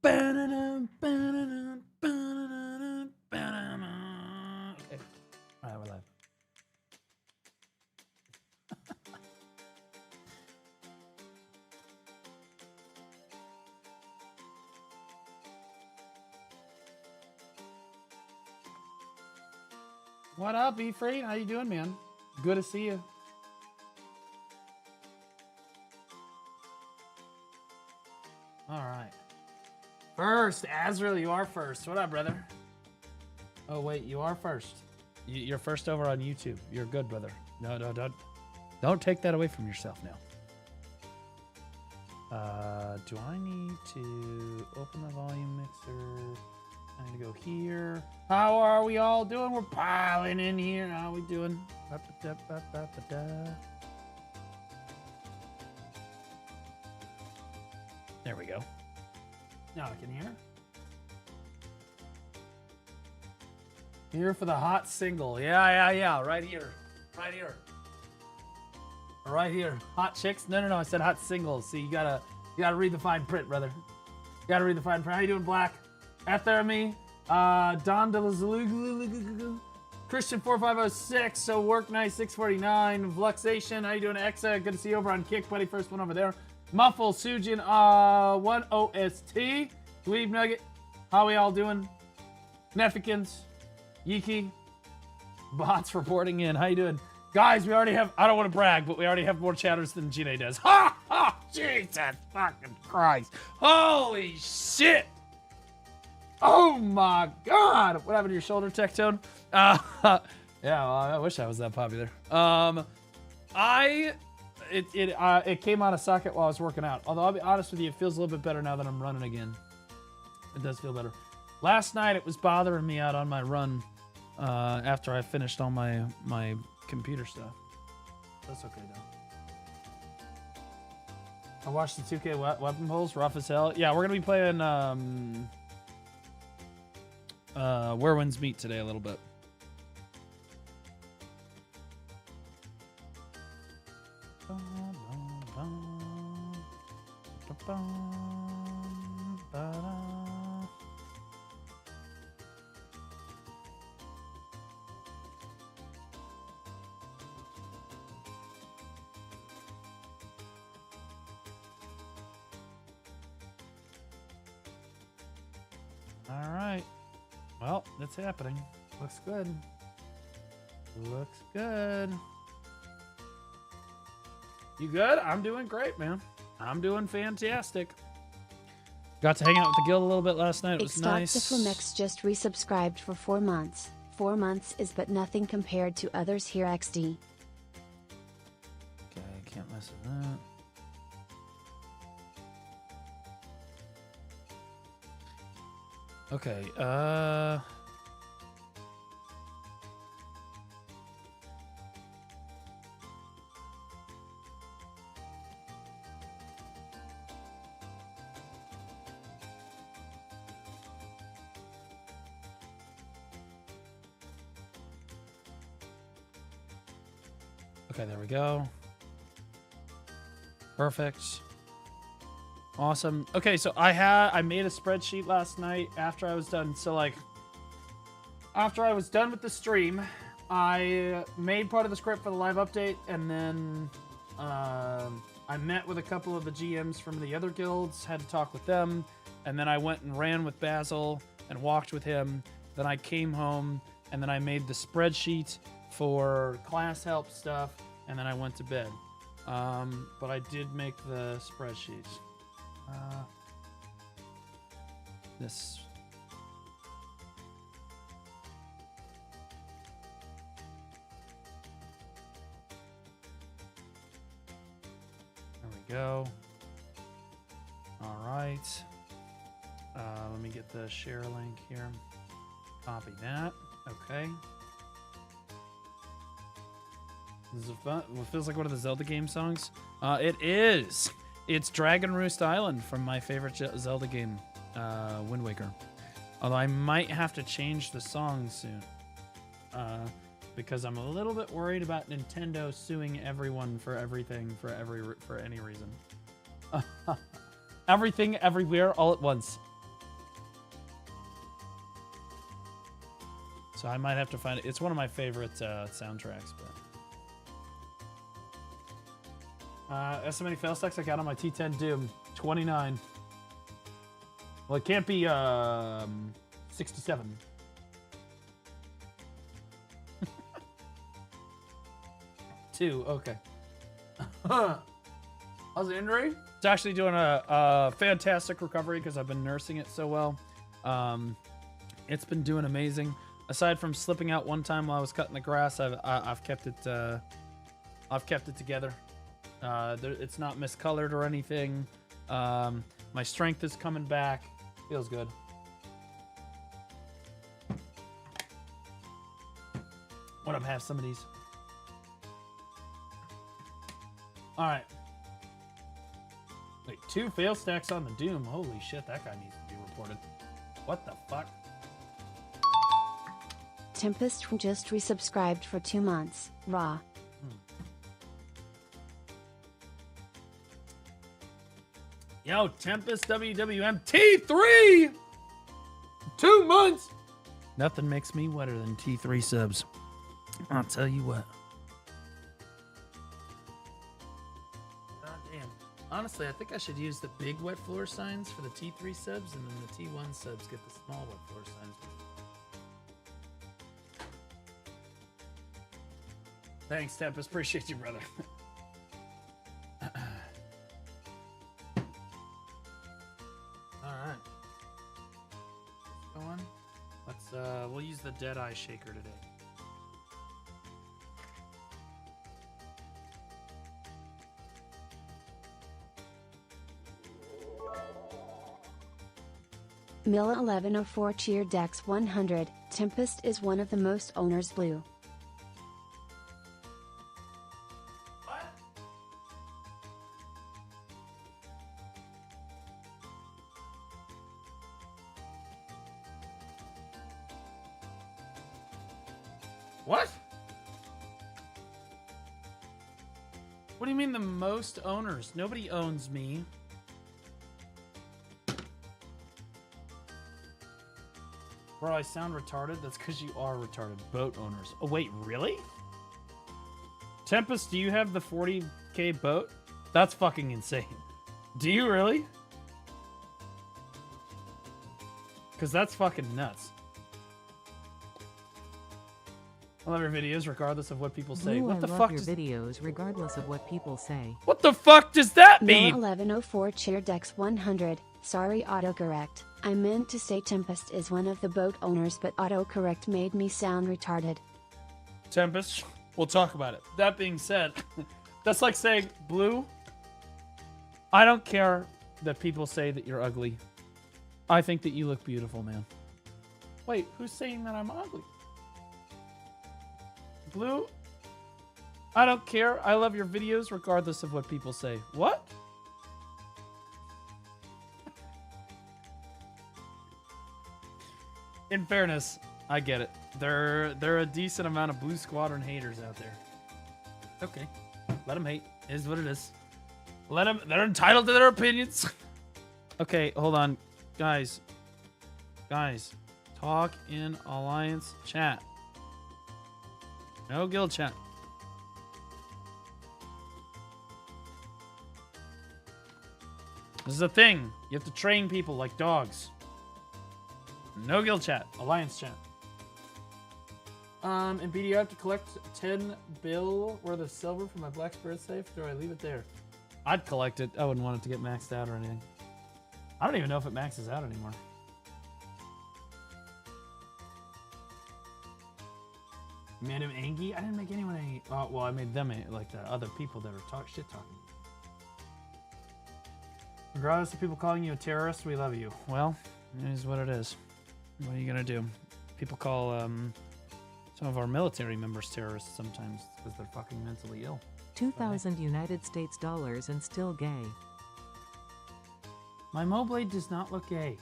All right, we're live. What up, E-Freight? How you doing, man? Good to see you. All right. First, Azrael, you are first. What up, brother? Oh, wait, you are first. You're first over on YouTube. You're good, brother. No, don't take that away from yourself now. Do I need to open the volume mixer? I need to go here. How are we all doing? We're piling in here. How are we doing? There we go. Now I can hear. Here for the hot single. Yeah. Right here. Right here. Right here. Hot chicks? No. I said hot singles. See, you gotta read the fine print, brother. You gotta read the fine print. How you doing, Black? After me, Don Delazulu, Christian 4506, so work nice 649, Fluxation, how you doing, Exa? Good to see you over on Kick, buddy. First one over there. Muffle Sujin 1 OST, Dweeb Nugget, how we all doing? Nefikins, Yiki, bots reporting in. How you doing, guys? We already have. I don't want to brag, but we already have more chatters than Gine does. Ha! Jesus fucking Christ! Holy shit! Oh my God! What happened to your shoulder, Tectone? Yeah, well, I wish I was that popular. It came out of socket while I was working out. Although I'll be honest with you, it feels a little bit better now that I'm running again. It does feel better. Last night it was bothering me out on my run after I finished all my computer stuff. That's okay though. I watched the 2K weapon pulls, rough as hell. Yeah, we're gonna be playing Where Winds Meet today a little bit. All right. Well, it's happening. Looks good. Looks good. You good? I'm doing great, man. I'm doing fantastic. Got to hang out with the guild a little bit last night. It was nice. Flamex just resubscribed for 4 months. 4 months is but nothing compared to others here, XD. Okay, can't mess with that. Okay, okay, there we go. Perfect. Awesome. Okay, so I made a spreadsheet last night after I was done. So like after I was done with the stream, I made part of the script for the live update, and then I met with a couple of the GMs from the other guilds, had to talk with them, and then I went and ran with Basil and walked with him. Then I came home, and then I made the spreadsheet for class help stuff, and then I went to bed. But I did make the spreadsheet. This. There we go. All right. Let me get the share link here. Copy that. Okay. This is fun. It feels like one of the Zelda game songs. It is. It's Dragon Roost Island from my favorite Zelda game, Wind Waker. Although I might have to change the song soon. Because I'm a little bit worried about Nintendo suing everyone for everything for any reason. Everything, everywhere, all at once. So I might have to find it. It's one of my favorite soundtracks. But that's how many fail stacks I got on my T10 Doom. 29. Well, it can't be 67. Two. Okay. How's the injury? It's actually doing a fantastic recovery because I've been nursing it so well. It's been doing amazing. Aside from slipping out one time while I was cutting the grass, I've kept it together. It's not miscolored or anything. My strength is coming back. Feels good. Want to have some of these? All right. Wait, 2 fail stacks on the Doom. Holy shit, that guy needs to be reported. What the fuck? Tempest just resubscribed for 2 months. Raw. Yo, Tempest WWM T3! 2 months! Nothing makes me wetter than T3 subs. I'll tell you what. God damn. Honestly, I think I should use the big wet floor signs for the T3 subs, and then the T1 subs get the small wet floor signs. Thanks, Tempest. Appreciate you, brother. Alright. Go on. We'll use the Deadeye Shaker today. Milla 1104 cheer Dex 100. Tempest is one of the most owners blue. What? What do you mean the most owners? Nobody owns me. Bro, I sound retarded? That's because you are retarded. Boat owners. Oh, wait, really? Tempest, do you have the 40k boat? That's fucking insane. Do you really? Because that's fucking nuts. I love your videos regardless of what people say. Blue, What the I love fuck your does... videos regardless of what people say. What the fuck does that Milla mean? 1104 cheer Dex 100. Sorry, autocorrect. I meant to say Tempest is one of the boat owners, but autocorrect made me sound retarded. Tempest, we'll talk about it. That being said, that's like saying, Blue, I don't care that people say that you're ugly. I think that you look beautiful, man. Wait, who's saying that I'm ugly? Blue, I don't care. I love your videos regardless of what people say. What? In fairness, I get it. There are a decent amount of Blue Squadron haters out there. Okay. Let them hate. It is what it is. Let them. They're entitled to their opinions. Okay, hold on. Guys. Talk in Alliance chat. No guild chat. This is a thing. You have to train people like dogs. No guild chat. Alliance chat. And BD, I have to collect 10 bill worth of silver for my Black Spirit safe. Do I leave it there? I'd collect it. I wouldn't want it to get maxed out or anything. I don't even know if it maxes out anymore. You made him angry? I didn't make anyone angry. Oh, well, I made them like the other people that are shit talking. Regardless of people calling you a terrorist, we love you. Well, it is what it is. What are you gonna do? People call some of our military members terrorists sometimes because they're fucking mentally ill. 2,000 United States dollars and still gay. My Moblade does not look gay.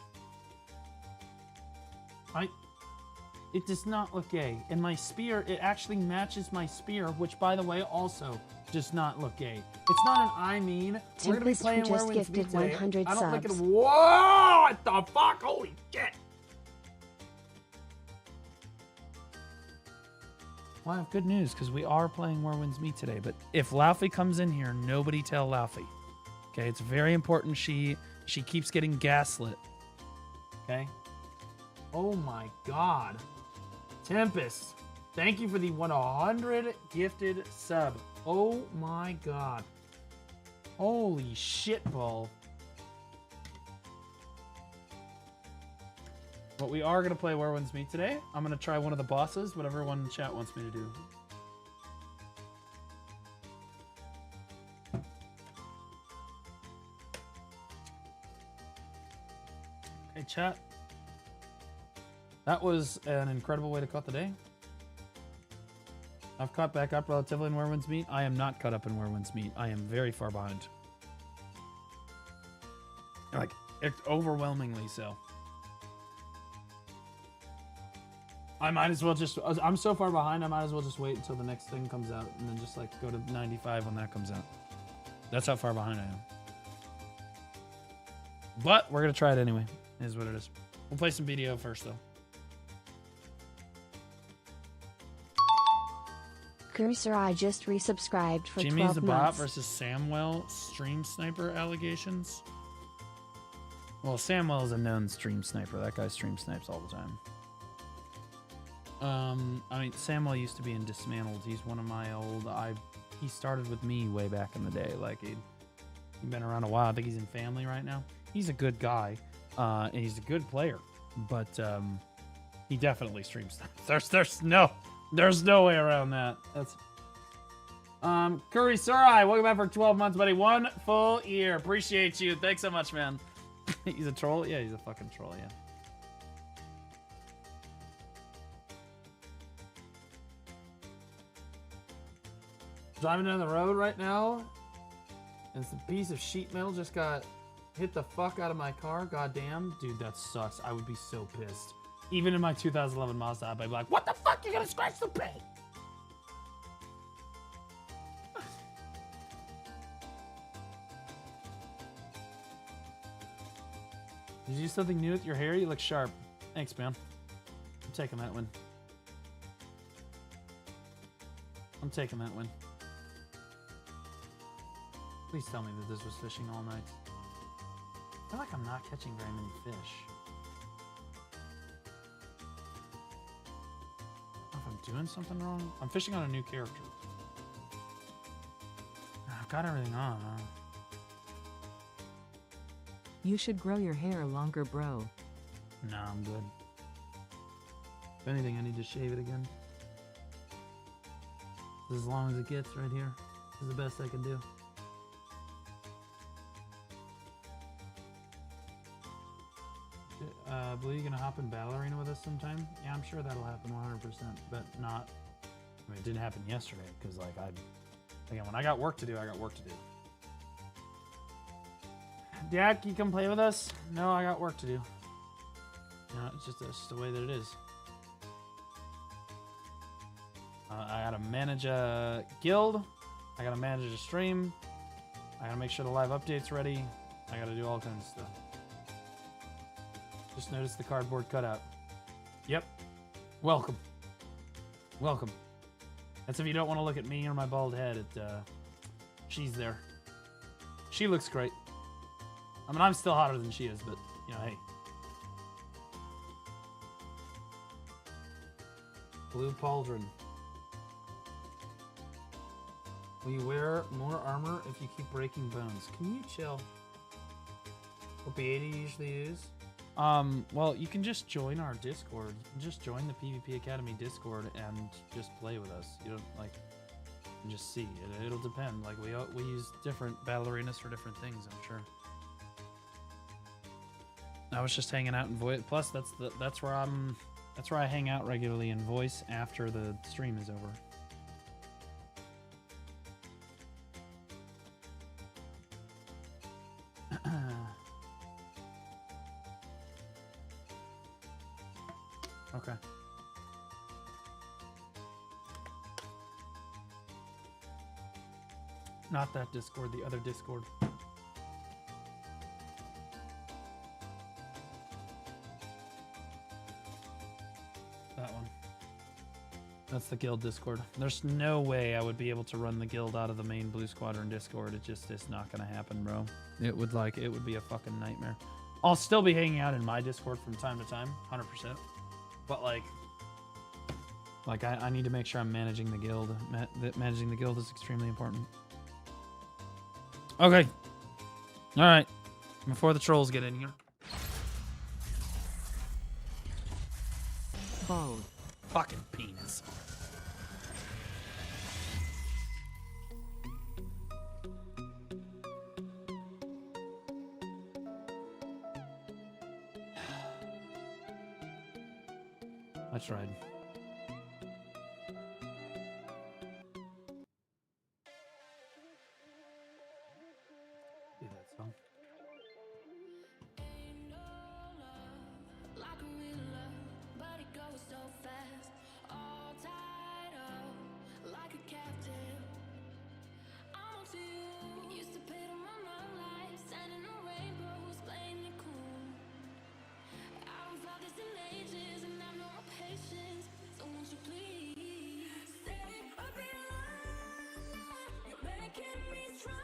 It does not look gay. And my spear, it actually matches my spear, which, by the way, also does not look gay. It's not an I mean. We're gonna be Tempest playing just Werewolf gifted today. 100 I don't think it. subs. Whoa! What the fuck? Holy shit! Well, I have good news because we are playing Where Winds Meet today. But if Laufey comes in here, nobody tell Laufey. Okay, it's very important. She keeps getting gaslit. Okay. Oh my God, Tempest, thank you for the 100 gifted sub. Oh my God. Holy shit ball. But we are going to play Where Winds Meet today. I'm going to try one of the bosses, whatever everyone in chat wants me to do. Okay, chat. That was an incredible way to cut the day. I've caught back up relatively in Where Winds Meet. I am not caught up in Where Winds Meet. I am very far behind. Like, it's overwhelmingly so. I might as well just... I'm so far behind, I might as well just wait until the next thing comes out and then just, like, go to 95 when that comes out. That's how far behind I am. But we're going to try it anyway, is what it is. We'll play some BDO first, though. Cursor, I just resubscribed for Jimmy's 12 the bot months. versus Samwell stream sniper allegations. Well, Samwell is a known stream sniper. That guy stream snipes all the time. I mean, Samwell used to be in Dismantled. He's one of my old... He started with me way back in the day. Like, he'd been around a while. I think he's in Family right now. He's a good guy. And he's a good player. But he definitely stream snipes. There's no way around that. That's... Curry Sarai, welcome back for 12 months, buddy. 1 full year. Appreciate you. Thanks so much, man. He's a troll? Yeah, he's a fucking troll, yeah. Driving down the road right now, and some piece of sheet metal just got hit the fuck out of my car. Goddamn. Dude, that sucks. I would be so pissed. Even in my 2011 Mazda, I'd be like, what the fuck? You're gonna scratch the paint? Did you do something new with your hair? You look sharp. Thanks, man. I'm taking that one. I'm taking that one. Please tell me that this was fishing all night. I feel like I'm not catching very many fish. I don't know if I'm doing something wrong. I'm fishing on a new character. I've got everything on, huh? You should grow your hair longer, bro. Nah, I'm good. If anything, I need to shave it again. As long as it gets right here. This is the best I can do. Blue, you gonna hop in Battle Arena with us sometime? Yeah, I'm sure that'll happen 100%, but not... I mean, it didn't happen yesterday, because, like, again, when I got work to do, I got work to do. Dad, can you come play with us? No, I got work to do. No, it's just the way that it is. I gotta manage a guild. I gotta manage a stream. I gotta make sure the live update's ready. I gotta do all kinds of stuff. Just noticed the cardboard cutout. Yep. Welcome. Welcome. That's if you don't want to look at me or my bald head. She's there. She looks great. I mean, I'm still hotter than she is, but, you know, hey. Blue Pauldron. Will you wear more armor if you keep breaking bones? Can you chill? What P80 you usually use? Well, you can just join our Discord. You can just join the PvP Academy Discord and just play with us. You don't, like, just see. It'll depend. Like, we use different battle arenas for different things, I'm sure. I was just hanging out in voice. Plus, that's where I hang out regularly in voice after the stream is over. Okay. Not that Discord, the other Discord. That one. That's the guild Discord. There's no way I would be able to run the guild out of the main Blue Squadron Discord. It just is not gonna happen, bro. It would be a fucking nightmare. I'll still be hanging out in my Discord from time to time, 100%. But like I need to make sure I'm managing the guild. Managing the guild is extremely important. Okay. All right. Before the trolls get in here. Bold. Fucking penis. I tried. Do that song.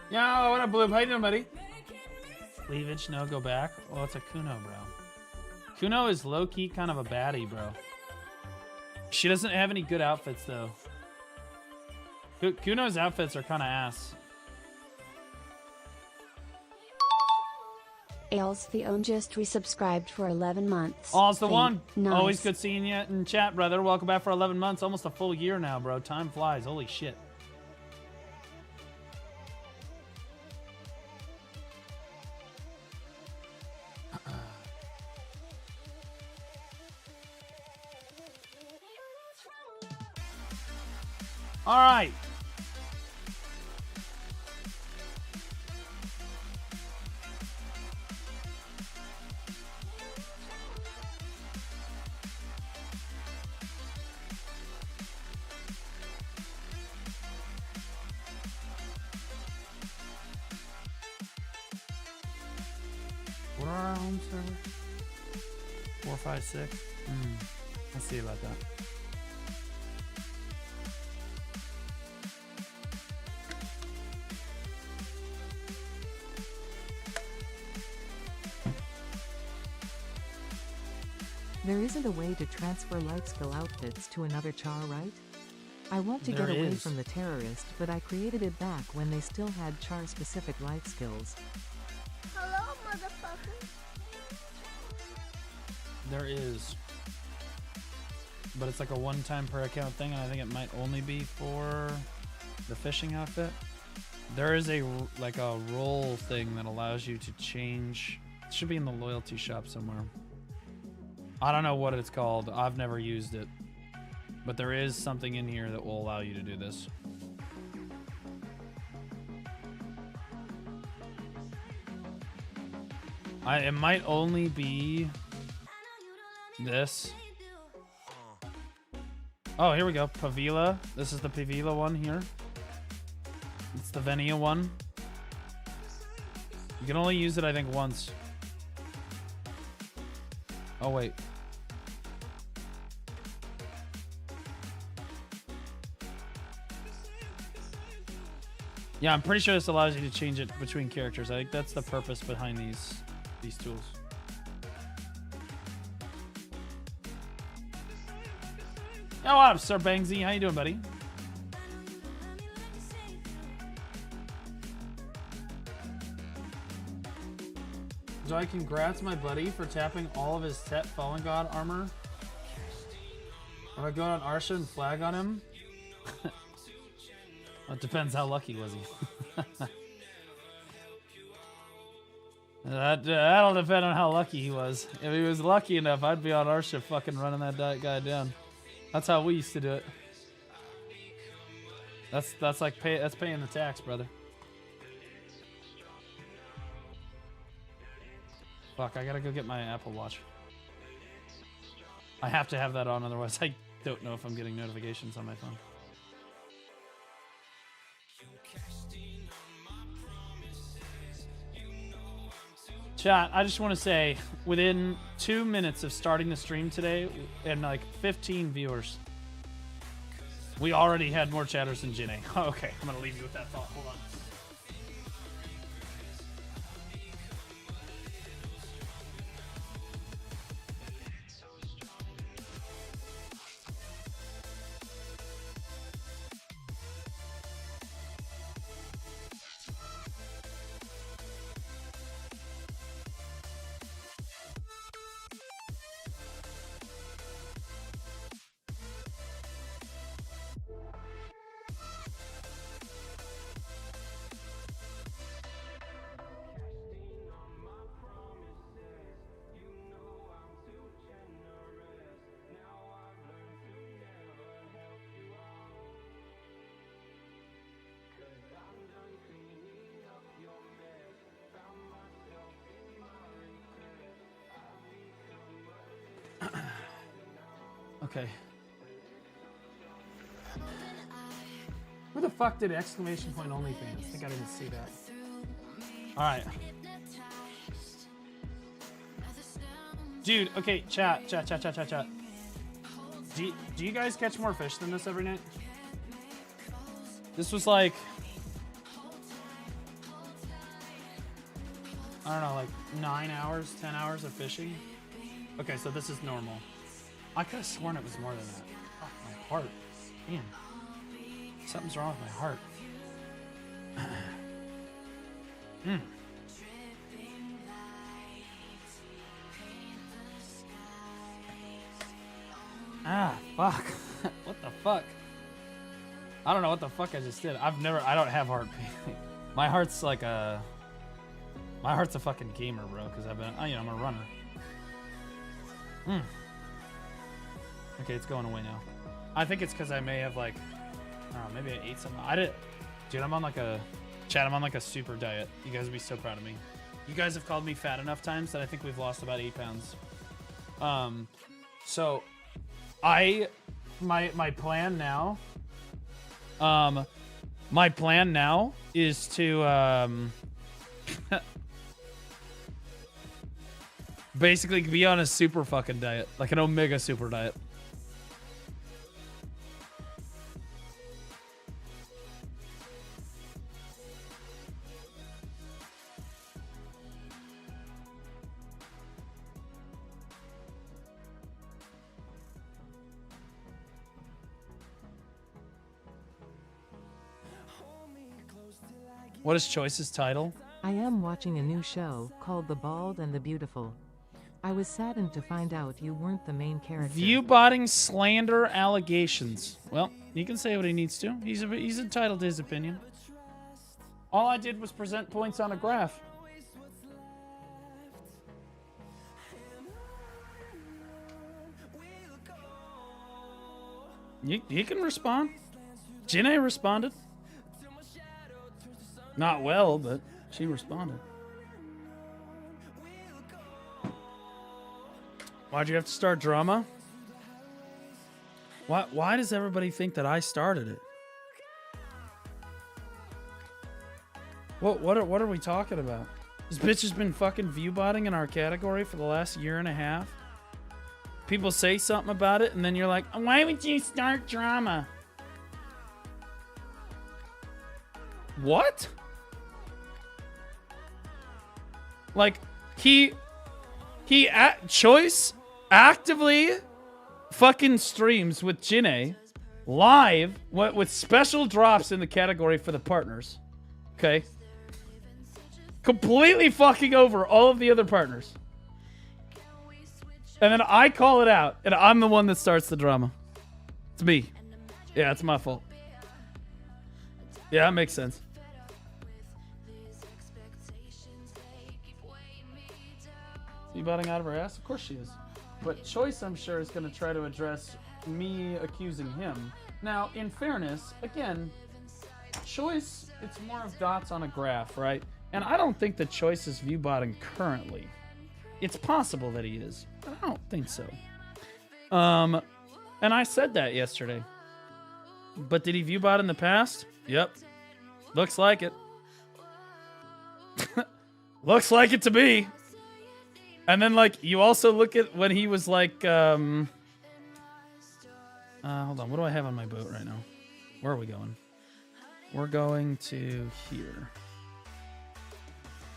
Yo, what up, Bloop? How you doing, buddy? Cleavage, no, go back. Well, it's a Kuno, bro. Kuno is low-key kind of a baddie, bro. She doesn't have any good outfits, though. Kuno's outfits are kind of ass. Ales Fion just resubscribed for 11 months. Oh, it's the one. Nice. Always good seeing you in chat, brother. Welcome back for 11 months. Almost a full year now, bro. Time flies. Holy shit. All right. What are our home servers? 456. Let's see about that. There isn't a way to transfer life skill outfits to another char, right? I want to get away from the terrorist, but I created it back when they still had char-specific life skills. Hello, motherfucker. There is. But it's like a one-time per account thing, and I think it might only be for the fishing outfit. There is a role thing that allows you to change. It should be in the loyalty shop somewhere. I don't know what it's called. I've never used it. But there is something in here that will allow you to do this. It might only be this. Oh, here we go. Pavila. This is the Pavila one here. It's the Venia one. You can only use it, I think, once. Oh, wait. Yeah, I'm pretty sure this allows you to change it between characters. I think that's the purpose behind these tools. Yo, what up, Sir Bangsy? How you doing, buddy? Joy, congrats, my buddy, for tapping all of his Tet Fallen God armor. Am I going on Arsha and flag on him? Well, it depends how lucky was he. That'll depend on how lucky he was. If he was lucky enough, I'd be on Arsha fucking running that guy down. That's how we used to do it. That's like paying the tax, brother. Fuck, I gotta go get my Apple Watch. I have to have that on, otherwise I don't know if I'm getting notifications on my phone. Chat, I just want to say, within 2 minutes of starting the stream today, and like 15 viewers. We already had more chatters than Jinne. Okay, I'm gonna leave you with that thought. Hold on. Okay. Who the fuck did exclamation point OnlyFans? I think I didn't see that. All right. Dude, okay, chat. Do you guys catch more fish than this every night? This was like, I don't know, like 9 hours, 10 hours of fishing. Okay, so this is normal. I could have sworn it was more than that. Oh, my heart. Man. Something's wrong with my heart. Ah, fuck. What the fuck? I don't know what the fuck I just did. I don't have heart pain. My heart's like a... My heart's a fucking gamer, bro, because I'm a runner. Okay, it's going away now. I think it's because I may have like, I don't know, maybe I ate something. Dude, I'm on like a super diet. You guys would be so proud of me. You guys have called me fat enough times that I think we've lost about 8 pounds. So my plan now is to, basically be on a super fucking diet, like an omega super diet. What is Choice's title? I am watching a new show called The Bald and the Beautiful. I was saddened to find out you weren't the main character. View-botting slander allegations. Well, he can say what he needs to. He's entitled to his opinion. All I did was present points on a graph. He can respond. Jinne responded. Not well, but she responded. Why'd you have to start drama? Why does everybody think that I started it? What are we talking about? This bitch has been fucking view-botting in our category for the last 1.5 years. People say something about it, and then you're like, why would you start drama? What? Like, Choice actively fucking streams with Jinne live with special drops in the category for the partners. Okay? Completely fucking over all of the other partners. And then I call it out, and I'm the one that starts the drama. It's me. Yeah, it's my fault. Yeah, that makes sense. You botting out of her ass? Of course she is. But Choice, I'm sure, is going to try to address me accusing him. Now, in fairness, again, Choice, it's more of dots on a graph, right? And I don't think that Choice is view-botting currently. It's possible that he is, but I don't think so. And I said that yesterday. But did he view-bot in the past? Yep. Looks like it. Looks like it to me. And then, like, you also look at when he was like, I Hold on. What do I have on my boat right now? Where are we going? We're going to here.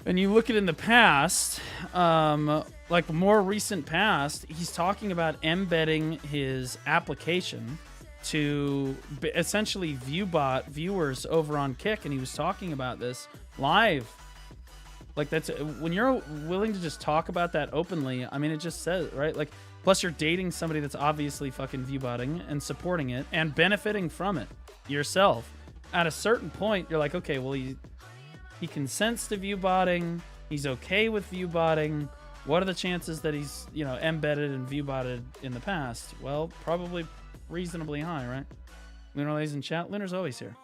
And you look at in the past, like more recent past, he's talking about embedding his application to essentially viewbot viewers over on Kick, and he was talking about this live. Like, that's when you're willing to just talk about that openly. I mean, it just says, right? Like, plus you're dating somebody that's obviously fucking viewbotting and supporting it and benefiting from it yourself. At a certain point, you're like, okay, well, he consents to viewbotting. He's okay with viewbotting. What are the chances that he's, you know, embedded and viewbotted in the past? Well, probably reasonably high, right? Lunar lays in chat. Lunar's always here,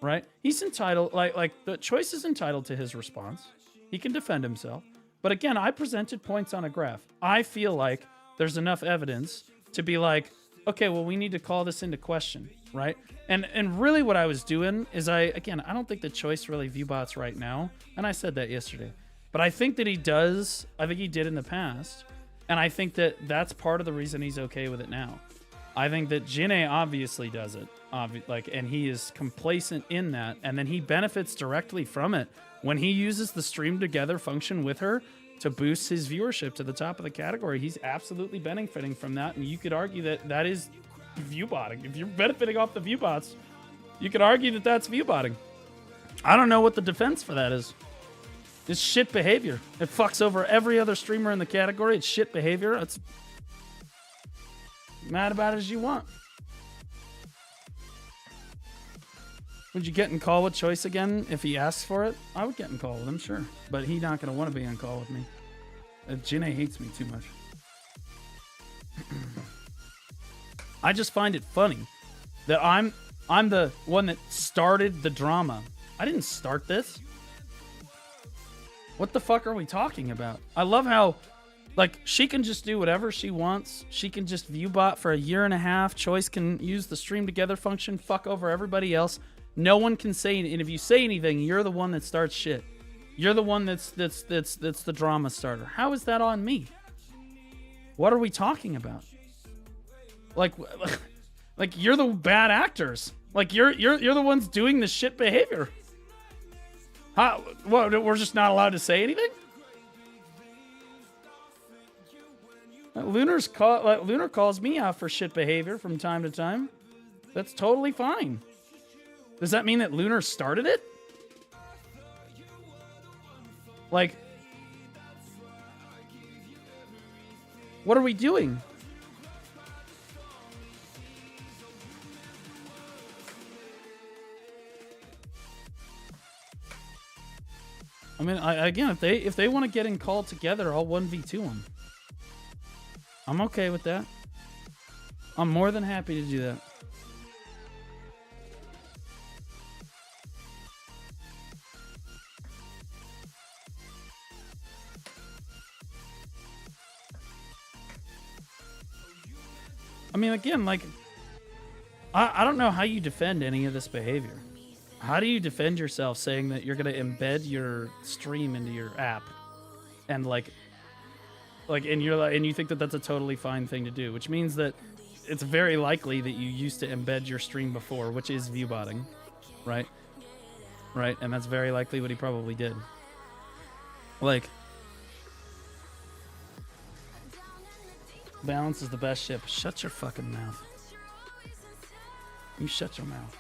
right? He's entitled, like the choice is entitled to his response. He can defend himself. But again, I presented points on a graph. I feel like there's enough evidence to be like, okay, well, we need to call this into question, right? And really what I was doing is I don't think the choice really viewbots right now. And I said that yesterday. But I think that he does. I think he did in the past. And I think that that's part of the reason he's okay with it now. I think that Jinne obviously does it. And he is complacent in that. And then he benefits directly from it when he uses the stream together function with her to boost his viewership to the top of the category. He's absolutely benefiting from that. And you could argue that that is viewbotting. If you're benefiting off the viewbots, you could argue that that's viewbotting. I don't know what the defense for that is. It's shit behavior. It fucks over every other streamer in the category. It's shit behavior. It's mad about it as you want. Would you get in call with Choice again if he asks for it? I would get in call with him, sure. But he's not going to want to be on call with me. Jinne hates me too much. I just find it funny that I'm the one that started the drama. I didn't start this. What the fuck are we talking about? I love how, like, she can just do whatever she wants. She can just viewbot for a year and a half. Choice can use the stream together function, fuck over everybody else. No one can say, and if you say anything, you're the one that starts shit. You're the one that's the drama starter. How is that on me? What are we talking about? Like you're the bad actors. Like you're the ones doing the shit behavior. How? What? We're just not allowed to say anything? Lunar calls me out for shit behavior from time to time. That's totally fine. Does that mean that Lunar started it? Like, what are we doing? I mean, again, if they want to get in call together, I'll 1v2 them. I'm okay with that. I'm more than happy to do that. I mean, again, like, I don't know how you defend any of this behavior. How do you defend yourself saying that you're going to embed your stream into your app, and and you think that that's a totally fine thing to do, which means that it's very likely that you used to embed your stream before, which is viewbotting, right? Right, and that's very likely what he probably did. Like, balance is the best ship. Shut your fucking mouth. You shut your mouth.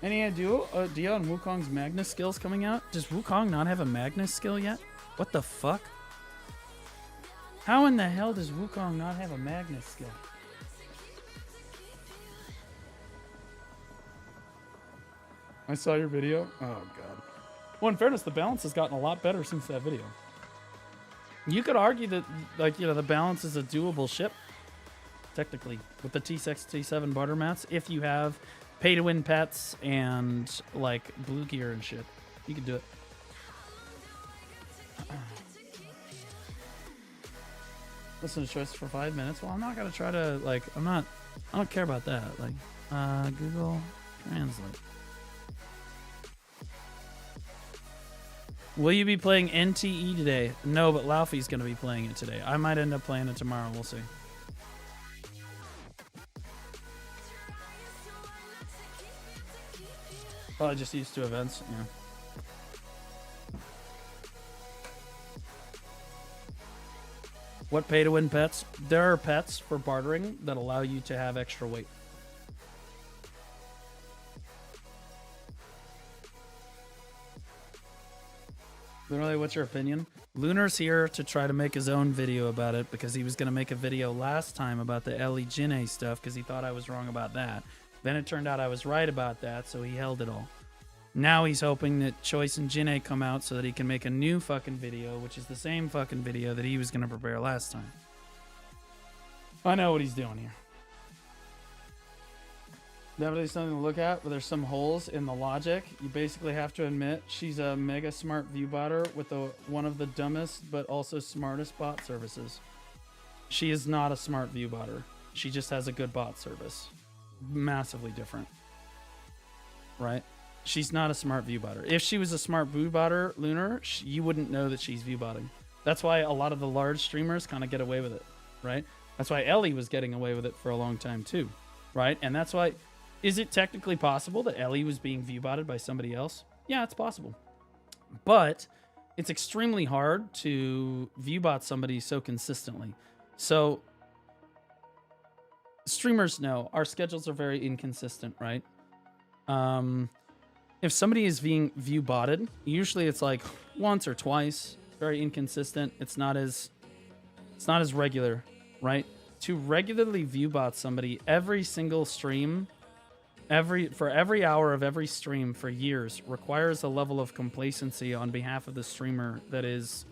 Any idea on Wukong's Magnus skills coming out? Does Wukong not have a Magnus skill yet? What the fuck? How in the hell does Wukong not have a Magnus skill? I saw your video. Oh, God. Well, in fairness, the balance has gotten a lot better since that video. You could argue that, like, you know, the balance is a doable ship, technically, with the T6, T7 barter mats, if you have pay-to-win pets and, like, blue gear and shit. You can do it. Listen to Choice for 5 minutes. Well, I'm not going to try to, like, I don't care about that. Like, Google Translate. Will you be playing NTE today? No, but Laufey's going to be playing it today. I might end up playing it tomorrow. We'll see. Probably just used to events. Yeah. What pay to win pets? There are pets for bartering that allow you to have extra weight. Literally, what's your opinion? Lunar's here to try to make his own video about it because he was going to make a video last time about the Ellie Jinne stuff because he thought I was wrong about that. Then it turned out I was right about that, so he held it all. Now he's hoping that Choice and Jinne come out so that he can make a new fucking video, which is the same fucking video that he was going to prepare last time. I know what he's doing here. Definitely something to look at, but there's some holes in the logic. You basically have to admit she's a mega smart view botter with one of the dumbest but also smartest bot services. She is not a smart view botter. She just has a good bot service. Massively different. Right? She's not a smart view botter. If she was a smart view botter, Lunar, you wouldn't know that she's view botting. That's why a lot of the large streamers kind of get away with it. Right? That's why Ellie was getting away with it for a long time too. Right? And that's why... Is it technically possible that Ellie was being view-botted by somebody else? Yeah, it's possible. But it's extremely hard to view-bot somebody so consistently. So streamers know our schedules are very inconsistent, right? If somebody is being view-botted, usually it's like once or twice. It's very inconsistent. It's not as regular, right? To regularly view-bot somebody every single stream... For every hour of every stream for years requires a level of complacency on behalf of the streamer that is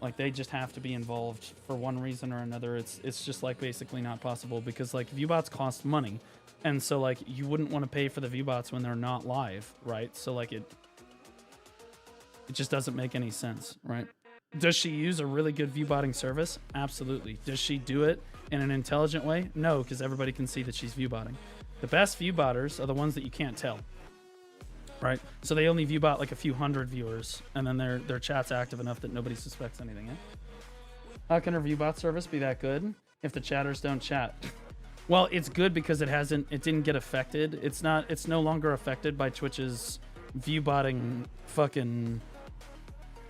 like they just have to be involved for one reason or another. It's just like basically not possible because like viewbots cost money, and so like you wouldn't want to pay for the viewbots when they're not live, right? So like it just doesn't make any sense, right? Does she use a really good viewbotting service? Absolutely. Does she do it in an intelligent way? No, because everybody can see that she's viewbotting. The best viewbotters are the ones that you can't tell, right? So they only viewbot like a few hundred viewers, and then their chat's active enough that nobody suspects anything. How can her viewbot service be that good if the chatters don't chat? Well, it's good because it didn't get affected. It's no longer affected by Twitch's viewbotting fucking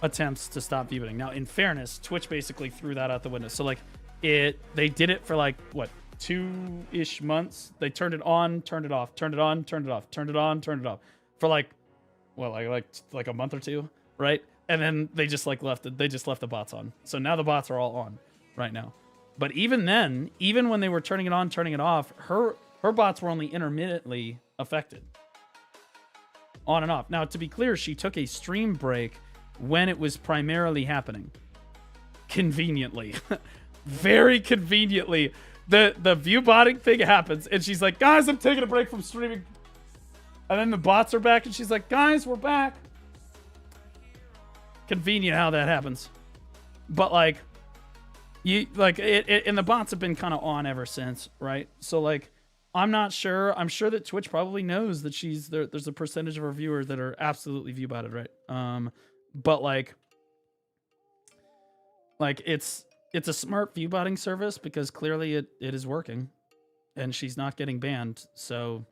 attempts to stop viewbotting. Now, in fairness, Twitch basically threw that out the window. So like they did it for like what? 2-ish months. They turned it on, turned it off, turned it on, turned it off, turned it on, turned it off for like a month or two, right? And then they just like left the bots on. So now the bots are all on right now. But even then, even when they were turning it on, turning it off, her bots were only intermittently affected. On and off. Now, to be clear, she took a stream break when it was primarily happening. Conveniently. Very conveniently. The viewbotting thing happens, and she's like, guys, I'm taking a break from streaming. And then the bots are back, and she's like, guys, we're back. Convenient how that happens. But like, and the bots have been kind of on ever since, right? So like, I'm not sure. I'm sure that Twitch probably knows that there's a percentage of our viewers that are absolutely viewbotted, right? But like it's a smart viewbotting service because clearly it is working and she's not getting banned. So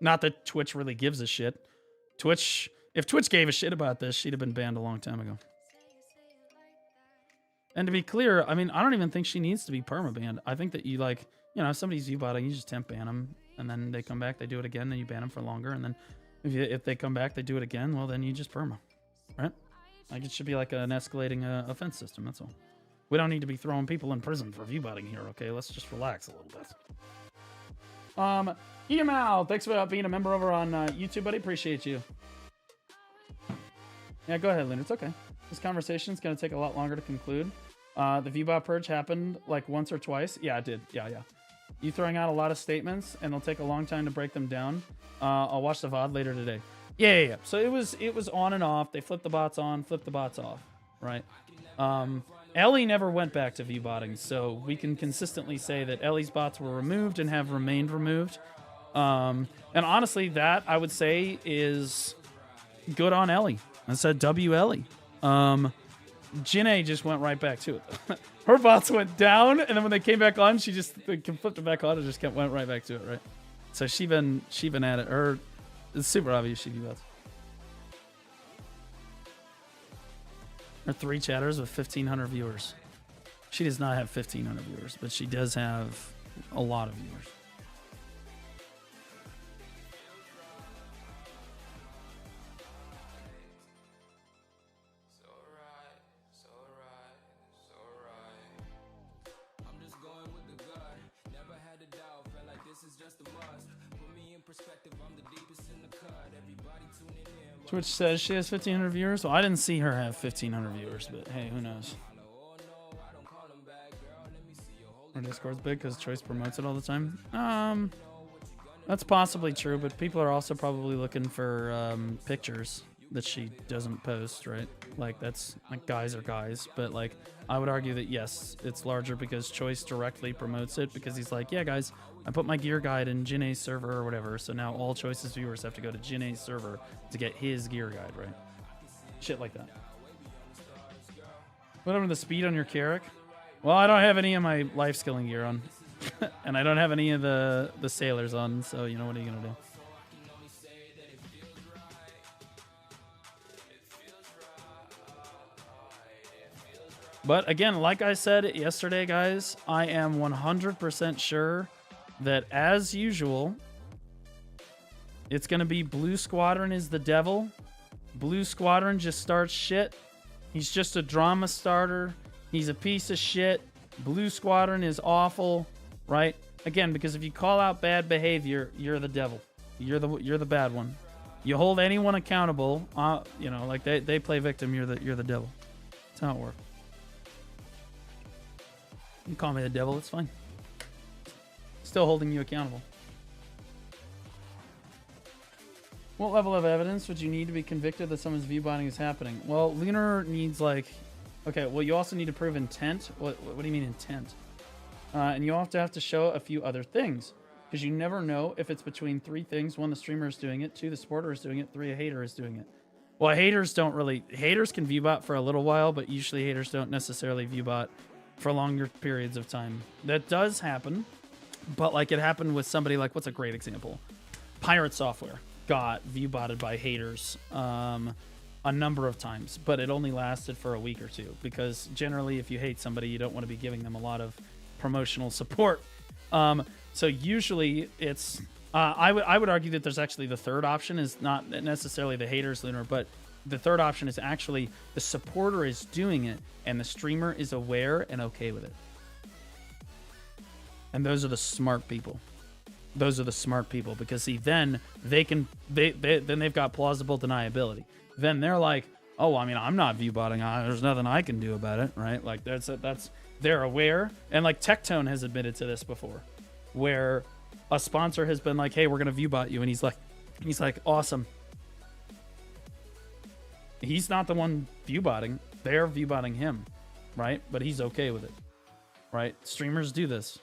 not that Twitch really gives a shit. If Twitch gave a shit about this, she'd have been banned a long time ago. And to be clear, I mean, I don't even think she needs to be perma-banned. I think that if somebody's viewbotting, you just temp ban them and then they come back, they do it again, then you ban them for longer. And then if they come back, they do it again, well, then you just perma, right? Like it should be like an escalating offense system. That's all. We don't need to be throwing people in prison for viewbotting here, okay? Let's just relax a little bit. EML, thanks for being a member over on YouTube, buddy. Appreciate you. Yeah, go ahead, Lynn. It's okay. This conversation is going to take a lot longer to conclude. The viewbot purge happened like once or twice. Yeah, it did. Yeah. You throwing out a lot of statements, and it'll take a long time to break them down. I'll watch the VOD later today. Yeah. So it was on and off. They flipped the bots on, flipped the bots off, right? Ellie never went back to viewbotting, so we can consistently say that Ellie's bots were removed and have remained removed. And honestly, that I would say is good on Ellie. I said WLE. Jinae just went right back to it. Her bots went down, and then when they came back on, she just flipped it back on and just went right back to it, right? So she been at it. It's super obvious she bots. Her 3 chatters with 1,500 viewers. She does not have 1,500 viewers, but she does have a lot of viewers. Twitch says she has 1,500 viewers. Well, I didn't see her have 1,500 viewers, but hey, who knows? Her Discord's big because Choice promotes it all the time. That's possibly true, but people are also probably looking for pictures that she doesn't post, right? Like, that's like guys are guys, but like I would argue that yes, it's larger because Choice directly promotes it because he's like, yeah, guys, I put my gear guide in Jinae's server or whatever, so now all Choice's viewers have to go to Jinae's server to get his gear guide, right? Shit like that. What happened to the speed on your Carrick? Well, I don't have any of my life skilling gear on. And I don't have any of the sailors on, so you know, what are you gonna do? But again, like I said yesterday, guys, I am 100% sure that as usual, it's going to be Blue Squadron is the devil. Blue Squadron just starts shit. He's just a drama starter. He's a piece of shit. Blue Squadron is awful, right? Again, because if you call out bad behavior, you're the devil. You're the bad one. You hold anyone accountable, you know, like they play victim, you're the devil. That's how it works. You can call me the devil, it's fine. Still holding you accountable. What level of evidence would you need to be convicted that someone's viewbotting is happening? Well, Lunar needs like... Okay, well, you also need to prove intent. What do you mean intent? And you also have to show a few other things. Because you never know if it's between 3 things. 1, the streamer is doing it. 2, the supporter is doing it. 3, a hater is doing it. Well, haters don't really... Haters can viewbot for a little while, but usually haters don't necessarily viewbot for longer periods of time. That does happen. But like it happened with somebody like, what's a great example? Pirate Software got viewbotted by haters a number of times, but it only lasted for a week or 2 because generally if you hate somebody, you don't want to be giving them a lot of promotional support. So usually it's, I would argue that there's actually the third option is not necessarily the haters, Lunar, but the third option is actually the supporter is doing it and the streamer is aware and okay with it. And those are the smart people. Those are the smart people because see, then then they've got plausible deniability. Then they're like, oh, I mean, I'm not viewbotting. There's nothing I can do about it, right? Like they're aware. And like Tectone has admitted to this before, where a sponsor has been like, hey, we're gonna viewbot you, and he's like, awesome. He's not the one viewbotting. They're viewbotting him, right? But he's okay with it, right? Streamers do this.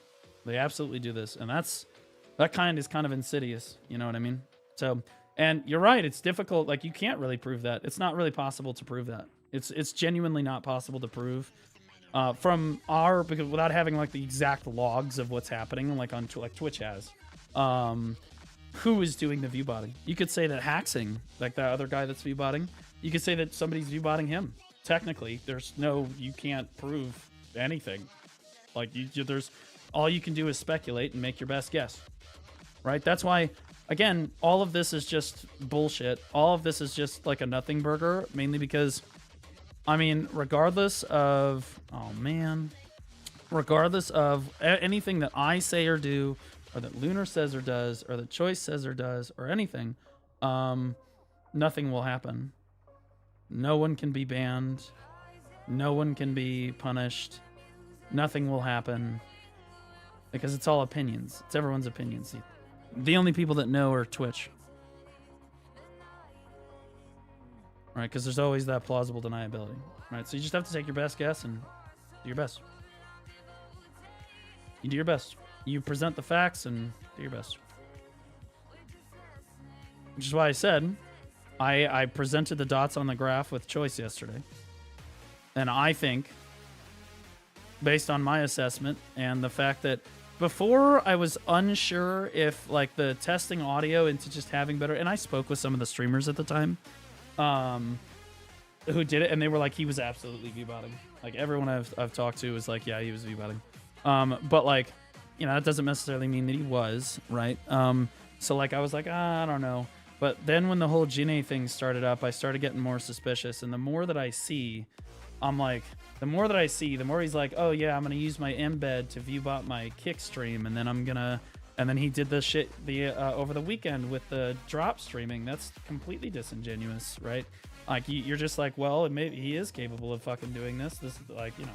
They absolutely do this, and that kind is kind of insidious. You know what I mean? So, and you're right. It's difficult. Like you can't really prove that. It's not really possible to prove that. It's genuinely not possible to prove because without having like the exact logs of what's happening, like like Twitch has. Who is doing the viewbotting? You could say that Haxing, like that other guy that's viewbotting. You could say that somebody's viewbotting him. Technically, you can't prove anything. Like there's. All you can do is speculate and make your best guess, right? That's why, again, all of this is just bullshit. All of this is just like a nothing burger, mainly because, I mean, regardless of anything that I say or do, or that Lunar says or does, or that Choice says or does, or anything, nothing will happen. No one can be banned. No one can be punished. Nothing will happen. Because it's all opinions. It's everyone's opinions. The only people that know are Twitch. Right? Because there's always that plausible deniability. Right? So you just have to take your best guess and do your best. You do your best. You present the facts and do your best. Which is why I said, I presented the dots on the graph with choice yesterday. And I think, based on my assessment and the fact that before I was unsure if like the testing audio into just having better, and I spoke with some of the streamers at the time who did it, and they were like, he was absolutely V-botting. Like everyone I've talked to was like, yeah, he was V-botting. But like, you know, that doesn't necessarily mean that he was, right? So like I was like, I don't know. But then when the whole Jine thing started up, I started getting more suspicious. And the more that I see, I'm like, the more that I see, the more he's like, oh yeah, I'm going to use my embed to viewbot my kick stream. And then I'm going to, and then he did the shit over the weekend with the drop streaming. That's completely disingenuous, right? Like you're just like, well, maybe he is capable of fucking doing this. This is like, you know,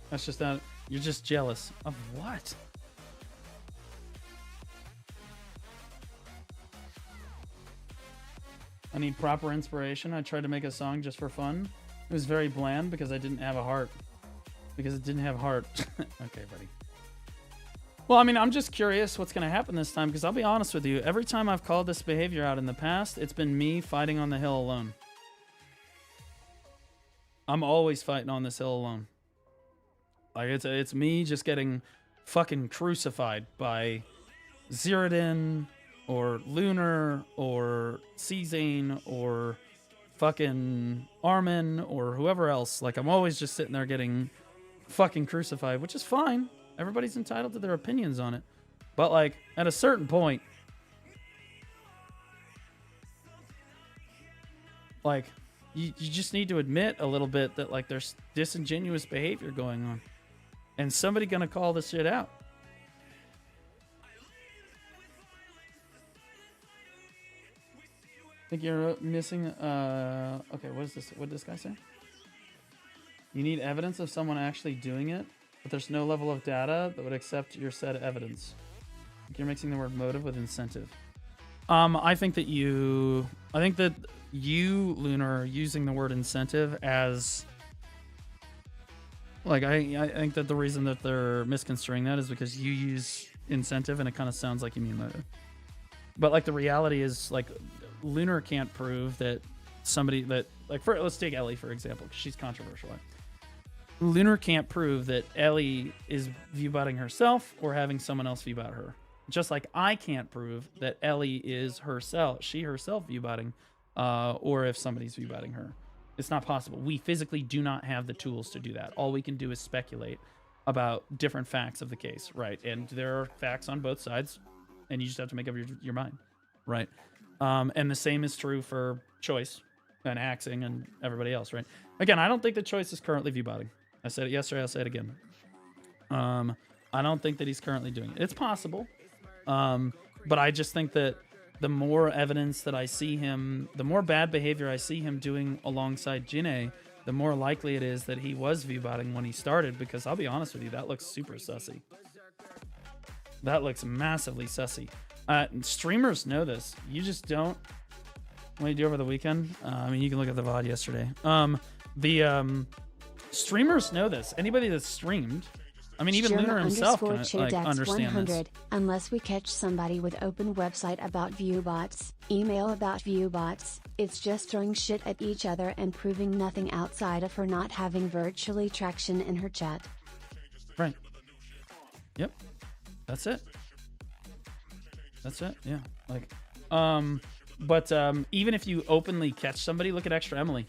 that's just not, you're just jealous of what? I need proper inspiration. I tried to make a song just for fun. It was very bland because I didn't have a heart. Because it didn't have heart. Okay, buddy. Well, I mean, I'm just curious what's going to happen this time, because I'll be honest with you. Every time I've called this behavior out in the past, it's been me fighting on the hill alone. I'm always fighting on this hill alone. Like, it's me just getting fucking crucified by Zerodin, or Lunar, or Czane, or fucking Armin, or whoever else. Like, I'm always just sitting there getting fucking crucified, which is fine. Everybody's entitled to their opinions on it. But, like, at a certain point, like, you just need to admit a little bit that, like, there's disingenuous behavior going on. And somebody gonna call this shit out. I think you're missing, okay, what is this? What did this guy say? You need evidence of someone actually doing it, but there's no level of data that would accept your said evidence. I think you're mixing the word motive with incentive. I think that you, Lunar, are using the word incentive as, like, I think that the reason that they're misconstruing that is because you use incentive and it kind of sounds like you mean motive. But, like, the reality is, like, Lunar can't prove that somebody that, like, let's take Ellie, for example, because she's controversial. Lunar can't prove that Ellie is viewbotting herself or having someone else viewbot her. Just like I can't prove that Ellie is herself, viewbotting, or if somebody's viewbotting her. It's not possible. We physically do not have the tools to do that. All we can do is speculate about different facts of the case, right? And there are facts on both sides, and you just have to make up your mind, right? And the same is true for Choice and Axing and everybody else, right? Again, I don't think that Choice is currently viewbotting. I said it yesterday, I'll say it again. I don't think that he's currently doing it. It's possible. But I just think that the more evidence that I see him, the more bad behavior I see him doing alongside Jine, the more likely it is that he was viewbotting when he started, because I'll be honest with you, that looks super sussy. That looks massively sussy. Streamers know this. You just don't. What do you do over the weekend? I mean, you can look at the VOD yesterday. Streamers know this. Anybody that's streamed, I mean, even Lunar himself can, like, understand this. Unless we catch somebody with open website about viewbots, email about viewbots, it's just throwing shit at each other and proving nothing outside of her not having virtually traction in her chat. Right. Yep. That's it. That's it. Yeah. Like, but even if you openly catch somebody, look at Extra Emily.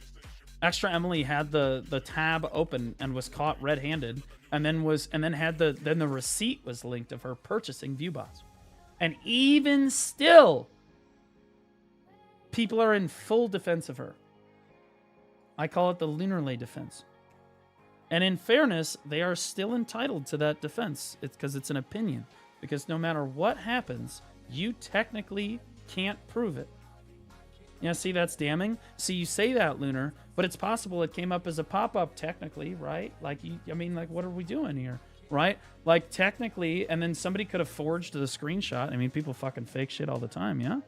Extra Emily had the tab open and was caught red-handed, and then the receipt was linked of her purchasing viewbots. And even still, people are in full defense of her. I call it the Lunarlay defense. And in fairness, they are still entitled to that defense. It's because it's an opinion. Because no matter what happens, you technically can't prove it. Yeah, see, that's damning. See, you say that, Lunar, but it's possible it came up as a pop-up technically, right? Like, I mean, like, what are we doing here, right? Like, technically, and then somebody could have forged the screenshot. I mean, people fucking fake shit all the time, yeah?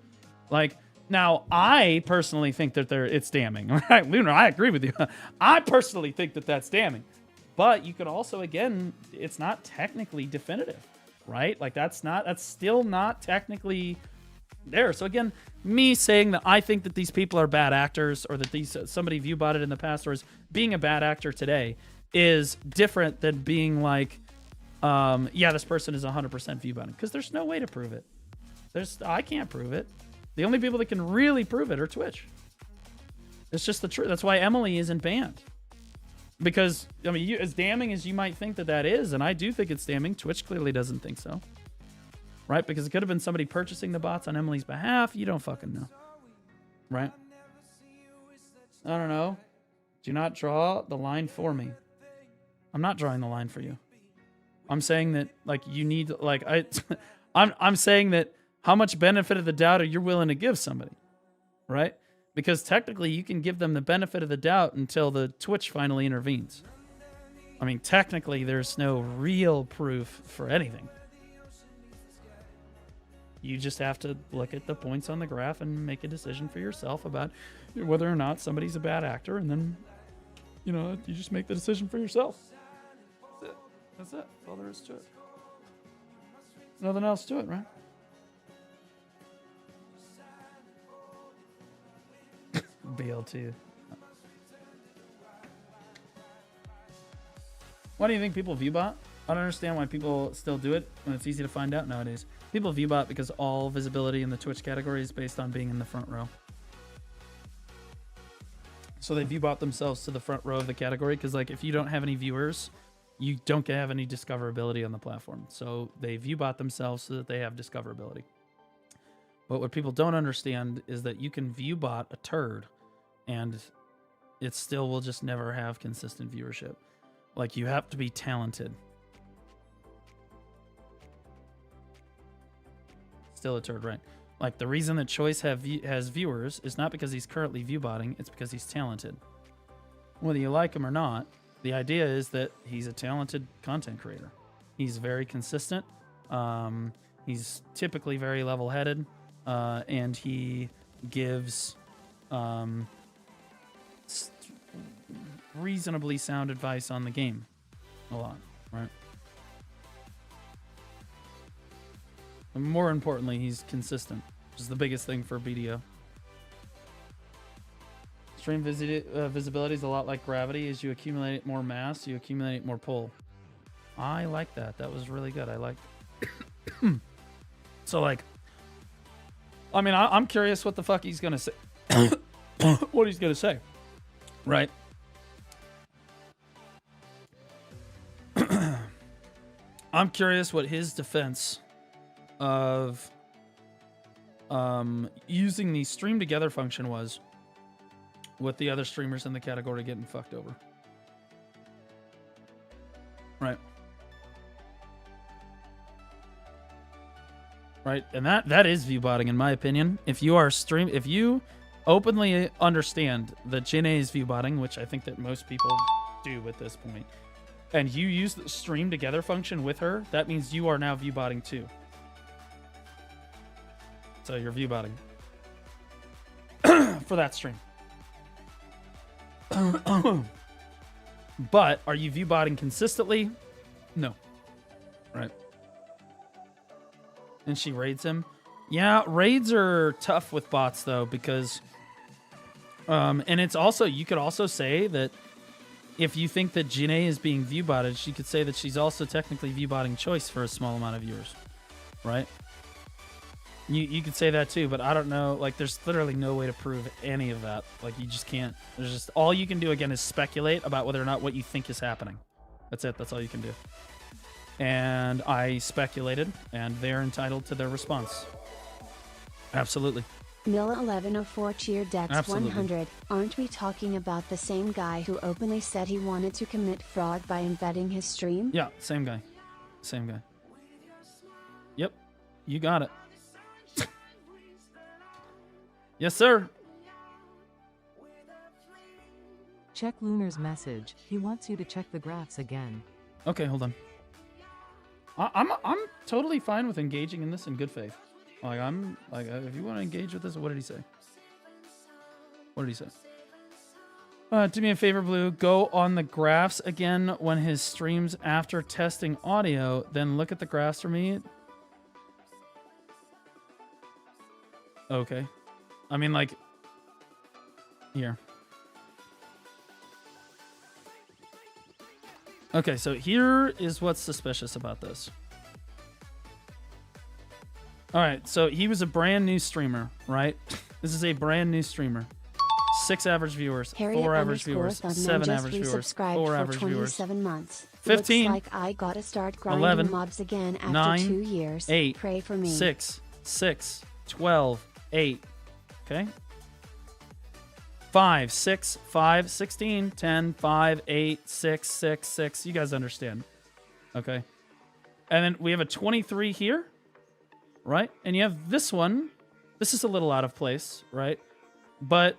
Like, now, I personally think that it's damning, right? Lunar, I agree with you. I personally think that that's damning. But you could also, again, it's not technically definitive, right? Like, that's still not technically there. So again, me saying that I think that these people are bad actors, or that these somebody view botted in the past, or is being a bad actor today, is different than being like, yeah, this person is 100% view botting, because there's no way to prove it. I can't prove it. The only people that can really prove it are Twitch. It's just the truth. That's why Emily isn't banned. Because, I mean, as damning as you might think that is, and I do think it's damning, Twitch clearly doesn't think so. Right? Because it could have been somebody purchasing the bots on Emily's behalf. You don't fucking know. Right? I don't know. Do not draw the line for me. I'm not drawing the line for you. I'm saying that, like, you need, like, I'm saying that how much benefit of the doubt are you willing to give somebody? Right? Because technically you can give them the benefit of the doubt until the Twitch finally intervenes. I mean, technically there's no real proof for anything. You just have to look at the points on the graph and make a decision for yourself about whether or not somebody's a bad actor, and then, you know, you just make the decision for yourself. That's it. That's it. That's all there is to it. Nothing else to it, right? BL2. Why do you think people viewbot? I don't understand why people still do it when it's easy to find out nowadays. People viewbot because all visibility in the Twitch category is based on being in the front row. So they viewbot themselves to the front row of the category because, like, if you don't have any viewers, you don't have any discoverability on the platform. So they viewbot themselves so that they have discoverability. But what people don't understand is that you can viewbot a turd and it still will just never have consistent viewership. Like, you have to be talented. Still a turd, right? Like, the reason that Choice has viewers is not because he's currently viewbotting, it's because he's talented. Whether you like him or not, the idea is that he's a talented content creator. He's very consistent. He's typically very level-headed. And he gives reasonably sound advice on the game a lot, right? And more importantly, he's consistent, which is the biggest thing for BDO. Stream visibility is a lot like gravity. As you accumulate more mass, you accumulate more pull. I like that. That was really good. I like. So, like, I mean, I'm curious what the fuck he's gonna say. What he's gonna say, right? I'm curious what his defense of using the stream together function was with the other streamers in the category getting fucked over. Right. Right, and that is viewbotting in my opinion. If you openly understand that Janae is viewbotting, which I think that most people do at this point, and you use the stream together function with her, that means you are now viewbotting too. So you're viewbotting for that stream. But are you viewbotting consistently? No. Right. And she raids him. Yeah, raids are tough with bots though, because and it's also, you could also say that if you think that Janae is being viewbotted, she could say that she's also technically viewbotting Choice for a small amount of viewers, right? You could say that too, but I don't know. Like, there's literally no way to prove any of that. Like, you just can't. There's just, all you can do again is speculate about whether or not what you think is happening. That's it. That's all you can do. And I speculated, and they're entitled to their response. Absolutely. Mill1104 cheer Dex Absolutely. 100. Aren't we talking about the same guy who openly said he wanted to commit fraud by embedding his stream? Yeah, same guy. Same guy. Yep. You got it. Yes, sir. Check Lunar's message. He wants you to check the graphs again. Okay, hold on. I'm totally fine with engaging in this in good faith. Like, I'm like, if you want to engage with this, what did he say? What did he say? Do me a favor, Blue. Go on the graphs again when his streams after testing audio. Then look at the graphs for me. okay. I mean, like, here. Okay, so here is what's suspicious about this. All right, so he was a brand new streamer, right? This is a brand new streamer. 6 average viewers, Harriet 4 average viewers, 7 average viewers, 4 average viewers. 27 months. 15. Looks like I gotta start grinding 11, mobs again after 9, 2 years. 8, Pray for me. 6, 12, 8. Okay. 5, 6, 5, 16, 10, 5, 8, 6, 6, 6. You guys understand. Okay. And then we have a 23 here, right? And you have this one. This is a little out of place, right? But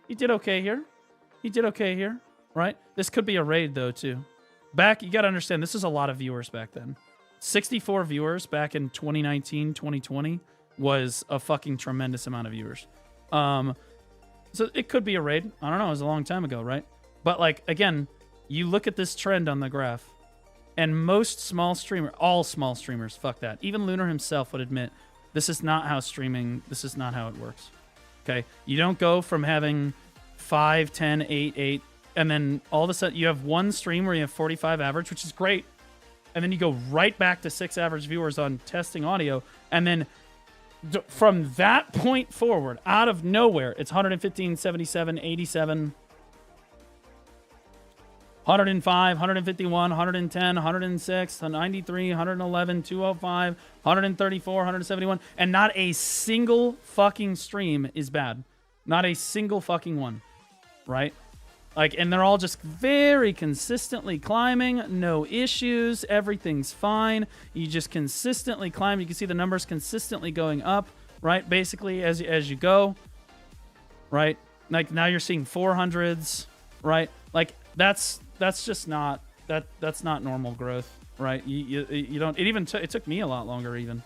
he did okay here. He did okay here, right? This could be a raid, though, too. Back, you got to understand, this is a lot of viewers back then. 64 viewers back in 2019, 2020 was a fucking tremendous amount of viewers. So it could be a raid. I don't know. It was a long time ago, right? But, like, again, you look at this trend on the graph, and most small streamers, all small streamers, fuck that. Even Lunar himself would admit, this is not how streaming, this is not how it works. Okay? You don't go from having 5, 10, 8, 8, and then all of a sudden you have one stream where you have 45 average, which is great. And then you go right back to 6 average viewers on testing audio, and then from that point forward, out of nowhere, it's 115, 77, 87, 105, 151, 110, 106, 93, 111, 205, 134, 171, and not a single fucking stream is bad. Not a single fucking one, right? Like, and they're all just very consistently climbing, no issues, everything's fine. You just consistently climb. You can see the numbers consistently going up, right? Basically, as you go, right? Like now you're seeing 400s, right? Like that's just not that's not normal growth, right? You don't. It took me a lot longer even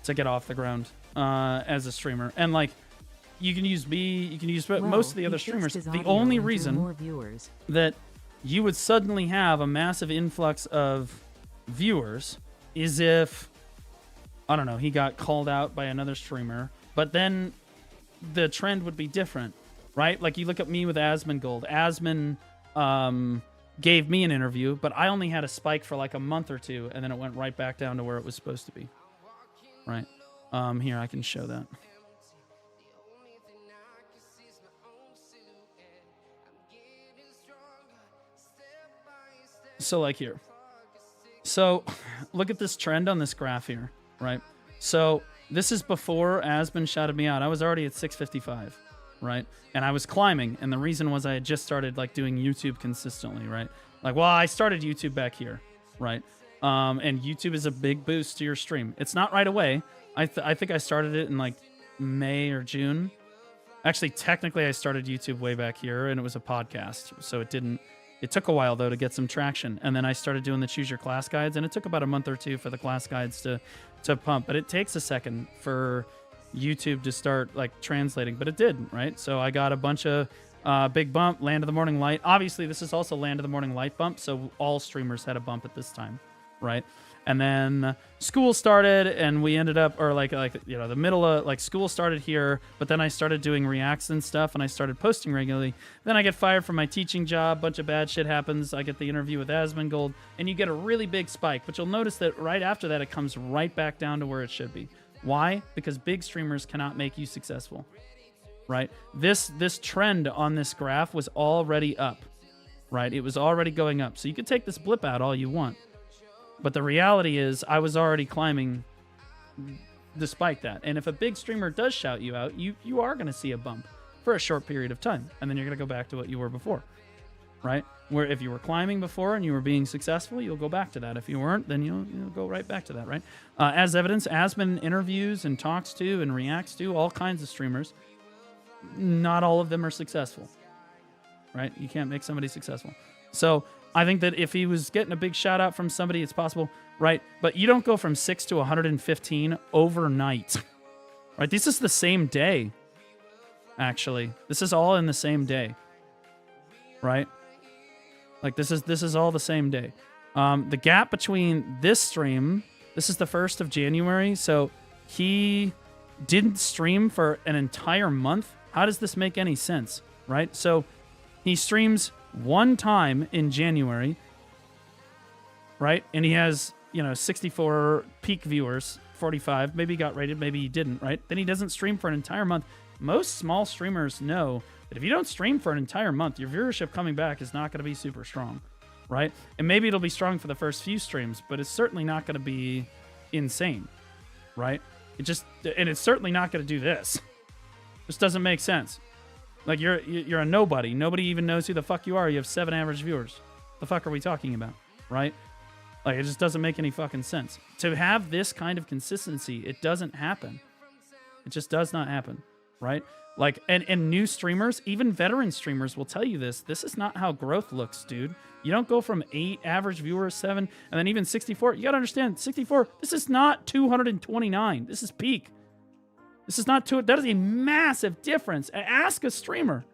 to get off the ground as a streamer, and like. You can use me, you can use most of the other streamers. The only reason that you would suddenly have a massive influx of viewers is if, I don't know, he got called out by another streamer, but then the trend would be different, right? Like you look at me with Asmongold. Asmon gave me an interview, but I only had a spike for like a month or two, and then it went right back down to where it was supposed to be, right? Here, I can show that. So like here. So look at this trend on this graph here, right? So this is before Asmon shouted me out. I was already at 655, right? And I was climbing. And the reason was I had just started like doing YouTube consistently, right? Like, well, I started YouTube back here, right? And YouTube is a big boost to your stream. It's not right away. I think I started it in like May or June. Actually, technically I started YouTube way back here and it was a podcast. So it took a while, though, to get some traction. And then I started doing the Choose Your Class guides, and it took about a month or two for the class guides to pump. But it takes a second for YouTube to start, like, translating. But it did, right? So I got a bunch of big bump, Land of the Morning Light. Obviously, this is also Land of the Morning Light bump, so all streamers had a bump at this time, right? And then school started, and we ended up, or like you know, the middle of, like, school started here, but then I started doing reacts and stuff, and I started posting regularly. Then I get fired from my teaching job, bunch of bad shit happens, I get the interview with Asmongold, and you get a really big spike, but you'll notice that right after that, it comes right back down to where it should be. Why? Because big streamers cannot make you successful, right? This trend on this graph was already up, right? It was already going up, so you could take this blip out all you want. But the reality is I was already climbing despite that. And if a big streamer does shout you out, you are going to see a bump for a short period of time. And then you're going to go back to what you were before, right? Where if you were climbing before and you were being successful, you'll go back to that. If you weren't, then you'll go right back to that, right? As evidence, Asmon interviews and talks to and reacts to all kinds of streamers. Not all of them are successful, right? You can't make somebody successful. So I think that if he was getting a big shout out from somebody, it's possible, right? But you don't go from 6 to 115 overnight, right? This is the same day, actually. This is all in the same day, right? Like this is all the same day. The gap between this stream, this is the 1st of January, so he didn't stream for an entire month. How does this make any sense, right? So he streams one time in January, right? And he has, 64 peak viewers, 45. Maybe he got rated, maybe he didn't, right? Then he doesn't stream for an entire month. Most small streamers know that if you don't stream for an entire month, your viewership coming back is not going to be super strong, right? And maybe it'll be strong for the first few streams, but it's certainly not going to be insane, right? And it's certainly not going to do this. This doesn't make sense. Like, you're a nobody. Nobody even knows who the fuck you are. You have 7 average viewers. The fuck are we talking about, right? Like, it just doesn't make any fucking sense. To have this kind of consistency, it doesn't happen. It just does not happen, right? Like, and new streamers, even veteran streamers will tell you this. This is not how growth looks, dude. You don't go from 8 average viewers, 7, and then even 64. You got to understand, 64, this is not 229. This is peak. This is not that is a massive difference. Ask a streamer.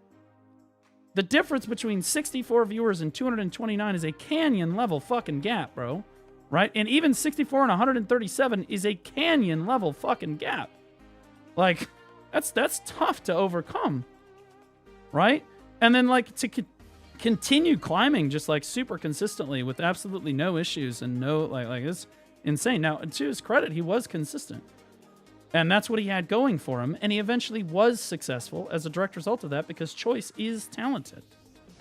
The difference between 64 viewers and 229 is a canyon level fucking gap, bro. Right? And even 64 and 137 is a canyon level fucking gap. Like, that's tough to overcome. Right? And then, like, to continue climbing just, like, super consistently with absolutely no issues and no, like it's insane. Now, to his credit, he was consistent. And that's what he had going for him. And he eventually was successful as a direct result of that because Choice is talented.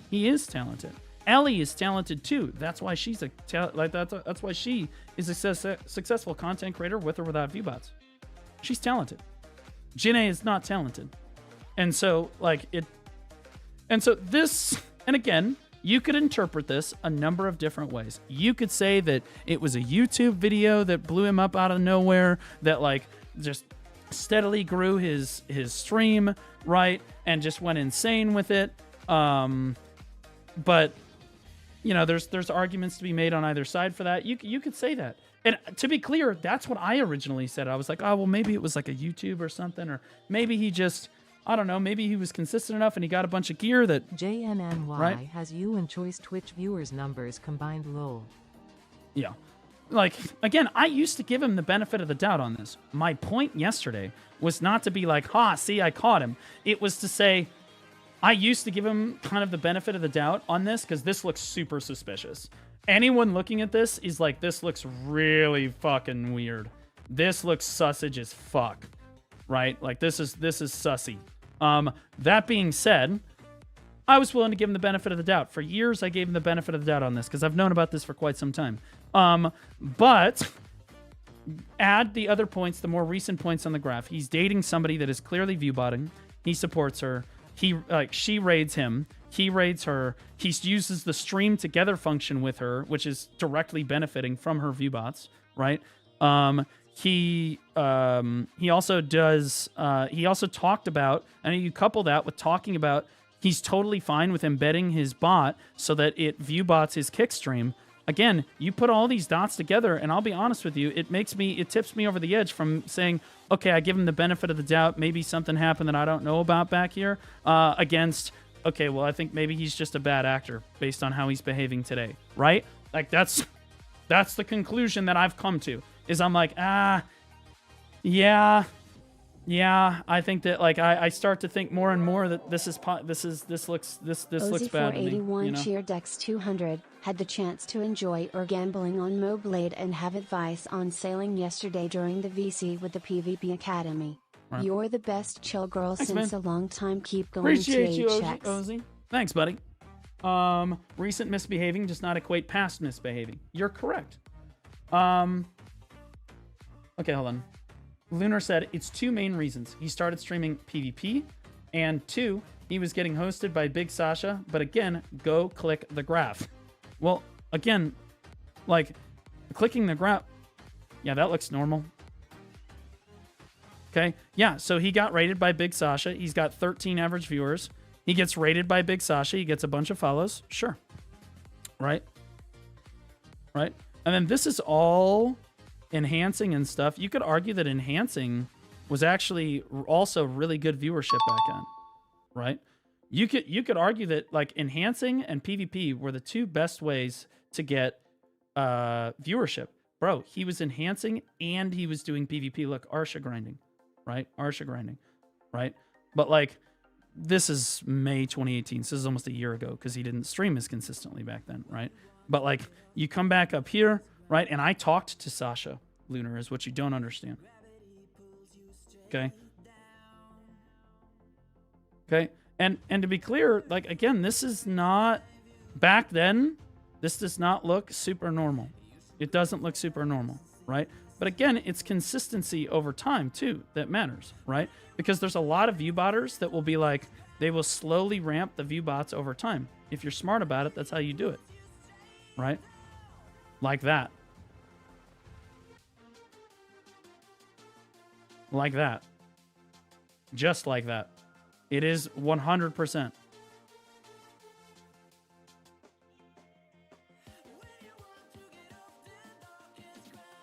He is talented. Ellie is talented too. That's why she's that's why she is a successful content creator with or without ViewBots. She's talented. Janae is not talented. And so, this, and again, you could interpret this a number of different ways. You could say that it was a YouTube video that blew him up out of nowhere, that, like, just steadily grew his stream, right, and just went insane with it. But there's arguments to be made on either side for that. You could say that. And to be clear, that's what I originally said. I was like, oh, well, maybe it was like a YouTube or something, or maybe he just, I don't know, maybe he was consistent enough and he got a bunch of gear that JNNY right? has you and Choice Twitch viewers numbers combined lol. Yeah. Like, again, I used to give him the benefit of the doubt on this. My point yesterday was not to be like, see, I caught him. It was to say, I used to give him kind of the benefit of the doubt on this because this looks super suspicious. Anyone looking at this is like, this looks really fucking weird. This looks sussage as fuck, right? Like, this is sussy. That being said, I was willing to give him the benefit of the doubt. For years, I gave him the benefit of the doubt on this because I've known about this for quite some time. But add the other points, the more recent points on the graph. He's dating somebody that is clearly viewbotting. He supports her. She raids him. He raids her. He uses the stream together function with her, which is directly benefiting from her viewbots, right? He also does. He also talked about, and you couple that with talking about, he's totally fine with embedding his bot so that it viewbots his kick stream. Again, you put all these dots together, and I'll be honest with you, it tips me over the edge from saying, okay, I give him the benefit of the doubt. Maybe something happened that I don't know about back here. Against, okay, well, I think maybe he's just a bad actor based on how he's behaving today, right? Like, that's the conclusion that I've come to. Is I'm like, yeah, I think that, like, I start to think more and more that this looks bad to me. 481 Cheer Dex 200 had the chance to enjoy or gambling on Moblade and have advice on sailing yesterday during the VC with the PvP Academy. Right. You're the best chill girl. Thanks, since man. A long time. Keep going. Appreciate you, Ozzy. Thanks, buddy. Recent misbehaving does not equate past misbehaving. You're correct. Okay, hold on. Lunar said it's 2 main reasons. He started streaming PvP, and 2, he was getting hosted by Big Sasha, but again, go click the graph. Well, again, like, clicking the graph, yeah, that looks normal. Okay, yeah, so he got rated by Big Sasha. He's got 13 average viewers. He gets rated by Big Sasha. He gets a bunch of follows. Sure. Right? Right? And then this is all enhancing and stuff. You could argue that enhancing was actually also really good viewership back then, right? You could argue that, like, enhancing and PvP were the 2 best ways to get viewership. Bro, he was enhancing and he was doing PvP. Look, Arsha grinding, right? Arsha grinding, right? But like, this is May 2018, so this is almost a year ago because he didn't stream as consistently back then, right? But like, you come back up here, right? And I talked to Sasha Lunar, is what you don't understand. Okay. Okay. And to be clear, like, again, this is not, back then, this does not look super normal. It doesn't look super normal, right? But again, it's consistency over time too that matters, right? Because there's a lot of view botters that will be like, they will slowly ramp the view bots over time. If you're smart about it, that's how you do it, right? Like that. Like that. Just like that. It is 100%.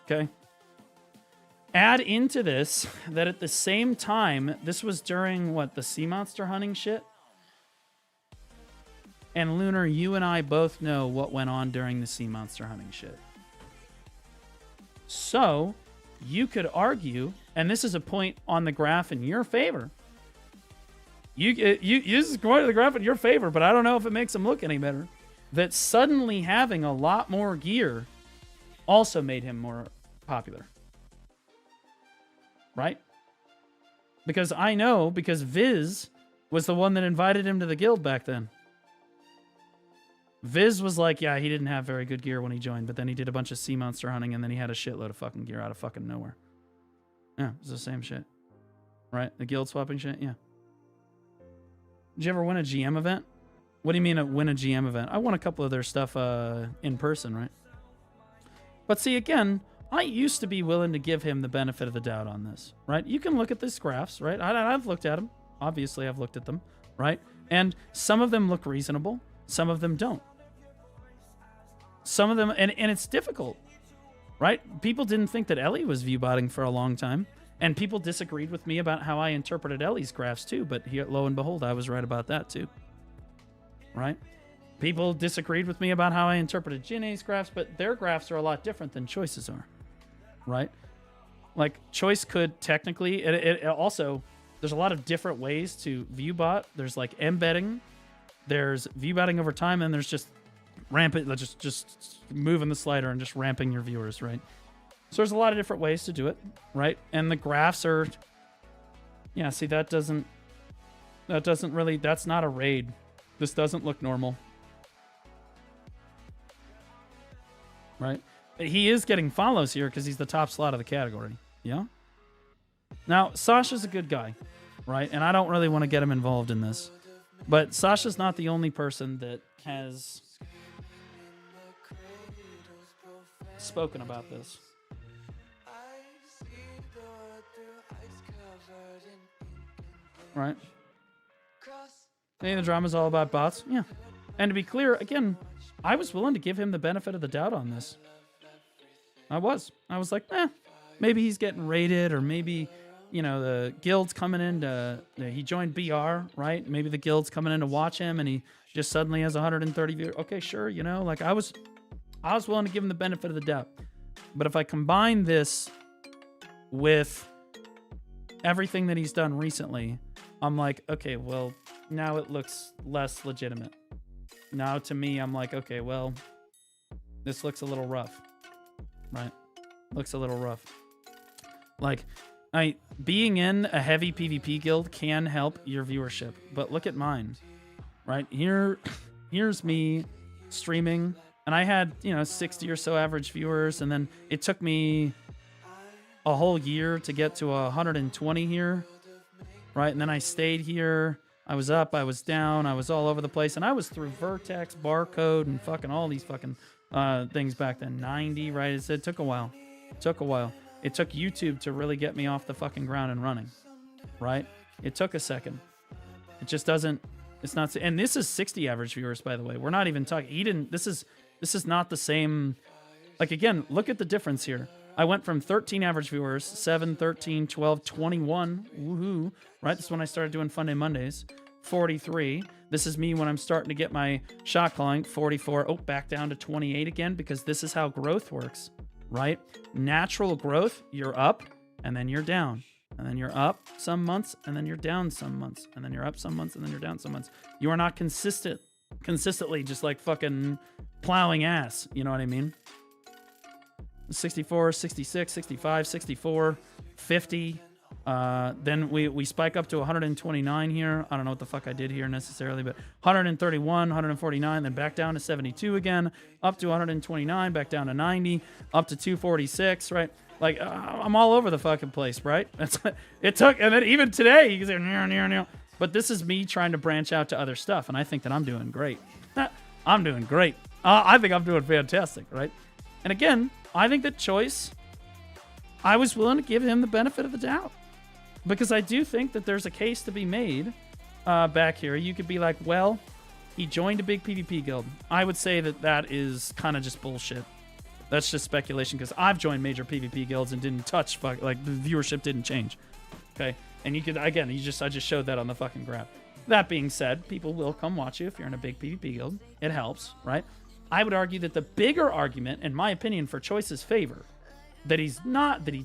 Okay. Add into this that at the same time, this was during what, the sea monster hunting shit? And Lunar, you and I both know what went on during the sea monster hunting shit. So, you could argue, and this is a point on the graph in your favor. You this is going to the graph in your favor, but I don't know if it makes him look any better. That suddenly having a lot more gear also made him more popular. Right? Because I know, because Viz was the one that invited him to the guild back then. Viz was like, yeah, he didn't have very good gear when he joined, but then he did a bunch of sea monster hunting, and then he had a shitload of fucking gear out of fucking nowhere. Yeah, it's the same shit. Right? The guild swapping shit? Yeah. Did you ever win a GM event? What do you mean win a GM event? I won a couple of their stuff in person, right? But see, again, I used to be willing to give him the benefit of the doubt on this, right? You can look at these graphs, right? I've looked at them. Obviously, I've looked at them, right? And some of them look reasonable. Some of them don't. Some of them, and it's difficult, right? People didn't think that Ellie was viewbotting for a long time, and people disagreed with me about how I interpreted Ellie's graphs too, but here, lo and behold, I was right about that too, right? People disagreed with me about how I interpreted Jinae's graphs, but their graphs are a lot different than Choice's are, right? Like, Choice could technically, it also, there's a lot of different ways to viewbot. There's like embedding, there's viewbotting over time, and there's just rampant, just moving the slider and just ramping your viewers, right? So there's a lot of different ways to do it, right? And the graphs are, yeah, see, that doesn't really, that's not a raid. This doesn't look normal. Right? But he is getting follows here because he's the top slot of the category. Yeah? Now, Sasha's a good guy, right? And I don't really want to get him involved in this. But Sasha's not the only person that has spoken about this. Right? Hey, the drama's all about bots. Yeah. And to be clear, again, I was willing to give him the benefit of the doubt on this. I was like, maybe he's getting raided, or maybe, you know, the guild's coming in to, he joined BR, right? Maybe the guild's coming in to watch him, and he just suddenly has 130 viewers. Okay, sure, you know, like I was willing to give him the benefit of the doubt. But if I combine this with everything that he's done recently, I'm like, okay, well, now it looks less legitimate. Now to me, I'm like, okay, well, this looks a little rough, right? Looks a little rough. Like, being in a heavy PvP guild can help your viewership, but look at mine, right? Here's me streaming, and I had, 60 or so average viewers, and then it took me a whole year to get to 120 here, right? And then I stayed here. I was up, I was down, I was all over the place, and I was through Vertex, Barcode, and fucking all these fucking things back then. 90, right? It took a while. It took YouTube to really get me off the fucking ground and running, right? It took a second. It just doesn't, it's not, and this is 60 average viewers, by the way. We're not even talking, this is not the same, like, again, look at the difference here. I went from 13 average viewers, 7, 13, 12, 21, woohoo, right? This is when I started doing Fun Day Mondays, 43. This is me when I'm starting to get my shot calling, 44. Oh, back down to 28 again, because this is how growth works, right? Natural growth, you're up, and then you're down. and then you're up some months, and then you're down some months, and then you're up some months, and then you're down some months. You are not consistently just like fucking plowing ass. You know what I mean? 64, 66, 65, 64, 50. Then we spike up to 129 here. I don't know what the fuck I did here necessarily, but 131, 149, then back down to 72 again, up to 129, back down to 90, up to 246, right? Like, I'm all over the fucking place, right? It took, and then even today, you can say, near. But this is me trying to branch out to other stuff, and I think that I'm doing great. I'm doing great. I think I'm doing fantastic, right? And again, I think that Choice, I was willing to give him the benefit of the doubt. Because I do think that there's a case to be made back here. You could be like, well, he joined a big PvP guild. I would say that that is kind of just bullshit. That's just speculation because I've joined major PvP guilds and didn't touch, like the viewership didn't change. Okay, and you could, again, I just showed that on the fucking graph. That being said, people will come watch you if you're in a big PvP guild. It helps, right? I would argue that the bigger argument, in my opinion, for Choice's favor, that he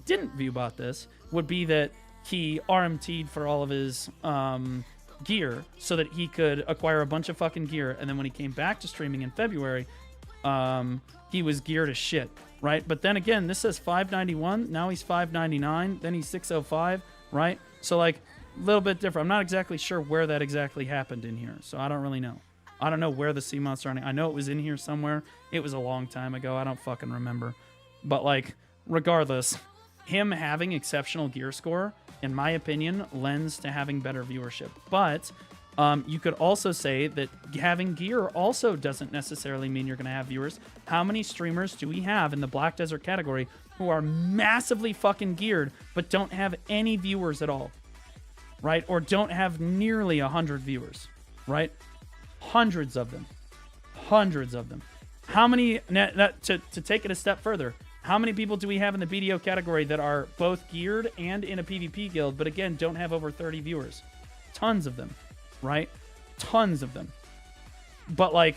didn't viewbot this, would be that he RMT'd for all of his gear so that he could acquire a bunch of fucking gear. And then when he came back to streaming in February, he was geared as shit, right? But then again, this says 591. Now he's 599. Then he's 605, right? So like a little bit different. I'm not exactly sure where that exactly happened in here. So I don't really know. I don't know where the sea monster, I know it was in here somewhere. It was a long time ago. I don't fucking remember. But like, regardless, him having exceptional gear score, in my opinion, lends to having better viewership. But you could also say that having gear also doesn't necessarily mean you're going to have viewers. How many streamers do we have in the Black Desert category who are massively fucking geared but don't have any viewers at all? Right? Or don't have nearly 100 viewers, right? Hundreds of them. Hundreds of them. How many, to take it a step further, how many people do we have in the BDO category that are both geared and in a PvP guild, but again, don't have over 30 viewers? Tons of them, right? Tons of them. But like,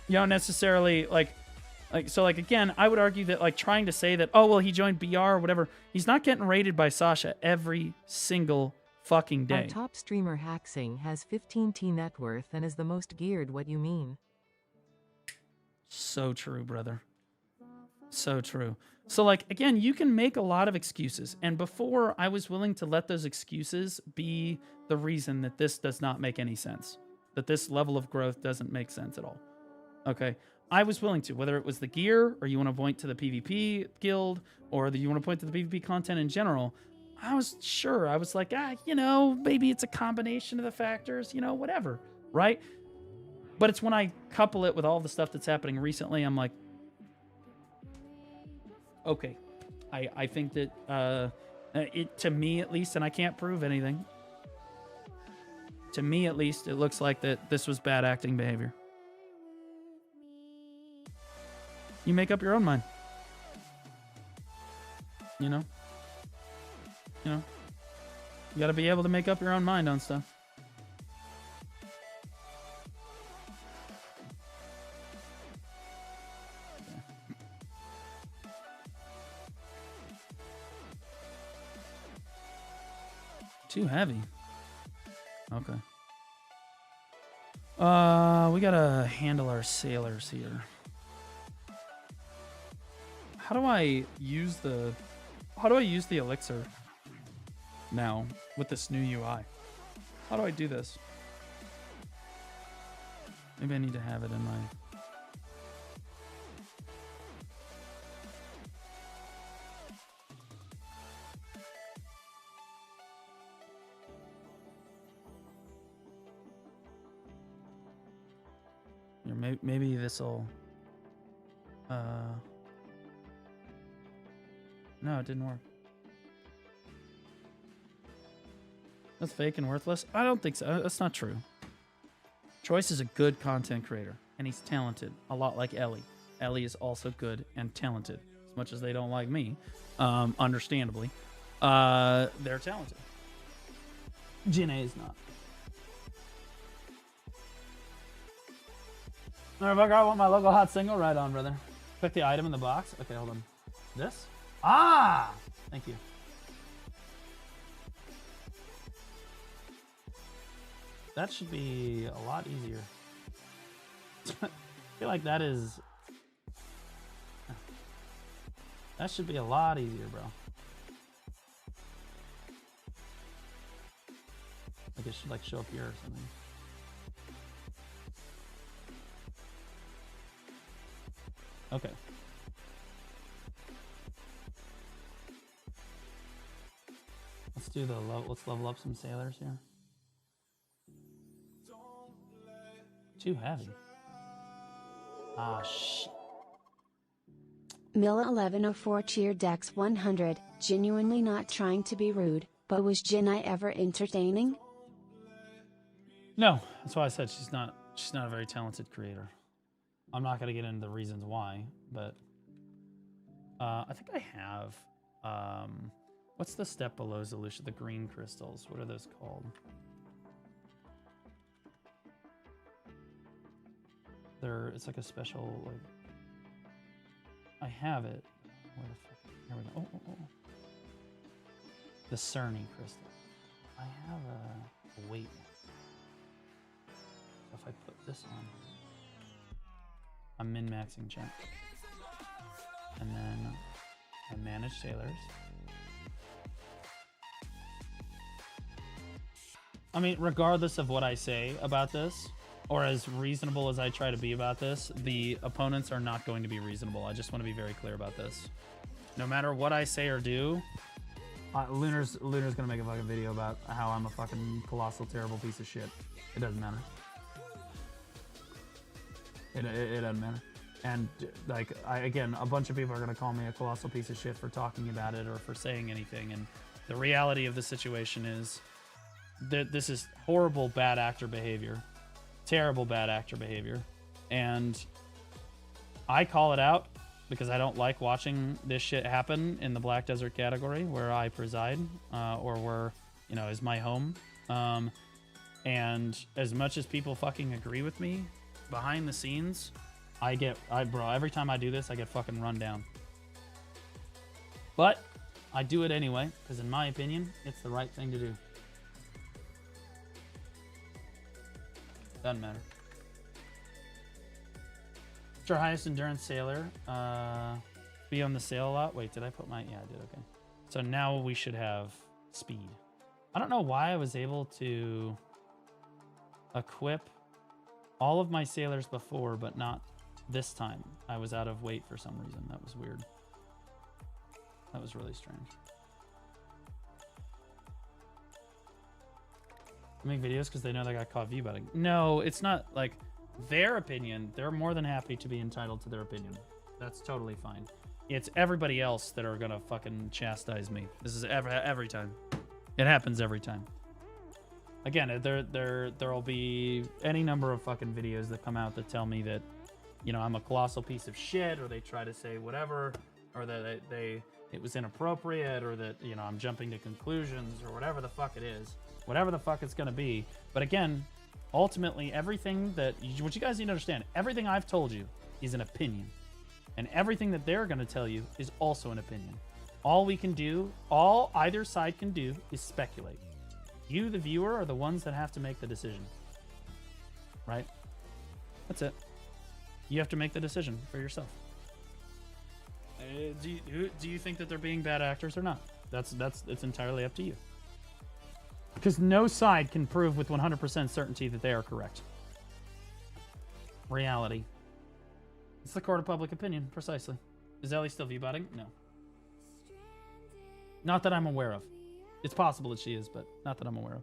you don't necessarily, so again, I would argue that like trying to say that, oh, well, he joined BR or whatever, he's not getting rated by Sasha every single fucking day. Our top streamer Haxing has 15T net worth and is the most geared. What you mean? So true, brother. So true. So like, again, you can make a lot of excuses. And before, I was willing to let those excuses be the reason that this does not make any sense. That this level of growth doesn't make sense at all. Okay. I was willing to, whether it was the gear or you want to point to the PvP guild or you want to point to the PvP content in general. I was sure. I was like, maybe it's a combination of the factors, whatever. Right. But it's when I couple it with all the stuff that's happening recently, I'm like, okay, I think that to me at least, and I can't prove anything, to me at least, it looks like that this was bad acting behavior. You make up your own mind. You got to be able to make up your own mind on stuff. Too heavy. Okay. We gotta handle our sailors here. How do I use the elixir now with this new UI? How do I do this? Maybe I need to have it in my... Maybe this'll... No, it didn't work. That's fake and worthless? I don't think so. That's not true. Choice is a good content creator, and he's talented, a lot like Ellie. Ellie is also good and talented, as much as they don't like me, understandably. They're talented. Janae is not. Motherfucker, I want my local hot single. Right on, brother. Click the item in the box. Okay, hold on. This? Ah! Thank you. that should be a lot easier. I feel like that should be a lot easier, bro. Like it should like show up here or something. Okay. Let's do the let's level up some sailors here. Too heavy. Ah, shit. Milla1104 cheer Dex 100, genuinely not trying to be rude, but was Jenai ever entertaining? No, that's why I said she's not a very talented creator. I'm not gonna get into the reasons why, but I think I have what's the step below Zelusha? The green crystals. What are those called? It's like a special, like, I have it. Where the fuck? Here we go. Oh. The Cerny crystal. I have a weight. So if I put this on, I'm min-maxing check. And then I manage sailors. I mean, regardless of what I say about this, or as reasonable as I try to be about this, the opponents are not going to be reasonable. I just want to be very clear about this. No matter what I say or do, Lunar's gonna make a fucking video about how I'm a fucking colossal, terrible piece of shit. It doesn't matter. It doesn't matter. And like, again, a bunch of people are gonna call me a colossal piece of shit for talking about it or for saying anything. And the reality of the situation is that this is horrible, bad actor behavior. Terrible bad actor behavior, and I call it out because I don't like watching this shit happen in the Black Desert category where I preside, or where, you know, is my home. And as much as people fucking agree with me, behind the scenes, bro, every time I do this, I get fucking run down. But I do it anyway because, in my opinion, it's the right thing to do. Doesn't matter. What's our highest endurance sailor? Be on the sail a lot. Wait, did I put my... Yeah, I did. Okay. So now we should have speed. I don't know why I was able to equip all of my sailors before, but not this time. I was out of weight for some reason. That was weird. That was really strange. Make videos because they know they got caught view-botting. No, it's not like their opinion. They're more than happy to be entitled to their opinion. That's totally fine. It's everybody else that are gonna fucking chastise me. This is every time. It happens every time. Again, there'll be any number of fucking videos that come out that tell me that, you know, I'm a colossal piece of shit, or they try to say whatever, or that it was inappropriate, or that, you know, I'm jumping to conclusions, or whatever the fuck it is. Whatever the fuck it's going to be. But again, ultimately, everything what you guys need to understand, everything I've told you is an opinion. And everything that they're going to tell you is also an opinion. All either side can do is speculate. You, the viewer, are the ones that have to make the decision. Right? That's it. You have to make the decision for yourself. Do you think that they're being bad actors or not? It's entirely up to you. Because no side can prove with 100% certainty that they are correct. Reality. It's the court of public opinion, precisely. Is Ellie still view-botting? No. Not that I'm aware of. It's possible that she is, but not that I'm aware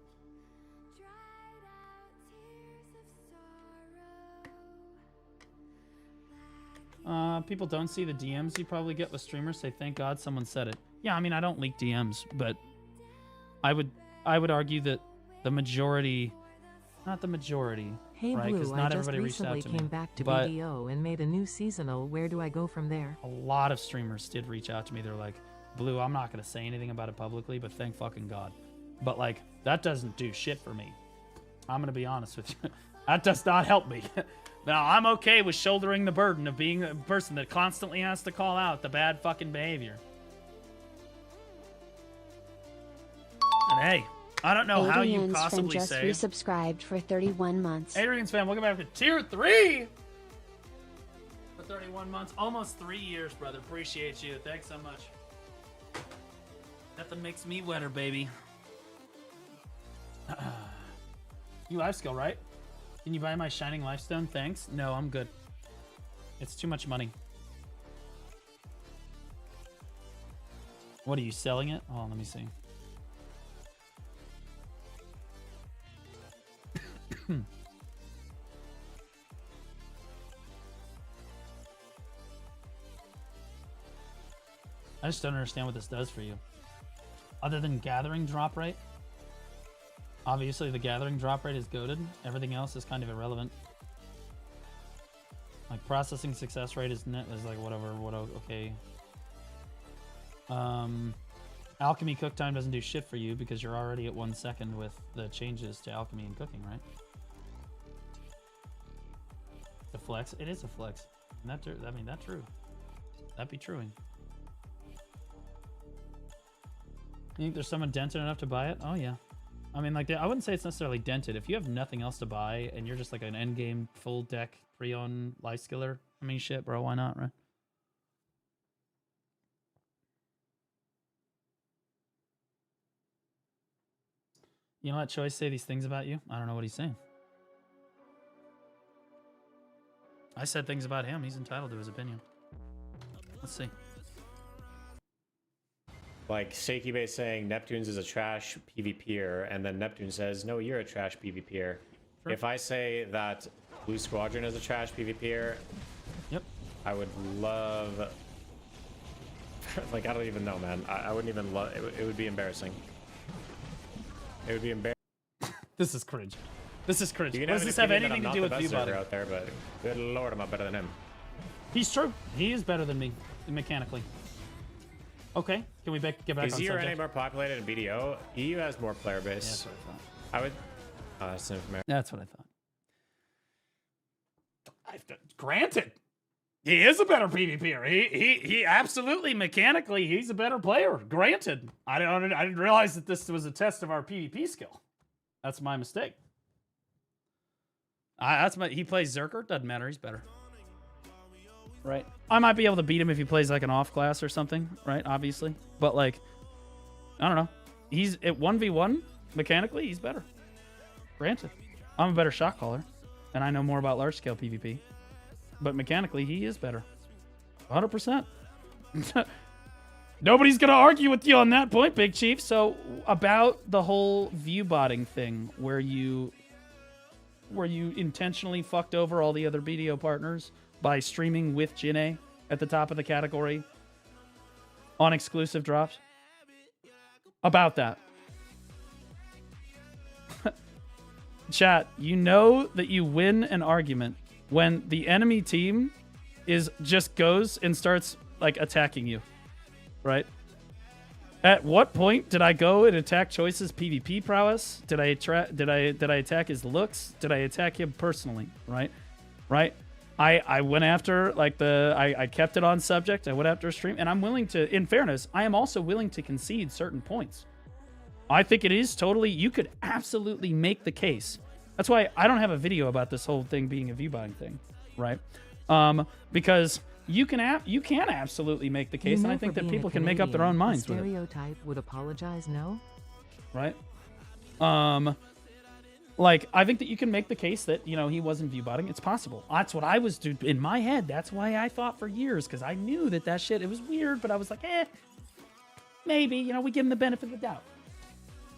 of. People don't see the DMs you probably get with streamers. Say, thank God someone said it. Yeah, I mean, I don't leak DMs, but I would argue that the majority, not the majority, hey, right? Because Blue, not I just everybody reached out recently to me. came back to But BDO and made a new seasonal. Where do I go from there? a lot of streamers did reach out to me. They're like, Blue, I'm not going to say anything about it publicly, but thank fucking God. But like, that doesn't do shit for me. I'm going to be honest with you. That does not help me. Now, I'm okay with shouldering the burden of being a person that constantly has to call out the bad fucking behavior. And hey, I don't know how you Adrian's possibly just say. resubscribed for 31 months. Adrian's fan, welcome back to tier 3 for 31 months, almost 3 years, brother. Appreciate you. Thanks so much. Nothing makes me wetter, baby. You life skill, right? Can you buy my shining lifestone? Thanks. No, I'm good. It's too much money. What are you selling it? Oh, let me see. I just don't understand what this does for you. Other than gathering drop rate. Obviously, the gathering drop rate is goated. Everything else is kind of irrelevant. Like processing success rate is like whatever. Okay. Alchemy cook time doesn't do shit for you because you're already at 1 second with the changes to alchemy and cooking, right? It's a flex. It is a flex. That's true. That'd be true. You think there's someone dented enough to buy it? Oh yeah. I mean, like, I wouldn't say it's necessarily dented. If you have nothing else to buy and you're just like an endgame full deck pre-owned life skiller, I mean, shit, bro, why not, right? You know, let Choice say these things about you. I don't know what he's saying. I said things about him. He's entitled to his opinion. Let's see. Like Shaky saying Neptune's is a trash PvPer, and then Neptune says, no, you're a trash PvPer. Sure. If I say that Blue Squadron is a trash PvPer, yep, I would love... like, I don't even know, man. I wouldn't even love... It would be embarrassing. It would be embarrassing. This is cringe. This is cringe. Does this have anything to do with viewbotting? Out there, but good lord, am I better than him? He's true. He is better than me, mechanically. Okay, can we get back on subject? Is EU more populated in BDO? EU has more player base. Yeah, that's what I thought. I would... Oh, that's information. That's what I thought. Granted, he is a better PvPer. He absolutely, mechanically, he's a better player. Granted. I didn't realize that this was a test of our PvP skill. That's my mistake. He plays Zerker. Doesn't matter. He's better. Right. I might be able to beat him if he plays like an off class or something, right? Obviously. But like, I don't know. He's at 1v1, mechanically, he's better. Granted. I'm a better shot caller, and I know more about large scale PvP. But mechanically, he is better. 100%. Nobody's going to argue with you on that point, Big Chief. So, about the whole view botting thing, where you intentionally fucked over all the other BDO partners by streaming with Jinae at the top of the category on exclusive drops. About that. Chat, you know that you win an argument when the enemy team just goes and starts like attacking you. Right? At what point did I go and attack Choice's PvP prowess? Did I attack his looks? Did I attack him personally? Right? I went after I kept it on subject. I went after a stream, and I'm willing to, in fairness, I am also willing to concede certain points. I think it is totally, you could absolutely make the case. That's why I don't have a video about this whole thing being a view buying thing, right? Because you can absolutely make the case, and I think that people can make up their own minds with it. Stereotype would apologize, no? Right? Like, I think that you can make the case that, you know, he wasn't view botting. It's possible. That's what I was doing in my head. That's why I thought for years, because I knew that shit, it was weird, but I was like, maybe, you know, we give him the benefit of the doubt.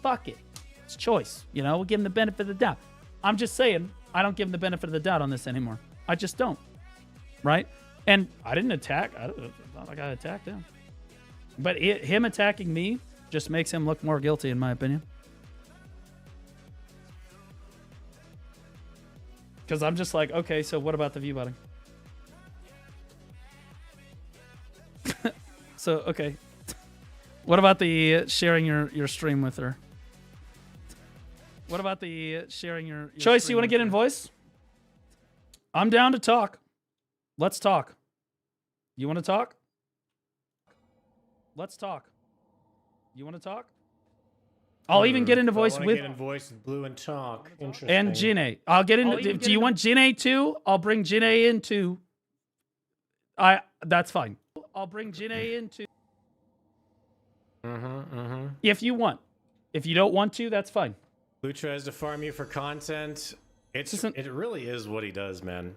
Fuck it. It's choice. You know, we'll give him the benefit of the doubt. I'm just saying, I don't give him the benefit of the doubt on this anymore. I just don't. Right? And I didn't attack. I thought like I attacked him. But him attacking me just makes him look more guilty, in my opinion. Because I'm just like, okay, so what about the view botting? So, okay. What about the sharing your stream with her? What about the sharing your Choice, you want to get in voice? I'm down to talk. Let's talk. You want to talk? Let's talk. You want to talk? I'll even get into voice I with get in voice with Blue and talk. Interesting. and Jine. I'll get into. Do you want Jine too? I'll bring Jine into. That's fine. I'll bring Jine into. If you want. If you don't want to, that's fine. Blue tries to farm you for content. It really is what he does, man.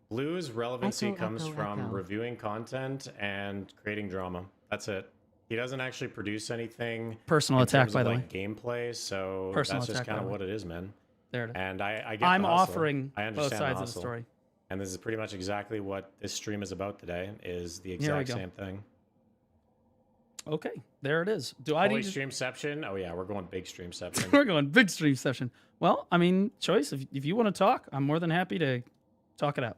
Blue's relevancy comes from reviewing content and creating drama. That's it. He doesn't actually produce anything. Personal attack, by the way. Gameplay, so Personal that's just attack, kind of by the what it is, man. There it is. And I get I'm the hustle. offering I both understand sides the of the story. And this is pretty much exactly what this stream is about today. Is the exact same thing. Okay, there it is. Do I need streamception? Oh yeah, we're going big streamception. We're going big streamception. Well, I mean, choice. If you want to talk, I'm more than happy to talk it out.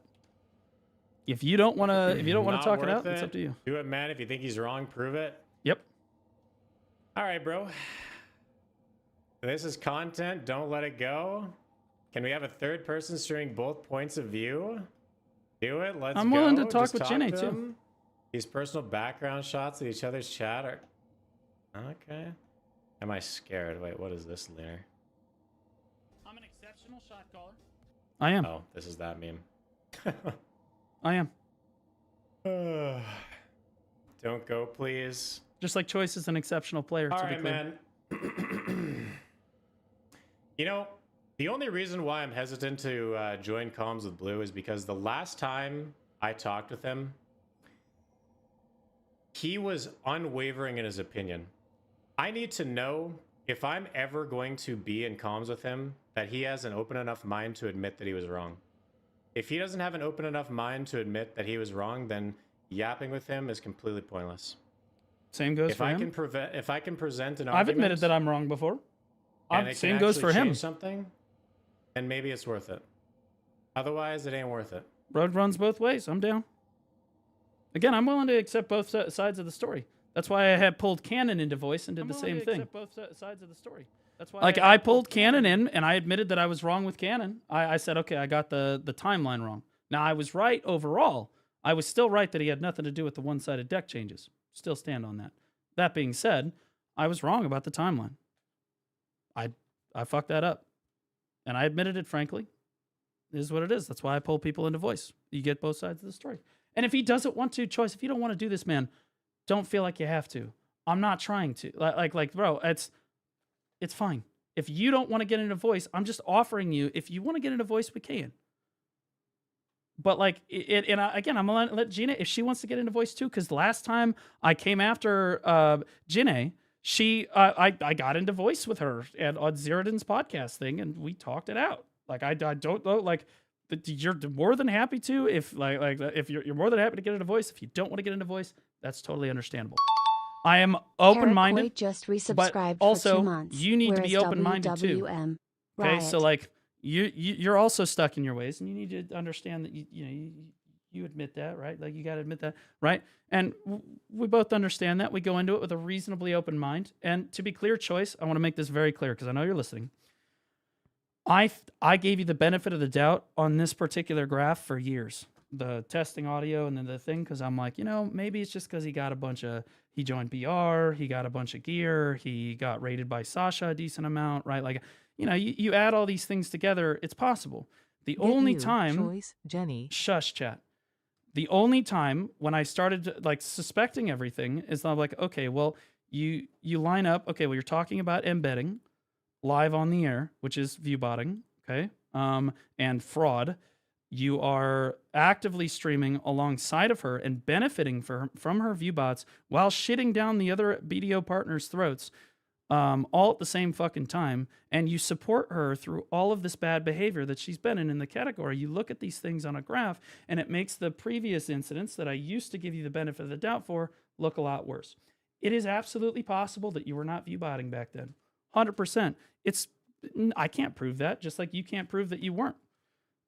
If you don't want to, talk it out, it's up to you. Do it, man. If you think he's wrong, prove it. Yep. All right, bro. This is content. Don't let it go. Can we have a third person streaming both points of view? Do it. Let's go. I'm willing to talk Just with Jenny too. These personal background shots of each other's chat are... Okay. Am I scared? Wait, what is this, Lear? I'm an exceptional shot caller. I am. Oh, this is that meme. I am. Don't go, please. Just like Choice is an exceptional player. All to be right, clear. man. You know, the only reason why I'm hesitant to join comms with Blue is because the last time I talked with him, he was unwavering in his opinion. I need to know if I'm ever going to be in comms with him that he has an open enough mind to admit that he was wrong. If he doesn't have an open enough mind to admit that he was wrong, then yapping with him is completely pointless. Same goes for him. If I can present an I've argument, admitted that I'm wrong before. and Same goes for him. Something, then maybe it's worth it. Otherwise, it ain't worth it. Road runs both ways. I'm down. Again, I'm willing to accept both sides of the story. That's why I had pulled Canon into voice and did the same thing. Accept both sides of the story. That's why I pulled Canon in, and I admitted that I was wrong with Canon. I said, okay, I got the timeline wrong. Now, I was right overall. I was still right that he had nothing to do with the one-sided deck changes. Still stand on that. That being said, I was wrong about the timeline. I fucked that up. And I admitted it, frankly. It is what it is. That's why I pull people into voice. You get both sides of the story. And if he doesn't want to, Choice, if you don't want to do this, man, don't feel like you have to. I'm not trying to. Like, bro, it's fine. If you don't want to get into voice, I'm just offering you. If you want to get into voice, we can. But like, again, I'm gonna let Gina, if she wants to get into voice too, because last time I came after Gina, I got into voice with her on Zerodin's podcast thing, and we talked it out. Like, I don't know, like, you're more than happy to, if if you're more than happy to get into voice. If you don't want to get into voice, that's totally understandable. I am open-minded, just but also for 2 months. you need to be open-minded too. WWM Okay, so like you're also stuck in your ways, and you need to understand that you admit that, right? Like, you got to admit that, right? And we both understand that. We go into it with a reasonably open mind. And to be clear, Choice, I want to make this very clear because I know you're listening. I gave you the benefit of the doubt on this particular graph for years, the testing audio and then the thing, because I'm like, maybe it's just because he joined BR, he got a bunch of gear, he got rated by Sasha a decent amount, right? Like, you add all these things together, it's possible. The only time, Choice, Jenny. Shush, chat. The only time when I started like suspecting everything is I'm like, okay, well, you line up, okay, well, you're talking about embedding live on the air, which is viewbotting, okay, and fraud. You are actively streaming alongside of her and benefiting from her viewbots while shitting down the other BDO partners' throats, all at the same fucking time, and you support her through all of this bad behavior that she's been in the category. You look at these things on a graph, and it makes the previous incidents that I used to give you the benefit of the doubt for look a lot worse. It is absolutely possible that you were not viewbotting back then. 100%. I can't prove that, just like you can't prove that you weren't.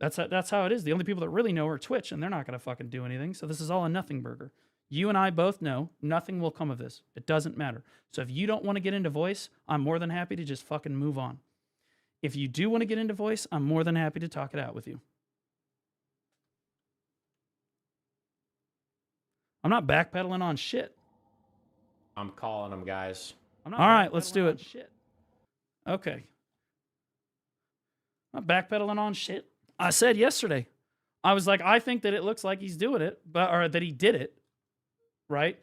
That's how it is. The only people that really know are Twitch, and they're not going to fucking do anything. So this is all a nothing burger. You and I both know nothing will come of this. It doesn't matter. So if you don't want to get into voice, I'm more than happy to just fucking move on. If you do want to get into voice, I'm more than happy to talk it out with you. I'm not backpedaling on shit. I'm calling them, guys. All right, let's do it. Okay. I'm backpedaling on shit. I said yesterday, I was like, I think that it looks like he's doing it, or that he did it, right?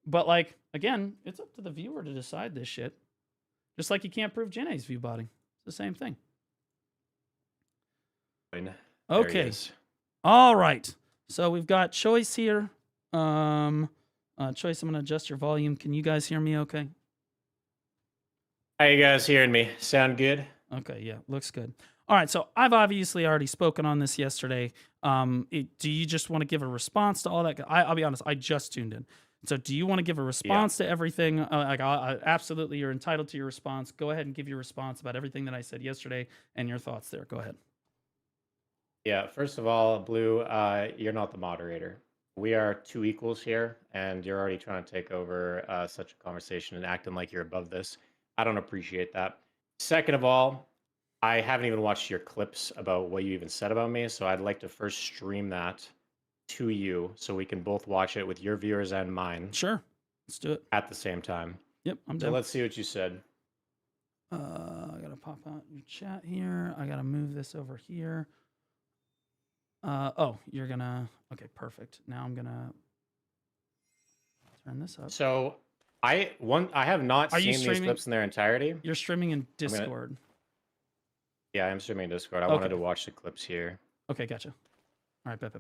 But like, again, it's up to the viewer to decide this shit. Just like you can't prove Janae's view botting. It's the same thing. Okay. All right. So we've got Choice here. Choice, I'm going to adjust your volume. Can you guys hear me okay? How you guys hearing me? Sound good? Okay, yeah, looks good. All right, so I've obviously already spoken on this yesterday. Do you just want to give a response to all that? I'll be honest, I just tuned in. So do you want to give a response to everything? Absolutely, you're entitled to your response. Go ahead and give your response about everything that I said yesterday and your thoughts there. Go ahead. Yeah, first of all, Blue, you're not the moderator. We are two equals here, and you're already trying to take over such a conversation and acting like you're above this. I don't appreciate that. Second of all, I haven't even watched your clips about what you even said about me, so I'd like to first stream that to you so we can both watch it with your viewers and mine. Sure, let's do it at the same time. Yep, I'm so down. Let's see what you said. I gotta pop out your chat here. I gotta move this over here. Oh, you're gonna. Okay, perfect. Now I'm gonna turn this up. So I have not seen these clips in their entirety. You're streaming in Discord. Yeah, I'm streaming in Discord. I wanted to watch the clips here. Okay, gotcha. All right, bet.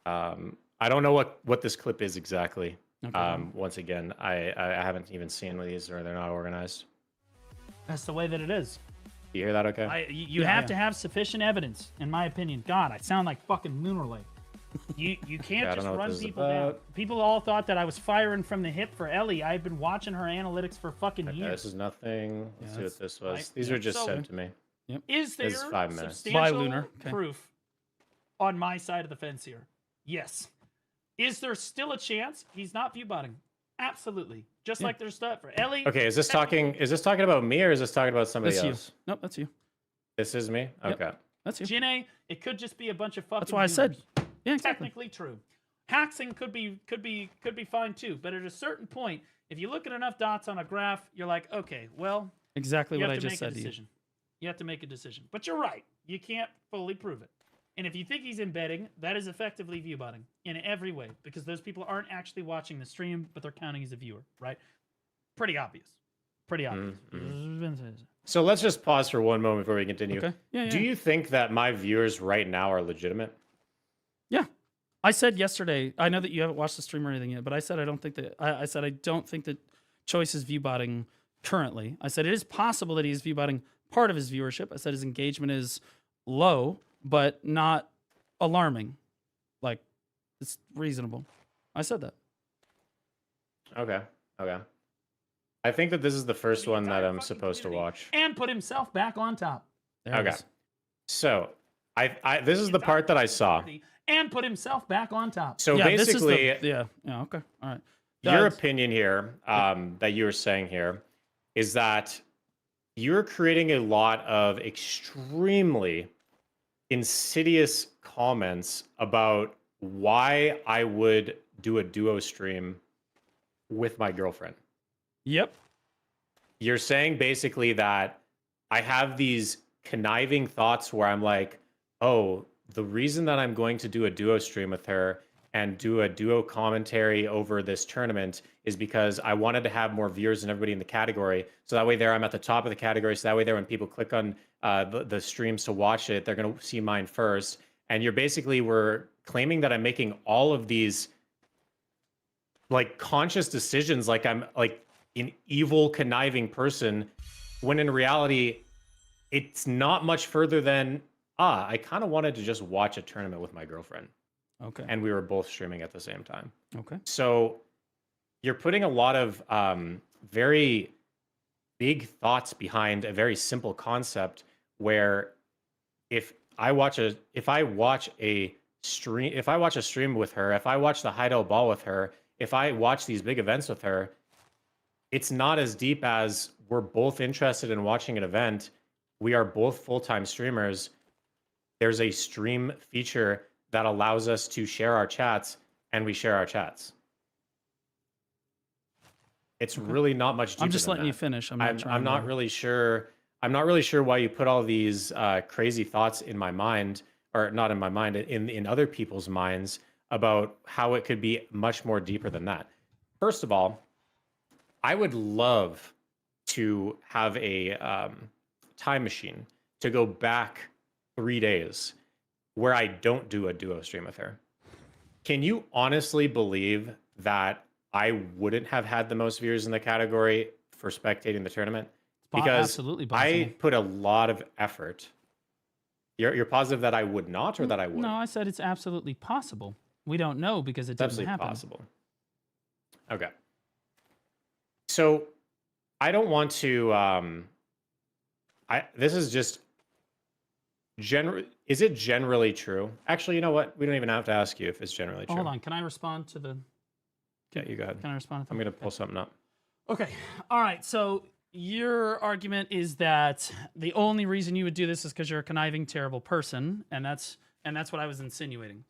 I don't know what this clip is exactly. Okay. Once again, I haven't even seen these, or they're not organized. That's the way that it is. You hear that okay? You have to have sufficient evidence, in my opinion. God, I sound like fucking Moonerley. You can't just run people down. People all thought that I was firing from the hip for Ellie. I've been watching her analytics for fucking years. This is nothing. Let's see what this was. These are just sent to me. Yep. Is there 5 minutes. substantial proof on my side of the fence here? Yes. Is there still a chance he's not view botting? Absolutely. Just like there's stuff for Ellie. Okay, is this talking about me, or is this talking about somebody else? You. Nope, that's you. This is me? Okay. Yep. That's you. Janae, it could just be a bunch of fucking That's why I said. Yeah, exactly. Technically true. Haxing could be fine too, but at a certain point, if you look at enough dots on a graph, you're like, okay, well, exactly what I just said to you. You have to make a decision. But you're right. You can't fully prove it. And if you think he's embedding, that is effectively view botting in every way, because those people aren't actually watching the stream, but they're counting as a viewer, right? Pretty obvious. So let's just pause for one moment before we continue. Okay. Yeah. Do you think that my viewers right now are legitimate? Yeah. I said yesterday, I know that you haven't watched the stream or anything yet, but I said I don't think that Choice is view botting currently. I said it is possible that he's view botting part of his viewership. I said his engagement is low, but not alarming. Like, it's reasonable. I said that. Okay. I think that this is the first one that I'm supposed to watch. And put himself back on top. Okay. So, this is the part that I saw. And put himself back on top. So basically, okay, all right. Your opinion here, that you were saying here, is that you're creating a lot of extremely insidious comments about why I would do a duo stream with my girlfriend. Yep. You're saying basically that I have these conniving thoughts where I'm like, oh, the reason that I'm going to do a duo stream with her and do a duo commentary over this tournament is because I wanted to have more viewers than everybody in the category. So that way there I'm at the top of the category. So that way there when people click on the streams to watch it, they're going to see mine first. And you're basically were claiming that I'm making all of these like conscious decisions like I'm like an evil conniving person, when in reality it's not much further than I kind of wanted to just watch a tournament with my girlfriend. Okay. And we were both streaming at the same time. Okay. So you're putting a lot of very big thoughts behind a very simple concept where if I watch a stream with her, if I watch the Hideout Ball with her, if I watch these big events with her, it's not as deep as we're both interested in watching an event. We are both full-time streamers. There's a stream feature that allows us to share our chats, and we share our chats. It's really not much deeper I'm just than letting that. you finish. I'm not really sure I'm not really sure why you put all these crazy thoughts in my mind, or not in my mind, in other people's minds about how it could be much more deeper than that. First of all, I would love to have a time machine to go back 3 days where I don't do a duo stream with her. Can you honestly believe that I wouldn't have had the most viewers in the category for spectating the tournament? Because absolutely I put a lot of effort. You're positive that I would not, or that I would? No, I said it's absolutely possible. We don't know because it didn't happen. Possible. Okay. So I don't want to. This is just is it generally true? Actually, you know what? We don't even have to ask you if it's generally true. Hold on. Can I respond to the... Yeah, you go ahead. Can I respond to I'm going to pull something up. Okay. All right. So your argument is that the only reason you would do this is because you're a conniving, terrible person, and that's what I was insinuating.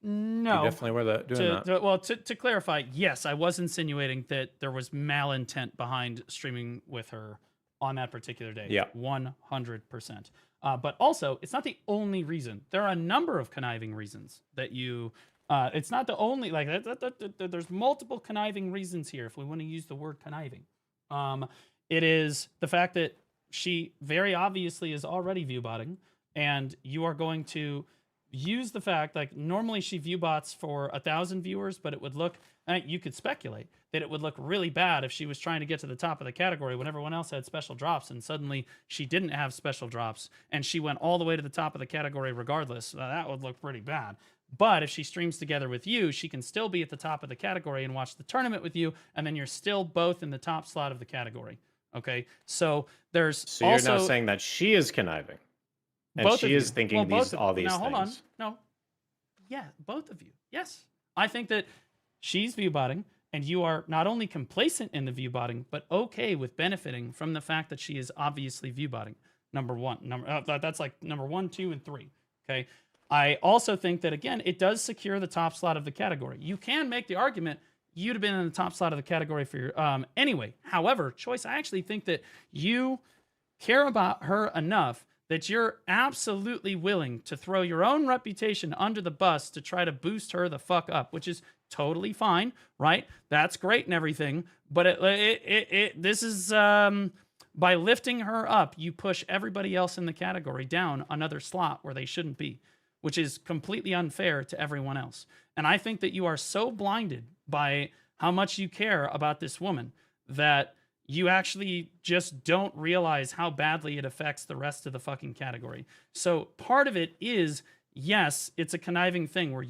No. You definitely were doing that. To clarify, yes, I was insinuating that there was malintent behind streaming with her on that particular day. Yeah. 100%. But also, it's not the only reason. There are a number of conniving reasons that you... it's not the only... Like, there's multiple conniving reasons here, if we want to use the word conniving. It is the fact that she very obviously is already viewbotting, and you are going to use the fact, like, normally she viewbots for 1,000 viewers, but it would look... you could speculate that it would look really bad if she was trying to get to the top of the category when everyone else had special drops, and suddenly she didn't have special drops, and she went all the way to the top of the category regardless. That would look pretty bad. But if she streams together with you, she can still be at the top of the category and watch the tournament with you, and then you're still both in the top slot of the category. Okay? So there's So you're now saying that she is conniving. And both she is thinking all these things. Hold on. No. Yeah, both of you. Yes. I think that she's viewbotting, and you are not only complacent in the viewbotting, but okay with benefiting from the fact that she is obviously viewbotting. Number one. That's like number 1, 2, and 3. Okay? I also think that, again, it does secure the top slot of the category. You can make the argument you'd have been in the top slot of the category for your... anyway, however, Choice, I actually think that you care about her enough that you're absolutely willing to throw your own reputation under the bus to try to boost her the fuck up, which is totally fine, right? That's great and everything, but this is... by lifting her up, you push everybody else in the category down another slot where they shouldn't be, which is completely unfair to everyone else. And I think that you are so blinded by how much you care about this woman that you actually just don't realize how badly it affects the rest of the fucking category. So part of it is, yes, it's a conniving thing where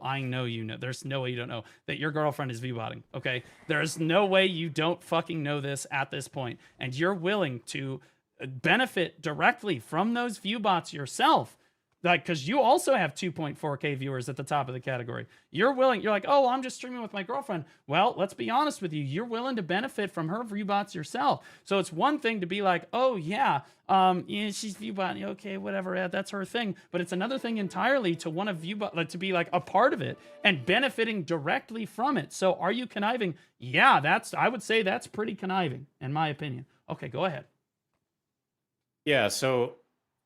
I know you know, there's no way you don't know that your girlfriend is viewbotting, okay? There's no way you don't fucking know this at this point. And you're willing to benefit directly from those viewbots yourself. Like, because you also have 2.4K viewers at the top of the category. You're like, oh, I'm just streaming with my girlfriend. Well, let's be honest with you. You're willing to benefit from her viewbots yourself. So it's one thing to be like, oh, yeah, she's viewbotting. Okay, whatever, that's her thing. But it's another thing entirely to want to viewbot, like, to be like a part of it and benefiting directly from it. So are you conniving? Yeah, I would say that's pretty conniving, in my opinion. Okay, go ahead. Yeah, so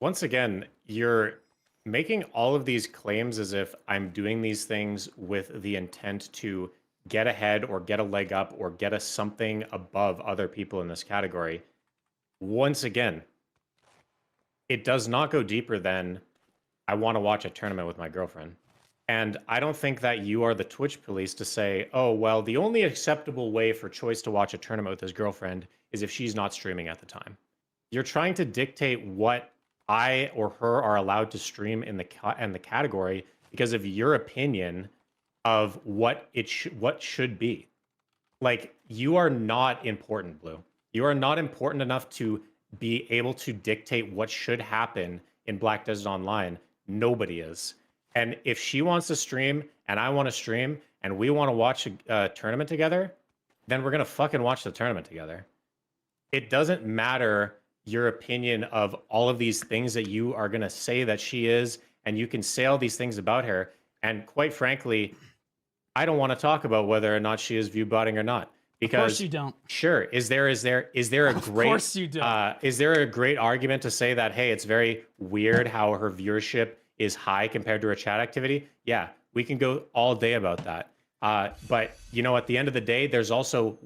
once again, you're making all of these claims as if I'm doing these things with the intent to get ahead or get a leg up or get us something above other people in this category. Once again, it does not go deeper than I want to watch a tournament with my girlfriend. And I don't think that you are the Twitch police to say, oh, well, the only acceptable way for Choice to watch a tournament with his girlfriend is if she's not streaming at the time. You're trying to dictate what I or her are allowed to stream in the category because of your opinion of what should be. Like, you are not important, Blue. You are not important enough to be able to dictate what should happen in Black Desert Online. Nobody is. And if she wants to stream and I want to stream and we want to watch a tournament together, then we're gonna fucking watch the tournament together. It doesn't matter your opinion of all of these things that you are going to say that she is, and you can say all these things about her. And quite frankly, I don't want to talk about whether or not she is viewbotting or not, Because of course you don't. Sure, is there a Of great course you don't. Is there a great argument to say that, hey, it's very weird how her viewership is high compared to her chat activity? Yeah, we can go all day about that. But you know, at the end of the day, there's also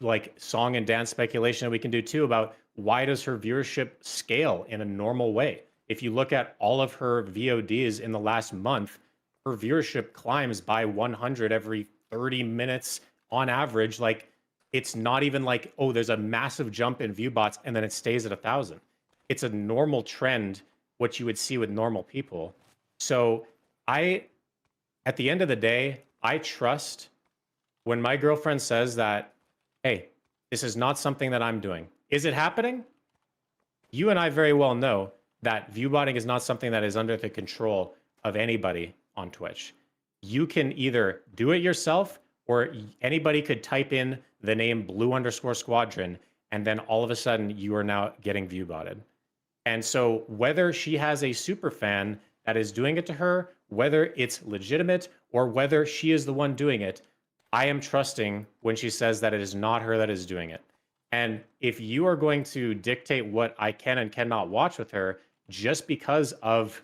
like song and dance speculation that we can do too about why does her viewership scale in a normal way? If you look at all of her VODs in the last month, her viewership climbs by 100 every 30 minutes on average. Like, it's not even like, oh, there's a massive jump in view bots and then it stays at 1,000. It's a normal trend, what you would see with normal people. So at the end of the day, I trust when my girlfriend says that, hey, this is not something that I'm doing. Is it happening? You and I very well know that viewbotting is not something that is under the control of anybody on Twitch. You can either do it yourself, or anybody could type in the name blue_squadron, and then all of a sudden you are now getting viewbotted. And so whether she has a super fan that is doing it to her, whether it's legitimate or whether she is the one doing it, I am trusting when she says that it is not her that is doing it. And if you are going to dictate what I can and cannot watch with her just because of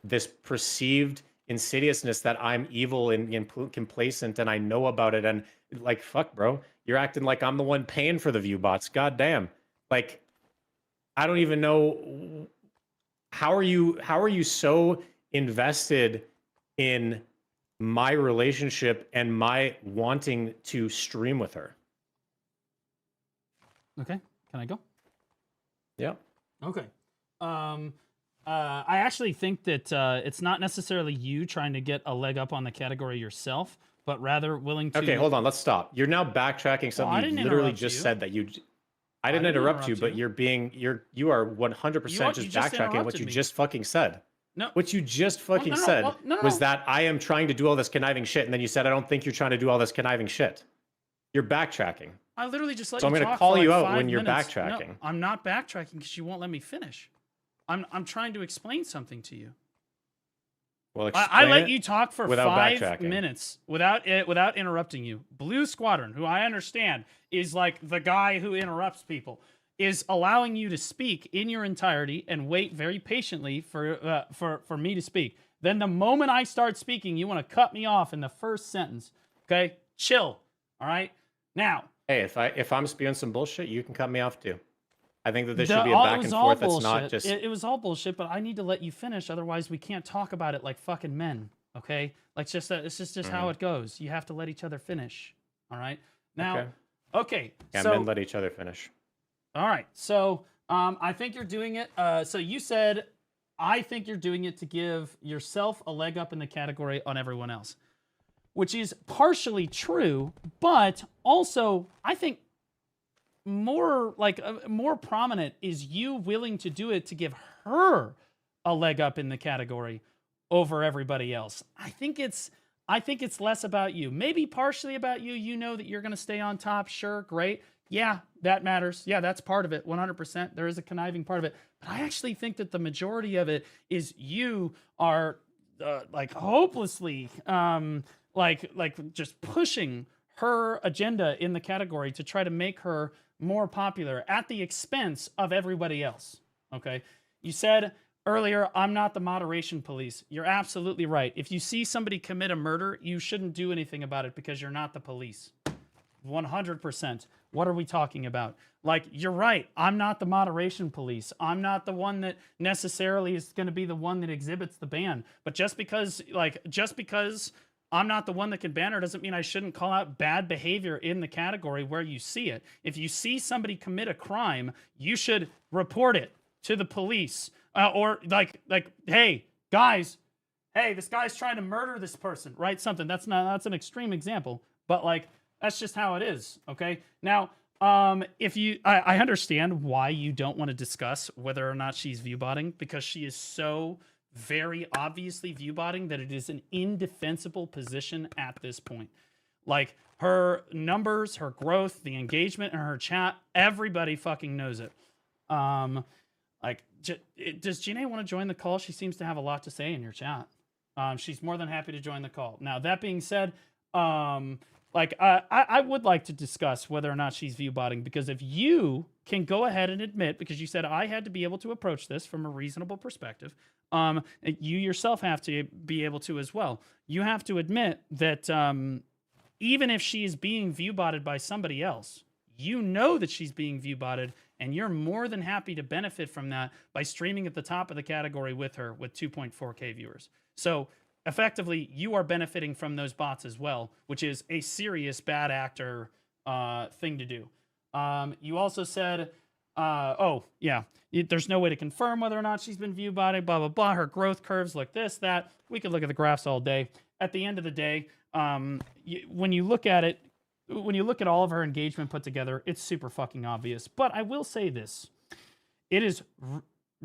this perceived insidiousness that I'm evil and complacent and I know about it, and like, fuck, bro, you're acting like I'm the one paying for the view bots. God damn. Like, I don't even know, how are you so invested in my relationship and my wanting to stream with her? Okay, can I go? Yeah. Okay. I actually think that it's not necessarily you trying to get a leg up on the category yourself, but rather willing to. Okay, hold on. Let's stop. You're now backtracking something you literally just said that you. I didn't interrupt you, but you are 100% just backtracking what you just fucking said. No. What you just fucking said was that I am trying to do all this conniving shit, and then you said I don't think you're trying to do all this conniving shit. You're backtracking. I literally just let so you I'm talk going to call for you like out when you're minutes. backtracking. No, I'm not backtracking because you won't let me finish. I'm trying to explain something to you. Well, I let you talk for 5 minutes without interrupting you. Blue Squadron, who I understand is like the guy who interrupts people, is allowing you to speak in your entirety and wait very patiently for me to speak. Then the moment I start speaking, you want to cut me off in the first sentence. Okay, chill. All right. Now, hey, if I'm spewing some bullshit, you can cut me off too. I think that this should be a back and forth. That's not just. It was all bullshit, but I need to let you finish. Otherwise, we can't talk about it like fucking men. Okay, like it's just how it goes. You have to let each other finish. All right. Now, okay. Yeah, so, men let each other finish. All right. So, I think you're doing it. So you said, I think you're doing it to give yourself a leg up in the category on everyone else, which is partially true, but also I think more prominent is you willing to do it to give her a leg up in the category over everybody else. I think it's less about you. Maybe partially about you. You know that you're going to stay on top. Sure, great. Yeah, that matters. Yeah, that's part of it. 100%. There is a conniving part of it. But I actually think that the majority of it is you are like hopelessly just pushing her agenda in the category to try to make her more popular at the expense of everybody else. Okay? You said earlier, I'm not the moderation police. You're absolutely right. If you see somebody commit a murder, you shouldn't do anything about it because you're not the police. 100%. What are we talking about? Like, you're right. I'm not the moderation police. I'm not the one that necessarily is going to be the one that exhibits the ban. But just because I'm not the one that can ban her doesn't mean I shouldn't call out bad behavior in the category where you see it. If you see somebody commit a crime, you should report it to the police. Or hey, guys, hey, this guy's trying to murder this person, right? Something. That's an extreme example, but like, that's just how it is, okay? Now, I understand why you don't want to discuss whether or not she's viewbotting, because she is so very obviously viewbotting that it is an indefensible position at this point. Like, her numbers, her growth, the engagement in her chat, everybody fucking knows it. Does Janae want to join the call? She seems to have a lot to say in your chat. She's more than happy to join the call. Now, that being said, like, I would like to discuss whether or not she's view botting, because if you can go ahead and admit, because you said I had to be able to approach this from a reasonable perspective, you yourself have to be able to as well. You have to admit that even if she is being view botted by somebody else, you know that she's being view botted, and you're more than happy to benefit from that by streaming at the top of the category with her with 2.4K viewers. So effectively, you are benefiting from those bots as well, which is a serious bad actor thing to do. You also said, oh, yeah, there's no way to confirm whether or not she's been view botted, blah, blah, blah. Her growth curves look this, that. We could look at the graphs all day. At the end of the day, when you look at it, when you look at all of her engagement put together, it's super fucking obvious. But I will say this. It is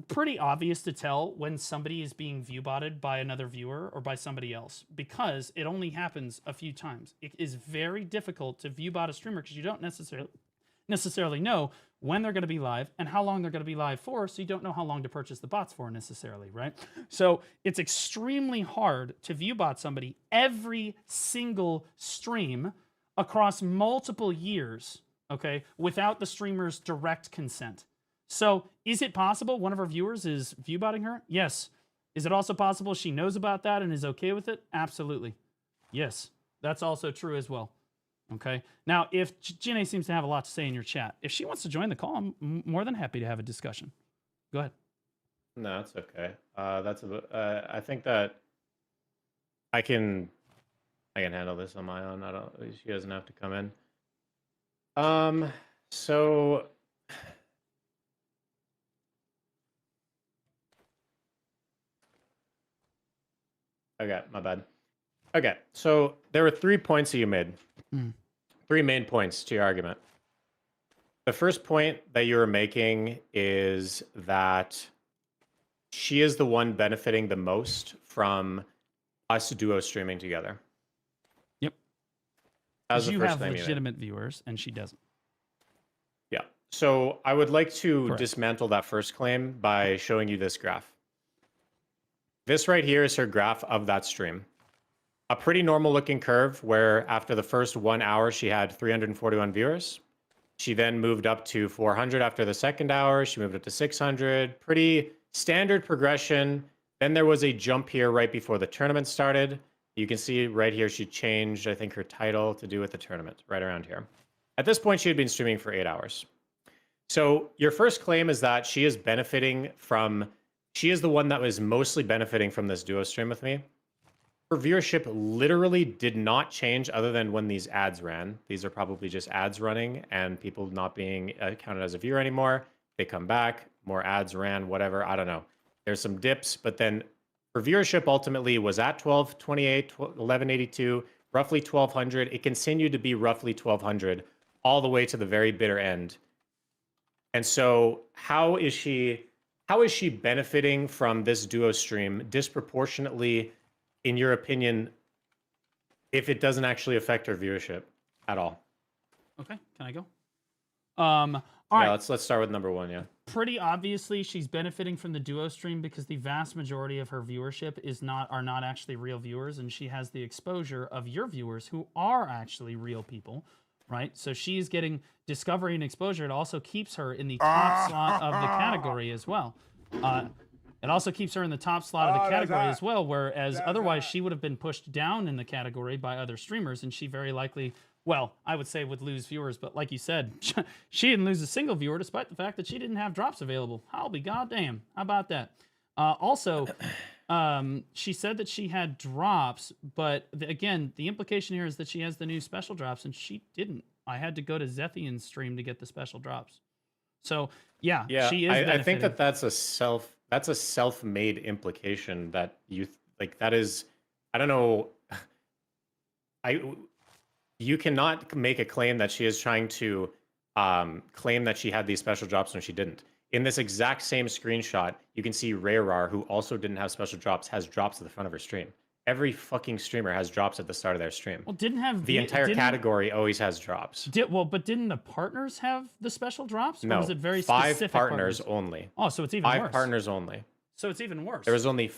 pretty obvious to tell when somebody is being view botted by another viewer or by somebody else, because it only happens a few times. It is very difficult to view bot a streamer because you don't necessarily know when they're going to be live and how long they're going to be live for, so you don't know how long to purchase the bots for necessarily, right? So it's extremely hard to view bot somebody every single stream across multiple years, okay, without the streamer's direct consent. So is it possible one of her viewers is view botting her? Yes. Is it also possible she knows about that and is okay with it? Absolutely. Yes. That's also true as well. Okay. Now, if Janae seems to have a lot to say in your chat, if she wants to join the call, I'm more than happy to have a discussion. Go ahead. No, that's okay. I think that I can handle this on my own. She doesn't have to come in. So okay, my bad. Okay, so there were 3 points that you made. 3 main points to your argument. The first point that you were making is that she is the one benefiting the most from us duo streaming together. Yep. That was the you first have thing legitimate viewers, and she doesn't. Yeah. So I would like to Correct. dismantle that first claim by showing you this graph. This right here is her graph of that stream. A pretty normal looking curve where after the first 1 hour, she had 341 viewers. She then moved up to 400 after the second hour. She moved up to 600. Pretty standard progression. Then there was a jump here right before the tournament started. You can see right here, she changed, I think, her title to do with the tournament right around here. At this point, she had been streaming for 8 hours. So your first claim is that she is benefiting from, she is the one that was mostly benefiting from this duo stream with me. Her viewership literally did not change other than when these ads ran. These are probably just ads running and people not being counted as a viewer anymore. They come back, more ads ran, whatever, I don't know. There's some dips, but then her viewership ultimately was at 1228, 1182, roughly 1200. It continued to be roughly 1200 all the way to the very bitter end. And so how is she benefiting from this duo stream disproportionately, in your opinion, if it doesn't actually affect her viewership at all? Okay, can I go? All right. Let's start with number 1, yeah. Pretty obviously, she's benefiting from the duo stream because the vast majority of her viewership are not actually real viewers, and she has the exposure of your viewers who are actually real people, right? So she's getting discovery and exposure. It also keeps her in the top slot of the category as well. It also keeps her in the top slot of the category as well, whereas otherwise she would have been pushed down in the category by other streamers, and she very likely, well, I would say would lose viewers, but like you said, she didn't lose a single viewer despite the fact that she didn't have drops available. I'll be goddamn. How about that? Also, she said that she had drops, but again, the implication here is that she has the new special drops, and she didn't. I had to go to Zethian's stream to get the special drops. So yeah, she is benefiting. I think that's a self-made implication that you like. That is, I don't know. You cannot make a claim that she is trying to claim that she had these special drops when she didn't. In this exact same screenshot, you can see Rayrar, who also didn't have special drops, has drops at the front of her stream. Every fucking streamer has drops at the start of their stream. Well, the entire category always has drops. But didn't the partners have the special drops? No, or was it very 5 specific partners only. Oh, so it's even worse. 5 partners only. So it's even worse. There was only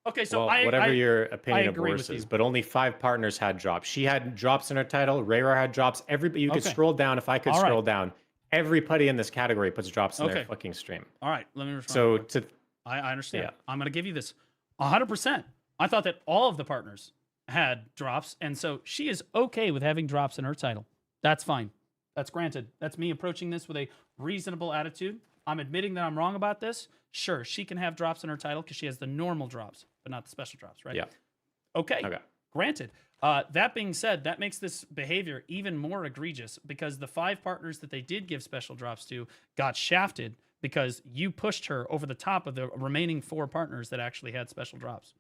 Okay, so Well, whatever your opinion of agree worse with is, you. but only 5 partners had drops. She had drops in her title. Rayrar had drops. Everybody, you could Okay. scroll down. If I could All right. scroll down, everybody in this category puts drops in their Okay. fucking stream. All right, let me respond. So to to I understand. Yeah. I'm going to give you this 100%. I thought that all of the partners had drops, and so she is okay with having drops in her title. That's fine. That's granted. That's me approaching this with a reasonable attitude. I'm admitting that I'm wrong about this. Sure, she can have drops in her title because she has the normal drops, but not the special drops, right? Yeah. Okay. Okay. Granted. That being said, that makes this behavior even more egregious because the 5 partners that they did give special drops to got shafted because you pushed her over the top of the remaining 4 partners that actually had special drops.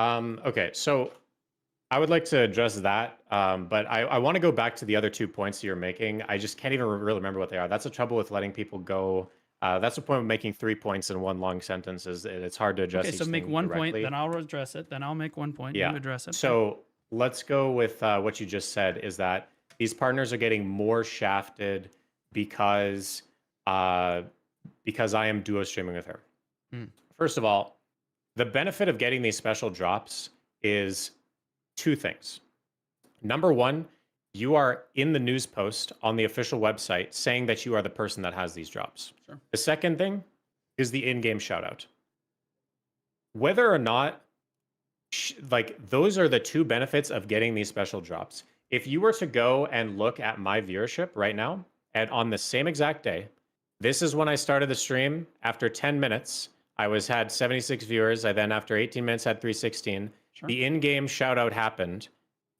Okay, so I would like to address that, but I want to go back to the other 2 points you're making. I just can't even really remember what they are. That's the trouble with letting people go. That's the point of making 3 points in one long sentence. Is it's hard to address. Okay, so each make thing one directly. point, then I'll address it. Then I'll make one point, Yeah. you address it. So let's go with what you just said. Is that these partners are getting more shafted because I am duo streaming with her. First of all, the benefit of getting these special drops is 2 things. Number 1, you are in the news post on the official website saying that you are the person that has these drops. Sure. The second thing is the in-game shoutout. Whether or not, like, those are the 2 benefits of getting these special drops. If you were to go and look at my viewership right now, and on the same exact day, this is when I started the stream. After 10 minutes, I had 76 viewers. I then, after 18 minutes, had 316. Sure. The in-game shoutout happened,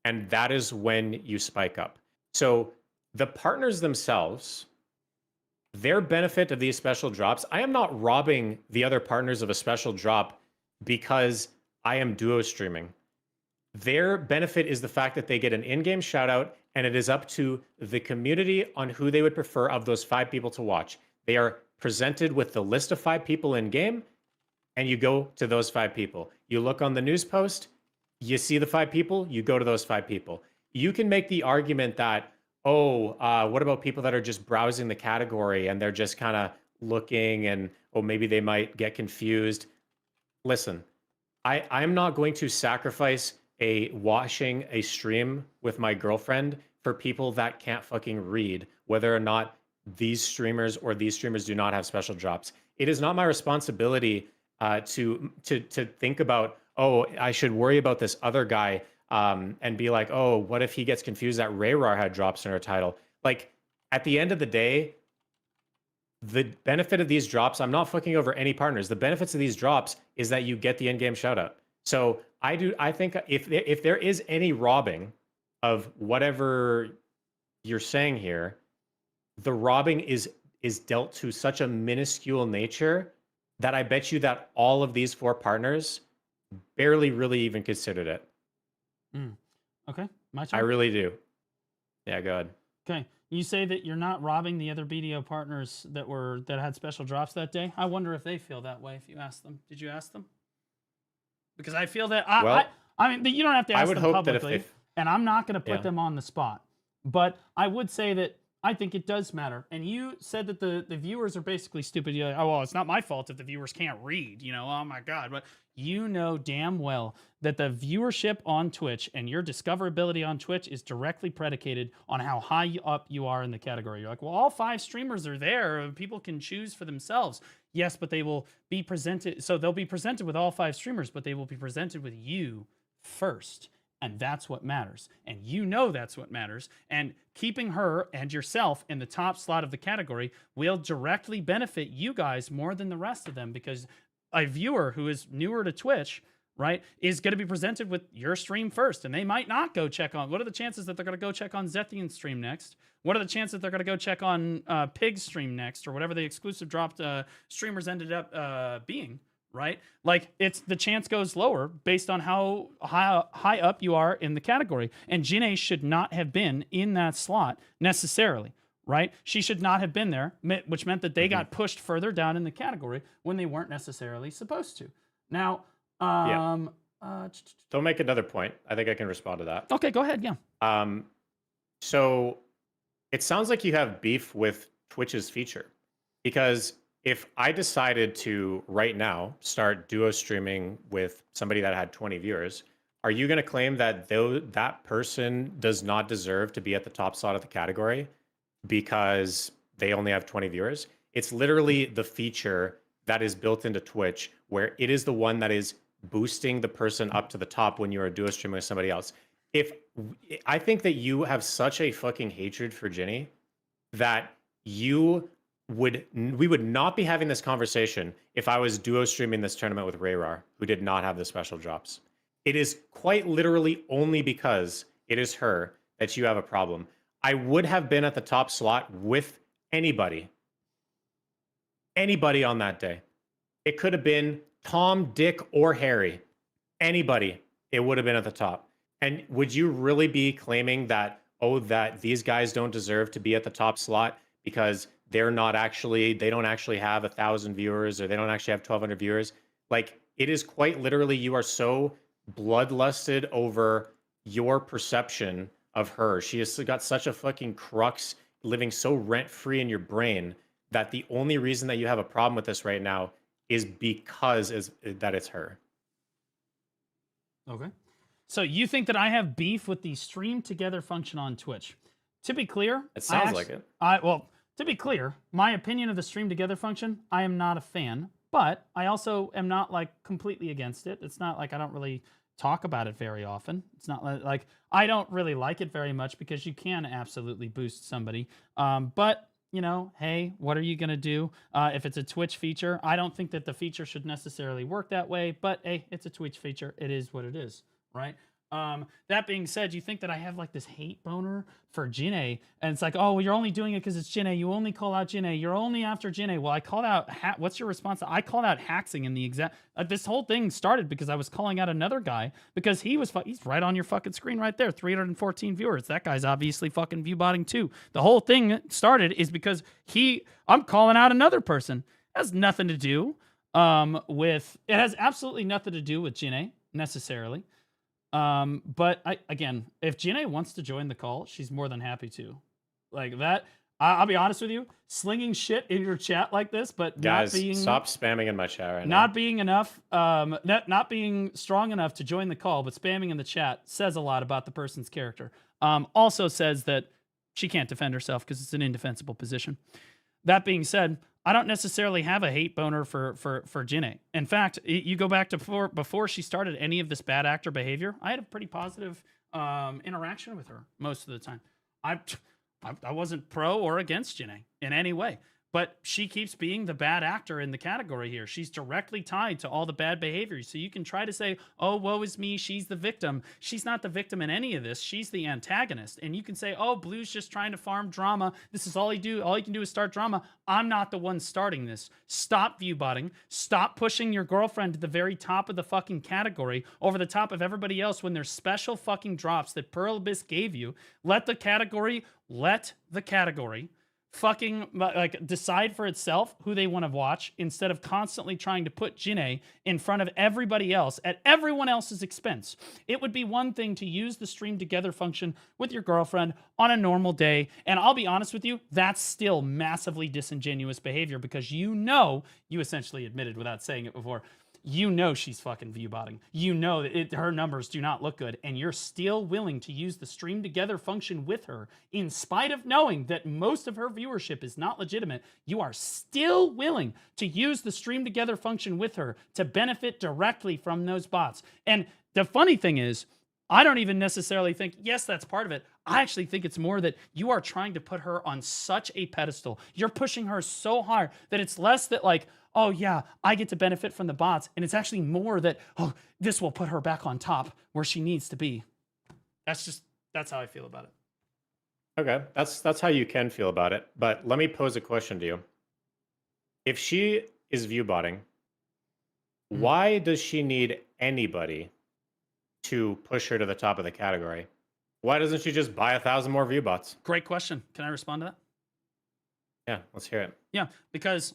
and that is when you spike up. So the partners themselves, their benefit of these special drops, I am not robbing the other partners of a special drop because I am duo streaming. Their benefit is the fact that they get an in-game shoutout, and it is up to the community on who they would prefer of those 5 people to watch. They are presented with the list of 5 people in game, and you go to those 5 people. You look on the news post, you see the 5 people, you go to those 5 people. You can make the argument that, what about people that are just browsing the category and they're just kind of looking and, maybe they might get confused. Listen, I'm not going to sacrifice watching a stream with my girlfriend for people that can't fucking read, whether or not these streamers do not have special drops. It is not my responsibility to think about, I should worry about this other guy and be like, what if he gets confused that Rayrar had drops in her title? Like, at the end of the day, the benefit of these drops, I'm not fucking over any partners. The benefits of these drops is that you get the in-game shoutout. So I think if there is any robbing of whatever you're saying here, the robbing is dealt to such a minuscule nature that I bet you that all of these 4 partners barely really even considered it. Okay, my turn. I really do. Yeah, go ahead. Okay, you say that you're not robbing the other BDO partners that had special drops that day. I wonder if they feel that way. If you ask them, did you ask them? Because I feel that I mean, but you don't have to ask them publicly, and I'm not going to put them on the spot. But I would say that I think it does matter. And you said that the viewers are basically stupid. You're like, it's not my fault if the viewers can't read, oh my God. But you know damn well that the viewership on Twitch and your discoverability on Twitch is directly predicated on how high up you are in the category. You're like, well, all 5 streamers are there. People can choose for themselves. Yes, but they will be presented. So they'll be presented with all 5 streamers, but they will be presented with you first. And that's what matters. And you know that's what matters. And keeping her and yourself in the top slot of the category will directly benefit you guys more than the rest of them, because a viewer who is newer to Twitch, right, is going to be presented with your stream first. And they might not go check on, what are the chances that they're going to go check on Zethian's stream next? What are the chances they're going to go check on Pig's stream next, or whatever the exclusive dropped streamers ended up being? Right? Like, the chance goes lower based on how high up you are in the category. And Jinae should not have been in that slot necessarily, right? She should not have been there, which meant that they got pushed further down in the category when they weren't necessarily supposed to. Now, Don't make another point. I think I can respond to that. Okay, go ahead. Yeah. So it sounds like you have beef with Twitch's feature, because if I decided to right now start duo streaming with somebody that had 20 viewers, are you going to claim that that person does not deserve to be at the top slot of the category because they only have 20 viewers? It's literally the feature that is built into Twitch where it is the one that is boosting the person up to the top when you are duo streaming with somebody else. If I think that you have such a fucking hatred for Ginny that we would not be having this conversation if I was duo streaming this tournament with Rayrar, who did not have the special drops. It is quite literally only because it is her that you have a problem. I would have been at the top slot with anybody on that day. It could have been Tom, Dick, or Harry. Anybody, it would have been at the top. And would you really be claiming that, oh, that these guys don't deserve to be at the top slot because they don't actually have 1,000 viewers or they don't actually have 1,200 viewers? Like, it is quite literally, you are so bloodlusted over your perception of her. She has got such a fucking crux living so rent-free in your brain that the only reason that you have a problem with this right now is because that it's her. Okay. So you think that I have beef with the stream together function on Twitch? To be clear, it sounds like it. To be clear, my opinion of the stream together function, I am not a fan, but I also am not like completely against it. It's not like I don't really talk about it very often. It's not like I don't really like it very much because you can absolutely boost somebody. But you know, hey, what are you going to do? If it's a Twitch feature, I don't think that the feature should necessarily work that way, but hey, it's a Twitch feature. It is what it is, right? That being said, you think that I have like this hate boner for Jinae, and it's like, oh, well, you're only doing it because it's Jinae. You only call out Jinae. You're only after Jinae. Well, I called out, what's your response? I called out Haxing in the exact, this whole thing started because I was calling out another guy because he's right on your fucking screen right there, 314 viewers. That guy's obviously fucking viewbotting too. The whole thing started is because I'm calling out another person. It has nothing to do it has absolutely nothing to do with Jinae necessarily. But again, if Jinae wants to join the call, she's more than happy to. Like that, I'll be honest with you, slinging shit in your chat like this, but guys, stop spamming in my chat right now. Not being enough, not being strong enough to join the call, but spamming in the chat says a lot about the person's character. Also says that she can't defend herself because it's an indefensible position. That being said, I don't necessarily have a hate boner for Jinae. In fact, you go back to before she started any of this bad actor behavior, I had a pretty positive interaction with her most of the time. I wasn't pro or against Jinae in any way, but she keeps being the bad actor in the category here. She's directly tied to all the bad behaviors. So you can try to say, oh, woe is me, she's the victim. She's not the victim in any of this. She's the antagonist. And you can say, oh, Blue's just trying to farm drama. This is all he do. All he can do is start drama. I'm not the one starting this. Stop viewbotting. Stop pushing your girlfriend to the very top of the fucking category over the top of everybody else when there's special fucking drops that Pearl Abyss gave you. Let the category fucking like decide for itself who they want to watch instead of constantly trying to put Jinae in front of everybody else at everyone else's expense. It would be one thing to use the stream together function with your girlfriend on a normal day, and I'll be honest with you, that's still massively disingenuous behavior because you essentially admitted without saying it before, you know she's fucking viewbotting. You know that her numbers do not look good, and you're still willing to use the stream together function with her, in spite of knowing that most of her viewership is not legitimate. You are still willing to use the stream together function with her to benefit directly from those bots. And the funny thing is, I don't even necessarily think, yes, that's part of it. I actually think it's more that you are trying to put her on such a pedestal. You're pushing her so hard that it's less that like, oh yeah, I get to benefit from the bots. And it's actually more that, oh, this will put her back on top where she needs to be. That's how I feel about it. Okay, that's how you can feel about it. But let me pose a question to you. If she is viewbotting, why does she need anybody to push her to the top of the category? Why doesn't she just buy 1,000 more viewbots? Great question. Can I respond to that? Yeah, let's hear it. Yeah, because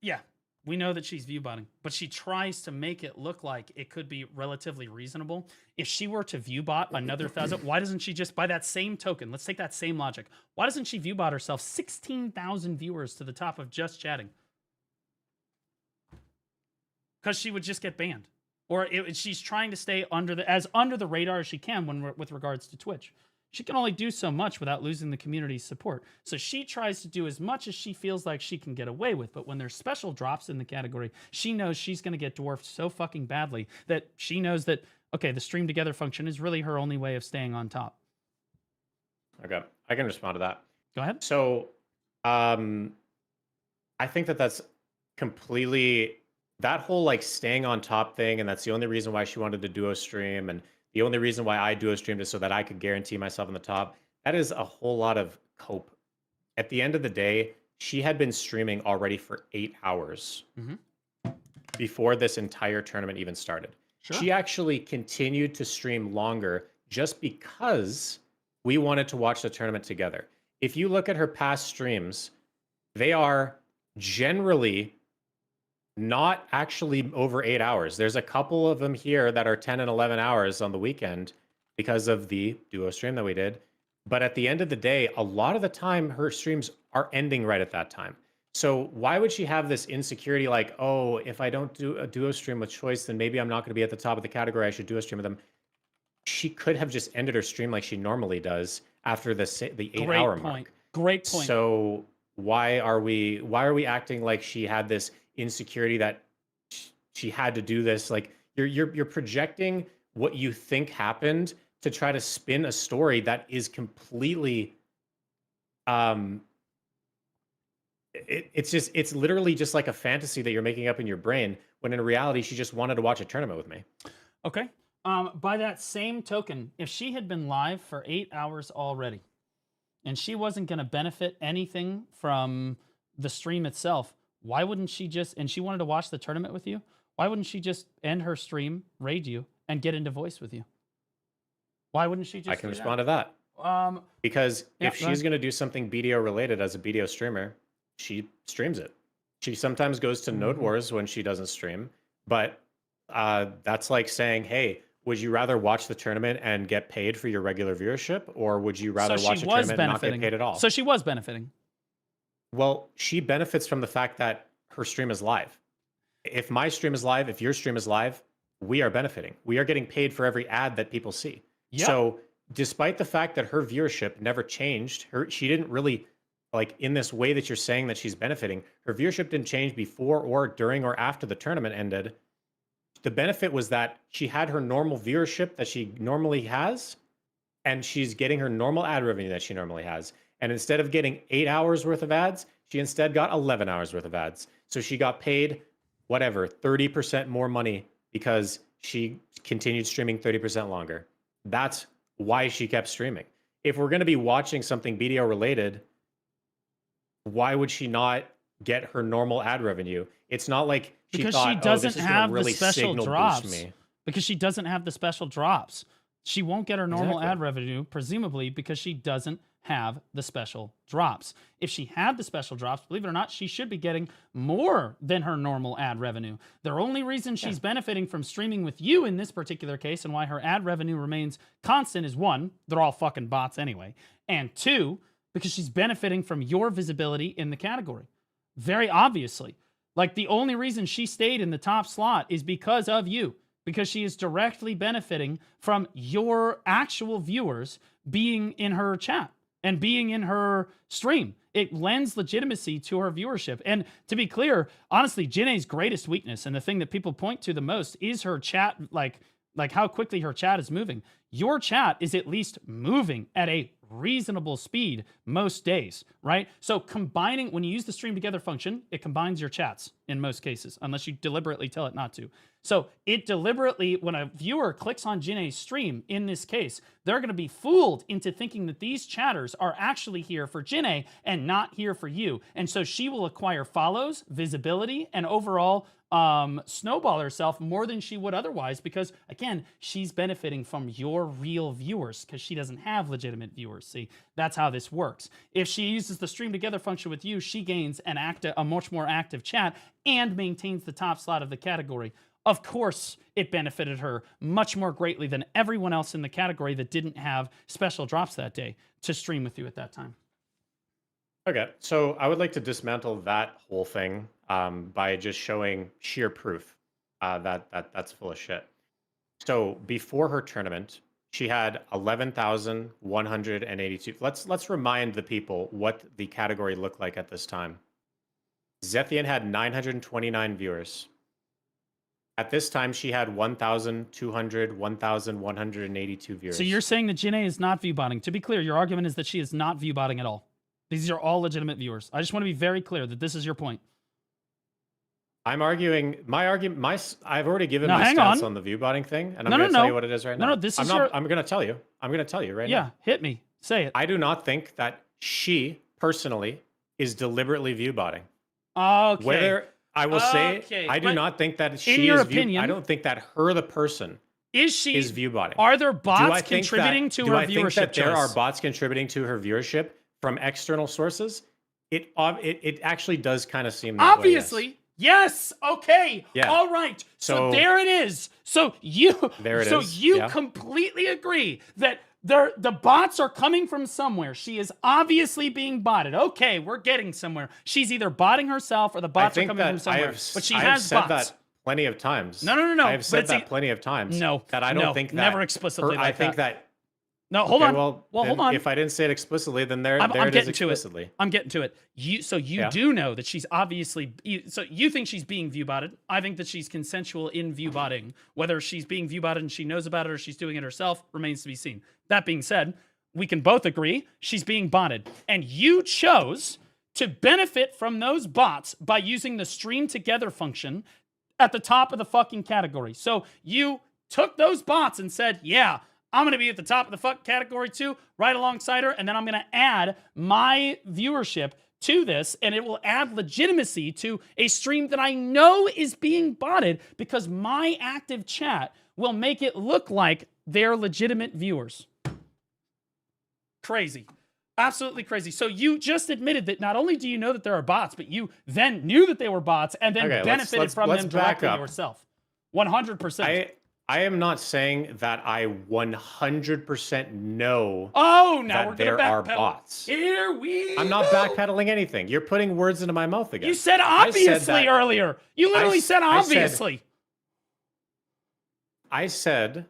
yeah, we know that she's viewbotting, but she tries to make it look like it could be relatively reasonable. If she were to viewbot another 1,000, why doesn't she just, by that same token, let's take that same logic, why doesn't she viewbot herself 16,000 viewers to the top of just chatting? because she would just get banned. Or she's trying to stay under the radar as she can with regards to Twitch. She can only do so much without losing the community's support. So she tries to do as much as she feels like she can get away with. But when there's special drops in the category, she knows she's going to get dwarfed so fucking badly that she knows that, okay, the stream together function is really her only way of staying on top. Okay, I can respond to that. Go ahead. So, I think that's completely, that whole like staying on top thing, and that's the only reason why she wanted to duo stream, and the only reason why I duo streamed is so that I could guarantee myself on the top. That is a whole lot of cope. At the end of the day, she had been streaming already for 8 hours before this entire tournament even started. Sure. She actually continued to stream longer just because we wanted to watch the tournament together. If you look at her past streams, they are generally not actually over 8 hours. There's a couple of them here that are 10 and 11 hours on the weekend because of the duo stream that we did. But at the end of the day, a lot of the time her streams are ending right at that time. So why would she have this insecurity like, oh, if I don't do a duo stream with Choice, then maybe I'm not going to be at the top of the category. I should duo stream with them. She could have just ended her stream like she normally does after the 8-hour mark. Great point. So why are we acting like she had this insecurity that she had to do this? Like you're projecting what you think happened to try to spin a story that is completely it's literally just like a fantasy that you're making up in your brain, when in reality she just wanted to watch a tournament with me. Okay. By that same token, if she had been live for 8 hours already and she wasn't going to benefit anything from the stream itself, why wouldn't she just, and she wanted to watch the tournament with you, why wouldn't she just end her stream, raid you, and get into voice with you? Why wouldn't she just I can respond to that. Because if she's going to do something BDO related as a BDO streamer, she streams it. She sometimes goes to Node Wars when she doesn't stream, but that's like saying, hey, would you rather watch the tournament and get paid for your regular viewership, or would you rather watch the tournament and not get paid at all? So she was benefiting. Well, she benefits from the fact that her stream is live. If my stream is live, if your stream is live, we are benefiting. We are getting paid for every ad that people see. Yep. So despite the fact that her viewership never changed, she didn't really, like in this way that you're saying that she's benefiting, her viewership didn't change before or during or after the tournament ended. The benefit was that she had her normal viewership that she normally has, and she's getting her normal ad revenue that she normally has. And instead of getting 8 hours worth of ads, she instead got 11 hours worth of ads. So she got paid, whatever, 30% more money because she continued streaming 30% longer. That's why she kept streaming. If we're going to be watching something BDO related, why would she not get her normal ad revenue? It's not like because thought, she doesn't have really the special drops. Me. Because she doesn't have the special drops. She won't get her normal Exactly. ad revenue, presumably because she doesn't have the special drops. If she had the special drops, believe it or not, she should be getting more than her normal ad revenue. The only reason she's benefiting from streaming with you in this particular case and why her ad revenue remains constant is, one, they're all fucking bots anyway, and two, because she's benefiting from your visibility in the category. Very obviously. Like, the only reason she stayed in the top slot is because of you, because she is directly benefiting from your actual viewers being in her chat and being in her stream. It lends legitimacy to her viewership. And to be clear, honestly, Jinae's greatest weakness and the thing that people point to the most is her chat, like how quickly her chat is moving. Your chat is at least moving at a reasonable speed most days, right? So combining, when you use the stream together function, it combines your chats in most cases, unless you deliberately tell it not to. So it deliberately, when a viewer clicks on Jinae's stream, in this case, they're going to be fooled into thinking that these chatters are actually here for Jinae and not here for you. And so she will acquire follows, visibility, and overall snowball herself more than she would otherwise, because again, she's benefiting from your real viewers because she doesn't have legitimate viewers. See, that's how this works. If she uses the stream together function with you, she gains a much more active chat and maintains the top slot of the category. Of course, it benefited her much more greatly than everyone else in the category that didn't have special drops that day to stream with you at that time. Okay, so I would like to dismantle that whole thing by just showing sheer proof. that's full of shit. So before her tournament, she had 11,182. Let's remind the people what the category looked like at this time. Zethian had 929 viewers. At this time, she had 1,182 viewers. So you're saying that Janae is not viewbotting. To be clear, your argument is that she is not viewbotting at all. These are all legitimate viewers. I just want to be very clear that this is your point. I'm arguing my argument. I've already given Now, my hang stance on. on the viewbotting thing, and I'm going to tell you what it is right now. No, this is I'm going to tell you. I'm going to tell you right now. Yeah, hit me. Say it. I do not think that she personally is deliberately viewbotting. Okay. Whether I will say, I do not think that she in your is opinion, I don't think that her, the person, is viewbotting. Are there bots contributing to her viewership? Do I think that there are bots contributing to her viewership from external sources? It actually does kind of seem that obviously. Way, yes. Yes. Okay. Yeah. All right. So there it is. So you completely agree that the bots are coming from somewhere. She is obviously being botted. Okay, we're getting somewhere. She's either botting herself or the bots are coming from somewhere. But she has said bots. That plenty of times. No. I have said that plenty of times. No. That I don't think that. Never explicitly. I think that. No, hold on. Well, hold on. If I didn't say it explicitly, then there it is explicitly. I'm getting to it. You do know that she's obviously. So you think she's being viewbotted. I think that she's consensual in viewbotting. Whether she's being viewbotted and she knows about it or she's doing it herself remains to be seen. That being said, we can both agree she's being botted, and you chose to benefit from those bots by using the stream together function at the top of the fucking category. So you took those bots and said, yeah, I'm going to be at the top of the fuck category too, right alongside her, and then I'm going to add my viewership to this, and it will add legitimacy to a stream that I know is being botted because my active chat will make it look like they're legitimate viewers. Crazy. Absolutely crazy. So you just admitted that not only do you know that there are bots, but you then knew that they were bots and then benefited from them directly yourself. 100%. I am not saying that I 100% know that there are bots. I'm not backpedaling anything. You're putting words into my mouth again. You said obviously earlier. You literally said obviously. I said,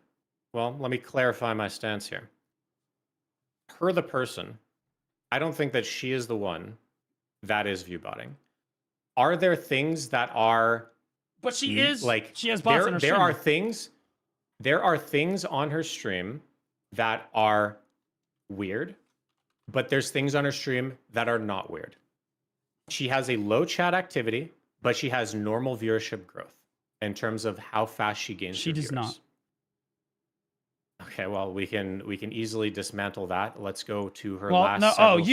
well, let me clarify my stance here. Her, the person, I don't think that she is the one that is viewbotting. Are there things that are... But she is, she has bots on her stream. There are things on her stream that are weird, but there's things on her stream that are not weird. She has a low chat activity, but she has normal viewership growth in terms of how fast she gains. She does not. Okay, well, we can easily dismantle that. Let's go to her last. Streams.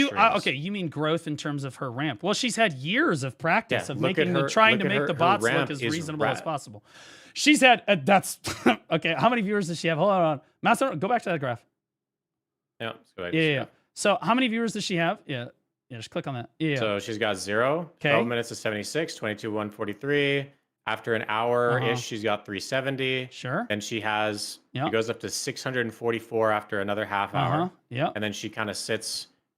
You mean growth in terms of her ramp? Well, she's had years of practice of trying to make the bots look as reasonable as possible. She's had that's okay. How many viewers does she have? Hold on, Master, go back to that graph. Yeah, yeah. So how many viewers does she have? Yeah, just click on that. Yeah. So she's got 0. 12 minutes to 76. 22 143. After an hour-ish, she's got 370. Sure. And she has, she goes up to 644 after another half hour. Yeah. And then she kind of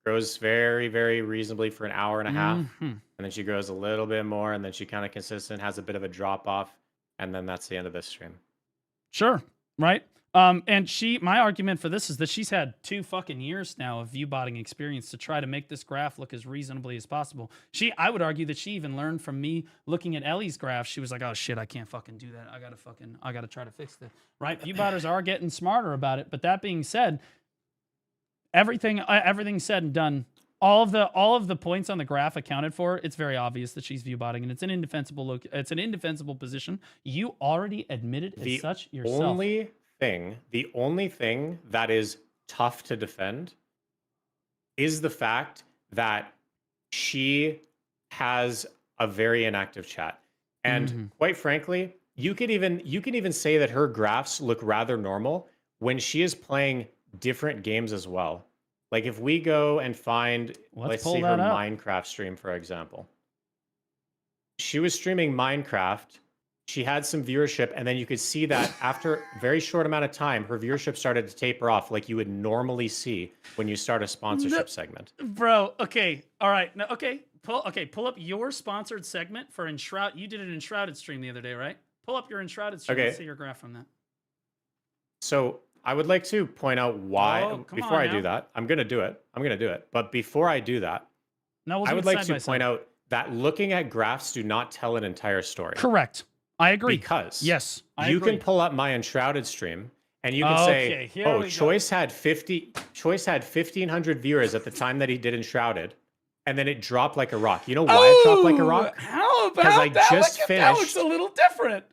grows very, very reasonably for an hour and a half. And then she grows a little bit more, and then she kind of consistent, has a bit of a drop-off, and then that's the end of this stream. Sure. Right. And my argument for this is that she's had 2 fucking years now of viewbotting experience to try to make this graph look as reasonably as possible. I would argue that she even learned from me looking at Ellie's graph. She was like, oh shit, I can't fucking do that. I gotta try to fix this. Right? Viewbotters are getting smarter about it. But that being said, everything said and done, all of the points on the graph accounted for, it's very obvious that she's viewbotting, and it's an indefensible position. You already admitted as such yourself. The only thing that is tough to defend is the fact that she has a very inactive chat. And quite frankly, you can even say that her graphs look rather normal when she is playing different games as well. Like if we go and find, let's see her Minecraft stream, for example. She was streaming Minecraft. She had some viewership, and then you could see that after a very short amount of time, her viewership started to taper off like you would normally see when you start a sponsorship segment. Bro, okay. All right. No, okay. Pull up your sponsored segment for Enshrouded. You did an Enshrouded stream the other day, right? Pull up your Enshrouded stream Okay. and see your graph from that. So I would like to point out why, Oh, come before on I do now. that, I'm going to do it. But before I do that, No, we'll I do would it like side to by point side. out that looking at graphs do not tell an entire story. Correct. I agree. Because yes, I you agree. can pull up my Enshrouded stream and you can Okay, say, here oh, we go. Choice had 1,500 viewers at the time that he did Enshrouded. And then it dropped like a rock. You know why it dropped like a rock? How about 'Cause I that? just Look at- That looks finished- a little different.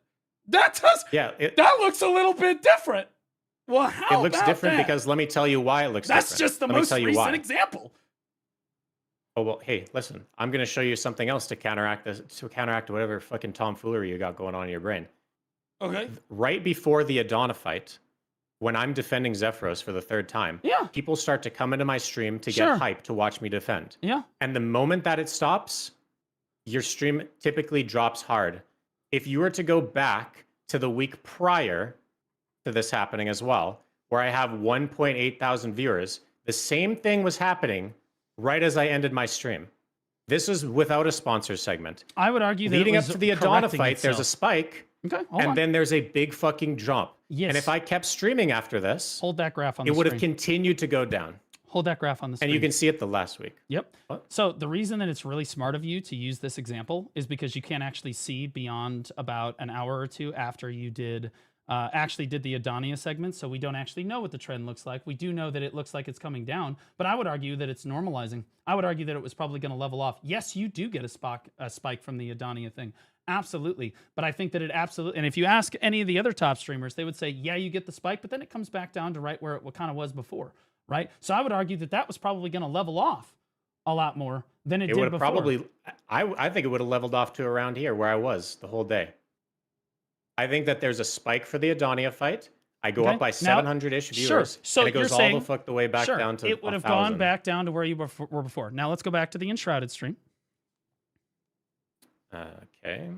That does. Yeah, That looks a little bit different. Well, how it looks about different that? because let me tell you why it looks That's different. just the Let me most tell you recent why. example. Oh well, hey, listen. I'm gonna show you something else to counteract whatever fucking tomfoolery you got going on in your brain. Okay. Right before the Adana fight, when I'm defending Zephyros for the third time, Yeah. people start to come into my stream to Sure. get hyped to watch me defend. Yeah. And the moment that it stops, your stream typically drops hard. If you were to go back to the week prior to this happening as well, where I have 1.8 thousand viewers, the same thing was happening right as I ended my stream. This was without a sponsor segment. I would argue that Leading it up was to the Adana correcting fight, there's a itself. spike, Okay, hold and on. then there's a big fucking jump. Yes. And if I kept streaming after this, Hold that graph on it the would have screen. continued to go down. Hold that graph on the screen. And you can see it the last week. Yep. What? So the reason that it's really smart of you to use this example is because you can't actually see beyond about an hour or two after you actually did the Adania segment. So we don't actually know what the trend looks like. We do know that it looks like it's coming down, but I would argue that it's normalizing. I would argue that it was probably going to level off. Yes, you do get a spike from the Adania thing. Absolutely. But I think that it absolutely, and if you ask any of the other top streamers, they would say, yeah, you get the spike, but then it comes back down to right where it kind of was before. Right? So I would argue that that was probably going to level off a lot more than it did would have before. probably, I think it would have leveled off to around here where I was the whole day. I think that there's a spike for the Adania fight. I go Okay. up by Now, 700-ish sure. viewers. So and it you're goes all saying- the fuck the way back sure, down to it would have 1,000. gone back down to where you were before. Now let's go back to the Enshrouded stream. Okay.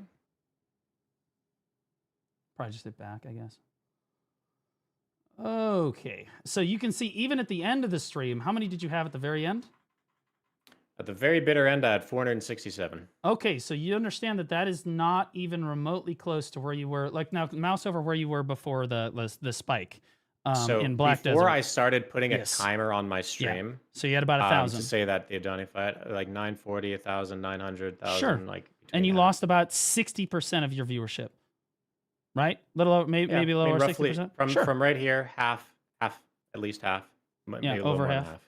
Probably just hit back, I guess. Okay. So you can see even at the end of the stream, how many did you have at the very end? At the very bitter end, I had 467. Okay, so you understand that that is not even remotely close to where you were. Like now, mouse over where you were before the spike So in Black before Desert. I started putting Yes. a timer on my stream, So you had about 1,000. to say that the Adani fight, like 940, 1,000, 900, 1,000, Sure. like. And between you that. lost about 60% of your viewership, right? Little over, maybe Yeah, maybe a little over roughly 60%. from Sure. from right here, half, at least half. Maybe Yeah, a little over more than half.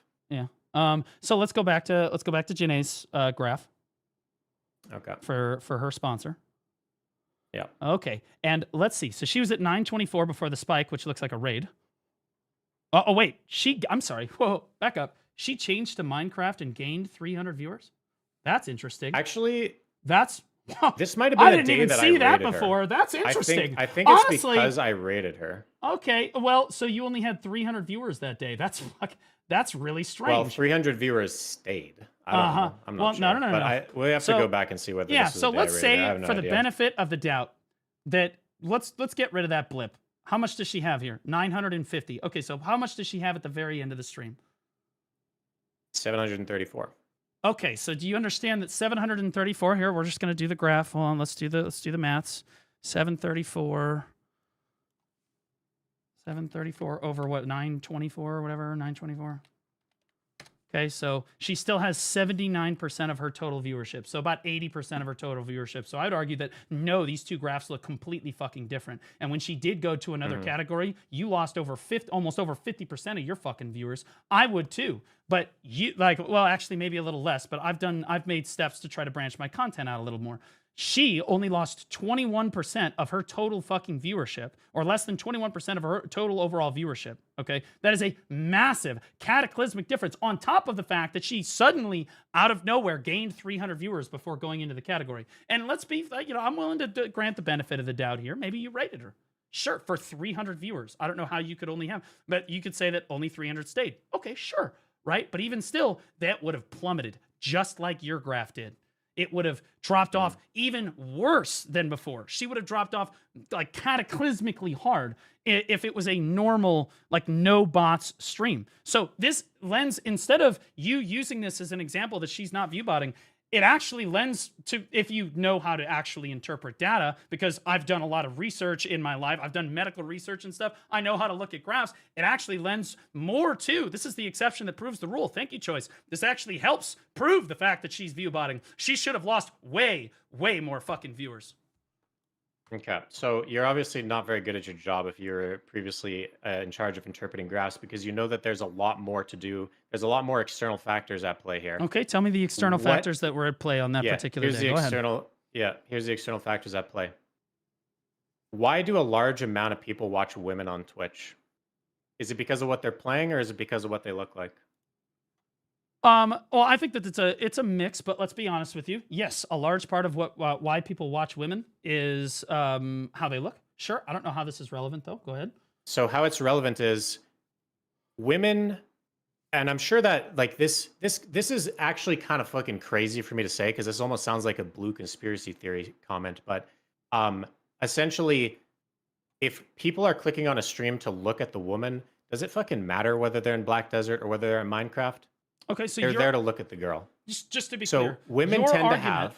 So let's go back to Janae's graph Okay. for her sponsor. Yeah. Okay, and let's see. So she was at 924 before the spike, which looks like a raid. Oh wait, I'm sorry. Whoa, back up. She changed to Minecraft and gained 300 viewers. That's interesting. Actually, That's this might have been I a didn't day even that see I that rated before. her. That's interesting. I think it's Honestly, because I rated her. okay, well, so you only had 300 viewers that day. That's really strange. Well, 300 viewers stayed. I don't know. I'm not Well, sure. no. But we have So- to go back and see whether yeah, this is so a day I let's rated her. I have say no for the idea. benefit of the doubt that let's get rid of that blip. How much does she have here? 950. Okay, so how much does she have at the very end of the stream? 734. Okay, so do you understand that 734 here? We're just going to do the graph. Hold on, let's do the maths. 734 over what? 924 or whatever, 924. Okay, so she still has 79% of her total viewership. So about 80% of her total viewership. So I'd argue that no, these two graphs look completely fucking different. And when she did go to another category, you lost almost over 50% of your fucking viewers. I would too. But you actually maybe a little less, but I've made steps to try to branch my content out a little more. She only lost 21% of her total fucking viewership, or less than 21% of her total overall viewership, okay? That is a massive, cataclysmic difference on top of the fact that she suddenly, out of nowhere, gained 300 viewers before going into the category. And let's be, I'm willing to grant the benefit of the doubt here. Maybe you rated her. Sure, for 300 viewers. I don't know how you could only have, but you could say that only 300 stayed. Okay, sure, right? But even still, that would have plummeted, just like your graph did. It would have dropped off even worse than before. She would have dropped off like cataclysmically hard if it was a normal, like no bots stream. So this lens, instead of you using this as an example that she's not viewbotting, it actually lends to, if you know how to actually interpret data, because I've done a lot of research in my life, I've done medical research and stuff, I know how to look at graphs, it actually lends more to, this is the exception that proves the rule, thank you, Choice. This actually helps prove the fact that she's view botting. She should have lost way more fucking viewers. Okay, so you're obviously not very good at your job if you're previously in charge of interpreting graphs, because you know that there's a lot more to do. There's a lot more external factors at play here. Okay, tell me the external factors that were at play on that particular day. Go ahead. Here's the external factors at play. Why do a large amount of people watch women on Twitch? Is it because of what they're playing, or is it because of what they look like? Well, I think that it's a mix, but let's be honest with you. Yes, a large part of why people watch women is how they look. Sure, I don't know how this is relevant though. Go ahead. So how it's relevant is women, and I'm sure that like this is actually kind of fucking crazy for me to say, because this almost sounds like a blue conspiracy theory comment, but essentially, if people are clicking on a stream to look at the woman, does it fucking matter whether they're in Black Desert or whether they're in Minecraft? Okay, so they're there to look at the girl. Just to be clear, so women tend to have.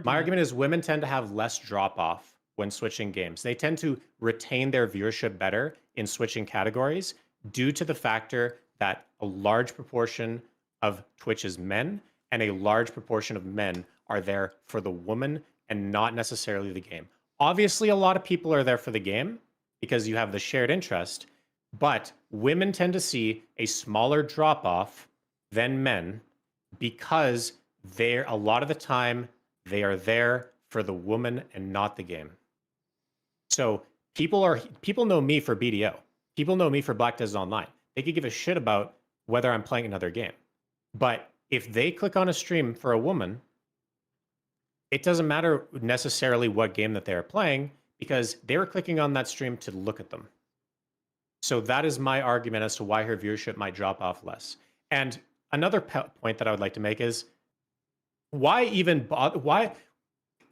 My argument is women tend to have less drop off when switching games. They tend to retain their viewership better in switching categories due to the factor that a large proportion of Twitch is men, and a large proportion of men are there for the woman and not necessarily the game. Obviously, a lot of people are there for the game because you have the shared interest, but women tend to see a smaller drop off than men because they're a lot of the time they are there for the woman and not the game. So people know me for BDO. People know me for Black Desert Online. They could give a shit about whether I'm playing another game. But if they click on a stream for a woman, it doesn't matter necessarily what game that they're playing, because they were clicking on that stream to look at them. So that is my argument as to why her viewership might drop off less. And another point that I would like to make is, why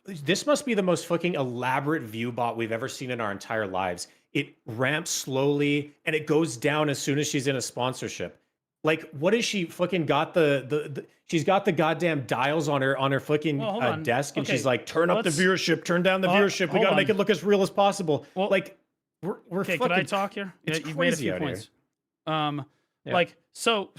this must be the most fucking elaborate view bot we've ever seen in our entire lives. It ramps slowly and it goes down as soon as she's in a sponsorship. Like, what is she fucking got she's got the goddamn dials on her fucking desk, and she's like, turn up the viewership, turn down the viewership. We got to make it look as real as possible. Well, like, we're okay, fucking. Can I talk here? It's you've made a crazy few out points. here. Like, so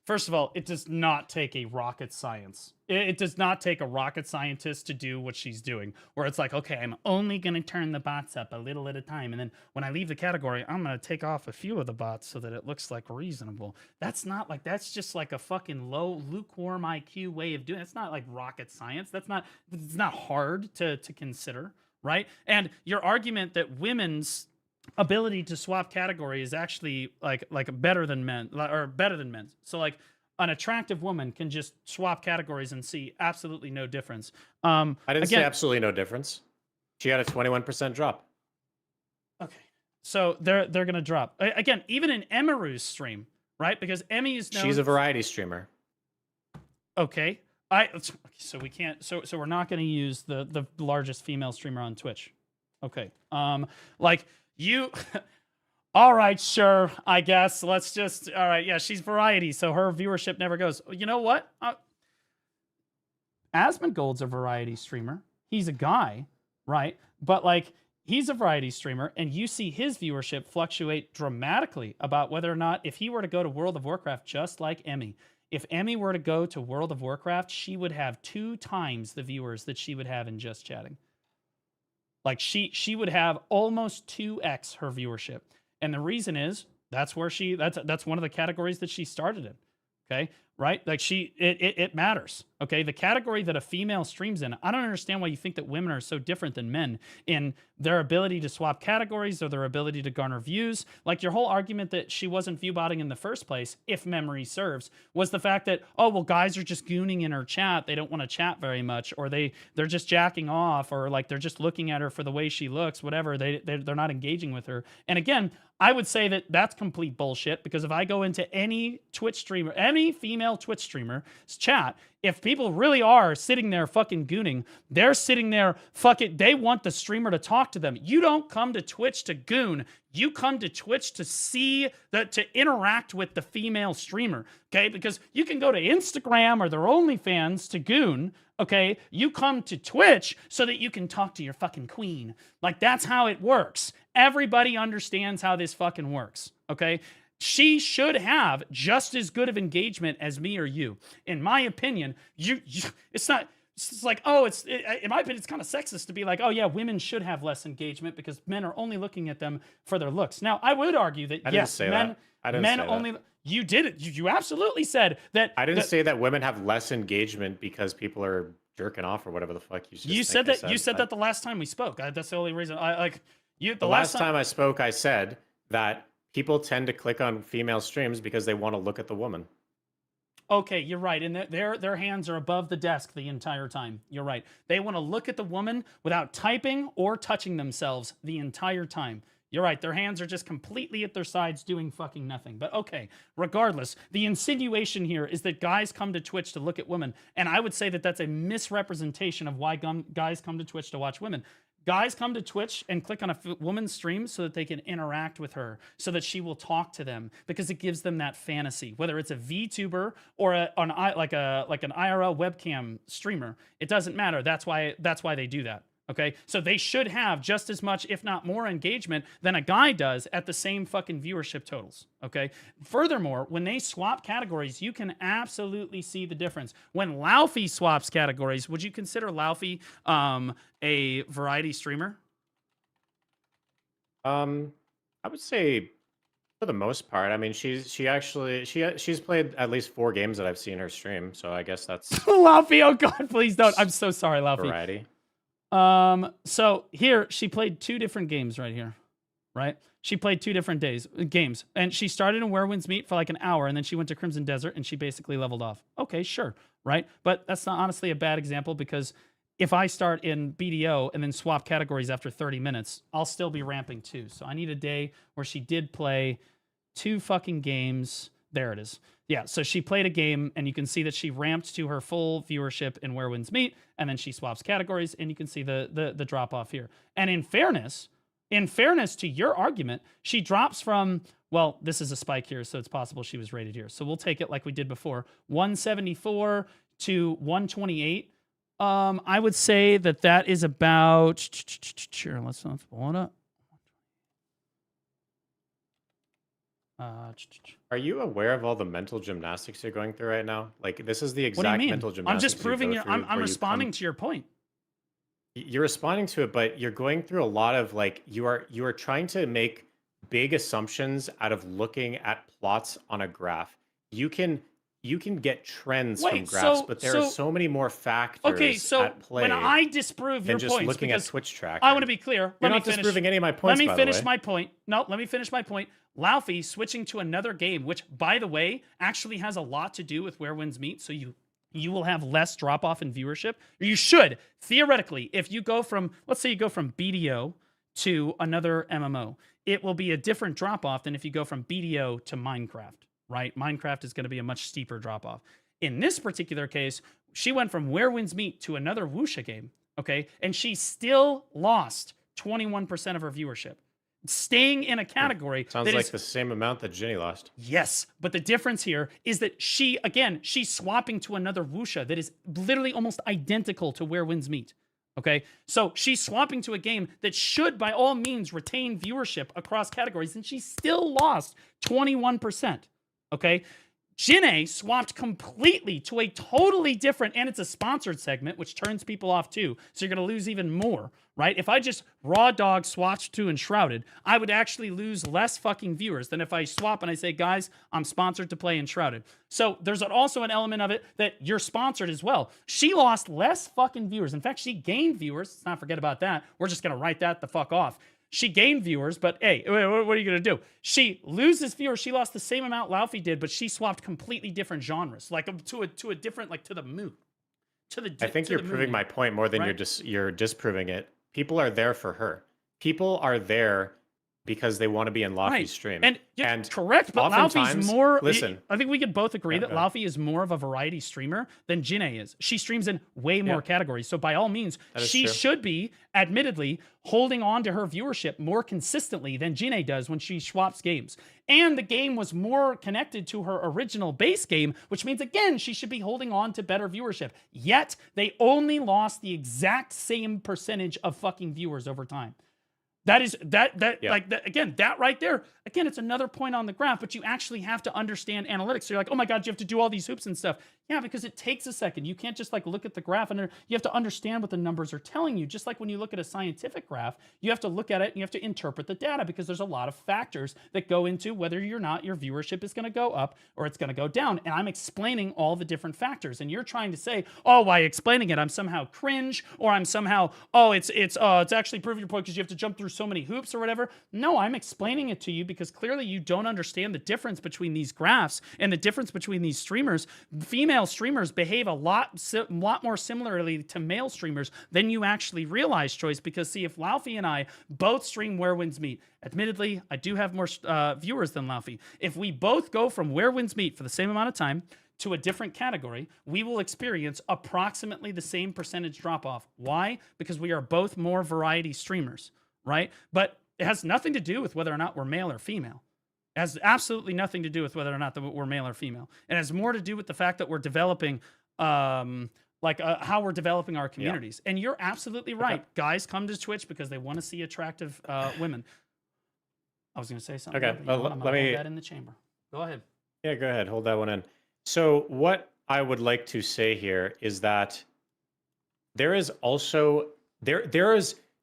first of all, it does not take a rocket science. It does not take a rocket scientist to do what she's doing, where it's like, okay, I'm only going to turn the bots up a little at a time. And then when I leave the category, I'm going to take off a few of the bots so that it looks like reasonable. That's not like, that's just like a fucking low, lukewarm IQ way of doing it. It's not like rocket science. It's not hard to consider, right? And your argument that women's ability to swap category is actually like better than men, or better than men's. So like, an attractive woman can just swap categories and see absolutely no difference. I didn't say absolutely no difference. She had a 21% drop. Okay, so they're gonna drop again, even in Emiru's stream, right? Because Emmy is known. She's a variety streamer. Okay, so we can't. So we're not gonna use the largest female streamer on Twitch. Okay, like you. All right, sure, I guess. Let's just... All right, yeah, she's variety, so her viewership never goes. You know what? Asmongold's a variety streamer. He's a guy, right? But, like, he's a variety streamer, and you see his viewership fluctuate dramatically about whether or not... If he were to go to World of Warcraft just like Emmy, if Emmy were to go to World of Warcraft, she would have 2 times the viewers that she would have in Just Chatting. Like, she would have almost 2x her viewership. And the reason is that's where that's one of the categories that she started in. Okay, right? Like it matters. Okay, the category that a female streams in. I don't understand why you think that women are so different than men in their ability to swap categories or their ability to garner views. Like your whole argument that she wasn't view botting in the first place, if memory serves, was the fact that, oh well, guys are just gooning in her chat. They don't want to chat very much, or they're just jacking off, or like they're just looking at her for the way she looks. Whatever. They're not engaging with her. And again, I would say that that's complete bullshit, because if I go into any Twitch streamer, any female female Twitch streamer chat, if people really are sitting there fucking gooning, they're sitting there fucking, they want the streamer to talk to them. You don't come to Twitch to goon. You come to Twitch to see, to interact with the female streamer, okay? Because you can go to Instagram or their OnlyFans to goon, okay? You come to Twitch so that you can talk to your fucking queen. Like, that's how it works. Everybody understands how this fucking works, okay? She should have just as good of engagement as me or you. In my opinion, it's not, it's like, oh, in my opinion, it's kind of sexist to be like, oh yeah, women should have less engagement because men are only looking at them for their looks. Now, I would argue that yes, men only, you did it. You absolutely said that. I didn't say that women have less engagement because people are jerking off or whatever the fuck you said that. You said that the last time we spoke. That's the only reason I like you. The last time I spoke, I said that people tend to click on female streams because they want to look at the woman. Okay, you're right. And their hands are above the desk the entire time. You're right. They want to look at the woman without typing or touching themselves the entire time. You're right. Their hands are just completely at their sides doing fucking nothing. But okay, regardless, the insinuation here is that guys come to Twitch to look at women. And I would say that that's a misrepresentation of why guys come to Twitch to watch women. Guys come to Twitch and click on a woman's stream so that they can interact with her, so that she will talk to them, because it gives them that fantasy. Whether it's a VTuber or like an IRL webcam streamer, it doesn't matter. That's why they do that. Okay, so they should have just as much, if not more, engagement than a guy does at the same fucking viewership totals. Okay. Furthermore, when they swap categories, you can absolutely see the difference. When Laufey swaps categories, would you consider Laufey a variety streamer? I would say for the most part. I mean, she's played at least 4 games that I've seen her stream, so I guess that's Laufey. Oh God, please don't. I'm so sorry, Laufey. variety. So here she played 2 different games right here, right? She played 2 different games, and she started in Where Winds Meet for like an hour, and then she went to Crimson Desert, and she basically leveled off. Okay, sure, right? But that's not honestly a bad example, because if I start in BDO and then swap categories after 30 minutes, I'll still be ramping too. So I need a day where she did play 2 fucking games. There it is. Yeah, so she played a game, and you can see that she ramped to her full viewership in Where Winds Meet, and then she swaps categories, and you can see the drop off here. And in fairness to your argument, she drops from, well, this is a spike here, so it's possible she was rated here. So we'll take it like we did before, 174 to 128. I would say that is about, sure, let's pull it up. Are you aware of all the mental gymnastics you're going through right now? Like, this is the exact what do you mean? mental gymnastics. I'm just proving you. I'm responding to your point. You're responding to it, but you're going through a lot of, like, you are trying to make big assumptions out of looking at plots on a graph. You can get trends from graphs, but there are so many more factors at play. When I disprove your than just points, looking at Twitch tracker. I want to be clear. You're not disproving any of my points. Let me finish my point. No, let me finish my point. Laufey switching to another game, which, by the way, actually has a lot to do with Where Winds Meet, so you will have less drop off in viewership. You should, theoretically, if you go from, let's say you go from BDO to another MMO, it will be a different drop off than if you go from BDO to Minecraft. Right? Minecraft is going to be a much steeper drop-off. In this particular case, she went from Where Winds Meet to another Wuxia game, okay? And she still lost 21% of her viewership. Staying in a category sounds like the same amount that Ginny lost. Yes, but the difference here is that she's swapping to another Wuxia that is literally almost identical to Where Winds Meet. Okay, so she's swapping to a game that should, by all means, retain viewership across categories, and she still lost 21%. Okay, Jinae swapped completely to a totally different, and it's a sponsored segment, which turns people off too. So you're going to lose even more, right? If I just raw dog swatched to Enshrouded, I would actually lose less fucking viewers than if I swap and I say, guys, I'm sponsored to play Enshrouded. So there's also an element of it that you're sponsored as well. She lost less fucking viewers. In fact, she gained viewers. Let's not forget about that. We're just going to write that the fuck off. She gained viewers, but hey, what are you going to do? She loses viewers. She lost the same amount Laufey did, but she swapped completely different genres, like to a different, like to the mood. I think you're proving my point more than you're disproving it. People are there for her. People are there because they want to be in Laufey's stream. And correct, but Laufey's more. Listen, I think we could both agree that Laufey is more of a variety streamer than Jinae is. She streams in way more categories. So by all means, she should be, admittedly, holding on to her viewership more consistently than Jinae does when she swaps games. And the game was more connected to her original base game, which means, again, she should be holding on to better viewership. Yet, they only lost the exact same percentage of fucking viewers over time. That is again, that right there. Again, it's another point on the graph, but you actually have to understand analytics. So you're like, oh my God, you have to do all these hoops and stuff. Yeah, because it takes a second. You can't just like look at the graph and you have to understand what the numbers are telling you. Just like when you look at a scientific graph, you have to look at it and you have to interpret the data because there's a lot of factors that go into whether or not your viewership is going to go up or it's going to go down. And I'm explaining all the different factors. And you're trying to say, oh, by explaining it, I'm somehow cringe or I'm somehow, oh, it's actually proving your point because you have to jump through so many hoops or whatever. No, I'm explaining it to you because clearly you don't understand the difference between these graphs and the difference between these streamers. Female streamers behave a lot more similarly to male streamers than you actually realize, Choice, because see, if Laufey and I both stream Where Winds Meet, admittedly, I do have more viewers than Laufey. If we both go from Where Winds Meet for the same amount of time to a different category, we will experience approximately the same percentage drop-off. Why? Because we are both more variety streamers, right? But it has nothing to do with whether or not we're male or female. It has absolutely nothing to do with whether or not we're male or female. It has more to do with the fact that we're developing, how we're developing our communities. Yeah. And you're absolutely right. Okay. Guys come to Twitch because they want to see attractive women. I was going to say something. Okay, well, let me hold that in the chamber. Go ahead. Yeah, go ahead. Hold that one in. So what I would like to say here is that there is also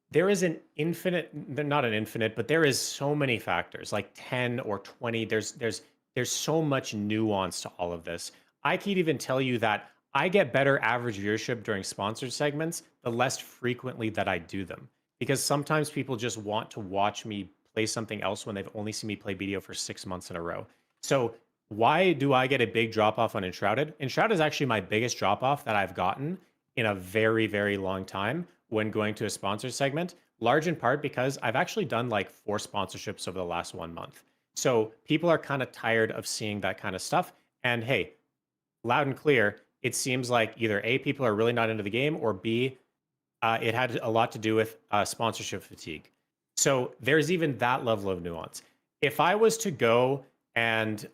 there is an infinite, not an infinite, but there is so many factors, like 10 or 20. There's so much nuance to all of this. I could even tell you that I get better average viewership during sponsored segments the less frequently that I do them. Because sometimes people just want to watch me play something else when they've only seen me play BDO for 6 months in a row. So why do I get a big drop off on Enshrouded? Enshrouded is actually my biggest drop off that I've gotten in a very, very long time when going to a sponsor segment, large in part because I've actually done like 4 sponsorships over the last 1 month. So people are kind of tired of seeing that kind of stuff. And hey, loud and clear, it seems like either A, people are really not into the game, or B, it had a lot to do with sponsorship fatigue. So there's even that level of nuance. If I was to go and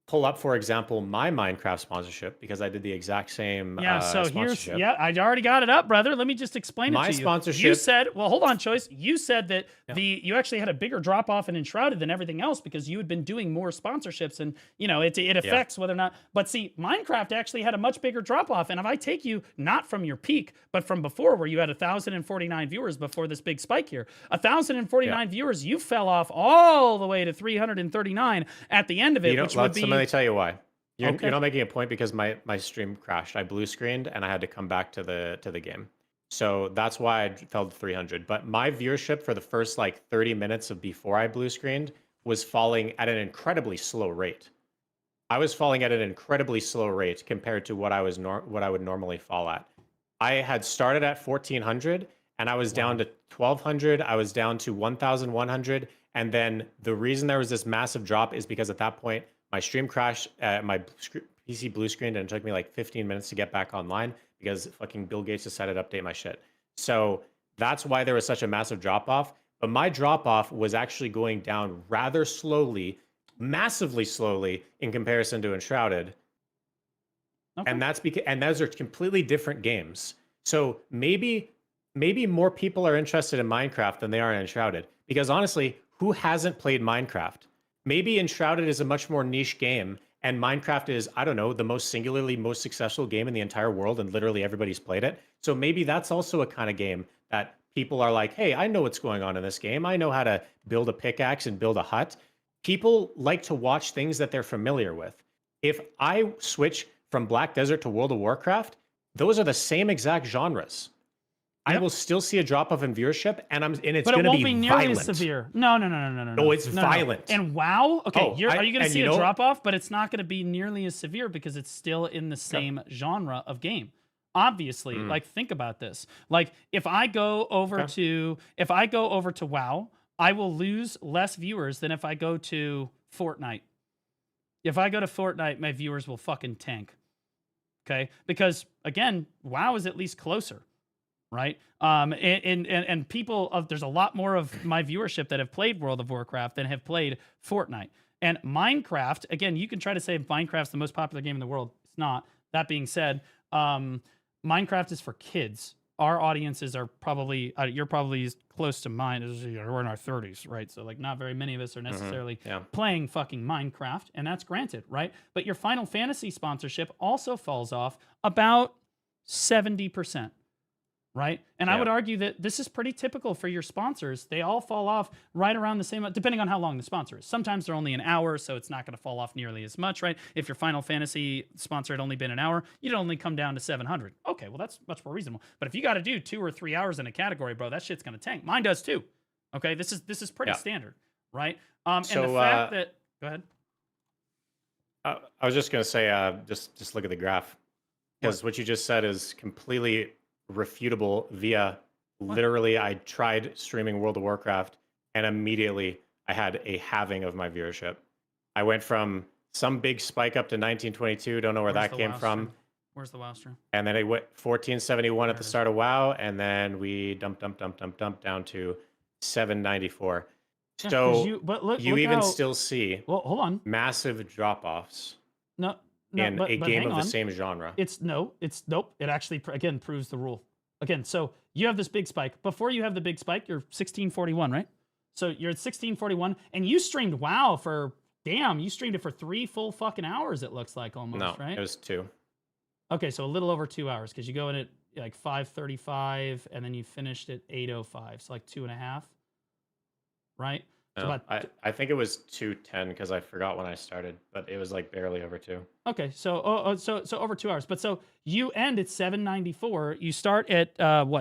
pull up, for example, my Minecraft sponsorship, because I did the exact same sponsorship. I already got it up, brother. Let me just explain it to you. My sponsorship. You said, well, hold on, Choice. You said that you actually had a bigger drop off in Enshrouded than everything else because you had been doing more sponsorships, and it affects whether or not. But see, Minecraft actually had a much bigger drop off, and if I take you not from your peak, but from before, where you had 1,049 viewers before this big spike here, 1,049 viewers, you fell off all the way to 339 at the end of it, which would be. Let me tell you why. You're not making a point because my stream crashed. I blue screened and I had to come back to the game. So that's why I fell to 300. But my viewership for the first like 30 minutes of before I blue screened was falling at an incredibly slow rate. I was falling at an incredibly slow rate compared to what I would normally fall at. I had started at 1,400 and I was down to 1,200. I was down to 1,100. And then the reason there was this massive drop is because at that point, my stream crashed, my PC blue screened, and it took me like 15 minutes to get back online because fucking Bill Gates decided to update my shit. So that's why there was such a massive drop off. But my drop off was actually going down rather slowly, massively slowly in comparison to Enshrouded. Okay. And that's because, and those are completely different games. So maybe more people are interested in Minecraft than they are in Enshrouded. Because honestly, who hasn't played Minecraft? Maybe Enshrouded is a much more niche game, and Minecraft is, I don't know, the most successful game in the entire world, and literally everybody's played it. So maybe that's also a kind of game that people are like, hey, I know what's going on in this game. I know how to build a pickaxe and build a hut. People like to watch things that they're familiar with. If I switch from Black Desert to World of Warcraft, those are the same exact genres. I will still see a drop off in viewership, and it's going to be violent. But it won't be nearly as severe. No. No, it's violent. And WoW, okay, are you going to see a drop off? But it's not going to be nearly as severe because it's still in the same genre of game. Obviously, like think about this. Like if I go over to WoW, I will lose less viewers than if I go to Fortnite. If I go to Fortnite, my viewers will fucking tank. Okay? Because again, WoW is at least closer, right? And people there's a lot more of my viewership that have played World of Warcraft than have played Fortnite. And Minecraft, again, you can try to say Minecraft's the most popular game in the world. It's not. That being said, Minecraft is for kids. Our audiences are probably, you're probably as close to mine as we're in our 30s, right? So like not very many of us are necessarily playing fucking Minecraft, and that's granted, right? But your Final Fantasy sponsorship also falls off about 70%. Right? And I would argue that this is pretty typical for your sponsors. They all fall off right around the same, depending on how long the sponsor is. Sometimes they're only an hour, so it's not going to fall off nearly as much, right? If your Final Fantasy sponsor had only been an hour, you'd only come down to 700. Okay, well, that's much more reasonable. But if you got to do 2 or 3 hours in a category, bro, that shit's going to tank. Mine does too. Okay, this is pretty standard, right? And the fact that, go ahead. I was just going to say, just look at the graph. Because what you just said is completely refutable via literally I tried streaming World of Warcraft and immediately I had a halving of my viewership. I went from some big spike up to 1922, don't know where that came from. Where's the WoW stream? And then it went 1471 at the start of WoW, and then we dumped down to 794. So you even still see hold on. massive drop-offs in a game of the same genre. Nope. It actually, again, proves the rule. Again, so you have this big spike. Before you have the big spike, you're 1641, right? So you're at 1641, and you streamed WoW for, you streamed it for 3 full fucking hours, it looks like almost, right? It was 2. Okay, so a little over 2 hours, because you go in at like 5:35, and then you finished at 8:05, so like 2.5, right? No, I think it was 2:10 because I forgot when I started, but it was like barely over 2. Okay, so so over 2 hours. But so you end at 794. You start at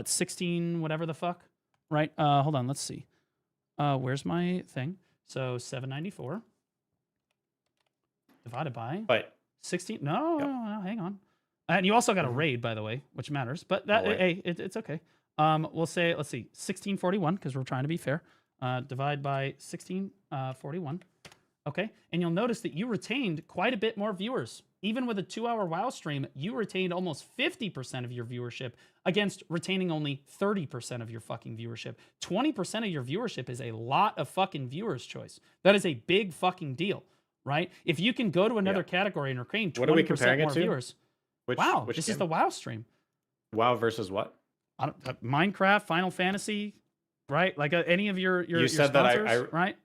16 whatever the fuck, right? Hold on, let's see. Where's my thing? So 794 divided by 16. No, hang on. And you also got a raid, by the way, which matters. But that it's okay. We'll say, let's see, 1641 because we're trying to be fair. Divide by 1641. Okay, and you'll notice that you retained quite a bit more viewers. Even with a 2-hour WoW stream, you retained almost 50% of your viewership against retaining only 30% of your fucking viewership. 20% of your viewership is a lot of fucking viewers' choice. That is a big fucking deal, right? If you can go to another category and retain 20% more viewers. Which This is the WoW stream. WoW versus what? Minecraft, Final Fantasy, right? Like any of your said sponsors, that right?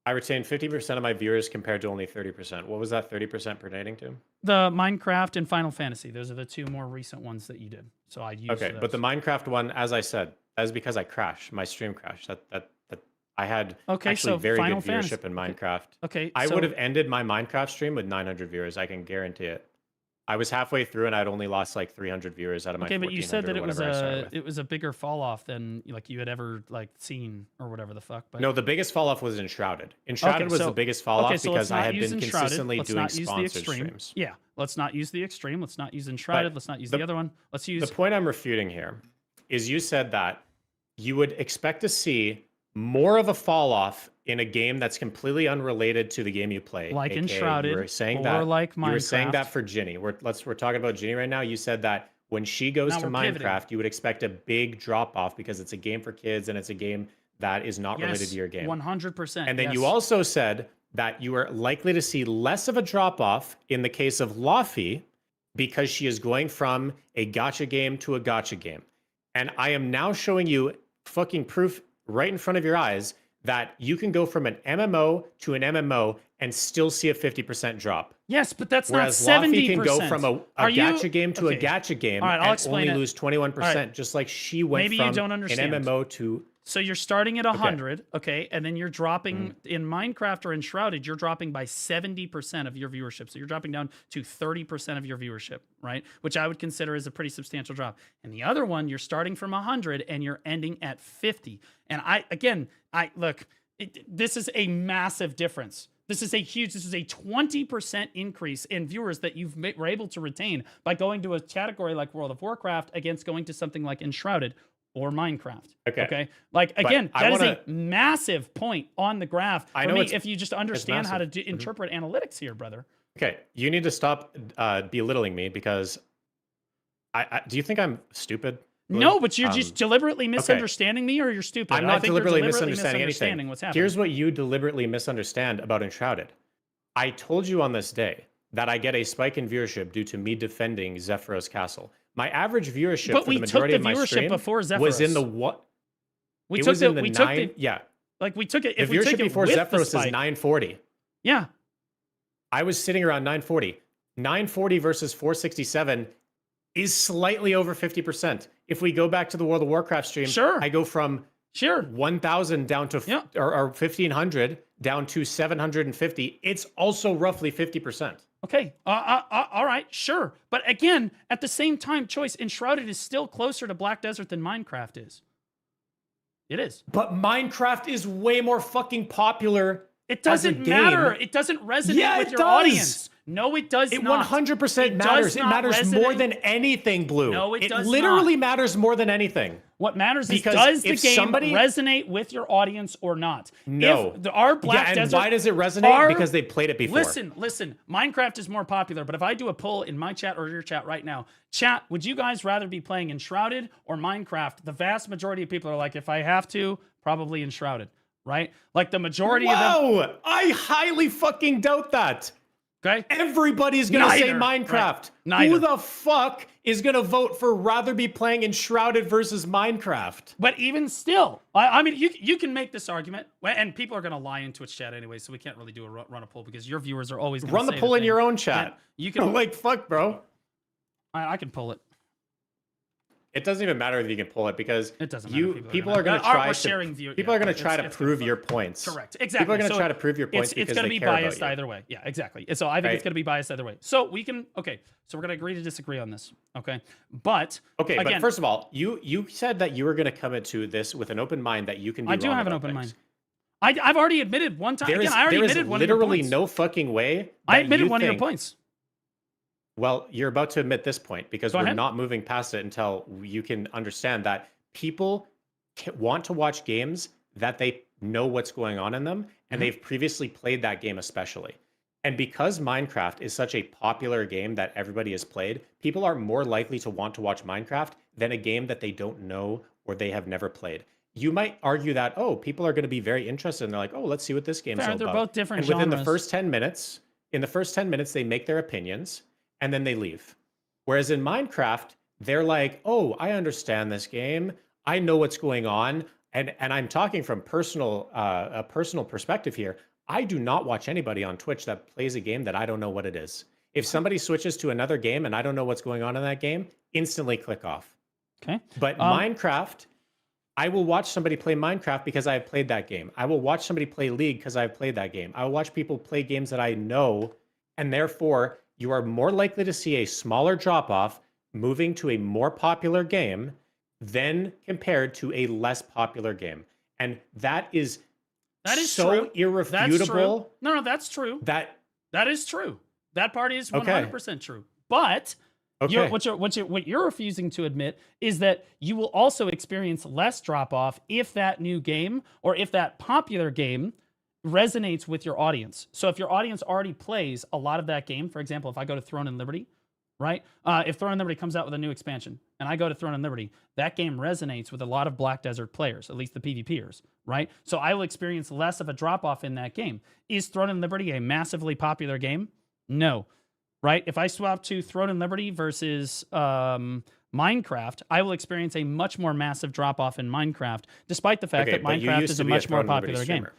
I retained 50% of my viewers compared to only 30%. What was that 30% pertaining to? The Minecraft and Final Fantasy. Those are the 2 more recent ones that you did. So I used those. But the Minecraft one, as I said, that is because I crashed. My stream crashed. That I had actually very good viewership in Minecraft. Okay. I would have ended my Minecraft stream with 900 viewers. I can guarantee it. I was halfway through and I'd only lost like 300 viewers out of my 1400. Okay, but you said that it was a bigger fall off than like you had ever like seen or whatever the fuck. But... No, the biggest fall off was Enshrouded. Enshrouded was the biggest fall off because I had been consistently doing sponsored streams. Yeah, let's not use the extreme. Let's not use Enshrouded. Let's not use the other one. Let's use... The point I'm refuting here is you said that you would expect to see more of a fall off in a game that's completely unrelated to the game you play. Like Enshrouded, you were saying or that, like Minecraft. You were saying that for Ginny. We're talking about Ginny right now. You said that when she goes to Minecraft, you would expect a big drop off because it's a game for kids and it's a game that is not related to your game. 100%. And then you also said that you are likely to see less of a drop off in the case of Laufey because she is going from a gacha game to a gacha game. And I am now showing you fucking proof right in front of your eyes that you can go from an MMO to an MMO and still see a 50% drop. Yes, but that's Whereas not 70%. Laufey can go from a gacha game to a gacha game and only lose 21%, just like she went from an MMO to... So you're starting at 100, okay, and then you're dropping, in Minecraft or Enshrouded, you're dropping by 70% of your viewership. So you're dropping down to 30% of your viewership, right? Which I would consider is a pretty substantial drop. And the other one, you're starting from 100 and you're ending at 50. And this is a massive difference. This is a 20% increase in viewers that were able to retain by going to a category like World of Warcraft against going to something like Enshrouded. or Minecraft. Okay. Like, again, I that is wanna- a massive point on the graph I for know me it's- if you just understand how to massive. interpret analytics here, brother. Okay, you need to stop belittling me because do you think I'm stupid? Blue? No, but you're just deliberately misunderstanding me, or you're stupid. I'm I not think you're deliberately misunderstanding anything. what's happening. Here's what you deliberately misunderstand about Enshrouded. I told you on this day that I get a spike in viewership due to me defending Zephyros Castle. My average viewership But for we the took majority the of my viewership stream before was in the Zephyros. what? We It took was the in the we nine. took the Yeah, like we took it. the If we took viewership it before with the Zephyros is spike, 940. yeah. I was sitting around 940. 940 versus 467 is slightly over 50%. If we go back to the World of Warcraft stream, Sure. I go from 1,000 down to Yeah. or 1,500 down to 750. It's also roughly 50%. Okay. All right. Sure. But again, at the same time, Choice, Enshrouded is still closer to Black Desert than Minecraft is. It is. But Minecraft is way more fucking popular. It as a doesn't matter. game. It doesn't resonate Yeah, with it your does. audience. No, it does It not. 100% It matters. does It not matters more resonate. than anything, Blue. No, it does literally not. matters more than anything. What matters is, Because does the if game somebody- resonate with your audience or not? No. If our Black Yeah, and Desert, why does it resonate? Because they played it before. Listen. Minecraft is more popular, but if I do a poll in my chat or your chat right now, chat, would you guys rather be playing Enshrouded or Minecraft? The vast majority of people are like, if I have to, probably Enshrouded, right? Like the majority of them. Whoa! I highly fucking doubt that. Okay. Everybody's gonna say Neither. Minecraft. Right. Neither. Who the fuck is gonna vote for rather be playing Enshrouded versus Minecraft? But even still, I mean, you can make this argument, and people are going to lie in Twitch chat anyway, so we can't really do a run a poll because your viewers are always going to Run the poll in your own chat. You can, Like, fuck, bro. I can pull it. It doesn't even matter if you can pull it because It doesn't matter. people are going to try We're to sharing view. people yeah, are going to try to it's prove gonna your be points. correct. Exactly. People are going to So try to prove your points it's because going to they be care biased about you. either way. Yeah, exactly. So I think it's Right. going to be biased either way. So we can so we're going to agree to disagree on this. Okay, but Okay, again, but first of all, you said that you were going to come into this with an open mind that you can be I do wrong have an about open things. mind. I've already admitted one time. There Again, is, I already there is admitted one of your literally points. no fucking way. I that admitted you one of your think- points. Well, you're about to admit this point because Go we're ahead. not moving past it until you can understand that people want to watch games that they know what's going on in them and they've previously played that game especially. And because Minecraft is such a popular game that everybody has played, people are more likely to want to watch Minecraft than a game that they don't know or they have never played. You might argue that, oh, people are going to be very interested and they're like, oh, let's see what this game's Fair, all they're about. both different And within the genres. first 10 minutes, they make their opinions and then they leave. Whereas in Minecraft, they're like, oh, I understand this game. I know what's going on. And I'm talking from a personal perspective here. I do not watch anybody on Twitch that plays a game that I don't know what it is. If somebody switches to another game and I don't know what's going on in that game, instantly click off. Okay. But Minecraft, I will watch somebody play Minecraft because I have played that game. I will watch somebody play League because I've played that game. I will watch people play games that I know, and therefore you are more likely to see a smaller drop-off moving to a more popular game than compared to a less popular game. And that is so true. irrefutable. That's true. No, that's true. That is true. That part is Okay. 100% true. But okay. what you're refusing to admit is that you will also experience less drop off if that new game or if that popular game resonates with your audience. So if your audience already plays a lot of that game, for example, if I go to Throne and Liberty, right? If Throne and Liberty comes out with a new expansion and I go to Throne and Liberty, that game resonates with a lot of Black Desert players, at least the PvPers, right? So I will experience less of a drop off in that game. Is Throne and Liberty a massively popular game? No, right? If I swap to Throne and Liberty versus Minecraft, I will experience a much more massive drop off in Minecraft, despite the fact that but you Minecraft used is to a be much more Throne and Liberty popular game. streamer.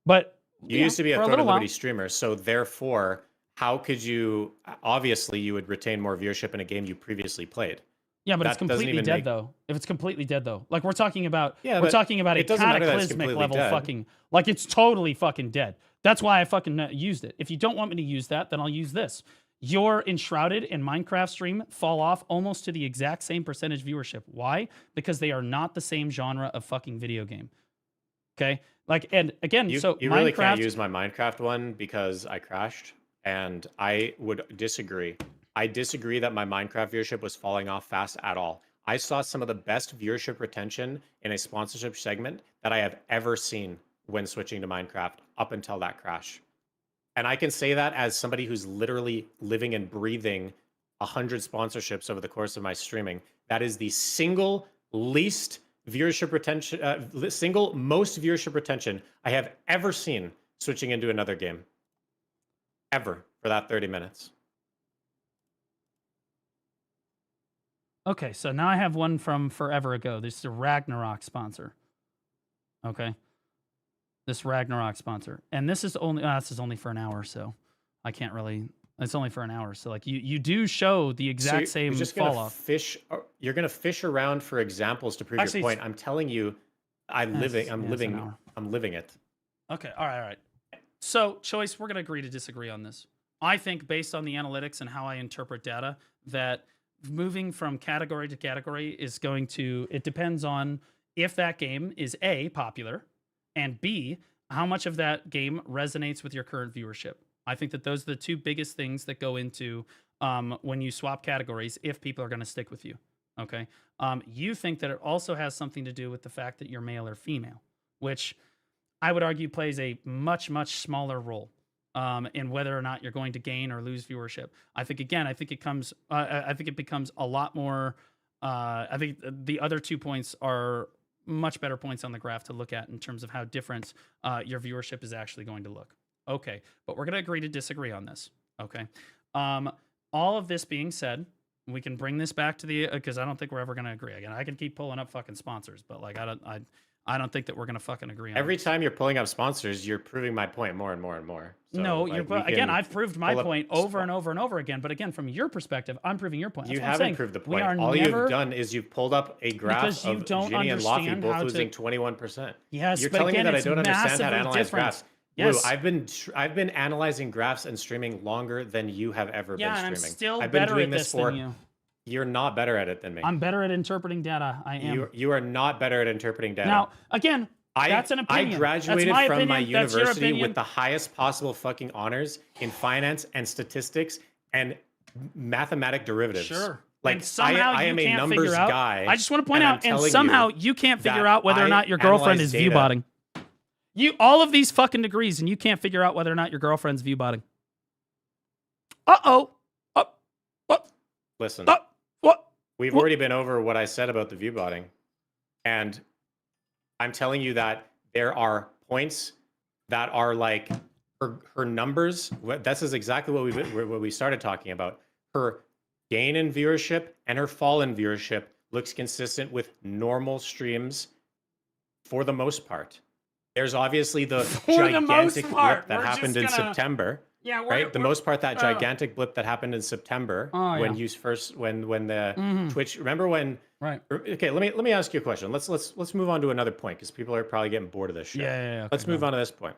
But You used to be a for Throne little and while. Liberty streamer, so therefore, how could you? Obviously, you would retain more viewership in a game you previously played. Yeah, but That it's doesn't completely even dead make- though. If it's completely dead though, like we're talking about, Yeah, we're but talking about a it doesn't matter that it's cataclysmic completely level dead. fucking, like it's totally fucking dead. That's why I fucking used it. If you don't want me to use that, then I'll use this. Your Enshrouded and Minecraft stream fall off almost to the exact same percentage viewership. Why? Because they are not the same genre of fucking video game. Okay, like, and again, You Minecraft, really can't use my Minecraft one because I crashed, and I would disagree. I disagree that my Minecraft viewership was falling off fast at all. I saw some of the best viewership retention in a sponsorship segment that I have ever seen when switching to Minecraft up until that crash. And I can say that as somebody who's literally living and breathing 100 sponsorships over the course of my streaming. That is the single least viewership retention, single most viewership retention I have ever seen switching into another game. Ever for that 30 minutes. Okay, so now I have one from forever ago. This is a Ragnarok sponsor. Okay. This Ragnarok sponsor. And this is only for an hour, so I can't really, it's only for an hour. So like you do show the exact same fall off. You're going to fish around for examples to prove your point. I'm telling you, I'm living it. Okay. All right. So Choice, we're going to agree to disagree on this. I think based on the analytics and how I interpret data that moving from category to category is going to, it depends on if that game is A, popular, and B, how much of that game resonates with your current viewership. I think that those are the two biggest things that go into when you swap categories, if people are going to stick with you. Okay. You think that it also has something to do with the fact that you're male or female, which I would argue plays a much, much smaller role in whether or not you're going to gain or lose viewership. I think it becomes a lot more. I think the other 2 points are much better points on the graph to look at in terms of how different your viewership is actually going to look. Okay, but we're going to agree to disagree on this. Okay. All of this being said, we can bring this back to the because I don't think we're ever going to agree. Again, I can keep pulling up fucking sponsors, but like I don't think that we're going to fucking agree on Every this. time you're pulling up sponsors, you're proving my point more and more and more. So, no, like, again, I've proved my point over and over and over again. But again, from your perspective, I'm proving your point. You haven't proved the point. All you've done is you've pulled up a graph of Ginny and Lofty both losing 21%. Yes, you're but telling again, me that I don't understand how to analyze different. graphs. Yes. Blue, I've been analyzing graphs and streaming longer than you have ever been streaming. I'm still I've been better doing at this this than you. You're not better at it than me. I'm better at interpreting data. I am. You are not better at interpreting data. Now, again, that's an opinion. I graduated That's my from opinion. my That's your university opinion. with the highest possible fucking honors in finance and statistics and mathematic derivatives. Sure. Like and somehow I you am can't a numbers figure out, guy. I just want to point out, and telling somehow you can't figure out whether or not your girlfriend is view botting. All of these fucking degrees, and you can't figure out whether or not your girlfriend's view botting. What? Listen. What? We've already been over what I said about the view botting, and I'm telling you that there are points that are like her numbers. This is exactly what we started talking about. Her gain in viewership and her fall in viewership looks consistent with normal streams for the most part. There's obviously the gigantic blip that happened in September. Yeah, right. The most part, that gigantic blip that happened in September when you first when the Twitch. Remember when? Right. Okay. Let me ask you a question. Let's move on to another point because people are probably getting bored of this shit. Yeah. Okay, let's move on to this point.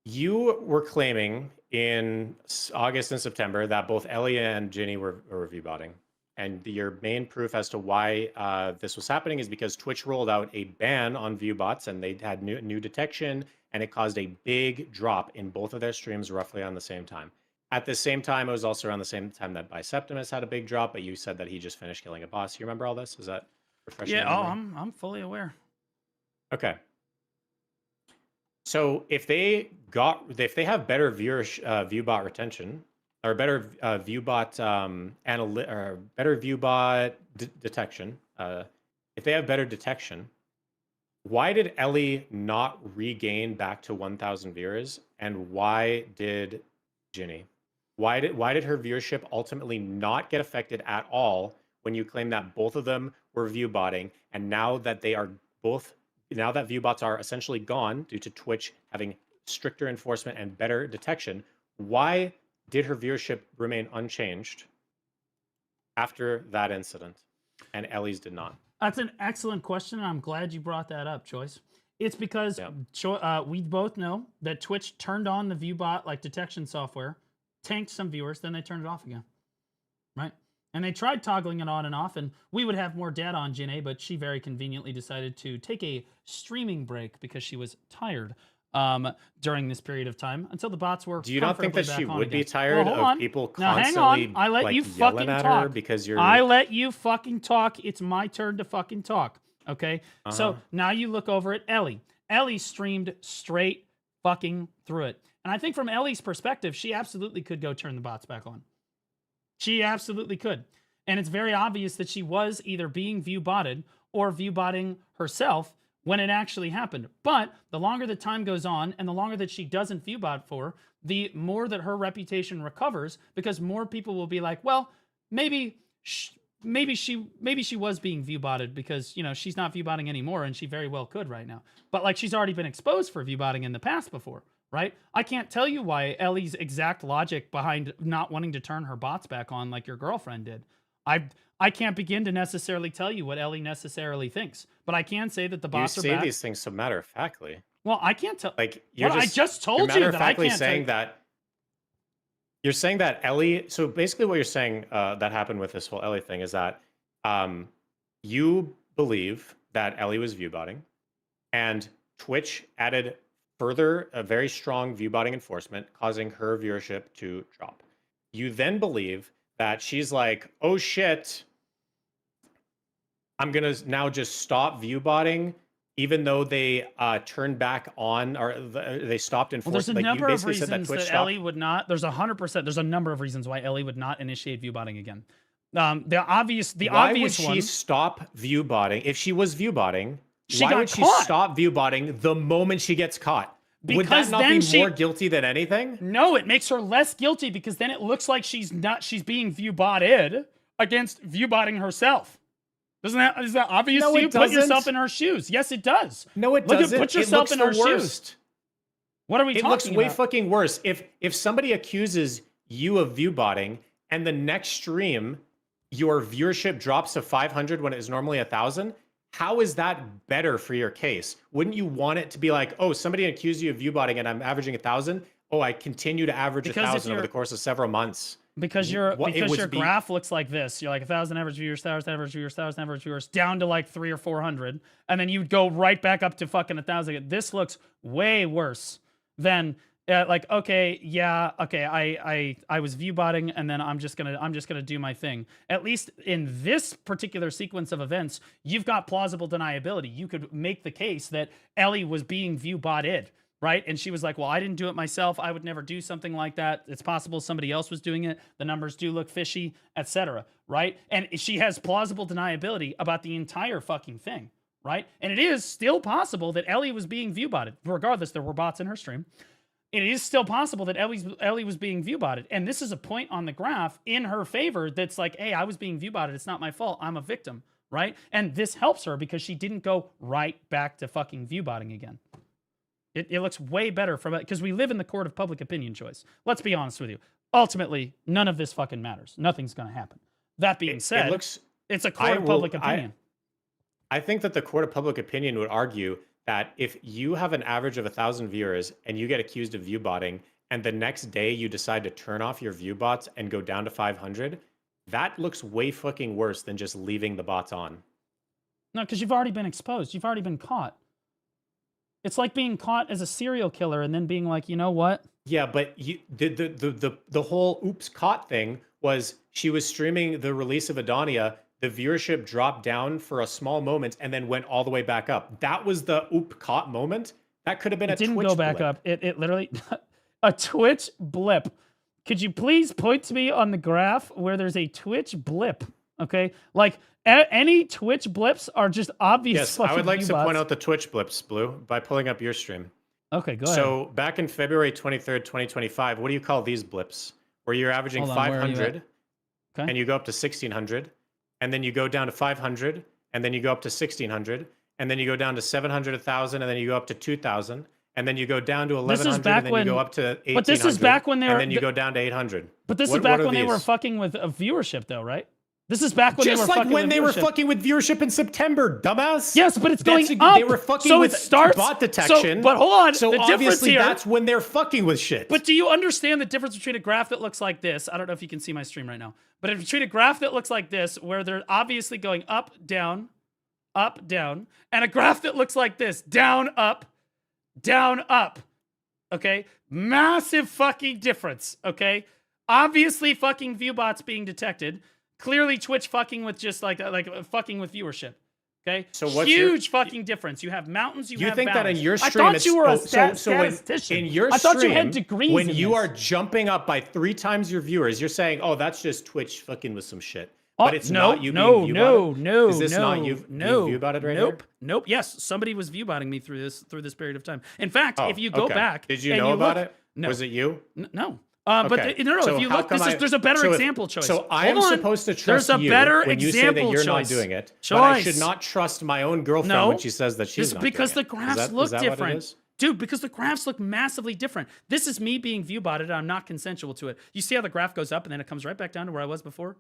You were claiming in August and September that both Ellie and Ginny were review botting. And your main proof as to why this was happening is because Twitch rolled out a ban on view bots and they had new detection, and it caused a big drop in both of their streams roughly on the same time. At the same time, it was also around the same time that Biseptimus had a big drop, but you said that he just finished killing a boss. You remember all this? Is that refreshing? Yeah, I'm fully aware. Okay. So if they have better viewbot retention, or better viewbot better viewbot detection, if they have better detection, why did Ellie not regain back to 1,000 viewers, and why did Ginny? Why did her viewership ultimately not get affected at all when you claim that both of them were viewbotting, and now that viewbots are essentially gone due to Twitch having stricter enforcement and better detection, why did her viewership remain unchanged after that incident, and Ellie's did not? That's an excellent question, and I'm glad you brought that up, Choice. It's because we both know that Twitch turned on the viewbot detection software, tanked some viewers, then they turned it off again, right? And they tried toggling it on and off, and we would have more data on Janae, but she very conveniently decided to take a streaming break because she was tired. during this period of time until the bots were. Do you not think that she would be again. tired Well, hold of on. people Now, hang constantly on. I let like you yelling fucking at talk. her because you're? I let you fucking talk. It's my turn to fucking talk. Okay. So now you look over at Ellie. Ellie streamed straight fucking through it, and I think from Ellie's perspective, she absolutely could go turn the bots back on. She absolutely could. And it's very obvious that she was either being view botted or view botting herself when it actually happened. But the longer the time goes on and the longer that she doesn't view bot for, the more that her reputation recovers, because more people will be like, well, maybe she was being view botted because, you know, she's not view botting anymore, and she very well could right now. But like, she's already been exposed for view botting in the past before. Right? I can't tell you why Ellie's exact logic behind not wanting to turn her bots back on like your girlfriend did. I can't begin to necessarily tell you what Ellie necessarily thinks, but I can say that the bots are back. You say these things so matter-of-factly. Well, I can't tell. Like, I just told you that I can't saying that. You're saying that Ellie. So basically, what you're saying that happened with this whole Ellie thing is that you believe that Ellie was viewbotting, and Twitch added further a very strong viewbotting enforcement, causing her viewership to drop. You then believe that she's like, oh shit, I'm gonna now just stop viewbotting, even though they turned back on, or they stopped enforcement. Well, there's a like, number you of basically said reasons that Ellie would not. There's 100%. There's a number of reasons why Ellie would not initiate viewbotting again. The obvious why would she one, stop viewbotting if she was viewbotting? Why would she caught. stop viewbotting the moment she gets caught? Because would that not then be more guilty than anything? No, it makes her less guilty, because then it looks like she's being view botted against view botting herself. Is that obvious to you? Put yourself in her shoes. Yes, it does. No, it doesn't. Put yourself in her shoes. What are we talking about? It looks way fucking worse. If somebody accuses you of view botting, and the next stream your viewership drops to 500 when it is normally 1,000, how is that better for your case? Wouldn't you want it to be like, oh, somebody accused you of viewbotting and I'm averaging 1,000? Oh, I continue to average 1,000 over the course of several months. Because your graph looks like this. You're like 1,000 average viewers, 1,000 average viewers, 1,000 average viewers, down to like 300 or 400, and then you'd go right back up to fucking 1,000. This looks way worse than like, okay, yeah, okay, I was viewbotting, and then I'm just gonna do my thing. At least in this particular sequence of events, you've got plausible deniability. You could make the case that Ellie was being viewbotted, right? And she was like, well, I didn't do it myself. I would never do something like that. It's possible somebody else was doing it. The numbers do look fishy, etc., right? And she has plausible deniability about the entire fucking thing, right? And it is still possible that Ellie was being viewbotted. Regardless, there were bots in her stream. It is still possible that Ellie was being viewbotted. And this is a point on the graph in her favor that's like, hey, I was being viewbotted. It's not my fault. I'm a victim, right? And this helps her because she didn't go right back to fucking viewbotting again. It looks way better from it, because we live in the court of public opinion choice. Let's be honest with you. Ultimately, none of this fucking matters. Nothing's going to happen. That being said, it's a court of public opinion. I think that the court of public opinion would argue that if you have an average of 1,000 viewers and you get accused of viewbotting, and the next day you decide to turn off your view bots and go down to 500, that looks way fucking worse than just leaving the bots on. No, because you've already been exposed. You've already been caught. It's like being caught as a serial killer and then being like, you know what? Yeah, but the whole oops caught thing was she was streaming the release of Adonia. The viewership dropped down for a small moment and then went all the way back up. That was the oop caught moment. That could have been a Twitch blip. It didn't go back up. It literally, a Twitch blip. Could you please point to me on the graph where there's a Twitch blip? Okay, like any Twitch blips are just obvious. Yes, I would like to point out the Twitch blips, Blue, by pulling up your stream. Okay, go ahead. So back in February 23rd, 2025, what do you call these blips? Where you're averaging 500 and you go up to 1,600. And then you go down to 500, and then you go up to 1,600, and then you go down to 700, 1,000, and then you go up to 2,000, and then you go down to 1,100, and then you go up to 1,800. But this is back when they were, and then you go down to 800. But this is back when they were fucking with a viewership, though, right? This is back when they were fucking with viewership. Just like when they were fucking with viewership in September, dumbass. Yes, but it's going up. They were fucking with bot detection. But hold on, so the difference here, that's when they're fucking with shit. But do you understand the difference between a graph that looks like this? I don't know if you can see my stream right now. But if you treat a graph that looks like this, where they're obviously going up, down, and a graph that looks like this, down, up, down, up. Okay? Massive fucking difference. Okay? Obviously fucking viewbots being detected. Clearly Twitch fucking with just like fucking with viewership. Okay? So what's huge fucking difference. You have mountains, you have think that in valleys. your stream I thought you were a statistician. in your I thought you stream, had degrees when in you this. are jumping up by 3 times your viewers, you're saying, "Oh, that's just Twitch fucking with some shit." But it's not you being viewbotted? Is this not you being viewbotted right Nope. here? Nope. Yes, somebody was viewbotting me through this period of time. In fact, if you go okay. back, Did you and know about look, it? No. Was it you? No. Okay. But no. So if you how look, come there's a better so if- example choice. So I am Hold on. supposed to trust There's a you better when you say example that you're choice. not doing it, Choice. but I should not trust my own girlfriend when she says that she's not because doing the it. graphs look is that what it different. is? Dude, because the graphs look massively different. This is me being viewbotted and I'm not consensual to it. You see how the graph goes up and then it comes right back down to where I was before?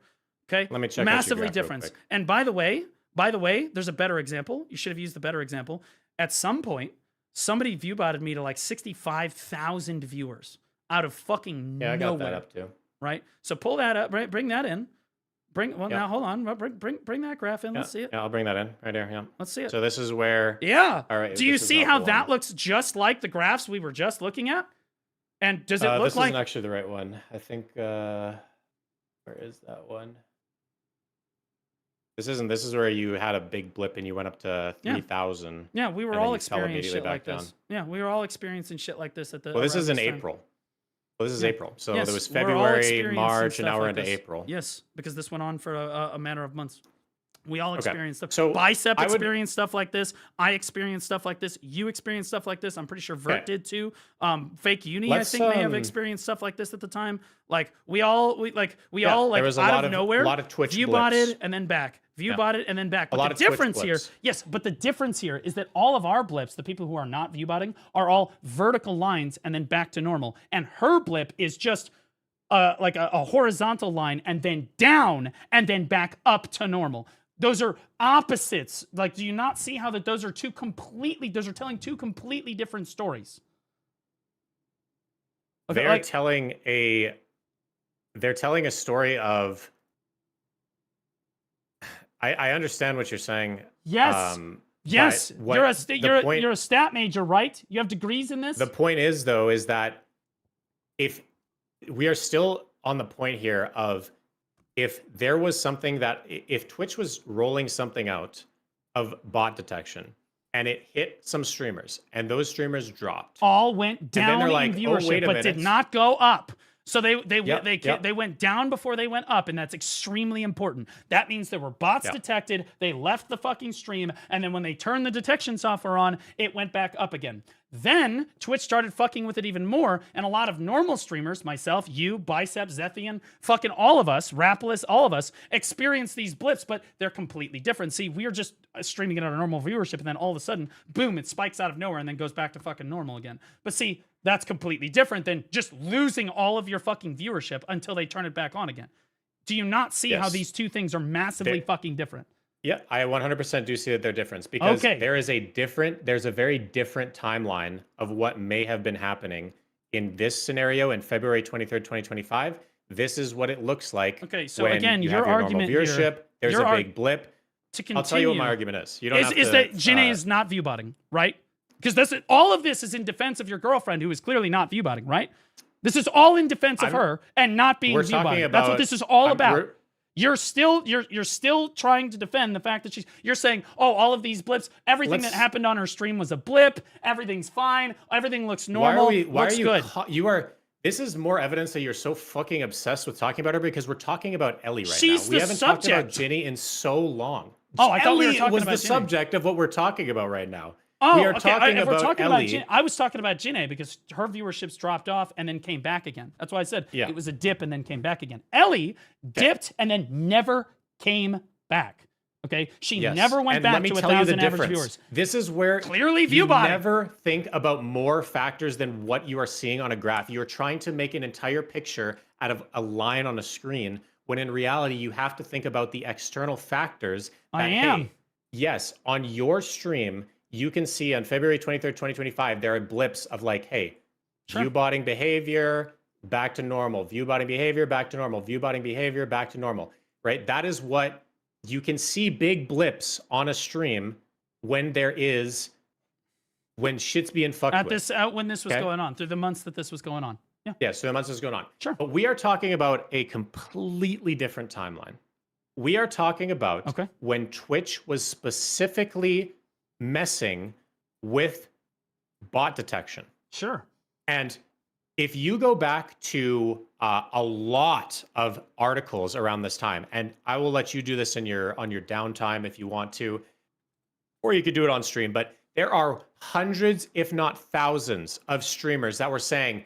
Okay? Let me check out your massively graph real different. quick. And by the way, there's a better example. You should have used the better example. At some point, somebody viewbotted me to like 65,000 viewers out of fucking Yeah, I got nowhere. that up too. Right? So pull that up, right? Bring that in. Now hold on. Bring that graph in. Yeah, Let's see it. yeah, I'll bring that in right here. Yeah. Let's see it. So this is where. Yeah. All right. Do you this is see not how the that one. looks just like the graphs we were just looking at? And does it look this like isn't actually the right one. I think. Where is that one? This isn't. This is where you had a big blip and you went up to 3,000. Yeah, we were and then all you fell experiencing immediately shit like back this. down. Yeah, we were all experiencing shit like this at the. Well, this around is in time. April. Well, this is Yeah. April. So Yes, there was we're all February, experiencing March, stuff and now we're like into this. April. Yes, because this went on for a matter of months. We all Okay. experienced stuff. So Bicep I would- experienced stuff like this. I experienced stuff like this. You experienced stuff like this. I'm pretty sure Vert Okay. did too. Fake Uni, Let's, I think, may have um, experienced stuff like this at the time. Like we all there was a out lot of of- nowhere, a lot of Twitch view blips. botted and then back. View botted and then back. But lot the of Twitch difference here, blips. yes, but the difference here is that all of our blips, the people who are not view botting, are all vertical lines and then back to normal. And her blip is just like a horizontal line and then down and then back up to normal. Those are opposites. Like, do you not see how that those are telling two completely different stories? Okay, They're telling a story of. I understand what you're saying. Yes. Yes. but what You're a stat major, right? You have degrees in this? The point is, though, is that if we are still on the point here of if there was something that if Twitch was rolling something out of bot detection and it hit some streamers and those streamers dropped, all went then down they're in like, "Oh, viewership, wait a but did minute." not go up. So they Yep. went down before they went up, and that's extremely important. That means there were bots Yep. detected, they left the fucking stream, and then when they turned the detection software on, it went back up again. Then Twitch started fucking with it even more, and a lot of normal streamers, myself, you, Bicep, Zethian, fucking all of us, Rapolis, all of us, experience these blips, but they're completely different. See, we're just streaming it at a normal viewership, and then all of a sudden, boom, it spikes out of nowhere and then goes back to fucking normal again. But see, that's completely different than just losing all of your fucking viewership until they turn it back on again. Do you not see how Yes. these two things are massively fucking different? Yeah, I 100% do see that they're different because Okay. there's a very different timeline of what may have been happening in this scenario in February 23rd, 2025. This is what it looks like. Okay, so when again, you your have your argument normal here- viewership. There's your a ar- big blip. To continue, I'll tell you what my argument is. You don't have is to, that Janae is not viewbotting, right? Because all of this is in defense of your girlfriend, who is clearly not viewbotting, right? This is all in defense of her and not being we're talking viewbotting. That's what about- this is all I'm- about. we're- You're still trying to defend the fact that you're saying, oh, all of these blips, everything that happened on her stream was a blip. Everything's fine. Everything looks normal. Looks good. This is more evidence that you're so fucking obsessed with talking about her because we're talking about Ellie right She's now. We the haven't talked about subject. Ginny in so long. Oh, I thought we were Ellie talking was about the Ginny. subject of what we're talking about right now. Oh, we are okay. talking If we're about talking Ellie. about I was talking about Janae because her viewerships dropped off and then came back again. That's why I said Yeah. it was a dip and then came back again. Ellie dipped and then never came back. Okay, she Yes. never went And back let me to tell you the 1,000 average difference. viewers. This is where Clearly you viewbotting. never think about more factors than what you are seeing on a graph. You are trying to make an entire picture out of a line on a screen, when in reality, you have to think about the external factors. I that, am. hey, yes, on your stream, you can see on February 23rd, 2025, there are blips of like, hey, Sure. viewbotting behavior, back to normal. Viewbotting behavior, back to normal. Viewbotting behavior, back to normal. Right? That is what you can see, big blips on a stream when there is when shit's being fucked At with. this, when this was going on, through the months that this was going on. Yeah. Yeah, so the months is going on. Sure. But we are talking about a completely different timeline. We are talking about when Twitch was specifically messing with bot detection. Sure. And if you go back to a lot of articles around this time, and I will let you do this on your downtime if you want to, or you could do it on stream, but there are hundreds, if not thousands, of streamers that were saying,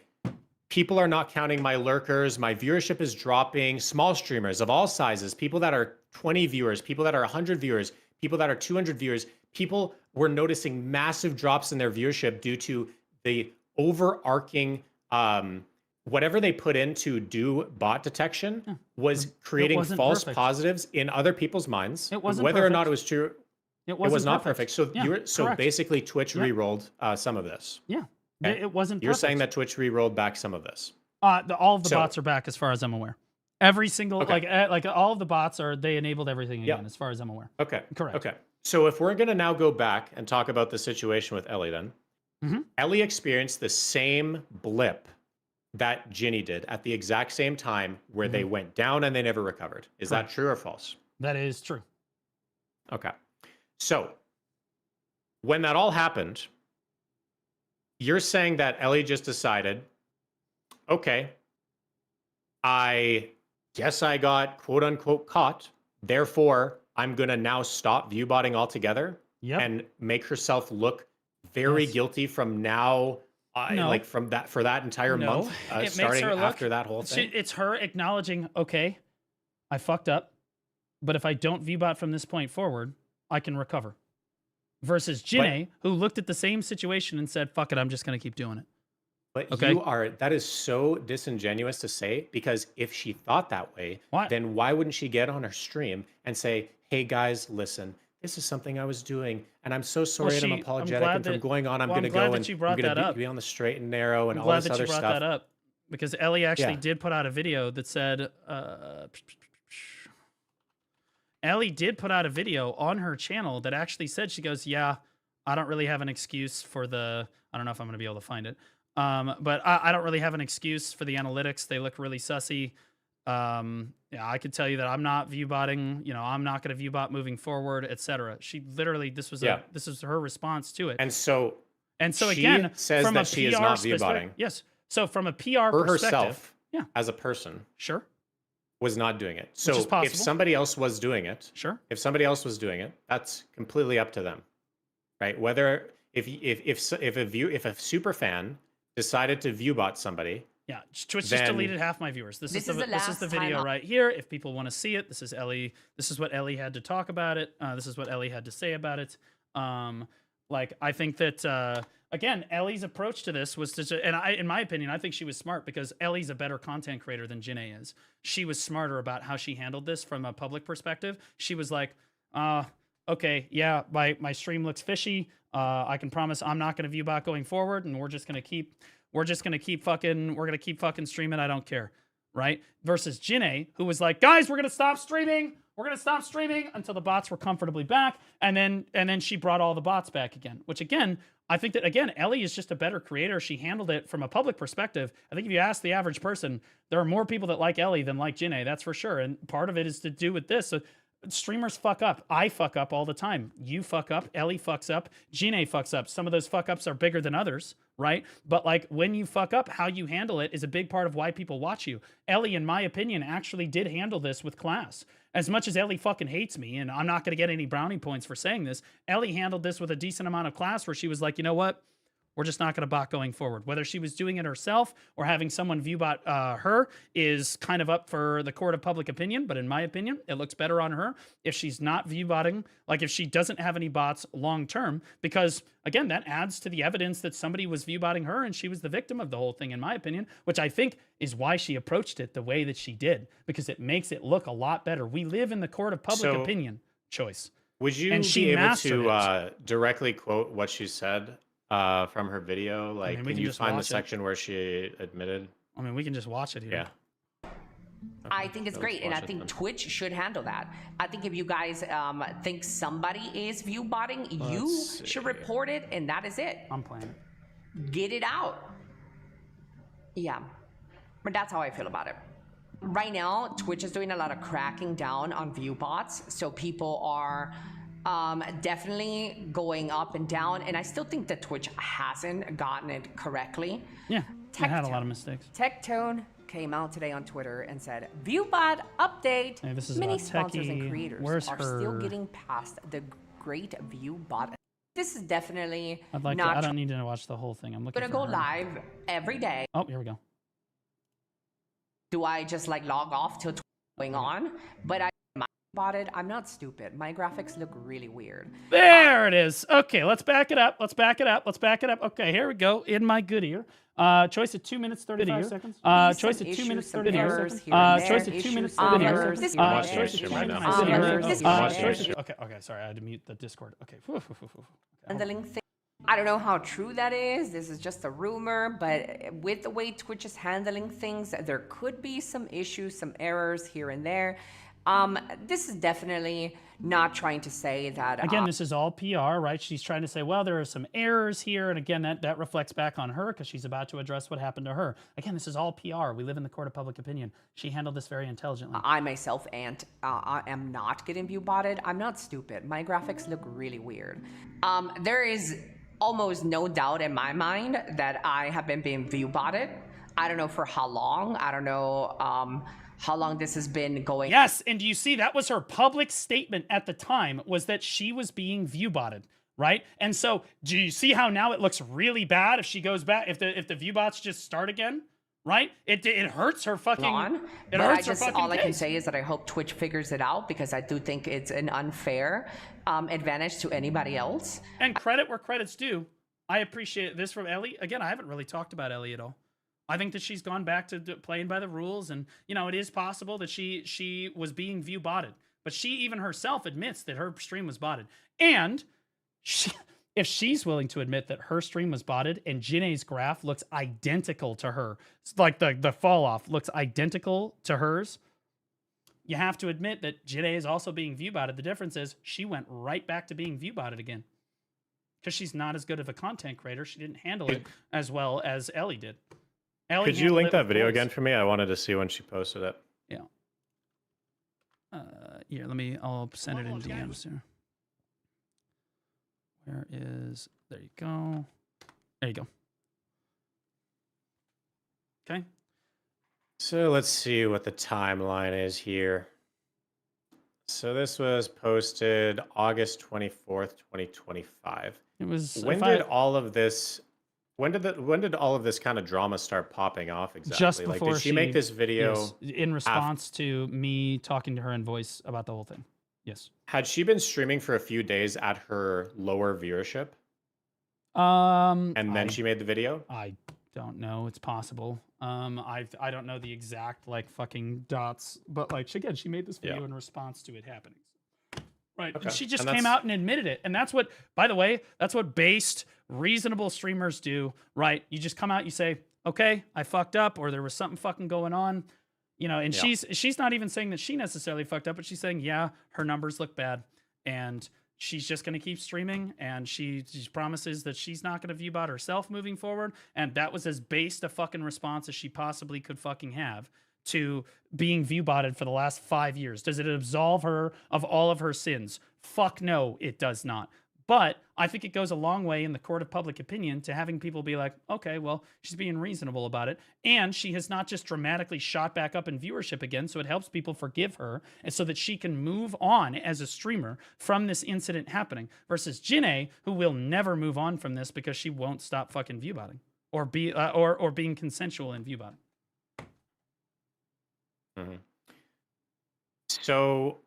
people are not counting my lurkers, my viewership is dropping, small streamers of all sizes, people that are 20 viewers, people that are 100 viewers, people that are 200 viewers, people were noticing massive drops in their viewership due to the overarching, whatever they put in to do bot detection was creating false positives in other people's minds. It wasn't whether perfect. or not it was true. It was not perfect. So basically Twitch re-rolled some of this. Yeah. Okay? It wasn't perfect. You're saying that Twitch re-rolled back some of this. All of the bots are back as far as I'm aware. Every single, like all of the bots they enabled everything again as far as I'm aware. Okay. Correct. Okay. So if we're going to now go back and talk about the situation with Ellie then, Ellie experienced the same blip that Ginny did at the exact same time where they went down and they never recovered. Is that true or false? That is true. Okay. So when that all happened, you're saying that Ellie just decided, okay, I guess I got quote unquote caught. Therefore, I'm going to now stop viewbotting altogether and make herself look very guilty from now, like from that, for that entire month, starting after that whole thing. It's her acknowledging, okay, I fucked up, but if I don't viewbot from this point forward, I can recover. Versus Jinae, who looked at the same situation and said, fuck it, I'm just going to keep doing it. But that is so disingenuous to say, because if she thought that way, then why wouldn't she get on her stream and say, hey guys, listen, this is something I was doing, and I'm so sorry and I'm apologetic, and from going on, I'm going to go and I'm going to be on the straight and narrow and all this other stuff. I'm glad that you brought that up, because Ellie actually did put out a video that said, Ellie did put out a video on her channel that actually said, she goes, yeah, I don't really have an excuse for the, I don't know if I'm going to be able to find it. But I don't really have an excuse for the analytics. They look really sussy. Yeah, I could tell you that I'm not viewbotting, I'm not going to viewbot moving forward, etc. She literally, this was her response to it. And so she again, says that she is not viewbotting. Yes. So from a PR perspective, herself, as a person, sure, was not doing it. So if somebody else was doing it, if somebody else was doing it, that's completely up to them, right? Whether if a super fan decided to viewbot somebody, Twitch just deleted half my viewers. This is the video right here. If people want to see it, this is Ellie. This is what Ellie had to talk about it. This is what Ellie had to say about it. I think that again, Ellie's approach to this was in my opinion, I think she was smart, because Ellie's a better content creator than Jinae is. She was smarter about how she handled this from a public perspective. She was like, okay, yeah, my stream looks fishy. I can promise I'm not going to viewbot going forward, and we're just going to keep fucking streaming. I don't care, right? Versus Jinae, who was like, guys, we're going to stop streaming. We're going to stop streaming until the bots were comfortably back. And then she brought all the bots back again, which again, I think that, again, Ellie is just a better creator. She handled it from a public perspective. I think if you ask the average person, there are more people that like Ellie than like Jinae, that's for sure. And part of it is to do with this. So streamers fuck up. I fuck up all the time. You fuck up. Ellie fucks up. Jinae fucks up. Some of those fuck ups are bigger than others, right? But like when you fuck up, how you handle it is a big part of why people watch you. Ellie, in my opinion, actually did handle this with class. As much as Ellie fucking hates me, and I'm not going to get any brownie points for saying this, Ellie handled this with a decent amount of class, where she was like, you know what? We're just not going to bot going forward. Whether she was doing it herself or having someone viewbot her is kind of up for the court of public opinion. But in my opinion, it looks better on her if she's not viewbotting, like if she doesn't have any bots long term, because again, that adds to the evidence that somebody was viewbotting her and she was the victim of the whole thing, in my opinion, which I think is why she approached it the way that she did, because it makes it look a lot better. We live in the court of public opinion choice. Would you be able to directly quote what she said from her video? Like, can you find the section where she admitted? I mean, we can just watch it here. Yeah. I think it's great, and I think Twitch should handle that. I think if you guys think somebody is view botting, you should report it, and that is it. I'm playing it. Get it out. Yeah, but that's how I feel about it. Right now, Twitch is doing a lot of cracking down on view bots, so people are definitely going up and down, and I still think that Twitch hasn't gotten it correctly. Yeah, it had a lot of mistakes. Tectone came out today on Twitter and said, "Viewbot update. Hey, this is Many about sponsors and Techie. creators Where's are still her- getting past the great Viewbot." This is definitely I'd like to, not I don't need to watch the whole thing. I'm looking gonna for go her. live every day. Oh, here we go. Do I just like log off till going on? But I bought it. I'm not stupid. My graphics look really weird. There it is. Okay, let's back it up. Let's back it up. Let's back it up. Okay, here we go. In my good ear. Choice of 2 minutes 35 seconds. Choice of 2 minutes 35 seconds. Choice of 2 minutes 35 seconds. Choice of 2 minutes 35 seconds. Okay, sorry, I had to mute the Discord. Okay. Handling thing. I don't know how true that is. This is just a rumor, but with the way Twitch is handling things, there could be some issues, some errors here and there. This is definitely not trying to say that. Again, this is all PR, right? She's trying to say, well, there are some errors here. And again, that reflects back on her because she's about to address what happened to her. Again, this is all PR. We live in the court of public opinion. She handled this very intelligently. I myself I am not getting view botted. I'm not stupid. My graphics look really weird. There is almost no doubt in my mind that I have been being view botted. I don't know for how long. I don't know how long this has been going. Yes, and do you see that was her public statement at the time, was that she was being view botted, right? And so do you see how now it looks really bad if she goes back, if the view bots just start again, right? It hurts her fucking it hurts her fucking all I can say is that I hope Twitch figures it out, because I do think it's an unfair advantage to anybody else. And credit where credit's due. I appreciate this from Ellie. Again, I haven't really talked about Ellie at all. I think that she's gone back to playing by the rules, and it is possible that she was being view botted, but she even herself admits that her stream was botted. And if she's willing to admit that her stream was botted and Jinae's graph looks identical to her, like the fall off looks identical to hers, you have to admit that Jinae is also being view botted. The difference is she went right back to being view botted again because she's not as good of a content creator. She didn't handle it as well as Ellie did. Ellie, could you link that video again for me? I wanted to see when she posted it. Yeah. Here, I'll send it in DMs here. Where is, there you go. There you go. Okay. So let's see what the timeline is here. So this was posted August 24th, 2025. It was. When did all of this kind of drama start popping off exactly? Just before did she make this video in response to me talking to her in voice about the whole thing? Yes. Had she been streaming for a few days at her lower viewership? And then she made the video? I don't know. It's possible. I don't know the exact fucking dots, but again, she made this video in response to it happening. Right. Okay. And she just came out and admitted it. And that's what, by the way, that's what based, reasonable streamers do, right? You just come out, you say, okay, I fucked up, or there was something fucking going on, and she's not even saying that she necessarily fucked up, but she's saying, yeah, her numbers look bad. And she's just going to keep streaming. And she promises that she's not going to view bot herself moving forward. And that was as based a fucking response as she possibly could fucking have to being view botted for the last 5 years. Does it absolve her of all of her sins? Fuck no, it does not. But I think it goes a long way in the court of public opinion to having people be like, okay, well, she's being reasonable about it. And she has not just dramatically shot back up in viewership again, so it helps people forgive her, and so that she can move on as a streamer from this incident happening, versus Jinae, who will never move on from this because she won't stop fucking view botting or being consensual in view botting. Mm-hmm. So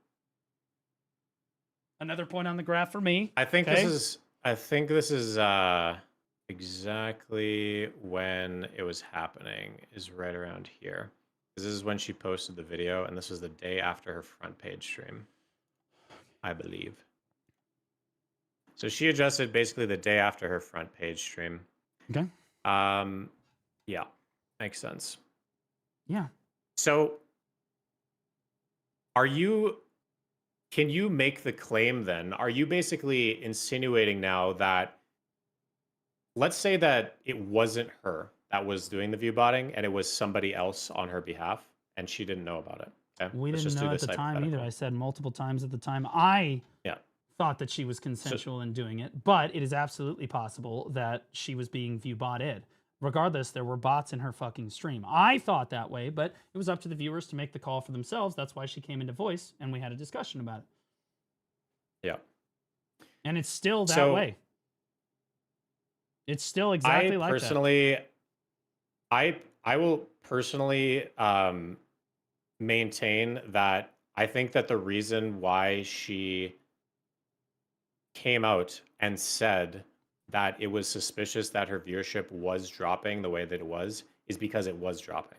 another point on the graph for me. I think this is exactly when it was happening, is right around here. This is when she posted the video, and this was the day after her front page stream, I believe. So she adjusted basically the day after her front page stream. Okay. Yeah, makes sense. Yeah. So Can you make the claim then? Are you basically insinuating now that, let's say that it wasn't her that was doing the view botting and it was somebody else on her behalf and she didn't know about it? Okay? We Let's didn't just do know at this the time either. hypothetical. I said multiple times at the time. I thought that she was consensual in doing it, but it is absolutely possible that she was being view botted. Regardless, there were bots in her fucking stream. I thought that way, but it was up to the viewers to make the call for themselves. That's why she came into voice, and we had a discussion about it. Yeah. And it's still that way. It's still exactly like that. I will personally maintain that I think that the reason why she came out and said that it was suspicious that her viewership was dropping the way that it was is because it was dropping.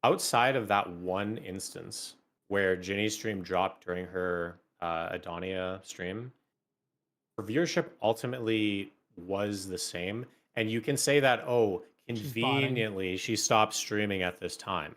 Outside of that one instance where Ginny's stream dropped during her Adonia stream, her viewership ultimately was the same. And you can say that, oh, conveniently she stopped streaming at this time.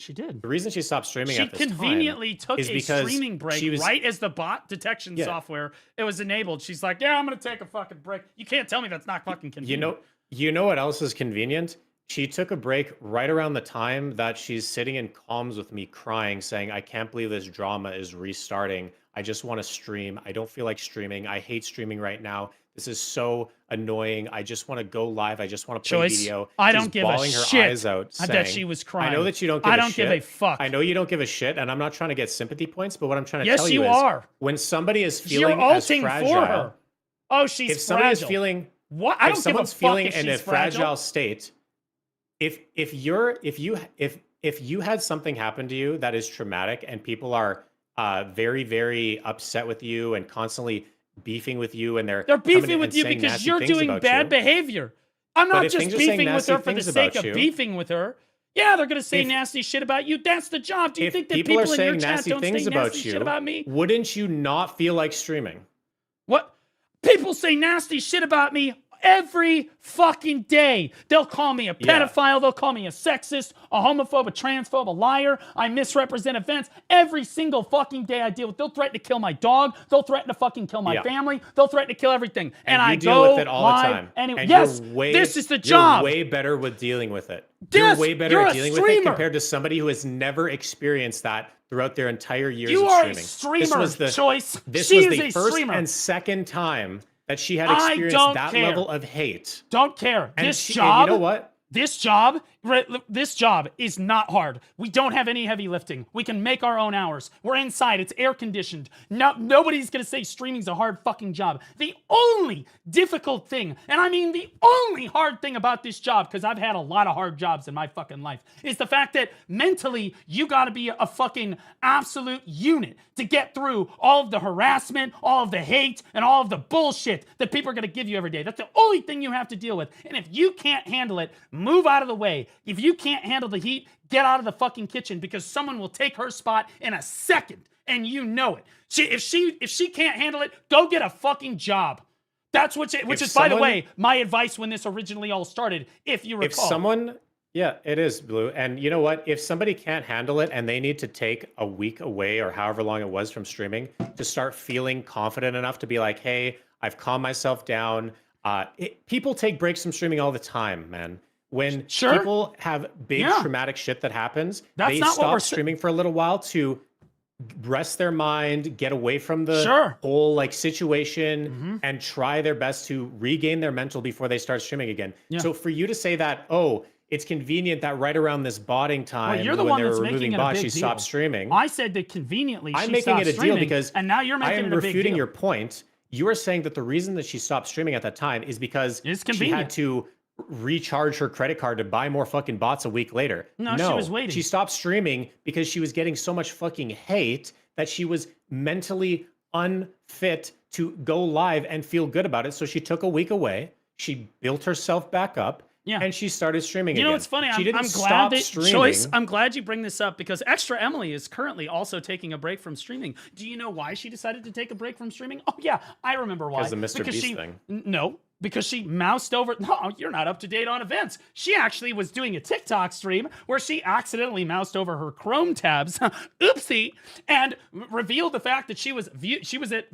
She did. The reason she stopped streaming she at this time conveniently took is a because streaming break she was, right as the bot detection software it was enabled. She's like, yeah, I'm going to take a fucking break. You can't tell me that's not fucking convenient. You know what else is convenient? She took a break right around the time that she's sitting in comms with me crying, saying, I can't believe this drama is restarting. I just want to stream. I don't feel like streaming. I hate streaming right now. This is so annoying. I just want to go live. I just want to play video. I don't give a shit her eyes out, saying, that she was crying. I know that you don't give a shit. I don't give a fuck. I know you don't give a shit, and I'm not trying to get sympathy points, but what I'm trying to tell you is, are. When somebody is feeling You're as ulting fragile, for her. Oh, she's if somebody fragile. is feeling, what? I don't if someone's give a fuck feeling if in a she's fragile. fragile state, if you had something happen to you that is traumatic and people are very, very upset with you and constantly beefing with you, and they're beefing with you because you're doing bad behavior. I'm not just beefing with her for the sake of beefing with her. Yeah, they're gonna say nasty shit about you. That's the job. Do you think that people in your chat don't say nasty shit about me? Wouldn't you not feel like streaming? What? People say nasty shit about me every fucking day. They'll call me a pedophile. They'll call me a sexist, a homophobe, a transphobe, a liar. I misrepresent events. Every single fucking day I deal with. They'll threaten to kill my dog. They'll threaten to fucking kill my family. They'll threaten to kill everything. And I deal go with it all the time. Anyway, and yes, this is the job. You're way better with dealing with it. Yes, you're way better at dealing with it streamer. compared to somebody who has never experienced that throughout their entire years you of are streaming. A streamer, Choice. This she was is the a first streamer. and second time that she had experienced that level of hate. Don't care. And this and job, you know what? This job is not hard. We don't have any heavy lifting. We can make our own hours. We're inside. It's air conditioned. Nobody's gonna say streaming's a hard fucking job. The only difficult thing, and I mean the only hard thing about this job, because I've had a lot of hard jobs in my fucking life, is the fact that mentally you gotta be a fucking absolute unit to get through all of the harassment, all of the hate, and all of the bullshit that people are gonna give you every day. That's the only thing you have to deal with. And if you can't handle it, move out of the way. If you can't handle the heat, get out of the fucking kitchen, because someone will take her spot in a second, and you know it. If she can't handle it, go get a fucking job. That's which is, by the way, my advice when this originally all started, if you recall. Yeah, it is, Blue. And you know what? If somebody can't handle it and they need to take a week away or however long it was from streaming to start feeling confident enough to be like, hey, I've calmed myself down. People take breaks from streaming all the time, man. When people have big traumatic shit that happens, they stop streaming for a little while to rest their mind, get away from the whole situation, and try their best to regain their mental before they start streaming again. So for you to say that, oh, it's convenient that right around this botting time, you're the when one they were that's removing making it a bots, big she deal. stopped streaming. I said that conveniently I'm she making stopped it a deal streaming, because and now you're making I am it a big refuting deal. your point. You are saying that the reason that she stopped streaming at that time is because she had to recharge her credit card to buy more fucking bots a week later. No, she was waiting. She stopped streaming because she was getting so much fucking hate that she was mentally unfit to go live and feel good about it. So she took a week away. She built herself back up. Yeah. And she started streaming again. You know what's funny? She didn't I'm stop glad that streaming. Choice, I'm glad you bring this up, because Extra Emily is currently also taking a break from streaming. Do you know why she decided to take a break from streaming? Oh yeah, I remember why. Because the Mr. Beast thing. No, because she moused over. No, you're not up to date on events. She actually was doing a TikTok stream where she accidentally moused over her Chrome tabs, oopsie, and revealed the fact that she was at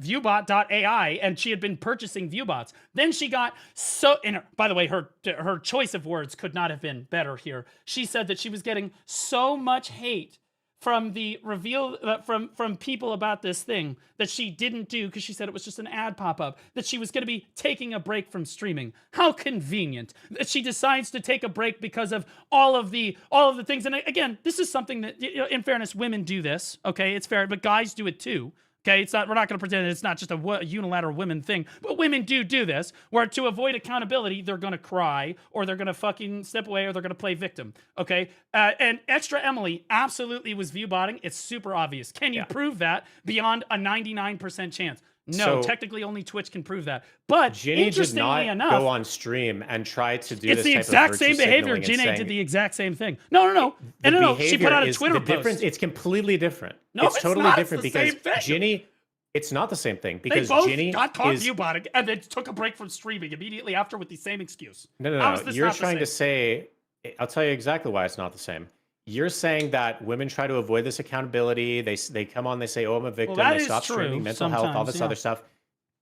viewbot.ai and she had been purchasing viewbots. Then she got so, and by the way, her choice of words could not have been better here. She said that she was getting so much hate from the reveal from people about this thing that she didn't do because she said it was just an ad pop-up, that she was going to be taking a break from streaming. How convenient that she decides to take a break because of all of the things. And again, this is something that, in fairness, women do this. Okay, it's fair, but guys do it too. Okay, it's not. We're not going to pretend it's not just a unilateral women thing, but women do this. Where to avoid accountability, they're going to cry, or they're going to fucking step away, or they're going to play victim. Okay, and Extra Emily absolutely was view botting. It's super obvious. Can you prove that beyond a 99% chance? No, So- technically only Twitch can prove that. But Ginny did interestingly not enough, go on stream and try to do it's this the type exact of same virtue behavior. signaling and Ginny saying- did the exact same thing. No. The No. She put out a behavior is Twitter the post. difference. It's completely different. No, it's it's totally not. different It's the because same thing. Ginny. It's not the same thing They because both Ginny got caught is. view botting and then took a break from streaming immediately after with the same excuse. No. How is this You're not the trying to same? say. I'll tell you exactly why it's not the same. You're saying that women try to avoid this accountability. They come on. They say, "Oh, I'm a victim." that They is stop true streaming, mental health, all sometimes, this yeah. other stuff.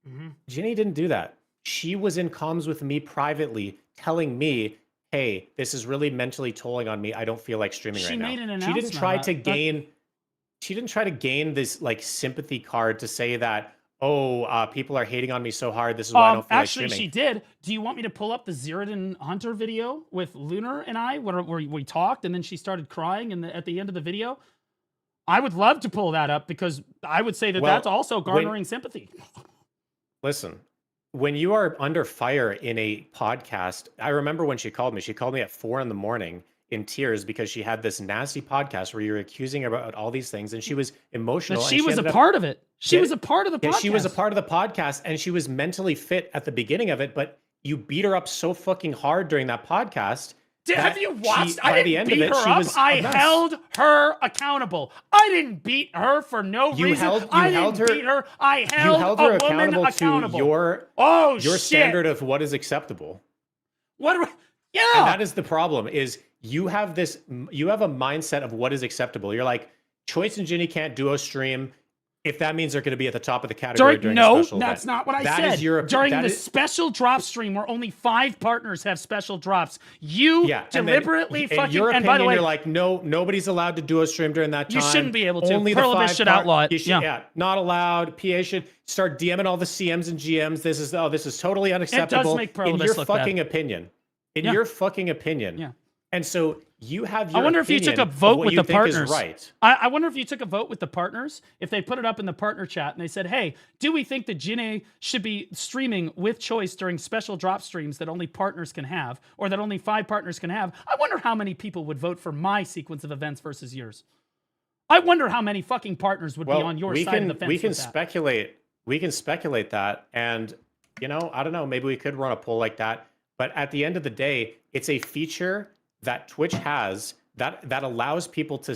Mm-hmm. Ginny didn't do that. She was in comms with me privately, telling me, "Hey, this is really mentally tolling on me. I don't feel like streaming She right now." made an She didn't announcement try about to that. gain. She didn't try to gain this like sympathy card to say that, people are hating on me so hard. This is why I don't feel Actually, like streaming. she did. Do you want me to pull up the Ziridan Hunter video with Lunar and I, where we talked, and then she started crying at the end of the video? I would love to pull that up because I would say that Well, that's also garnering sympathy. Listen, when you are under fire in a podcast, I remember when she called me. She called me at 4 a.m. in tears because she had this nasty podcast where you were accusing her about all these things, and she was emotional. But and she was a ended up- part of it. She Yeah, was a part of the Yeah, podcast. she was a part of the podcast, and she was mentally fit at the beginning of it. But you beat her up so fucking hard during that podcast. Have that you watched? by I the didn't end beat of it, her she up. was I a mess. held her accountable. I didn't beat her for no You reason. held- you I held didn't her- beat her. I You held, held her a woman accountable to your shit. standard of what is acceptable. What? Yeah. And that is the problem. Is you have a mindset of what is acceptable. You're like, Choice and Ginny can't duo stream if that means they're going to be at the top of the category during a special that's event. not what I That said. is your During that the is- special drop stream where only 5 partners have special drops, you yeah, and then deliberately in fucking. your And by the opinion, way, you're like, no, nobody's allowed to duo stream during that time. You shouldn't be able to. Only Pluralist the should 5 outlaw it. You should, Yeah. not allowed. PA should start DMing all the CMs and GMs. This is totally unacceptable. make in pluralists your look bad. fucking opinion. In Yeah. your fucking opinion. Yeah. And so you have your I wonder if you took a opinion of vote what with you the think is partners. right. I wonder if you took a vote with the partners, if they put it up in the partner chat and they said, hey, do we think that Ginny should be streaming with Choice during special drop streams that only partners can have, or that only 5 partners can have? I wonder how many people would vote for my sequence of events versus yours. I wonder how many fucking partners would be on your side of the fence. We can with that. speculate. We can speculate that, and I don't know. Maybe we could run a poll like that. But at the end of the day, it's a feature that Twitch has that allows people to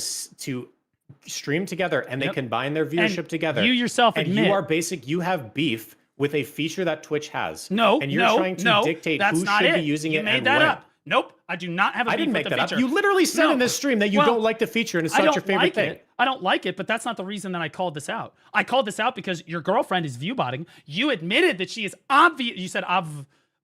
stream together, and they combine their viewership And together. you yourself and admit- you have beef with a feature that Twitch has. No, and you're no, trying to no, dictate that's who not should it. be using You it made and that when. up. Nope, I do not have a I beef didn't make with the that up. feature. You literally said No. in this stream that you Well, don't like the feature and it's I not don't your favorite like thing. it. I don't like it, but that's not the reason that I called this out. I called this out because your girlfriend is viewbotting. You admitted that she is obvious. You said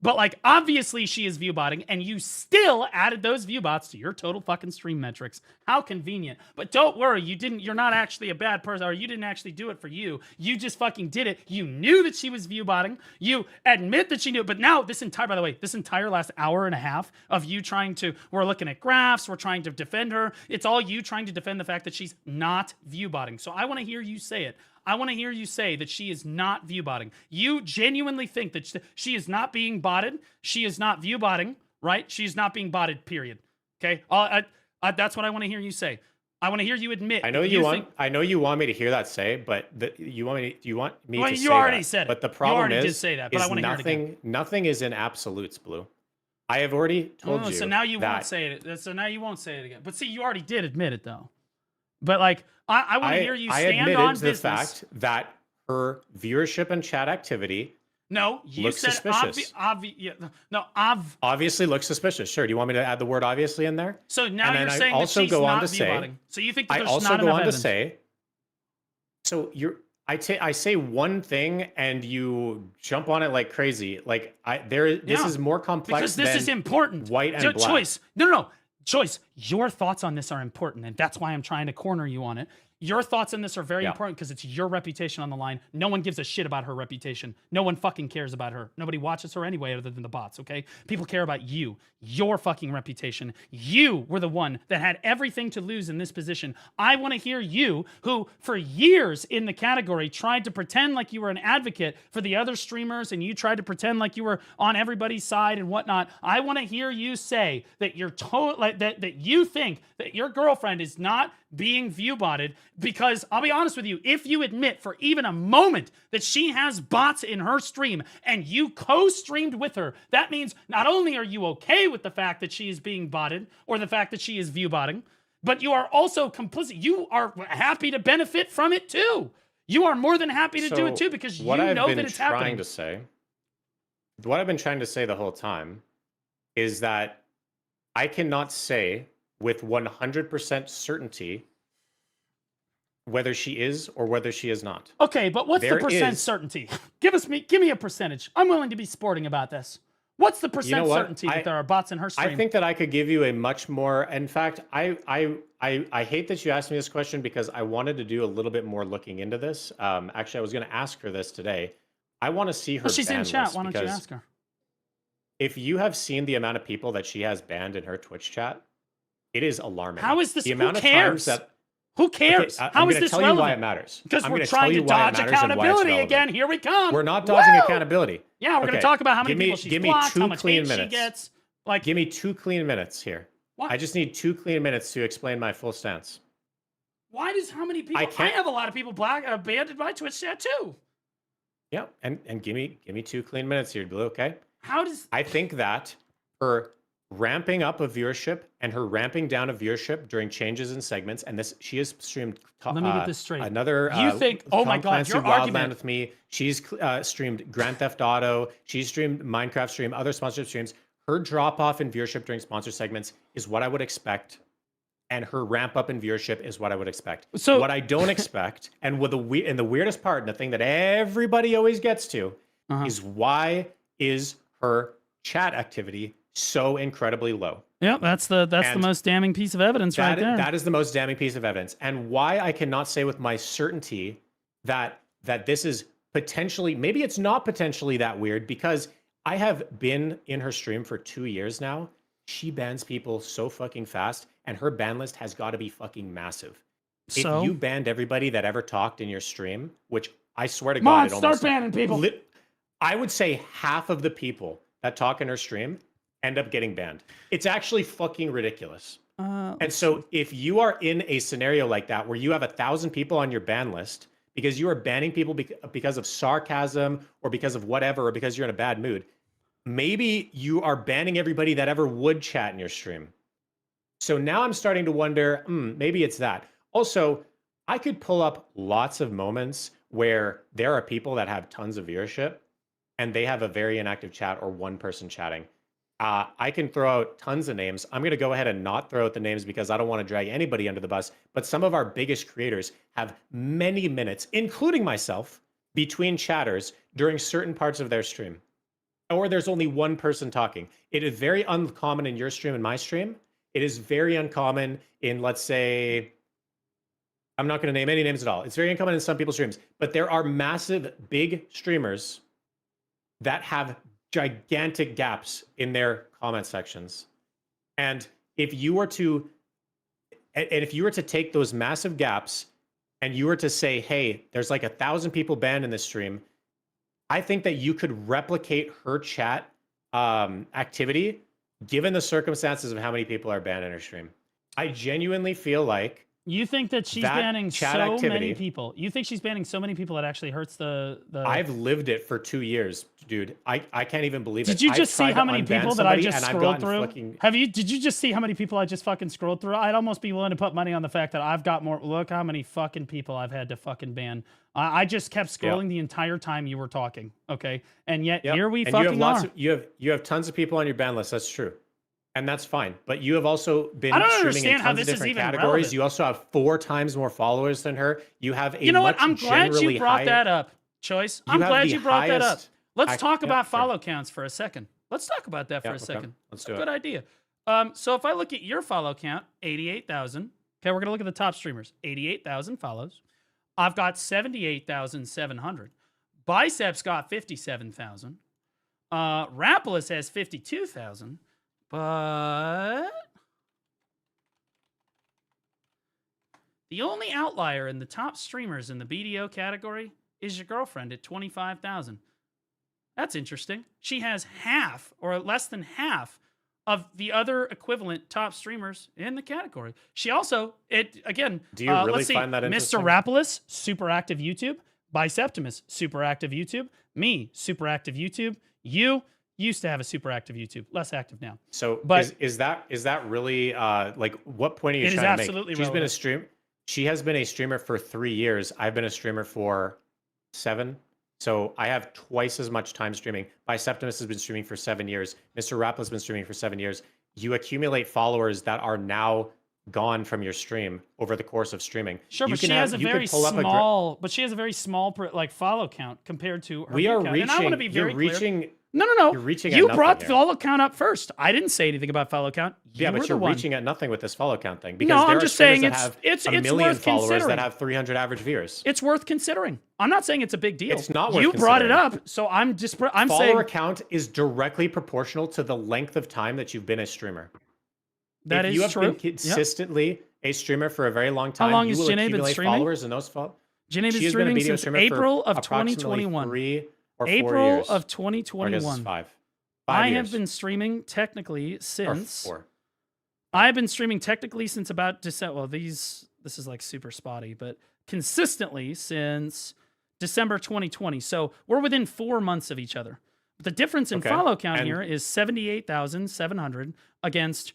but like obviously she is viewbotting, and you still added those viewbots to your total fucking stream metrics. How convenient. But don't worry, you're not actually a bad person, or you didn't actually do it for you. You just fucking did it. You knew that she was viewbotting. You admit that she knew, but now this entire last hour and a half of you we're looking at graphs, we're trying to defend her. It's all you trying to defend the fact that she's not viewbotting. So I want to hear you say it. I want to hear you say that she is not viewbotting. You genuinely think that she is not being botted. She is not viewbotting, right? She's not being botted, period. Okay? That's what I want to hear you say. I want to hear you admit. I know you want me to hear that say, but you want me Well, to you say already that. said it. But the You problem already did is, say that, but I wanna hear it again. nothing is in absolutes, Blue. I have already told you. So now you won't that say it. So now you won't say it again. But see, you already did admit it though. But like, I want to hear you I stand admitted on to the business. fact that her viewership and chat activity No, you Looks said suspicious. obviously looks suspicious. Sure. Do you want me to add the word obviously in there? So now And you're then I saying that also she's go on not to say- viewbotting. So you think that I there's also not go enough on evidence. to say, so I say one thing and you jump on it like crazy. Like this is more complex because this than is important. white and black. Choice. No. Choice. Your thoughts on this are important, and that's why I'm trying to corner you on it. Your thoughts on this are very important because it's your reputation on the line. No one gives a shit about her reputation. No one fucking cares about her. Nobody watches her anyway other than the bots, okay? People care about you, your fucking reputation. You were the one that had everything to lose in this position. I want to hear you, who for years in the category tried to pretend like you were an advocate for the other streamers and you tried to pretend like you were on everybody's side and whatnot. I want to hear you say that you're that you think that your girlfriend is not being view-botted, because I'll be honest with you, if you admit for even a moment that she has bots in her stream and you co-streamed with her, that means not only are you okay with the fact that she is being botted or the fact that she is view-botting, but you are also complicit. You are happy to benefit from it too. You are more than happy to do it too because you know that it's happening. What I've been trying to say the whole time is that I cannot say with 100% certainty whether she is or whether she is not. Okay, but what's the percent certainty? Give me a percentage. I'm willing to be sporting about this. What's the percent certainty that there are bots in her stream? I think that I could give you a much more. In fact, I hate that you asked me this question because I wanted to do a little bit more looking into this. Actually, I was going to ask her this today. I want to see her. Well, she's in chat. Why don't you ask her? If you have seen the amount of people that she has banned in her Twitch chat, it is alarming. How is this? The amount who cares? of times that who cares? Okay, How is this tell relevant? you why it matters. Because I'm we're gonna trying tell to you why it dodge matters and why it's accountability relevant. again. Here we come. We're not dodging Woo! accountability. Yeah, we're Okay, gonna talk about how many give me- people she's give me blocked, 2 how much clean hate she minutes. gets. Like, Give me 2 clean minutes here. What? I just need 2 clean minutes to explain my full stance. why does how many people? I can't- have a lot of people banned in my Twitch chat too. Yeah, and give me 2 clean minutes here, Blue. Okay. How does? I think that her ramping up of viewership and her ramping down of viewership during changes in segments, and this she has streamed. Let me get this straight. Another. You think? Oh my Tom God, Clancy your Wildland argument with me. She's streamed Grand Theft Auto. She's streamed Minecraft stream, other sponsorship streams. Her drop off in viewership during sponsor segments is what I would expect, and her ramp up in viewership is what I would expect. So what I don't expect, and with the weirdest part, and the thing that everybody always gets to, is why is her chat activity so incredibly low? Yeah, that's the most damning piece of evidence right there. That is the most damning piece of evidence, and why I cannot say with my certainty that this is potentially, maybe it's not potentially that weird, because I have been in her stream for 2 years now. She bans people so fucking fast, and her ban list has got to be fucking massive. So? If you banned everybody that ever talked in your stream, which I swear to God, it start banning people. I would say half of the people that talk in her stream end up getting banned. It's actually fucking ridiculous. And so if you are in a scenario like that where you have 1,000 people on your ban list because you are banning people because of sarcasm or because of whatever, or because you're in a bad mood, maybe you are banning everybody that ever would chat in your stream. So now I'm starting to wonder, maybe it's that. Also, I could pull up lots of moments where there are people that have tons of viewership and they have a very inactive chat or one person chatting. I can throw out tons of names. I'm going to go ahead and not throw out the names because I don't want to drag anybody under the bus. But some of our biggest creators have many minutes, including myself, between chatters during certain parts of their stream. Or there's only one person talking. It is very uncommon in your stream and my stream. It is very uncommon in, let's say, I'm not going to name any names at all. It's very uncommon in some people's streams. But there are massive, big streamers that have gigantic gaps in their comment sections. And if you were to take those massive gaps and you were to say, hey, there's like 1,000 people banned in this stream, I think that you could replicate her chat activity given the circumstances of how many people are banned in her stream. I genuinely feel like You think that she's That banning chat so activity- many people? You think she's banning so many people that actually hurts the? I've lived it for 2 years, dude. I can't even believe it. Did you I've just see tried how to many unban people that I somebody just and I've scrolled gotten through? fucking- Did you just see how many people I just fucking scrolled through? I'd almost be willing to put money on the fact that I've got more. Look how many fucking people I've had to fucking ban. I just kept scrolling the entire time you were talking. Okay, and yet here we and fucking you have are. you have tons of people on your ban list. That's true. And that's fine. But you have also been I don't streaming in understand how tons this of is different even categories. relevant. You also have 4 times more followers than her. You have a You know what? much I'm glad generally you brought higher- that up, Choice. I'm have glad the you brought that up. highest- Let's talk about sure. follow counts for a second. Let's talk about that for Yeah, a okay. second. Let's That's do a it. good idea. So if I look at your follow count, 88,000. Okay, we're gonna look at the top streamers. 88,000 follows. I've got 78,700. Biceps got 57,000. Rapolis has 52,000. But the only outlier in the top streamers in the BDO category is your girlfriend at 25,000. That's interesting. She has half or less than half of the other equivalent top streamers in the category. She also, do Do you really let's see, find that interesting? Mr. Rapolis, super active YouTube. Biceptimus, super active YouTube. Me, super active YouTube. You used to have a super active YouTube, less active now. So, But- is that really like what point are you It is trying to make? absolutely She's been a relevant. stream. She has been a streamer for 3 years. I've been a streamer for 7. So I have twice as much time streaming. Biceptimus has been streaming for 7 years. Mr. Rappel has been streaming for 7 years. You accumulate followers that are now gone from your stream over the course of streaming. Sure, You but can she have- has a you could very pull up small, follow count compared to her We view are count. reaching. And I want to be very you're clear. reaching. No. You're reaching at You nothing brought here. follow count up first. I didn't say anything about follow count. Yeah, You were but the you're one. reaching at nothing with this follow count thing because No, there I'm are just streamers saying that have it's a million worth followers considering. that have 300 average viewers. It's worth considering. I'm not saying it's a big deal. It's not worth You brought it considering. up, so I'm Follower saying count is directly proportional to the length of time that you've been a streamer. that if is you have true. been consistently a streamer for a very long time, long you has will Janae been accumulate streaming? followers, and those followers. Janae been She has been a streaming video since streamer April for of approximately 2021. 3 or 4 April years. of Or I guess 2021. it's 5. I 5 have years. been streaming technically Or since 4. I've been streaming technically since about December. Well, this is like super spotty, but consistently since December 2020. So we're within 4 months of each other. But the difference in Okay, follow count and- here is 78,700 against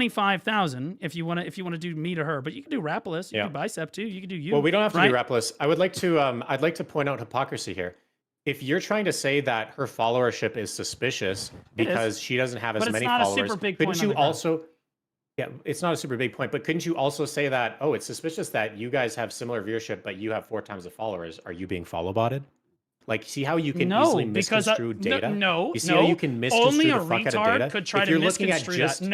25,000. If you want to do me to her, but you can do Rapolis, you Yeah. can do Bicep too, you can do you. Well, we don't have to right? do Rapolis. I would like to. I'd like to point out hypocrisy here. If you're trying to say that her followership is suspicious It is. because she doesn't have as But it's many not a followers, super big couldn't point on you the graph. also? Yeah, it's not a super big point, but couldn't you also say that? Oh, it's suspicious that you guys have similar viewership, but you have 4 times the followers. Are you being follow botted? Like, see how you can easily because misconstrue data? No, You see how you can misconstrue only a the fuck out of retard data? could try If to you're looking at misconstrue just- that.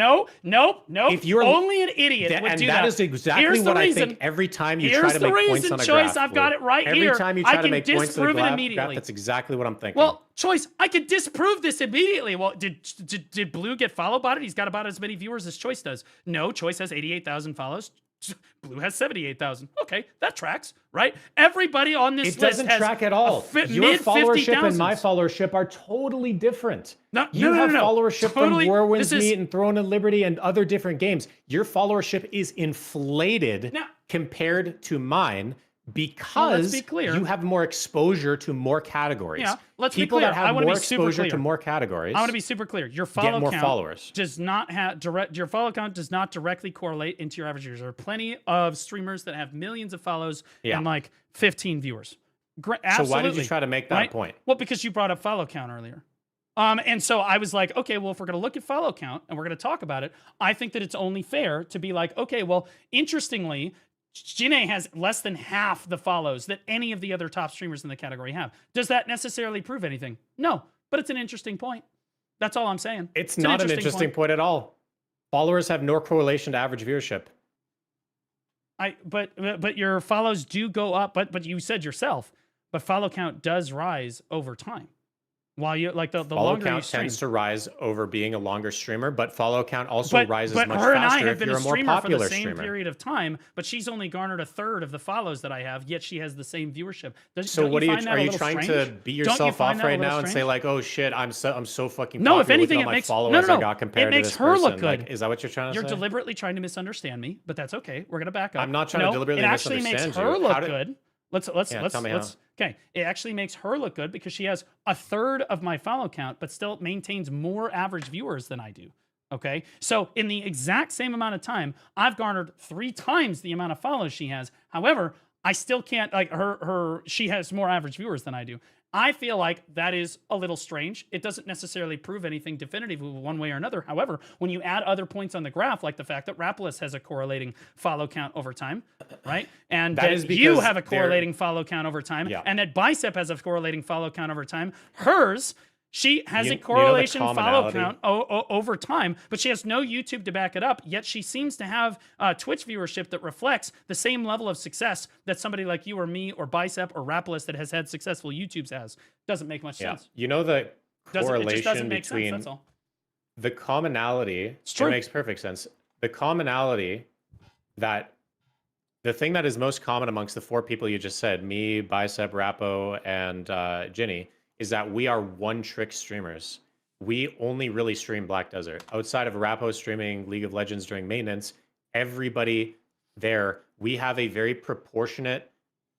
No. If you're- only an idiot would and do that that. is exactly Here's what the I reason. think every time you Here's try to the make points reason, on a Choice. graph. I've got Blue. it right every here. time you I try to can make points on a disprove it graph, immediately. that's exactly what I'm thinking. Well, Choice, I could disprove this immediately. Well, did Blue get follow botted? He's got about as many viewers as Choice does. No, Choice has 88,000 follows. Blue has 78,000. Okay, that tracks, right? Everybody on this It list doesn't has track at all. Your mid followership and my 50,000s. followership are totally different. No, You have no. followership Totally- from Whirlwind's this is- Meat and Throne and Liberty and other different games. Your followership is inflated Now- compared to mine because be clear. you have more exposure to more categories. Yeah, let's be People clear. that I have wanna more be super exposure to clear. more categories. I want to be super clear. Your follow more count followers. does not have your follow count does not directly correlate into your average viewers. There are plenty of streamers that have millions of follows Yeah. and like 15 viewers. So Absolutely. why did you try to make that right? point? Well, because you brought up follow count earlier. And so I was like, okay, well, if we're going to look at follow count and we're going to talk about it, I think that it's only fair to be like, okay, well, interestingly, Janae has less than half the follows that any of the other top streamers in the category have. Does that necessarily prove anything? No, but it's an interesting point. That's all I'm saying. It's not an interesting point at all. Followers have no correlation to average viewership. But your follows do go up, but you said yourself, but follow count does rise over time. While you like the follow longer you count stream. tends to rise over being a longer streamer, but follow count also rises but much her and I faster have if been you're a a more streamer for the popular same streamer. period of time, but she's only garnered a third of the follows that I have, yet she has the same viewership. So what are you trying to beat yourself off right now and say like, oh shit, I'm so fucking popular. No, if anything, look at all it my makes followers no, I got compared it makes to this her look person. good. Like, is that what you're trying to say? You're deliberately trying to misunderstand me, but that's okay. We're gonna back up. I'm not trying to deliberately it actually makes misunderstand her you. look good. Let's tell me how. okay. It actually makes her look good because she has a third of my follow count, but still maintains more average viewers than I do. Okay, so in the exact same amount of time, I've garnered 3 times the amount of follows she has. However, I still can't like she has more average viewers than I do. I feel like that is a little strange. It doesn't necessarily prove anything definitive one way or another. However, when you add other points on the graph, like the fact that Rapolis has a correlating follow count over time, right? And that you have a correlating follow count over time, and that Bicep has a correlating follow count over time, hers... She has a correlation follow count over time, but she has no YouTube to back it up, yet she seems to have Twitch viewership that reflects the same level of success that somebody like you or me or Bicep or Rapolis that has had successful YouTubes has. Doesn't make much sense. You know the correlation make between sense, that's all. The commonality, it's true. It makes perfect sense. The commonality that the thing that is most common amongst the 4 people you just said, me, Bicep, Rapo, and Ginny, is that we are one-trick streamers. We only really stream Black Desert. Outside of Rapo streaming League of Legends during maintenance, everybody there, we have a very proportionate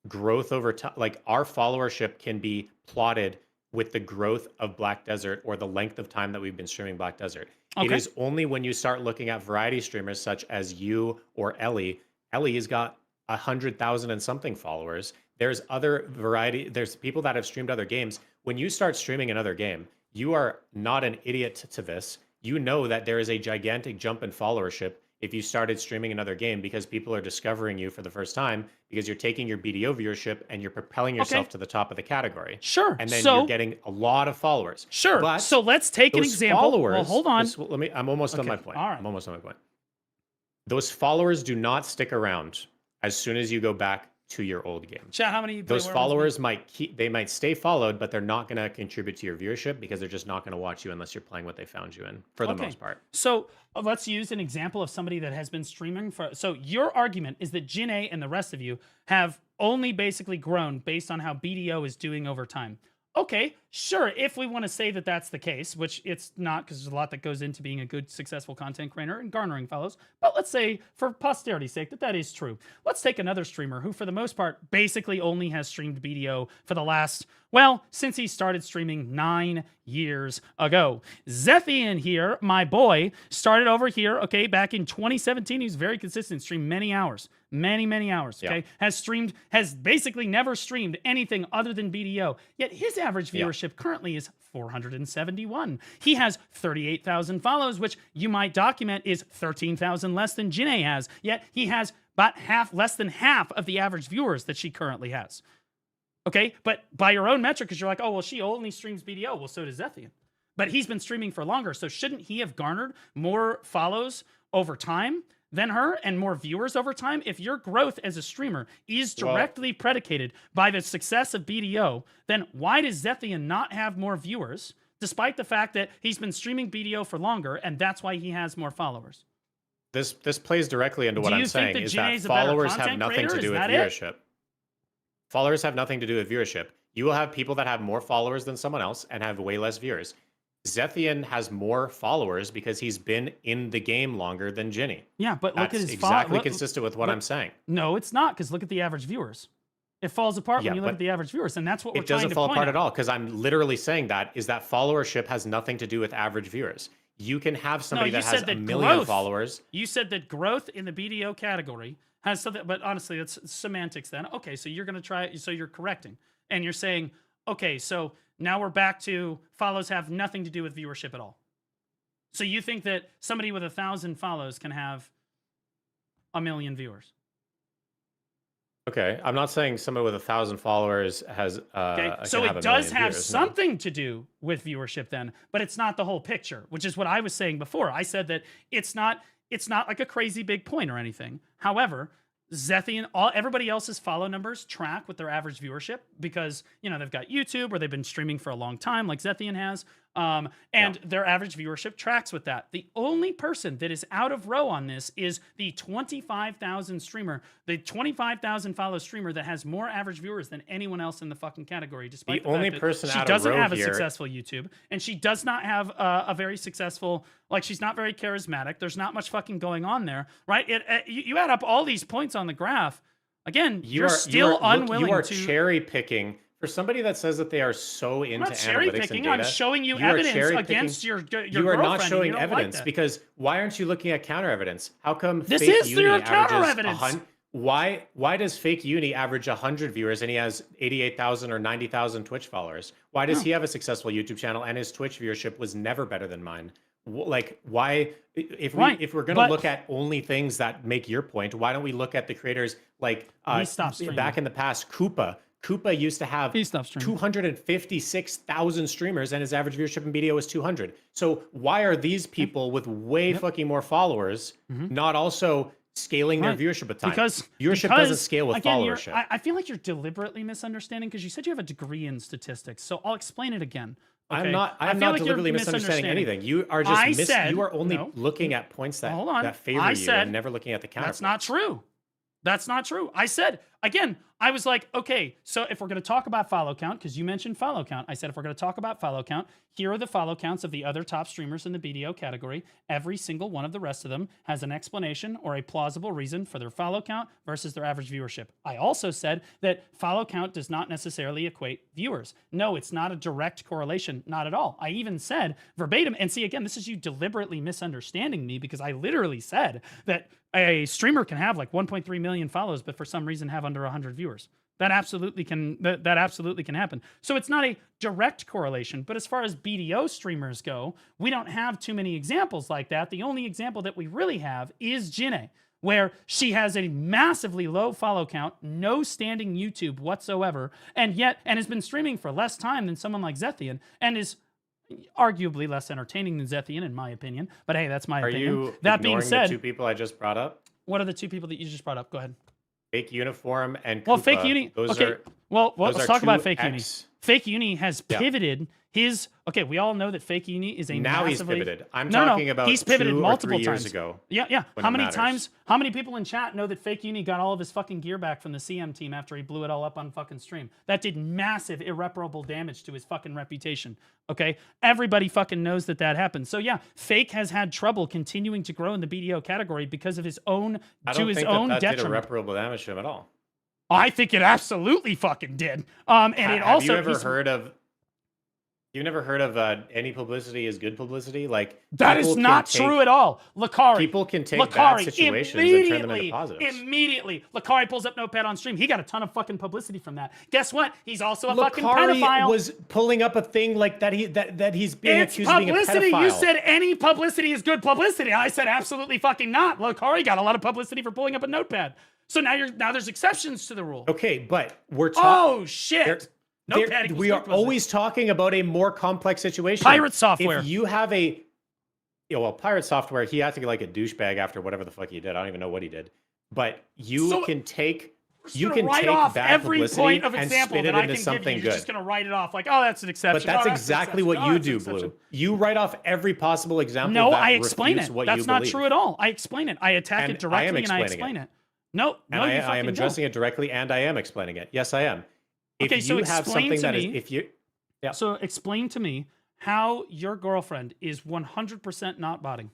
growth over time. Like, our followership can be plotted with the growth of Black Desert or the length of time that we've been streaming Black Desert. Okay. It is only when you start looking at variety streamers such as you or Ellie. Ellie has got 100,000 and something followers. There's other variety. There's people that have streamed other games. When you start streaming another game, you are not an idiot to this. You know that there is a gigantic jump in followership if you started streaming another game because people are discovering you for the first time because you're taking your BDO viewership and you're propelling yourself to the top of the category. Sure. And then you're getting a lot of followers. Sure. But so let's take an example. Well, hold on. I'm almost on my point. All right. I'm almost on my point. Those followers do not stick around as soon as you go back to your old game. Chat, how many those followers might stay followed, but they're not going to contribute to your viewership because they're just not going to watch you unless you're playing what they found you in for the most part. So let's use an example of somebody that has been streaming for. So your argument is that Jin A and the rest of you have only basically grown based on how BDO is doing over time. Okay, sure, if we want to say that that's the case, which it's not because there's a lot that goes into being a good, successful content creator and garnering follows, but let's say, for posterity's sake, that that is true. Let's take another streamer who, for the most part, basically only has streamed BDO for the last, well, since he started streaming 9 years ago. Zethian here, my boy, started over here, okay, back in 2017. He was very consistent, streamed many hours. Many hours, okay? Yeah. Has basically never streamed anything other than BDO. Yet his average viewership currently is 471. He has 38,000 follows, which you might document is 13,000 less than Jinae has. Yet he has about less than half of the average viewers that she currently has. Okay, but by your own metric, because you're like, oh, well, she only streams BDO. Well, so does Zethian. But he's been streaming for longer, so shouldn't he have garnered more follows over time than her and more viewers over time? If your growth as a streamer is directly predicated by the success of BDO, then why does Zethian not have more viewers, despite the fact that he's been streaming BDO for longer, and that's why he has more followers? This plays directly into what I'm saying, is that followers have nothing to do with viewership. Followers have nothing to do with viewership. You will have people that have more followers than someone else and have way less viewers. Zethian has more followers because he's been in the game longer than Ginny. Yeah, but look at his exactly consistent with what I'm saying. No, it's not, because look at the average viewers. It falls apart when you look at the average viewers, and that's what we're trying to point out. It doesn't fall apart at all, because I'm literally saying that followership has nothing to do with average viewers. You can have somebody that has a million followers. You said that growth in the BDO category has something, but honestly, it's semantics then. Okay, so you're going to try, so you're correcting. And you're saying, okay, so now we're back to follows have nothing to do with viewership at all. So you think that somebody with 1,000 follows can have 1 million viewers? Okay, I'm not saying somebody with 1,000 followers has. Okay, so it does have something to do with viewership then, but it's not the whole picture, which is what I was saying before. I said that it's not like a crazy big point or anything. However, Zethian, everybody else's follow numbers track with their average viewership because, you know, they've got YouTube where they've been streaming for a long time, like Zethian has. And their average viewership tracks with that. The only person that is out of row on this is the 25,000 streamer, the 25,000 follow streamer that has more average viewers than anyone else in the fucking category. Despite the only fact that person she out of doesn't row have a here- successful YouTube, and she does not have a very successful, like, she's not very charismatic. There's not much fucking going on there, right? You add up all these points on the graph. Again, you're still unwilling you are to cherry picking. For somebody that says that they are so into I'm not cherry analytics picking. and data, I'm showing you are evidence cherry-picking- against your You are not girlfriend, and showing you don't like evidence that. because why aren't you looking at counter evidence? How come This fake is uni your averages counter evidence. Why does fake uni average 100 viewers and he has 88,000 or 90,000 Twitch followers? Why does he have a successful YouTube channel and his Twitch viewership was never better than mine? Like, why? If we're gonna look at only things that make your point, why don't we look at the creators like back in the past? Koopa used to have 256,000 streamers and his average viewership in BDO was 200. So why are these people with way fucking more followers not also scaling their viewership with time? Because viewership doesn't scale with followership. I feel like you're deliberately misunderstanding because you said you have a degree in statistics. So I'll explain it again. Okay? I'm not deliberately misunderstanding anything. You are just you are only looking at points that favor you and never looking at the counterpoint. That's not true. That's not true. I said, again, I was like, okay, so if we're going to talk about follow count, because you mentioned follow count, I said, if we're going to talk about follow count, here are the follow counts of the other top streamers in the BDO category. Every single one of the rest of them has an explanation or a plausible reason for their follow count versus their average viewership. I also said that follow count does not necessarily equate viewers. No, it's not a direct correlation, not at all. I even said verbatim, and see, again, this is you deliberately misunderstanding me because I literally said that a streamer can have like 1.3 million follows, but for some reason have under 100 viewers. That absolutely can happen. So it's not a direct correlation, but as far as BDO streamers go, we don't have too many examples like that. The only example that we really have is Jinne, where she has a massively low follow count, no standing YouTube whatsoever, and has been streaming for less time than someone like Zethian, and is arguably less entertaining than Zethian, in my opinion. But hey, that's my opinion. That being said, the two people I just brought up? What are the two people that you just brought up? Go ahead. Fake Uniform and Koopa. Well, Fake Uni. Let's talk about Fake Uni. Fake Uni has pivoted his. Okay, we all know that Fake Uni is a now massively, he's pivoted. I'm talking about he's pivoted 2 or multiple 3 years times ago. Yeah. How many times? How many people in chat know that Fake Uni got all of his fucking gear back from the CM team after he blew it all up on fucking stream? That did massive, irreparable damage to his fucking reputation. Okay, everybody fucking knows that happened. So yeah, Fake has had trouble continuing to grow in the BDO category because of his own detriment. Did irreparable damage to him at all. I think it absolutely fucking did. And it also. Have you never heard of any publicity is good publicity? Like, that is not true at all. Lakari. People can take bad situations and turn them into positives. Immediately. Lakari pulls up Notepad on stream. He got a ton of fucking publicity from that. Guess what? He's also a fucking pedophile. Lakari was pulling up a thing like that he's being accused of being a pedophile. You said any publicity is good publicity. I said absolutely fucking not. Lakari got a lot of publicity for pulling up a Notepad. So now there's exceptions to the rule. Okay, but we're talking. Oh shit. We are always talking about a more complex situation. Pirate software. If you have pirate software, he had to be like a douchebag after whatever the fuck he did. I don't even know what he did. But you can take off bad every publicity point of and example spin it that I into can something give you. You're good. just gonna write it off like, oh, that's an exception. But that's exactly what you do, Blue. You write off every possible example. No, that I explain it. What That's you not believe. true at all. I explain it. I attack it directly and I explain it. No, I am addressing it directly and I am explaining it. Yes, I am. Okay, so explain to me. Yeah. So explain to me how your girlfriend is 100% not botting.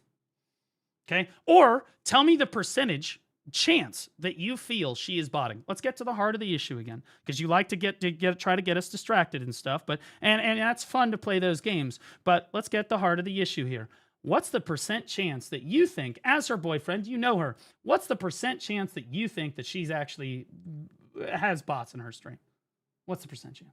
Okay? Or tell me the percentage chance that you feel she is botting. Let's get to the heart of the issue again, because you like to try to get us distracted and stuff, but and that's fun to play those games. But let's get the heart of the issue here. What's the percent chance that you think, as her boyfriend, you know her, what's the percent chance that you think that she's actually has bots in her stream? What's the percent chance?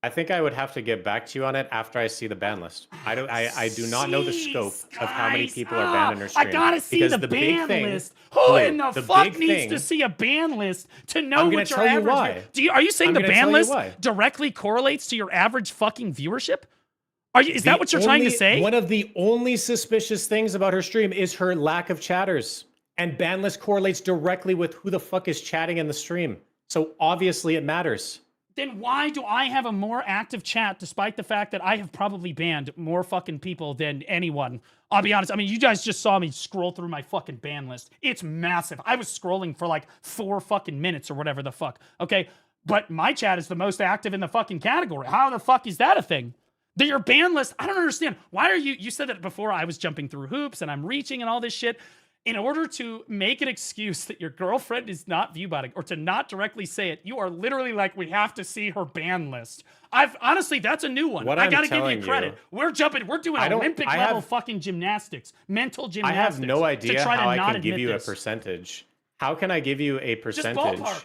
I think I would have to get back to you on it after I see the ban list. I do not know the scope of how many people are banned in her stream. I gotta see the ban list. Who in the fuck needs to see a ban list to know what your average? Are you saying the ban list directly correlates to your average fucking viewership? Is that what you're trying to say? One of the only suspicious things about her stream is her lack of chatters. And ban list correlates directly with who the fuck is chatting in the stream. So obviously it matters. Then why do I have a more active chat despite the fact that I have probably banned more fucking people than anyone? I'll be honest. I mean, you guys just saw me scroll through my fucking ban list. It's massive. I was scrolling for like 4 fucking minutes or whatever the fuck. Okay? But my chat is the most active in the fucking category. How the fuck is that a thing? That your ban list, I don't understand. Why are you said that before I was jumping through hoops and I'm reaching and all this shit. In order to make an excuse that your girlfriend is not viewbotting or to not directly say it, you are literally like, we have to see her ban list. Honestly, that's a new one. I gotta give you credit. We're doing Olympic level fucking gymnastics, mental gymnastics. I have no idea how I can give you this. a percentage. How can I give you a percentage? Just ballpark.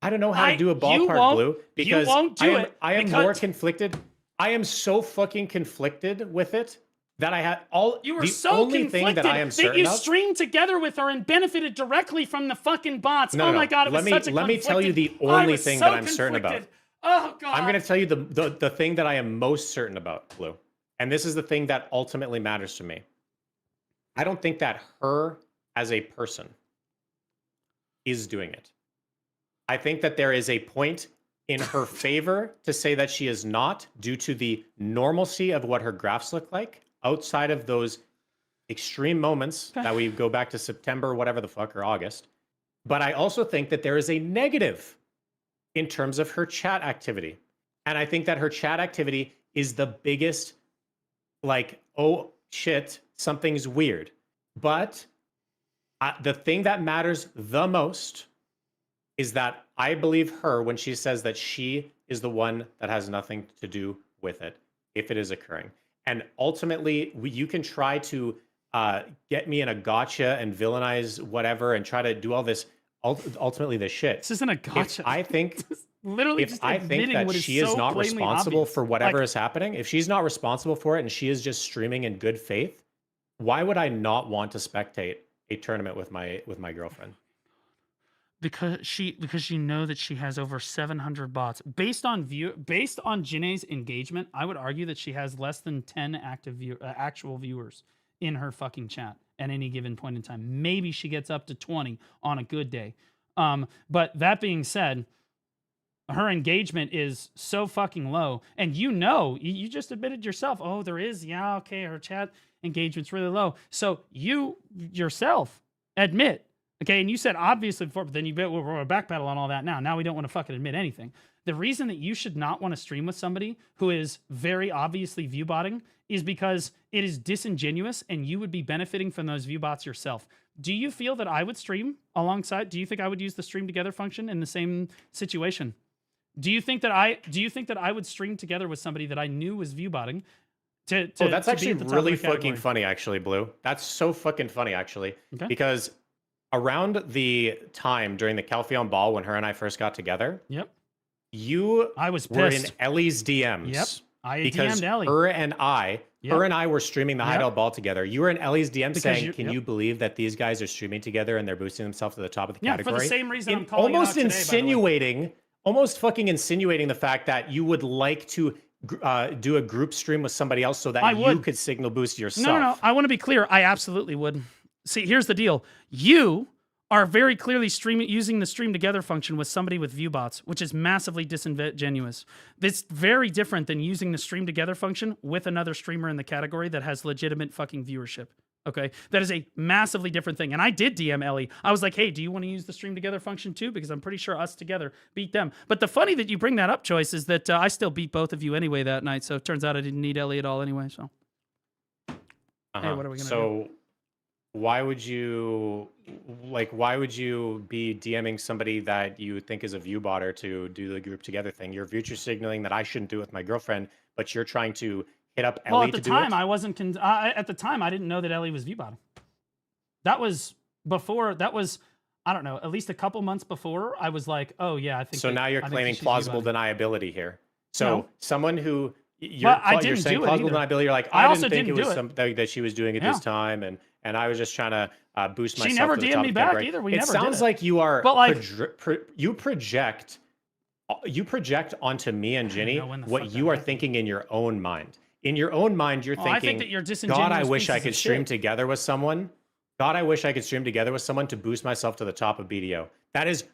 I don't know how to do a ballpark, Blue, because you won't do it. I am more conflicted. I am so fucking conflicted with it. That I had only thing that I am certain that you of, streamed together with her and benefited directly from the fucking bots. No, oh my god, it was such a let me tell you the only thing that I'm certain about. Oh god. I'm going to tell you the thing that I am most certain about, Blue. And this is the thing that ultimately matters to me. I don't think that her as a person is doing it. I think that there is a point in her favor to say that she is not, due to the normalcy of what her graphs look like. Outside of those extreme moments that we go back to September, whatever the fuck, or August. But I also think that there is a negative in terms of her chat activity. And I think that her chat activity is the biggest, like, oh shit, something's weird. But the thing that matters the most is that I believe her when she says that she is the one that has nothing to do with it, if it is occurring. And ultimately, you can try to get me in a gotcha and villainize whatever and try to do all this, ultimately this shit. This isn't a gotcha. If I think, literally if I think that she is not responsible for whatever is happening, if she's not responsible for it and she is just streaming in good faith, why would I not want to spectate a tournament with my girlfriend? Because you know that she has over 700 bots. Based on Janae's engagement, I would argue that she has less than 10 actual viewers in her fucking chat at any given point in time. Maybe she gets up to 20 on a good day. But that being said, her engagement is so fucking low. And you just admitted yourself, oh, there is, yeah, okay, her chat engagement's really low. So you yourself admit. Okay, and you said obviously before, but then we're backpedal on all that now. Now we don't want to fucking admit anything. The reason that you should not want to stream with somebody who is very obviously viewbotting is because it is disingenuous and you would be benefiting from those viewbots yourself. Do you feel that I would stream alongside? Do you think I would use the stream together function in the same situation? Do you think that I would stream together with somebody that I knew was viewbotting? That's actually really fucking funny, actually, Blue. That's so fucking funny, actually, because around the time during the Calpheon Ball when her and I first got together, I was were in Ellie's DMs. Yep, I because DM'd Ellie. Her and I were streaming the Hideout Ball together. You were in Ellie's DMs saying, "Can you believe that these guys are streaming together and they're boosting themselves to the top of the category?" For the same reason I'm calling it out today, almost fucking insinuating the fact that you would like to do a group stream with somebody else so that you could signal boost yourself. No. I want to be clear. I absolutely would. See, here's the deal. You are very clearly using the stream together function with somebody with viewbots, which is massively disingenuous. It's very different than using the stream together function with another streamer in the category that has legitimate fucking viewership. Okay, that is a massively different thing. And I did DM Ellie. I was like, hey, do you want to use the stream together function too? Because I'm pretty sure us together beat them. But the funny that you bring that up, Choice, is that I still beat both of you anyway that night. So it turns out I didn't need Ellie at all anyway. So, hey, what are we going to do? Why would you be DMing somebody that you think is a viewbotter to do the group together thing? You're virtue signaling that I shouldn't do it with my girlfriend, but you're trying to hit up Ellie to do it? Well, at the time, I wasn't... at the time, I didn't know that Ellie was viewbotting. That was before... That was, I don't know, at least a couple months before, I was like, oh, yeah, I think... So now you're claiming plausible deniability here. So someone who... You're saying plausible deniability, you're like, I didn't think it was something that she was doing at this time, and I was just trying to boost myself. She never to the DM'd top me of the back category. either. It sounds like you are, you project onto me and Ginny what you are thinking in your own mind. In your own mind, you're thinking, I think that you're disingenuous. God, I wish I could stream together with someone God, I wish I could stream together with someone to boost myself to the top of BDO. That is,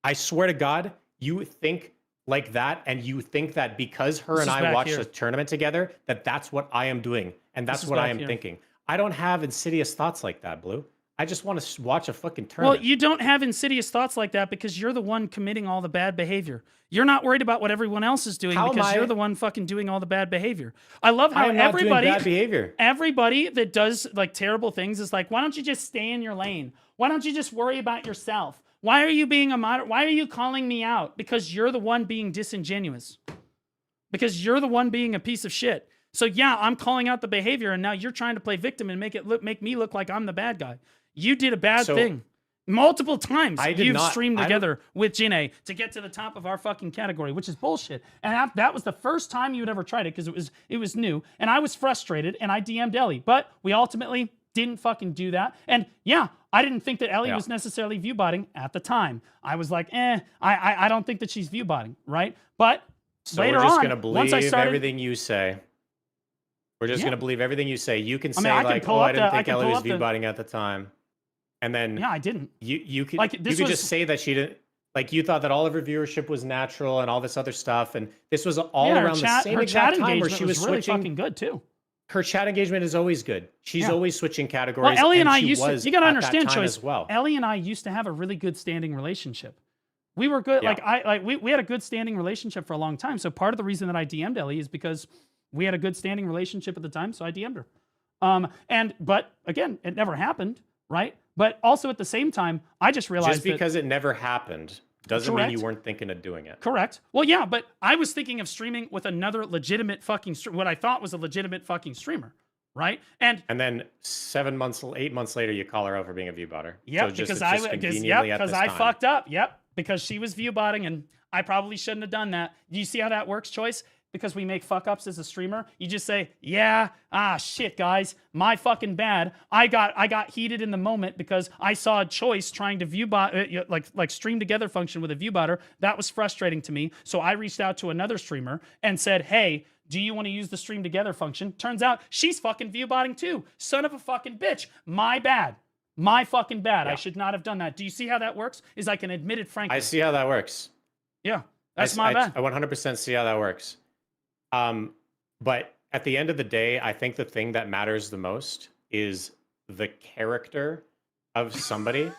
I swear to God, you think like that, and you think that because her and I watched a tournament together, that's what I am doing, and that's what I am thinking. I don't have insidious thoughts like that, Blue. I just want to watch a fucking tournament. Well, you don't have insidious thoughts like that because you're the one committing all the bad behavior. You're not worried about what everyone else is doing because you're the one fucking doing all the bad behavior. I love how everybody that does like terrible things is like, why don't you just stay in your lane? Why don't you just worry about yourself? Why are you being a moderate? Why are you calling me out? Because you're the one being disingenuous. Because you're the one being a piece of shit. So yeah, I'm calling out the behavior, and now you're trying to play victim and make me look like I'm the bad guy. You did a bad thing. Multiple times you've streamed together with Jinae to get to the top of our fucking category, which is bullshit. And that was the first time you had ever tried it because it was new. And I was frustrated and I DM'd Ellie. But we ultimately didn't fucking do that. And yeah, I didn't think that Ellie was necessarily view-botting at the time. I was like, I don't think that she's view-botting, right? But later on, we're just going to believe everything you say. We're just going to believe everything you say. You can say, I didn't think Ellie was view-botting at the time. And then I didn't. You could just say that she didn't. Like, you thought that all of her viewership was natural and all this other stuff, and this was all around the same exact time where she was really switching. Fucking good too. Her chat engagement is always good. She's always switching categories. Well, Ellie and I used to. You gotta understand, Choice. As well. Ellie and I used to have a really good standing relationship. We were good. Yeah. We had a good standing relationship for a long time. So part of the reason that I DM'd Ellie is because we had a good standing relationship at the time. So I DM'd her. But again, it never happened, right? But also at the same time, I just realized just because it never happened doesn't mean you weren't thinking of doing it. Correct. Well, yeah, but I was thinking of streaming with another legitimate fucking what I thought was a legitimate fucking streamer, right? And then 8 months later, you call her out for being a view botter. Yep, so because I fucked up. Yep, because she was view botting, and I probably shouldn't have done that. Do you see how that works, Choice? Because we make fuck ups as a streamer, you just say, shit, guys, my fucking bad. I got heated in the moment because I saw a Choice trying to view bot like stream together function with a view botter. That was frustrating to me. So I reached out to another streamer and said, hey, do you want to use the stream together function? Turns out she's fucking view botting too. Son of a fucking bitch. My bad. My fucking bad. Yeah. I should not have done that. Do you see how that works? Is I can admit it frankly. I see how that works. Yeah, that's my bad. I 100% see how that works. But at the end of the day, I think the thing that matters the most is the character of somebody.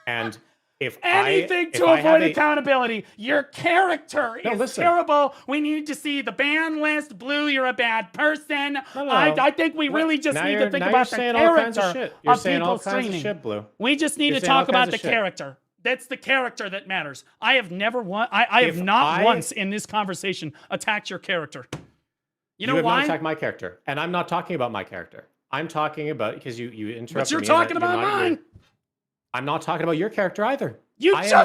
And if anything to avoid accountability, your character is terrible. We need to see the ban list. Blue, you're a bad person. No. I think we really just need to think about the character You're saying all kinds of shit, Blue. We just need to talk about the character. That's the character that matters. I have never I have not once in this conversation attacked your character. You know why? You have not attacked my character, and I'm not talking about my character. I'm talking about because you interrupted me. But you're talking about mine. I'm not talking about your character either. I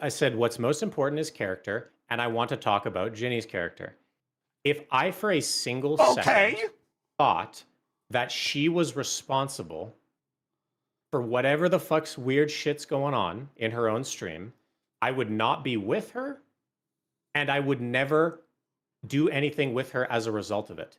said what's most important is character, and I want to talk about Ginny's character. If I for a single second thought that she was responsible for whatever the fuck's weird shit's going on in her own stream, I would not be with her, and I would never do anything with her as a result of it.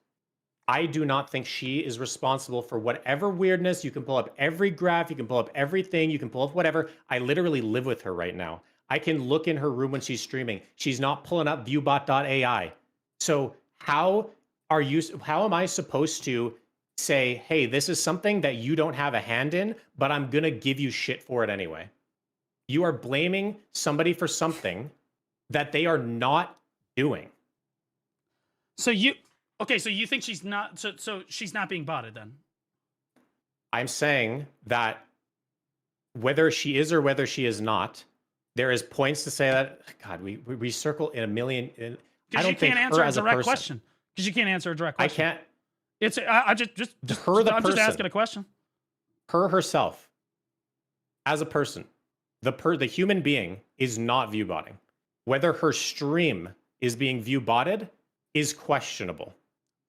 I do not think she is responsible for whatever weirdness. You can pull up every graph, you can pull up everything, you can pull up whatever. I literally live with her right now. I can look in her room when she's streaming. She's not pulling up viewbot.ai. So how am I supposed to say, hey, this is something that you don't have a hand in, but I'm gonna give you shit for it anyway? You are blaming somebody for something that they are not doing. So you think she's not so she's not being botted then? I'm saying that whether she is or whether she is not, there is points to say that. God, we circle in a million. I don't think her as a direct question. Because you can't answer a direct question. I can't. It's I'm just asking a question. Her herself, as a person, the human being is not view botting. Whether her stream is being view botted is questionable.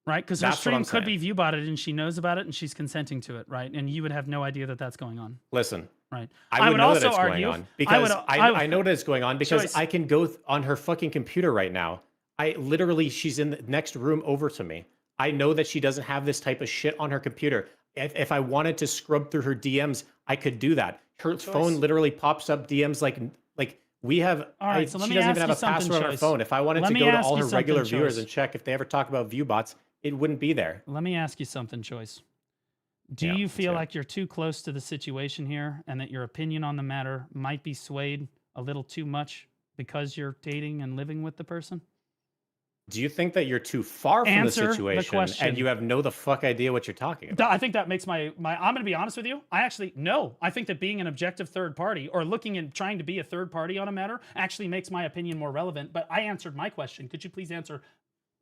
Right, because her stream could be view botted and she knows about it and she's consenting to it, right? And you would have no idea that that's going on. Listen, right? I would know that it's going on because I know that it's going on because I can go on her fucking computer right now. She's in the next room over to me. I know that she doesn't have this type of shit on her computer. if I wanted to scrub through her DMs, I could do that. Her phone literally pops up DMs like we have. All right, so let she me doesn't even ask have you a something, password on her Choice. phone. If I wanted Let to me go to ask all you her regular something, viewers Choice. and check if they ever talk about view bots, it wouldn't be there. Let me ask you something, Choice. Do Yeah, you let's feel hear it. like you're too close to the situation here and that your opinion on the matter might be swayed a little too much because you're dating and living with the person? Do you think that you're too far from Answer the the situation question. and you have no the fuck idea what you're talking about? I think that makes my I'm going to be honest with you. I actually, no. I think that being an objective third party or looking and trying to be a third party on a matter actually makes my opinion more relevant. But I answered my question. Could you please answer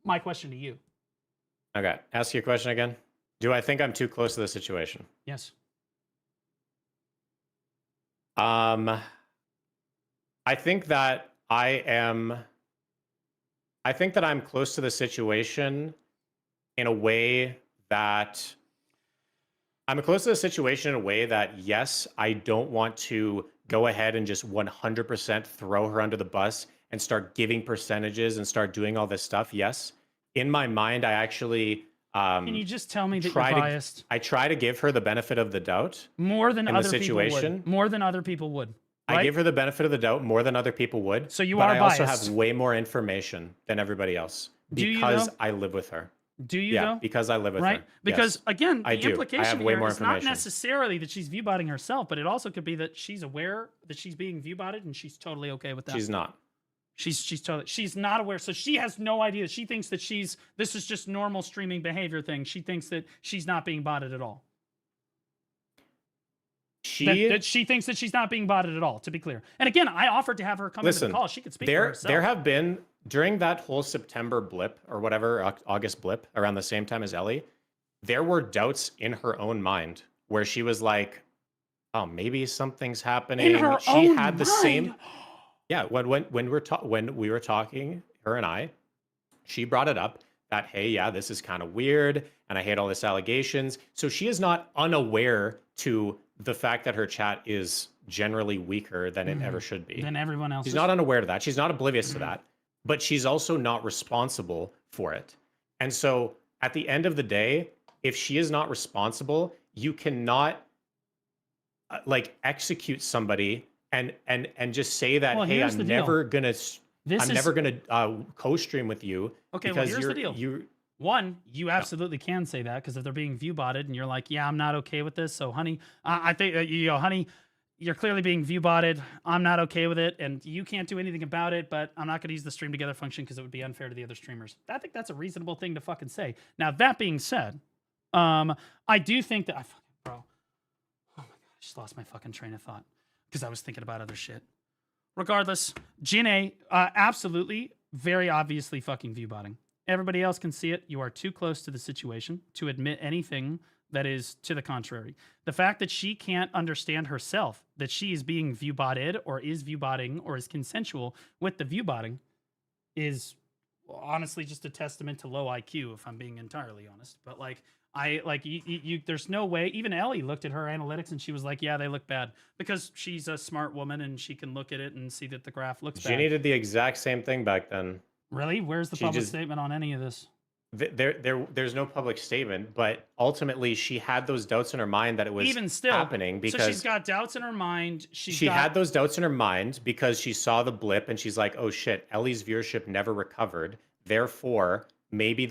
my question to you? Okay, ask your question again. Do I think I'm too close to the situation? Yes. I think that I'm close to the situation in a way that yes, I don't want to go ahead and just 100% throw her under the bus and start giving percentages and start doing all this stuff. Yes. In my mind, I actually Can you just tell me that you're biased? I try to give her the benefit of the doubt. More than in the other people situation. would. More than other people would. Right? I give her the benefit of the doubt more than other people would. So you but are I also biased. have way more information than everybody else Do you, because though? I live with her. Do you Yeah, though? because I live with Right? her. Because Yes. again, I the do. I implication have way here more is not information. necessarily that she's viewbotting herself, but it also could be that she's aware that she's being viewbotted and she's totally okay with that. She's not. She's not aware. So she has no idea. She thinks that this is just normal streaming behavior thing. She thinks that she's not being botted at all. That she thinks that she's not being botted at all, to be clear. And again, I offered to have her come into the call. She could speak for herself. There have been, during that whole September blip or whatever, August blip, around the same time as Ellie, there were doubts in her own mind where she was like, oh, maybe something's happening. In her She own had the mind? same. Yeah, when we were talking, her and I, she brought it up that, hey, yeah, this is kind of weird, and I hate all this allegations. So she is not unaware to the fact that her chat is generally weaker than it ever should be. Than everyone else. She's not unaware of that. She's not oblivious to that, but she's also not responsible for it. And so at the end of the day, if she is not responsible, you cannot execute somebody and just say that, Well, hey, here's the I'm deal. never gonna co-stream with you. Okay, well, because here's the deal. One, you absolutely can say that because if they're being view botted and you're like, yeah, I'm not okay with this. So, honey, I think, honey, you're clearly being view botted. I'm not okay with it. And you can't do anything about it, but I'm not going to use the stream together function because it would be unfair to the other streamers. I think that's a reasonable thing to fucking say. Now, that being said, I do think that, bro, oh my God, I just lost my fucking train of thought because I was thinking about other shit. Regardless, Jin absolutely, very obviously fucking view botting. Everybody else can see it. You are too close to the situation to admit anything that is to the contrary. The fact that she can't understand herself that she is being view botted or is view botting or is consensual with the view botting is honestly just a testament to low IQ, if I'm being entirely honest. But there's no way. Even Ellie looked at her analytics and she was like, yeah, they look bad, because she's a smart woman and she can look at it and see that the graph looks bad. She needed the exact same thing back then. Really? Where's the public statement on any of this? There's no public statement, but ultimately she had those doubts in her mind that it was even still happening because so she's got doubts in her mind. She had those doubts in her mind because she saw the blip and she's like, oh shit, Ellie's viewership never recovered. Therefore, maybe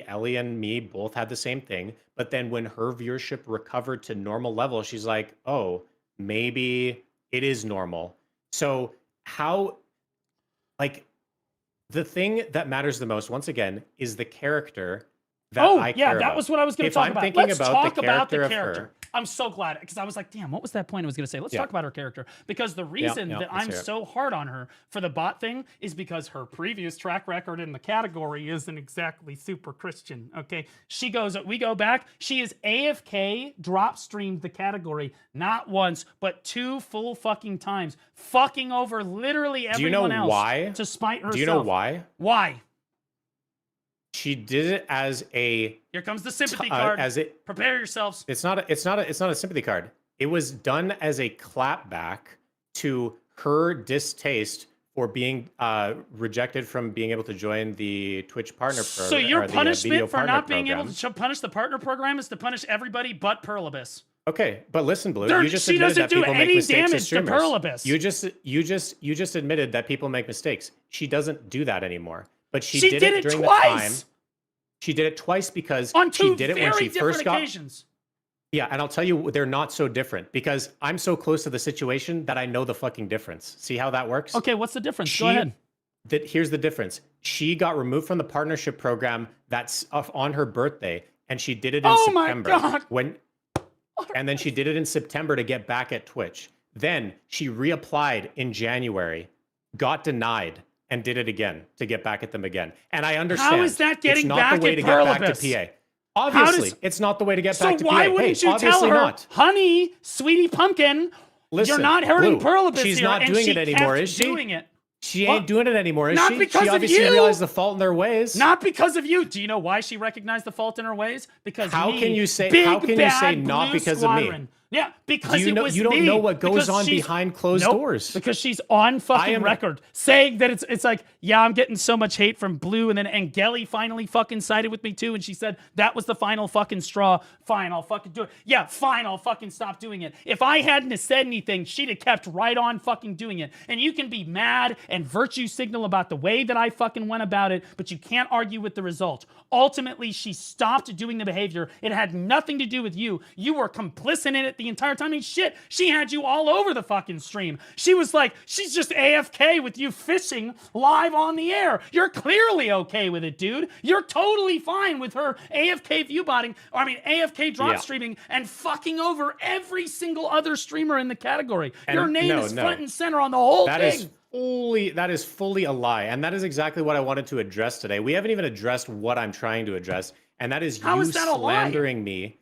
Ellie and me both had the same thing. But then when her viewership recovered to normal level, she's like, oh, maybe it is normal. So how, the thing that matters the most, once again, is the character that I care about. That was what I was going to talk about. Let's talk about the character. I'm so glad, because I was like, damn, what was that point I was going to say? Let's talk about her character. Because the reason that I'm so hard on her for the bot thing is because her previous track record in the category isn't exactly super Christian, okay? We go back, she is AFK drop streamed the category, not once, but 2 full fucking times, fucking over literally everyone else. Why? To spite herself. Do you know why? Why? She did it as a. Here comes the sympathy card. Prepare yourselves. It's not a sympathy card. It was done as a clapback to her distaste for being rejected from being able to join the Twitch partner program. So your punishment for not being program. able to punish the partner program is to punish everybody but Pearlabyss. Okay, but listen, Blue, There, you just she admitted doesn't that do people make any mistakes as damage to streamers. Pearlabyss. You just admitted that people make mistakes. She doesn't do that anymore. But she did it during twice. the time. She did it twice because On two she did it when very she first different got. occasions. Yeah, and I'll tell you, they're not so different because I'm so close to the situation that I know the fucking difference. See how that works? Okay, what's the difference? Go ahead. Here's the difference. She got removed from the partnership program that's on her birthday, and she did it in September. Oh my God. And then she did it in September to get back at Twitch. Then she reapplied in January, got denied, and did it again to get back at them again. And I understand. How is that getting it's not back the way at to get back Pearlabyss? to PA. Obviously, it's not the way to get back to PA. So why wouldn't you tell obviously her, not. honey, sweetie pumpkin, Listen, you're not hurting Blue, Pearlabyss she's here, not and doing she it anymore, kept is she? doing it. She ain't doing it anymore, is Not she? because She of obviously you. realized the fault in their ways. Not because of you. Do you know why she recognized the fault in her ways? Because How me, can you say? big, How can you say bad not Blue because of Squadron. me? Yeah, because you know, it was you don't me. know what goes Because on she's- behind closed Nope, doors. Because she's on fucking record saying that it's like, yeah, I'm getting so much hate from Blue, and then Angeli finally fucking sided with me too, and she said that was the final fucking straw. Fine, I'll fucking do it. Yeah, fine, I'll fucking stop doing it. If I hadn't have said anything, she'd have kept right on fucking doing it. And you can be mad and virtue signal about the way that I fucking went about it, but you can't argue with the result. Ultimately, she stopped doing the behavior. It had nothing to do with you. You were complicit in it the entire time. I mean, shit, she had you all over the fucking stream. She was like, she's just AFK with you fishing live on the air. You're clearly okay with it, dude. You're totally fine with her AFK viewbotting, AFK drop streaming and fucking over every single other streamer in the category. And your name is front and center on the whole thing. That is fully a lie. And that is exactly what I wanted to address today. We haven't even addressed what I'm trying to address. And that is you slandering me.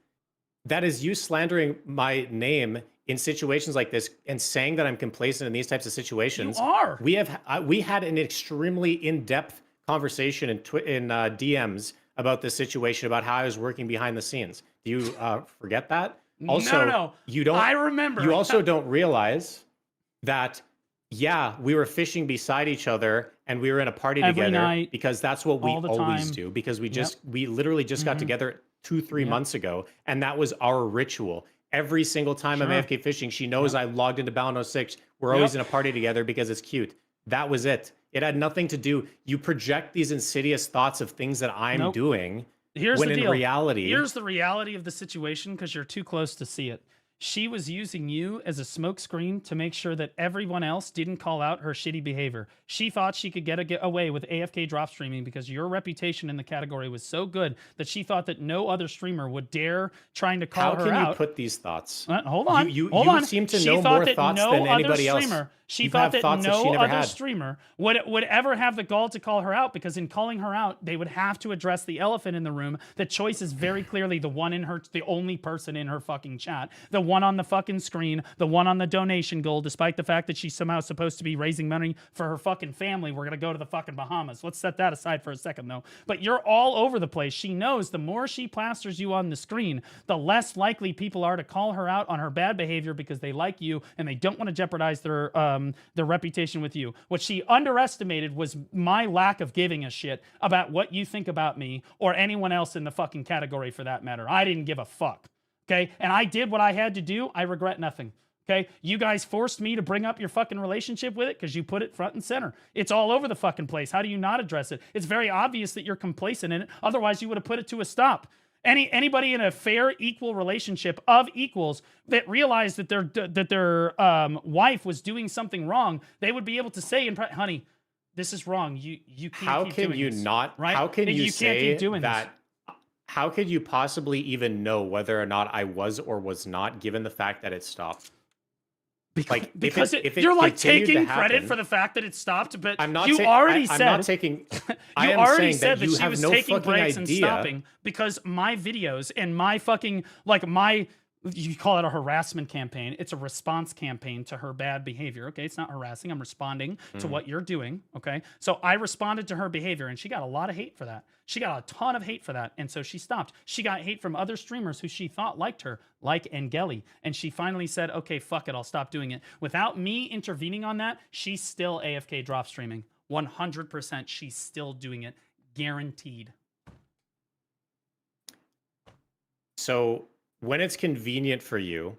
That is you slandering my name in situations like this and saying that I'm complacent in these types of situations. You are. We had an extremely in-depth conversation in DMs about this situation, about how I was working behind the scenes. Do you forget that? Also, no. You don't. I remember. You also don't realize that. Yeah, we were fishing beside each other and we were in a party Every together night, because that's what we always time. do. Because we literally just got together 2-3 months ago, and that was our ritual. Every single time I'm AFK fishing, she knows I logged into Bound 06. We're always in a party together because it's cute. That was it. It had nothing to do. You project these insidious thoughts of things that I'm doing. Here's when the in deal. reality, Here's the reality of the situation because you're too close to see it. She was using you as a smokescreen to make sure that everyone else didn't call out her shitty behavior. She thought she could get away with AFK drop streaming because your reputation in the category was so good that she thought that no other streamer would dare trying to call her out. How can you put these thoughts? Hold on. You hold on. seem to she know thought more that thoughts no than other anybody streamer, else. She You thought have that thoughts that she no never other had. streamer would ever have the gall to call her out, because in calling her out, they would have to address the elephant in the room. The choice is very clearly the one in her, the only person in her fucking chat, the one on the fucking screen, the one on the donation goal, despite the fact that she's somehow supposed to be raising money for her fucking family. We're going to go to the fucking Bahamas. Let's set that aside for a second, though. But you're all over the place. She knows the more she plasters you on the screen, the less likely people are to call her out on her bad behavior because they like you and they don't want to jeopardize their reputation with you. What she underestimated was my lack of giving a shit about what you think about me or anyone else in the fucking category for that matter. I didn't give a fuck. Okay? And I did what I had to do. I regret nothing. Okay, you guys forced me to bring up your fucking relationship with it because you put it front and center. It's all over the fucking place. How do you not address it? It's very obvious that you're complacent in it. Otherwise, you would have put it to a stop. Anybody in a fair, equal relationship of equals that realized that their wife was doing something wrong, they would be able to say, "Honey, this is wrong. You can't how keep can doing you this." not? Right? How can you can't say keep doing that? This. How could you possibly even know whether or not I was or was not, given the fact that it stopped? Because if it you're like continued to taking happen, credit for the fact that it stopped, but I'm not you already said I'm not taking. I you am already saying said that you she have was no taking fucking breaks and idea. stopping because my videos and my fucking my you call it a harassment campaign. It's a response campaign to her bad behavior. Okay, it's not harassing. I'm responding to what you're doing. Okay, so I responded to her behavior, and she got a lot of hate for that. She got a ton of hate for that, and so she stopped. She got hate from other streamers who she thought liked her, like Engeli, and she finally said, "Okay, fuck it, I'll stop doing it." Without me intervening on that, she's still AFK drop streaming. 100%, she's still doing it, guaranteed. So when it's convenient for you,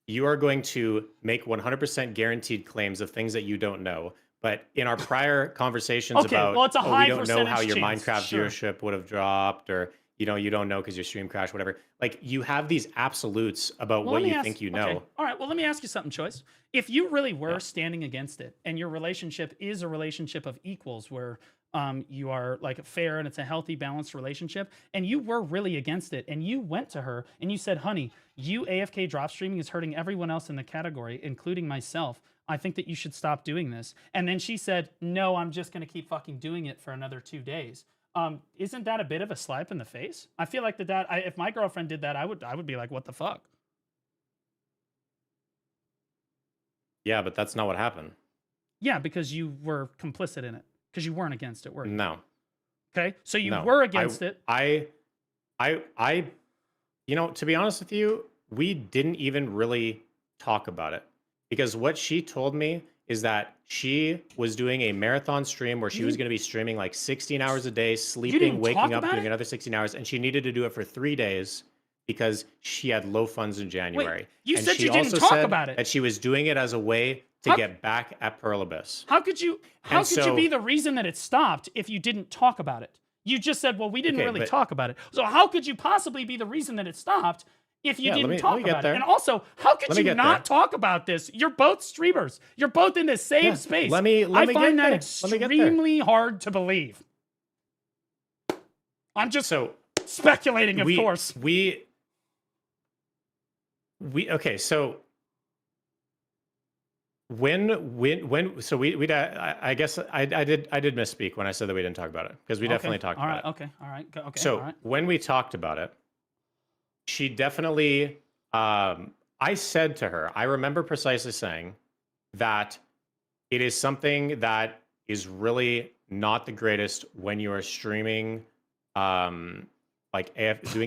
you are going to make 100% guaranteed claims of things that you don't know. But in our prior conversations about, well, it's a high we don't know how percentage your chance, Minecraft sure. viewership would have dropped, or you don't know because your stream crashed, whatever. Like, you have these absolutes about what you think you know. Okay. All right, well, let me ask you something, Choice. If you really were standing against it, and your relationship is a relationship of equals, where you are like fair and it's a healthy, balanced relationship, and you were really against it, and you went to her and you said, "Honey, you AFK drop streaming is hurting everyone else in the category, including myself. I think that you should stop doing this." And then she said, "No, I'm just going to keep fucking doing it for another 2 days." Isn't that a bit of a slap in the face? I feel like if my girlfriend did that, I would be like, "What the fuck?" Yeah, but that's not what happened. Yeah, because you were complicit in it. Because you weren't against it, were you? No. Okay, so you No. were against it. To be honest with you, we didn't even really talk about it, because what she told me is that she was doing a marathon stream where she was going to be streaming like 16 hours a day, sleeping, waking up, doing another 16 hours, and she needed to do it for 3 days because she had low funds in January. Wait, you and said she you didn't also talk said about it. that she was doing it as a way to get back at Pearl Abyss. How could you be the reason that it stopped if you didn't talk about it? You just said, "Well, we didn't really talk about it." So how could you possibly be the reason that it stopped if you didn't talk about it? And also, how could you not talk about this? You're both streamers. You're both in the same space. I find that extremely hard to believe. I'm just speculating, of course. Okay, so I guess I did misspeak when I said that we didn't talk about it, because we definitely talked about it. Okay, all right. So when we talked about it, she definitely, I said to her, I remember precisely saying that it is something that is really not the greatest when you are streaming, doing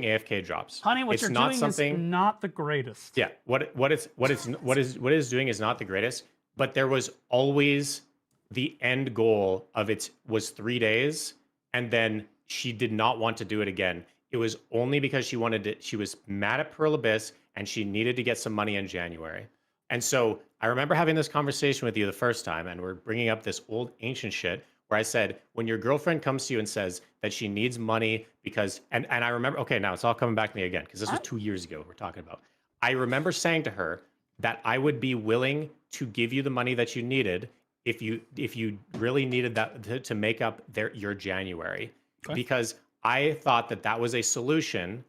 AFK drops. Honey, what you're doing is not the greatest. Yeah, what it is doing is not the greatest, but there was always the end goal of it was 3 days, and then she did not want to do it again. It was only because she was mad at Pearl Abyss and she needed to get some money in January. And so I remember having this conversation with you the first time, and we're bringing up this old ancient shit where I said, when your girlfriend comes to you and says that she needs money because, and I remember, okay, now it's all coming back to me again, because this was 2 years ago we're talking about. I remember saying to her that I would be willing to give you the money that you needed if you really needed that to make up your January. Okay. Because I thought that was a solution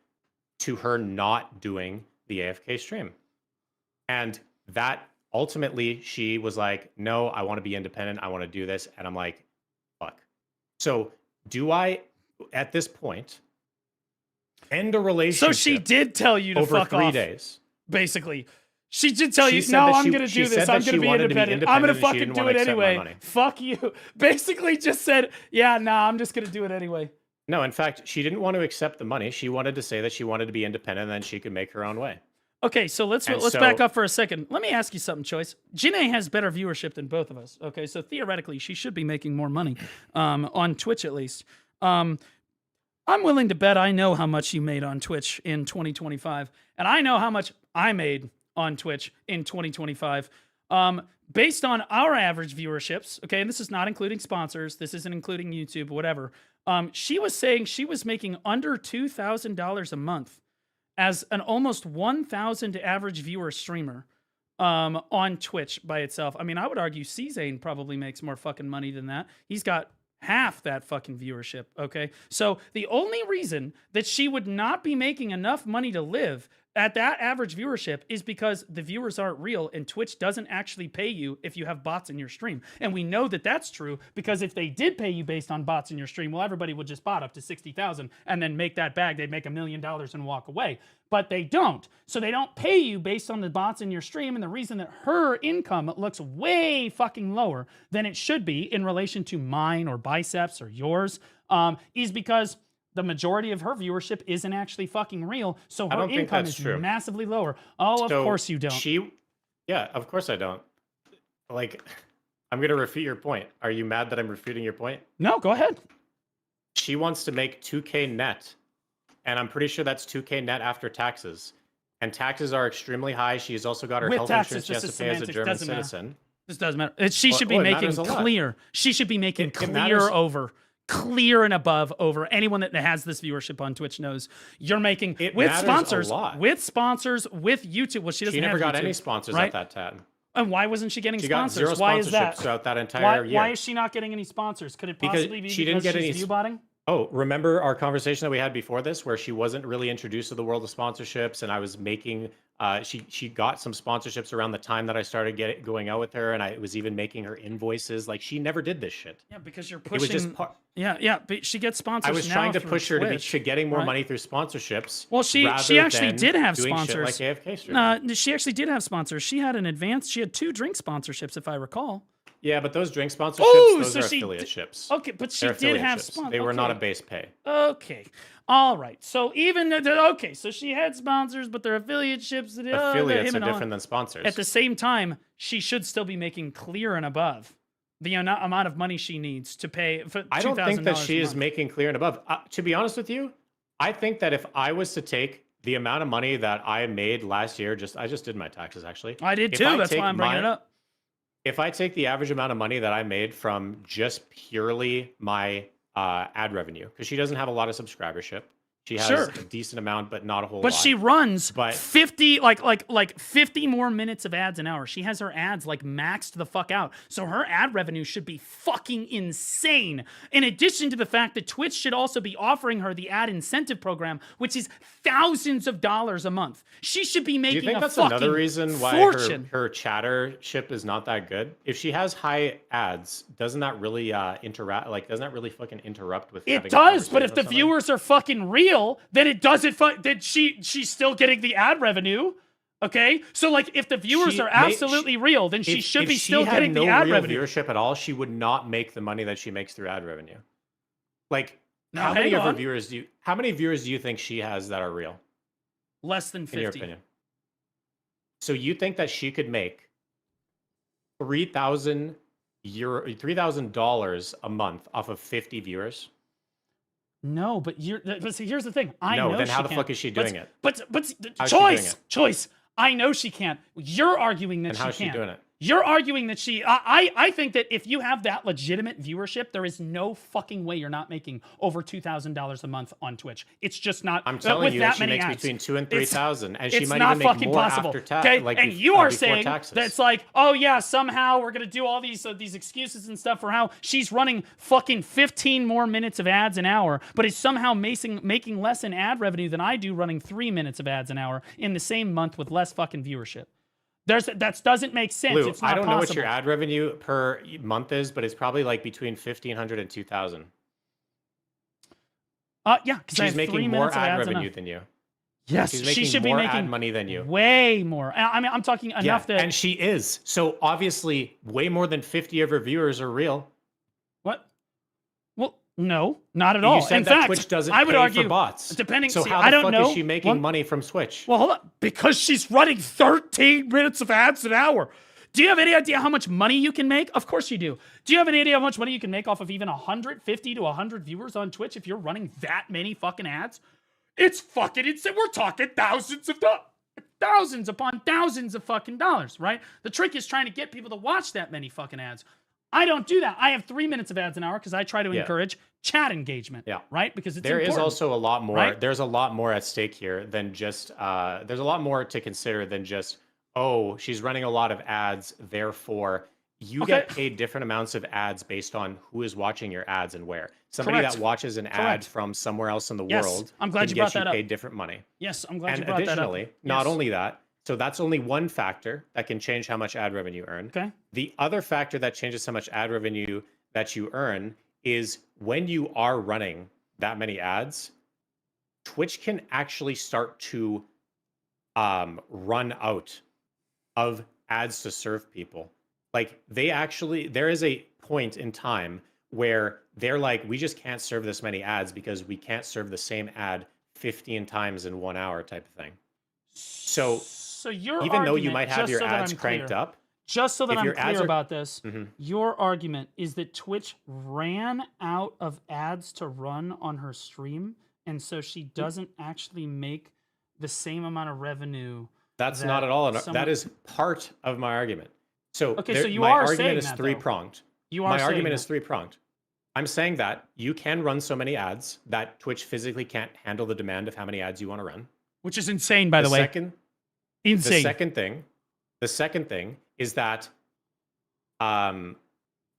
to her not doing the AFK stream. And that ultimately she was like, "No, I want to be independent. I want to do this." And I'm like, fuck. So do I, at this point, end a relationship? So she did tell you to fuck off. Over 3 days. Basically. She did tell you, "No, I'm going to do this. I'm going to be independent. I'm going to fucking do it anyway. Fuck you." Basically just said, "Yeah, nah, I'm just going to do it anyway." No, in fact, she didn't want to accept the money. She wanted to say that she wanted to be independent, and then she could make her own way. Okay, so let's back up for a second. Let me ask you something, Choice. Janae has better viewership than both of us. Okay, so theoretically, she should be making more money on Twitch at least. I'm willing to bet I know how much you made on Twitch in 2025, and I know how much I made on Twitch in 2025. Based on our average viewerships, okay, and this is not including sponsors, this isn't including YouTube, whatever. She was saying she was making under $2,000 a month as an almost 1,000 average viewer streamer on Twitch by itself. I mean, I would argue C-Zane probably makes more fucking money than that. He's got half that fucking viewership, okay? So the only reason that she would not be making enough money to live at that average viewership is because the viewers aren't real and Twitch doesn't actually pay you if you have bots in your stream. And we know that that's true because if they did pay you based on bots in your stream, well, everybody would just bot up to 60,000 and then make that bag. They'd make $1 million and walk away. But they don't. So they don't pay you based on the bots in your stream. And the reason that her income looks way fucking lower than it should be in relation to mine or Biceps or yours is because the majority of her viewership isn't actually fucking real, so her income is massively lower. Oh, of course you don't. Yeah, of course I don't. Like, I'm going to refute your point. Are you mad that I'm refuting your point? No, go ahead. She wants to make 2K net, and I'm pretty sure that's 2K net after taxes. And taxes are extremely high. She's also got her health insurance she has to pay as a German citizen. This doesn't matter. She should be making clear. She should be making clear and above over anyone that has this viewership on Twitch knows you're making with sponsors with YouTube. Well, she never got YouTube, any sponsors right? at that time. And why wasn't she getting sponsors? Got 0 why is that? Throughout that entire year. Why is she not getting any sponsors? Could it possibly be she didn't get she's any view botting? Oh, remember our conversation that we had before this, where she wasn't really introduced to the world of sponsorships, and I was making. She got some sponsorships around the time that I started going out with her, and I was even making her invoices. Like, she never did this shit. Yeah, because you're pushing. It was just yeah, but she gets sponsors. I was trying to push her Twitch, to getting more money through sponsorships. Well, she actually did have doing sponsors. Shit like AFK she actually did have sponsors. She had she had 2 drink sponsorships, if I recall. Yeah, but those drink sponsorships, those are affiliate ships. Okay, but she did have sponsors. They were not a base pay. Okay. All right. So so she had sponsors, but they're affiliate ships. Affiliates are different than sponsors. At the same time, she should still be making clear and above the amount of money she needs to pay for $2,000. I don't think that she is making clear and above. To be honest with you, I think that if I was to take the amount of money that I made last year, I just did my taxes actually. I did too. That's why I'm bringing it up. If I take the average amount of money that I made from just purely my ad revenue, because she doesn't have a lot of subscribership. She has a decent amount, but not a whole lot. But she runs 50 like 50 more minutes of ads an hour. She has her ads like maxed the fuck out. So her ad revenue should be fucking insane. In addition to the fact that Twitch should also be offering her the ad incentive program, which is thousands of dollars a month. She should be making a fucking fortune. Do you think that's another reason why her chattership is not that good? If she has high ads, doesn't that really interact? Like, doesn't that really fucking interrupt with? It does, but if the viewers are fucking real, then it doesn't. Then she's still getting the ad revenue. Okay, so like if the viewers are absolutely real, then she should be still getting the ad revenue. Viewership at all, she would not make the money that she makes through ad revenue. Like, how many of her viewers do you think she has that are real? Less than 50. In your opinion. So you think that she could make $3,000 a month off of 50 viewers? No, but see, here's the thing. I know then how the fuck is she doing it? But choice. I know she can't. You're arguing that she can't. How's she doing it? You're arguing that she... I think that if you have that legitimate viewership, there is no fucking way you're not making over $2,000 a month on Twitch. It's just not... I'm telling you that she makes between $2,000 and $3,000, and she might even make more after tax. Okay? Like, and you are saying taxes. that's like, oh yeah, somehow we're going to do all these excuses and stuff for how she's running fucking 15 more minutes of ads an hour, but is somehow making less in ad revenue than I do running 3 minutes of ads an hour in the same month with less fucking viewership. That doesn't make sense. Lou, it's not I don't know what possible. your ad revenue per month is, but it's probably like between 1,500 and 2,000. Yeah, she's making more ad revenue than you. Yes, she should be making ad money than you. Way more. I mean, I'm talking enough that. And she is. So obviously, way more than 50 of her viewers are real. What? Well, no, not at all. You said in that fact, Twitch doesn't I would pay argue for bots. Depending, so how I the don't fuck know. is she making money from Twitch? Well, hold on. Because she's running 13 minutes of ads an hour. Do you have any idea how much money you can make? Of course you do. Do you have any idea how much money you can make off of even 150 to 100 viewers on Twitch if you're running that many fucking ads? It's fucking insane. We're talking thousands upon thousands of fucking dollars, right? The trick is trying to get people to watch that many fucking ads. I don't do that. I have 3 minutes of ads an hour because I try to encourage chat engagement, right? Because it's important. There is also a lot more. Right? There's a lot more at stake here than just. There's a lot more to consider than just. Oh, she's running a lot of ads, therefore you get paid different amounts of ads based on who is watching your ads and where. Somebody that watches an ad from somewhere else in the world I'm glad can you brought get you that up. paid different money. Yes, I'm glad And you brought that up. additionally, not only that, so that's only one factor that can change how much ad revenue you earn. Okay. The other factor that changes how much ad revenue that you earn is when you are running that many ads, Twitch can actually start to run out of ads to serve people. Like there is a point in time where they're like, we just can't serve this many ads because we can't serve the same ad 15 times in 1 hour type of thing. So your even though you argument, might have just your so that ads I'm cranked clear, up, just so that if I'm your ads clear are- about this, your argument is that Twitch ran out of ads to run on her stream, and so she doesn't actually make the same amount of revenue. That's not at all. That is part of my argument. So, so you my are argument saying is that, though. three-pronged. You are My saying argument that. is three-pronged. I'm saying that you can run so many ads that Twitch physically can't handle the demand of how many ads you want to run. Which is insane, by the way. Insane. The second thing is that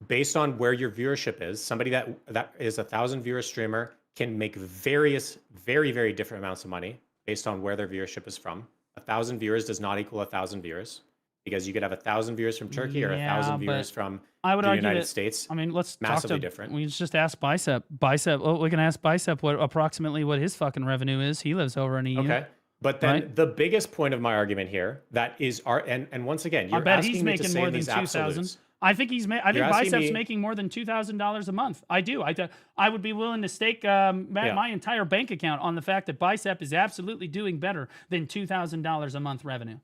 based on where your viewership is, somebody that is 1,000 viewer streamer can make very, very different amounts of money based on where their viewership is from. 1,000 viewers does not equal 1,000 viewers, because you could have 1,000 viewers from Turkey or 1,000 viewers from the United States. I mean, let's massively talk to, different. We just ask Bicep. We can ask Bicep approximately what his fucking revenue is. He lives over in EU. Okay. But then the biggest point of my argument here, that is and once again, you're I bet asking he's me to making say more than these 2,000. absolutes. I think he's. I think You're asking Bicep's me- making more than $2,000 a month. I do. I would be willing to stake my entire bank account on the fact that Bicep is absolutely doing better than $2,000 a month revenue.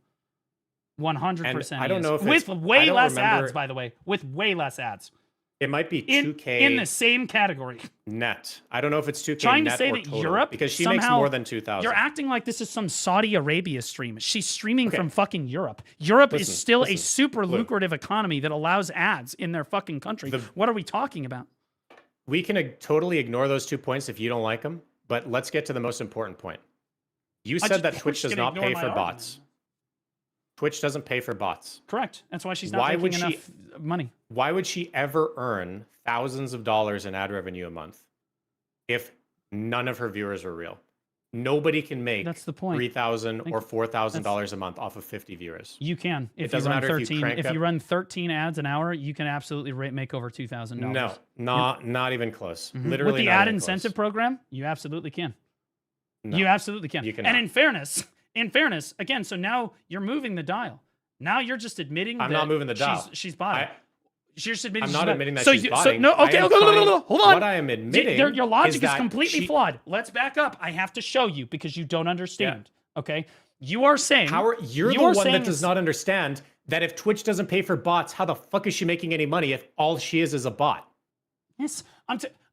100%. I don't know if with it's- way I don't less remember- ads, by the way. With way less ads. It might be 2K In the same category. net. I don't know if it's 2K Trying net to say or that total, Europe because she somehow, makes more than 2,000. You're acting like this is some Saudi Arabia stream. She's streaming from fucking Europe. Europe is still a super lucrative economy that allows ads in their fucking country. What are we talking about? We can totally ignore those 2 points if you don't like them, but let's get to the most important point. You said that Twitch does not pay for bots. Twitch doesn't pay for bots. Correct. That's why she's not making enough money. Why would she ever earn thousands of dollars in ad revenue a month if none of her viewers are real? Nobody can make $3,000 or $4,000 a month off of 50 viewers. You can. If it doesn't matter if you crank if you run 13 ads an hour, you can absolutely make over $2,000. No, not even close. Literally, with the ad incentive program, you absolutely can. You absolutely can. And in fairness, again, so now you're moving the dial. Now you're just admitting I'm not moving the dial. She's botting. You're just admitting I'm she's not botting. admitting that she's botting. Okay, hold on. What I am admitting your logic is that completely flawed. Let's back up. I have to show you because you don't understand. Okay? You are saying... You're the one that does not understand that if Twitch doesn't pay for bots, how the fuck is she making any money if all she is a bot? Yes.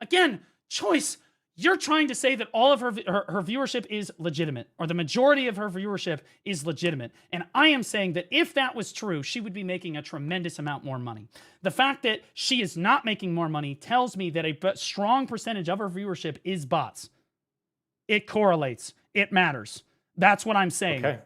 Again, choice. You're trying to say that all of her viewership is legitimate, or the majority of her viewership is legitimate. And I am saying that if that was true, she would be making a tremendous amount more money. The fact that she is not making more money tells me that a strong percentage of her viewership is bots. It correlates. It matters. That's what I'm saying. Okay?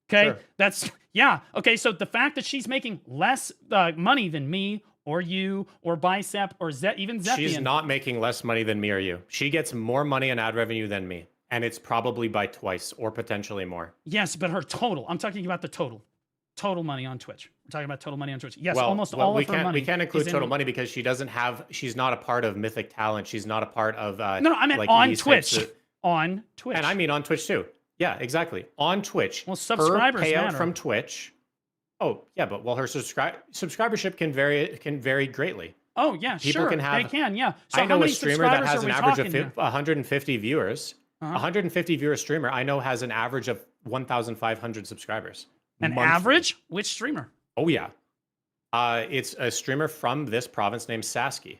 Sure. Okay, so the fact that she's making less money than me, or you, or Bicep, or even Zephian. She's not making less money than me or you. She gets more money in ad revenue than me. And it's probably by twice or potentially more. Yes, but her total. I'm talking about the total. Total money on Twitch. We're talking about total money on Twitch. Yes, almost all of her money. We can't include total money because she's not a part of Mythic Talent. She's not a part of... No, I meant on Twitch. On Twitch. And I mean on Twitch too. Yeah, exactly. On Twitch. Well, subscribers her payout matter. From Twitch... Oh, yeah, but her subscribership can vary greatly. Oh, yeah, People sure. can have, they can, yeah. So I know a streamer that has an average of 150 viewers. 150 viewer streamer, I know, has an average of 1,500 subscribers. An average? Which streamer? Oh, yeah. It's a streamer from this province named Sasky.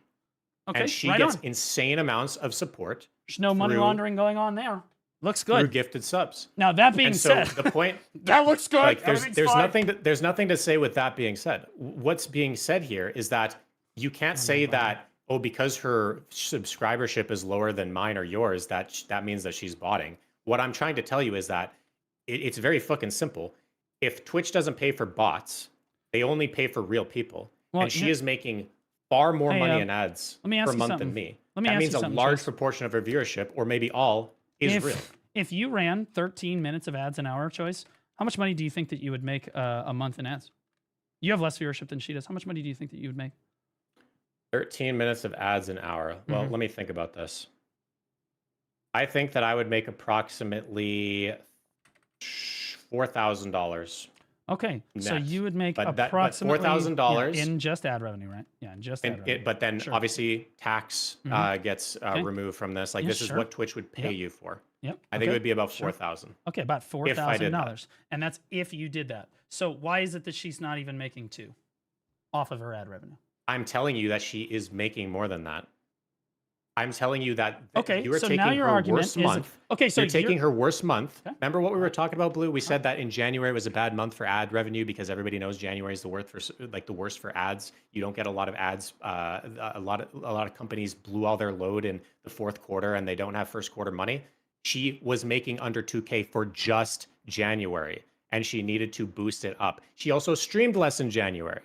Okay, and she gets insane amounts of support. There's no money laundering going on there. Looks good. Through gifted subs. Now that being said, the point that looks good. Like, there's nothing to say with that being said. What's being said here is that you can't say that because her subscribership is lower than mine or yours that means that she's botting. What I'm trying to tell you is that it's very fucking simple. If Twitch doesn't pay for bots, they only pay for real people. Well, and she is making far more money in ads let me ask per you month something. than me. Let me That ask means you a something, large Chase. proportion of her viewership, or maybe all, is real. If you ran 13 minutes of ads an hour, Choice, how much money do you think that you would make a month in ads? You have less viewership than she does. How much money do you think that you would make? 13 minutes of ads an hour. Well, let me think about this. I think that I would make approximately $4,000. Okay, so net. you would make But approximately $4,000 in just ad revenue, right? Yeah, in just ad revenue. But then Sure. obviously tax gets removed from this. Like Yeah, this is sure. what Twitch would pay you for. Yep. I think it would be about 4,000. Okay, about If I did that. $4,000, and that's if you did that. So why is it that she's not even making two off of her ad revenue? I'm telling you that she is making more than that. I'm telling you that Okay, you are so taking now your her argument worst is month. okay. So you're taking her worst month. Okay. Remember what we were talking about, Blue? We said that in January was a bad month for ad revenue because everybody knows January is the worst for ads. You don't get a lot of ads. A lot of companies blew all their load in the fourth quarter and they don't have first quarter money. She was making under 2K for just January, and she needed to boost it up. She also streamed less in January.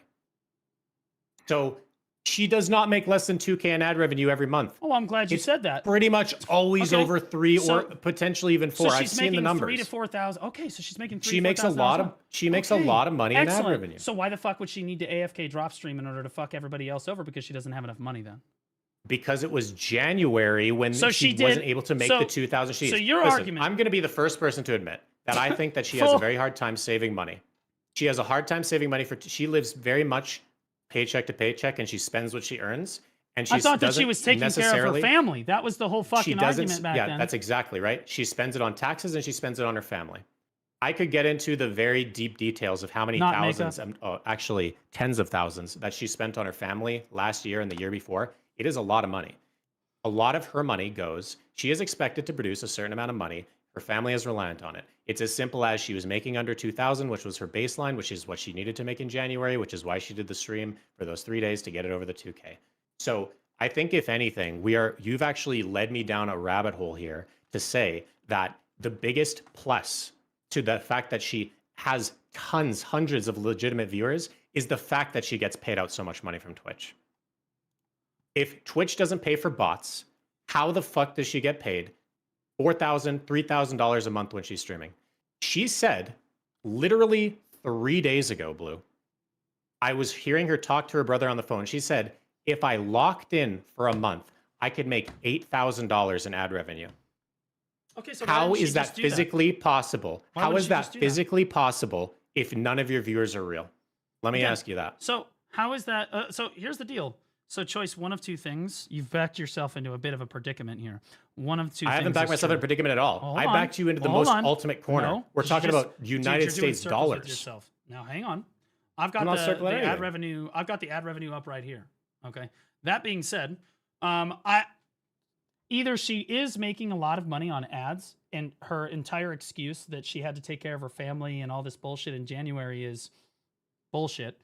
So she does not make less than 2K in ad revenue every month. Oh, I'm glad you said that. Pretty much always over 3 So- or potentially even 4. So I've she's seen making the numbers. 3,000 to 4,000. Okay, so she's making 3,000 She makes a lot of money in ad Excellent. revenue. So why the fuck would she need to AFK drop stream in order to fuck everybody else over because she doesn't have enough money then? Because it was January when So she she did- wasn't able to make so- the 2,000 sheets. so your Listen, argument- I'm going to be the first person to admit that I think that she has a very hard time saving money. She has a hard time saving money she lives very much paycheck to paycheck, and she spends what she earns. And she I thought that she doesn't was taking care of her necessarily- family. That was the whole she fucking doesn't. argument back Yeah, then. that's exactly right. She spends it on taxes and she spends it on her family. I could get into the very deep details of how many Not thousands, actually tens of thousands, that she spent on her family last year and the year before. It is a lot of money. A lot of her money goes. She is expected to produce a certain amount of money. Her family is reliant on it. It's as simple as she was making under 2,000, which was her baseline, which is what she needed to make in January, which is why she did the stream for those 3 days to get it over the 2K. So I think if anything, you've actually led me down a rabbit hole here to say that the biggest plus to the fact that she has hundreds of legitimate viewers is the fact that she gets paid out so much money from Twitch. If Twitch doesn't pay for bots, how the fuck does she get paid $4,000, $3,000 a month when she's streaming? She said literally 3 days ago, Blue, I was hearing her talk to her brother on the phone. She said, if I locked in for a month, I could make $8,000 in ad revenue. Okay, so how is that physically possible? How is that physically possible if none of your viewers are real? Let me ask you that. So how is that? So here's the deal. So Choice, one of two things. You've backed yourself into a bit of a predicament here. One of two things. I haven't backed myself in a predicament at all. I backed you into the most ultimate corner. No, We're talking about United States dollars. Yourself. Now hang on. I've got the ad revenue. I've got the ad revenue up right here. Okay. That being said, either she is making a lot of money on ads, and her entire excuse that she had to take care of her family and all this bullshit in January is bullshit,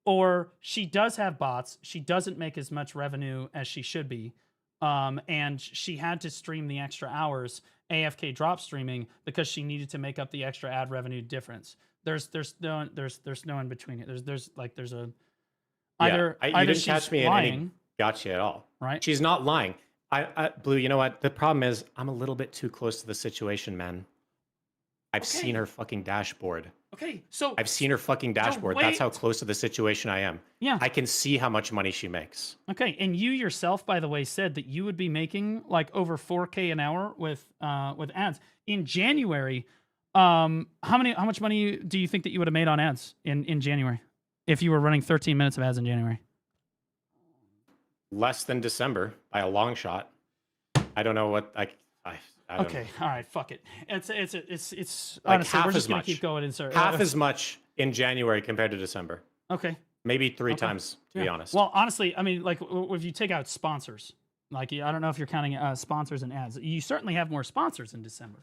or she does have bots. She doesn't make as much revenue as she should be, and she had to stream the extra hours, AFK drop streaming, because she needed to make up the extra ad revenue difference. There's no in between it. There's a either you didn't she's catch me lying, in any gotcha at all. Right? She's not lying. Blue, you know what? The problem is I'm a little bit too close to the situation, man. I've seen her fucking dashboard. Okay, so I've seen her fucking dashboard. That's how close to the situation I am. Yeah. I can see how much money she makes. Okay, and you yourself, by the way, said that you would be making like over 4K an hour with ads in January. How much money do you think that you would have made on ads in January if you were running 13 minutes of ads in January? Less than December by a long shot. I don't know what I don't okay, know. all right, fuck it. It's like honestly, half we're just as gonna much. keep going. Insert Half as much in January compared to December. Okay. Maybe three times, to be honest. Well, honestly, I mean, like if you take out sponsors, like I don't know if you're counting sponsors and ads. You certainly have more sponsors in December,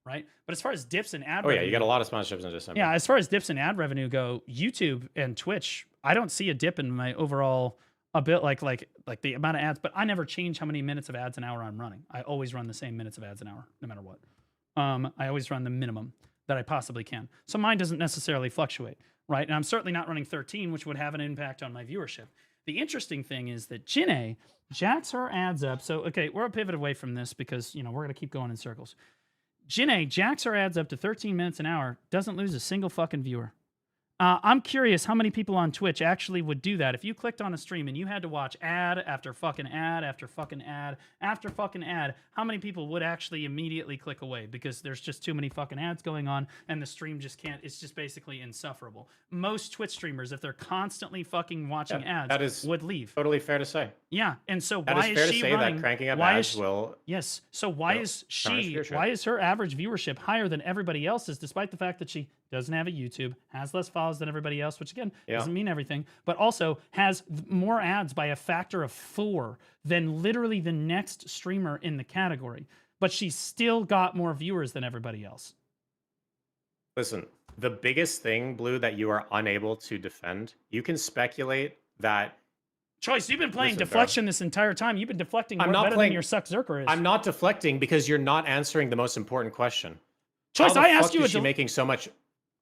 right? But as far as dips in ad revenue, you got a lot of sponsorships in December. Yeah, as far as dips in ad revenue go, YouTube and Twitch, I don't see a dip in my overall a bit like the amount of ads, but I never change how many minutes of ads an hour I'm running. I always run the same minutes of ads an hour, no matter what. I always run the minimum that I possibly can. So mine doesn't necessarily fluctuate. right? And I'm certainly not running 13, which would have an impact on my viewership. The interesting thing is that Jinae jacks her ads up. So, okay, we're a pivot away from this because, we're going to keep going in circles. Jinae jacks her ads up to 13 minutes an hour, doesn't lose a single fucking viewer. I'm curious how many people on Twitch actually would do that. If you clicked on a stream and you had to watch ad after fucking ad after fucking ad after fucking ad, how many people would actually immediately click away because there's just too many fucking ads going on and the stream just can't, it's just basically insufferable. Most Twitch streamers, if they're constantly fucking watching ads, that is would leave. Totally fair to say. Yeah, and so That why is fair is to she say running? that cranking up Why ads is will. Yes. So why is why is her average viewership higher than everybody else's, despite the fact that she doesn't have a YouTube, has less follows than everybody else, which again doesn't mean everything, but also has more ads by a factor of 4 than literally the next streamer in the category. But she's still got more viewers than everybody else. Listen, the biggest thing, Blue, that you are unable to defend, you can speculate that. Choice, you've been playing deflection this entire time. You've been deflecting better than your Suck Zerker is. I'm not deflecting because you're not answering the most important question. Choice, How the I asked fuck you is she making so much.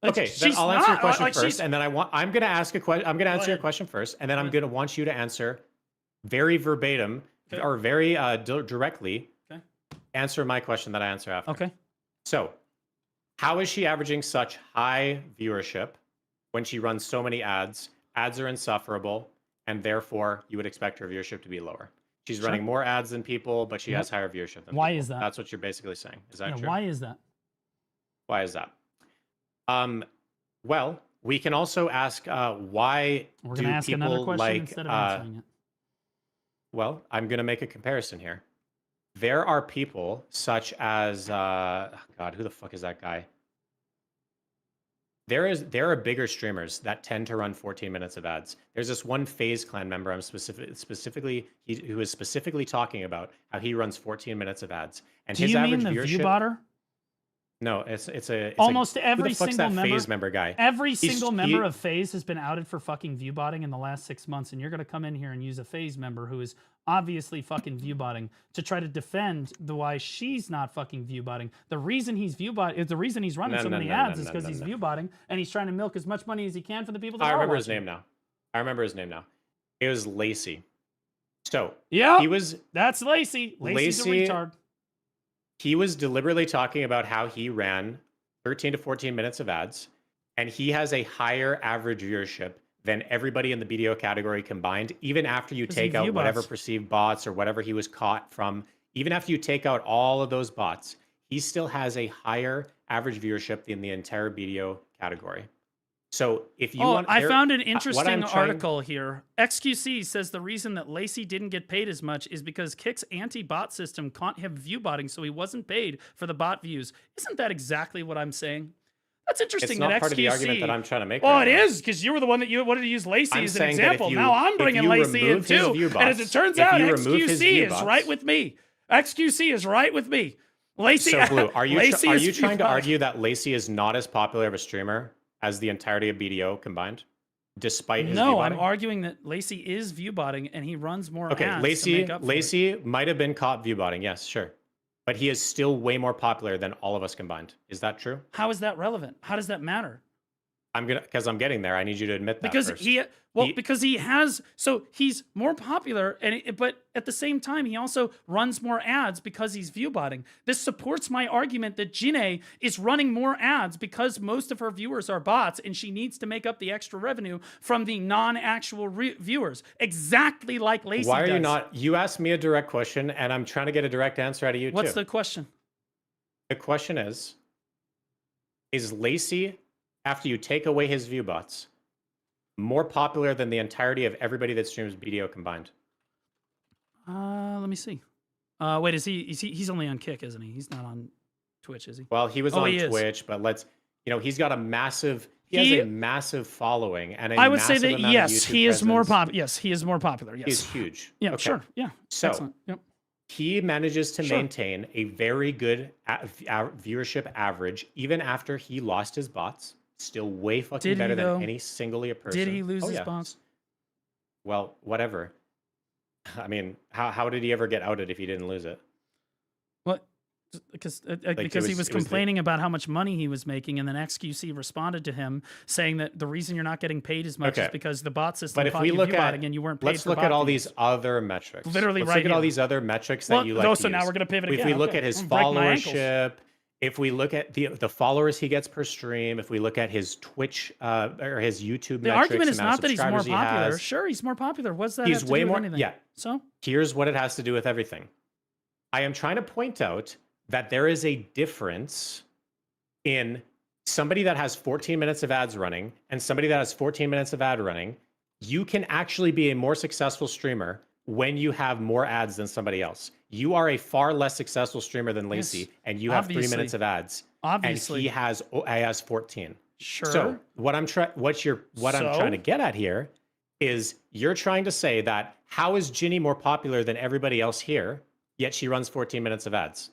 Okay, then she's I'll answer your not, question like, first, and then I'm gonna ask a question. I'm gonna answer your ahead. question first, and then I'm gonna want you to answer very verbatim or very directly. Okay. Answer my question that I answer after. Okay. So, how is she averaging such high viewership when she runs so many ads? Ads are insufferable, and therefore you would expect her viewership to be lower. She's running more ads than people, but she has higher viewership than Why people. is that? That's what you're basically saying. Is that true? Why is that? Why is that? Well, we can also ask why We're do going to ask another people question like instead of answering it. well, I'm going to make a comparison here. There are people such as God, who the fuck is that guy? There are bigger streamers that tend to run 14 minutes of ads. There's this one FaZe Clan member who is specifically talking about how he runs 14 minutes of ads, and his average viewership. Do you mean the view-botter? No, it's almost like, every who the fuck's single that member. FaZe member guy. Every single member of FaZe has been outed for fucking view-botting in the last 6 months, and you're going to come in here and use a FaZe member who is obviously fucking view-botting to try to defend why she's not fucking view-botting. The reason he's view-botting is the reason he's running so many ads is because he's view-botting and he's trying to milk as much money as he can for the people that I are remember watching. his name now. I remember his name now. It was Lacey. So yeah, that's Lacey. Lacey's a retard. He was deliberately talking about how he ran 13 to 14 minutes of ads, and he has a higher average viewership than everybody in the BDO category combined, even after you take out whatever perceived bots or whatever he was caught from. Even after you take out all of those bots, he still has a higher average viewership than the entire BDO category. So if you want, I found an interesting article here. XQC says the reason that Lacey didn't get paid as much is because Kick's anti-bot system can't have view botting, so he wasn't paid for the bot views. Isn't that exactly what I'm saying? That's interesting. It's not that part XQC, of the argument that I'm trying to make. Well, it is, because you were the one that you wanted to use Lacey as an example. Now I'm bringing Lacey in too. And as it turns out, XQC is right with me. XQC is right with me. Lacey. So Blue, are you trying to argue that Lacey is not as popular of a streamer as the entirety of BDO combined, despite his view-botting? I'm arguing that Lacey is view-botting and he runs more ads Lacey might have been caught view-botting, yes, sure. But he is still way more popular than all of us combined. Is that true? How is that relevant? How does that matter? Because I'm getting there. I need you to admit that first. Because he has, so he's more popular, but at the same time, he also runs more ads because he's view-botting. This supports my argument that Jinae is running more ads because most of her viewers are bots, and she needs to make up the extra revenue from the non-actual viewers, exactly like Lacey does. Why are you not? You asked me a direct question, and I'm trying to get a direct answer out of you, What's the question? The question is Lacey, after you take away his view bots, more popular than the entirety of everybody that streams BDO combined? Let me see. Wait, he's only on Kick, isn't he? He's not on Twitch, is he? Well, he was on Twitch, but he's got a massive, he has a massive following, and I would say that yes, he is more popular. Yes, he is more popular. Yes, he's huge. Yeah, okay. Sure. Yeah. So, excellent. Yep. He manages to maintain a very good viewership average, even after he lost his bots. Still way fucking better than any single person. Did he lose his bots? Well, whatever. I mean, how did he ever get outed if he didn't lose it? What? because Like, he was it was complaining about how much money he was making, and then XQC responded to him saying that the reason you're not getting paid as much is Okay. because the bot system But if caught we you look viewbotting at, and you weren't paid let's for look bot at all views. these other metrics. Literally let's right look at all here. these other metrics Well, that you like to so now use. we're gonna pivot If again. we look Okay. at his I'm gonna break my ankles. followership, if we look at the followers he gets per stream, if we look at his Twitch or his YouTube The metrics, argument is amount of not that he's more subscribers he popular. has, Sure, he's more popular. What's that he's have to way do with more. anything? Yeah. So Here's what it has to do with everything. I am trying to point out that there is a difference in somebody that has 14 minutes of ads running and somebody that has 14 minutes of ad running. You can actually be a more successful streamer when you have more ads than somebody else. You are a far less successful streamer than Lacey, Yes, and you have 3 obviously. minutes of ads. Obviously. And he has 14. sure. So what I'm trying So? to get at here is you're trying to say that how is Ginny more popular than everybody else here, yet she runs 14 minutes of ads?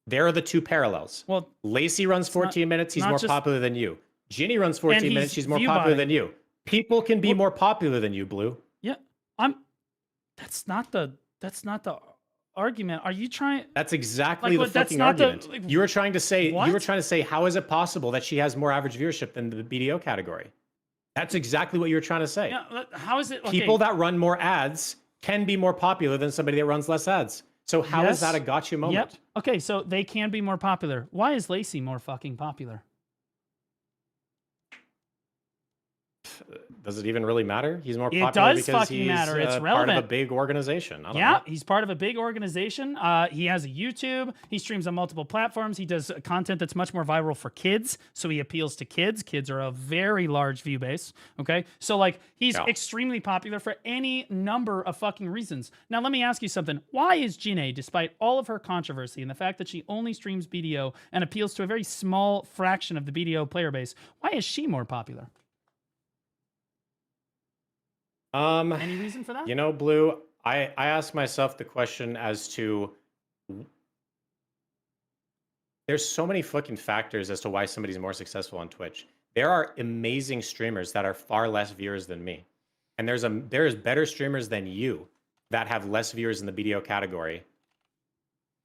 There are the two parallels. Well, Lacey runs 14 minutes, he's not more just- popular than you. Ginny runs 14 he's minutes, she's more view popular botting. than you. People can be more popular than you, Blue. yeah, that's not the argument. Are you trying? That's exactly Like, the what, that's fucking not the- argument. like, you were trying to say what? how is it possible that she has more average viewership than the BDO category? That's exactly what you were trying to say. Yeah, how is it? Okay. People that run more ads can be more popular than somebody that runs less ads. So how is that a gotcha moment? Yep. Okay, so they can be more popular. Why is Lacey more fucking popular? Does it even really matter? He's more It popular does because fucking he's matter. It's part of a relevant. big organization. I don't Yeah, know. he's part of a big organization. He has a YouTube. He streams on multiple platforms. He does content that's much more viral for kids, so he appeals to kids. Kids are a very large view base. Okay, so like he's extremely popular for any number of fucking reasons. Now let me ask you something. Why is Jinae, despite all of her controversy and the fact that she only streams BDO and appeals to a very small fraction of the BDO player base, why is she more popular? Any reason for that? You know, Blue, I ask myself the question as to there's so many fucking factors as to why somebody's more successful on Twitch. There are amazing streamers that are far less viewers than me. And there's better streamers than you that have less viewers in the BDO category.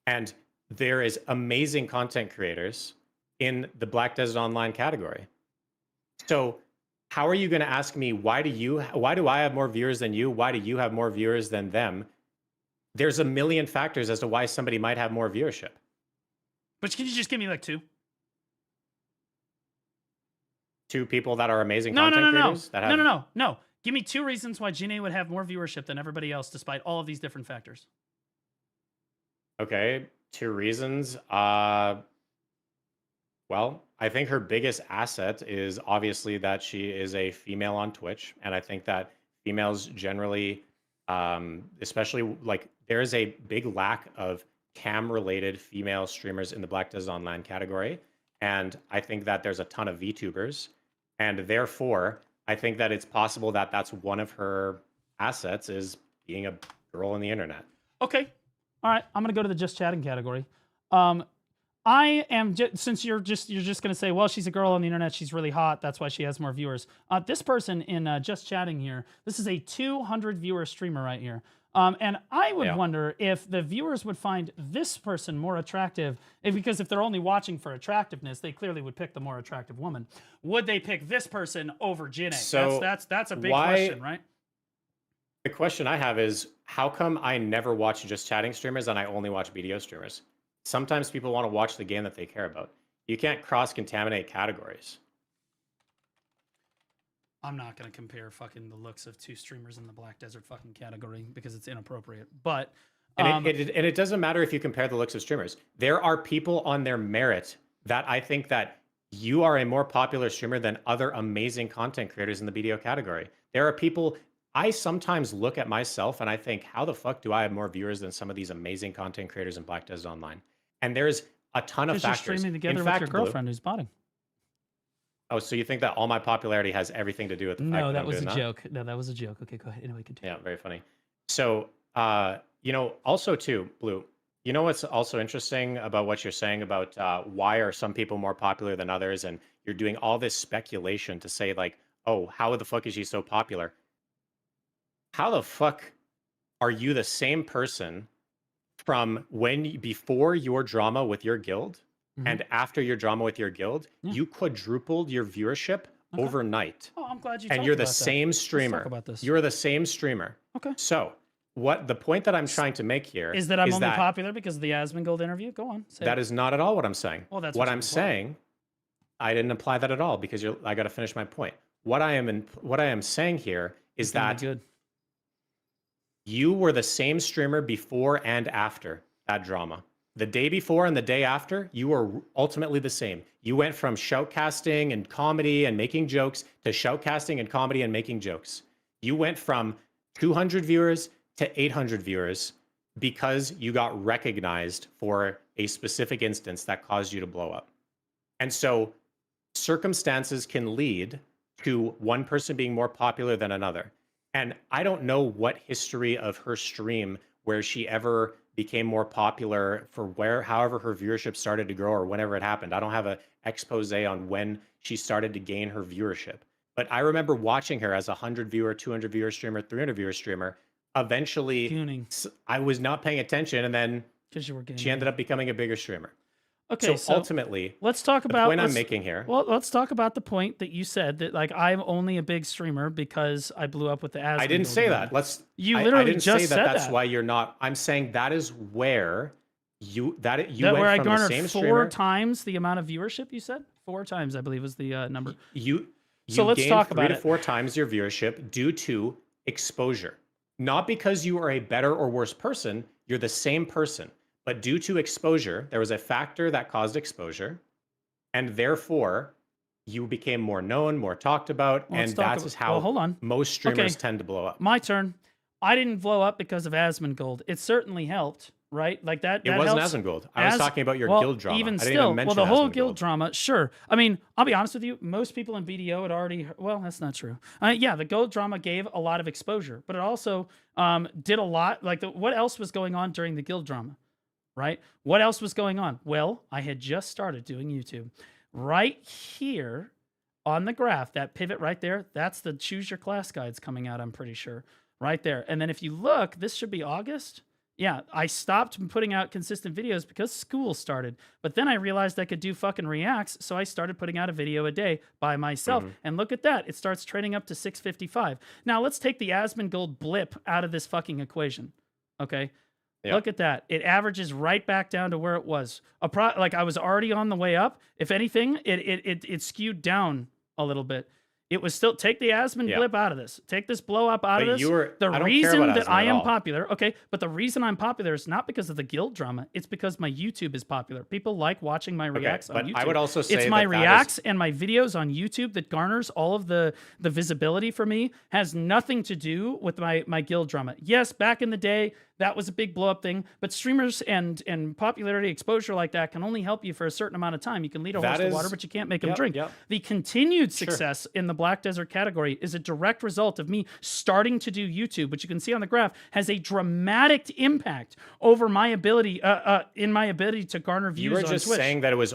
And there is amazing content creators in the Black Desert Online category. So how are you going to ask me, why do I have more viewers than you? Why do you have more viewers than them? There's a million factors as to why somebody might have more viewership. But can you just give me like two? Two people that are amazing No. content creators? That have... No. Give me two reasons why Jinae would have more viewership than everybody else, despite all of these different factors. Okay, two reasons. Well, I think her biggest asset is obviously that she is a female on Twitch. And I think that females generally, especially like there is a big lack of cam-related female streamers in the Black Desert Online category. And I think that there's a ton of VTubers. And therefore, I think that it's possible that that's one of her assets is being a girl on the internet. Okay. All right. I'm going to go to the just chatting category. I am since you're just going to say, well, she's a girl on the internet. She's really hot. That's why she has more viewers. This person in just chatting here, this is a 200 viewer streamer right here. And I would wonder if the viewers would find this person more attractive, because if they're only watching for attractiveness, they clearly would pick the more attractive woman. Would they pick this person over Jinae? So that's a big question, right? The question I have is, how come I never watch just chatting streamers and I only watch BDO streamers? Sometimes people want to watch the game that they care about. You can't cross-contaminate categories. I'm not going to compare fucking the looks of two streamers in the Black Desert fucking category because it's inappropriate. But and it doesn't matter if you compare the looks of streamers. There are people on their merit that I think that you are a more popular streamer than other amazing content creators in the BDO category. There are people, I sometimes look at myself and I think, how the fuck do I have more viewers than some of these amazing content creators in Black Desert Online? And there's a ton of factors. You're streaming together with your girlfriend who's botting. Oh, so you think that all my popularity has everything to do with the fact that that I'm was a doing joke. No, that was a joke. Okay, go ahead. Anyway, continue. Yeah, very funny. So, also too, Blue, you know what's also interesting about what you're saying about why are some people more popular than others? And you're doing all this speculation to say like, oh, how the fuck is she so popular? How the fuck are you the same person from before your drama with your guild and after your drama with your guild, you quadrupled your viewership overnight. Oh, I'm glad you. And talked you're the about that. same Let's streamer. talk about this. You're the same streamer. Okay. So, the point that I'm trying to make here is that I'm only popular because of the Asmongold interview. Go on. That is not at all what I'm saying. Well, that's what I'm saying. I didn't imply that at all because I got to finish my point. What I am saying here is that you were the same streamer before and after that drama. The day before and the day after, you were ultimately the same. You went from shoutcasting and comedy and making jokes to shoutcasting and comedy and making jokes. You went from 200 viewers to 800 viewers because you got recognized for a specific instance that caused you to blow up. And so circumstances can lead to one person being more popular than another. And I don't know what history of her stream where she ever became more popular for however her viewership started to grow or whenever it happened. I don't have an expose on when she started to gain her viewership. But I remember watching her as a 100 viewer, 200 viewer streamer, 300 viewer streamer. Eventually, I was not paying attention, and then she ended up becoming a bigger streamer. Okay, so ultimately, let's talk about the point I'm making here. Well, let's talk about the point that you said that like I'm only a big streamer because I blew up with the Asmongold. I didn't say that. You literally I didn't just say said that. That's that. why you're not. I'm saying that is where you went where I from the garnered same 4 streamer. times the amount of viewership. You said 4 times, I believe, was the number. So let's talk about 3 to 4 times your viewership due to exposure. Not because you are a better or worse person, you're the same person, but due to exposure, there was a factor that caused exposure, and therefore you became more known, more talked about, and that's how most streamers tend to blow up. My turn. I didn't blow up because of Asmongold. It certainly helped, right? Like that. It wasn't Asmongold. I was talking about your guild drama. Even I didn't still, even mention the whole Asmongold. guild drama, sure. I mean, I'll be honest with you. Most people in BDO had already. Well, that's not true. Yeah, the guild drama gave a lot of exposure, but it also did a lot. Like, what else was going on during the guild drama, right? What else was going on? Well, I had just started doing YouTube. Right here on the graph, that pivot right there, that's the choose your class guides coming out. I'm pretty sure. Right there. And then if you look, this should be August. Yeah, I stopped putting out consistent videos because school started. But then I realized I could do fucking reacts, so I started putting out a video a day by myself. And look at that. It starts trading up to 655. Now, let's take the Asmongold blip out of this fucking equation. Okay? Yep. Look at that. It averages right back down to where it was. Like I was already on the way up. If anything, it skewed down a little bit. It was still, take the Asmon blip out of this. Take this blow up out of this. The reason that I am popular, okay, but the reason I'm popular is not because of the guild drama. It's because my YouTube is popular. People like watching my reacts on YouTube. I would also say it's my reacts and my videos on YouTube that garners all of the visibility for me. Has nothing to do with my guild drama. Yes, back in the day, that was a big blow up thing, but streamers and popularity exposure like that can only help you for a certain amount of time. You can lead a horse to water, but you can't make him drink. The continued success in the Black Desert category is a direct result of me starting to do YouTube, which you can see on the graph has a dramatic impact over my ability, in my ability to garner views on Twitch. You were just saying that it was,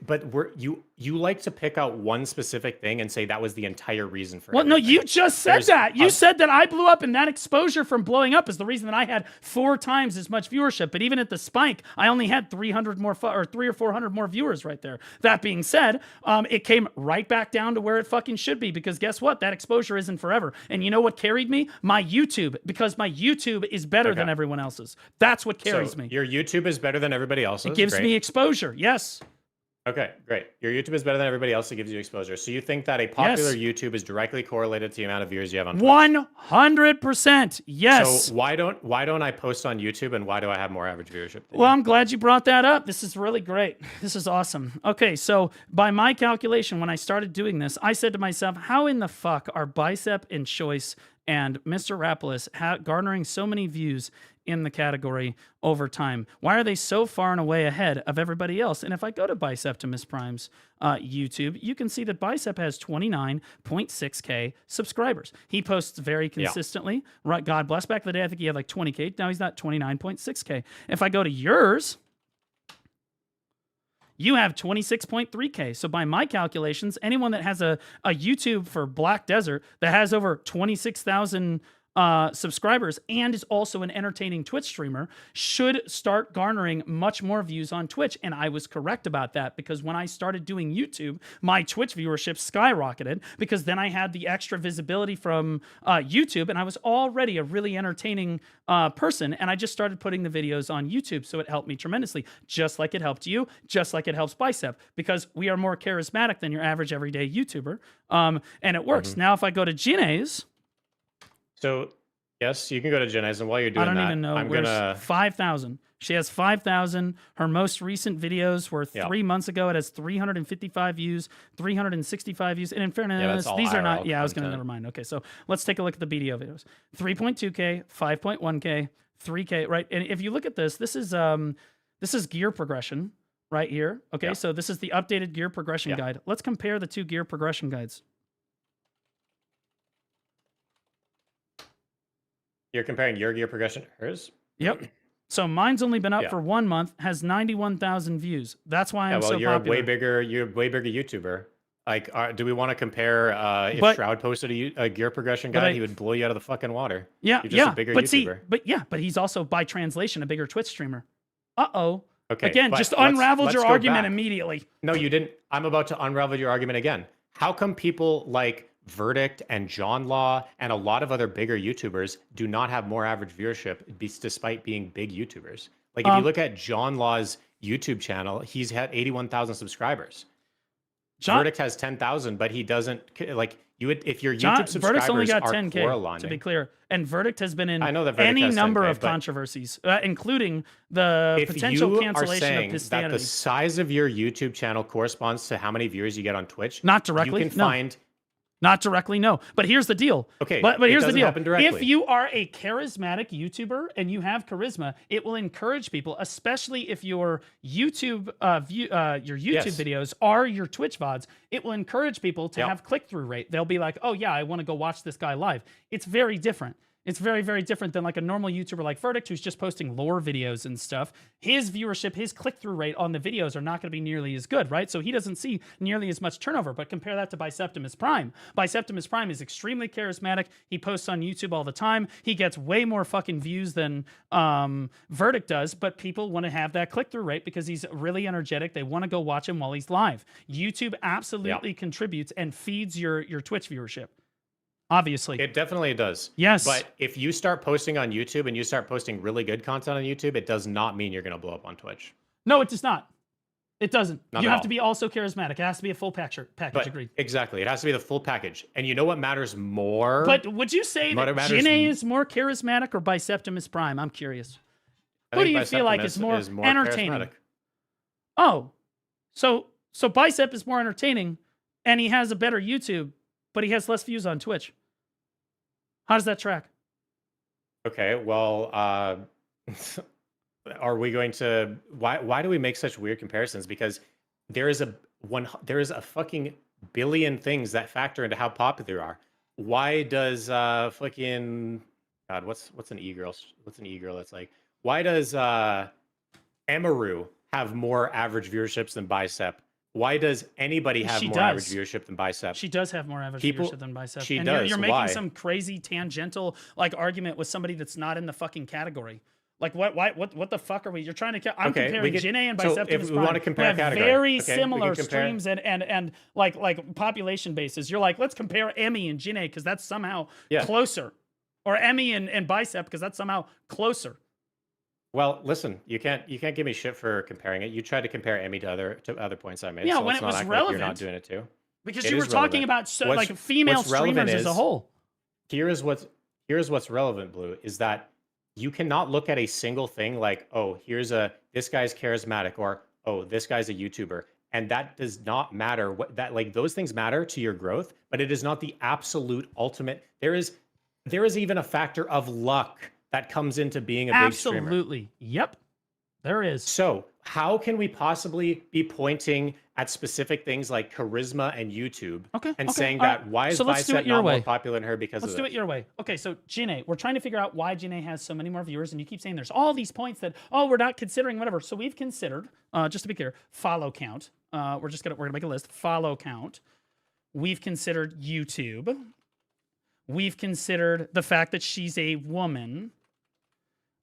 but you like to pick out one specific thing and say that was the entire reason for it. Well, no, you just said that. You said that I blew up, and that exposure from blowing up is the reason that I had 4 times as much viewership. But even at the spike, I only had 300 more, or 300 or 400 more viewers right there. That being said, it came right back down to where it fucking should be, because guess what? That exposure isn't forever. And you know what carried me? My YouTube, because my YouTube is better than everyone else's. That's what carries me. Your YouTube is better than everybody else's. It gives me exposure. Yes. Okay, great. Your YouTube is better than everybody else. It gives you exposure. So you think that a popular YouTube is directly correlated to the amount of viewers you have on Twitch? 100%. Yes. So why don't I post on YouTube, and why do I have more average viewership? Well, I'm glad you brought that up. This is really great. This is awesome. Okay, so by my calculation, when I started doing this, I said to myself, how in the fuck are Bicep and Choice and Mr. Rapolis garnering so many views in the category over time? Why are they so far and away ahead of everybody else? And if I go to Bicep to Miss Prime's YouTube, you can see that Bicep has 29.6K subscribers. He posts very consistently. Right? God bless. Back in the day, I think he had like 20K. Now he's not 29.6K. If I go to yours, you have 26.3K. So by my calculations, anyone that has a YouTube for Black Desert that has over 26,000 subscribers and is also an entertaining Twitch streamer should start garnering much more views on Twitch. And I was correct about that, because when I started doing YouTube, my Twitch viewership skyrocketed, because then I had the extra visibility from YouTube, and I was already a really entertaining person, and I just started putting the videos on YouTube. So it helped me tremendously, just like it helped you, just like it helps Bicep, because we are more charismatic than your average everyday YouTuber. And it works. Now, if I go to Jinae's, So, yes, you can go to Jinae's, and while you're doing I that, don't even know. I'm Where's gonna 5,000? She has 5,000. Her most recent videos were 3 months ago. It has 355 views, 365 views. And in fairness, all these are not. IRL Yeah, I was going to. content. Never mind. Okay, so let's take a look at the BDO videos. 3.2K, 5.1K, 3K. Right, and if you look at this is gear progression right here. Okay, so this is the updated gear progression guide. Let's compare the two gear progression guides. You're comparing your gear progression to hers? Yep. So mine's only been up for 1 month, has 91,000 views. That's why I'm so you're popular. you're a way bigger YouTuber. Like, do we want to compare if Shroud posted a gear progression guide, he would blow you out of the fucking water. Yeah, You're just a bigger YouTuber. But he's also, by translation, a bigger Twitch streamer. Okay. Again, but just let's unraveled your go argument back. immediately. No, you didn't. I'm about to unravel your argument again. How come people like Verdict and John Law and a lot of other bigger YouTubers do not have more average viewership despite being big YouTubers? Like, if you look at John Law's YouTube channel, he's had 81,000 subscribers. Verdict has 10,000, but he doesn't, like, you would, if your YouTube subscribers Verdict's only got are 10K, Coraline, to be clear. And Verdict has been in I know that Verdict any has number 10K, of but controversies, including the if potential you are cancellation saying of that Christianity. the size of your YouTube channel corresponds to how many viewers you get on Twitch, Not directly, you can no. find. Not directly, no. But here's the deal. Okay, but it here's the doesn't deal. happen directly. If you are a charismatic YouTuber and you have charisma, it will encourage people, especially if your YouTube videos are your Twitch VODs. It will encourage people to have click-through rate. They'll be like, oh yeah, I want to go watch this guy live. It's very different. It's very, very different than like a normal YouTuber like Verdict, who's just posting lore videos and stuff. His viewership, his click-through rate on the videos are not going to be nearly as good, right? So he doesn't see nearly as much turnover. But compare that to Biceptimus Prime. Biceptimus Prime is extremely charismatic. He posts on YouTube all the time. He gets way more fucking views than Verdict does, but people want to have that click-through rate because he's really energetic. They want to go watch him while he's live. YouTube absolutely contributes and feeds your Twitch viewership. Obviously. It definitely does. Yes. But if you start posting on YouTube and you start posting really good content on YouTube, it does not mean you're going to blow up on Twitch. No, it does not. It doesn't. Not you at have all. to be also charismatic. It has to be a full package. But Agreed. exactly. It has to be the full package. And you know what matters more? But would you say that Jinae is more charismatic or Biceptimus Prime? I'm curious. Who do you feel like is more entertaining? charismatic. Oh, so Bicep is more entertaining, and he has a better YouTube, but he has less views on Twitch. How does that track? Okay, well, are we going to? Why do we make such weird comparisons? Because there is a fucking billion things that factor into how popular you are. Why does fucking God? What's an e-girl? What's an e-girl? That's like, why does Emaru have more average viewerships than Bicep? Why does anybody have more average viewership than Bicep? She does have more average viewership than Bicep. She and does. You're making Why? some crazy tangential like argument with somebody that's not in the fucking category. Like what the fuck are we? You're trying to. I'm comparing Jinae and Bicep. So if we want to compare category, very similar streams and like population bases. You're like, let's compare Emmy and Jinae because that's somehow closer, or Emmy and Bicep because that's somehow closer. Well, listen, you can't give me shit for comparing it. You tried to compare Emmy to other points I made. Yeah, so when let's it was not act relevant. like you're not doing it too. Because you were talking about like female streamers as a whole. Here's what's relevant, Blue, is that you cannot look at a single thing like, oh, this guy's charismatic, or oh, this guy's a YouTuber, and that does not matter. Like those things matter to your growth, but it is not the absolute ultimate. There is even a factor of luck that comes into being a big streamer. Absolutely. Yep. There is. So how can we possibly be pointing at specific things like charisma and YouTube and saying that why is Bicep not more popular than her because of this? Let's do it your way. Okay, so Jinae, we're trying to figure out why Jinae has so many more viewers, and you keep saying there's all these points that, oh, we're not considering whatever. So we've considered, just to be clear, follow count. We're gonna make a list. Follow count. We've considered YouTube. We've considered the fact that she's a woman.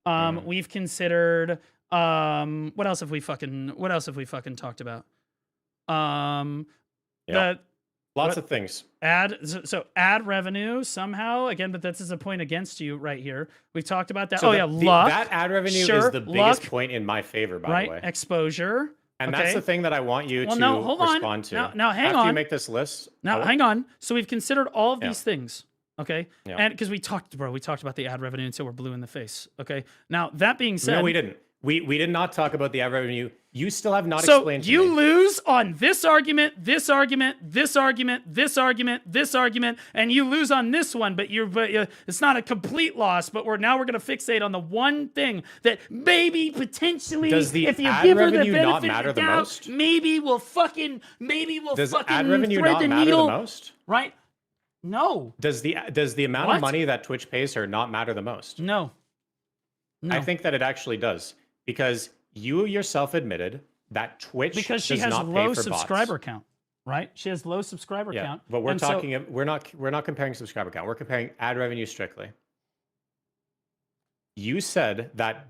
We've considered what else have we fucking talked about? Lots of things. So ad revenue somehow again, but this is a point against you right here. We've talked about that. So luck. That ad revenue is the biggest point in my favor, by the way. Exposure. And that's the thing that I want you to respond to. Now hang on. After you make this list. Hang on. So we've considered all of these things. Okay. Yeah. And because we talked about the ad revenue until we're blue in the face. Okay. Now that being said, no, we didn't. We did not talk about the ad revenue. You still have not explained to me. So you lose on this argument, this argument, this argument, this argument, this argument, and you lose on this one. But it's not a complete loss. But we're going to fixate on the one thing that maybe potentially, does the if you ad give her the revenue benefit not matter of the the doubt, most? maybe we'll Does fucking ad revenue thread not the matter needle, the most? right? No. Does the amount of money that Twitch pays her not matter the most? No. I think that it actually does, because you yourself admitted that Twitch she does has not low pay for subscriber bots. count, right? She has low subscriber count. But we're not comparing subscriber count. We're comparing ad revenue strictly. You said that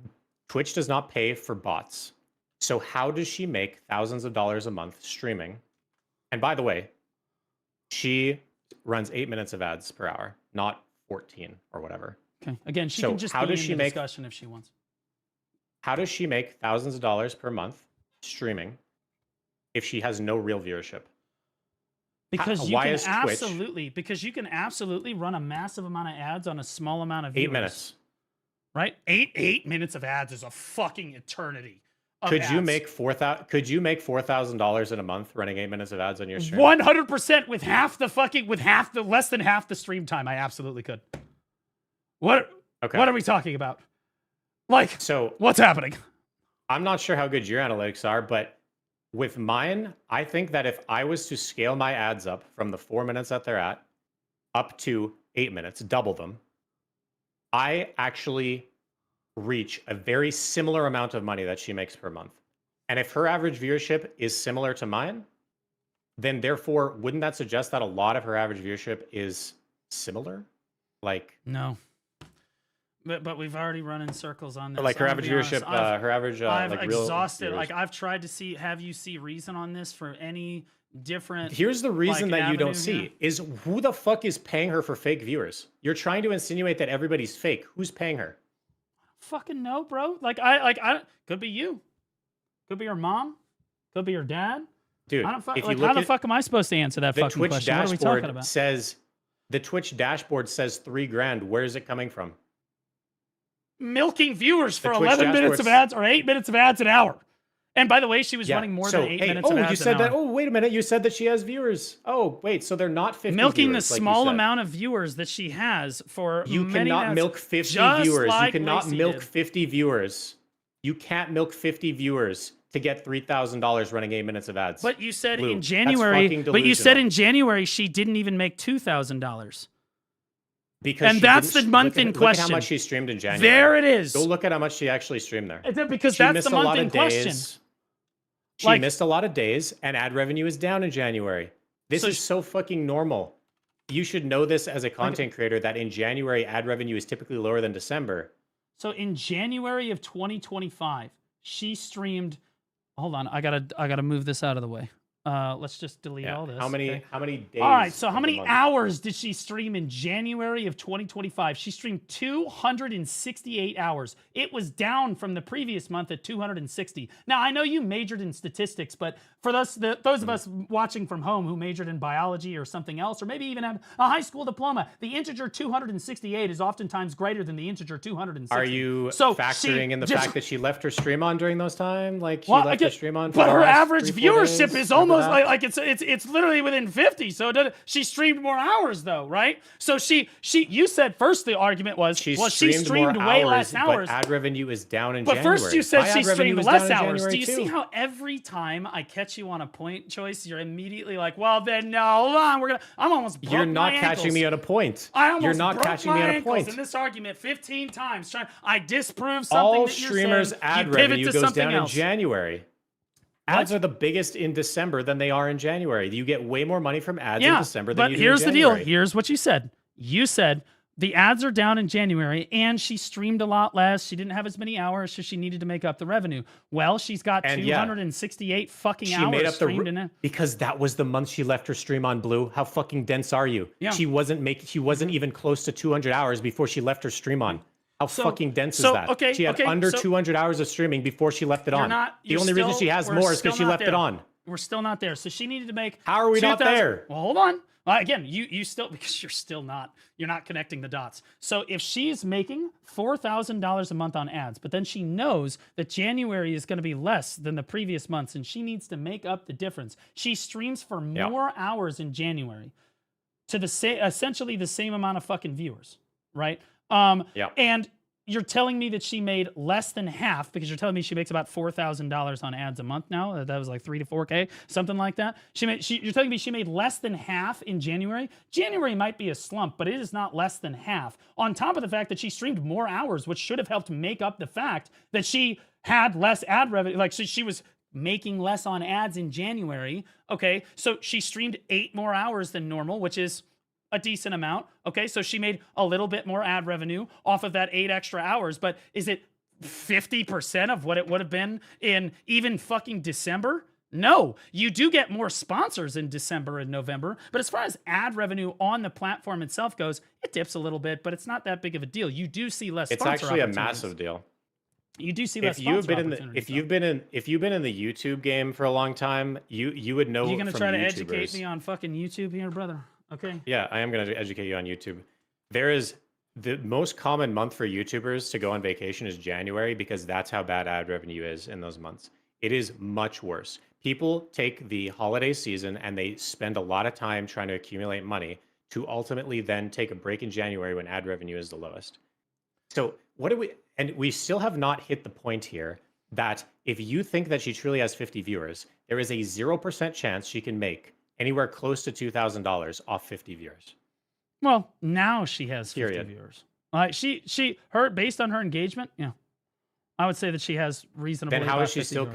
Twitch does not pay for bots. So how does she make thousands of dollars a month streaming? And by the way, she runs 8 minutes of ads per hour, not 14 or whatever. Okay. Again, she can just be in the discussion if she wants. How does she make thousands of dollars per month streaming if she has no real viewership? Because you can absolutely run a massive amount of ads on a small amount of viewers. 8 minutes. Right? 8 minutes of ads is a fucking eternity. Could you make $4,000 in a month running 8 minutes of ads on your stream? 100% with less than half the stream time. I absolutely could. What are we talking about? What's happening? I'm not sure how good your analytics are, but with mine, I think that if I was to scale my ads up from the 4 minutes that they're at up to 8 minutes, double them, I actually reach a very similar amount of money that she makes per month. And if her average viewership is similar to mine, then therefore, wouldn't that suggest that a lot of her average viewership is similar? No. But we've already run in circles on this. Her average viewership, I've exhausted. Real I've tried to have you see reason on this for any different. Here's the reason that you don't see here. is who the fuck is paying her for fake viewers? You're trying to insinuate that everybody's fake. Who's paying her? Fucking no, bro. Could be you. Could be your mom. Could be your dad. Dude, how the fuck am I supposed to answer that fucking question? What are we talking about? The Twitch dashboard says $3,000. Where is it coming from? Milking viewers for 11 minutes of ads or 8 minutes of ads an hour. And by the way, she was running more than 8 minutes of ads you said an hour. that. Oh, wait a minute. You said that she has viewers. Oh, wait. So they're not 50 milking viewers, the small amount of viewers that she has for you many cannot ads, milk 50 viewers. You cannot milk 50 viewers. You can't milk 50 viewers to get $3,000 running 8 minutes of ads. But you said in January, she didn't even make $2,000. Because that's the month in question. Look at how much she streamed in January. There it is. Go look at how much she actually streamed there. Because that's the month in question. She missed a lot of days, and ad revenue is down in January. This is so fucking normal. You should know this as a content creator, that in January, ad revenue is typically lower than December. So in January of 2025, she streamed. Hold on, I gotta move this out of the way. Let's just delete all this. How many days? All right, so how many hours did she stream in January of 2025? She streamed 268 hours. It was down from the previous month at 260. Now, I know you majored in statistics, but for those of us watching from home who majored in biology or something else, or maybe even have a high school diploma, the integer 268 is oftentimes greater than the integer 260. Are you factoring in the fact that she left her stream on during those time? She left her stream on. But her average viewership is almost it's literally within 50. So she streamed more hours though, right? So you said first the argument was she streamed way less hours. But ad revenue is down in January. But first you said she streamed less hours. Do you see how every time I catch you on a point choice, you're immediately like, well then no, hold on, I'm almost broke You're not my catching ankles. me on a point. You're not catching me on a point. In this argument 15 times, I disprove something all that you're streamers' saying. ad revenue goes down in January. Ads are the biggest in December than they are in January. You get way more money from ads in December than you do in January. Here's the deal. Here's what you said. You said the ads are down in January and she streamed a lot less. She didn't have as many hours, so she needed to make up the revenue. Well, she's got 268 fucking hours made up streamed in it. Because that was the month she left her stream on Blue. How fucking dense are you? Yeah. She wasn't even close to 200 hours before she left her stream on. How fucking dense is that? Okay, she had under 200 hours of streaming before she left it on. The only reason she has more is because she left it on. We're still not there. So she needed to make. How are we not there? Well, hold on. Again, you still, because you're not connecting the dots. So if she's making $4,000 a month on ads, but then she knows that January is going to be less than the previous months, and she needs to make up the difference. She streams for more hours in January to essentially the same amount of fucking viewers, right? And you're telling me that she made less than half, because you're telling me she makes about $4,000 on ads a month now. That was like 3 to 4K, something like that. You're telling me she made less than half in January. January might be a slump, but it is not less than half. On top of the fact that she streamed more hours, which should have helped make up the fact that she had less ad revenue. Like she was making less on ads in January. Okay, so she streamed 8 more hours than normal, which is a decent amount. Okay, so she made a little bit more ad revenue off of that 8 extra hours, but is it 50% of what it would have been in even fucking December? No, you do get more sponsors in December and November, but as far as ad revenue on the platform itself goes, it dips a little bit, but it's not that big of a deal. You do see less sponsor opportunities. It's actually a massive deal. You do see less If you've been in the YouTube game for a long time, you would know. You're gonna from try to YouTubers. educate me on fucking YouTube here, brother? Okay. Yeah, I am going to educate you on YouTube. There is the most common month for YouTubers to go on vacation is January, because that's how bad ad revenue is in those months. It is much worse. People take the holiday season and they spend a lot of time trying to accumulate money to ultimately then take a break in January when ad revenue is the lowest. So we still have not hit the point here that if you think that she truly has 50 viewers, there is a 0% chance she can make anywhere close to $2,000 off 50 viewers. Well, now she has 50 viewers. Based on her engagement, I would say that she has reasonable. Then how is she still?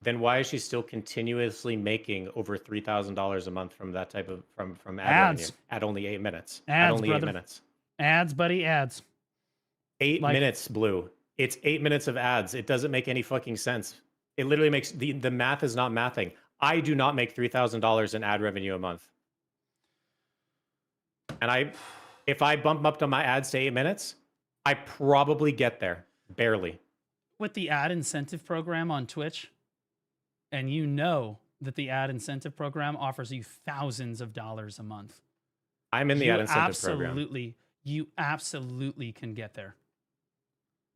Then why is she still continuously making over $3,000 a month from that type of from ad revenue at only 8 minutes? Ads, at only brother. 8 minutes. Ads, buddy, ads. 8 minutes, Blue. It's 8 minutes of ads. It doesn't make any fucking sense. It literally makes the math is not mathing. I do not make $3,000 in ad revenue a month. And if I bump up to my ads to 8 minutes, I probably get there. Barely. With the ad incentive program on Twitch, and you know that the ad incentive program offers you thousands of dollars a month. I'm in the ad incentive program. You absolutely can get there.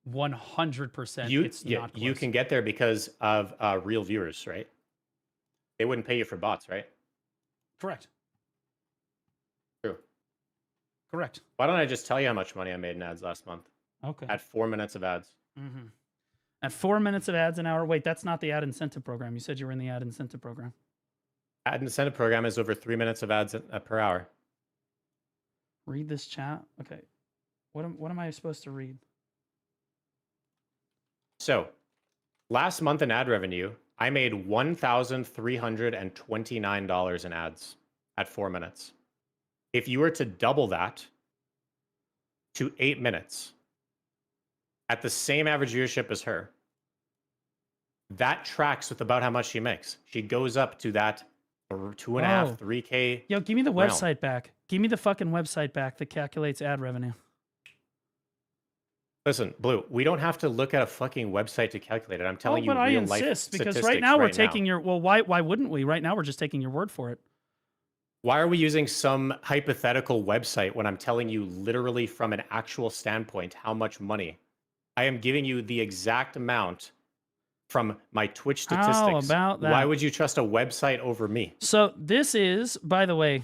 100%. You can get there because of real viewers, right? They wouldn't pay you for bots, right? Correct. True. Correct. Why don't I just tell you how much money I made in ads last month? Okay. At 4 minutes of ads. Mm-hmm. At 4 minutes of ads an hour. Wait, that's not the ad incentive program. You said you were in the ad incentive program. Ad incentive program is over 3 minutes of ads per hour. Read this chat. Okay. What am I supposed to read? So, last month in ad revenue, I made $1,329 in ads at 4 minutes. If you were to double that to 8 minutes at the same average viewership as her, that tracks with about how much she makes. She goes up to that 2.5, 3K. Yo, give me the website back. Give me the fucking website back that calculates ad revenue. Listen, Blue, we don't have to look at a fucking website to calculate it. I'm telling you, but I insist, because right now we're taking your. Well, why wouldn't we? Right now we're just taking your word for it. Why are we using some hypothetical website when I'm telling you literally from an actual standpoint how much money? I am giving you the exact amount from my Twitch statistics. How about that? Why would you trust a website over me? So this is, by the way,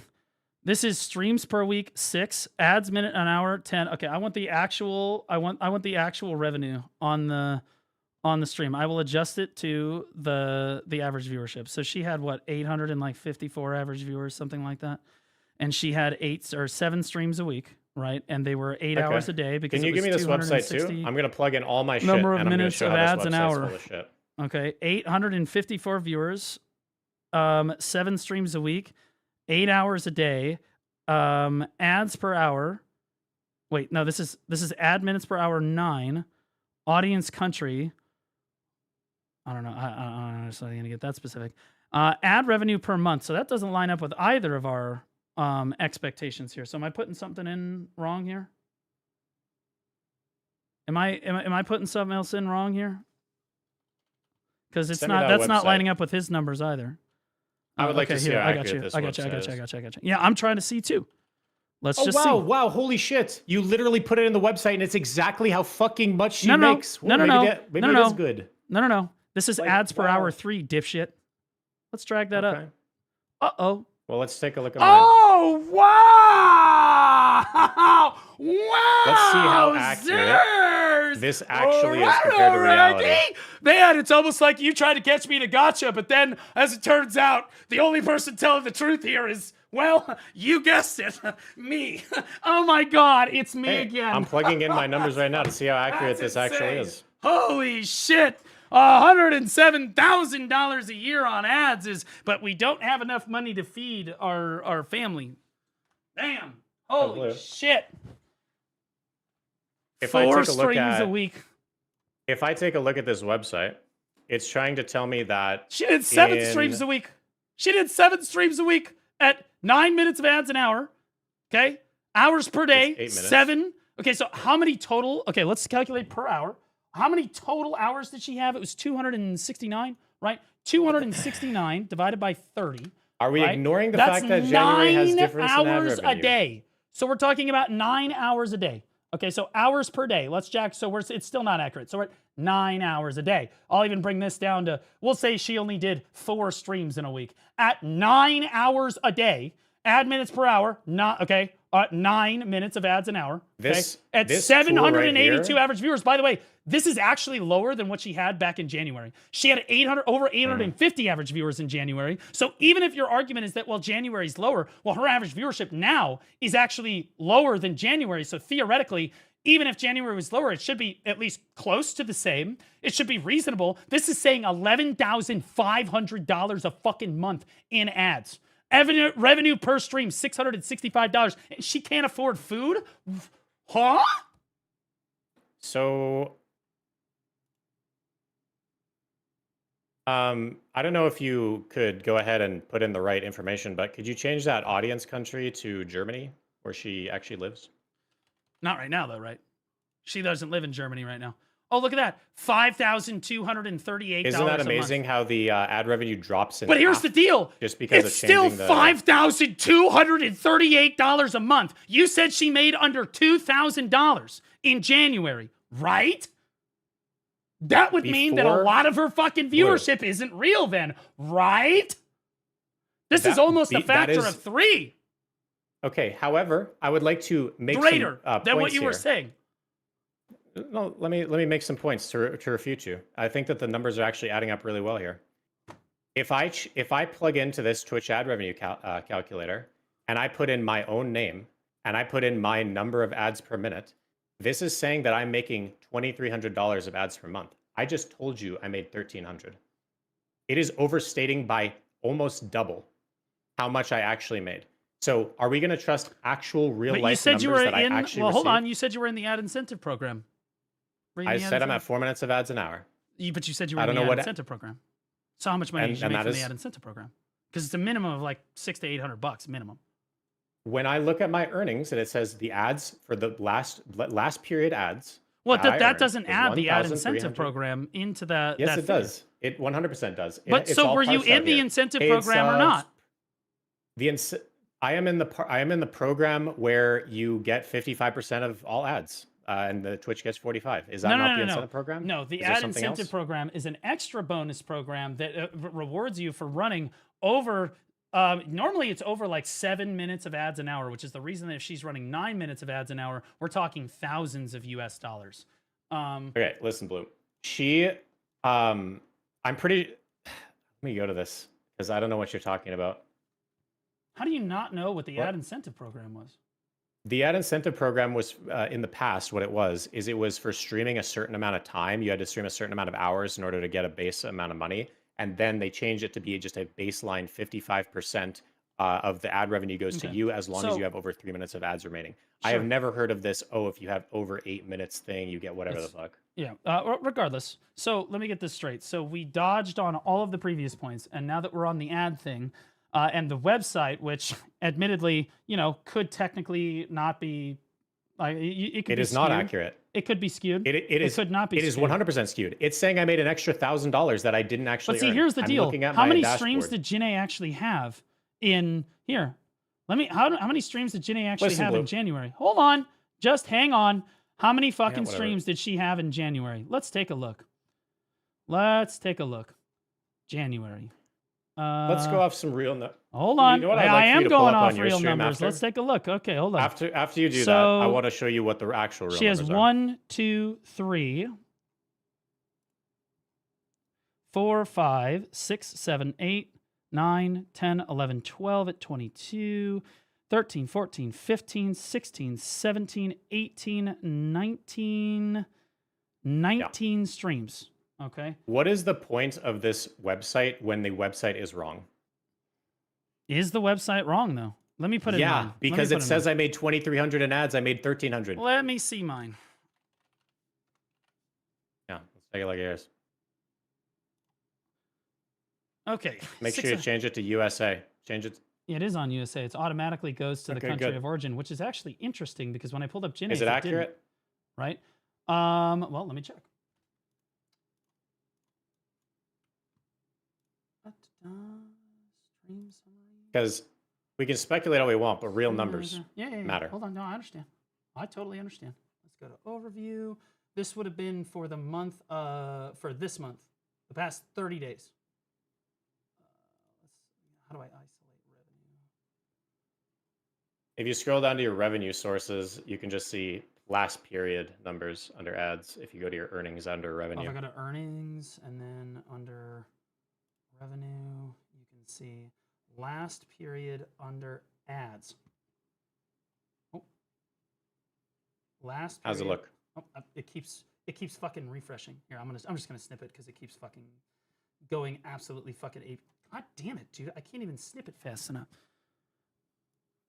this is streams per week 6, ads minute an hour 10. Okay, I want the actual. I want the actual revenue on the stream. I will adjust it to the average viewership. So she had what, 854 average viewers, something like that, and she had 8 or 7 streams a week, right? And they were 8 hours a day. Because can you give me this website too? I'm gonna plug in all my shit. Number of and minutes of ads an hour. Full of shit. Okay, 854 viewers, 7 streams a week, 8 hours a day, ads per hour. Wait, no, this is ad minutes per hour 9. Audience country. I don't know. I don't know. So I'm gonna get that specific. Ad revenue per month. So that doesn't line up with either of our expectations here. So am I putting something in wrong here? Am I putting something else in wrong here? Because it's not. That's not lining up with his numbers either. I would like to see how accurate this I got you. Yeah, I'm trying to see too. Let's just see. Wow, holy shit. You literally put it in the website and it's exactly how fucking much she no, makes. No, maybe it is good. No. This is ads per hour 3, dipshit. Let's drag that up. Uh-oh. Well, let's take a look at mine. Oh, wow! Wow! Let's see how accurate this actually is compared to reality. Man, it's almost like you tried to catch me in a gotcha, but then, as it turns out, the only person telling the truth here is, well, you guessed it, me. Oh my God, it's me again. I'm plugging in my numbers right now to see how accurate this actually is. Holy shit! $107,000 a year on ads but we don't have enough money to feed our family. Damn. Holy shit. If 4 streams a week. If I take a look at this website, it's trying to tell me that she did 7 streams a week. She did 7 streams a week at 9 minutes of ads an hour. Okay? Hours per day. 8 minutes. 7. Okay, so how many total? Okay, let's calculate per hour. How many total hours did she have? It was 269, right? 269 divided by 30. Are we ignoring the fact that January has difference in ad revenue? 9 hours a day. So we're talking about 9 hours a day. Okay, so hours per day. Let's jack. So it's still not accurate. So we're at 9 hours a day. I'll even bring this down to, we'll say she only did 4 streams in a week. At 9 hours a day, ad minutes per hour, 9 minutes of ads an hour. Okay? At 782 average viewers. By the way, this is actually lower than what she had back in January. She had over 850 average viewers in January. So even if your argument is that, well, January's lower, well, her average viewership now is actually lower than January. So theoretically, even if January was lower, it should be at least close to the same. It should be reasonable. This is saying $11,500 a fucking month in ads. Revenue per stream, $665. She can't afford food? Huh? So, I don't know if you could go ahead and put in the right information, but could you change that audience country to Germany, where she actually lives? Not right now, though, right? She doesn't live in Germany right now. Oh, look at that. $5,238 Isn't that amazing how the ad revenue drops in But here's the deal. Just because it's still $5,238 a month. You said she made under $2,000 in January, right? That would mean that a lot of her fucking viewership isn't real then, right? This is almost a factor of 3. Okay, however, I would like to make greater some, than what you were saying. No, let me make some points to refute you. I think that the numbers are actually adding up really well here. If I plug into this Twitch ad revenue calculator and I put in my own name and I put in my number of ads per minute, this is saying that I'm making $2,300 of ads per month. I just told you I made $1,300. It is overstating by almost double how much I actually made. So are we going to trust actual real life numbers that I actually Well, hold received? on. You said you were in the ad incentive program. I said I'm at 4 minutes of ads an hour. But you said you were in the ad incentive program. So how much money did you make from the ad incentive program? Because it's a minimum of like $600 to $800 minimum. When I look at my earnings and it says the ads for the last period ads. Well, that doesn't add the ad incentive program into that. Yes, it does. It 100% does. But so were you in the incentive program or not? I am in the program where you get 55% of all ads. And the Twitch gets 45. Is that not the incentive program? No, the ad incentive program is an extra bonus program that rewards you for running over. Normally, it's over like 7 minutes of ads an hour, which is the reason that if she's running 9 minutes of ads an hour, we're talking thousands of US dollars. Okay, listen, Blue. I'm pretty. Let me go to this because I don't know what you're talking about. How do you not know what the ad incentive program was? The ad incentive program was, in the past, what it was for streaming a certain amount of time. You had to stream a certain amount of hours in order to get a base amount of money. And then they changed it to be just a baseline 55% of the ad revenue goes to Okay. you as long as So- you have over 3 minutes of ads remaining. I have Sure. never heard of this. Oh, if you have over 8 minutes thing, you get whatever It's- the fuck. Yeah. Regardless. So let me get this straight. So we dodged on all of the previous points, and now that we're on the ad thing, and the website, which admittedly, could technically not be. It could It be is not skewed. accurate. It could be skewed. It is. could not be It is skewed. 100% skewed. It's saying I made an extra $1,000 that I didn't actually. But see, earn. here's the I'm deal. looking at How my many dashboard. streams did Janae actually have in here? How many streams did Janae actually Listen, have Blue. in January? Hold on. Just hang on. How many fucking whatever. streams did she have in January? Let's take a look. January. Let's go off some real. Hold on. You know what? I'd I like for you am to pull going up off on your real stream numbers. after. Let's take a look. Okay, hold on. After you do that, So, I want to show you what the actual real she has numbers are. 1, 2, 3, 4, 5, 6, 7, 8, 9, 10, 11, 12 at 22, 13, 14, 15, 16, 17, 18, 19 streams. Okay. What is the point of this website when the website is wrong? Is the website wrong though? Let me put it in mine. Because it says I made 2,300 in ads. I made 1,300. Let me see mine. Yeah, let's take it like yours. Okay. Make sure you change it to USA. Change it. Yeah, it is on USA. It automatically goes to the Okay, country good. of origin, which is actually interesting because when I pulled up Janae's, Is it didn't, accurate? right? Well, let me check. Stream summary. Because we can speculate all we want, but real numbers Yeah. matter. Hold on. No, I understand. I totally understand. Let's go to overview. This would have been for the month, for this month, the past 30 days. How do I isolate revenue? If you scroll down to your revenue sources, you can just see last period numbers under ads. If you go to your earnings under Oh, revenue. if I go to earnings and then under revenue, you can see last period under ads. Oh. Last period. How's it look? Oh, it keeps fucking refreshing. Here, I'm just gonna snip it because it keeps fucking going absolutely fucking ape. God damn it, dude! I can't even snip it fast enough.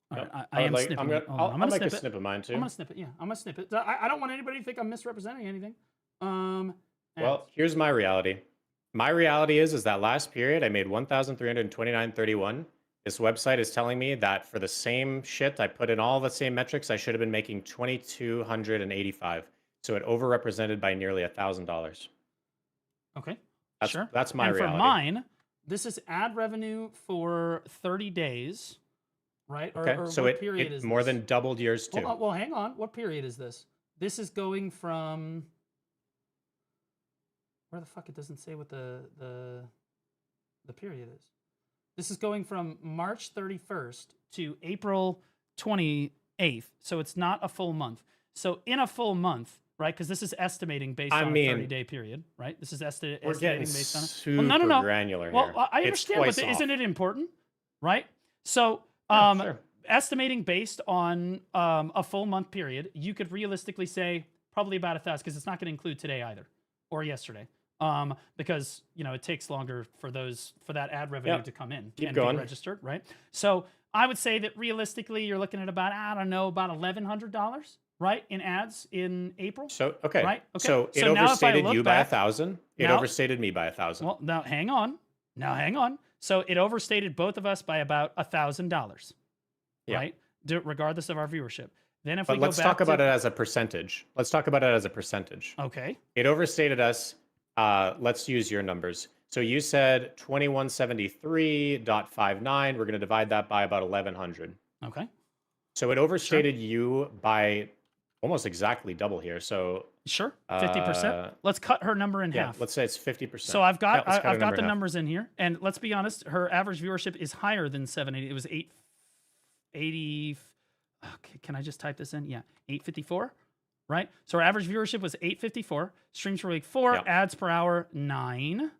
All right, I am snipping I'm it. gonna, Hold on, I'll make snip a it. snip of mine too. I'm gonna snip it. Yeah, I'm gonna snip it. I don't want anybody to think I'm misrepresenting anything. Well, ads. here's my reality. My reality is that last period I made 1,329.31. This website is telling me that for the same shit, I put in all the same metrics, I should have been making 2,285. So it overrepresented by nearly $1,000. Okay. That's, Sure. That's my and reality. for mine, this is ad revenue for 30 days, right? Okay, Or so what period it is more this? than doubled yours too. Hold on, well, hang on. What period is this? This is going from. Where the fuck? It doesn't say what the period is. This is going from March 31st to April 28th. So it's not a full month. So in a full month, right? Because this is estimating based on a 30-day period, right? This is We're estimating getting based on. super No. granular Well, here. I It's understand, but twice off. isn't it important, right? So, Yeah, sure. estimating based on a full month period, you could realistically say probably about 1,000 because it's not going to include today either or yesterday, because it takes longer for that ad revenue Yeah. to come in Keep and going. be registered, right? So I would say that realistically, you're looking at about about $1,100, right, in ads in April. So okay. Right? Okay. So it So now if I overstated look you by back- 1,000. It Now- overstated me by 1,000. Well, now hang on. So it overstated both of us by about $1,000, Yeah. right? Regardless of our viewership. Then if But we go let's back talk about to, it as a percentage. Let's talk about it as a percentage. Okay. It overstated us. Let's use your numbers. So you said 2173.59. We're going to divide that by about 1,100. Okay. So it overstated you by almost exactly double here. So Sure. 50%. Let's cut her number in yeah, half. let's say it's 50%. So I've got Yeah, let's cut her I've got number the in half. numbers in here, and let's be honest, her average viewership is higher than 780. It was 880. Okay, can I just type this in? Yeah, 854. Right. So our average viewership was 854. Streams per week 4. Yeah. Ads per hour 9.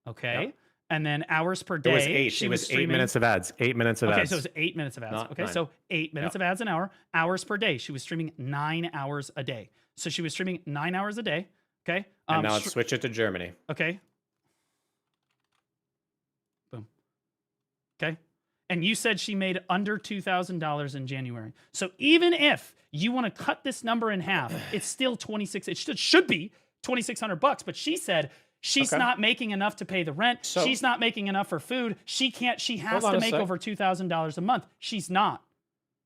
Okay. Yeah. And then hours per day. It was 8. She It was 8 streaming- minutes of ads. 8 minutes of Okay, ads. so it was 8 minutes of ads. Not Okay, 9. so 8 minutes Yeah. of ads an hour. Hours per day. She was streaming 9 hours a day. So she was streaming 9 hours a day. Okay. And now let's switch it to Germany. Okay. Boom. Okay. And you said she made under $2,000 in January. So even if you want to cut this number in half, it's still 26. It should be $2,600. But she said she's not making enough to pay the rent. So, she's not making enough for food. She has to make over $2,000 a month. She's not.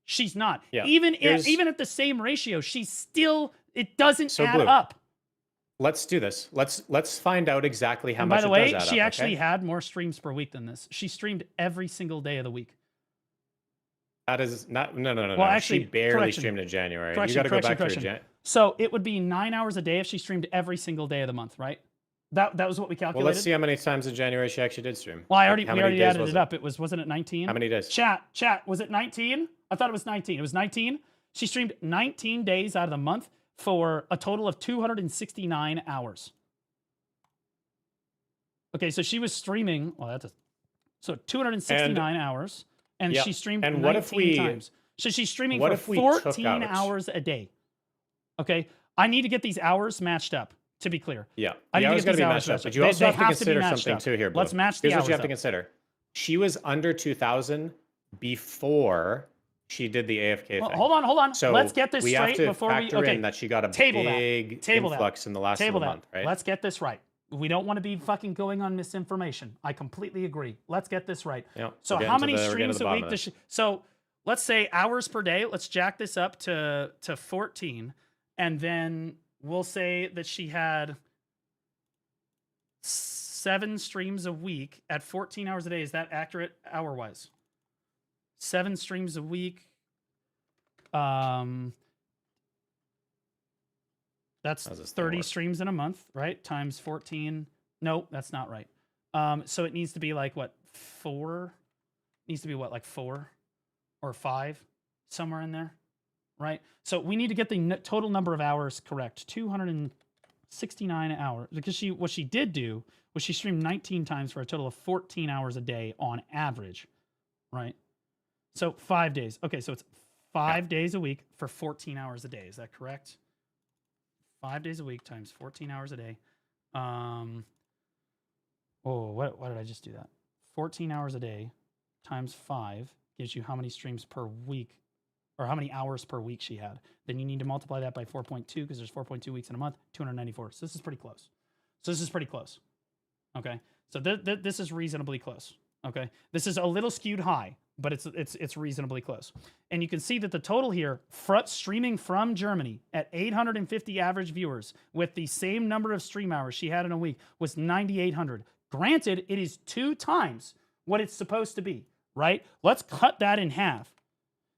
She's not. Yeah. Even at the same ratio, it doesn't add up. Let's do this. Let's find out exactly how much. By the way, it does add she up, actually had more streams per week than this. She streamed every single day of the week. That is not no. Well, actually, she barely streamed in January. You got to go back to her. So it would be 9 hours a day if she streamed every single day of the month, right? That was what we calculated. Well, let's see how many times in January she actually did stream. Well, we already added it up. Wasn't it 19? How many days? Chat, was it 19? I thought it was 19. It was 19. She streamed 19 days out of the month for a total of 269 hours. Okay, so she was streaming. Well, so 269 hours, and she streamed 19 times. So she's streaming for 14 hours a day. Okay, I need to get these hours matched up. To be clear, yeah, I the need hours to get got to be matched up. But you also have to consider something too here, Blue. Let's match the Here's hours what you have to up. consider. She was under 2,000 before she did the AFK thing. Hold on. So let's get this we straight have to before we. factor in that she got a big influx in the last month, right? Let's get this right. We don't want to be fucking going on misinformation. I completely agree. Let's get this right. Yeah, so how many streams a week does she? So let's say hours per day. Let's jack this up to 14, and then we'll say that she had 7 streams a week at 14 hours a day. Is that accurate hour-wise? 7 streams a week. That's 30 streams in a month, right? Times 14. No, that's not right. So it needs to be like what? 4? Needs to be what? Like 4 or 5, somewhere in there, right? So we need to get the total number of hours correct. 269 hours, because what she did do was she streamed 19 times for a total of 14 hours a day on average, right? So 5 days. Okay, so it's 5 days a week for 14 hours a day. Is that correct? 5 days a week times 14 hours a day. Why did I just do that? 14 hours a day times 5 gives you how many streams per week, or how many hours per week she had. Then you need to multiply that by 4.2, because there's 4.2 weeks in a month, 294. So this is pretty close. Okay, so this is reasonably close. Okay, this is a little skewed high, but it's reasonably close. And you can see that the total here, streaming from Germany at 850 average viewers with the same number of stream hours she had in a week, was 9,800. Granted, it is 2 times what it's supposed to be, right? Let's cut that in half.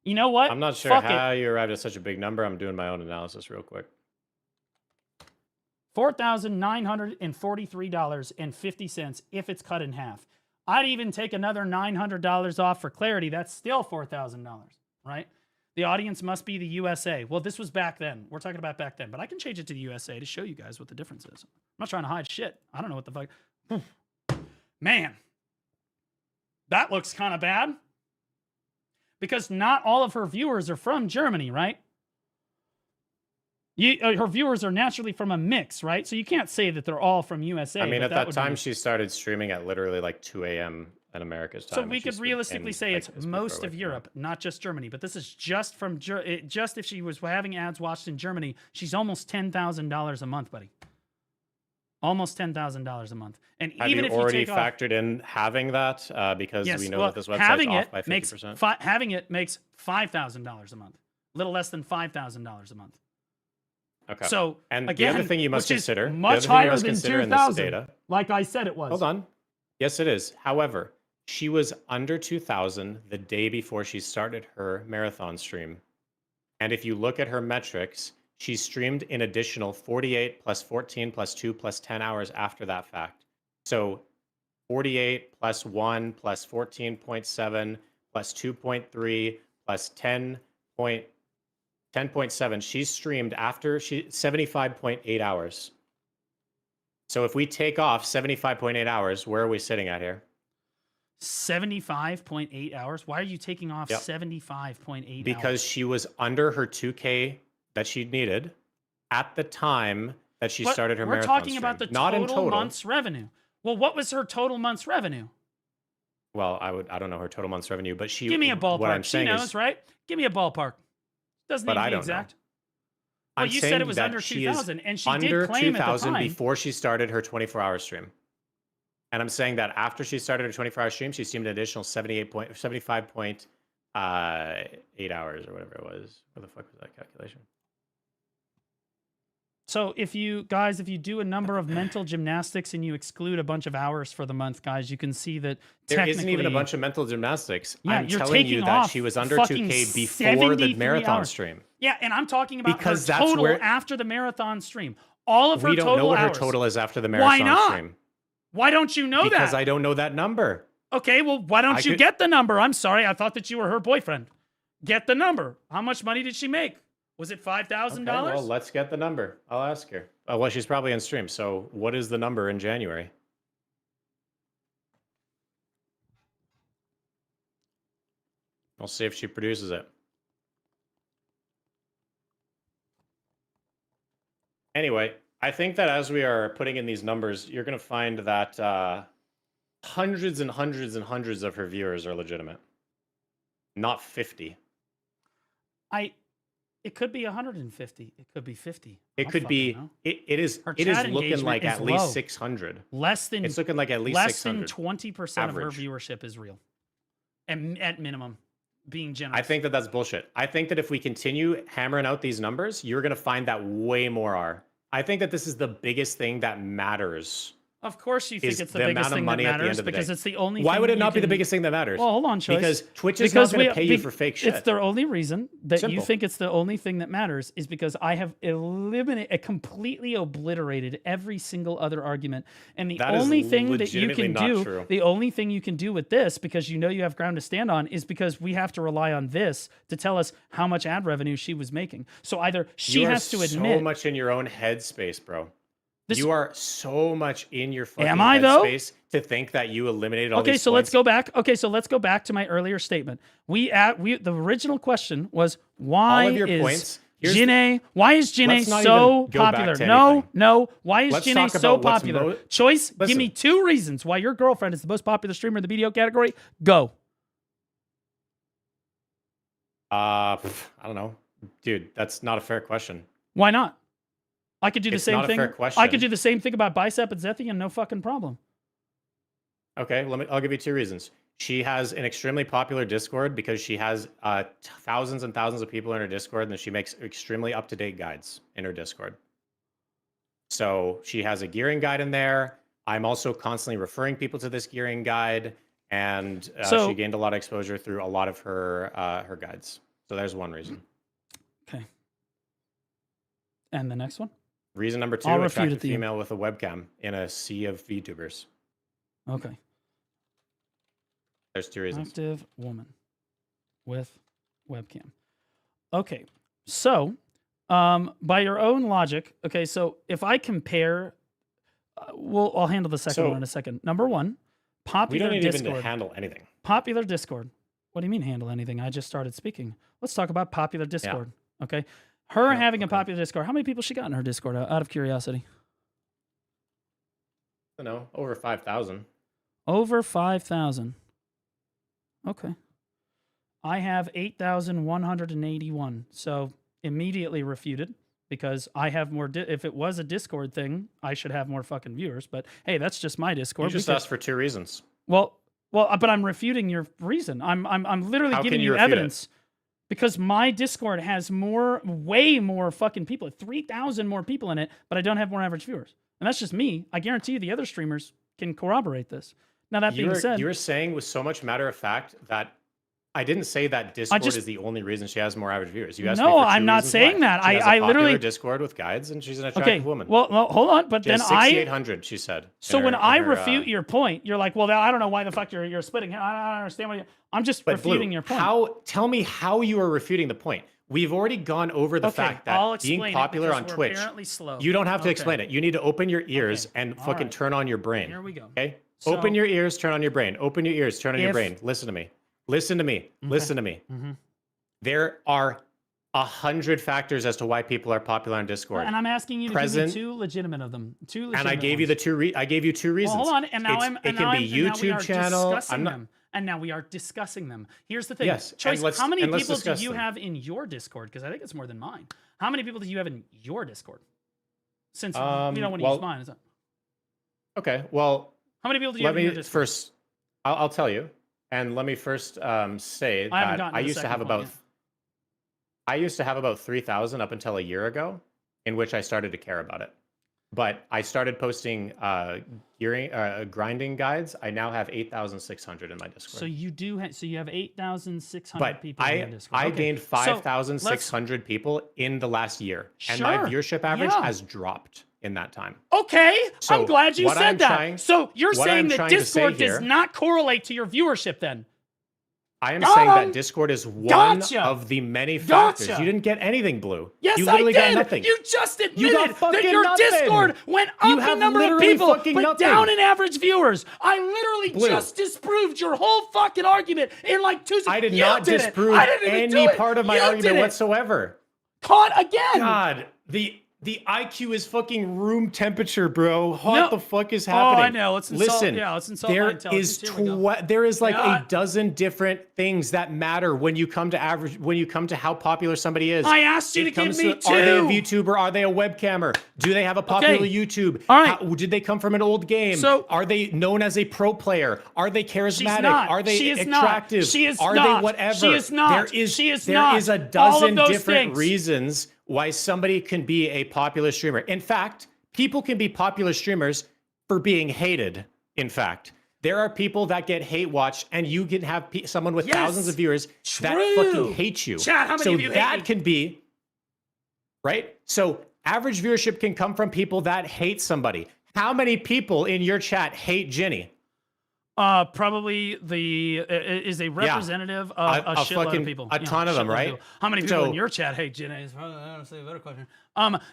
You know what? I'm not sure how you arrived at such a big number. I'm doing my own analysis real quick. $4,943.50 if it's cut in half. I'd even take another $900 off for clarity. That's still $4,000, right? The audience must be the USA. Well, this was back then. We're talking about back then, but I can change it to the USA to show you guys what the difference is. I'm not trying to hide shit. I don't know what the fuck. Man, that looks kind of bad. Because not all of her viewers are from Germany, right? Her viewers are naturally from a mix, right? So you can't say that they're all from USA. I mean, at that time, she started streaming at literally like 2 a.m. in America's time. So we could realistically say it's most of Europe, not just Germany. But this is just from just if she was having ads watched in Germany, she's almost $10,000 a month, buddy. Almost $10,000 a month. And even if you already take factored in having that, because we know that this website's off by 50%. Having it makes $5,000 a month. A little less than $5,000 a month. Okay. So and again, the other thing you must consider, much higher than 2,000. Like I said, it was. Hold on. Yes, it is. However, she was under 2,000 the day before she started her marathon stream, and if you look at her metrics, she streamed an additional 48 plus 14 plus 2 plus 10 hours after that fact. So 48 plus 1 plus 14.7 plus 2.3 plus 10.7. She streamed after 75.8 hours. So if we take off 75.8 hours, where are we sitting at here? 75.8 hours? Why are you taking off 75.8 hours? Because she was under her 2K that she needed at the time that she started her marathon We're talking stream. about the Not in total month's revenue. Well, what was her total month's revenue? Well, I don't know her total month's revenue, but she. Give me a ballpark. What I'm She saying knows, is, right? Give me a ballpark. Doesn't But need to I be don't exact. know. Well, I'm you saying said it was that under she is 2,000, and she under did claim at the 2,000 time. before she started her 24-hour stream. And I'm saying that after she started her 24-hour stream, she streamed an additional 75.8 hours or whatever it was. What the fuck was that calculation? So if you do a number of mental gymnastics and you exclude a bunch of hours for the month, guys, you can see that There isn't even a bunch of mental gymnastics. Yeah, I'm you're telling you taking that off she was under fucking 2K before the 73 marathon hours. stream. Yeah, and I'm talking about Because her that's total where- after the marathon stream. All of her We total don't know what hours. her total is after the Why marathon not? stream. Why don't you know Because that? I don't know that number. Okay, well, why don't I you could- get the number? I'm sorry, I thought that you were her boyfriend. Get the number. How much money did she make? Was it $5,000? Okay, well, let's get the number. I'll ask her. Well, she's probably on stream. So what is the number in January? I'll see if she produces it. Anyway, I think that as we are putting in these numbers, you're going to find that hundreds and hundreds and hundreds of her viewers are legitimate. Not 50. It could be 150. It could be 50. It could be. It is Her looking engagement like is at least low. 600. Less than It's looking like at least less 600. than 20% of her average. viewership is real. At minimum, being generous. I think that that's bullshit. I think that if we continue hammering out these numbers, you're going to find that way more are. I think that this is the biggest thing that matters. Of course, you think is it's the the biggest amount of thing that money at the matters end of the because day. it's the only. Why thing would it you not be the can- biggest thing that matters? Well, hold on, Choice. Because Twitch is not going to pay you for fake shit. It's the only reason that you Simple. think it's the only thing that matters is because I have completely obliterated every single other argument, and the That is only thing that you legitimately can not do, true. the only thing you can do with this, because you know you have ground to stand on, is because we have to rely on this to tell us how much ad revenue she was making. So either she You are has to admit so much in your own headspace, bro. This- You are so much in your fucking Am I, though? headspace to think that you eliminated all Okay, these so let's points. go back. Okay, so let's go back to my earlier statement. The original question was why All of your is points- here's the- why is Janae Let's not so even go back popular? to No, anything. no. Why is Let's Janae talk so about what's popular? Choice, give Listen. me 2 reasons why your girlfriend is the most popular streamer in the BDO category. Go. I don't know. Dude, that's not a fair question. Why not? I could do the It's same not a thing. fair I question. could do the same thing about Bicep and Zethian, no fucking problem. Okay, I'll give you 2 reasons. She has an extremely popular Discord because she has thousands and thousands of people in her Discord, and then she makes extremely up-to-date guides in her Discord. So she has a gearing guide in there. I'm also constantly referring people to this gearing guide, and So- she gained a lot of exposure through a lot of her her guides. So there's one reason. Okay. And the next one? Reason number 2, I'll refute attract a it to you. female with a webcam in a sea of VTubers. Okay. There's 2 reasons. Active woman with webcam. Okay, so by your own logic, okay, so if I compare, I'll handle the second So- one in a second. Number one, We popular don't need even to Discord. handle anything. Popular Discord. What do you mean handle anything? I just started speaking. Let's talk about popular Discord. Okay, her Yeah, having a okay. popular Discord. How many people she got in her Discord? Out of curiosity. I don't know, over 5,000. Over 5,000. Okay. I have 8,181. So immediately refuted because I have more. If it was a Discord thing, I should have more fucking viewers. But hey, that's just my You Discord. just because- asked for 2 reasons. well, but I'm refuting your reason. I'm literally How giving can you you refute it? evidence because my Discord has way more fucking people, 3,000 more people in it, but I don't have more average viewers. And that's just me. I guarantee you the other streamers can corroborate this. Now that being said, You were saying with so much matter of fact that I didn't say that Discord just- is the only reason she has more average viewers. You asked No, me for 2 I'm not reasons saying why. that. She has I a literally- popular Discord with guides, and she's an attractive okay, woman. well, hold on, but She then has 6,800, she said. So in when her- I in her, refute your point, you're like, well, I don't know why the fuck you're splitting. I don't understand what I'm just but refuting Blue, your point. tell me how you are refuting the point. We've already gone over the Okay, fact I'll that being explain it popular because on we're Twitch, apparently slow. you don't have to Okay. explain it. You need to open your ears Okay, and all fucking right. turn on your brain. Here we go. Okay? So- Open your ears, turn on your brain. Open your ears, turn on your If- brain. Listen to me. Listen to me. Listen to me. Mhm. There are 100 factors as to why people are popular on Discord. And I'm asking you to Present- give me 2 legitimate of them. 2 legitimate And I gave you ones. I gave you 2 reasons. Well, hold on, and now It's- I'm it and can now be I'm, and now we YouTube are channel. discussing I'm not. them. and now we are discussing them. Here's the thing. Yes, Choice, and how many let's people do discuss you them. have in your Discord? Because I think it's more than mine. How many people do you have in your Discord? Since you don't want to use mine. Is that... Okay, well, how many people do you have in your Discord? First, I'll tell you. And let me first say that I used to have about 3,000 up until a year ago, in which I started to care about it. But I started posting grinding guides. I now have 8,600 in my Discord. So you do. So you have 8,600 people in your Discord. I Okay. gained So 5,600 people in the last year, and my viewership average has dropped in that time. Okay, So I'm glad you what said I'm that. trying- So you're what saying I'm that trying to say Discord does here- not correlate to your viewership then? I am Got saying 'em. that Discord is one Gotcha. of the many factors. Gotcha. You didn't get anything, Blue. Yes, you literally I did. got nothing. You just You admitted got that fucking your nothing. Discord went You up in have number of literally people, fucking but nothing. down in average viewers. I literally Blue. just disproved your whole fucking argument in like 2 seconds. I did You not did it. disprove I didn't even any do it. part of my You argument did it. whatsoever. Caught again. God, the IQ is fucking room temperature, bro. What the fuck is happening? Oh, I know. Let's insult, Listen, let's insult my there intelligence. is Here we go. there is like God. a dozen different things that matter when you come to average. When you come to how popular somebody is. I asked you It to give comes me to, Are they a two. VTuber? Are they a webcammer? Do they have a popular YouTube? All right. Did they come from an old game? So- are they known as a pro player? Are they charismatic? not. Are they She is not. attractive? She is are not. they whatever? She is not. There is She is there not. is a All of dozen those different things. reasons why somebody can be a popular streamer. In fact, people can be popular streamers for being hated. In fact, there are people that get hate watched, and you can have someone with Yes. thousands of viewers that True. fucking hate you. Chat, how many so of you hate that me? can be right. So average viewership can come from people that hate somebody. How many people in your chat hate Ginny? Probably is a representative of a shitload fucking of people. a ton of them, shitload right? people. How many people So- in your chat hate Jenna? Is honestly a better question.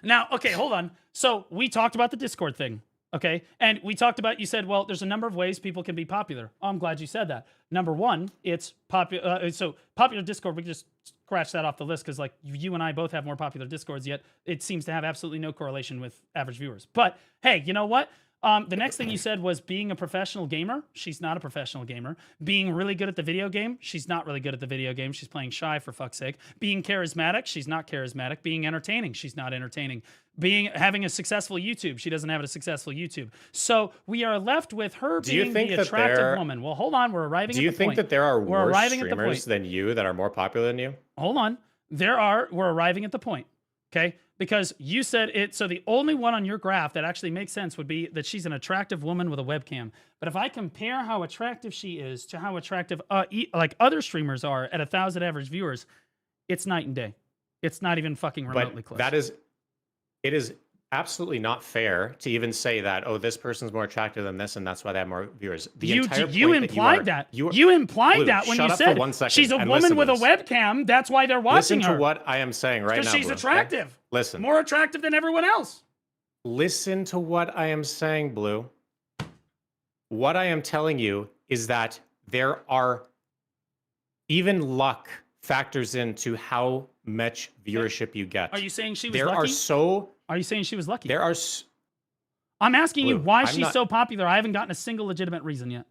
Now, okay, hold on. So we talked about the Discord thing, okay, and we talked about. You said, well, there's a number of ways people can be popular. Oh, I'm glad you said that. Number one, it's popular. So popular Discord. We can just scratch that off the list because like you and I both have more popular Discords. Yet it seems to have absolutely no correlation with average viewers. But hey, you know what? The next thing you said was being a professional gamer. She's not a professional gamer. Being really good at the video game. She's not really good at the video game. She's playing shy, for fuck's sake. Being charismatic. She's not charismatic. Being entertaining. She's not entertaining. Having a successful YouTube. She doesn't have a successful YouTube. So we are left with her Do you being think the that attractive there- woman. Well, hold on. We're arriving Do at you the think point. that there are We're worse arriving at the streamers point. than you that are more popular than you? Hold on. We're arriving at the point. Okay? Because you said it, so the only one on your graph that actually makes sense would be that she's an attractive woman with a webcam. But if I compare how attractive she is to how attractive like other streamers are at 1,000 average viewers, it's night and day. It's not even fucking remotely close. It is absolutely not fair to even say that, oh, this person's more attractive than this, and that's why they have more viewers. You implied that. You implied that when you said she's a woman with a webcam. That's why they're watching her. Listen to what I am saying right now. Because she's Blue, attractive. okay? Listen. More attractive than everyone else. Listen to what I am saying, Blue. What I am telling you is that there are even luck factors into how much viewership you get. Are you saying she was there lucky? Are you saying she was lucky? There are. I'm asking you Blue, why I'm she's not- so popular. I haven't gotten a single legitimate reason yet.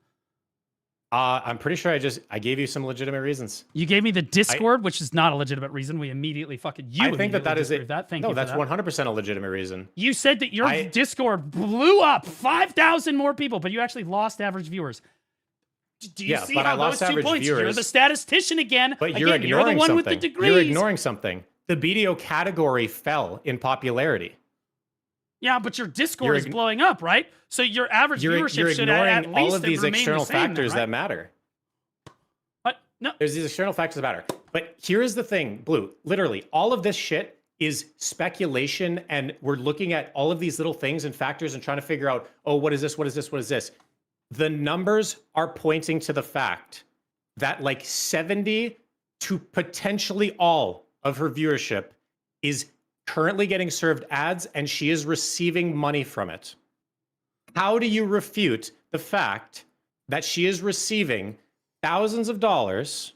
I'm pretty sure I gave you some legitimate reasons. You gave me the Discord, which is not a legitimate reason. We immediately fucking I think that is it. Thank no, you for that's that. 100% a legitimate reason. You said that your Discord blew up 5,000 more people, but you actually lost average viewers. Do you see but how I lost those 2 average points? You're viewers. the statistician again. But you're again, ignoring you're the one something. with the degrees. You're ignoring something. The BDO category fell in popularity. Yeah, but your Discord is blowing up, right? So your average viewership should at ignoring least all of these remain external the same factors then, right? that matter. No. There's these external factors that matter. But here's the thing, Blue. Literally, all of this shit is speculation, and we're looking at all of these little things and factors and trying to figure out, oh, what is this? What is this? What is this? The numbers are pointing to the fact that like 70 to potentially all of her viewership is currently getting served ads, and she is receiving money from it. How do you refute the fact that she is receiving thousands of dollars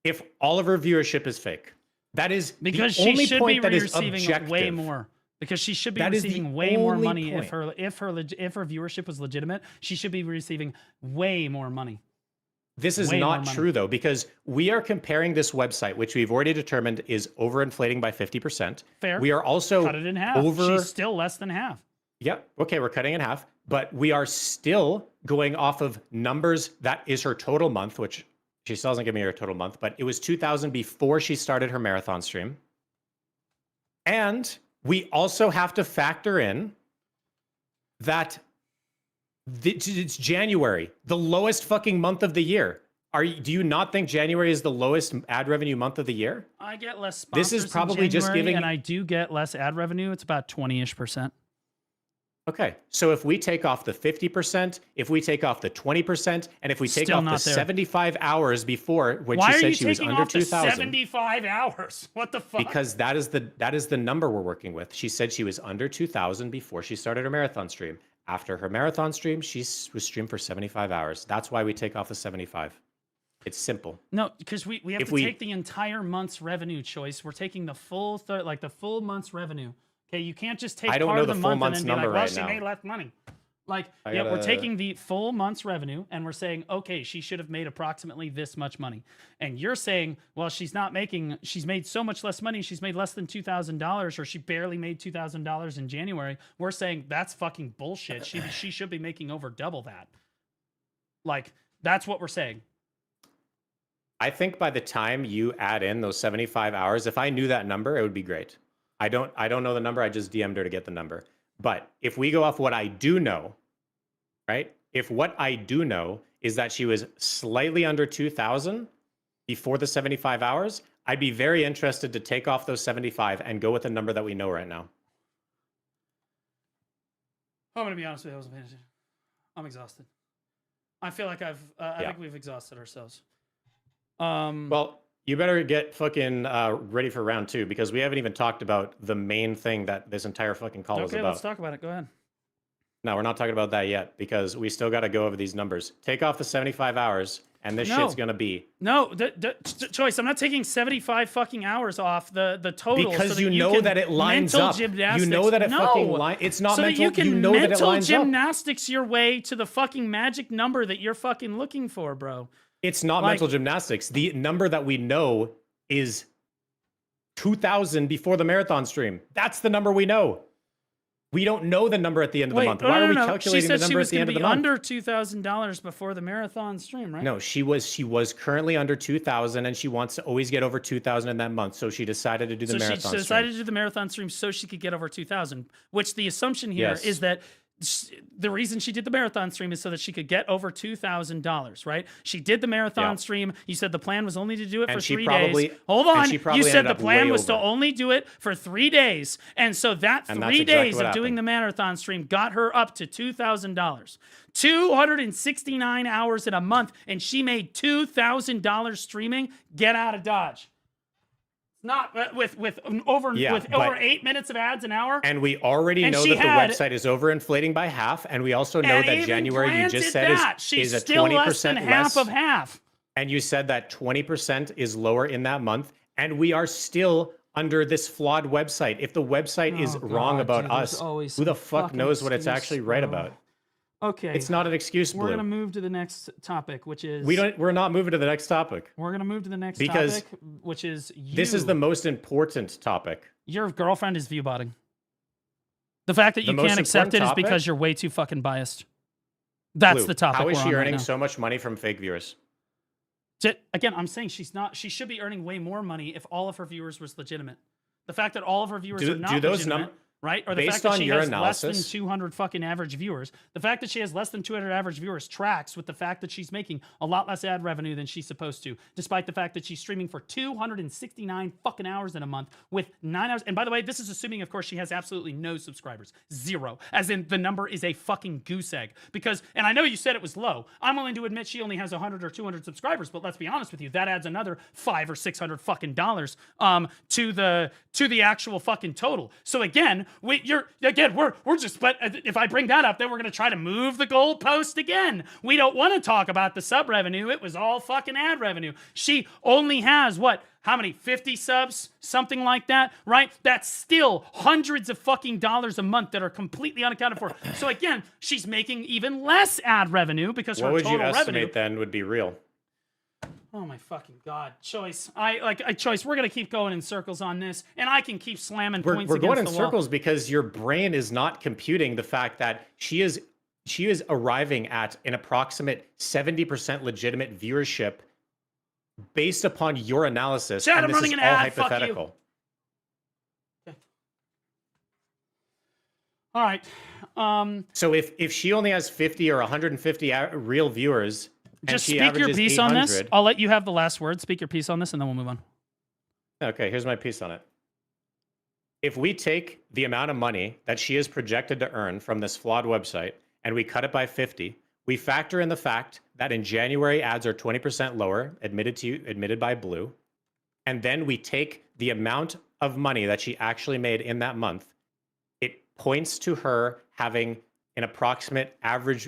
if all of her viewership is fake? That is because the she only should point be that is receiving objective. way more. Because she should be That is the receiving way more only money point. if her viewership was legitimate. She should be receiving way more money. This is Way more not money. true, though, because we are comparing this website, which we've already determined is overinflating by 50%. Fair. We are also Cut it in half. She's still less than half. Yeah, okay, we're cutting in half, but we are still going off of numbers that is her total month, which she still doesn't give me her total month, but it was 2,000 before she started her marathon stream. And we also have to factor in that it's January, the lowest fucking month of the year. Do you not think January is the lowest ad revenue month of the year? I get less This sponsors is probably in just January, giving- and I do get less ad revenue. It's about 20-ish%. Okay, so if we take off the 50%, if we take off the 20%, and if we take Still off the not there. 75 hours before when Why she are said you she was taking under off the 2,000, 75 hours? What the fuck? because that is the number we're working with. She said she was under 2,000 before she started her marathon stream. After her marathon stream, she was streamed for 75 hours. That's why we take off the 75. It's simple. No, because we have If to we- take the entire month's revenue choice. We're taking the full like the full month's revenue. Okay, you can't just take I don't part know of the the full month and month's then be like, number well, right she now. made less money. Like, I yeah, we're gotta- taking the full month's revenue and we're saying, okay, she should have made approximately this much money. And you're saying, well, she's made so much less money, she's made less than $2,000, or she barely made $2,000 in January. We're saying that's fucking bullshit. She should be making over double that. Like, that's what we're saying. I think by the time you add in those 75 hours, if I knew that number, it would be great. I don't know the number. I just DM'd her to get the number. But if we go off what I do know, right? If what I do know is that she was slightly under 2,000 before the 75 hours, I'd be very interested to take off those 75 and go with the number that we know right now. I'm gonna be honest with you. I wasn't paying attention. I'm exhausted. I feel like I think we've exhausted ourselves. Well, you better get fucking ready for round 2, because we haven't even talked about the main thing that this entire fucking call is Okay, about. let's talk about it. Go ahead. No, we're not talking about that yet, because we still got to go over these numbers. Take off the 75 hours, and this shit's gonna be No, Choice. I'm not taking 75 fucking hours off the total. because so that you know can that it lines mental up. Gymnastics. You know that it No. fucking lines. It's not so mental. that you can you know that it mental lines up. gymnastics your way to the fucking magic number that you're fucking looking for, bro. It's not Like- mental gymnastics. The number that we know is 2,000 before the marathon stream. That's the number we know. We don't know the number at the end of the month. Why are we calculating the number at the end of the month? She said she was going to be under $2,000 before the marathon stream, right? No, she was currently under 2,000, and she wants to always get over 2,000 in that month. So she decided to do the So marathon she stream. decided to do the marathon stream so she could get over 2,000, which the assumption here Yes. is that the reason she did the marathon stream is so that she could get over $2,000, right? She did the marathon stream. You said the plan was only to do it And for she 3 probably- days. Hold and on. she You probably said ended the up plan way was to over. only do it for 3 days. And so that And that's 3 exactly days what of doing happened. the marathon stream got her up to $2,000. 269 hours in a month, and she made $2,000 streaming. Get out of Dodge. Not with over 8 minutes of ads an hour. And we already And know she that the had- website is overinflating by half, and we also know And that even January, you granted just said, that, is she's a still 20% less than half of half. And you said that 20% is lower in that month, and we are still under this flawed website. If the website is wrong God, about dude, there's us, always who the some fuck fucking knows what it's excuse, actually right bro. about? Okay. It's not an excuse, We're Blue. gonna move to the next topic, which is We're not moving to the next topic. we're gonna move to the next Because topic, which is This is the most important topic. your girlfriend is viewbotting. The fact that The you most can't accept it important is topic? because you're way too fucking biased. That's Blue, the topic. how is we're she on right earning now. so much money from fake viewers? Again, I'm saying she's not. She should be earning way more money if all of her viewers was legitimate. The fact that all of her viewers are not those legitimate, right? Or the based fact that on she your has less than analysis- 200 fucking average viewers. The fact that she has less than 200 average viewers tracks with the fact that she's making a lot less ad revenue than she's supposed to, despite the fact that she's streaming for 269 fucking hours in a month with 9 hours. And by the way, this is assuming, of course, she has absolutely no subscribers. 0. As in, the number is a fucking goose egg. Because, and I know you said it was low. I'm willing to admit she only has 100 or 200 subscribers, but let's be honest with you, that adds another $500 or $600 fucking dollars to the actual fucking total. So again, we're just, but if I bring that up, then we're going to try to move the goalpost again. We don't want to talk about the sub revenue. It was all fucking ad revenue. She only has how many? 50 subs? Something like that, right? That's still hundreds of fucking dollars a month that are completely unaccounted for. So again, she's making even less ad revenue because What her would you total estimate revenue. then would be real? Oh my fucking god, Choice! Choice. We're gonna keep going in circles on this, and I can keep slamming points. We're going in against the wall. circles because your brain is not computing the fact that she is arriving at an approximate 70% legitimate viewership based upon your analysis. Chad, and I'm this running is an all ad. Fuck you. hypothetical. Okay. All right. So if she only has 50 or 150 real viewers, and Just she speak your averages piece 800, on this. I'll let you have the last word. Speak your piece on this, and then we'll move on. Okay, here's my piece on it. If we take the amount of money that she is projected to earn from this flawed website and we cut it by 50, we factor in the fact that in January ads are 20% lower, admitted by Blue, and then we take the amount of money that she actually made in that month, it points to her having an approximate average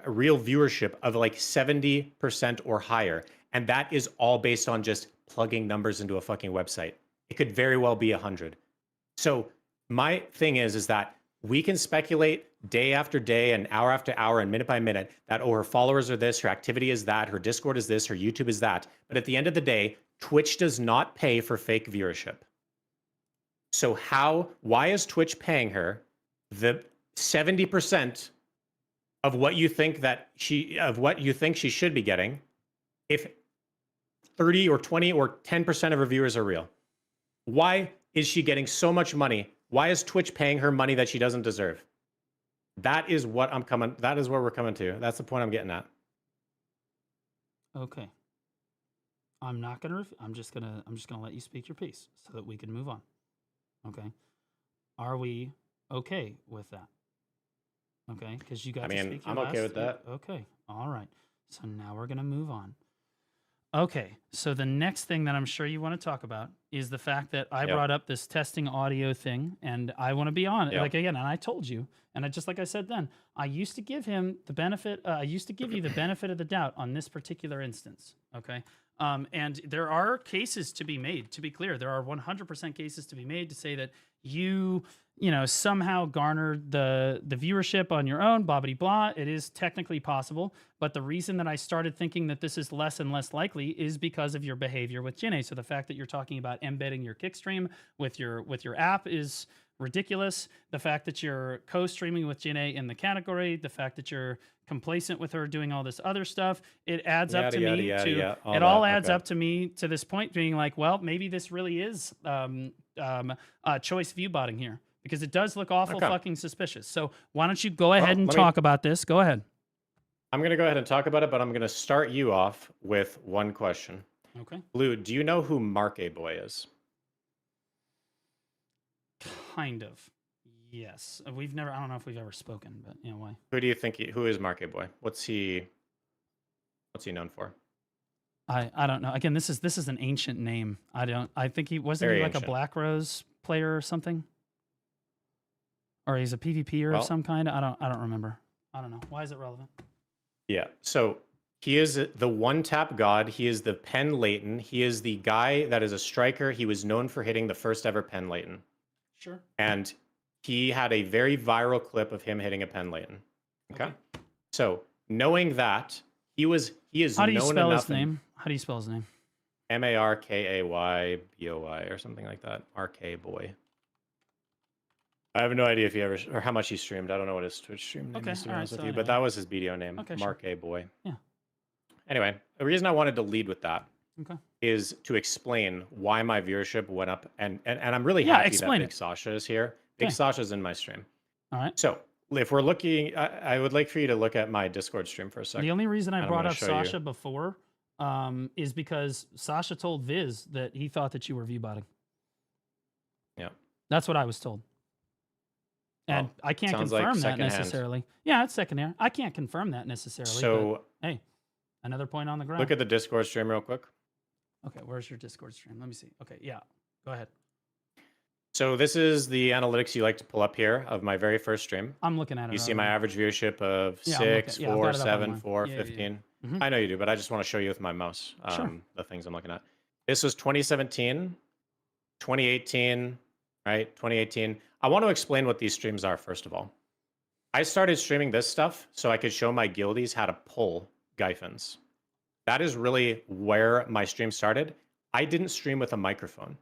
real viewership of like 70% or higher. And that is all based on just plugging numbers into a fucking website. It could very well be 100. So my thing is that we can speculate day after day and hour after hour and minute by minute that, oh, her followers are this, her activity is that, her Discord is this, her YouTube is that. But at the end of the day, Twitch does not pay for fake viewership. So why is Twitch paying her the 70% of what you think she should be getting if 30 or 20 or 10% of her viewers are real? Why is she getting so much money? Why is Twitch paying her money that she doesn't deserve? That is where we're coming to. That's the point I'm getting at. Okay. I'm not gonna. I'm just gonna let you speak your piece so that we can move on. Okay. Are we okay with that? Okay, because you got. I to mean, speak your I'm okay with that. Okay. All right. So now we're gonna move on. Okay, so the next thing that I'm sure you want to talk about is the fact that I brought up this testing audio thing, and I want to be on it. Like again, and I told you, and just like I said then, I used to give him the benefit. I used to give you the benefit of the doubt on this particular instance. Okay, and there are cases to be made. To be clear, there are 100% cases to be made to say that you somehow garnered the viewership on your own, blah, blah, blah. It is technically possible. But the reason that I started thinking that this is less and less likely is because of your behavior with Jinne. So the fact that you're talking about embedding your kickstream with your app is ridiculous. The fact that you're co-streaming with Jinne in the category, the fact that you're complacent with her doing all this other stuff, it adds up to me to it all adds up to me to this point being like, well, maybe this really is choice view botting here. Because it does look awful fucking suspicious. So why don't you go ahead and talk about this? Go ahead. I'm going to go ahead and talk about it, but I'm going to start you off with one question. Okay. Blue, do you know who Mark A. Boy is? Kind of. Yes. I don't know if we've ever spoken, but why? Who do you think who is Mark A. Boy? What's he known for? I don't know. Again, this is an ancient name. I think he wasn't he like a Black Rose player or something? Or he's a PvPer of some kind. I don't remember. I don't know. Why is it relevant? Yeah. So he is the one-tap god. He is the Penn Layton. He is the guy that is a striker. He was known for hitting the first ever Penn Layton. Sure. And he had a very viral clip of him hitting a Penn Layton. Okay. So knowing that, he is How do you known spell enough. his name? How do you spell his name? MarkayBoy or something like that. RK Boy. I have no idea if he ever or how much he streamed. I don't know what his Twitch stream name is, to be honest with you, but that was his BDO name, Mark A. Boy. Yeah. Anyway, the reason I wanted to lead with that is to explain why my viewership went up, and I'm really happy that Big Sasha is here. Big Sasha's in my stream. All right. So if we're looking, I would like for you to look at my Discord stream for a second. The only reason I brought up Sasha before is because Sasha told Viz that he thought that you were view-botting. Yeah. That's what I was told. And I can't confirm that necessarily. Yeah, it's secondhand. I can't confirm that necessarily. So, but, hey, another point on the ground. Look at the Discord stream real quick. Okay, where's your Discord stream? Let me see. Okay, yeah, go ahead. So this is the analytics you like to pull up here of my very first stream. I'm looking at it. You see my average viewership of 6, 4, 7, 4, 15. Mm-hmm. I know you do, but I just want to show you with my mouse the things I'm looking at. This was 2017, 2018, right? 2018. I want to explain what these streams are, first of all. I started streaming this stuff so I could show my guildies how to pull Gyphons. That is really where my stream started. I didn't stream with a microphone.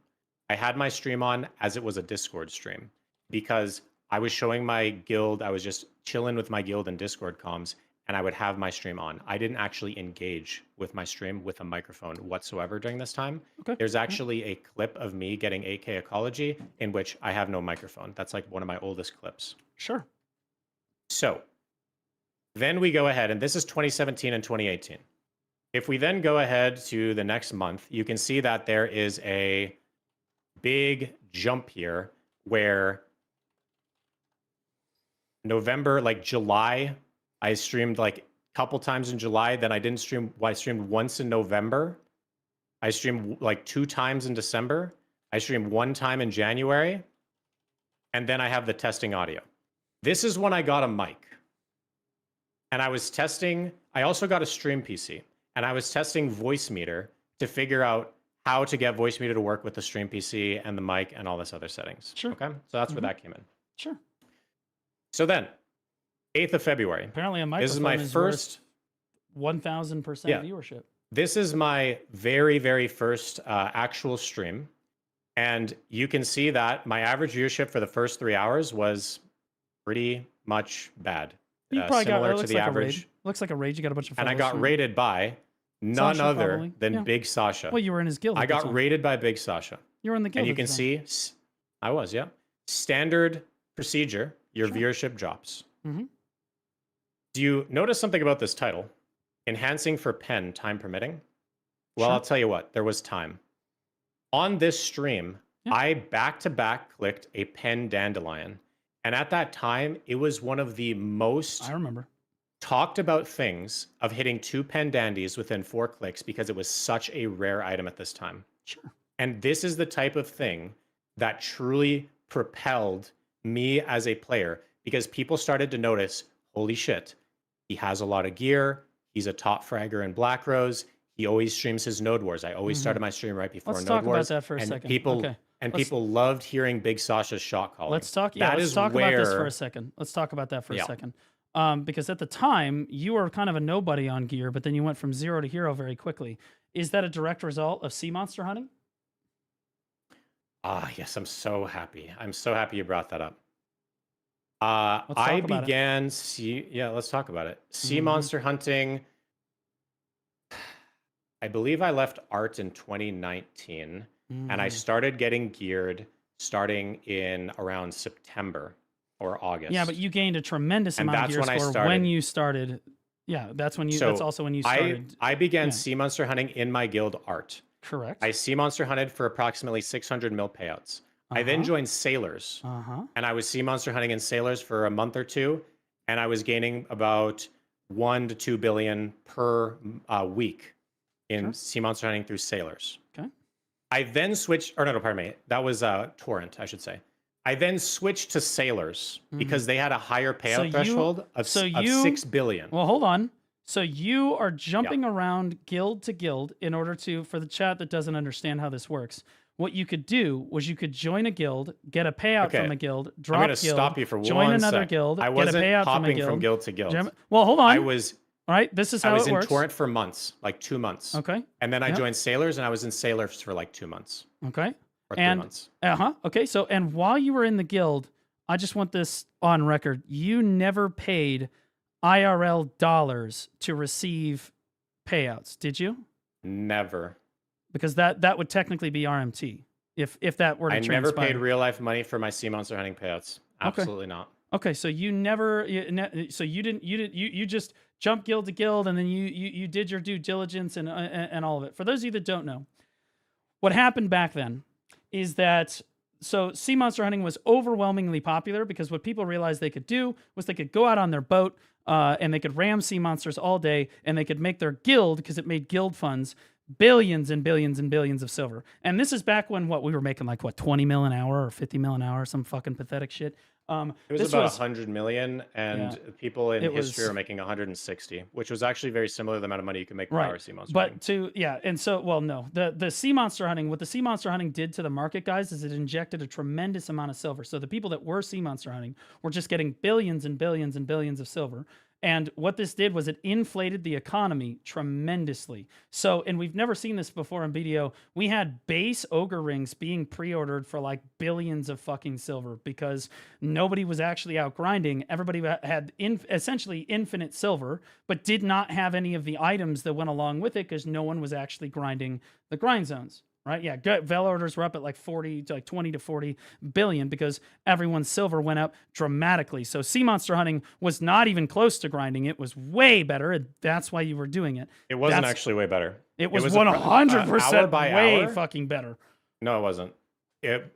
I had my stream on as it was a Discord stream because I was showing my guild. I was just chilling with my guild in Discord comms, and I would have my stream on. I didn't actually engage with my stream with a microphone whatsoever during this time. Okay. There's actually a clip of me getting 8K ecology in which I have no microphone. That's like one of my oldest clips. Sure. So then we go ahead, and this is 2017 and 2018. If we then go ahead to the next month, you can see that there is a big jump here where November, like July, I streamed like a couple times in July. Then I didn't stream. I streamed once in November. I streamed like 2 times in December. I streamed 1 time in January. And then I have the testing audio. This is when I got a mic. And I was testing. I also got a stream PC. And I was testing voice meter to figure out how to get voice meter to work with the stream PC and the mic and all this other settings. Sure. Okay. So that's where that came in. Sure. So then, 8th of February. Apparently a microphone This is my first 1,000% viewership. This is my very, very first actual stream. And you can see that my average viewership for the first 3 hours was pretty much bad. You probably got similar it to looks the like average. a raid. Looks like a raid. You got a bunch of And I followers got from- rated by none Sasha, other probably. than Yeah. Big Sasha. Well, you were in his guild. I at the got time. rated by Big Sasha. You were in the guild. And you at can the time. see, I was, yeah. Standard procedure, your viewership drops. Mhm. Do you notice something about this title? Enhancing for pen, time permitting? Well, Sure. I'll tell you what, there was time. On this stream, Yeah. I back-to-back clicked a pen dandelion. And at that time, it was one of the most I remember. talked about things of hitting 2 pen dandies within 4 clicks because it was such a rare item at this time. Sure. And this is the type of thing that truly propelled me as a player because people started to notice, holy shit, he has a lot of gear. He's a top fragger in Black Rose. He always streams his Node Wars. I always started my stream right before Let's Node talk about Wars. that for a and second. People, Okay. and Let's- people loved hearing Big Sasha's shot calling. Let's talk. That let's is talk about this for where- a second. Let's talk about that for a Yeah. second. Because at the time you were kind of a nobody on gear, but then you went from 0 to hero very quickly. Is that a direct result of sea monster hunting? Ah, yes, I'm so happy. I'm so happy you brought that up. Let's talk I about it. began sea. Yeah, let's talk about it. Sea Mhm. monster hunting. I believe I left art in 2019, and I started getting geared starting in around September or August. Yeah, but you gained a tremendous And amount of that's gear when I score when started. you started. Yeah, that's when you. So that's also when you started. I began yeah. sea monster hunting in my guild art. Correct. I sea monster hunted for approximately 600 mil payouts. I then joined Sailors. And I was sea monster hunting in Sailors for a month or 2, and I was gaining about 1 to 2 billion per week in sea monster hunting through Sailors. Okay. I then switched, or no, pardon me, that was Torrent, I should say. I then switched to Sailors because they had a higher payout threshold of 6 billion. Well, hold on. So you are jumping around guild to guild in order to, for the chat that doesn't understand how this works, what you could do was you could join a guild, get a payout from a guild, drop I'm going to guild, stop you for join one another sec. guild, I get a wasn't payout from a hopping guild. from guild to guild. Well, hold on. I was All right, this is how I was it in works. Torrent for months, like 2 months. Okay. And then I Yep. joined Sailors, and I was in Sailors for like 2 months Okay. or 3 And months. Okay. So, and while you were in the guild, I just want this on record. You never paid IRL dollars to receive payouts, did you? Never. Because that would technically be RMT if that were to I transpire. never paid real life money for my sea monster hunting payouts. Absolutely not. Okay, so you never, so you just jumped guild to guild, and then you did your due diligence and all of it. For those of you that don't know, what happened back then is that so sea monster hunting was overwhelmingly popular because what people realized they could do was they could go out on their boat and they could ram sea monsters all day, and they could make their guild, because it made guild funds, billions and billions and billions of silver. And this is back when we were making like 20 mil an hour or 50 mil an hour, some fucking pathetic shit. It was this about 100 million, and Yeah. people in It history was- are making 160, which was actually very similar to the amount of money you can make per Right. hour sea monster But hunting. and so, well, no, the sea monster hunting, what the sea monster hunting did to the market, guys, is it injected a tremendous amount of silver. So the people that were sea monster hunting were just getting billions and billions and billions of silver. And what this did was it inflated the economy tremendously. So, and we've never seen this before in BDO. We had base ogre rings being pre-ordered for like billions of fucking silver because nobody was actually out grinding. Everybody had essentially infinite silver, but did not have any of the items that went along with it because no one was actually grinding the grind zones. Right? Yeah. Vel orders were up at like 20 to 40 billion because everyone's silver went up dramatically. So sea monster hunting was not even close to grinding. It was way better. And that's why you were doing it. It wasn't actually way better. It was 100% hour by way hour? fucking better. No, it wasn't.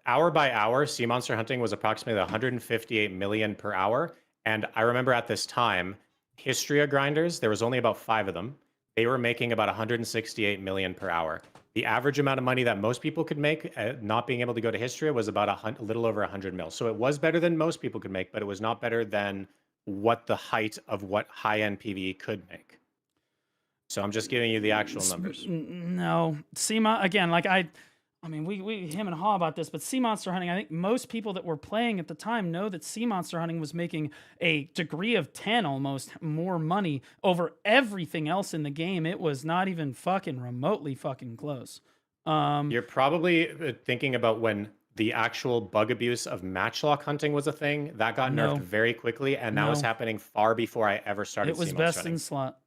Hour by hour, sea monster hunting was approximately 158 million per hour. And I remember at this time, Histria grinders, there was only about 5 of them. They were making about 168 million per hour. The average amount of money that most people could make, not being able to go to Histria, was about a little over 100 mil. So it was better than most people could make, but it was not better than what the height of what high-end PvE could make. So I'm just giving you the actual numbers. No, SEMA again. Like I mean, we him and haw about this, but sea monster hunting. I think most people that were playing at the time know that sea monster hunting was making a degree of 10 almost more money over everything else in the game. It was not even fucking remotely fucking close. You're probably thinking about when the actual bug abuse of matchlock hunting was a thing that got nerfed very quickly, and that was happening far before I ever started. It was sea monster best hunting. in slot.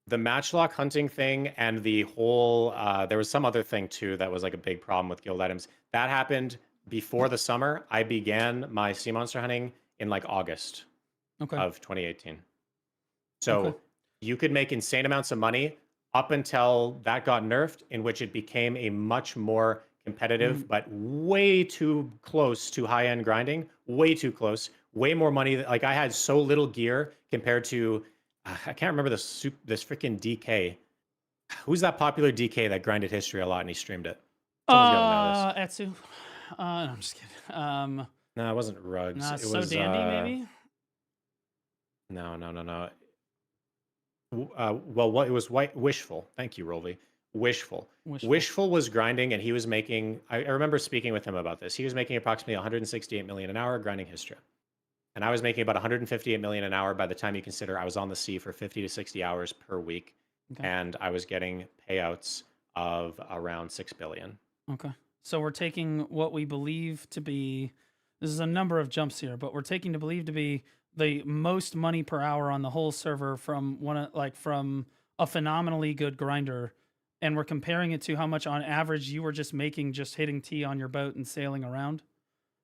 The matchlock hunting thing and the whole there was some other thing too that was like a big problem with guild items that happened before the summer. I began my sea monster hunting in like August of 2018. So you could make insane amounts of money up until that got nerfed, in which it became a much more competitive but way too close to high-end grinding, way too close, way more money. Like I had so little gear compared to I can't remember this freaking DK. Who's that popular DK that grinded History a lot and he streamed it? Someone's gotta know this. Etsu. No, I'm just kidding. No, it wasn't Rugs. Nah, it So was Dandy, maybe? No. Well, it was Wishful. Thank you, Rolvy. Wishful. Wishful was grinding, and he was making. I remember speaking with him about this. He was making approximately 168 million an hour grinding History. And I was making about 158 million an hour by the time you consider I was on the sea for 50 to 60 hours per week. And I was getting payouts of around 6 billion. Okay. So we're taking what we believe to be, this is a number of jumps here, but we're taking to believe to be the most money per hour on the whole server from from a phenomenally good grinder. And we're comparing it to how much on average you were just making, just hitting T on your boat and sailing around.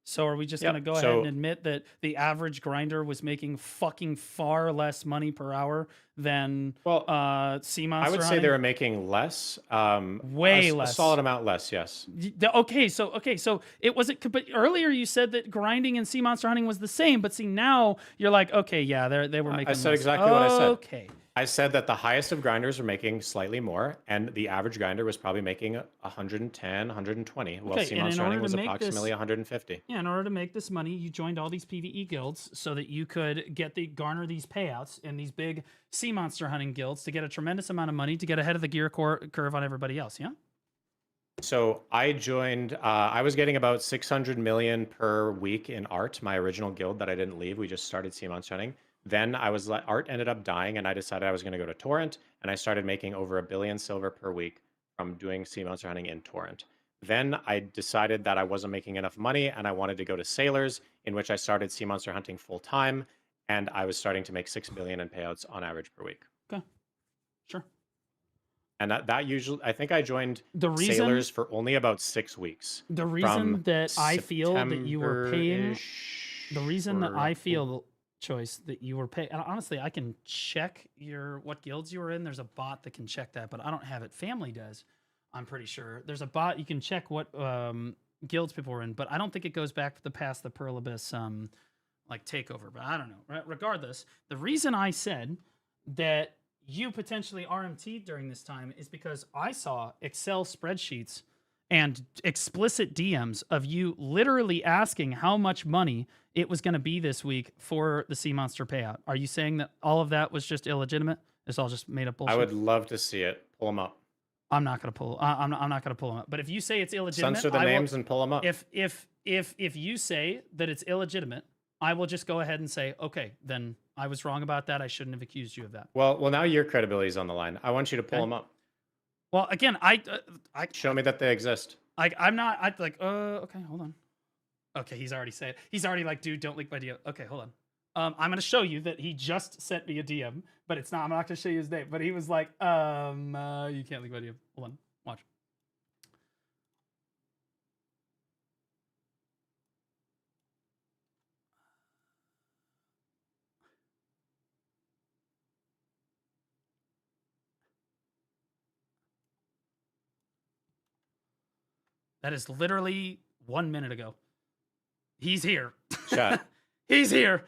So are we just going to go ahead and admit that the average grinder was making fucking far less money per hour than sea monster I would say hunting? they were making less. Way less. A solid amount less, yes. Okay, so it wasn't. But earlier you said that grinding and sea monster hunting was the same. But see, now you're like, okay, yeah, they were making. I said less. exactly what I said. Okay. I said that the highest of grinders were making slightly more, and the average grinder was probably making 110, 120, while sea monster hunting was approximately 150. Yeah, in order to make this money, you joined all these PvE guilds so that you could garner these payouts in these big sea monster hunting guilds to get a tremendous amount of money to get ahead of the gear curve on everybody else. Yeah. So I joined. I was getting about 600 million per week in art. My original guild that I didn't leave. We just started sea monster hunting. Then art ended up dying, and I decided I was going to go to Torrent, and I started making over 1 billion silver per week from doing sea monster hunting in Torrent. Then I decided that I wasn't making enough money, and I wanted to go to Sailors, in which I started sea monster hunting full time, and I was starting to make 6 billion in payouts on average per week. Okay, sure. And that usually, I think I joined Sailors for only about 6 weeks. The reason that I feel that you were paying, the reason that I feel choice that you were paying, and honestly I can check what guilds you were in. There's a bot that can check that, but I don't have it. Family does, I'm pretty sure. There's a bot you can check what guilds people were in, but I don't think it goes back past the Pearl Abyss like takeover, but I don't know. Regardless, the reason I said that you potentially RMT'd during this time is because I saw Excel spreadsheets and explicit DMs of you literally asking how much money it was going to be this week for the sea monster payout. Are you saying that all of that was just illegitimate? It's all just made up bullshit? I would love to see it. Pull them up. I'm not going to pull. I'm not going to pull them up. But if you say it's illegitimate, censor the names and pull them up. If you say that it's illegitimate, I will just go ahead and say, okay, then I was wrong about that. I shouldn't have accused you of that. Well, now your credibility is on the line. I want you to pull them up. Well, again, I show me that they exist. I'm not. I like. Okay, hold on. Okay, he's already said. He's already like, dude, don't leak my DM. Okay, hold on. I'm gonna show you that he just sent me a DM, but it's not. I'm not gonna show you his name. But he was like, you can't leak my DM. Hold on, watch. That is literally 1 minute ago. He's here. Chat. He's here.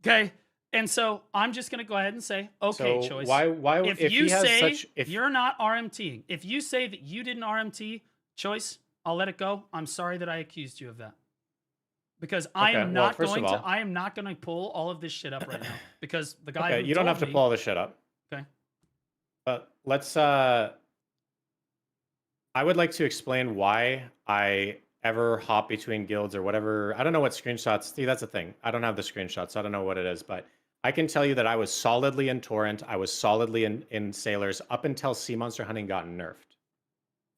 Okay. And so I'm just going to go ahead and say, okay, so Choice. Why if you say you're not RMTing, if you say that you didn't RMT, Choice, I'll let it go. I'm sorry that I accused you of that. Because I am not going to pull all of this shit up right now. Because the guy who you don't have to pull all this shit up. Okay. But let's I would like to explain why I ever hop between guilds or whatever. I don't know what screenshots. See, that's the thing. I don't have the screenshots. So I don't know what it is, but I can tell you that I was solidly in Torrent. I was solidly in Sailors up until Sea Monster Hunting got nerfed.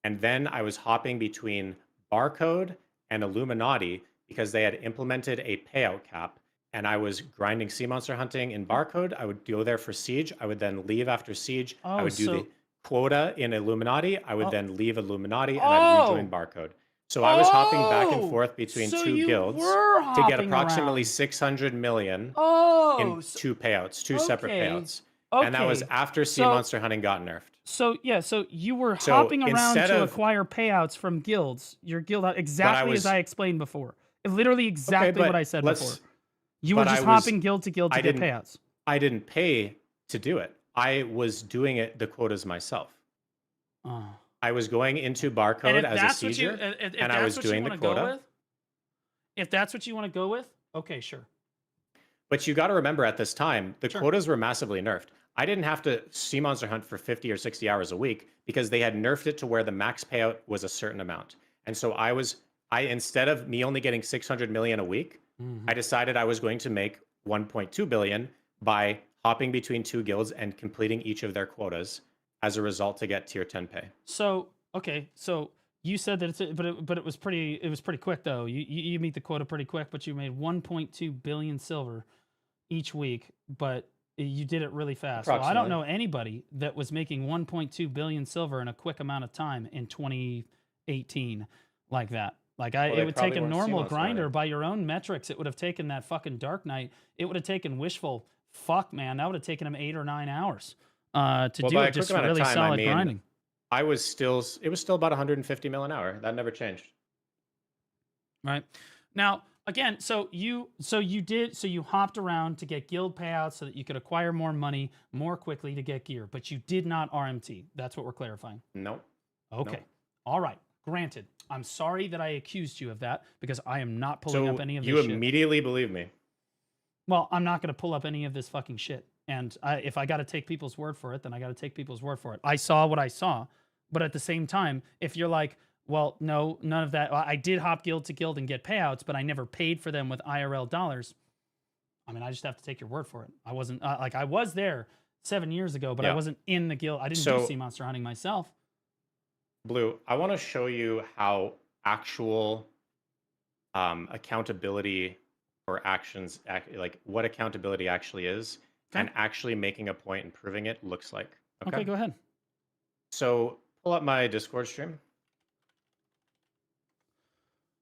And then I was hopping between Barcode and Illuminati because they had implemented a payout cap. And I was grinding Sea Monster Hunting in Barcode. I would go there for Siege. I would then leave after Siege. I would do the quota in Illuminati. I would then leave Illuminati and I'd rejoin Barcode. So I was hopping back and forth between two guilds to get approximately 600 million in two payouts, two separate payouts. And that was after Sea Monster Hunting got nerfed. So yeah, so you were hopping around to acquire payouts from guilds. Your guild exactly as I explained before. Literally exactly what I said before. You were just hopping guild to guild to get payouts. I didn't pay to do it. I was doing the quotas myself. Oh. I was going into Barcode as a sieger, and I was doing the quota. If that's what you want to go with, okay, sure. But you got to remember at this time, the quotas were massively nerfed. I didn't have to Sea Monster Hunt for 50 or 60 hours a week because they had nerfed it to where the max payout was a certain amount. And so instead of me only getting 600 million a week, I decided I was going to make 1.2 billion by hopping between two guilds and completing each of their quotas as a result to get tier 10 pay. So, okay, so you said that it was pretty quick though. You meet the quota pretty quick, but you made 1.2 billion silver each week, but you did it really fast. Well, I don't know anybody that was making 1.2 billion silver in a quick amount of time in 2018 like that. Like it would take a normal grinder by your own metrics. It would have taken that fucking Dark Knight. It would have taken Wishful. Fuck, man, that would have taken him 8 or 9 hours to do it just really solid grinding. It was still about 150 mil an hour. That never changed. Right. Now, again, so you hopped around to get guild payouts so that you could acquire more money more quickly to get gear, but you did not RMT. That's what we're clarifying. No. Okay. Nope. All right. Granted. I'm sorry that I accused you of that because I am not pulling up any of this shit. You immediately believe me. Well, I'm not going to pull up any of this fucking shit. And if I got to take people's word for it, then I got to take people's word for it. I saw what I saw. But at the same time, if you're like, well, no, none of that. I did hop guild to guild and get payouts, but I never paid for them with IRL dollars. I mean, I just have to take your word for it. I wasn't I was there 7 years ago, but I wasn't in the guild. I didn't do Sea Monster Hunting myself. Blue, I want to show you how actual accountability for actions, like what accountability actually is, and actually making a point and proving it looks like. Okay, go ahead. So pull up my Discord stream.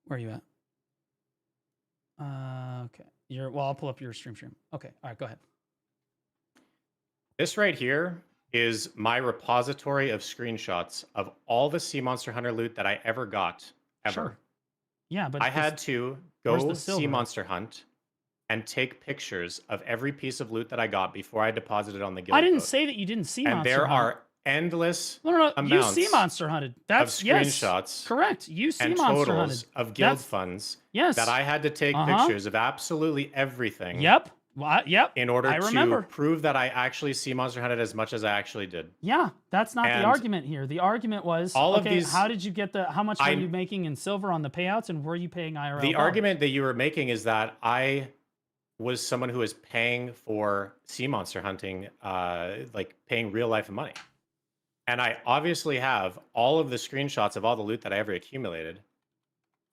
Where are you at? Okay. I'll pull up your stream. Okay. All right, go ahead. This right here is my repository of screenshots of all the Sea Monster Hunter loot that I ever got, ever. Sure. Yeah, but I had to go Sea Monster Hunt and take pictures of every piece of loot that I got before I deposited on the guild. I didn't say that you didn't Sea Monster Hunt. And there are endless amounts you Sea Monster Hunted. That's of screenshots. Correct. You Sea and Monster totals Hunted. Of guild funds that I had to take pictures of absolutely everything. Yep. Yep. In order to prove that I actually Sea Monster Hunted as much as I actually did. Yeah, that's not the argument here. The argument was, how did you get how much were you making in silver on the payouts, and were you paying IRL? The argument that you were making is that I was someone who was paying for sea monster hunting, like paying real life money. And I obviously have all of the screenshots of all the loot that I ever accumulated.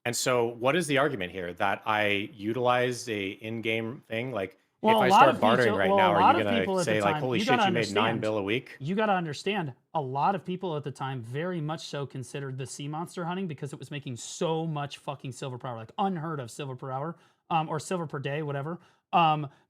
And so what is the argument here? That I utilized a in-game thing? Like, Well, if a I lot start of people- bartering right well, now, a are lot you of going people to at the say, like, time- holy you shit, gotta you made $9 understand. bill a week? You got to understand, a lot of people at the time very much so considered the sea monster hunting because it was making so much fucking silver per hour, like unheard of silver per hour, or silver per day, whatever.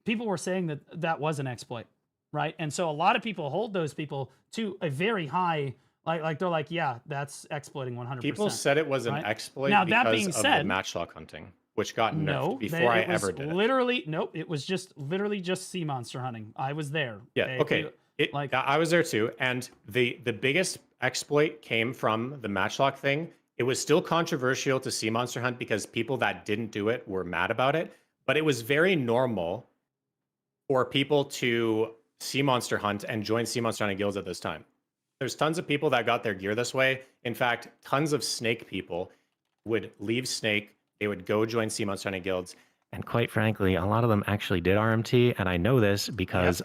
People were saying that that was an exploit, right? And so a lot of people hold those people to a very high, like they're like, yeah, that's exploiting 100%. People said it was an right? exploit Now, because that being of said, the matchlock hunting, which got nerfed no, before I it was ever did it. literally, nope, it was just literally just sea monster hunting. I was there. Yeah, okay. I was there too, and the biggest exploit came from the matchlock thing. It was still controversial to sea monster hunt because people that didn't do it were mad about it, but it was very normal for people to sea monster hunt and join sea monster hunting guilds at this time. There's tons of people that got their gear this way. In fact, tons of Snake people would leave Snake, they would go join sea monster hunting guilds. And quite frankly, a lot of them actually did RMT, and I know this because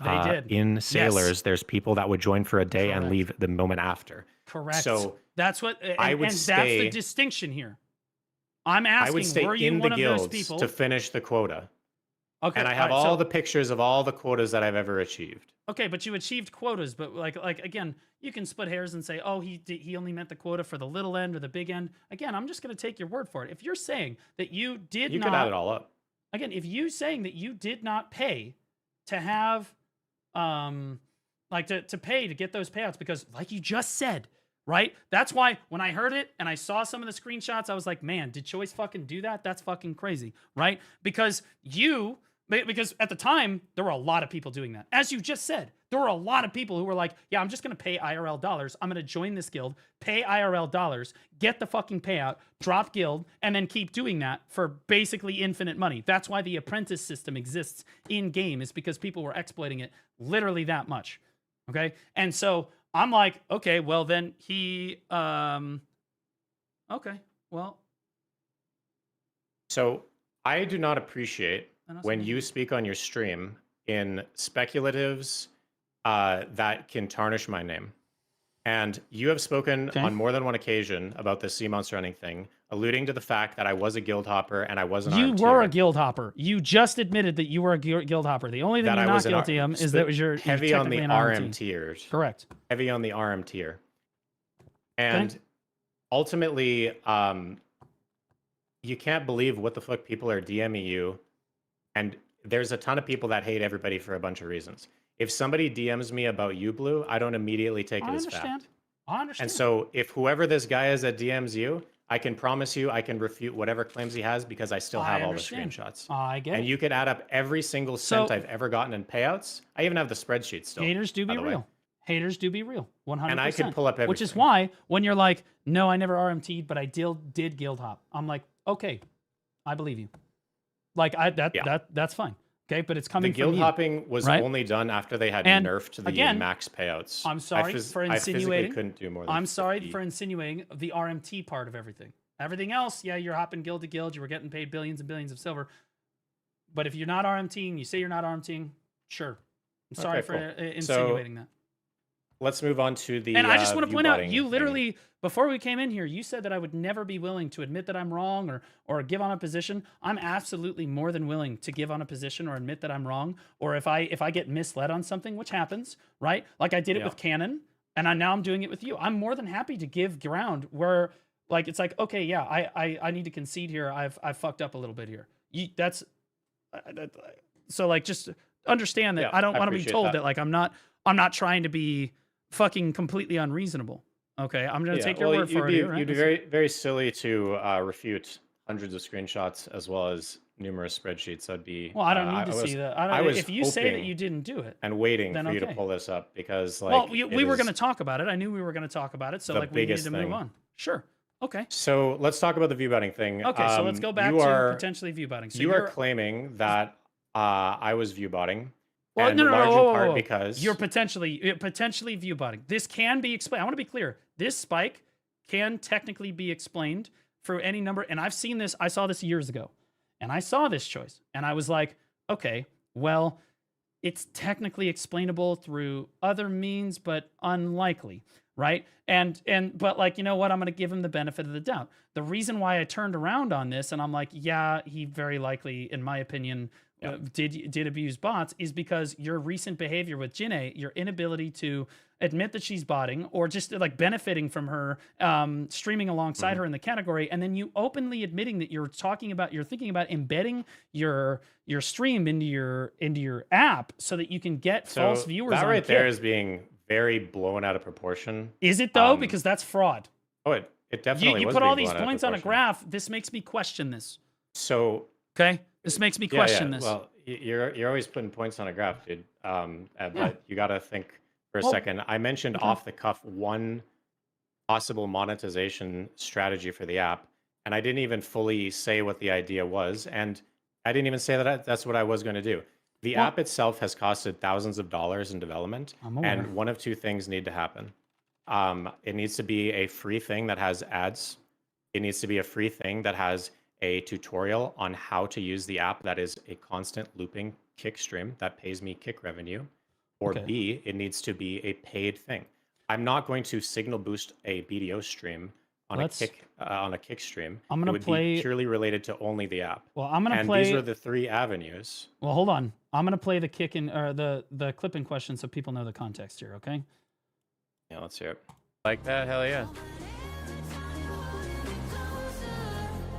in Sailors, there's people that would join for a day and leave the moment after. Correct. So that's what, and, I would and stay, that's the distinction here. I'm asking, I would stay were you in one the of those guilds people to finish the quota. Okay, And I have all the pictures of all the quotas that I've ever achieved. Okay, but you achieved quotas, but like again, you can split hairs and say, oh, he only meant the quota for the little end or the big end. Again, I'm just going to take your word for it. If you're saying that you did not, you can add it all up. Again, if you saying that you did not pay to have, like to pay to get those payouts, because like you just said, right? That's why when I heard it and I saw some of the screenshots, I was like, man, did Choice fucking do that? That's fucking crazy, right? Because at the time, there were a lot of people doing that. As you just said, there were a lot of people who were like, yeah, I'm just going to pay IRL dollars. I'm going to join this guild, pay IRL dollars, get the fucking payout, drop guild, and then keep doing that for basically infinite money. That's why the apprentice system exists in game, is because people were exploiting it literally that much. Okay? And so I'm like, okay, well then okay, well. So I do not appreciate when you speak on your stream in speculatives that can tarnish my name. And you have spoken on more than one occasion about the sea monster hunting thing, alluding to the fact that I was a guild hopper and I wasn't. You were a guild hopper. You just admitted that you were a guild hopper. The only thing you're not guilty of is that was your heavy on the RM tiers. Correct. Heavy on the RM tier. And ultimately, you can't believe what the fuck people are DMing you. And there's a ton of people that hate everybody for a bunch of reasons. If somebody DMs me about you, Blue, I don't immediately take it as fact. I understand. And so if whoever this guy is that DMs you, I can promise you I can refute whatever claims he has because I still have all the screenshots. I get it. And you could add up every single cent I've ever gotten in payouts. I even have the spreadsheet still. Haters do be real. Haters do be real. 100%. And I could pull up everything. Which is why when you're like, no, I never RMT'd, but I did guild hop. I'm like, okay, I believe you. Like that's fine. Okay, but it's coming from you. The guild hopping was only done after they had nerfed the max payouts. I'm sorry for insinuating. I physically couldn't do more than I'm sorry for insinuating the RMT part of everything. Everything else, yeah, you're hopping guild to guild. You were getting paid billions and billions of silver. But if you're not RMTing, you say you're not RMTing, sure. I'm sorry for insinuating that. Let's move on to the. And I just want to point out, you literally, before we came in here, you said that I would never be willing to admit that I'm wrong or give on a position. I'm absolutely more than willing to give on a position or admit that I'm wrong. Or if I get misled on something, which happens, right? Like I did it with Canon, and now I'm doing it with you. I'm more than happy to give ground where, like, it's like, okay, yeah, I need to concede here. I've fucked up a little bit here. So like, just understand that I don't want to be told that like I'm not trying to be fucking completely unreasonable. Okay, I'm gonna take your word for it. Right? You'd be very, very silly to refute hundreds of screenshots as well as numerous spreadsheets. That'd be. Well, I don't need to see that. If you say that you didn't do it, and waiting for you to pull this up because, like, well, we were going to talk about it. I knew we were going to talk about it, so like we needed to move on. Sure. Okay. So let's talk about the view botting thing. Okay, so let's go back to potentially view botting. So you are claiming that I was view botting. Well, no, because you're potentially view botting. This can be explained. I want to be clear. This spike can technically be explained for any number. And I've seen this. I saw this years ago, and I saw this choice, and I was like, okay, well, it's technically explainable through other means, but unlikely, right? But like, you know what? I'm going to give him the benefit of the doubt. The reason why I turned around on this and I'm like, yeah, he very likely, in my opinion, did abuse bots, is because your recent behavior with Jinne, your inability to admit that she's botting or just like benefiting from her streaming alongside her in the category, and then you openly admitting that you're thinking about embedding your stream into your app so that you can get false viewers. That on right Kick. there is being very blown out of proportion. Is it though? Because that's fraud. Oh, it definitely You was put being all these blown out of points on a proportion. graph. This makes me question this. So Okay, this makes me question this. Well, you're always putting points on a graph, dude. But you got to think for a second. I mentioned off the cuff one possible monetization strategy for the app, and I didn't even fully say what the idea was, and I didn't even say that that's what I was going to do. The app itself has costed thousands of dollars in development, and one of two things need to happen. It needs to be a free thing that has ads. It needs to be a free thing that has a tutorial on how to use the app that is a constant looping Kick stream that pays me Kick revenue. Or B, it needs to be a paid thing. I'm not going to signal boost a BDO stream on a Kick stream. I'm gonna be purely related to only the app. Well, I'm gonna and these are the three avenues. Well, hold on. I'm gonna play the kick in or the clip in question so people know the context here. Okay. Yeah, let's hear it. Like that? Hell yeah.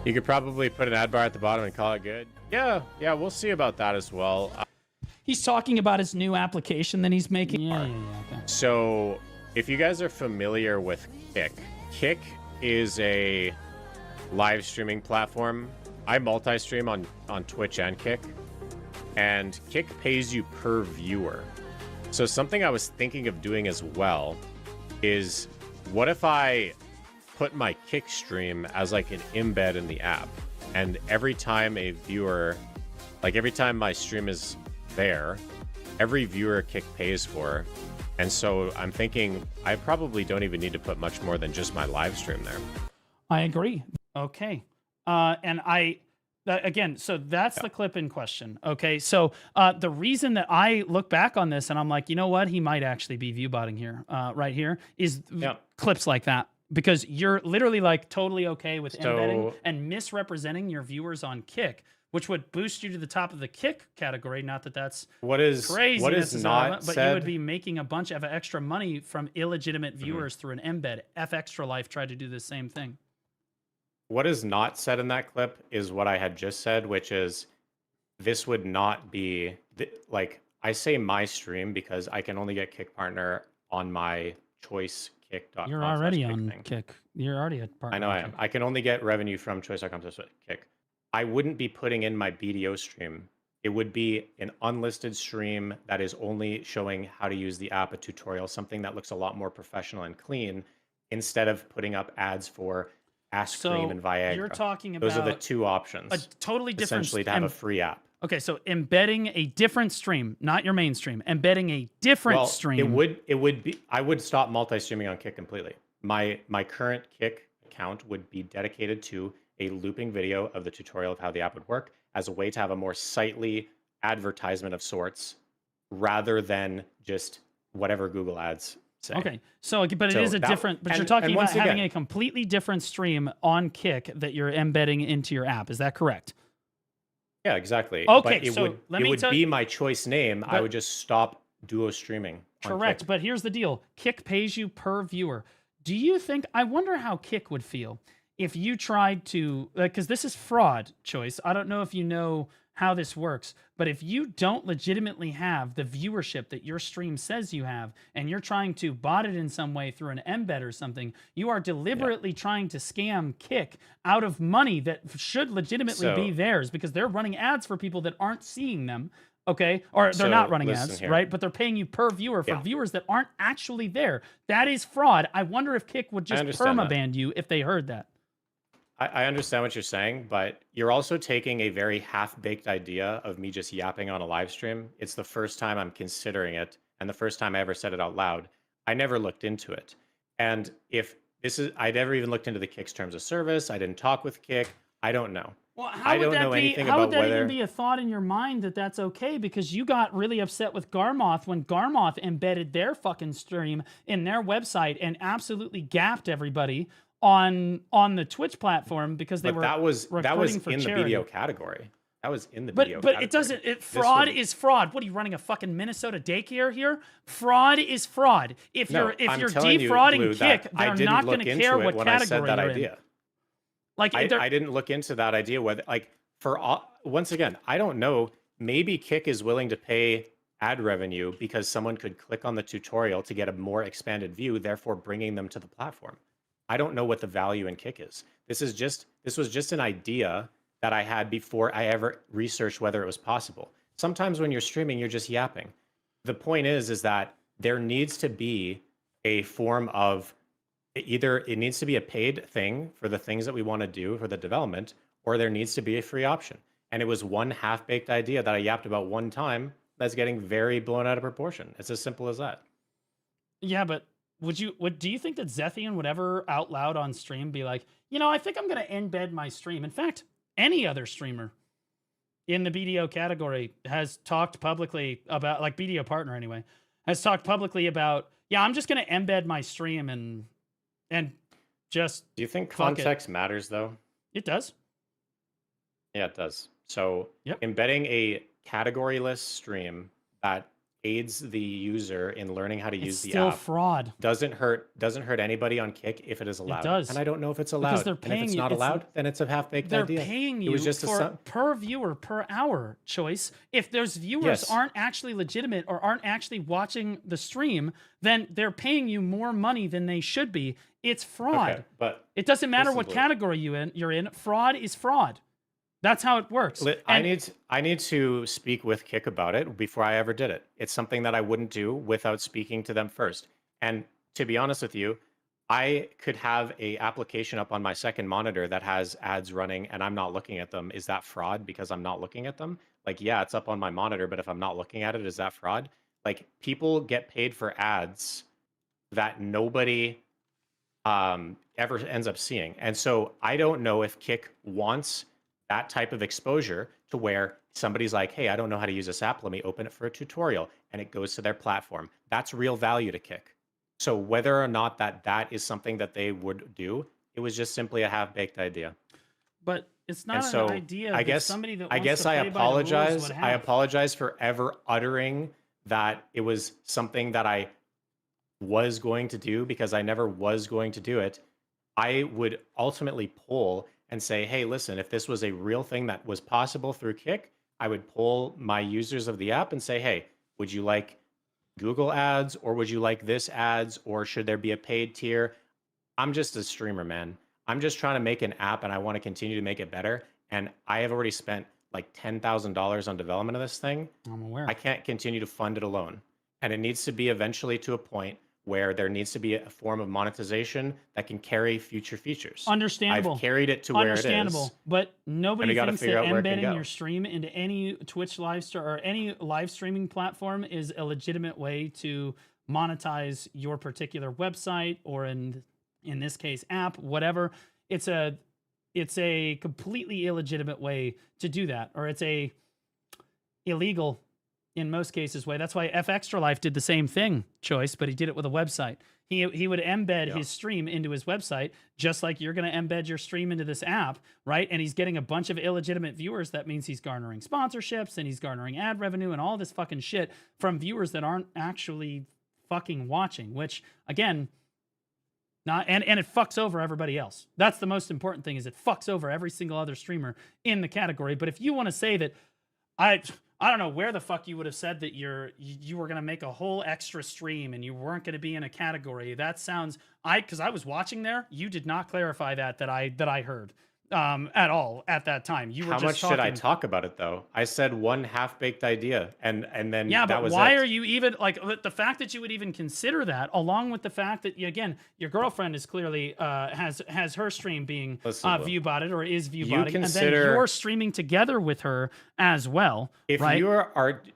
You could probably put an ad bar at the bottom and call it good. Yeah, we'll see about that as well. He's talking about his new application that he's making. Yeah, okay. So, if you guys are familiar with Kick is a live streaming platform. I multi-stream on Twitch and Kick, and Kick pays you per viewer. So something I was thinking of doing as well is, what if I put my Kick stream as like an embed in the app, and every time a viewer, like every time my stream is there, every viewer Kick pays for. And so I'm thinking I probably don't even need to put much more than just my live stream there. I agree. Okay. Again, so that's the clip in question. Okay. So the reason that I look back on this and I'm like, you know what, he might actually be viewbotting here, right here, is clips like that. Because you're literally like totally okay with embedding and misrepresenting your viewers on Kick, which would boost you to the top of the Kick category. Not that that's crazy, what is not but said, you would be making a bunch of extra money from illegitimate viewers through an embed. F Extra Life tried to do the same thing. What is not said in that clip is what I had just said, which is this would not be like, I say my stream because I can only get Kick Partner on my choice. You're already on Kick. You're already a partner. I know I am. I can only get revenue from choice.com/Kick. I wouldn't be putting in my BDO stream. It would be an unlisted stream that is only showing how to use the app, a tutorial, something that looks a lot more professional and clean, instead of putting up ads for Ask Cream and Viagra. You're talking about those are the two options. A totally different, essentially, to have a free app. Okay, so embedding a different stream, not your main stream, embedding a different stream. It would be. I would stop multi-streaming on Kick completely. My current Kick account would be dedicated to a looping video of the tutorial of how the app would work, as a way to have a more sightly advertisement of sorts, rather than just whatever Google ads say. Okay, so but it is a different. But you're talking about having a completely different stream on Kick that you're embedding into your app. Is that correct? Yeah, exactly. Okay, but it so would be my choice name. I would just stop duo streaming. Correct, but here's the deal. Kick pays you per viewer. Do you think, I wonder how Kick would feel if you tried to, because this is fraud, Choice. I don't know if you know how this works, but if you don't legitimately have the viewership that your stream says you have, and you're trying to bot it in some way through an embed or something, you are deliberately trying to scam Kick out of money that should legitimately be theirs, because they're running ads for people that aren't seeing them. Okay, or they're not running ads, right? But they're paying you per viewer for viewers that aren't actually there. That is fraud. I wonder if Kick would just permaban you if they heard that. I understand what you're saying, but you're also taking a very half-baked idea of me just yapping on a live stream. It's the first time I'm considering it, and the first time I ever said it out loud. I never looked into it. And if this is, I never even looked into the Kick's terms of service. I didn't talk with Kick. I don't know. Well, I don't know anything how would about that whether. even be a thought I don't know be, anything how about would that whether. even be a thought in your mind that that's okay? Because you got really upset with Garmoth when Garmoth embedded their fucking stream in their website and absolutely gapped everybody on the Twitch platform because they But were that was recruiting for in the charity. video category. That was in the video But category. it doesn't. This Fraud was- is fraud. What are you running a fucking Minnesota daycare here? Fraud is fraud. If No, you're I'm telling you, defrauding Blue, Kick, that I they're didn't not look going to into care it what when I said category that you're idea. in. Like I they're- didn't look into that idea. Whether like once again, I don't know. Maybe Kick is willing to pay ad revenue because someone could click on the tutorial to get a more expanded view, therefore bringing them to the platform. I don't know what the value in Kick is. This was just an idea that I had before I ever researched whether it was possible. Sometimes when you're streaming, you're just yapping. The point is that there needs to be a form of either it needs to be a paid thing for the things that we want to do for the development, or there needs to be a free option. And it was one half-baked idea that I yapped about one time that's getting very blown out of proportion. It's as simple as that. Yeah, but do you think that Zethian would ever out loud on stream be like, I think I'm going to embed my stream? In fact, any other streamer in the BDO category has talked publicly about, like BDO partner anyway, has talked publicly about, I'm just going to embed my stream and just. Do you think context matters though? It does. Yeah, it does. So Yep. embedding a categoryless stream that aids the user in learning how to It's use the still app fraud. doesn't hurt anybody on Kick if it is allowed. does. And I don't know if it's allowed. they're And if paying it's you- not it's- allowed, then it's a half-baked They're idea. paying It you was just for per viewer per hour choice. If those viewers Yes. aren't actually legitimate or aren't actually watching the stream, then they're paying you more money than they should be. It's fraud. Okay, but It doesn't matter listen, what Blue. category you're in. Fraud is fraud. That's how it works. I need to speak with Kick about it before I ever did it. It's something that I wouldn't do without speaking to them first. And to be honest with you, I could have a application up on my second monitor that has ads running and I'm not looking at them. Is that fraud because I'm not looking at them? Like, yeah, it's up on my monitor, but if I'm not looking at it, is that fraud? Like, people get paid for ads that nobody ever ends up seeing. And so I don't know if Kick wants that type of exposure to where somebody's like, hey, I don't know how to use this app. Let me open it for a tutorial. And it goes to their platform. That's real value to Kick. So whether or not that is something that they would do, it was just simply a half-baked idea. But it's not And so an idea I that guess somebody that I wants guess to I play by the rules apologize. would I have. apologize for ever uttering that it was something that I was going to do because I never was going to do it. I would ultimately poll and say, hey, listen, if this was a real thing that was possible through Kick, I would poll my users of the app and say, hey, would you like Google ads or would you like this ads or should there be a paid tier? I'm just a streamer, man. I'm just trying to make an app and I want to continue to make it better. And I have already spent like $10,000 on development of this thing. I'm aware. I can't continue to fund it alone. And it needs to be eventually to a point where there needs to be a form of monetization that can carry future features. Understandable. I've carried it to where it is. Understandable. But nobody gotta thinks figure that out where it can embedding go. your stream into any Twitch live stream or any live streaming platform is a legitimate way to monetize your particular website or in this case app, whatever. It's a completely illegitimate way to do that, or it's a illegal in most cases way. That's why F Extra Life did the same thing, Choice, but he did it with a website. He would embed his stream into his website, just like you're going to embed your stream into this app, right? And he's getting a bunch of illegitimate viewers. That means he's garnering sponsorships and he's garnering ad revenue and all this fucking shit from viewers that aren't actually fucking watching, which again, and it fucks over everybody else. That's the most important thing, is it fucks over every single other streamer in the category. But if you want to say that I don't know where the fuck you would have said that you were going to make a whole extra stream and you weren't going to be in a category. That sounds, because I was watching there, you did not clarify that I heard at all at that time. You were How just much talking. should I talk about it though? I said one half-baked idea and then Yeah, that but was why it. are you even like the fact that you would even consider that, along with the fact that again your girlfriend is clearly has her stream being Listen, Blue. view-botted or is view-botting, and then consider- you're streaming together with her as well, If right?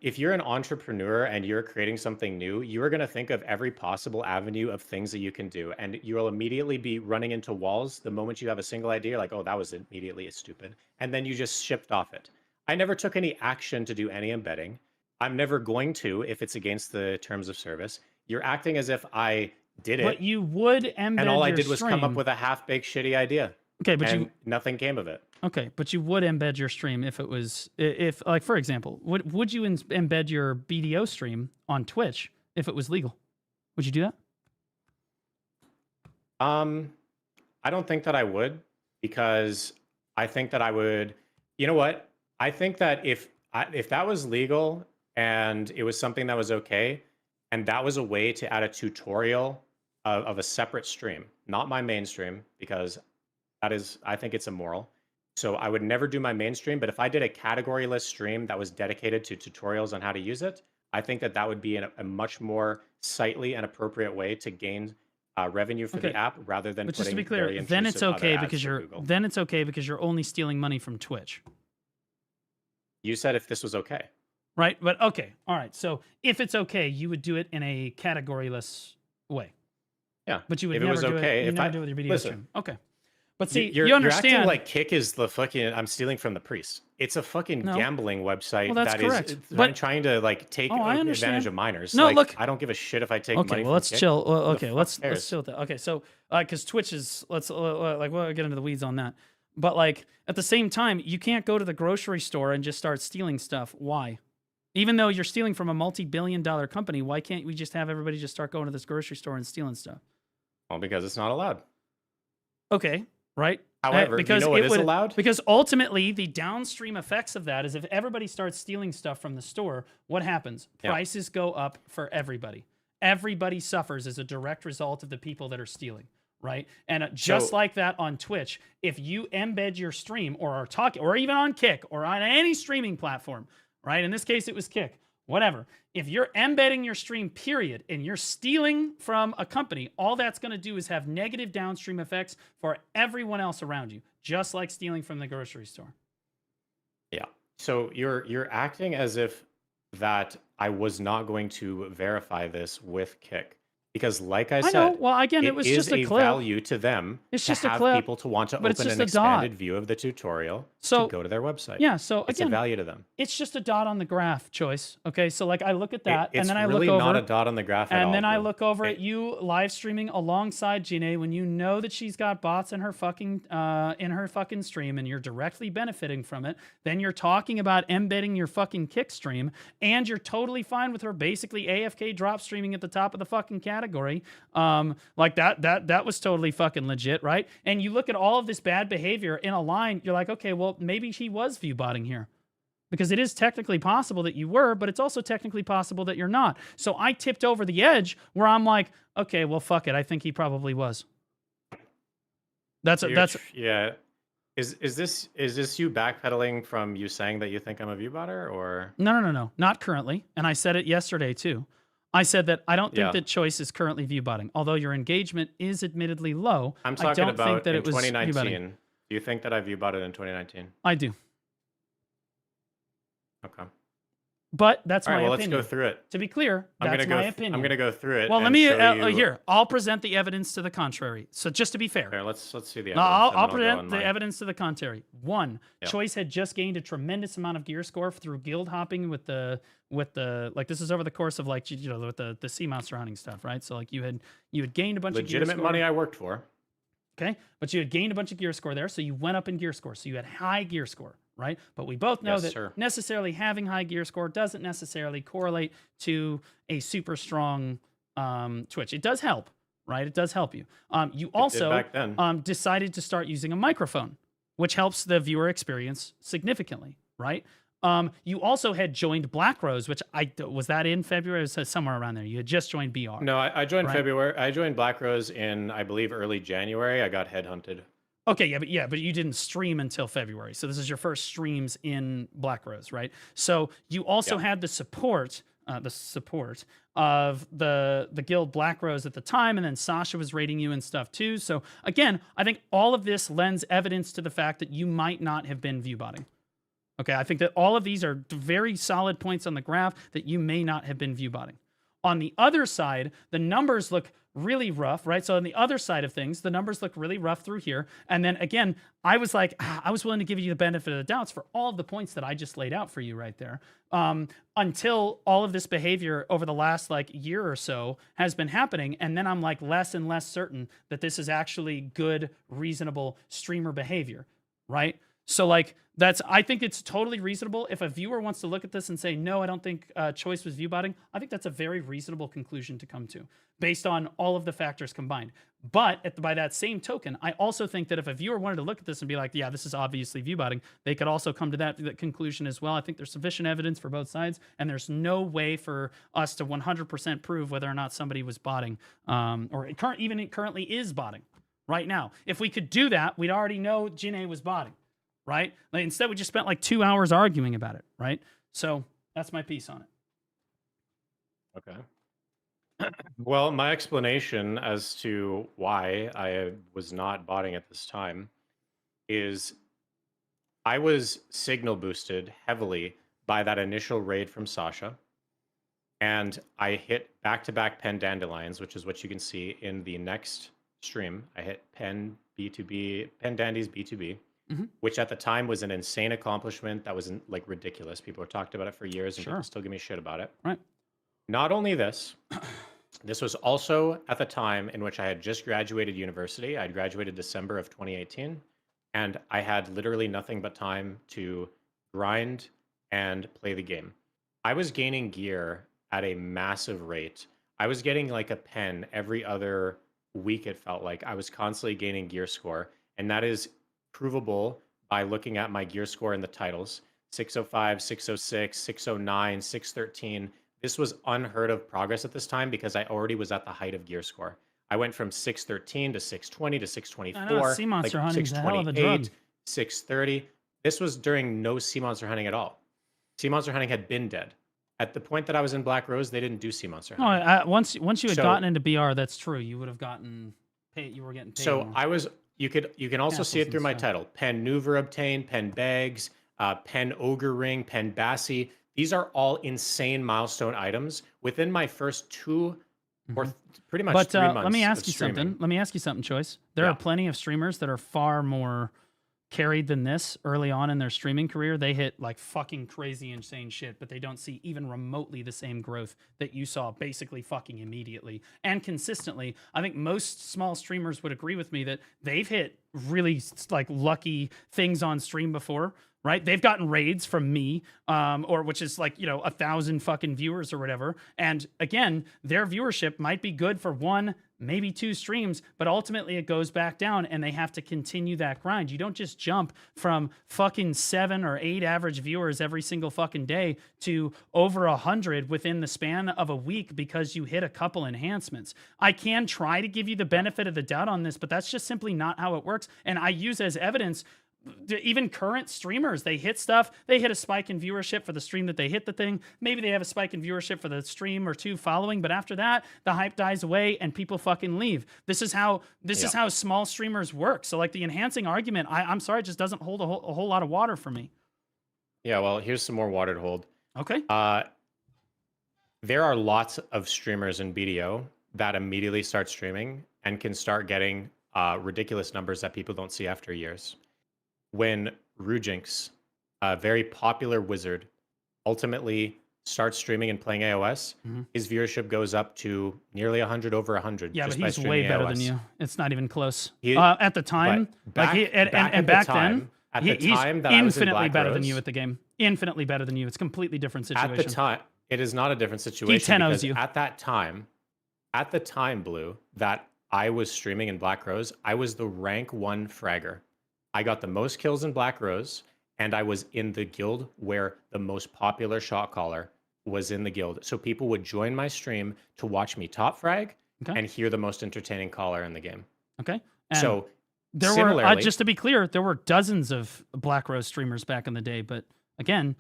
if you're an entrepreneur and you're creating something new, you are going to think of every possible avenue of things that you can do, and you will immediately be running into walls the moment you have a single idea. Like, oh, that was was immediately stupid. And then you just shipped off it. I never took any action to do any embedding. I'm never going to if it's against the terms of service. You're acting as if I did it. But you would embed and all I your did was come up stream. with a half-baked shitty idea. Okay, but and nothing came of it. Okay, but you would embed your stream if it was, if like for example, would you embed your BDO stream on Twitch if it was legal? Would you do that? I don't think that I would, because I think that I would. You know what? I think that if that was legal and it was something that was okay, and that was a way to add a tutorial of a separate stream, not my main stream, because that is, I think it's immoral. So I would never do my mainstream, but if I did a categoryless stream that was dedicated to tutorials on how to use it, I think that that would be a much more sightly and appropriate way to gain revenue for the app, rather than but putting just to be clear, very then it's intrusive okay other because ads for you're Google. only stealing money from Twitch, You said if this was okay. right? But okay, all right. So if it's okay, you would do it in a categoryless way. Yeah, But you would if it never was do okay, it. You if never I do it with your video listen, stream. Okay. But see, you're you understand. acting like Kick is the fucking I'm stealing from the priest. It's a fucking No. gambling website Well, that's that correct. is But- trying to like take Oh, I advantage understand. of minors. No, Like, look. I don't give a shit if I take Okay, money well, from let's Kick. chill. Well, Who the okay, fuck let's cares? chill with that. Okay, so because Twitch is like we'll get into the weeds on that. But like at the same time, you can't go to the grocery store and just start stealing stuff. Why? Even though you're stealing from a multi-billion-dollar company, why can't we just have everybody just start going to this grocery store and stealing stuff? Well, because it's not allowed. Okay, right? However, because you know what it is would, allowed? Because ultimately, the downstream effects of that is if everybody starts stealing stuff from the store, what happens? Yeah. Prices go up for everybody. Everybody suffers as a direct result of the people that are stealing, right? And just So- like that on Twitch, if you embed your stream or are talking, or even on Kick or on any streaming platform, right? In this case, it was Kick, whatever. If you're embedding your stream, period, and you're stealing from a company, all that's going to do is have negative downstream effects for everyone else around you, just like stealing from the grocery store. Yeah. So you're acting as if that I was not going to verify this with Kick. Because like I said, know. Well, again, it was is just a clip. value to them It's to just a have clip, people to want to but it's open just an a dot. expanded view of the tutorial So- to go to their website. Yeah, so It's a again, value to them. it's just a dot on the graph, Choice. Okay, so like I look at that, It's and then I really look over, not a dot on the graph at all. and then I bro. look over at you live streaming alongside Janae when you know that she's got bots in her fucking stream, and you're directly benefiting from it. Then you're talking about embedding your fucking Kick stream, and you're totally fine with her basically AFK drop streaming at the top of the fucking category. Like that was totally fucking legit, right? And you look at all of this bad behavior in a line, you're like, okay, well maybe he was view botting here. Because it is technically possible that you were, but it's also technically possible that you're not. So I tipped over the edge where I'm like, okay, well, fuck it. I think he probably was. That's yeah. Is this you backpedaling from you saying that you think I'm a view botter, or no, not currently. And I said it yesterday too. I said that I don't think Yeah. that Choice is currently view botting, although your engagement is admittedly low. I'm I talking don't about think that in it was view botting. 2019? Do you think that I view botted in 2019? I do, Okay. but that's All right. my Well, opinion. let's go through it. To be clear, I'm that's gonna my go. opinion. I'm gonna go through it. Well, let and me show you... here. I'll present the evidence to the contrary. So just to be fair, Here, let's see the evidence. no, I'll and then go present on the mine. evidence to the contrary. One, Yep. Choice had just gained a tremendous amount of gear score through guild hopping with the like this is over the course of like with the CMOS surrounding stuff, right? So like you had gained a bunch of gear Legitimate score. money I worked for. Okay, but you had gained a bunch of gear score there, so you went up in gear score, so you had high gear score, right? But we both know Yes, that sir. necessarily having high gear score doesn't necessarily correlate to a super strong Twitch. It does help, right? It does help you. You also back then. decided to start using a microphone, which helps the viewer experience significantly, right? You also had joined Black Rose, which was that in February? It was somewhere around there. You had just joined BR. No, I joined Right. February. I joined Black Rose in, I believe, early January. I got headhunted. Okay, but you didn't stream until February. So this is your first streams in Black Rose, right? So you also had the support of the guild Black Rose at the time, and then Sasha was rating you and stuff too. So again, I think all of this lends evidence to the fact that you might not have been viewbotting. Okay, I think that all of these are very solid points on the graph that you may not have been viewbotting. On the other side, the numbers look really rough, right? So on the other side of things, the numbers look really rough through here. And then again, I was like, I was willing to give you the benefit of the doubts for all of the points that I just laid out for you right there. Until all of this behavior over the last like year or so has been happening. And then I'm like less and less certain that this is actually good, reasonable streamer behavior, right? So like I think it's totally reasonable. If a viewer wants to look at this and say, no, I don't think Choice was viewbotting, I think that's a very reasonable conclusion to come to based on all of the factors combined. But by that same token, I also think that if a viewer wanted to look at this and be like, yeah, this is obviously viewbotting, they could also come to that conclusion as well. I think there's sufficient evidence for both sides, and there's no way for us to 100% prove whether or not somebody was botting, or even currently is botting right now. If we could do that, we'd already know Jin was botting. Right? Like, instead, we just spent like 2 hours arguing about it, right? So that's my piece on it. Okay. Well, my explanation as to why I was not botting at this time is I was signal boosted heavily by that initial raid from Sasha. And I hit back-to-back pen dandelions, which is what you can see in the next stream. I hit pen B2B, pen dandies B2B. Mm-hmm. Which at the time was an insane accomplishment that was like ridiculous. People have talked about it for years and people still give me shit about it. Right. Not only this, this was also at the time in which I had just graduated university. I had graduated December of 2018, and I had literally nothing but time to grind and play the game. I was gaining gear at a massive rate. I was getting like a pen every other week, it felt like. I was constantly gaining gear score, and that is provable by looking at my gear score in the titles. 605, 606, 609, 613. This was unheard of progress at this time because I already was at the height of gear score. I went from 613 to 620 to 624, sea monster hunting is a hell of a drug. 630. This was during no sea monster hunting at all. Sea monster hunting had been dead. At the point that I was in Black Rose, they didn't do sea monster hunting. No, once you had gotten into BR, that's true. You would have gotten paid. You were getting paid. So more. I was. You can also see it through my title. Pen Nouver obtained, Pen Bags, Pen Ogre Ring, Pen Bassi. These are all insane milestone items within my first 2 or pretty much 3 months. Let me ask of you streaming. something. Let me ask you something, Choice. There are plenty of streamers that are far more carried than this early on in their streaming career. They hit like fucking crazy insane shit, but they don't see even remotely the same growth that you saw basically fucking immediately and consistently. I think most small streamers would agree with me that they've hit really like lucky things on stream before, right? They've gotten raids from me, or which is like, 1,000 fucking viewers or whatever. And again, their viewership might be good for 1, maybe 2 streams, but ultimately it goes back down and they have to continue that grind. You don't just jump from fucking 7 or 8 average viewers every single fucking day to over 100 within the span of a week because you hit a couple enhancements. I can try to give you the benefit of the doubt on this, but that's just simply not how it works. And I use as evidence even current streamers. They hit stuff, they hit a spike in viewership for the stream that they hit the thing. Maybe they have a spike in viewership for the stream or 2 following, but after that, the hype dies away and people fucking leave. This is how small streamers work. So like the enhancing argument, I'm sorry, it just doesn't hold a whole lot of water for me. Yeah, well, here's some more water to hold. Okay. There are lots of streamers in BDO that immediately start streaming and can start getting ridiculous numbers that people don't see after years. When Rujinx, a very popular wizard, ultimately starts streaming and playing AOS, his viewership goes up to nearly 100, over 100. Yeah, just but he's way better than you. It's not even close. At the time, back then, he's infinitely better than you at the game. Infinitely better than you. It's a completely different situation. At the time, it is not a different situation. He 10-0s because you. At the time, Blue, that I was streaming in Black Rose, I was the rank 1 fragger. I got the most kills in Black Rose, and I was in the guild where the most popular shot caller was in the guild. So people would join my stream to watch me top frag and hear the most entertaining caller in the game. Okay. And so there were, just to be clear, there were dozens of Black Rose streamers back in the day, but again,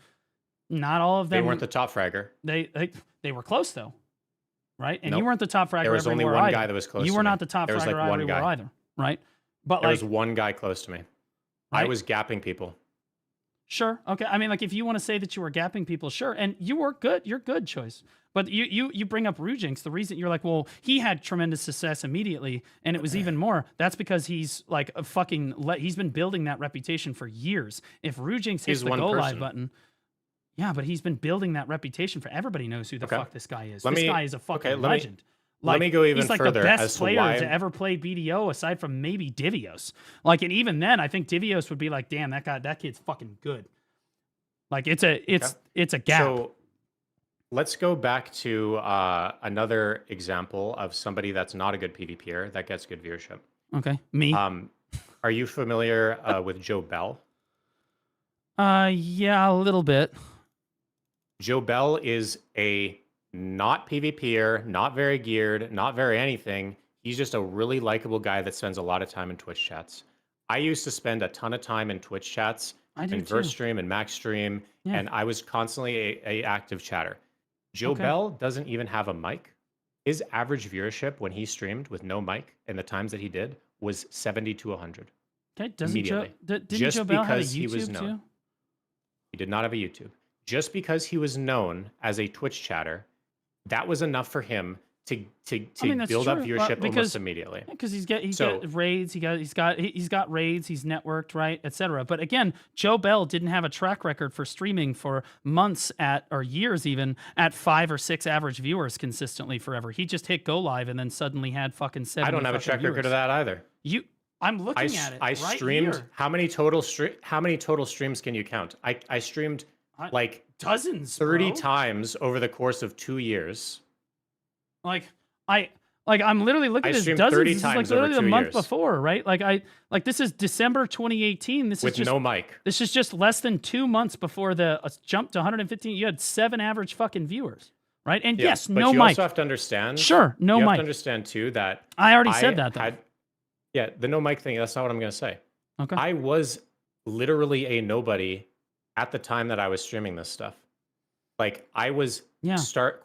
not all of them. They weren't the top fragger. They were close though, right? And you weren't the top fragger. There was only one guy that was close. You to were me. not the top fragger everywhere either, right? But there was one guy close to me. Right? I was gapping people. Sure. Okay. I mean, like, if you want to say that you were gapping people, sure. And you were good. You're good choice. But you bring up Rujinx. The reason you're like, well, he had tremendous success immediately, and it was even more. That's because he's like a fucking. He's been building that reputation for years. If Rujinx hits the go live button, yeah, but he's been building that reputation for everybody knows who the fuck this guy is. This guy is a fucking legend. Let me go even he's like further. The best player to ever play BDO, aside from maybe Divios. Like, and even then, I think Divios would be like, damn, that kid's fucking good. Like, it's a gap. So let's go back to another example of somebody that's not a good PvPer that gets good viewership. Okay, me. Are you familiar with Joe Bell? Yeah, a little bit. Joe Bell is a not PvPer, not very geared, not very anything. He's just a really likable guy that spends a lot of time in Twitch chats. I used to spend a ton of time in Twitch chats, in Verse Stream and Max Stream, and I was constantly a active chatter. Joe Bell doesn't even have a mic. His average viewership when he streamed with no mic and the times that he did was 70 to 100. Okay, Immediately. Didn't just Joe Bell have a because he was YouTube known. too? He did not have a YouTube. Just because he was known as a Twitch chatter, that was enough for him to build up viewership almost immediately. Because he's got raids, he's got raids, he's networked, right, etc. But again, Joe Bell didn't have a track record for streaming for months or years even at 5 or 6 average viewers consistently forever. He just hit go live and then suddenly had fucking 70. I don't have a track record of that either. I'm looking at it. I streamed. Here. How many total streams can you count? I streamed like dozens, 30 times over the course of 2 years. I'm literally looking at this dozens. 30 this times is like literally over 2 the month years. Before, right? This is December 2018. This with is just, no mic. This is just less than 2 months before the jump to 115. You had 7 average fucking viewers, right? And yes, but no you mic. also have to understand. Sure, no you mic. have to understand too that I already said that though. Yeah, the no mic thing. That's not what I'm going to say. Okay. I was literally a nobody at the time that I was streaming this stuff. Like I was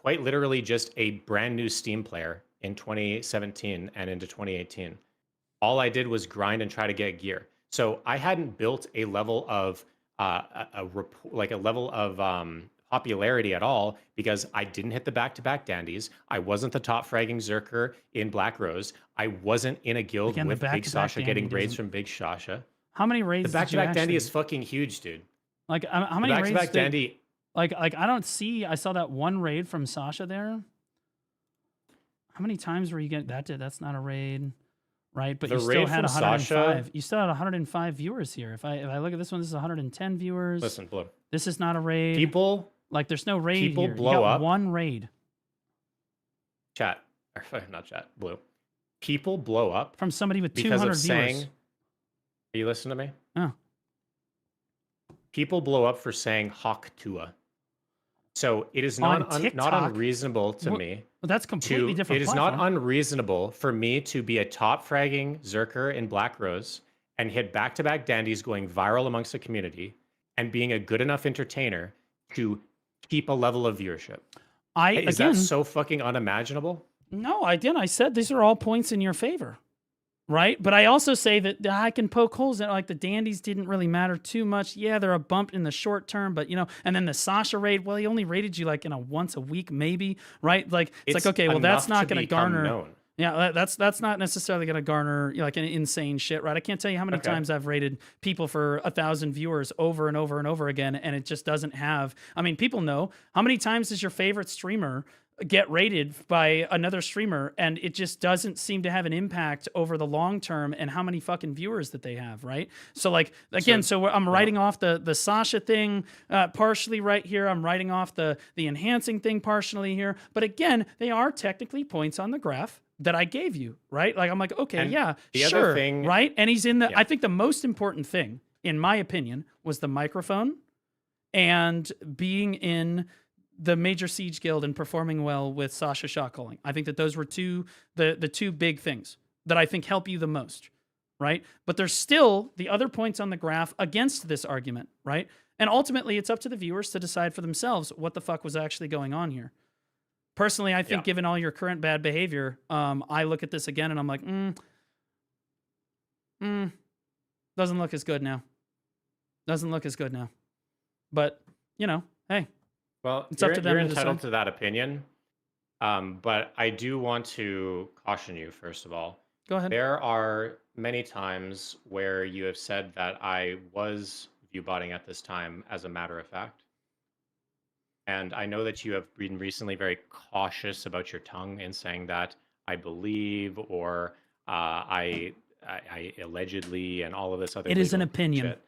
quite literally just a brand new Steam player in 2017 and into 2018. All I did was grind and try to get gear. So I hadn't built a level of popularity at all because I didn't hit the back-to-back dandies. I wasn't the top fragging Zerker in Black Rose. I wasn't in a guild with Big Sasha getting raids from Big Sasha. How many raids? The back-to-back dandy is fucking huge, dude. Like how many raids? Back-to-back dandy. Like I don't see. I saw that one raid from Sasha there. How many times were you getting that? That's not a raid, right? But you still had 105. Sasha, you still had 105 viewers here. If I look at this one, this is 110 viewers. Listen, Blue. This is not a raid. People. Like there's no raid people here. Blow you got up. One raid. Chat, or not chat. Blue. People blow up from somebody with 200 viewers. Saying, are you listening to me? Oh. People blow up for saying Hawk Tua. So it is not unreasonable to me. Well, that's completely different. It is not unreasonable for me to be a top fragging Zerker in Black Rose and hit back-to-back dandies going viral amongst the community and being a good enough entertainer to keep a level of viewership. Is that so fucking unimaginable? No, I didn't. I said these are all points in your favor. Right? But I also say that I can poke holes in it. Like the dandies didn't really matter too much. Yeah, they're a bump in the short term, but and then the Sasha raid, well, he only raided you like in a once a week, maybe, right? Like it's like, okay, well, that's not going to garner. Known. Yeah, that's not necessarily going to garner like an insane shit, right? I can't tell you how many times I've rated people for 1,000 viewers over and over and over again, and it just doesn't have. I mean, people know how many times does your favorite streamer get rated by another streamer, and it just doesn't seem to have an impact over the long term and how many fucking viewers that they have, right? So like again, so I'm writing off the Sasha thing partially right here. I'm writing off the enhancing thing partially here, but again, they are technically points on the graph that I gave you, right? Like I'm like, okay, and yeah, the sure, other thing, right? And he's in the. I think the most important thing, in my opinion, was the microphone and being in the Major Siege Guild and performing well with Sasha shot calling. I think that those were the two big things that I think help you the most, right? But there's still the other points on the graph against this argument, right? And ultimately, it's up to the viewers to decide for themselves what the fuck was actually going on here. Personally, I think given all your current bad behavior, I look at this again and I'm like, doesn't look as good now. Doesn't look as good now. But you know, hey, Well, it's up to them you're to entitled decide. to that opinion. But I do want to caution you, first of all. Go ahead. There are many times where you have said that I was viewbotting at this time, as a matter of fact. And I know that you have been recently very cautious about your tongue in saying that I believe or I allegedly and all of this other. It is an legal opinion. shit.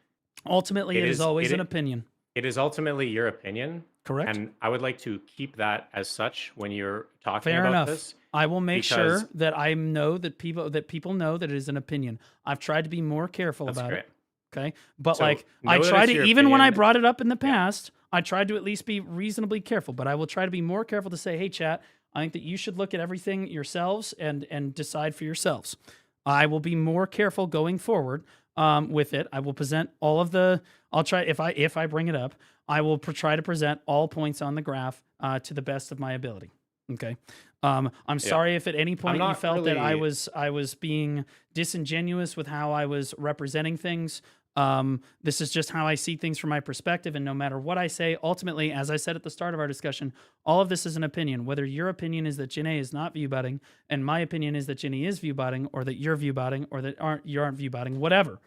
Ultimately, it is always an opinion. It is ultimately your opinion. Correct. And I would like to keep that as such when you're talking Fair about enough. this. I will make because- sure that I know that people know that it is an opinion. I've tried to be more careful That's about great. it. Okay, but So, like know I that tried it's to, your even when I opinion. brought it up in the past, I tried to at least be reasonably careful. But I will try to be more careful to say, hey, chat, I think that you should look at everything yourselves and decide for yourselves. I will be more careful going forward with it. I will present all of the. I'll try if I bring it up. I will try to present all points on the graph to the best of my ability. Okay. I'm sorry if at any point you not felt that I really- was being disingenuous with how I was representing things. This is just how I see things from my perspective, and no matter what I say, ultimately, as I said at the start of our discussion, all of this is an opinion. Whether your opinion is that Janae is not viewbotting, and my opinion is that Ginny is viewbotting, or that you're viewbotting, or that you aren't viewbotting, whatever,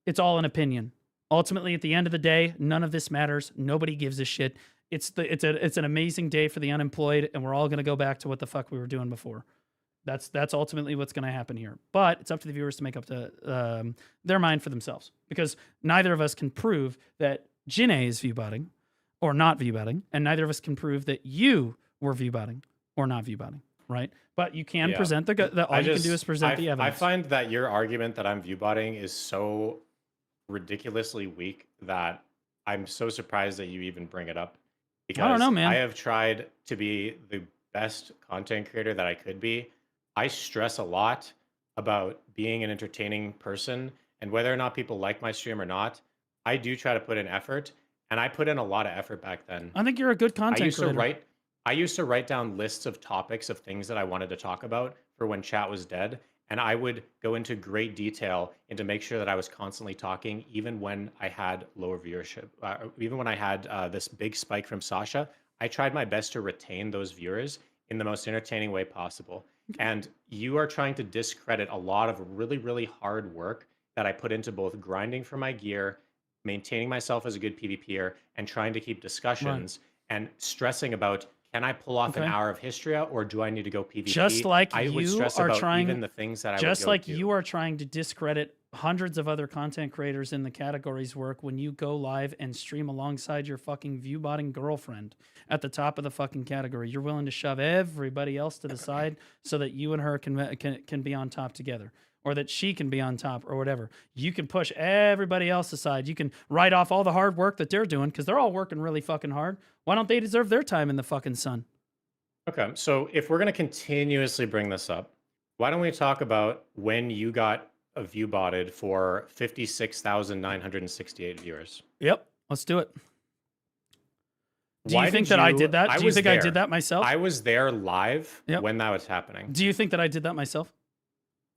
it's all an opinion. Ultimately, at the end of the day, none of this matters. Nobody gives a shit. It's an amazing day for the unemployed, and we're all gonna go back to what the fuck we were doing before. That's ultimately what's going to happen here. But it's up to the viewers to make up their mind for themselves, because neither of us can prove that Janae is viewbotting or not viewbotting, and neither of us can prove that you were viewbotting or not viewbotting, right? But you can present all you can do is present the evidence. I find that your argument that I'm viewbotting is so ridiculously weak that I'm so surprised that you even bring it up. Because I don't know, man. I have tried to be the best content creator that I could be. I stress a lot about being an entertaining person, and whether or not people like my stream or not, I do try to put in effort, and I put in a lot of effort back then. I think you're a good content creator. I used to write down lists of topics of things that I wanted to talk about for when chat was dead, and I would go into great detail and to make sure that I was constantly talking, even when I had lower viewership, even when I had this big spike from Sasha. I tried my best to retain those viewers in the most entertaining way possible. And you are trying to discredit a lot of really, really hard work that I put into both grinding for my gear, maintaining myself as a good PvPer, and trying to keep discussions and stressing about, can I pull off an hour of Histria, or do I need to go PvP? Just like I would you stress are about trying, even the things that I just would go like do. you are trying to discredit hundreds of other content creators in the categories work when you go live and stream alongside your fucking viewbotting girlfriend at the top of the fucking category. You're willing to shove everybody else to the side so that you and her can be on top together, or that she can be on top, or whatever. You can push everybody else aside. You can write off all the hard work that they're doing, because they're all working really fucking hard. Why don't they deserve their time in the fucking sun? Okay, so if we're going to continuously bring this up, why don't we talk about when you got a view botted for 56,968 viewers? Yep, let's do it. Do you think that I did that? Do you think I did that myself? I was there live when that was happening. Do you think that I did that myself?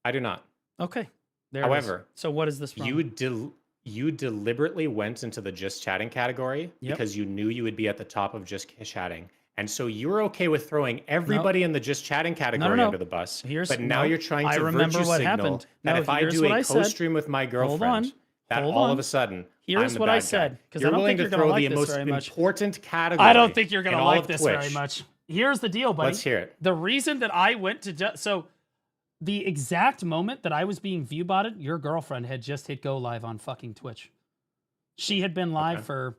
I do not. Okay. However, so what is this from? You deliberately went into the just chatting category because you knew you would be at the top of just chatting. And so you were okay with throwing everybody in the just chatting category under the bus. But now you're trying to virtue signal that if I do a co-stream with my girlfriend, that all of a sudden here's what I said, because I don't think you're going to like this very much. Important category. I don't think you're going to like this very much. Here's the deal, buddy. Let's hear it. The reason that I went to so the exact moment that I was being viewbotted, your girlfriend had just hit go live on fucking Twitch. She had been live for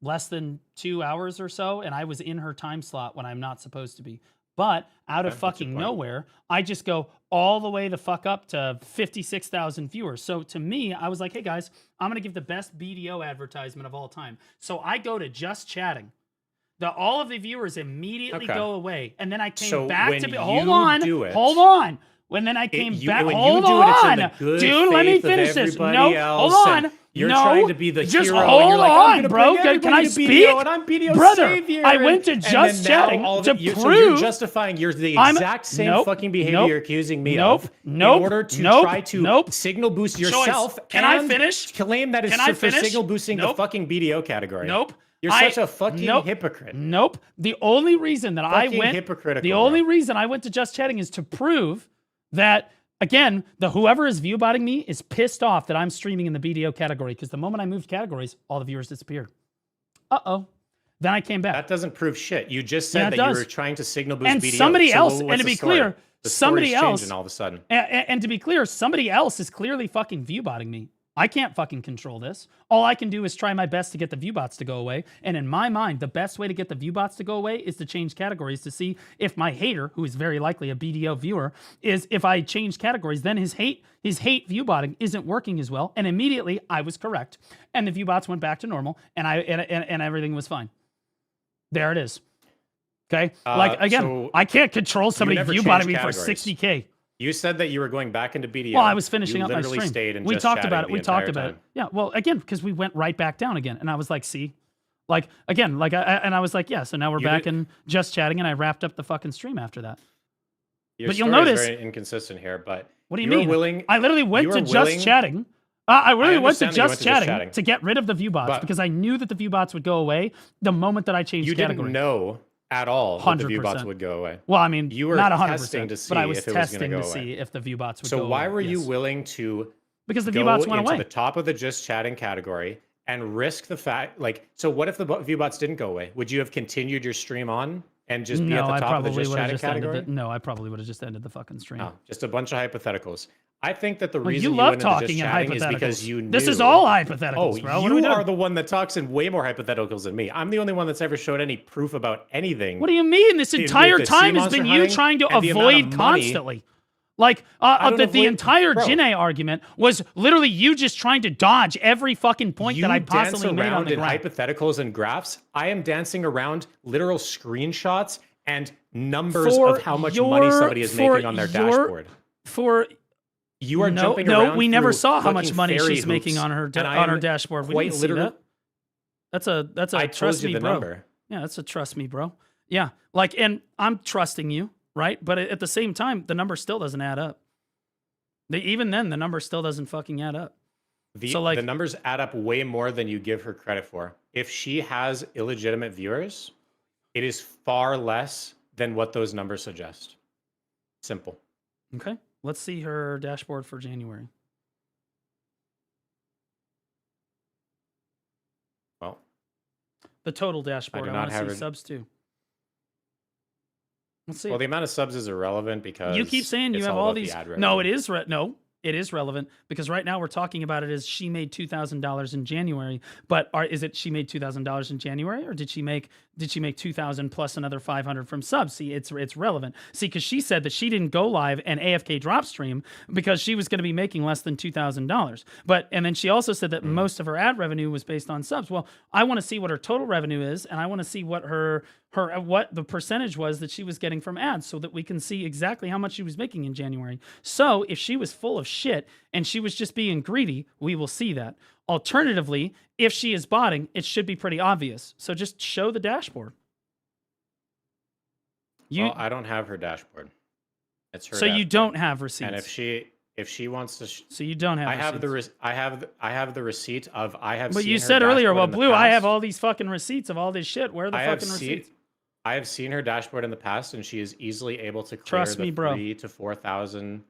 less than 2 hours or so, and I was in her time slot when I'm not supposed to be. But out of fucking nowhere, I just go all the way the fuck up to 56,000 viewers. So to me, I was like, hey guys, I'm going to give the best BDO advertisement of all time. So I go to just chatting. All of the viewers immediately go away. And then I came back to hold on. When then I came back, hold on, dude, let me finish this. No, hold on. You're No, trying to be the just hero. hold and you're like, on, I'm gonna bro. bring Can I everybody to speak? BDO, and I'm BDO Brother, savior. I went to and Just then now Chatting all of to it- you- prove. So you're justifying the exact same nope, fucking behavior nope, you're accusing me nope, of nope, in order to nope, try to nope. signal boost Choice. yourself. Can I and finish? Claim that it's Can I for finish? signal boosting Nope. the fucking BDO category. Nope. You're such a fucking nope, hypocrite. Nope. The only reason that I Fucking went, hypocritical, the bro. only reason I went to Just Chatting is to prove that, again, the whoever is viewbotting me is pissed off that I'm streaming in the BDO category, because the moment I moved categories, all the viewers disappeared. Uh-oh. Then I came back. That doesn't prove shit. You just said it that does. you were trying to signal boost And BDO. somebody So else, what's and to the be story? clear, The somebody story's else, changing all of a sudden. and to be clear, somebody else is clearly fucking viewbotting me. I can't fucking control this. All I can do is try my best to get the viewbots to go away. And in my mind, the best way to get the viewbots to go away is to change categories to see if my hater, who is very likely a BDO viewer, is if I change categories, then his hate viewbotting isn't working as well. And immediately I was correct. And the viewbots went back to normal, and and everything was fine. There it is. Okay? Again, so I can't control somebody never viewbotting changed me categories. for 60K. You said that you were going back into BDO. Well, I was finishing you up my literally stream. Stayed in We Just talked Chatting about it. the We talked entire about it. time. Yeah. Well, again, because we went right back down again, and I was like, see, I was like, yeah. So now we're back in Just Chatting, and I wrapped up the fucking stream after that. Your But you'll story is notice- very inconsistent here. But What do you were mean? Willing, I literally went you to were Just willing- Chatting. I really went to understand that you went Just to Just Chatting Chatting. to get rid of the viewbots, But- because I knew that the viewbots would go away the moment that I changed You category. didn't know at all that the 100%. viewbots would go away. Well, I mean, You were not testing 100%, to see but I was if it was gonna testing go to away. see if the viewbots would So go away. why were you yes. willing to Because the go viewbots went into away. the top of the Just Chatting category and risk the fact, so what if the viewbots didn't go away? Would you have continued your stream on and just be at the I top of the probably Just would have Chatting just ended category? it. No, I probably would have just ended the fucking stream. Oh, just a bunch of hypotheticals. I think that the Well, reason you you love went into Just talking in Chatting is hypotheticals. because you knew. This is all hypotheticals, Oh, bro. What are we you doing? are the one that talks in way more hypotheticals than me. I'm the only one that's ever showed any proof about anything. What do you mean? This With entire the time sea has been monster you hunting trying to and the amount avoid of money- constantly. Like, don't the avoid- entire bro. Jinae argument was literally you just trying to dodge every fucking point You that I dance possibly made on around the in ground. hypotheticals and graphs. I am dancing around literal screenshots and numbers For of how much your- money somebody is for making on their your- dashboard. For You are no, jumping no, around we never through saw how much fucking money fairy she's making hoops, on her and I on her am dashboard. We quite didn't see literally- that. That's a I told trust you me, the bro. number. Yeah, that's a trust me, bro. Yeah, and I'm trusting you, right? But at the same time, the number still doesn't add up. Even then, the number still doesn't fucking add up. The numbers add up way more than you give her credit for. If she has illegitimate viewers, it is far less than what those numbers suggest. Simple. Okay, let's see her dashboard for January. Well, The total dashboard. do I not want to have see her- subs too. Let's see. well, the amount of subs is irrelevant because You keep saying you it's have all all about the these. ad No, revenue. it is it is relevant because right now we're talking about it as she made $2,000 in January. But is it she made $2,000 in January, or did she make $2,000 plus another $500 from subs? See, it's relevant. See, because she said that she didn't go live and AFK drop stream because she was going to be making less than $2,000. And then she also said that most of her ad revenue was based on subs. Well, I want to see what her total revenue is, and I want to see what what the percentage was that she was getting from ads, so that we can see exactly how much she was making in January. So if she was full of shit and she was just being greedy, we will see that. Alternatively, if she is botting, it should be pretty obvious. So just show the dashboard. Well, I don't have her dashboard. It's her. So you dashboard. don't have receipts. And if she wants to, so you don't have. I have receipts. I have the receipt of I have. But seen you her said earlier, dashboard well, in the Blue, I have past. all these fucking receipts of all this shit. Where are the fucking receipts? I have seen her dashboard in the past, and she is easily able to clear Trust the me, bro. 3,000 to 4,000.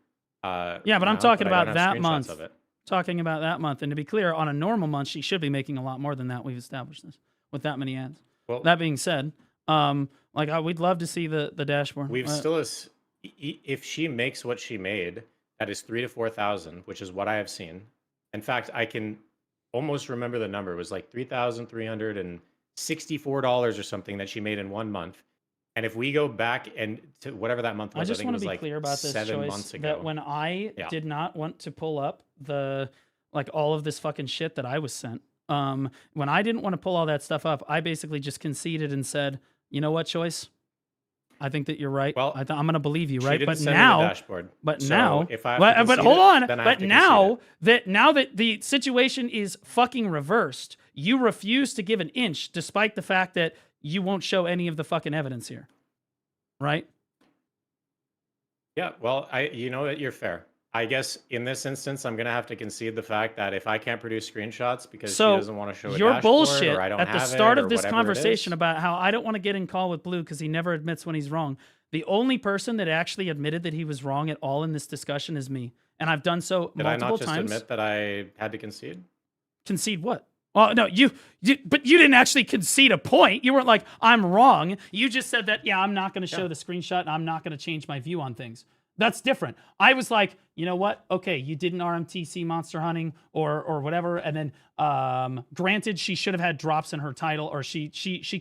Yeah, but I'm amount, talking I don't about have that screenshots month. of it. Talking about that month, and to be clear, on a normal month, she should be making a lot more than that. We've established this with that many ads. Well, That being said, we'd love to see the dashboard. we've still if she makes what she made, that is 3,000 to 4,000, which is what I have seen. In fact, I can almost remember the number. It was like $3,364 or something that she made in 1 month. And if we go back and to whatever that month was, I just think want it to was be like clear about this 7 choice. months ago. That when I did not want to pull up all of this fucking shit that I was sent, when I didn't want to pull all that stuff up, I basically just conceded and said, you know what, Choice? I think that you're right. Well, I'm going to believe you, she right? didn't But send me the now, dashboard. but So now, if I have but, to but concede hold it, on. then I have But to concede now that the situation is fucking reversed, you refuse to give an inch, despite the fact that you won't show any of the fucking evidence here, right? Yeah, well, you know that you're fair. I guess in this instance, I'm gonna have to concede the fact that if I can't produce screenshots because she doesn't want to show a your dashboard bullshit or I don't at the have start it of or this whatever it conversation is. about how I don't want to get in call with Blue because he never admits when he's wrong. The only person that actually admitted that he was wrong at all in this discussion is me, and I've done so Did I multiple not just times. admit that I had to concede? Concede what? Oh no, but you didn't actually concede a point. You weren't like, I'm wrong. You just said that, yeah, I'm not going to show the screenshot and I'm not going to change my view on things. That's different. I was like, you know what? Okay, you didn't RMTC monster hunting or whatever, and then granted, she should have had drops in her title, or she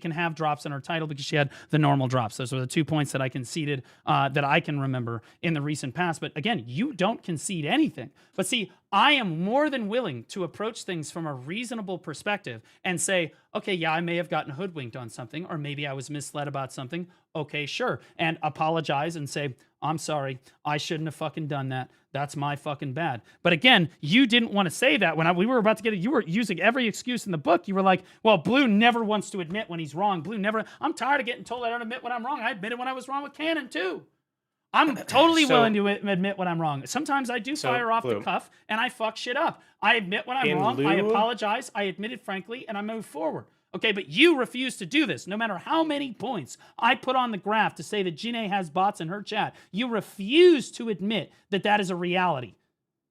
can have drops in her title because she had the normal drops. Those were the 2 points that I conceded that I can remember in the recent past. But again, you don't concede anything. But see, I am more than willing to approach things from a reasonable perspective and say, okay, yeah, I may have gotten hoodwinked on something, or maybe I was misled about something. Okay, sure. And apologize and say, I'm sorry, I shouldn't have fucking done that. That's my fucking bad. But again, you didn't want to say that when we were about to get it. You were using every excuse in the book. You were like, well, Blue never wants to admit when he's wrong. Blue never. I'm tired of getting told I don't admit when I'm wrong. I admitted when I was wrong with Cannon too. I'm totally willing to admit when I'm wrong. Sometimes I do fire off the cuff and I fuck shit up. I admit when I'm wrong. I apologize. I admit it frankly and I move forward. Okay, but you refuse to do this. No matter how many points I put on the graph to say that Janae has bots in her chat, you refuse to admit that that is a reality.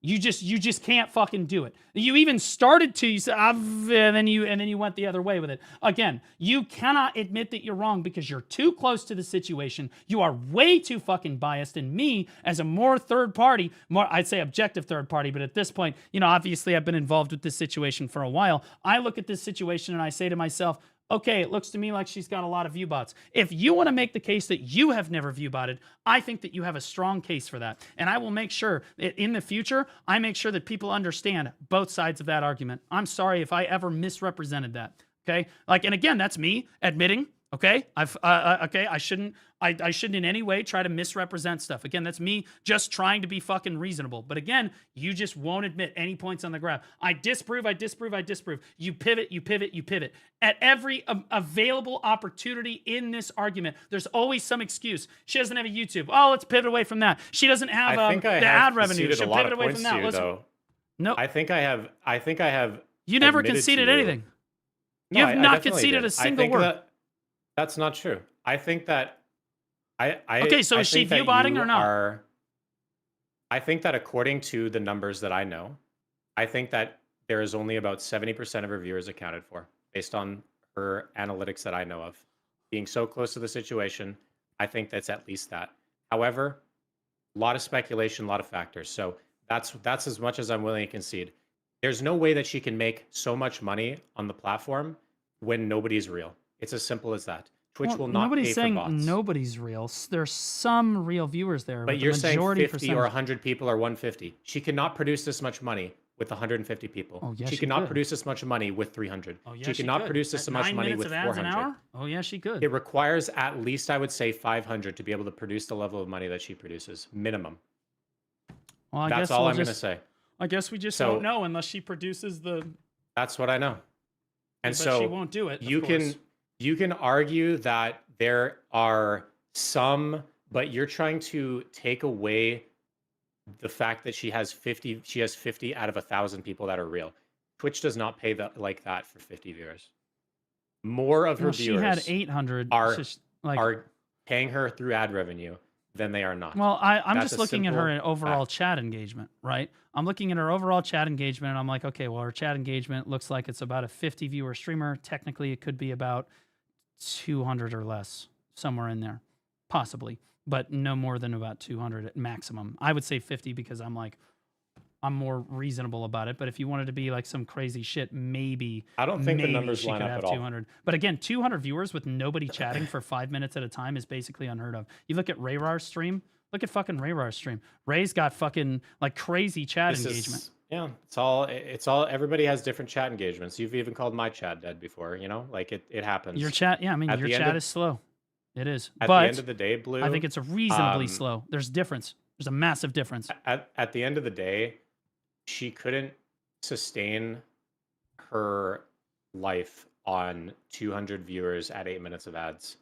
You just can't fucking do it. You even started to, you said, and then you went the other way with it. Again, you cannot admit that you're wrong because you're too close to the situation. You are way too fucking biased. And me, as a more third party, more I'd say objective third party, but at this point, you know, obviously I've been involved with this situation for a while. I look at this situation and I say to myself, okay, it looks to me like she's got a lot of view bots. If you want to make the case that you have never view botted, I think that you have a strong case for that. And I will make sure that in the future, I make sure that people understand both sides of that argument. I'm sorry if I ever misrepresented that. Okay? Like, and again, that's me admitting, okay? I shouldn't in any way try to misrepresent stuff. Again, that's me just trying to be fucking reasonable. But again, you just won't admit any points on the graph. I disprove. You pivot. At every available opportunity in this argument, there's always some excuse. She doesn't have a YouTube. Oh, let's pivot away from that. She doesn't have the ad revenue. She'll pivot away from that. No, I think I have. You never conceded anything. No, you have not conceded a single word. That's not true. I think that okay, so is she view botting or not? I think that according to the numbers that I know, I think that there is only about 70% of her viewers accounted for, based on her analytics that I know of. Being so close to the situation, I think that's at least that. However, a lot of speculation, a lot of factors. So that's as much as I'm willing to concede. There's no way that she can make so much money on the platform when nobody's real. It's as simple as that. Twitch will not pay for bots. Nobody's real. There's some real viewers there. But you're saying 50 or 100 people or 150. She cannot produce this much money with 150 people. Oh, yeah, she cannot produce this much money with 300. Oh, yeah, she cannot produce this much money with 400. Oh, yeah, she could. It requires at least, I would say, 500 to be able to produce the level of money that she produces. Minimum. Well, that's all I'm going to say. I guess we just don't know unless she produces the... That's what I know. And so she won't do it, You can argue that there are some, but you're trying to take away the fact that she has 50 out of 1,000 people that are real. Twitch does not pay that like that for 50 viewers. More of her viewers she had 800 are paying her through ad revenue than they are not. Well, I'm just looking at her overall chat engagement, right? I'm looking at her overall chat engagement and I'm like, okay, well, her chat engagement looks like it's about a 50 viewer streamer. Technically, it could be about 200 or less, somewhere in there, possibly, but no more than about 200 at maximum. I would say 50 because I'm more reasonable about it. But if you wanted to be like some crazy shit, maybe I don't think the numbers line up at all. 200. But again, 200 viewers with nobody chatting for 5 minutes at a time is basically unheard of. You look at Rayrar's stream. Look at fucking Rayrar's stream. Ray's got fucking like crazy chat engagement. It's all. Everybody has different chat engagements. You've even called my chat dead before. You know, like it happens. Your chat, yeah. I mean, your chat is slow. It is. At But the end of the day, Blue, I think it's reasonably slow. There's difference. There's a massive difference. At the end of the day, she couldn't sustain her life on 200 viewers at 8 minutes of ads.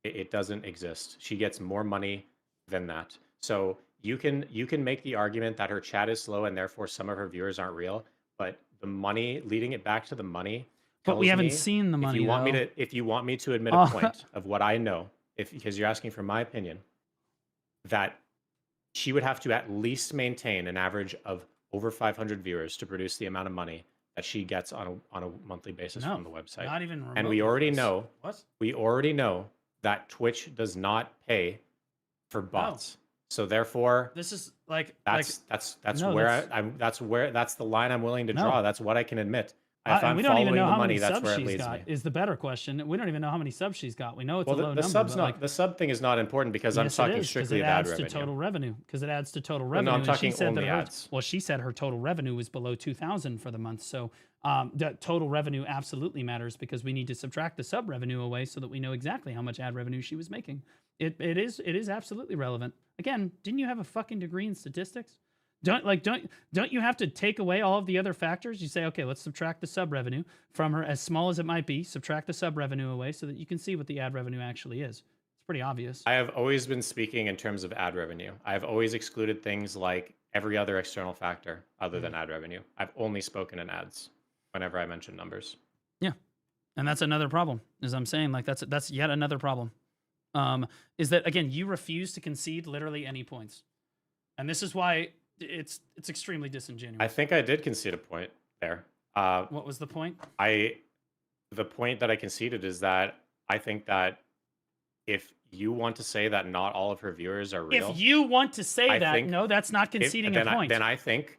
It doesn't exist. She gets more money than that. So you can make the argument that her chat is slow and therefore some of her viewers aren't real, but the money, leading it back to the money. But we haven't seen the money. If you want me to admit a point of what I know, because you're asking for my opinion, that she would have to at least maintain an average of over 500 viewers to produce the amount of money that she gets on a monthly basis from the website. Not even remotely. And we already know. What? We already know that Twitch does not pay for bots. So therefore, this is like that's the line I'm willing to draw. That's what I can admit. If I'm we don't even know how money, many that's subs where it she's leads got. me. Is the better question. We don't even know how many subs she's got. We know it's a low number. The sub thing is not important because I'm talking strictly ad revenue. to total revenue. Because it adds to total revenue. No, I'm talking only ads. Well, she said her total revenue was below 2,000 for the month. So the total revenue absolutely matters because we need to subtract the sub revenue away so that we know exactly how much ad revenue she was making. It is absolutely relevant. Again, didn't you have a fucking degree in statistics? Don't you have to take away all of the other factors? You say, okay, let's subtract the sub revenue from her, as small as it might be, subtract the sub revenue away so that you can see what the ad revenue actually is. It's pretty obvious. I have always been speaking in terms of ad revenue. I've always excluded things like every other external factor other than ad revenue. I've only spoken in ads whenever I mention numbers. Yeah. And that's another problem, as I'm saying, like that's yet another problem. Is that, again, you refuse to concede literally any points. And this is why it's extremely disingenuous. I think I did concede a point there. What was the point? The point that I conceded is that I think that if you want to say that not all of her viewers are real, if you want to say that, no, that's not conceding a point. Then I think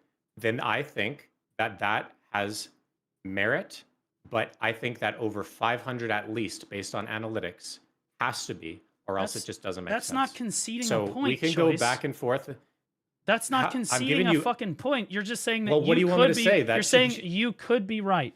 that has merit, but I think that over 500 at least, based on analytics, has to be, or else it just doesn't make sense. That's not conceding a point. So we can go back and forth. That's not conceding a fucking point. You're just saying that what do you want me to say? You're saying you could be right?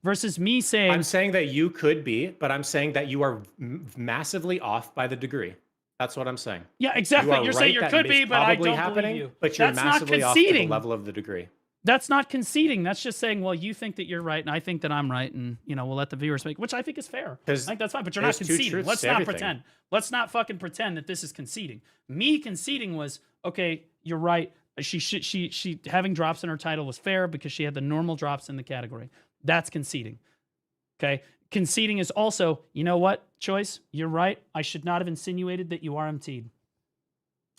Versus me saying... I'm saying that you could be, but I'm saying that you are massively off by the degree. That's what I'm saying. Yeah, exactly. You're saying you could be, but I don't believe you. But you're massively off to the level of the degree. That's not conceding. That's just saying, well, you think that you're right, and I think that I'm right, and we'll let the viewers make, which I think is fair. I think that's fine, but you're not conceding. Let's not pretend. Let's not fucking pretend that this is conceding. Me conceding was, okay, you're right. She having drops in her title was fair because she had the normal drops in the category. That's conceding. Okay? Conceding is also, you know what, Choice? You're right. I should not have insinuated that you RMT'd.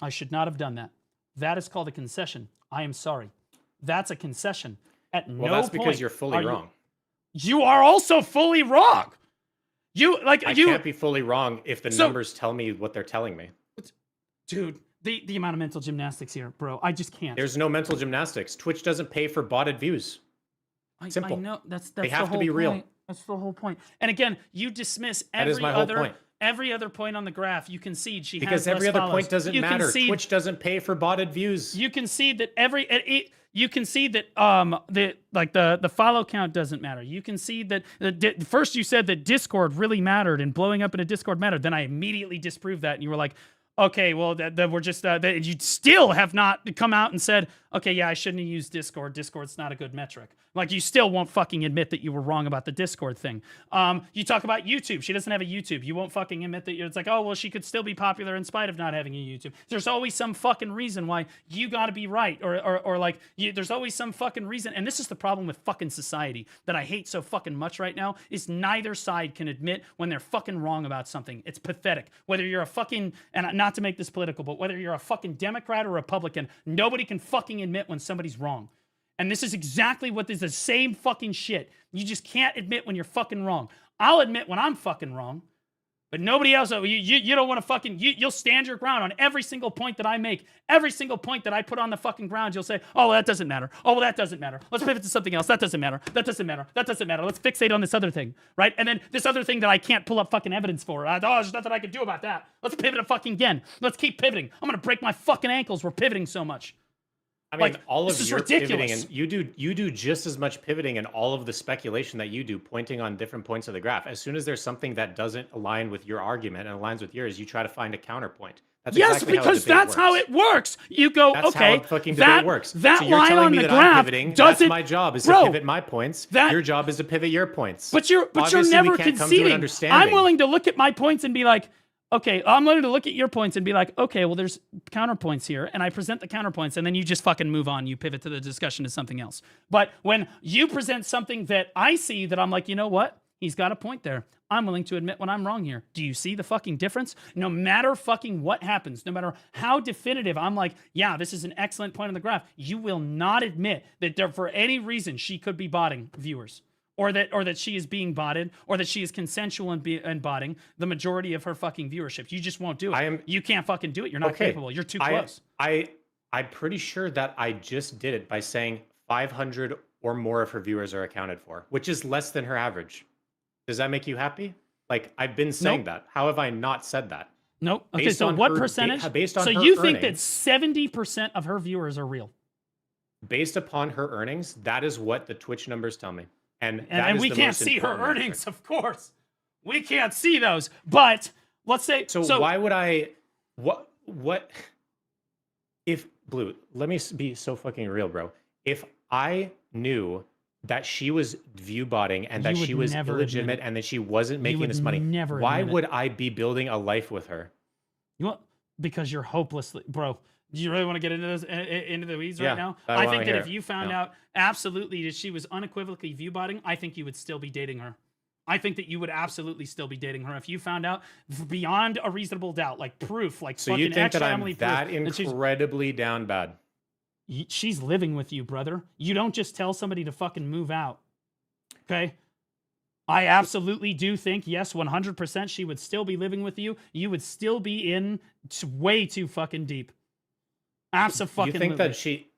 I should not have done that. That is called a concession. I am sorry. That's a concession. Well, that's because you're fully wrong. You are also fully wrong. I can't be fully wrong if the numbers tell me what they're telling me. Dude, the amount of mental gymnastics here, bro, I just can't. There's no mental gymnastics. Twitch doesn't pay for botted views. Simple. I know. That's they have to be real. That's the whole point. And again, you dismiss every other point on the graph. You concede she has less because every other follows. point doesn't matter. Twitch doesn't pay for botted views. You concede that you concede that the follow count doesn't matter. You concede that first you said that Discord really mattered and blowing up in a Discord mattered. Then I immediately disproved that, and you were like, okay, well, that we're just that you still have not come out and said, okay, yeah, I shouldn't have used Discord. Discord's not a good metric. Like, you still won't fucking admit that you were wrong about the Discord thing. You talk about YouTube. She doesn't have a YouTube. You won't fucking admit that. It's like, oh, well, she could still be popular in spite of not having a YouTube. There's always some fucking reason why you got to be right, or there's always some fucking reason. And this is the problem with fucking society that I hate so fucking much right now, is neither side can admit when they're fucking wrong about something. It's pathetic. Whether you're a fucking, and not to make this political, but whether you're a fucking Democrat or Republican, nobody can fucking admit when somebody's wrong. And this is exactly what is the same fucking shit. You just can't admit when you're fucking wrong. I'll admit when I'm fucking wrong, but nobody else. You don't want to fucking. You'll stand your ground on every single point that I make. Every single point that I put on the fucking ground, you'll say, "Oh, well, that doesn't matter. Oh, well, that doesn't matter. Let's pivot to something else. That doesn't matter. That doesn't matter. That doesn't matter. Let's fixate on this other thing, right? And then this other thing that I can't pull up fucking evidence for. There's nothing I can do about that. Let's pivot it fucking again. Let's keep pivoting. I'm gonna break my fucking ankles. We're pivoting so much." I mean, Like, all this of is your pivoting, ridiculous. and you do just as much pivoting in all of the speculation that you do, pointing on different points of the graph. As soon as there's something that doesn't align with your argument and aligns with yours, you try to find a counterpoint. That's Yes, exactly because how a debate that's how works. it works. You go, That's okay, how a fucking that, debate works. that So you're line telling on me the that I'm graph pivoting. doesn't. That's my job is Bro, to pivot my points. that- Your job is to pivot your points. But you're Obviously, never we can't come to an conceding. understanding. I'm willing to look at my points and be like, okay, I'm willing to look at your points and be like, okay, well, there's counterpoints here, and I present the counterpoints, and then you just fucking move on. You pivot to the discussion to something else. But when you present something that I see that I'm like, you know what? He's got a point there. I'm willing to admit when I'm wrong here. Do you see the fucking difference? No matter fucking what happens, no matter how definitive, I'm like, yeah, this is an excellent point on the graph. You will not admit that there, for any reason, she could be botting viewers. Or that she is being botted, or that she is consensual in botting the majority of her fucking viewership. You just won't do it. You can't fucking do it. You're not capable. You're too close. I'm pretty sure that I just did it by saying 500 or more of her viewers are accounted for, which is less than her average. Does that make you happy? Like, I've been saying that. How have I not said that? Nope. Okay, Based so on what her percentage? based on so her you think that earnings- 70% of her viewers are real? Based upon her earnings, that is what the Twitch numbers tell me. And we can't see her earnings, of course. We can't see those. But let's say so why would I what if Blue, let me be so fucking real, bro. If I knew that she was view botting and that she was illegitimate and that she wasn't making this money, why would I be building a life with her? Because you're hopelessly, bro. Do you really want to get into this into the weeds Yeah, right now? I think that hear if it. you found out absolutely that she was unequivocally view botting, I think you would still be dating her. I think that you would absolutely still be dating her if you found out beyond a reasonable doubt, like proof, like so fucking you think that I'm family that proof, incredibly down bad? She's living with you, brother. You don't just tell somebody to fucking move out. Okay? I absolutely do think, yes, 100% she would still be living with you. You would still be in way too fucking deep. Absolutely.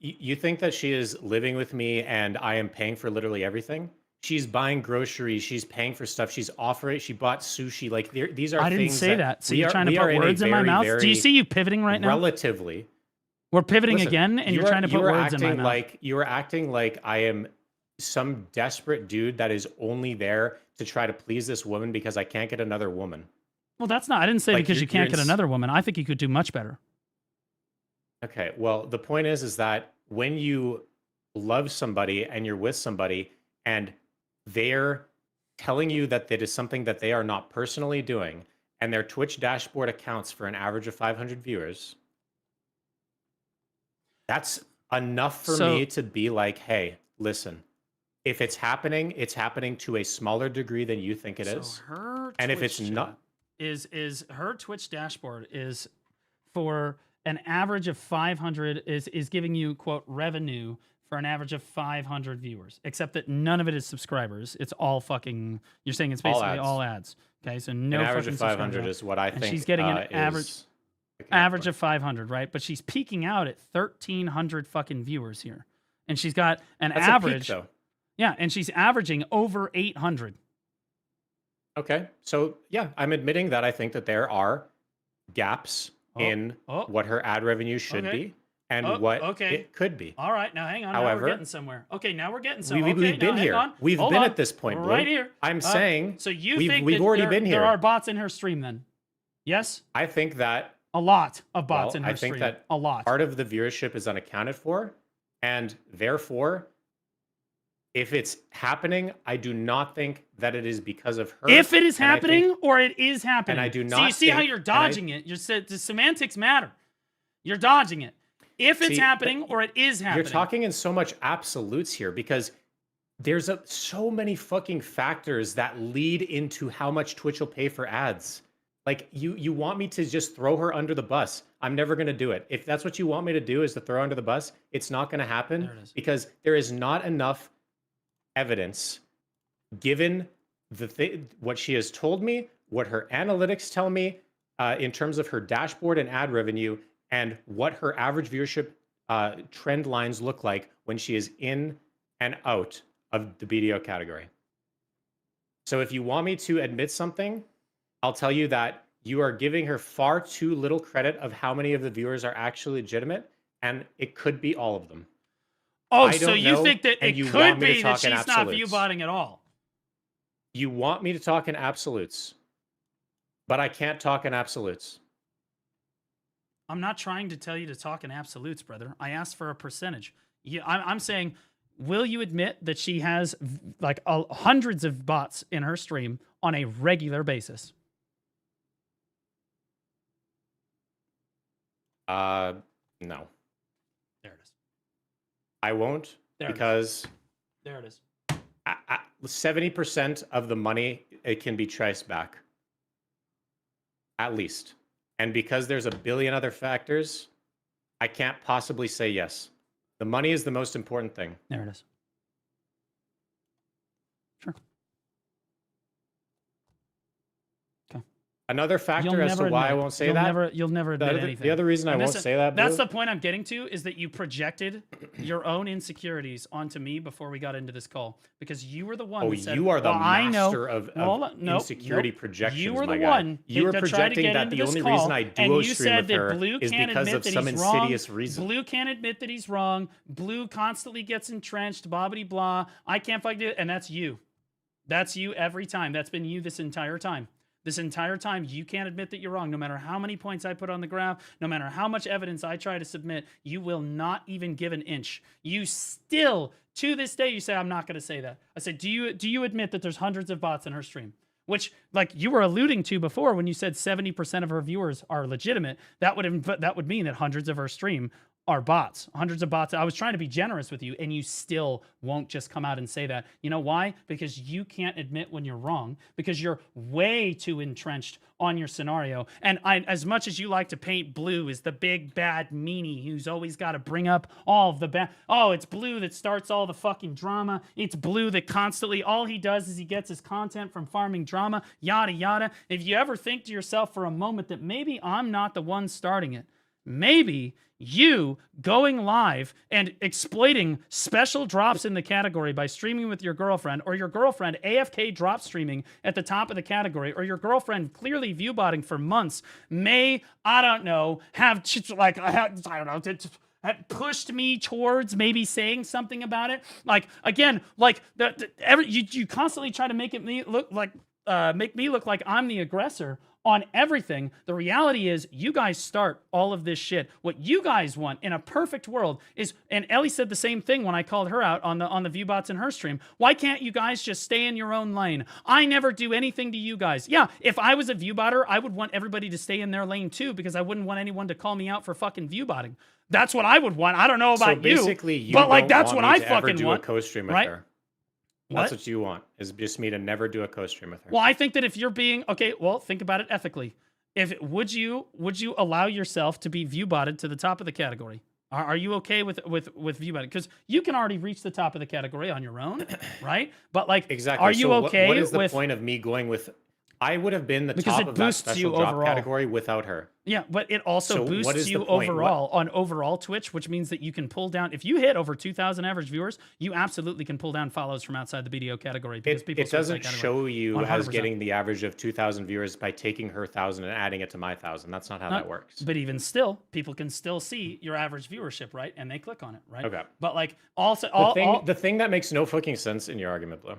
You think that she is living with me and I am paying for literally everything? She's buying groceries. She's paying for stuff. She's offering. She bought sushi. Like these are. I didn't things say that. So you're trying to we put are words in my mouth. Do you see you pivoting right now? Relatively. We're pivoting Listen, again, and you're trying to put words in my mouth. You are acting like I am some desperate dude that is only there to try to please this woman because I can't get another woman. Well, that's not. I didn't say Like, because you can't get another woman. I think you could do much better. Okay. Well, the point is that when you love somebody and you're with somebody and they're telling you that that is something that they are not personally doing, and their Twitch dashboard accounts for an average of 500 viewers, that's enough for me to be like, hey, listen, if it's happening to a smaller degree than you think it is. Her and Twitch if it's not, is her Twitch dashboard is for an average of 500 is giving you quote revenue for an average of 500 viewers, except that none of it is subscribers. It's all fucking. You're saying it's basically all ads. Okay, so no an average fucking of 500 is what I think. And she's getting an is average of 500, right? But she's peaking out at 1,300 fucking viewers here, and she's got an That's average. a peak, though. Yeah, and she's averaging over 800. Okay, so yeah, I'm admitting that I think that there are gaps in what her ad revenue should be and what it could be. All right, now hang on. However, now we're getting somewhere. Okay, now we're getting somewhere. We've been here. We've been at this point, right Blue. here. I'm saying. So you we've think we've already been here. There are bots in her stream, then? Yes. I think that a lot of bots in her stream. I think that a lot. Part of the viewership is unaccounted for, and therefore, if it's happening, I do not think that it is because of her. If it is happening, or it is happening, and I do not. So you see how you're dodging it. You said the semantics matter. You're dodging it. If it's happening, or it is happening. You're talking in so much absolutes here because there's so many fucking factors that lead into how much Twitch will pay for ads. Like you want me to just throw her under the bus. I'm never going to do it. If that's what you want me to do is to throw her under the bus, it's not going to happen because there is not enough evidence given what she has told me, what her analytics tell me in terms of her dashboard and ad revenue, and what her average viewership trend lines look like when she is in and out of the BDO category. So if you want me to admit something, I'll tell you that you are giving her far too little credit of how many of the viewers are actually legitimate, and it could be all of them. Oh, I so don't you know, think that and it you could want me to be that talk in she's not absolutes. viewbotting at all? You want me to talk in absolutes, but I can't talk in absolutes. I'm not trying to tell you to talk in absolutes, brother. I asked for a percentage. I'm saying, will you admit that she has like hundreds of bots in her stream on a regular basis? No. There it is. I won't because there it is. 70% of the money, it can be traced back. At least. And because there's a billion other factors, I can't possibly say yes. The money is the most important thing. There it is. Sure. Another factor as to why I won't say that. You'll never admit anything. The other reason I won't say that, that's the point I'm getting to, is that you projected your own insecurities onto me before we got into this call, because you were the one that said, you are the master of nope, insecurity projections, you were my the guy. one You were that tried to projecting get that into the this only call, reason I and duo you stream said with that her Blue is can't because admit of that some he's wrong. insidious reason. Blue can't admit that he's wrong. Blue constantly gets entrenched, bobbity blah. I can't fucking do it, and that's you. That's you every time. That's been you this entire time. This entire time, you can't admit that you're wrong. No matter how many points I put on the graph, no matter how much evidence I try to submit, you will not even give an inch. You still, to this day, you say, I'm not going to say that. I said, do you admit that there's hundreds of bots in her stream? Which, like you were alluding to before when you said 70% of her viewers are legitimate, that would mean that hundreds of her stream are bots, hundreds of bots. I was trying to be generous with you, and you still won't just come out and say that. You know why? Because you can't admit when you're wrong, because you're way too entrenched on your scenario. And as much as you like to paint Blue as the big bad meanie who's always got to bring up all of the bad, oh, it's Blue that starts all the fucking drama. It's Blue that constantly, all he does is he gets his content from farming drama, yada, yada. If you ever think to yourself for a moment that maybe I'm not the one starting it, maybe you going live and exploiting special drops in the category by streaming with your girlfriend, or your girlfriend AFK drop streaming at the top of the category, or your girlfriend clearly viewbotting for months may, I don't know, have like, I don't know, that pushed me towards maybe saying something about it. Like, again, like you constantly try to make me look like I'm the aggressor on everything. The reality is you guys start all of this shit. What you guys want in a perfect world is, and Ellie said the same thing when I called her out on the viewbots in her stream. Why can't you guys just stay in your own lane? I never do anything to you guys. Yeah, if I was a viewbotter, I would want everybody to stay in their lane too, because I wouldn't want anyone to call me out for fucking viewbotting. That's what I would want. I don't know about so basically, you but like don't that's want what me I to ever fucking do want. A co-stream with right? her. What? That's what you want, is just me to never do a co-stream with her. Well, I think that if you're being okay, well, think about it ethically. Would you allow yourself to be viewbotted to the top of the category? Are you okay with viewbotting? Because you can already reach the top of the category on your own, right? But like, exactly. Are you so okay? What is the point of me going with? I would have been the top of that special drop overall. category without her. Yeah, but it also boosts you point? overall on overall Twitch, which means that you can pull down. If you hit over 2,000 average viewers, you absolutely can pull down follows from outside the BDO category. Because people it doesn't show you 100%. as getting the average of 2,000 viewers by taking her 1,000 and adding it to my 1,000. That's not how that works. But even still, people can still see your average viewership, right? And they click on it, right? Okay. But like also, the thing that makes no fucking sense in your argument, Blue.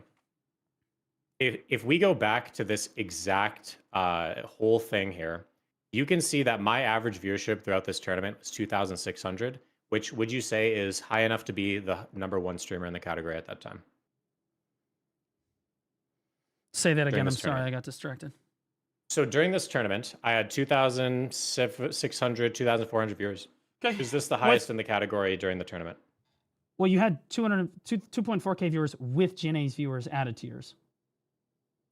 If we go back to this exact whole thing here, you can see that my average viewership throughout this tournament was 2,600, which would you say is high enough to be the #1 streamer in the category at that time? Say that again. I'm sorry, I got distracted. So during this tournament, I had 2,600, 2,400 viewers. Okay. Is this the highest in the category during the tournament? Well, you had 2.4K viewers with Janae's viewers added to yours.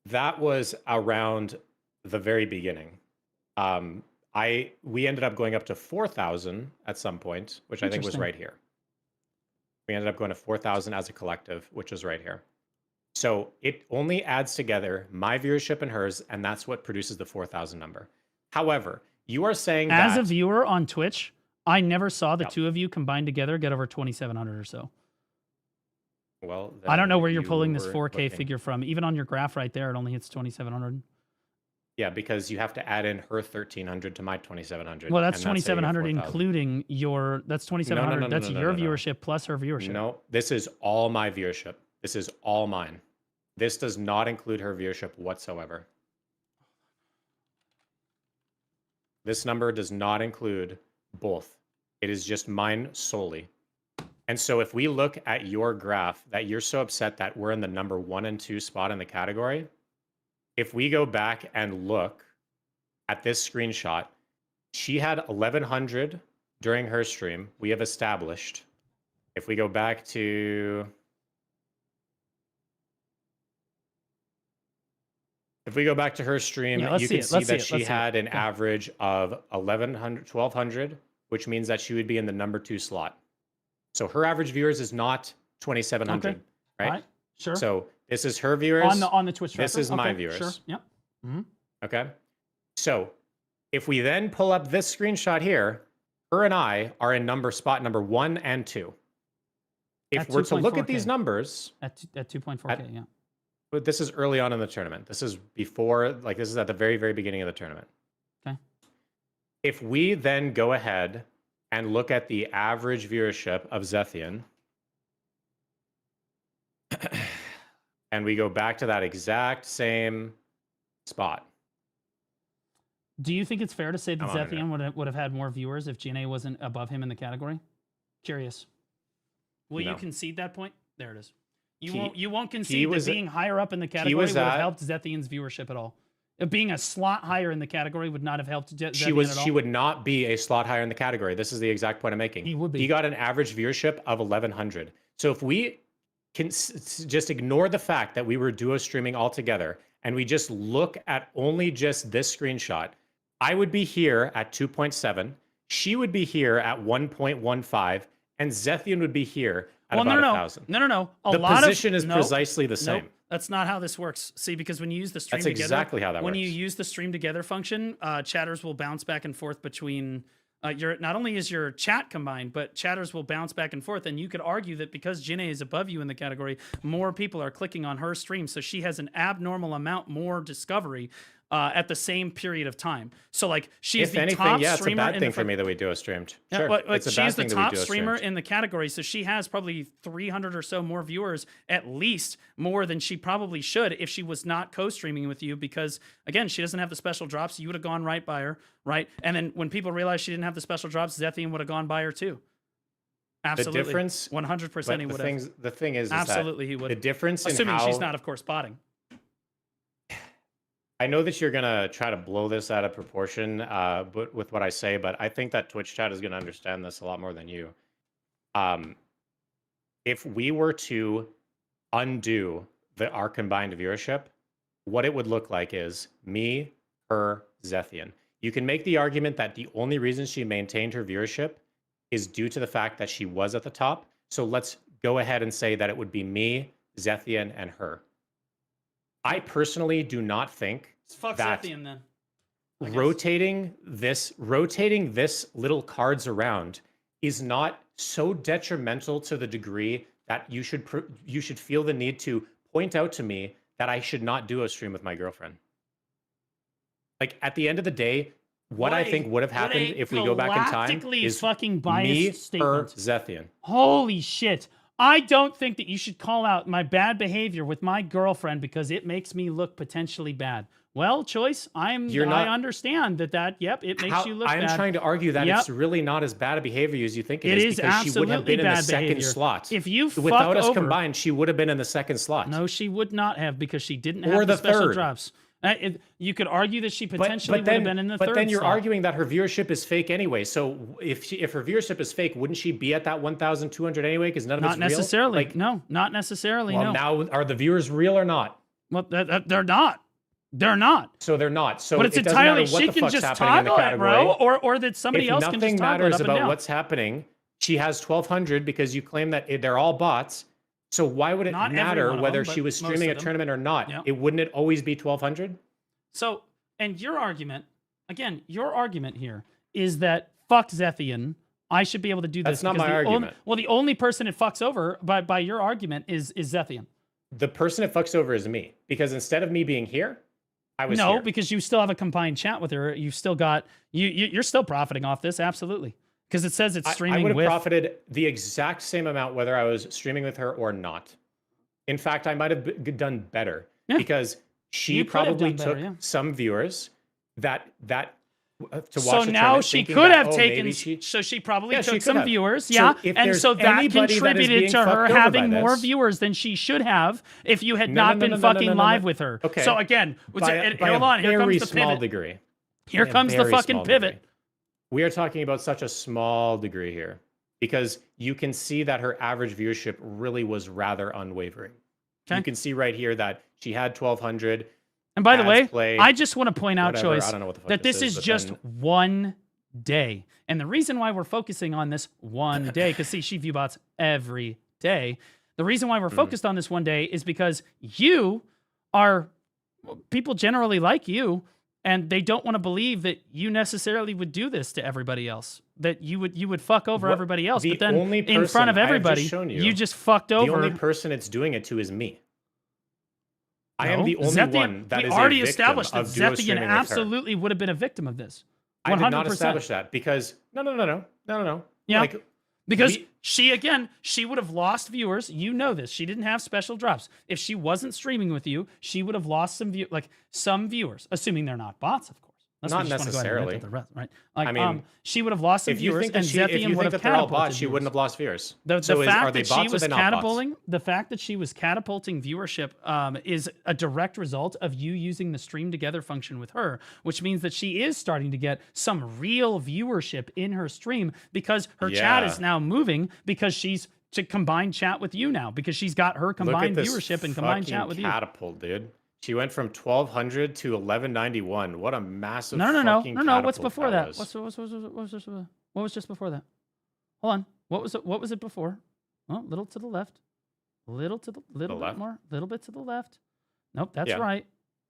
That was around the very beginning. We ended up going up to 4,000 at some point, which I think was right here. We ended up going to 4,000 as a collective, which is right here. So it only adds together my viewership and hers, and that's what produces the 4,000 number. However, you are saying as a viewer on Twitch, I never saw the two of you combined together get over 2,700 or so. Well, I don't know where you're pulling this 4K figure from. Even on your graph right there, it only hits 2,700. Yeah, because you have to add in her 1,300 to my 2,700. Well, that's and how you get 2,700 4,000. including your. That's 2,700. That's your viewership plus her viewership. No, this is all my viewership. This is all mine. This does not include her viewership whatsoever. This number does not include both. It is just mine solely. And so if we look at your graph that you're so upset that we're in the number 1 and 2 spot in the category, if we go back and look at this screenshot, she had 1,100 during her stream. We have established. If we go back to... If we go back to her stream, you can see that she had an average of 1,200, which means that she would be in the number 2 slot. So her average viewers is not 2,700, right? All right, sure. So this is her viewers. On the Twitch tracker. This is my viewers. Sure. Yep. Mm-hmm. Okay. So if we then pull up this screenshot here, her and I are in spot number 1 and 2. If we're to look at these numbers at 2.4K, yeah. But this is early on in the tournament. This is before, like this is at the very, very beginning of the tournament. Okay. If we then go ahead and look at the average viewership of Zethian, and we go back to that exact same spot. Do you think it's fair to say that Zethian would have had more viewers if GNA wasn't above him in the category? Curious. Will you concede that point? There it is. You won't concede that being higher up in the category would have helped Zethian's viewership at all. Being a slot higher in the category would not have helped Zethian at all. She would not be a slot higher in the category. This is the exact point I'm making. He would be. He got an average viewership of 1,100. So if we can just ignore the fact that we were duo streaming all together and we just look at only just this screenshot, I would be here at 2.7. She would be here at 1.15. And Zethian would be here at about 1,000. No. The position is precisely the same. Nope, that's not how this works. See, because when you use the stream together... That's exactly how that when works. you use the stream together function, chatters will bounce back and forth between... not only is your chat combined, but chatters will bounce back and forth. And you could argue that because Jinae is above you in the category, more people are clicking on her stream. So she has an abnormal amount more discovery at the same period of time. So like she's the top streamer. It's a bad thing for me that we duo streamed. Sure, it's a bad thing she's the top streamer in the category, so she has probably 300 or so more viewers, at least more than she probably should if she was not co-streaming with you. Because again, she doesn't have the special drops. You would have gone right by her, right? And then when people realized she didn't have the special drops, Zethian would have gone by her too. Absolutely, the difference, 100% he would have. The thing is absolutely he would. The difference, assuming she's not, of course, botting. I know that you're gonna try to blow this out of proportion, but with what I say, but I think that Twitch chat is gonna understand this a lot more than you. If we were to undo our combined viewership, what it would look like is me, her, Zethian. You can make the argument that the only reason she maintained her viewership is due to the fact that she was at the top. So let's go ahead and say that it would be me, Zethian, and her. I personally do not think that Zethian, then. rotating this little cards around is not so detrimental to the degree that you should feel the need to point out to me that I should not do a stream with my girlfriend. Like at the end of the day, what I think would have happened if we go back in time is fucking biased me, statement. her, Zethian. Holy shit. I don't think that you should call out my bad behavior with my girlfriend because it makes me look potentially bad. Well, Choice, I understand that, yep, it makes you look bad. I'm trying to argue that it's really not as bad a behavior as you think it is, because she would have been in the second slot. If you without us combined, she would have been in the second slot. No, she would not have, because she didn't have the special drops. You could argue that she potentially would have been in the third slot. But then you're arguing that her viewership is fake anyway. So if her viewership is fake, wouldn't she be at that 1,200 anyway? Because none of it's real? Not necessarily. No, not necessarily. Well, now are the viewers real or not? Well, they're not. They're not. So they're not. So but it's entirely she can just toggle it, bro, or that somebody else can just toggle it up and down. If nothing matters about what's happening, she has 1,200 because you claim that they're all bots. So why would it matter whether she was streaming a tournament or not? Yep. Wouldn't it always be 1,200? So, and your argument, again, your argument here is that fuck Zethian, I should be able to do this. That's not my argument. The only person it fucks over by your argument is Zethian. The person it fucks over is me, because instead of me being here, I was no, here. because you still have a combined chat with her. You've still got you're still profiting off this, absolutely. Because it says it's streaming I would have with. profited the exact same amount whether I was streaming with her or not. In fact, I might have done better because she You could have probably done better, took yeah. some viewers that to watch So the now tournament she thinking could that, have oh, taken. maybe So she probably Yeah, she took could some have. viewers, So yeah, if and there's so that anybody that is contributed being to her fucked over by having more this- viewers than she should have if you had No, not no, been no, no, fucking no, no, no. live with her. Okay. So again, by hold on, a here very comes the small pivot. degree. Here By a comes the very fucking small pivot. degree. We are talking about such a small degree here because you can see that her average viewership really was rather unwavering. Okay. You can see right here that she had 1,200. And by the way, played, I just want to point out, whatever, Choice, I don't know what the fuck that this is but just then- one day. And the reason why we're focusing on this one day, because see, she view bots every day. The reason why we're focused on this one day is because you are, people generally like you, and they don't want to believe that you necessarily would do this to everybody else. That you would fuck over What- everybody else. the But then only in front of person I have just everybody, shown you you, just fucked The over. only person it's doing it to is me. I am No, the only Zethian- one that we is already a victim established that of duo Zethian streaming with her. absolutely would have been a victim of this. 100%. I did not establish that because no. Yeah. Like, Because we- she would have lost viewers. You know this. She didn't have special drops. If she wasn't streaming with you, she would have lost some viewers, assuming they're not bots, of course. Unless Not we just wanna go ahead and necessarily. admit that they're right? Like, I mean, she would have lost some if you viewers, think that and if you Zethian would think have that they're all catapulted bots, she viewers. wouldn't have lost viewers. The So fact are they that she bots or was are they not bots? catapulting, the fact that she was catapulting viewership is a direct result of you using the stream together function with her, which means that she is starting to get some real viewership in her stream because her chat Yeah. is now moving because she's to combine chat with you now because she's got her Look at combined this viewership and combined chat fucking with you. catapult, dude. She went from 1,200 to 1,191. What a massive No. fucking What's catapult before that? was. What was just before that? Hold on. What was it before? Oh, little to the left. Little bit left? more. Little bit to the left. Nope, that's Yeah. right.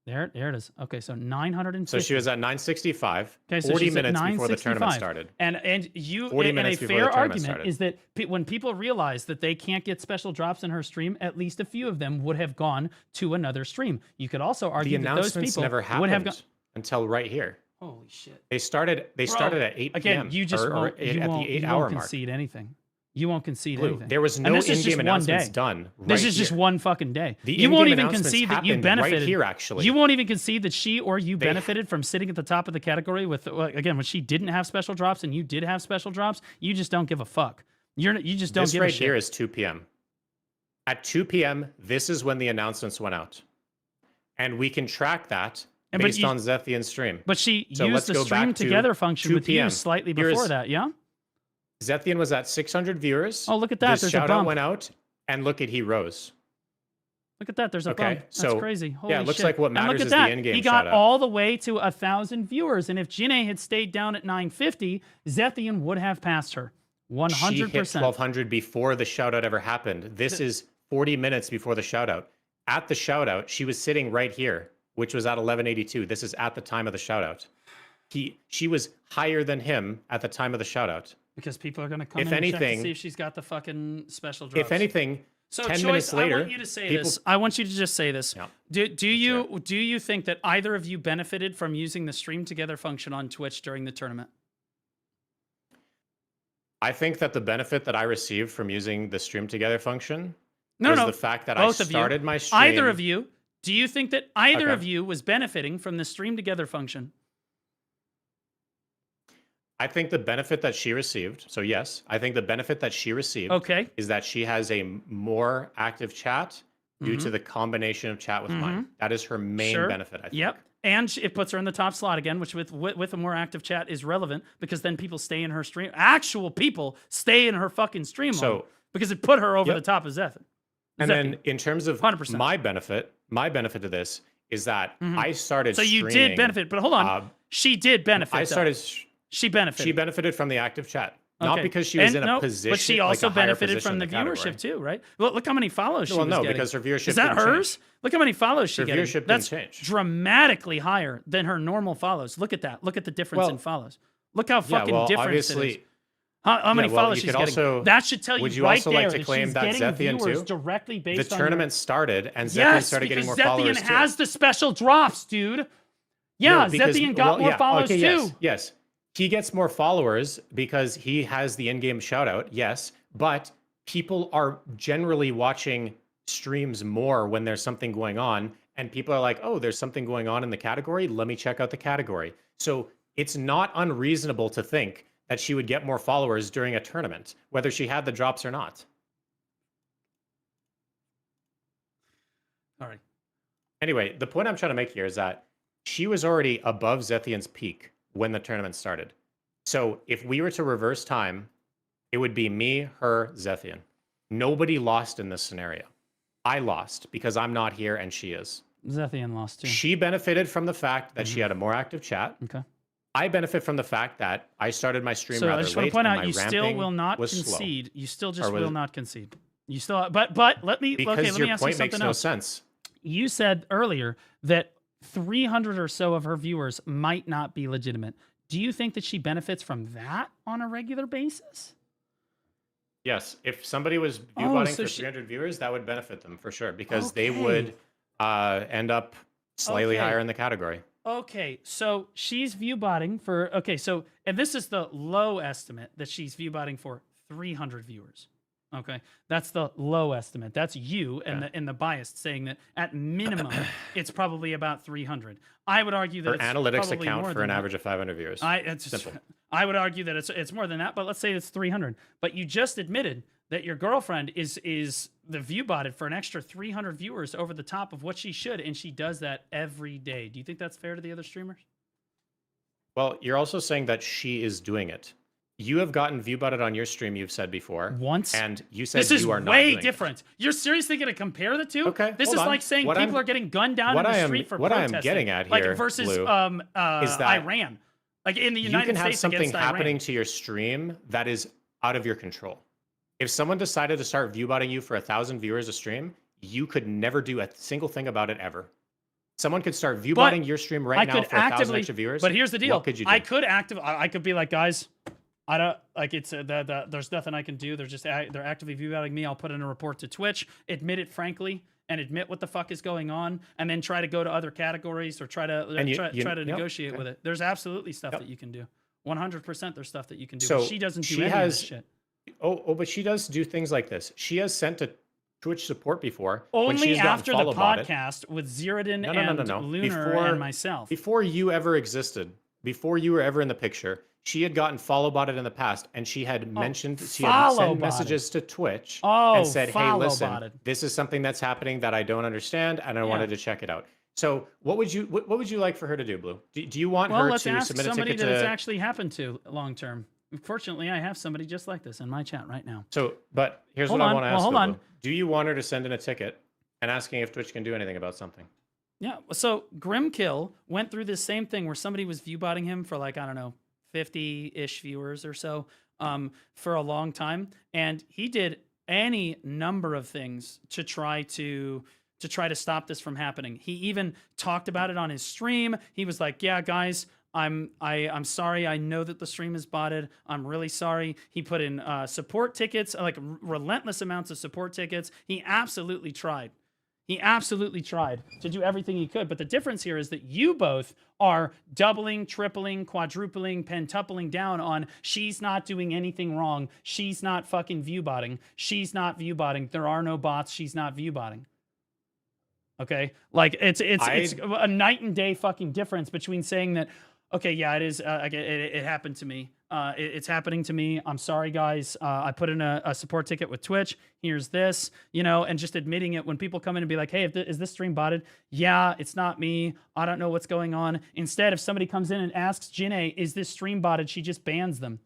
There it is. Okay, so 950. So she was at 965, Okay, so 40 she's at minutes before the tournament 965. started. And you 40 and a minutes before fair the tournament argument started. is that when people realize that they can't get special drops in her stream, at least a few of them would have gone to another stream. You could also The argue that those announcements people never would happened have gone. until right here. Holy shit! They started at 8 p.m. Again, you just or won't, at you the won't, 8 you hour won't mark. concede anything. You won't concede Blue, anything. there was And no this is just in-game one announcements day. done. This right is just here. one fucking day. The You won't in-game even announcements concede that you happened right benefited. here, actually. You won't even concede that she or you benefited from sitting at the top of the category with, again, when she didn't have special drops and you did have special drops. You just don't give a fuck. You just don't This give right a shit. here is 2 p.m. At 2 p.m., this is when the announcements went out. And we can track that And but based you- on Zethian's stream. But she So let's used the go stream back to together function 2 with you p.m. slightly Here's- before that, yeah? Zethian was at 600 viewers. Oh, look at that. This There's a shout out bump. went out, and look at he rose. Look at that. There's a Okay, bump. That's so, crazy. Holy yeah, it looks shit. like what And matters look at is the that. in-game He got shout-out. all the way to 1,000 viewers. And if Jine had stayed down at 950, Zethian would have passed her. 100%. She hit 1,200 before the shout out ever happened. This is 40 minutes before the shout out. At the shout out, she was sitting right here, which was at 1182. This is at the time of the shout out. She was higher than him at the time of the shout out. Because people are going to come If in and check to anything- see if she's got the fucking special drops. If anything, So 10 Choice, minutes later, I want you to say people- this. I want you to just say this. Yeah. Do you think that either of you benefited from using the stream together function on Twitch during the tournament? I think that the benefit that I received from using the stream together function No, was no. the fact that Both I of you. started my stream. Either of you. Do you think that either Okay. of you was benefiting from the stream together function? I think the benefit that she received, so yes, I think the benefit that she received Okay. is that she has a more active chat due to the combination of chat with mine. That is her main Sure. benefit, I think. Yep. And it puts her in the top slot again, which with a more active chat is relevant because then people stay in her stream. Actual people stay in her fucking stream So- mode because it put her over Yep. the top of Zethian. And then in terms of 100%. my benefit to this is that I started So you streaming, did benefit, but hold on. She did benefit. I though. started She benefited. she benefited from the active chat. Not Okay. because she was And in a no, position, but she like also a higher benefited position from the in category. viewership too, right? Look how many follows she Well, was no, getting. because her viewership Is that didn't hers? change. Look how many follows she Her getting. viewership didn't That's change. dramatically higher than her normal follows. Look at that. Look at the difference Well, in follows. Look how fucking well, different it is. obviously, How many yeah, well, follows you she's could getting. also- That should tell you would you right also there like to that claim she's that getting Zethian viewers too? directly the based on tournament started and Zethian Yes, started getting because more Zethian followers has too. the special drops, dude. Yeah, No, because- Zethian got more followers okay, too. Yes. He gets more followers because he has the in-game shoutout, yes, but people are generally watching streams more when there's something going on, and people are like, oh, there's something going on in the category, let me check out the category. So it's not unreasonable to think that she would get more followers during a tournament, whether she had the drops or not. All right. Anyway, the point I'm trying to make here is that she was already above Zethian's peak when the tournament started. So if we were to reverse time, it would be me, her, Zethian. Nobody lost in this scenario. I lost because I'm not here and she is. Zethian lost too. She benefited from the fact that she had a more active chat. Okay. I benefit from the fact that I started my stream So rather I just want late to point and out, my you still ramping will not was slow. concede. You still just Or was will it- not concede. You still, but let me. Because okay, let your me ask you point makes something no else. sense. You said earlier that 300 or so of her viewers might not be legitimate. Do you think that she benefits from that on a regular basis? Yes, if somebody was Oh, viewbotting so for she- 300 viewers, that would benefit them for sure because they Okay. would end up slightly Okay. higher in the category. Okay, so she's viewbotting for, okay, so, and this is the low estimate that she's viewbotting for 300 viewers. Okay, that's the low estimate. That's you and the biased saying that at minimum it's probably about 300. I would argue that Her it's analytics probably account more for than an that. average of 500 viewers. Simple. I would argue that it's more than that, but let's say it's 300. But you just admitted that your girlfriend is the view botted for an extra 300 viewers over the top of what she should, and she does that every day. Do you think that's fair to the other streamers? Well, you're also saying that she is doing it. You have gotten viewbotted on your stream, you've said before. Once. And you said This is you are not way doing it. different. You're seriously going to compare the two? Okay, This hold is on. like saying What people I'm- are getting gunned down in what the I am- street for what I am protesting. getting at like here, versus Blue, is that Iran. Like in the United you can have States something against happening Iran. to your stream that is out of your control. If someone decided to start viewbotting you for 1,000 viewers a stream, you could never do a single thing about it ever. Someone could start viewbotting your stream right now for 1,000 extra viewers. But here's the deal. What could you do? I could be like, guys, I don't like it's there's nothing I can do. They're actively viewbotting me. I'll put in a report to Twitch, admit it frankly, and admit what the fuck is going on, and then try to go to other categories or try to negotiate with it. There's absolutely stuff that you can do. 100% there's stuff that you can do. So but she doesn't do she any has- of this shit. But she does do things like this. She has sent a Twitch support before. when Only she's gotten after the follow botted. podcast with Zerodin No. and Lunar and myself. Before you ever existed, before you were ever in the picture, she had gotten follow botted in the past, and she had mentioned, she had follow sent botted. messages to Twitch Oh, and said, hey, follow listen, botted. this is something that's happening that I don't understand, and I wanted to check it out. So what would you like for her to do, Blue? Do you want Well, her let's to ask submit a somebody ticket that it's to... actually happened to long term. Fortunately, I have somebody just like this in my chat right now. So, but here's Hold what I on. want to Well, ask hold you, on. Blue. Do you want her to send in a ticket and asking if Twitch can do anything about something? Yeah. So Grimkill went through this same thing where somebody was viewbotting him for like, I don't know, 50-ish viewers or so for a long time. And he did any number of things to try to stop this from happening. He even talked about it on his stream. He was like, yeah, guys, I'm sorry. I know that the stream is botted. I'm really sorry. He put in support tickets, like relentless amounts of support tickets. He absolutely tried. He absolutely tried to do everything he could. But the difference here is that you both are doubling, tripling, quadrupling, pentupling down on she's not doing anything wrong. She's not fucking viewbotting. She's not viewbotting. There are no bots. She's not viewbotting. Okay? Like it's a night and day fucking difference between saying that, okay, yeah, it is. It happened to me. It's happening to me. I'm sorry, guys. I put in a support ticket with Twitch. Here's this, and just admitting it when people come in and be like, hey, is this stream botted? Yeah, it's not me. I don't know what's going on. Instead, if somebody comes in and asks Jinae, is this stream botted? She just bans them.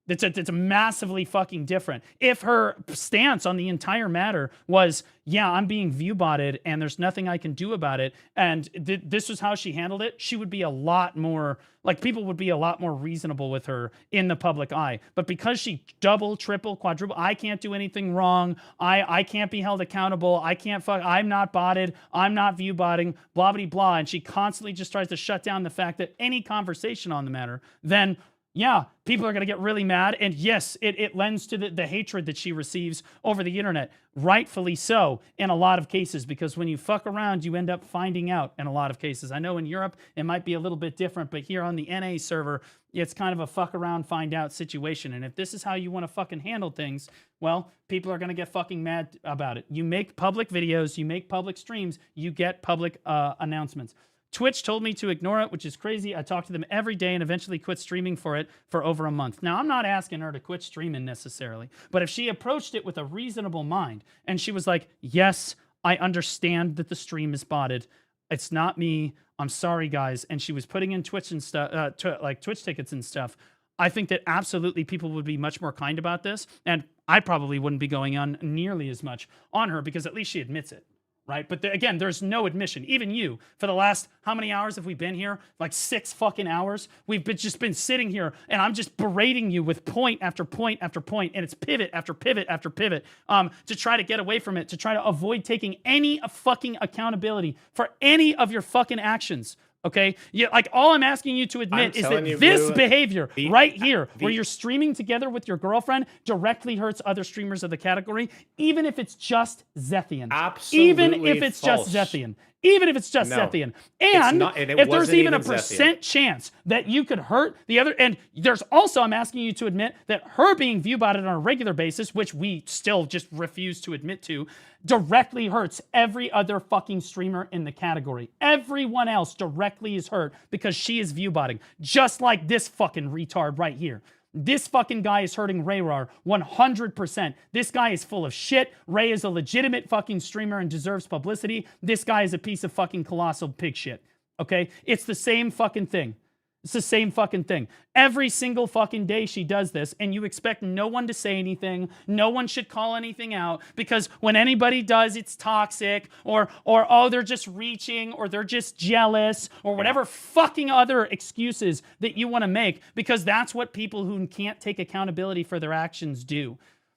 It's massively fucking different. If her stance on the entire matter was, yeah, I'm being view-botted and there's nothing I can do about it, and this was how she handled it, she would be a lot more, like, people would be a lot more reasonable with her in the public eye. But because she double, triple, quadruple, I can't do anything wrong, I can't be held accountable, I'm not botted, I'm not view-botting, blah, blah, blah, and she constantly just tries to shut down the fact that any conversation on the matter, then yeah, people are going to get really mad. And yes, it lends to the hatred that she receives over the internet. Rightfully so in a lot of cases, because when you fuck around, you end up finding out in a lot of cases. I know in Europe, it might be a little bit different, but here on the NA server, it's kind of a fuck around, find out situation. And if this is how you want to fucking handle things, well, people are going to get fucking mad about it. You make public videos, you make public streams, you get public announcements. Twitch told me to ignore it, which is crazy. I talked to them every day and eventually quit streaming for it for over a month. Now, I'm not asking her to quit streaming necessarily, but if she approached it with a reasonable mind and she was like, yes, I understand that the stream is botted. It's not me. I'm sorry, guys. And she was putting in Twitch and stuff, like Twitch tickets and stuff. I think that absolutely people would be much more kind about this. And I probably wouldn't be going on nearly as much on her because at least she admits it. Right? But again, there's no admission. Even you, for the last, how many hours have we been here? Like 6 fucking hours. We've just been sitting here and I'm just berating you with point after point after point, and it's pivot after pivot after pivot to try to get away from it, to try to avoid taking any fucking accountability for any of your fucking actions. Okay? Yeah, like all I'm asking you to admit is that this behavior right here, where you're streaming together with your girlfriend, directly hurts other streamers of the category, even if it's just Zethian. Absolutely even if it's false. just Zethian. Even if it's just Zethian. And if there's even a percent chance that you could hurt the other, and there's also, I'm asking you to admit that her being viewbotted on a regular basis, which we still just refuse to admit to, directly hurts every other fucking streamer in the category. Everyone else directly is hurt because she is viewbotting. Just like this fucking retard right here. This fucking guy is hurting Rayrar 100%. This guy is full of shit. Ray is a legitimate fucking streamer and deserves publicity. This guy is a piece of fucking colossal pig shit. Okay? It's the same fucking thing. It's the same fucking thing. Every single fucking day she does this, and you expect no one to say anything. No one should call anything out, because when anybody does, it's toxic, or oh, they're just reaching, or they're just jealous, or whatever fucking other excuses that you want to make, because that's what people who can't take accountability for their actions do.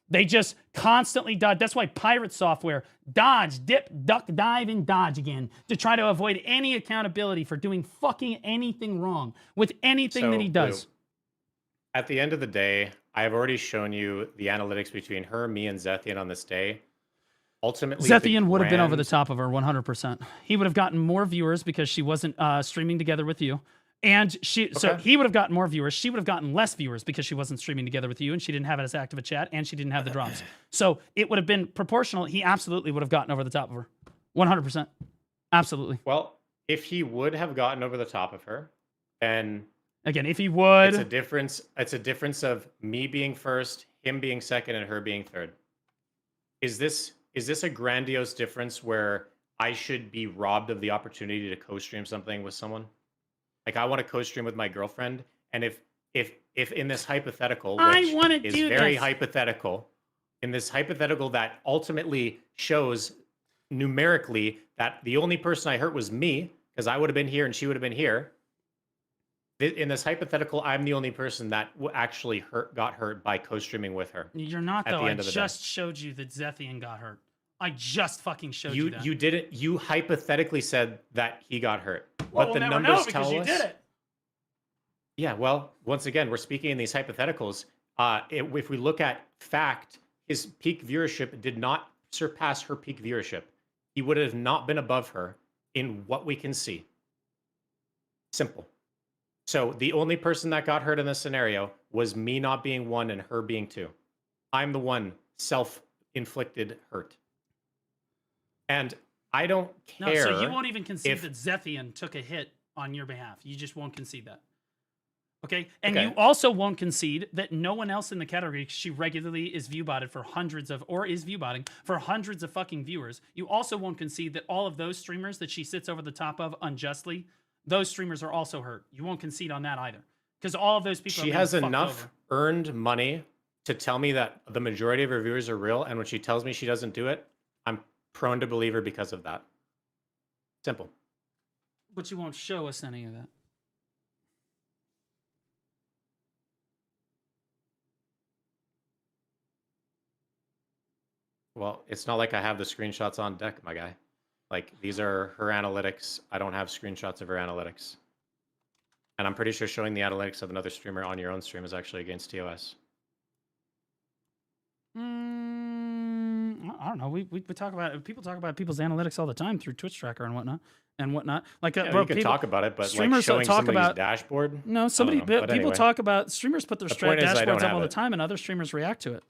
They just constantly dodge. That's why pirate software, dodge, dip, duck, dive, and dodge again, to try to avoid any accountability for doing fucking anything wrong with anything that he does. At the end of the day, I have already shown you the analytics between her, me, and Zethian on this day. Ultimately, Zethian would have been over the top of her 100%. He would have gotten more viewers because she wasn't streaming together with you. And so he would have gotten more viewers. She would have gotten less viewers because she wasn't streaming together with you, and she didn't have as active a chat, and she didn't have the drops. So it would have been proportional. He absolutely would have gotten over the top of her. 100%. Absolutely. Well, if he would have gotten over the top of her, then again, if he would, it's a difference of me being first, him being second, and her being third. Is this a grandiose difference where I should be robbed of the opportunity to co-stream something with someone? Like, I want to co-stream with my girlfriend, and if in this hypothetical, which is very hypothetical, in this hypothetical that ultimately shows numerically that the only person I hurt was me, because I would have been here and she would have been here. In this hypothetical, I'm the only person that actually got hurt by co-streaming with her. You're not, though. I just showed you that Zethian got hurt. I just fucking showed you that. You didn't. You hypothetically said that he got hurt. Well, but the we'll numbers never know tell because you us. did it. Yeah, well, once again, we're speaking in these hypotheticals. If we look at fact, his peak viewership did not surpass her peak viewership. He would have not been above her in what we can see. Simple. So the only person that got hurt in this scenario was me not being 1 and her being 2. I'm the one self-inflicted hurt. And I don't care. No, so you won't even concede that Zethian took a hit on your behalf. You just won't concede that. Okay? And you also won't concede that no one else in the category, she regularly is viewbotted for hundreds of, or is viewbotting for hundreds of fucking viewers. You also won't concede that all of those streamers that she sits over the top of unjustly, those streamers are also hurt. You won't concede on that either. Because all of those people she has enough earned money to tell me that the majority of her viewers are real, and when she tells me she doesn't do it, I'm prone to believe her because of that. Simple. But you won't show us any of that. Well, it's not like I have the screenshots on deck, my guy. Like, these are her analytics. I don't have screenshots of her analytics. And I'm pretty sure showing the analytics of another streamer on your own stream is actually against TOS. I don't know. We talk about people talk about people's analytics all the time through Twitch Tracker and whatnot. Like, Yeah, bro, you can people, talk about it, but like streamers showing talk somebody's about dashboard. no, I somebody don't know. But people anyway, talk about streamers put their the point is I don't dashboards up have all the it. time, and other streamers react to it.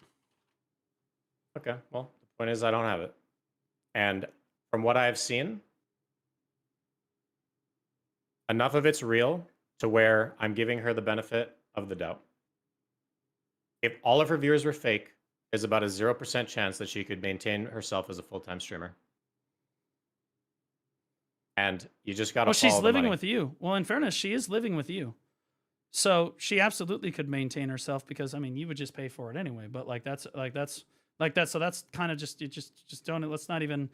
Okay, well, the point is I don't have it. And from what I've seen, enough of it's real to where I'm giving her the benefit of the doubt. If all of her viewers were fake, there's about a 0% chance that she could maintain herself as a full-time streamer. And you just got to Well, she's follow the living money. with you. Well, in fairness, she is living with you. So she absolutely could maintain herself because, I mean, you would just pay for it anyway. But so that's kind of just, you just don't, let's not even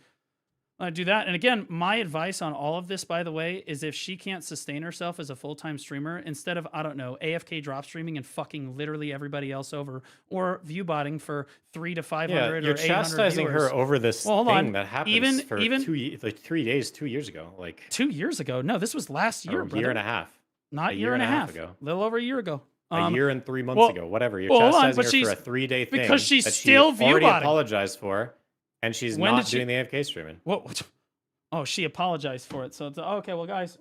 do that. And again, my advice on all of this, by the way, is if she can't sustain herself as a full-time streamer, instead of, I don't know, AFK drop streaming and fucking literally everybody else over, or view botting for 300 to 500 Yeah, or you're 800 chastising viewers. her over this Well, hold thing on. that happens Even- for even- 3 days, 2 years ago. Like 2 years ago. No, this was last year, a brother. year and a half. Not a year and a half ago. A little over a year ago. A year and 3 months well- ago, whatever. You're well, hold on, chastising but her for a 3-day thing because she's that still she already view-botting. apologized for, and she's When not did she- doing the AFK streaming. What? Oh, she apologized for it. So it's okay. Well, guys,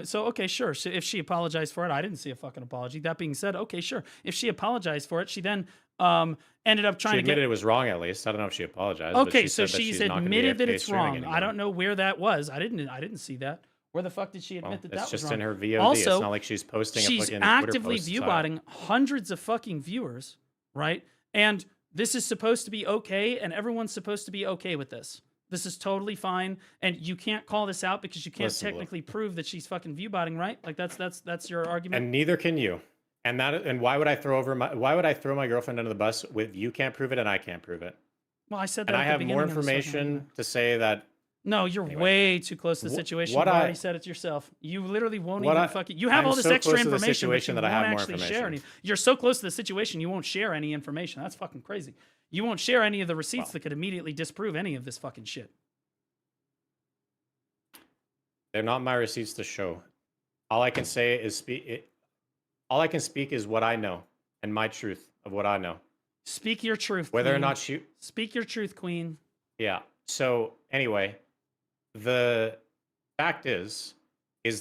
so okay, sure. So if she apologized for it, I didn't see a fucking apology. That being said, okay, sure. If she apologized for it, she then ended up She trying to admitted get. it was wrong, at least. I don't know if she apologized. but Okay, she so said that she's not gonna be admitted that AFK it's streaming wrong. anymore. I don't know where that was. I didn't see that. Where the fuck did she admit Well, that it's that was just wrong? in her VOD. Also, it's not like she's posting a she's fucking Twitter actively post. view-botting hundreds of fucking viewers, right? And this is supposed to be okay, and everyone's supposed to be okay with this. This is totally fine, and you can't call this out because you can't Listen, technically prove that she's fucking view-botting, right? Like that's your argument. And neither can you. And why would I throw my girlfriend under the bus with you can't prove it and I can't prove it? Well, I said that. And at I the have more beginning of the second information one. to say that No, you're Anyway. way too close to the situation. what You've I- already said it yourself. You literally won't What even I- fucking. You have I'm all this so extra close to the information, but you situation that I won't have more actually share any. information. You're so close to the situation, you won't share any information. That's fucking crazy. You won't share any of the receipts Well. that could immediately disprove any of this fucking shit. they're not my receipts to show. All I can say is all I can speak is what I know and my truth of what I know. Speak your truth. Whether or queen. not she Speak your truth, queen. Yeah. So anyway, the fact is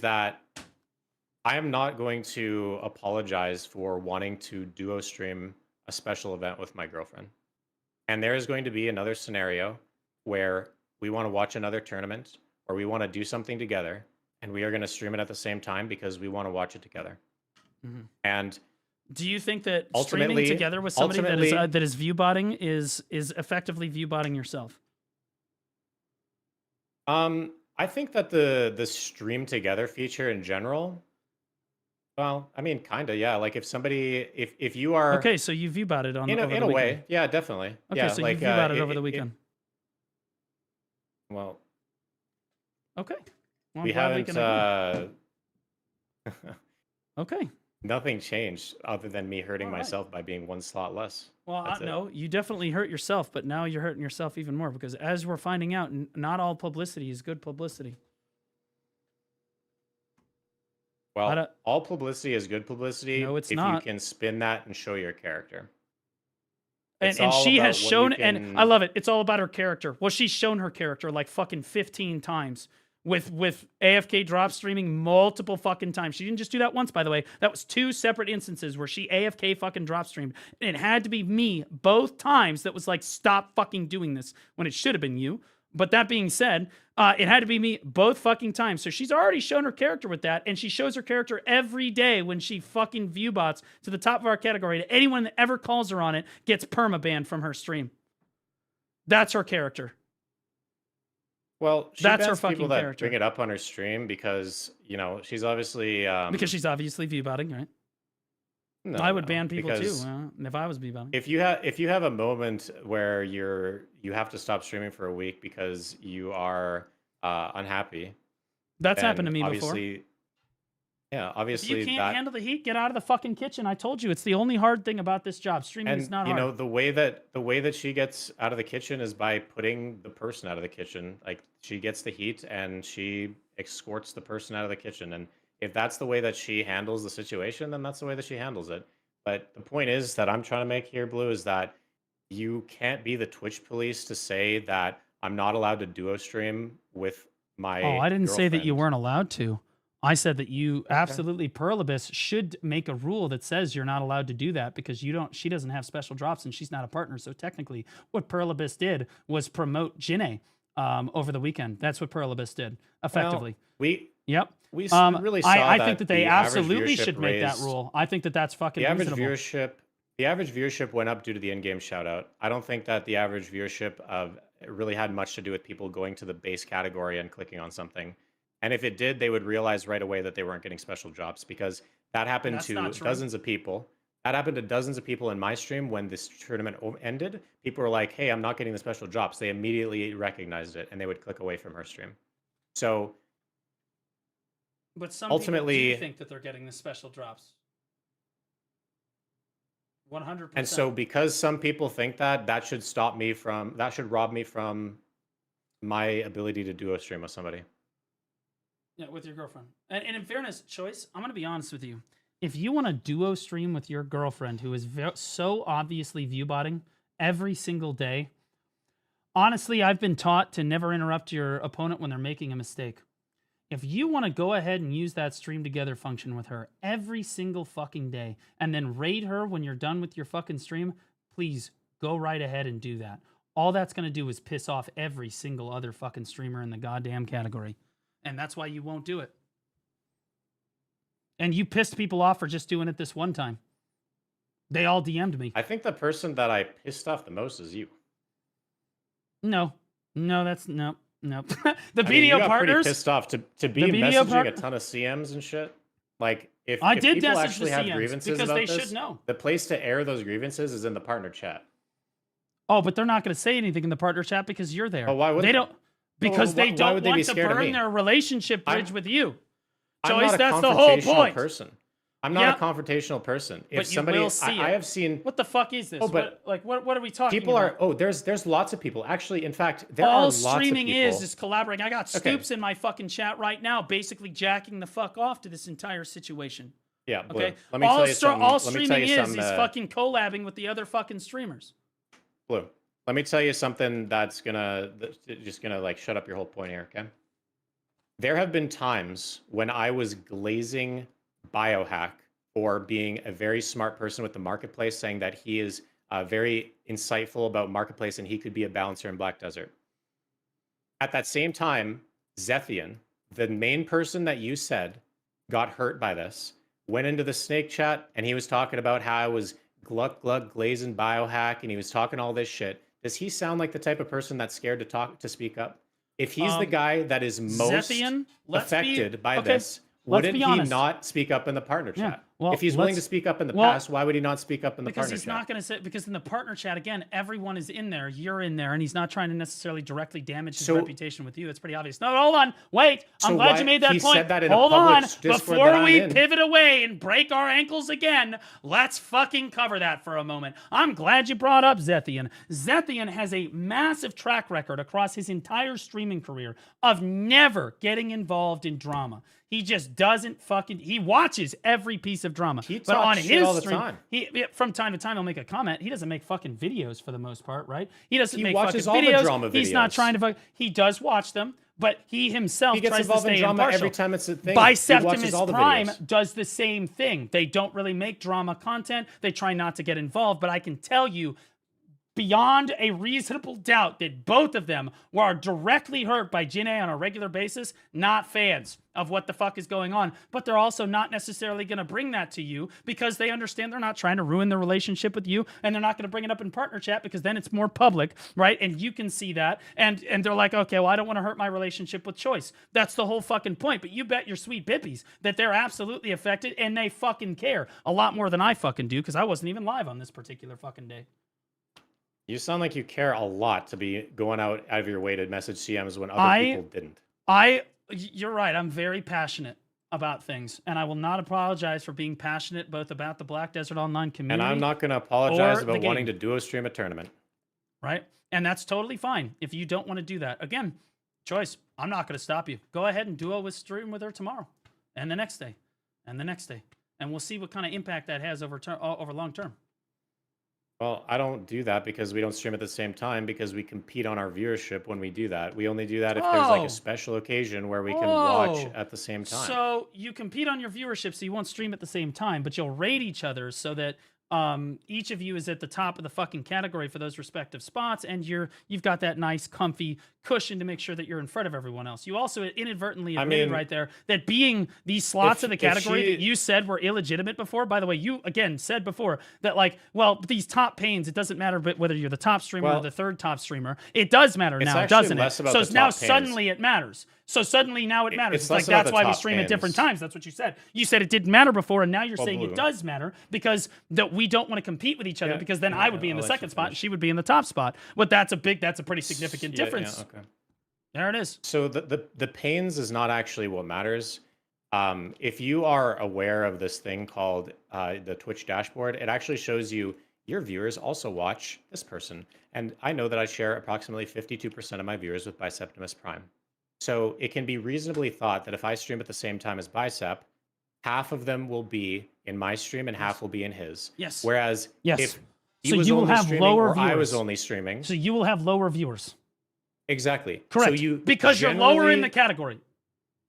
that I am not going to apologize for wanting to duo stream a special event with my girlfriend. And there is going to be another scenario where we want to watch another tournament or we want to do something together and we are going to stream it at the same time because we want to watch it together. Mhm. And Do you think that Ultimately- streaming together with somebody ultimately- that is view botting is effectively view botting yourself? I think that the stream together feature in general, well, I mean, kind of, yeah. Like if somebody, if you are Okay, so you view botted on in over a the way, weekend. yeah, definitely. Okay, Yeah, so like, you view botted it- over the it- weekend. Well, Okay. Well, I'm we glad we haven't. can agree. Okay. Nothing changed other than me hurting All right. myself by being one slot less. Well, That's it. no, you definitely hurt yourself, but now you're hurting yourself even more because as we're finding out, not all publicity is good publicity. I Well, don't- all publicity is good publicity. No, it's if not. you can spin that and show your character. And, It's and all she about has what you shown, and can- I love it. It's all about her character. Well, she's shown her character like fucking 15 times with AFK drop streaming multiple fucking times. She didn't just do that once, by the way. That was 2 separate instances where she AFK fucking drop streamed. And it had to be me both times that was like, stop fucking doing this when it should have been you. But that being said, it had to be me both fucking times. So she's already shown her character with that, and she shows her character every day when she fucking view bots to the top of our category. Anyone that ever calls her on it gets perma-banned from her stream. That's her character. Well, she That's her bans people fucking that character. bring it up on her stream because she's obviously Because she's obviously view botting, right? no, I would no, ban people too because if I was view botting. if you have a moment where you have to stop streaming for a week because you are unhappy. That's then happened to me before. obviously, yeah, If obviously you can't that. handle the heat, get out of the fucking kitchen. I told you, it's the only hard thing about this job. Streaming is And not you hard. know the way that she gets out of the kitchen is by putting the person out of the kitchen. Like she gets the heat and she escorts the person out of the kitchen. And If that's the way that she handles the situation, then that's the way that she handles it. But the point is that I'm trying to make here, Blue, is that you can't be the Twitch police to say that I'm not allowed to duo stream with my Oh, I didn't say that you girlfriend. weren't allowed to. I said that you absolutely, Perlibus should make a rule that says you're not allowed to do that because she doesn't have special drops and she's not a partner. So technically what Perlibus did was promote Jinne over the weekend. That's what Perlibus did effectively. Well, Yep. we really saw I that think that they the average absolutely viewership should make that raised- rule. I think that that's fucking the average reasonable. viewership went up due to the in-game shoutout. I don't think that the average viewership really had much to do with people going to the base category and clicking on something. And if it did, they would realize right away that they weren't getting special drops because that happened That's to not true. dozens of people. That happened to dozens of people in my stream when this tournament ended. People were like, "Hey, I'm not getting the special drops." They immediately recognized it and they would click away from her stream. So But some ultimately, people do think that they're getting the special drops. 100%. and so because some people think that, that should rob me from my ability to duo stream with somebody. Yeah, with your girlfriend. And in fairness, Choice, I'm going to be honest with you. If you want to duo stream with your girlfriend who is so obviously viewbotting every single day, honestly, I've been taught to never interrupt your opponent when they're making a mistake. If you want to go ahead and use that stream together function with her every single fucking day and then raid her when you're done with your fucking stream, please go right ahead and do that. All that's going to do is piss off every single other fucking streamer in the goddamn category. And that's why you won't do it. And you pissed people off for just doing it this one time. They all DM'd me. I think the person that I pissed off the most is you. No, that's no. The I mean, BDO you got partners. pretty pissed off to be the BDO messaging a ton of CMs and shit. Like if I if did people message actually the have CMs grievances because about they this, should know. the place to air those grievances is in the partner chat. Oh, but they're not going to say anything in the partner chat because you're there. Oh, why would they don't? Because why they don't would they be want to scared of burn me? their relationship bridge with you. I'm Choice, not a that's the whole confrontational point. person. I'm not a confrontational person. If But you somebody, will see I it. have seen. What the fuck is this? Oh, but what are we talking people about? are. Oh, there's lots of people. Actually, in fact, there are All lots of people. streaming is collaborating. I got Stoops in my fucking chat right now, basically jacking the fuck off to this entire situation. Yeah. Blue. Okay. Let me tell you something. All Let me streaming tell you is something, fucking collabing with the other fucking streamers. Blue. Let me tell you something that's just gonna like shut up your whole point here. Okay. There have been times when I was glazing Biohack for being a very smart person with the marketplace, saying that he is very insightful about marketplace and he could be a balancer in Black Desert. At that same time, Zethian, the main person that you said got hurt by this, went into the snake chat and he was talking about how I was glazing Biohack and he was talking all this shit. Does he sound like the type of person that's scared to speak up? If he's the guy that is most Zethian, affected by this, wouldn't he not speak up in the partner chat? Well, if he's willing to speak up in the past, why would he not speak up in the partner chat? Because he's not going to say, because in the partner chat, again, everyone is in there, you're in there, and he's not trying to necessarily directly damage his reputation with you. It's pretty obvious. No, hold on, wait, I'm glad you made that point. Said that in hold a on, Discord before we pivot away and break our ankles again, let's fucking cover that for a moment. I'm glad you brought up Zethian. Zethian has a massive track record across his entire streaming career of never getting involved in drama. He just doesn't fucking. He watches every piece of drama. He but on shit his all the stream, time. from time to time he'll make a comment. He doesn't make fucking videos for the most part, right? He doesn't make watches fucking all videos. the drama videos. He's not trying to fuck. He does watch them, but he himself He gets tries to involved stay in drama impartial. every time it's a thing. He watches Biceptimus all the Prime videos. does the same thing. They don't really make drama content. They try not to get involved, but I can tell you, beyond a reasonable doubt, that both of them were directly hurt by Jinne on a regular basis, not fans of what the fuck is going on. But they're also not necessarily going to bring that to you because they understand they're not trying to ruin their relationship with you, and they're not going to bring it up in partner chat because then it's more public, right? And you can see that, and they're like, okay, well, I don't want to hurt my relationship with Choice. That's the whole fucking point. But you bet your sweet bippies that they're absolutely affected, and they fucking care a lot more than I fucking do because I wasn't even live on this particular fucking day. You sound like you care a lot to be going out of your way to message CMs when other people didn't. You're right. I'm very passionate about things, and I will not apologize for being passionate both about the Black Desert Online community. And I'm not going to apologize or about the wanting to game. duo stream a tournament. Right? And that's totally fine if you don't want to do that. Again, Choice, I'm not going to stop you. Go ahead and duo with stream with her tomorrow. and the next day, and the next day, and we'll see what kind of impact that has over long term. Well, I don't do that because we don't stream at the same time because we compete on our viewership when we do that. We only do that if there's like Oh. a special occasion where we can watch Oh. at the same time. So you compete on your viewership, so you won't stream at the same time, but you'll rate each other so that each of you is at the top of the fucking category for those respective spots, and you've got that nice, comfy cushion to make sure that you're in front of everyone else. You also inadvertently admitted right there that being these slots of the category that you said were illegitimate before. By the way, you again said before that like, well, these top panes, it doesn't matter whether you're the top streamer or the third top streamer. It does matter now, doesn't it? So now suddenly it matters. So suddenly now it matters. It's like that's why we stream at different times. That's what you said. You said it didn't matter before, and now you're saying it does matter because that we don't want to compete with each other because then I would be in the second spot and she would be in the top spot. But that's a pretty significant difference. Yeah, okay. There it is. So the panes is not actually what matters. If you are aware of this thing called the Twitch dashboard, it actually shows you your viewers also watch this person. And I know that I share approximately 52% of my viewers with Biceptimus Prime. So it can be reasonably thought that if I stream at the same time as Bicep, half of them will be in my stream and half will be in his. Yes. Whereas if he was you will only have streaming lower or I was viewers. only streaming. So you will have lower viewers. Exactly. Correct. So because you're lower in the category.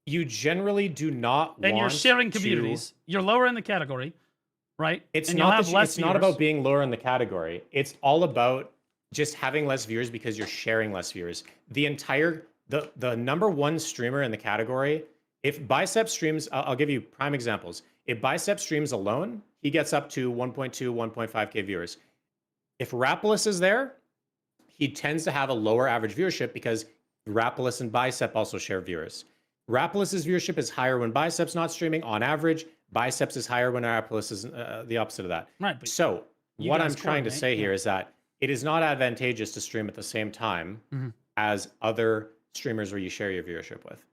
You generally do not and want you're sharing communities. You're lower in the category, right? It's and not have less it's not about being lower in the category. It's all about just having less viewers because you're sharing less viewers. The number one streamer in the category, if Bicep streams, I'll give you prime examples. If Bicep streams alone, he gets up to 1.2, 1.5K viewers. If Rapolis is there, he tends to have a lower average viewership because Rapolis and Bicep also share viewers. Rapolis's viewership is higher when Bicep's not streaming on average. Biceps is higher when Rapolis is the opposite of that. Right. So what I'm trying to say here is that it is not advantageous to stream at the same time as other streamers where you share your viewership with.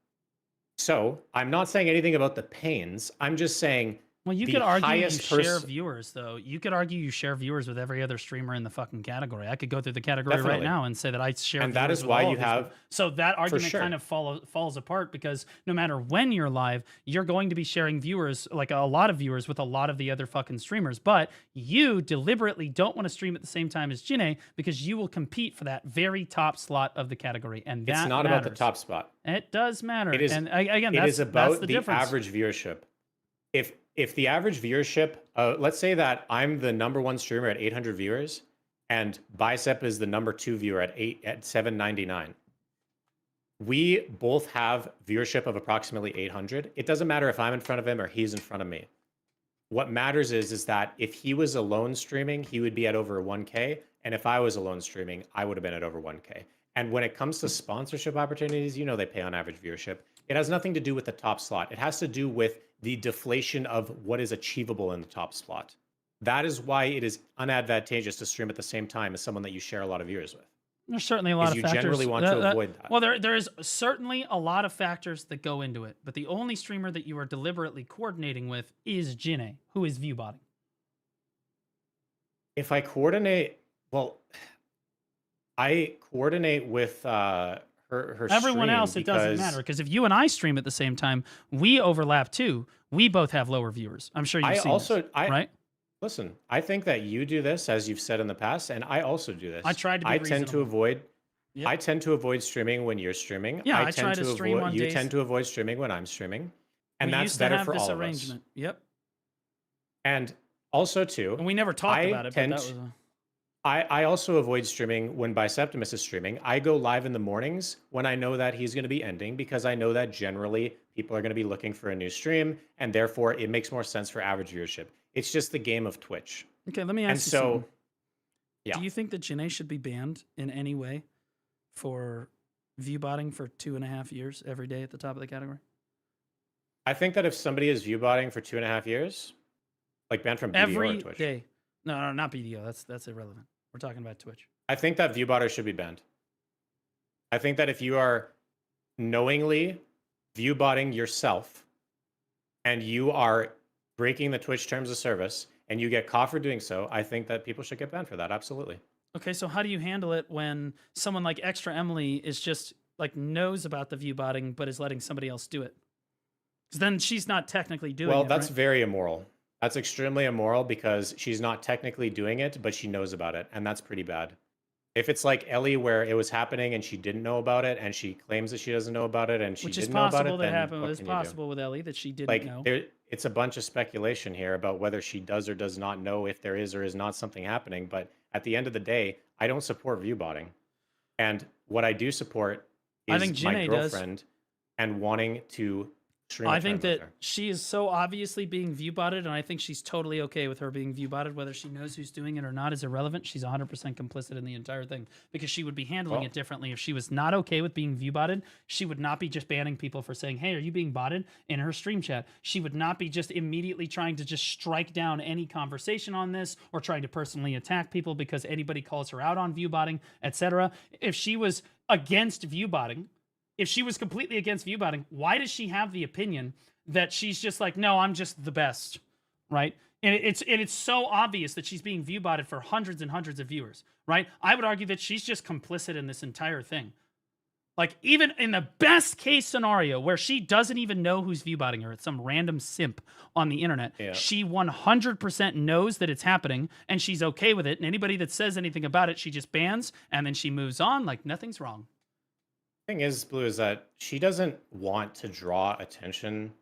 So I'm not saying anything about the pains. I'm just saying well, you could argue you share viewers, though. You could argue you share viewers with every other streamer in the fucking category. I could go through the category right now and say that I share and viewers that is with why all you of these have people. So that argument kind of falls apart because no matter when you're live, you're going to be sharing viewers, like a lot of viewers, with a lot of the other fucking streamers. But you deliberately don't want to stream at the same time as Jine because you will compete for that very top slot of the category, and that it's not matters. about the top spot. It does matter. It is, and again, it is about that's the difference. average viewership. If the average viewership, let's say that I'm the number one streamer at 800 viewers, and Bicep is the number two viewer at 799. We both have viewership of approximately 800. It doesn't matter if I'm in front of him or he's in front of me. What matters is that if he was alone streaming, he would be at over 1K, and if I was alone streaming, I would have been at over 1K. And when it comes to sponsorship opportunities, you know they pay on average viewership. It has nothing to do with the top slot. It has to do with the deflation of what is achievable in the top slot. That is why it is unadvantageous to stream at the same time as someone that you share a lot of viewers with. There's certainly a lot of factors. You generally want to avoid that. Well, there is certainly a lot of factors that go into it, but the only streamer that you are deliberately coordinating with is Jine, who is viewbotting. If I coordinate, well, I coordinate with her everyone else, it doesn't matter because if you and I stream at the same time, we overlap too. We both have lower viewers. I'm sure you've seen this, right? Listen, I think that you do this as you've said in the past, and I also do this. I tried to be tend to avoid. Yep. I tend to avoid streaming when you're streaming. Yeah, I try to stream avoid, on you days. tend to avoid streaming when I'm streaming, and that's used better to have for this all arrangement. of us. Yep. And also too, and we never talked about it. But that was I also avoid streaming when Biceptimus is streaming. I go live in the mornings when I know that he's going to be ending because I know that generally people are going to be looking for a new stream, and therefore it makes more sense for average viewership. It's just the game of Twitch. Okay, let me ask you something. Yeah. Do you think that Jine should be banned in any way for viewbotting for 2.5 years every day at the top of the category? I think that if somebody is viewbotting for 2.5 years, like banned from BDO every or Twitch. day. No, not BDO. That's irrelevant. We're talking about Twitch. I think that viewbotters should be banned. I think that if you are knowingly viewbotting yourself and you are breaking the Twitch terms of service and you get caught for doing so, I think that people should get banned for that. Absolutely. Okay, so how do you handle it when someone like Extra Emily is just like knows about the viewbotting but is letting somebody else do it? 'Cause then she's not technically doing Well, it. that's right? very immoral. That's extremely immoral because she's not technically doing it, but she knows about it, and that's pretty bad. If it's like Ellie, where it was happening and she didn't know about it, and she claims that she doesn't know about it, and she Which is didn't know about possible it, that then happened. what It's can you do? possible with Ellie that she didn't Like, know. it's a bunch of speculation here about whether she does or does not know if there is or is not something happening. But at the end of the day, I don't support viewbotting. And what I do support I think is my Janae does. girlfriend and wanting to stream a I think tournament that with her. she is so obviously being viewbotted, and I think she's totally okay with her being viewbotted. Whether she knows who's doing it or not is irrelevant. She's 100% complicit in the entire thing because she would be handling Well- it differently if she was not okay with being viewbotted. She would not be just banning people for saying, "Hey, are you being botted?" in her stream chat. She would not be just immediately trying to just strike down any conversation on this or trying to personally attack people because anybody calls her out on viewbotting, etc. If she was against viewbotting, if she was completely against viewbotting, why does she have the opinion that she's just like, no, I'm just the best, right? And it's so obvious that she's being viewbotted for hundreds and hundreds of viewers, right? I would argue that she's just complicit in this entire thing. Like, even in the best case scenario where she doesn't even know who's viewbotting her, it's some random simp on the internet, Yeah. she 100% knows that it's happening and she's okay with it. And anybody that says anything about it, she just bans and then she moves on like nothing's wrong. Thing is, Blue, is that she doesn't want to draw attention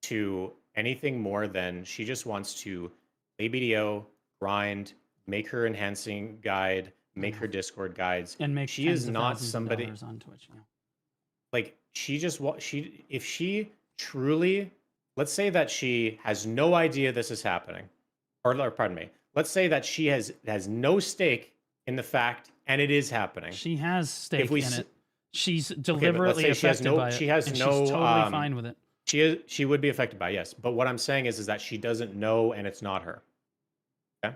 to anything more than she just wants to play BDO, grind, make her enhancing guide, make her Discord guides. And make She tens is of not thousands of somebody dollars on Twitch. Yeah. like she just if she truly, let's say that she has no idea this is happening, or pardon me, let's say that she has no stake in the fact and it is happening. She has stake we in s- it. She's but let's deliberately say she has affected no- by it. she has and no, she's totally fine with it. She would be affected by it, yes. But what I'm saying is that she doesn't know and it's not her. Okay?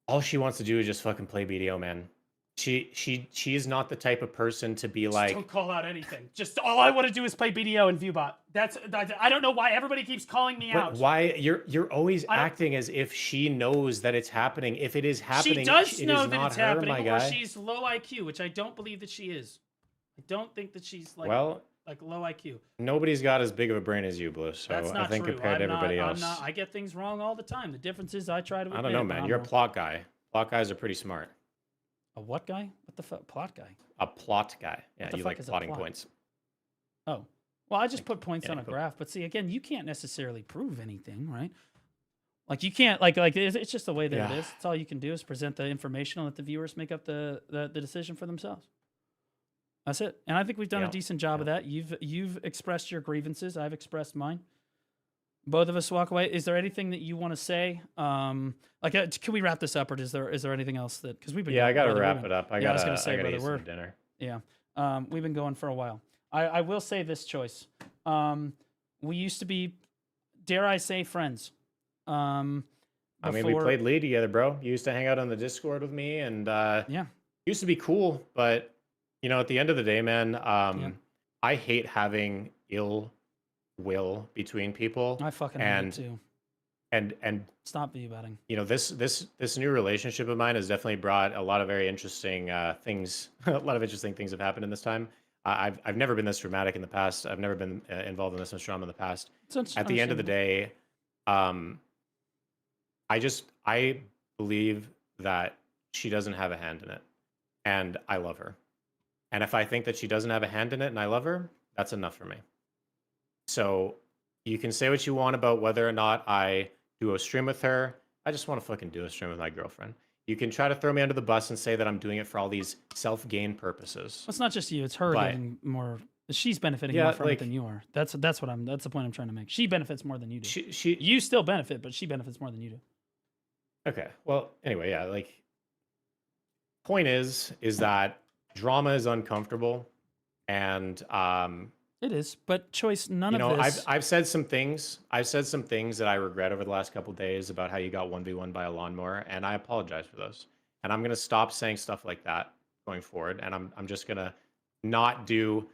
All she wants to do is just fucking play BDO, man. She is not the type of person to be like, Don't call out anything. Just all I want to do is play BDO and Viewbot. I don't know why everybody keeps calling me out. but why you're always I don't- acting as if she knows that it's happening. If it is happening, She does it know is that not it's her, happening, my or guy. she's low IQ, which I don't believe that she is. I don't think that she's like Well, low IQ. nobody's got as big of a brain as you, Blue. So That's not I think true. compared to everybody else, I get things wrong all the time. The difference is I try to. I don't admit know, it, but man. I'm You're a wrong. plot guy. Plot guys are pretty smart. A what guy? What the fuck? Plot guy? A plot guy. Yeah, What the you fuck like is a plotting plot? points. Oh, well, I just put points yeah, on a but- graph. But see, again, you can't necessarily prove anything, right? Like you can't like it's just the way that Yeah. it is. It's all you can do is present the information and let the viewers make up the decision for themselves. That's it. And I think we've done a Yeah. decent job of that. You've expressed your grievances. I've expressed mine. Both of us walk away. Is there anything that you want to say? Can we wrap this up, or is there anything else that because we've been Yeah, I gotta brother, we've wrap been- it up. I yeah, I was gotta gonna say, brother, eat we're- some dinner. Yeah. We've been going for a while. I will say this choice. We used to be, dare I say, friends. I mean, we before- played League together, bro. You used to hang out on the Discord with me, and Yeah. used to be cool. But you know, at the end of the day, man, I hate having ill will between people. I fucking hate and it too. and Stop viewbotting. you know, this new relationship of mine has definitely brought a lot of very interesting things. A lot of interesting things have happened in this time. I've never been this dramatic in the past. I've never been involved in this much drama in the past. At the end of the day, I believe that she doesn't have a hand in it, and I love her. And if I think that she doesn't have a hand in it and I love her, that's enough for me. So you can say what you want about whether or not I do a stream with her. I just want to fucking do a stream with my girlfriend. You can try to throw me under the bus and say that I'm doing it for all these self-gain purposes. It's not just you. It's her But- getting more. She's benefiting Yeah, more from it like- than you are. That's the point I'm trying to make. She benefits more than you do. She You still benefit, but she benefits more than you do. Okay. Well, anyway, yeah, like point is that drama is uncomfortable, and It is, but choice. None you know, of this. I've said some things. I've said some things that I regret over the last couple days about how you got 1v1 by a lawnmower, and I apologize for those. And I'm gonna stop saying stuff like that going forward, and I'm just gonna not do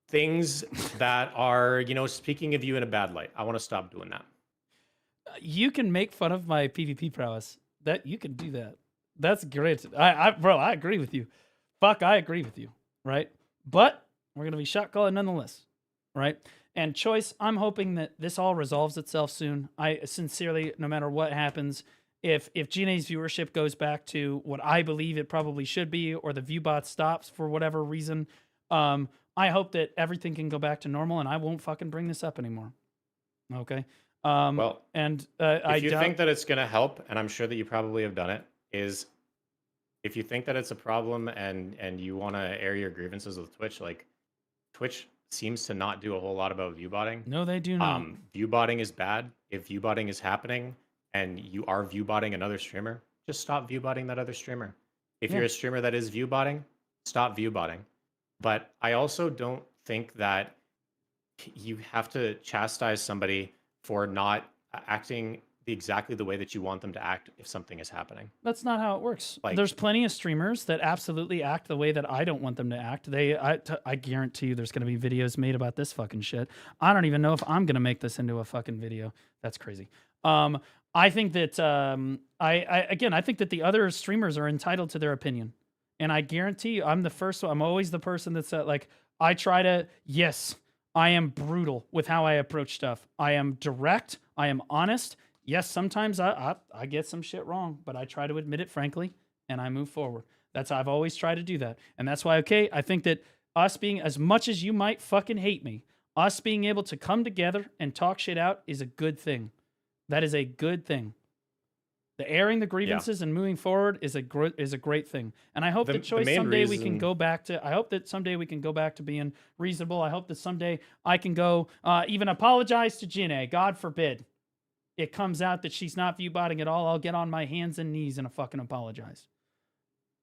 things that are, you know, speaking of you in a bad light. I want to stop doing that. You can make fun of my PvP prowess. That you can do that. That's great. Bro, I agree with you. Fuck, I agree with you. Right? But we're gonna be shot calling nonetheless. right? And Choice, I'm hoping that this all resolves itself soon. I sincerely, no matter what happens, if GNA's viewership goes back to what I believe it probably should be, or the viewbot stops for whatever reason, I hope that everything can go back to normal and I won't fucking bring this up anymore. Okay. Well, and if you think that it's going to help, and I'm sure that you probably have done it, is if you think that it's a problem and you want to air your grievances with Twitch, like Twitch seems to not do a whole lot about viewbotting. No, they do not. Viewbotting is bad. If viewbotting is happening and you are viewbotting another streamer, just stop viewbotting that other streamer. If you're a streamer that is viewbotting, stop viewbotting. But I also don't think that you have to chastise somebody for not acting exactly the way that you want them to act if something is happening. That's not how it works. Like, there's plenty of streamers that absolutely act the way that I don't want them to act. I guarantee you there's going to be videos made about this fucking shit. I don't even know if I'm going to make this into a fucking video. That's crazy. I think that I think that the other streamers are entitled to their opinion. And I guarantee you, I'm the first one. I'm always the person that's like, I try to, yes, I am brutal with how I approach stuff. I am direct. I am honest. Yes, sometimes I get some shit wrong, but I try to admit it frankly, and I move forward. I've always tried to do that. And that's why, okay, I think that us being, as much as you might fucking hate me, us being able to come together and talk shit out is a good thing. That is a good thing. The airing the grievances and moving forward is a great thing. And I hope that Choice someday we can go back to, I hope that someday we can go back to being reasonable. I hope that someday I can go even apologize to Jinae. God forbid it comes out that she's not viewbotting at all. I'll get on my hands and knees and fucking apologize.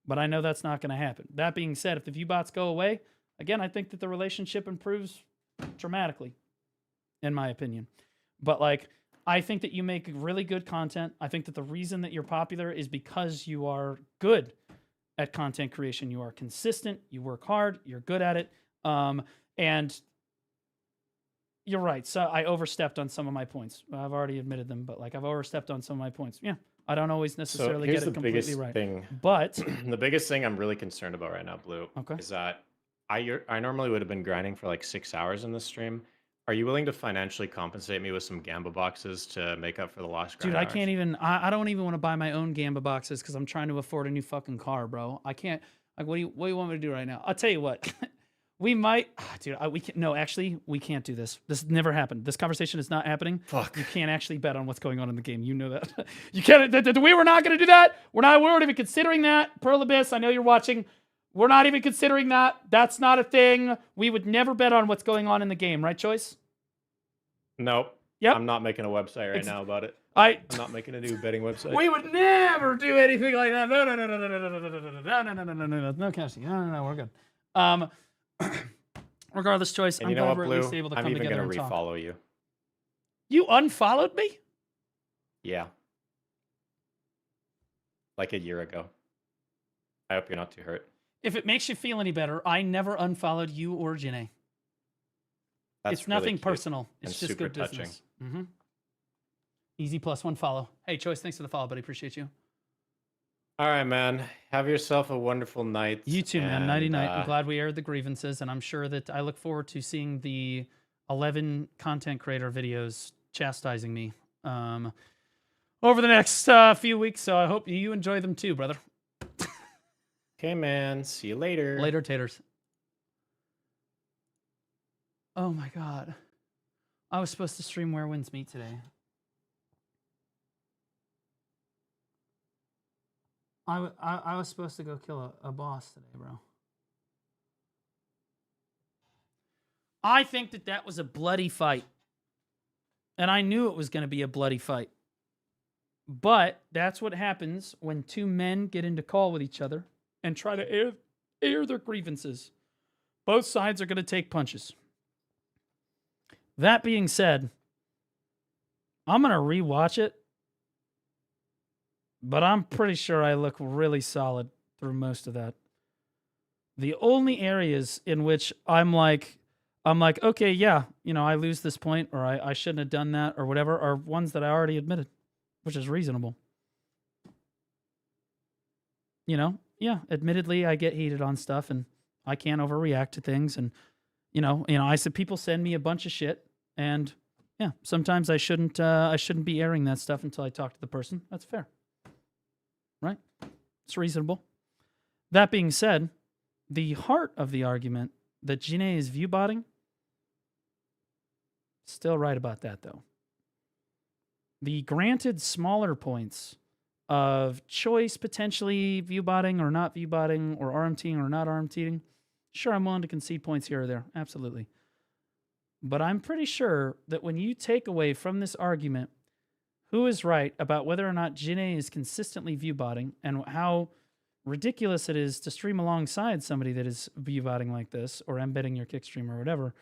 But I know that's not going to happen. That being said, if the viewbots go away, again, I think that the relationship improves dramatically, in my opinion. But like, I think that you make really good content. I think that the reason that you're popular is because you are good at content creation. You are consistent. You work hard. You're good at it. And you're right. So I overstepped on some of my points. I've already admitted them, but like I've overstepped on some of my points. Yeah, I don't always necessarily get it completely right. But the biggest thing I'm really concerned about right now, Blue, is that I normally would have been grinding for like 6 hours in this stream. Are you willing to financially compensate me with some Gamba boxes to make up for the lost grind Dude, I hours? can't even, I don't even want to buy my own Gamba boxes because I'm trying to afford a new fucking car, bro. I can't, like, what do you want me to do right now? I'll tell you what, we might, dude, we can't, no, actually, we can't do this. This never happened. This conversation is not happening. Fuck. You can't actually bet on what's going on in the game. You know that. You can't, we were not going to do that. We weren't even considering that. Pearl Abyss, I know you're watching. We're not even considering that. That's not a thing. We would never bet on what's going on in the game, right, Choice? Nope. Yep. I'm not making a website right now about it. I'm not making a new betting website. We would never do anything like that. No, no, Cassie. No, we're good. Regardless, Choice, I'm glad we're at least able to come together and talk. I'm even going to refollow you. You unfollowed me? Yeah. Like a year ago. I hope you're not too hurt. If it makes you feel any better, I never unfollowed you or Janae. It's nothing personal. It's just good business. Mm-hmm. Easy +1 follow. Hey, Choice, thanks for the follow, buddy. Appreciate you. All right, man. Have yourself a wonderful night. You too, man. Nighty night. I'm glad we aired the grievances, and I'm sure that I look forward to seeing the 11 content creator videos chastising me over the next few weeks. So I hope you enjoy them too, brother. Okay, man. See you later. Later, taters. Oh my god. I was supposed to stream Where Winds Meet today. I was supposed to go kill a boss today, bro. I think that was a bloody fight. And I knew it was going to be a bloody fight. But that's what happens when two men get into call with each other and try to air their grievances. Both sides are going to take punches. That being said, I'm going to rewatch it, but I'm pretty sure I look really solid through most of that. The only areas in which I'm like, okay, yeah, I lose this point, or I shouldn't have done that, or whatever, are ones that I already admitted, which is reasonable. Yeah, admittedly, I get heated on stuff, and I can't overreact to things, and I said people send me a bunch of shit, and yeah, sometimes I shouldn't be airing that stuff until I talk to the person. That's fair, right? It's reasonable. That being said, the heart of the argument that Jine is viewbotting, still right about that though. The granted smaller points of choice potentially viewbotting or not viewbotting or RMTing or not RMTing, sure, I'm willing to concede points here or there. Absolutely. But I'm pretty sure that when you take away from this argument who is right about whether or not Jine is consistently viewbotting and how ridiculous it is to stream alongside somebody that is viewbotting like this or embedding your kick stream or whatever,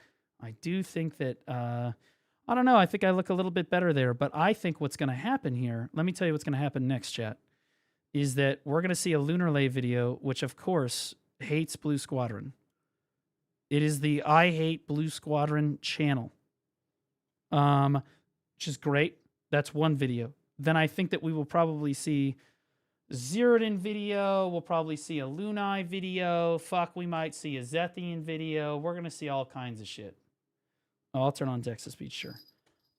I do think that, I don't know, I think I look a little bit better there. But I think what's going to happen here, let me tell you what's going to happen next, chat, is that we're going to see a Lunar Lay video, which of course hates Blue Squadron. It is the I Hate Blue Squadron channel, which is great. That's one video. Then I think that we will probably see Zerodin video. We'll probably see a Lunai video. Fuck, we might see a Zethian video. We're going to see all kinds of shit. Oh, I'll turn on Dexa speech, sure.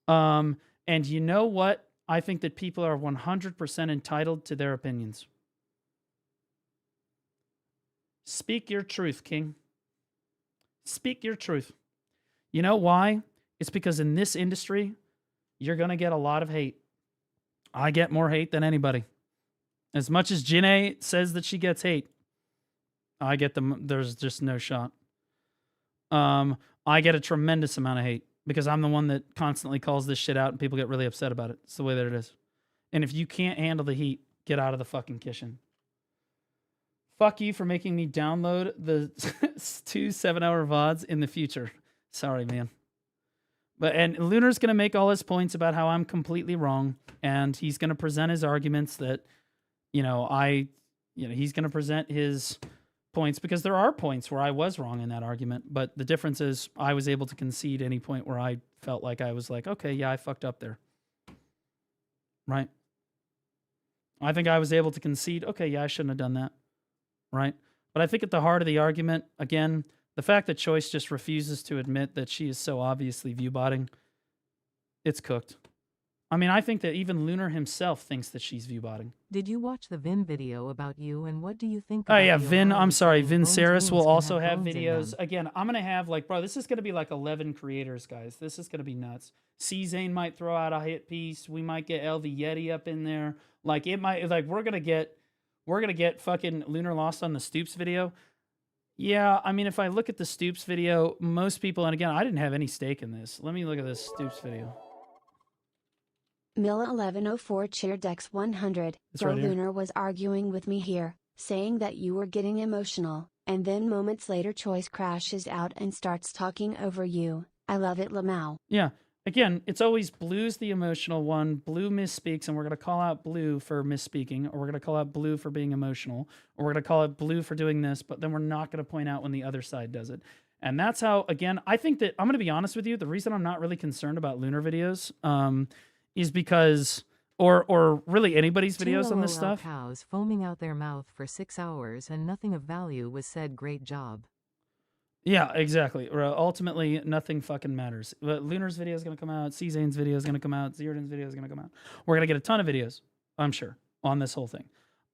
And you know what? I think that people are 100% entitled to their opinions. Speak your truth, King. Speak your truth. You know why? It's because in this industry, you're going to get a lot of hate. I get more hate than anybody. As much as Jine says that she gets hate, I get them. There's just no shot. I get a tremendous amount of hate because I'm the one that constantly calls this shit out and people get really upset about it. It's the way that it is. And if you can't handle the heat, get out of the fucking kitchen. Fuck you for making me download the 2 7-hour VODs in the future. Sorry, man. And Lunar's going to make all his points about how I'm completely wrong. And he's going to present his arguments that, he's going to present his points because there are points where I was wrong in that argument. But the difference is I was able to concede any point where I felt like I was like, okay, yeah, I fucked up there. Right? I think I was able to concede, okay, yeah, I shouldn't have done that. Right? But I think at the heart of the argument, again, the fact that Choice just refuses to admit that she is so obviously viewbotting, it's cooked. I mean, I think that even Lunar himself thinks that she's viewbotting. Did you watch the Vin video about you, and what do you think Oh, about yeah, the Vin, Ohio I'm sorry, saying Vin bones Saris will wings can also have bones in videos. them? Again, I'm going to have, bro, this is going to be 11 creators, guys. This is going to be nuts. C-Zane might throw out a hit piece. We might get LV Yeti up in there. It might, we're going to get fucking Lunar Lost on the Stoops video. Yeah, I mean, if I look at the Stoops video, most people, and again, I didn't have any stake in this. Let me look at this Stoops video. Milla 1104 Chair Dex 100. It's Bro right here. Lunar was arguing with me here, saying that you were getting emotional, and then moments later Choice crashes out and starts talking over you. I love it, Lamau. Yeah. Again, it's always Blue's the emotional one. Blue misspeaks, and we're going to call out Blue for misspeaking, or we're going to call out Blue for being emotional, or we're going to call out Blue for doing this, but then we're not going to point out when the other side does it. And that's how, again, I think that, I'm going to be honest with you, the reason I'm not really concerned about Lunar videos is because, or really anybody's videos on this LOL stuff. Cows foaming out their mouth for 6 hours and nothing of value was said. Great job. Yeah, exactly. Ultimately, nothing fucking matters. But Lunar's video is going to come out. C-Zane's video is going to come out. Zerodin's video is going to come out. We're going to get a ton of videos, I'm sure, on this whole thing.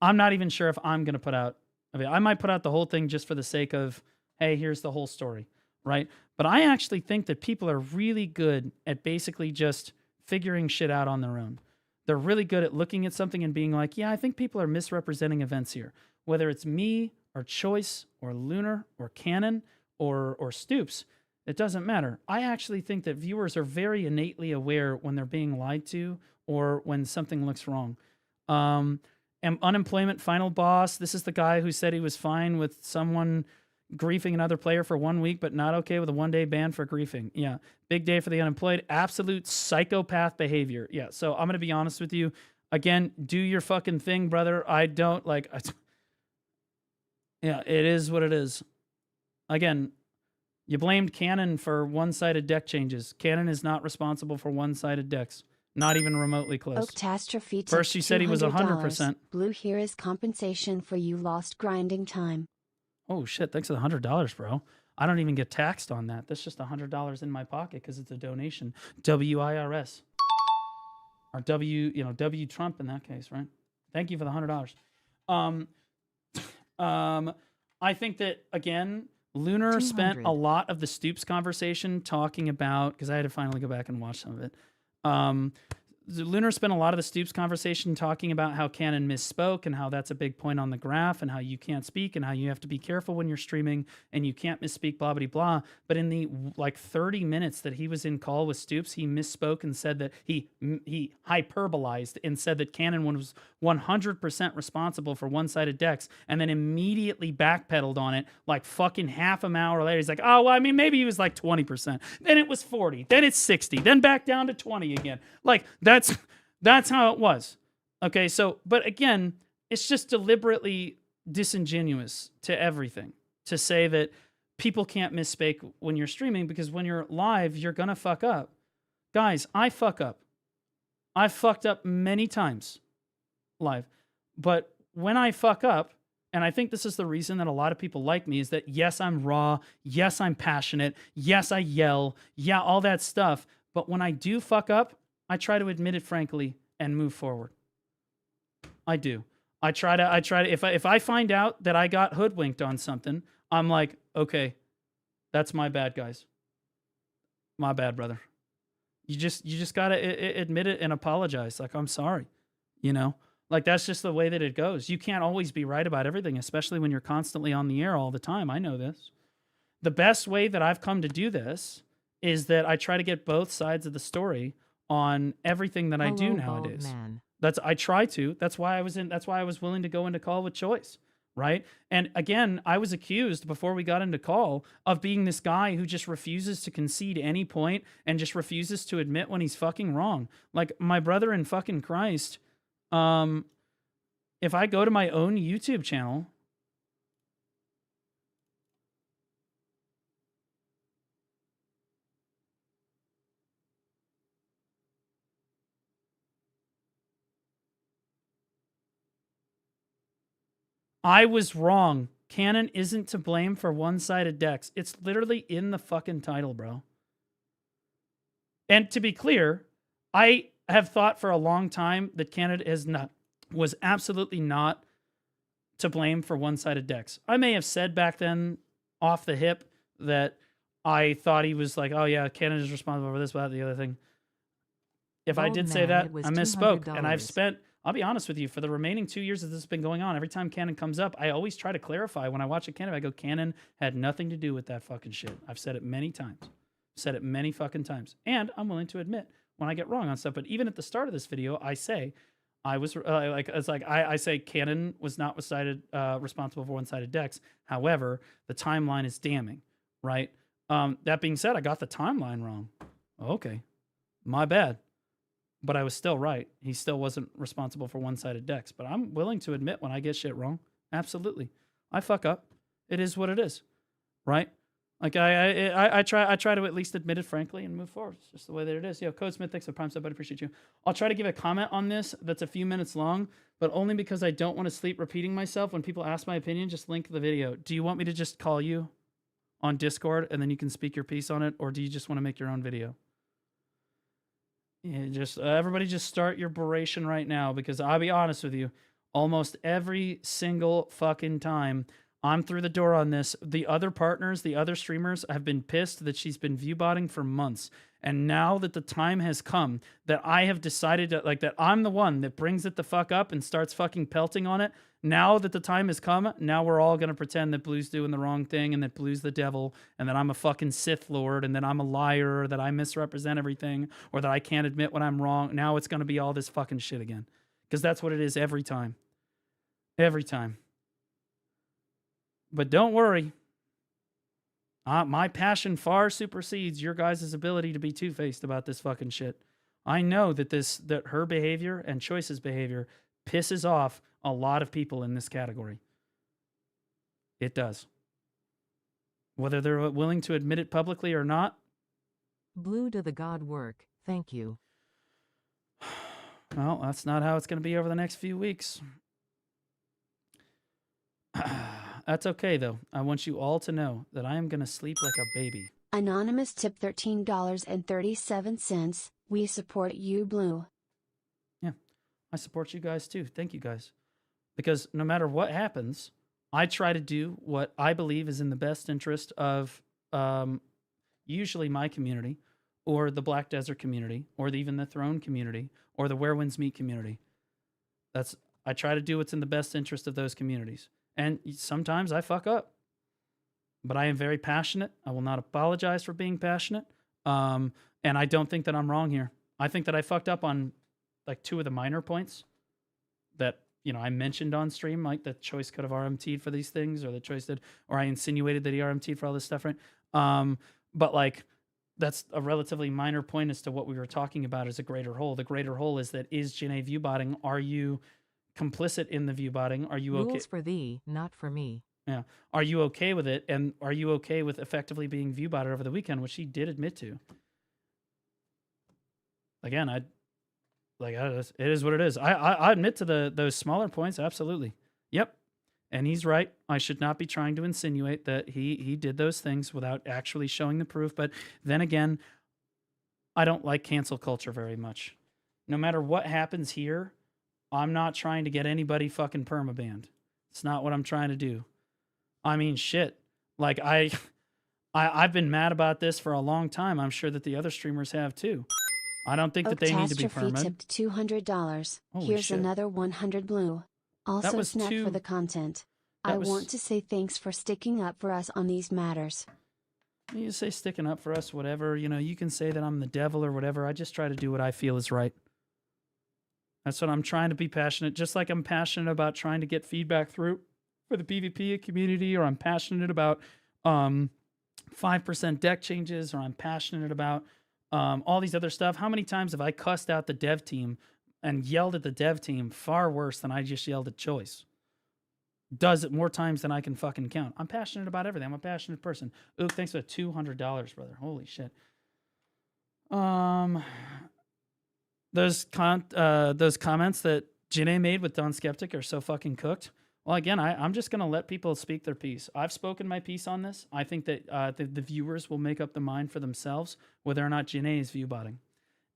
I'm not even sure if I'm going to put out, I might put out the whole thing just for the sake of, hey, here's the whole story, right? But I actually think that people are really good at basically just figuring shit out on their own. They're really good at looking at something and being like, yeah, I think people are misrepresenting events here. Whether it's me or Choice or Lunar or Cannon or Stoops, it doesn't matter. I actually think that viewers are very innately aware when they're being lied to or when something looks wrong. Unemployment Final Boss, this is the guy who said he was fine with someone griefing another player for 1 week, but not okay with a 1-day ban for griefing. Yeah. Big day for the unemployed. Absolute psychopath behavior. Yeah. So I'm going to be honest with you. Again, do your fucking thing, brother. I don't yeah, it is what it is. Again, you blamed Cannon for one-sided deck changes. Cannon is not responsible for one-sided decks. Not even remotely close. Oktastrophe First you said he was $200. 100%. Blue here is compensation for you lost grinding time. Oh shit, thanks for the $100, bro. I don't even get taxed on that. That's just $100 in my pocket because it's a donation. WIRS. Or W Trump in that case, right? Thank you for the $100. I think that, again, Lunar spent a lot of the Stoops conversation talking about, because I had to finally go back and watch some of it. Lunar spent a lot of the Stoops conversation talking about how Cannon misspoke and how that's a big point on the graph and how you can't speak and how you have to be careful when you're streaming and you can't misspeak, blah, blah, blah. But in the 30 minutes that he was in call with Stoops, he misspoke and said that he hyperbolized and said that Cannon was 100% responsible for one-sided decks and then immediately backpedaled on it like fucking half an hour later. He's like, oh, well, I mean, maybe he was like 20%. Then it was 40. Then it's 60. Then back down to 20 again. Like, that's how it was. Okay, so, but again, it's just deliberately disingenuous to everything to say that people can't misspeak when you're streaming, because when you're live, you're gonna fuck up. Guys, I fuck up. I've fucked up many times live. But when I fuck up, and I think this is the reason that a lot of people like me, is that yes, I'm raw, yes, I'm passionate, yes, I yell, yeah, all that stuff. But when I do fuck up, I try to admit it frankly and move forward. I do. I try to if I find out that I got hoodwinked on something, I'm like, okay, that's my bad, guys. My bad, brother. You just got to admit it and apologize. Like, I'm sorry. You know? Like, that's just the way that it goes. You can't always be right about everything, especially when you're constantly on the air all the time. I know this. The best way that I've come to do this is that I try to get both sides of the story on everything that I do nowadays. I try to. That's why I was willing to go into call with Choice, right? And again, I was accused before we got into call of being this guy who just refuses to concede any point and just refuses to admit when he's fucking wrong. Like, my brother in fucking Christ, if I go to my own YouTube channel, I was wrong. Cannon isn't to blame for one-sided decks. It's literally in the fucking title, bro. And to be clear, I have thought for a long time that Cannon was absolutely not to blame for one-sided decks. I may have said back then off the hip that I thought he was like, oh yeah, Cannon is responsible for this, that, the other thing. If I did say that, I misspoke. And I've spent, I'll be honest with you, for the remaining 2 years that this has been going on, every time Cannon comes up, I always try to clarify. When I watch a Cannon, I go, Cannon had nothing to do with that fucking shit. I've said it many times. Said it many fucking times. And I'm willing to admit when I get wrong on stuff. But even at the start of this video, I say, I say Cannon was not responsible for one-sided decks. However, the timeline is damning, right? That being said, I got the timeline wrong. Okay, my bad. But I was still right. He still wasn't responsible for one-sided decks. But I'm willing to admit when I get shit wrong. Absolutely. I fuck up. It is what it is. Right? Like, I try to at least admit it frankly and move forward. It's just the way that it is. Yo, Codesmith, thanks for Prime Sub, buddy. Appreciate you. I'll try to give a comment on this that's a few minutes long, but only because I don't want to sleep repeating myself. When people ask my opinion, just link the video. Do you want me to just call you on Discord and then you can speak your piece on it? Or do you just want to make your own video? Yeah, just everybody just start your beration right now, because I'll be honest with you, almost every single fucking time I'm through the door on this, the other partners, the other streamers have been pissed that she's been viewbotting for months. And now that the time has come that I have decided to, like, that I'm the one that brings it the fuck up and starts fucking pelting on it. Now that the time has come, now we're all going to pretend that Blue's doing the wrong thing and that Blue's the devil and that I'm a fucking Sith Lord and that I'm a liar or that I misrepresent everything or that I can't admit when I'm wrong. Now it's going to be all this fucking shit again. Because that's what it is every time. Every time. But don't worry. My passion far supersedes your guys' ability to be two-faced about this fucking shit. I know that her behavior and Choice's behavior pisses off a lot of people in this category. It does. Whether they're willing to admit it publicly or not. Blue to the God work. Thank you. Well, that's not how it's going to be over the next few weeks. that's okay though. I want you all to know that I am gonna sleep like a baby. Anonymous tip $13.37. We support you, Blue. Yeah, I support you guys too. Thank you guys. Because no matter what happens, I try to do what I believe is in the best interest of usually my community, or the Black Desert community, or even the Throne community, or the Where Winds Meet community. I try to do what's in the best interest of those communities. And sometimes I fuck up. But I am very passionate. I will not apologize for being passionate. And I don't think that I'm wrong here. I think that I fucked up on like 2 of the minor points that, I mentioned on stream, like the choice could have RMT'd for these things, or the choice did, or I insinuated that he RMT'd for all this stuff, right? But like, that's a relatively minor point as to what we were talking about as a greater whole. The greater whole is that is Janae viewbotting? Are you complicit in the viewbotting? Are you okay? Rules for thee, not for me. Yeah. Are you okay with it? And are you okay with effectively being viewbotted over the weekend, which he did admit to? Again, it is what it is. I admit to those smaller points, absolutely. Yep. And he's right. I should not be trying to insinuate that he did those things without actually showing the proof. But then again, I don't like cancel culture very much. No matter what happens here, I'm not trying to get anybody fucking permabanned. It's not what I'm trying to do. I mean, shit. Like, I've been mad about this for a long time. I'm sure that the other streamers have too. I don't think that they need to be permanent. tipped $200. Holy Here's shit. another 100 Blue. Also was snack two- for the content. that I was- want to say thanks for sticking up for us on these matters. You say sticking up for us, whatever. You can say that I'm the devil or whatever. I just try to do what I feel is right. That's what I'm trying to be passionate. Just like I'm passionate about trying to get feedback through for the PvP community, or I'm passionate about 5% deck changes, or I'm passionate about all these other stuff. How many times have I cussed out the dev team and yelled at the dev team far worse than I just yelled at Choice? Does it more times than I can fucking count. I'm passionate about everything. I'm a passionate person. Ook, thanks for the $200, brother. Holy shit. Those comments that Janae made with Don Skeptic are so fucking cooked. Well, again, I'm just going to let people speak their piece. I've spoken my piece on this. I think that the viewers will make up the mind for themselves whether or not Janae is viewbotting.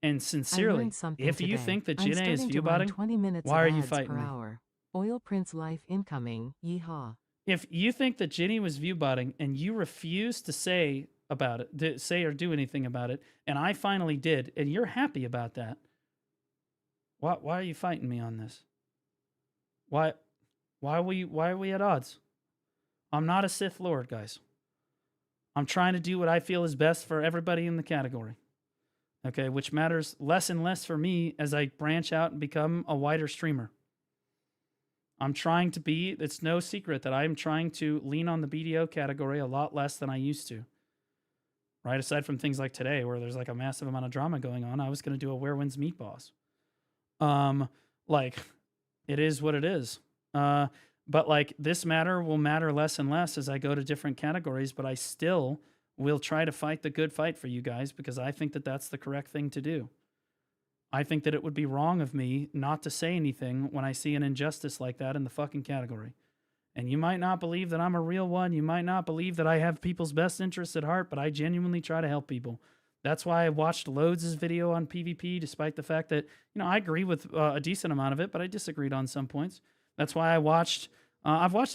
And sincerely, if you think that Janae is viewbotting, why are you fighting me? Oil Prince Life incoming, yeehaw. If you think that Ginny was viewbotting and you refuse to say about it, say or do anything about it, and I finally did, and you're happy about that, why are you fighting me on this? Why are we at odds? I'm not a Sith Lord, guys. I'm trying to do what I feel is best for everybody in the category. Okay, which matters less and less for me as I branch out and become a wider streamer. I'm trying to be, it's no secret that I'm trying to lean on the BDO category a lot less than I used to. Right? Aside from things like today where there's like a massive amount of drama going on, I was going to do a Where Winds Meet Boss. Like, it is what it is. But like, this matter will matter less and less as I go to different categories, but I still will try to fight the good fight for you guys because I think that that's the correct thing to do. I think that it would be wrong of me not to say anything when I see an injustice like that in the fucking category. And you might not believe that I'm a real one. You might not believe that I have people's best interests at heart, but I genuinely try to help people. That's why I watched Loads' video on PvP, despite the fact that, I agree with a decent amount of it, but I disagreed on some points. That's why I've watched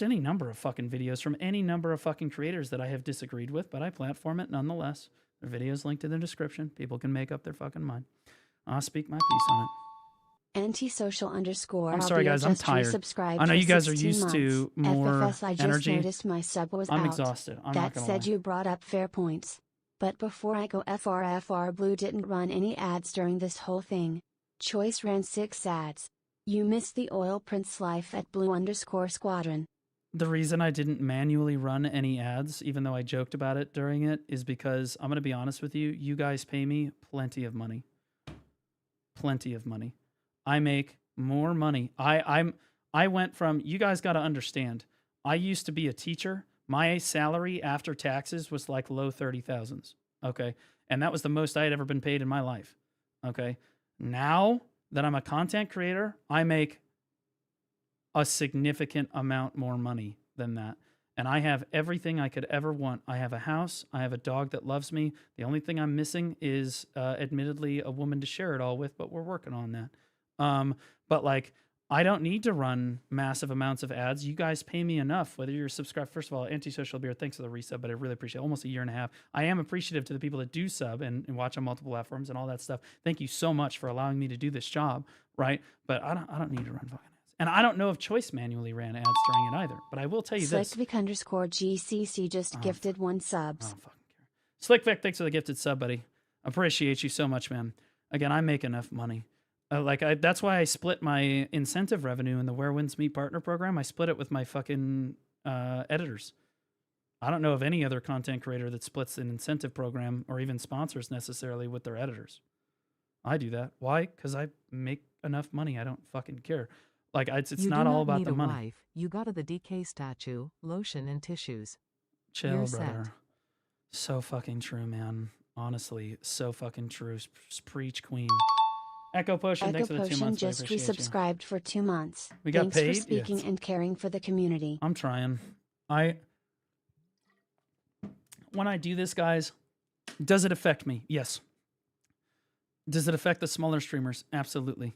any number of fucking videos from any number of fucking creators that I have disagreed with, but I platform it nonetheless. Their videos linked in the description. People can make up their fucking mind. I'll speak my piece on it. Antisocial _ I'm sorry, guys. I'm tired. I know you guys are used to more FFS, I just energy. noticed my sub was I'm out. exhausted. I'm that not gonna said, lie. you brought up fair points. But before I go, FR Blue didn't run any ads during this whole thing. Choice ran 6 ads. You missed the Oil Prince Life at Blue _ Squadron. The reason I didn't manually run any ads, even though I joked about it during it, is because I'm going to be honest with you. You guys pay me plenty of money. Plenty of money. I make more money. I went from, you guys got to understand, I used to be a teacher. My salary after taxes was like low 30,000s. Okay. And that was the most I had ever been paid in my life. Okay. Now that I'm a content creator, I make a significant amount more money than that. and I have everything I could ever want. I have a house. I have a dog that loves me. The only thing I'm missing is, admittedly, a woman to share it all with, but we're working on that. But like, I don't need to run massive amounts of ads. You guys pay me enough, whether you're subscribed. First of all, Antisocial Beer, thanks for the resub, but I really appreciate it. Almost a year and a half. I am appreciative to the people that do sub and watch on multiple platforms and all that stuff. Thank you so much for allowing me to do this job, right? But I don't need to run fucking ads. And I don't know if Choice manually ran ads during it either. But I will tell you this. SlickVic_GCC just gifted 1 subs. I don't fucking care. SlickVic, thanks for the gifted sub, buddy. Appreciate you so much, man. Again, I make enough money. That's why I split my incentive revenue in the Where Winds Meet Partner program. I split it with my fucking editors. I don't know of any other content creator that splits an incentive program or even sponsors necessarily with their editors. I do that. Why? Because I make enough money. I don't fucking care. Like, it's not all about the money. Wife. You got the DK statue, lotion, and tissues. Chill, You're brother. set. So fucking true, man. Honestly, so fucking true. Preach, queen. Echo Potion, thanks for the 2 Echo months. Potion I just appreciate you. resubscribed for 2 months. We got Thanks paid? for speaking Yes. and caring for the community. I'm trying. When I do this, guys, does it affect me? Yes. Does it affect the smaller streamers? Absolutely.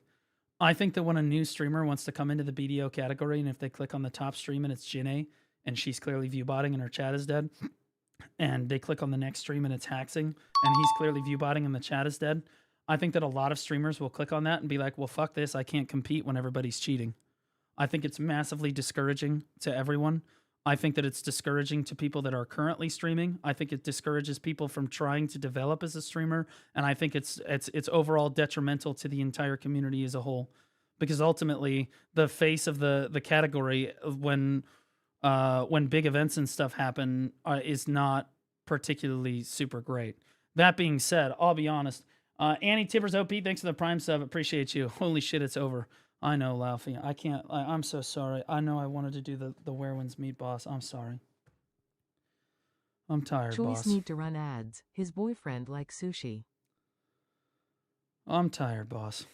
I think that when a new streamer wants to come into the BDO category, and if they click on the top stream and it's Jinae, and she's clearly viewbotting and her chat is dead, and they click on the next stream and it's Haxing, and he's clearly viewbotting and the chat is dead, I think that a lot of streamers will click on that and be like, well, fuck this, I can't compete when everybody's cheating. I think it's massively discouraging to everyone. I think that it's discouraging to people that are currently streaming. I think it discourages people from trying to develop as a streamer, and I think it's overall detrimental to the entire community as a whole, because ultimately the face of the category when big events and stuff happen is not particularly super great. That being said, I'll be honest. Annie Tibbers OP, thanks for the Prime sub. Appreciate you. Holy shit, it's over. I know, Laufey. I can't. I'm so sorry. I know I wanted to do the Where Winds Meet Boss. I'm sorry. I'm tired, Choice boss. need to run ads. His boyfriend likes sushi. I'm tired, boss.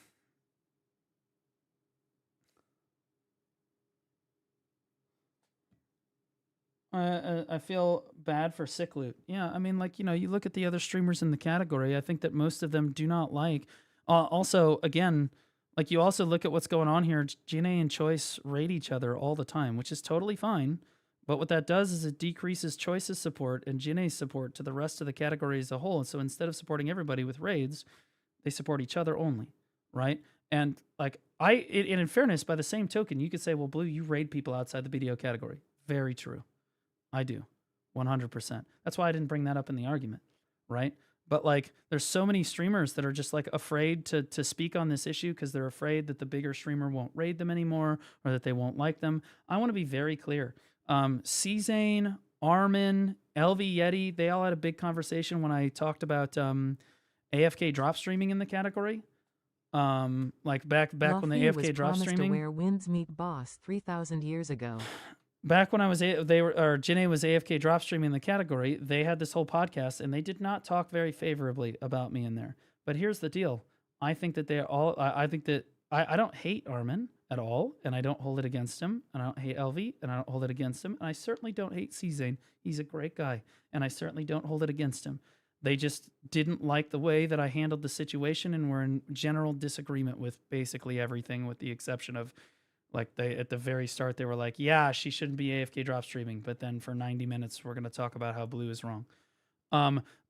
I feel bad for Sick Loot. Yeah, I mean, like, you look at the other streamers in the category. I think that most of them do not like. Also, again, like, you also look at what's going on here. Jinae and Choice raid each other all the time, which is totally fine. But what that does is it decreases Choice's support and Jinae's support to the rest of the category as a whole. And so instead of supporting everybody with raids, they support each other only, right? And like, in fairness, by the same token, you could say, well, Blue, you raid people outside the BDO category. Very true. I do. 100%. That's why I didn't bring that up in the argument, right? But like, there's so many streamers that are just like afraid to speak on this issue because they're afraid that the bigger streamer won't raid them anymore or that they won't like them. I want to be very clear. C-Zane, Armin, LV Yeti, they all had a big conversation when I talked about AFK drop streaming in the category. Like back when the AFK drop streaming. Where Winds Meet Boss 3,000 years ago. Back when Jinae was AFK drop streaming in the category, they had this whole podcast and they did not talk very favorably about me in there. But here's the deal. I think that I don't hate Armin at all, and I don't hold it against him, and I don't hate LV, and I don't hold it against him, and I certainly don't hate C-Zane. He's a great guy, and I certainly don't hold it against him. They just didn't like the way that I handled the situation and were in general disagreement with basically everything, with the exception of, like, at the very start, they were like, yeah, she shouldn't be AFK drop streaming. But then for 90 minutes, we're going to talk about how Blue is wrong.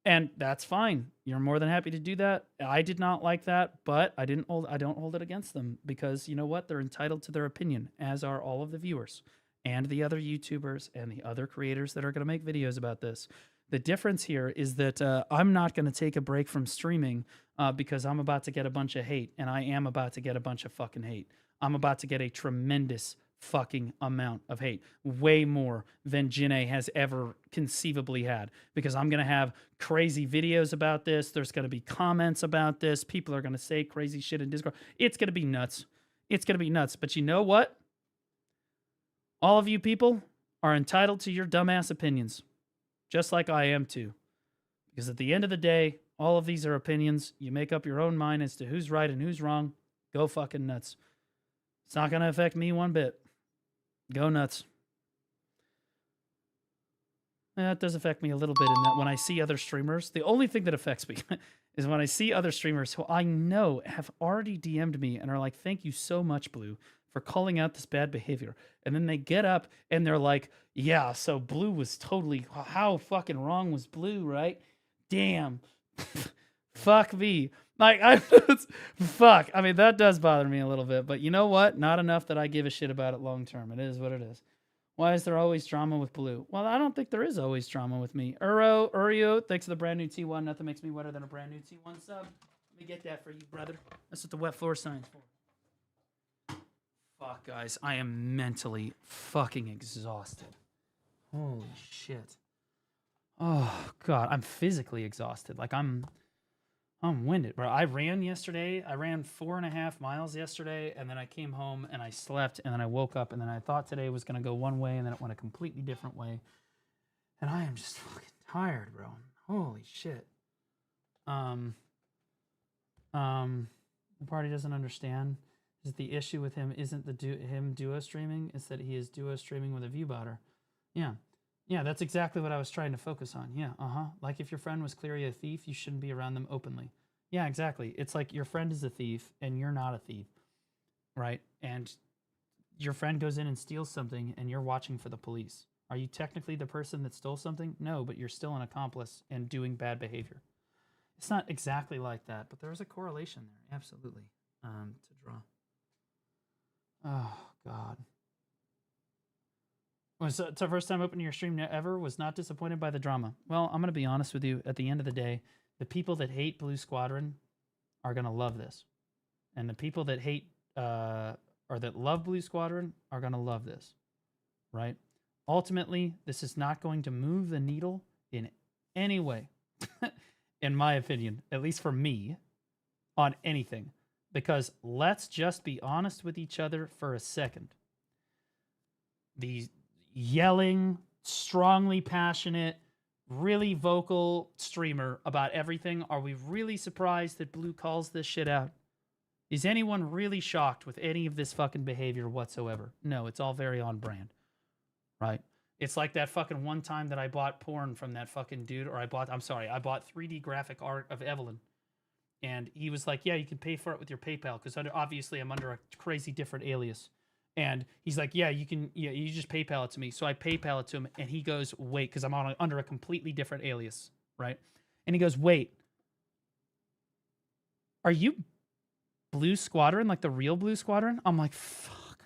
And that's fine. You're more than happy to do that. I did not like that, but I don't hold it against them because you know what? They're entitled to their opinion, as are all of the viewers and the other YouTubers and the other creators that are going to make videos about this. The difference here is that I'm not going to take a break from streaming because I'm about to get a bunch of hate, and I am about to get a bunch of fucking hate. I'm about to get a tremendous fucking amount of hate, way more than Jinae has ever conceivably had, because I'm going to have crazy videos about this. There's going to be comments about this. People are going to say crazy shit in Discord. It's going to be nuts. It's going to be nuts. But you know what? All of you people are entitled to your dumbass opinions, just like I am too. Because at the end of the day, all of these are opinions. You make up your own mind as to who's right and who's wrong. Go fucking nuts. It's not going to affect me one bit. Go nuts. That does affect me a little bit in that when I see other streamers, the only thing that affects me is when I see other streamers who I know have already DM'd me and are like, thank you so much, Blue, for calling out this bad behavior. And then they get up and they're like, yeah, so Blue was totally, how fucking wrong was Blue, right? Damn. Fuck me. Like, fuck. I mean, that does bother me a little bit. But you know what? Not enough that I give a shit about it long term. It is what it is. Why is there always drama with Blue? Well, I don't think there is always drama with me. Urio, thanks for the brand new T1. Nothing makes me wetter than a brand new T1 sub. Let me get that for you, brother. That's what the wet floor sign's for. Fuck, guys. I am mentally fucking exhausted. Holy shit. Oh, God. I'm physically exhausted. Like, I'm winded, bro. I ran yesterday. I ran 4.5 miles yesterday, and then I came home and I slept, and then I woke up, and then I thought today was going to go one way, and then it went a completely different way. And I am just fucking tired, bro. Holy shit. The party doesn't understand is the issue with him isn't him duo streaming, it's that he is duo streaming with a viewbotter. Yeah, that's exactly what I was trying to focus on. Yeah, Like if your friend was clearly a thief, you shouldn't be around them openly. Yeah, exactly. It's like your friend is a thief and you're not a thief, right? And your friend goes in and steals something and you're watching for the police. Are you technically the person that stole something? No, but you're still an accomplice and doing bad behavior. It's not exactly like that, but there's a correlation there. Absolutely. To draw. Oh, God. Was it's the first time opening your stream ever, was not disappointed by the drama. Well, I'm going to be honest with you. At the end of the day, the people that hate Blue Squadron are going to love this. And the people that hate or that love Blue Squadron are going to love this. Right? Ultimately, this is not going to move the needle in any way, in my opinion, at least for me, on anything. Because let's just be honest with each other for a second. The yelling, strongly passionate, really vocal streamer about everything. Are we really surprised that Blue calls this shit out? Is anyone really shocked with any of this fucking behavior whatsoever? No, it's all very on brand. Right? It's like that fucking one time that I bought porn from that fucking dude, or I bought 3D graphic art of Evelyn. And he was like, yeah, you can pay for it with your PayPal, because obviously I'm under a crazy different alias. And he's like, yeah, you just PayPal it to me. So I PayPal it to him, and he goes, wait, because I'm under a completely different alias, right? And he goes, wait, are you Blue Squadron, like the real Blue Squadron? I'm like, fuck.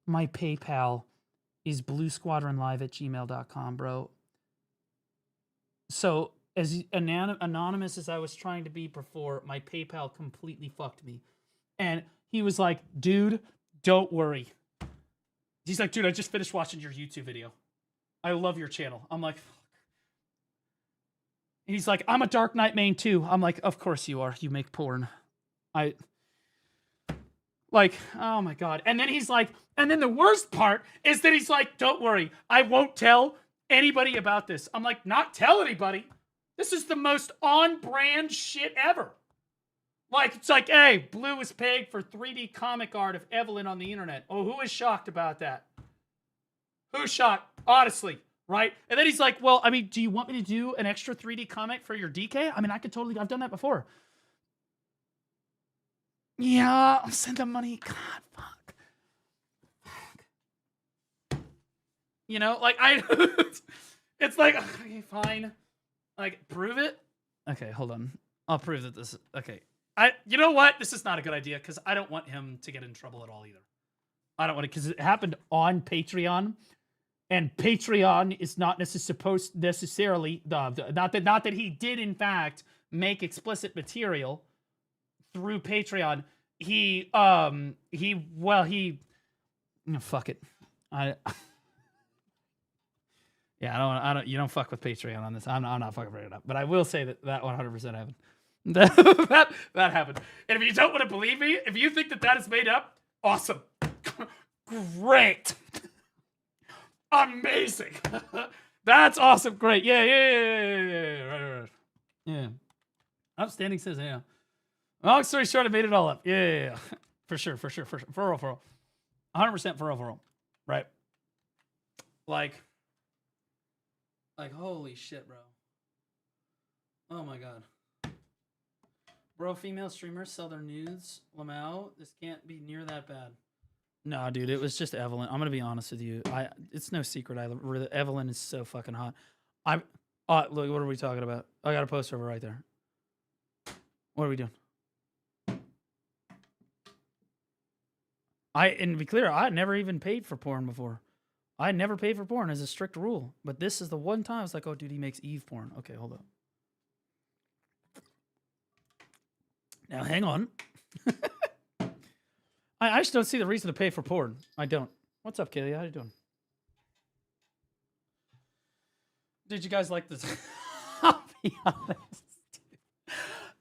My PayPal is bluesquadronlive@gmail.com, bro. So as anonymous as I was trying to be before, my PayPal completely fucked me. And he was like, dude, don't worry. He's like, dude, I just finished watching your YouTube video. I love your channel. I'm like, fuck. And he's like, I'm a Dark Knight main too. I'm like, of course you are. You make porn. Like, oh my God. And then he's like, and then the worst part is that he's like, don't worry. I won't tell anybody about this. I'm like, not tell anybody. This is the most on-brand shit ever. Like, it's like, hey, Blue is paying for 3D comic art of Evelyn on the internet. Oh, who is shocked about that? Who's shocked? Honestly, right? And then he's like, well, I mean, do you want me to do an extra 3D comic for your DK? I mean, I've done that before. Yeah, I'll send them money. God, fuck. You know, like, it's like, okay, fine. Like, prove it? Okay, hold on. I'll prove that this, okay. You know what? This is not a good idea, because I don't want him to get in trouble at all either. I don't want it, because it happened on Patreon, and Patreon is not necessarily not that he did in fact make explicit material through Patreon. Fuck it. Yeah, you don't fuck with Patreon on this. I'm not fucking bringing it up, but I will say that 100% happened. that happened. And if you don't want to believe me, if you think that is made up, awesome. Great. Amazing. That's awesome. Great. Yeah. Right. Yeah. Upstanding says, yeah. Long story short, I made it all up. Yeah. For sure. For real. 100% for real. Right. Like, Like, holy shit, bro. Oh my god. Bro, female streamers sell their nudes. Lamau, this can't be near that bad. No, dude, it was just Evelyn. I'm gonna be honest with you. It's no secret. Evelyn is so fucking hot. Look, what are we talking about? I got a poster over right there. What are we doing? And to be clear, I never even paid for porn before. I never paid for porn as a strict rule. But this is the one time I was like, oh, dude, he makes Eve porn. Okay, hold up. Now, hang on. I just don't see the reason to pay for porn. I don't. What's up, Kaylee? How you doing? Did you guys like this? I'll be honest.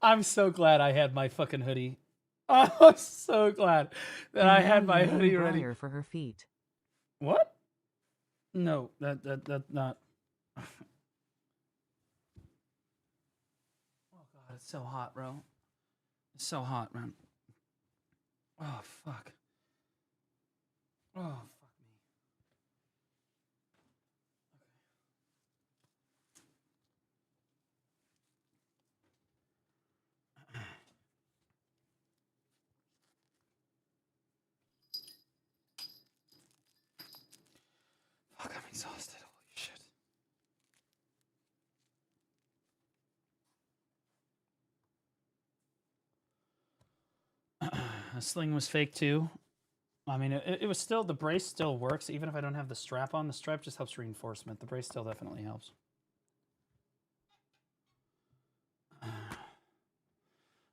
I'm so glad I had my fucking hoodie. I'm so glad that I had my hoodie ready for her feet. What? No, that not. Oh god, it's so hot, bro. It's so hot, man. Oh fuck. Oh fuck me. Okay. Fuck, I'm exhausted. Holy shit. The sling was fake too. I mean, it was still, the brace still works. Even if I don't have the strap on, the strap just helps reinforcement. The brace still definitely helps.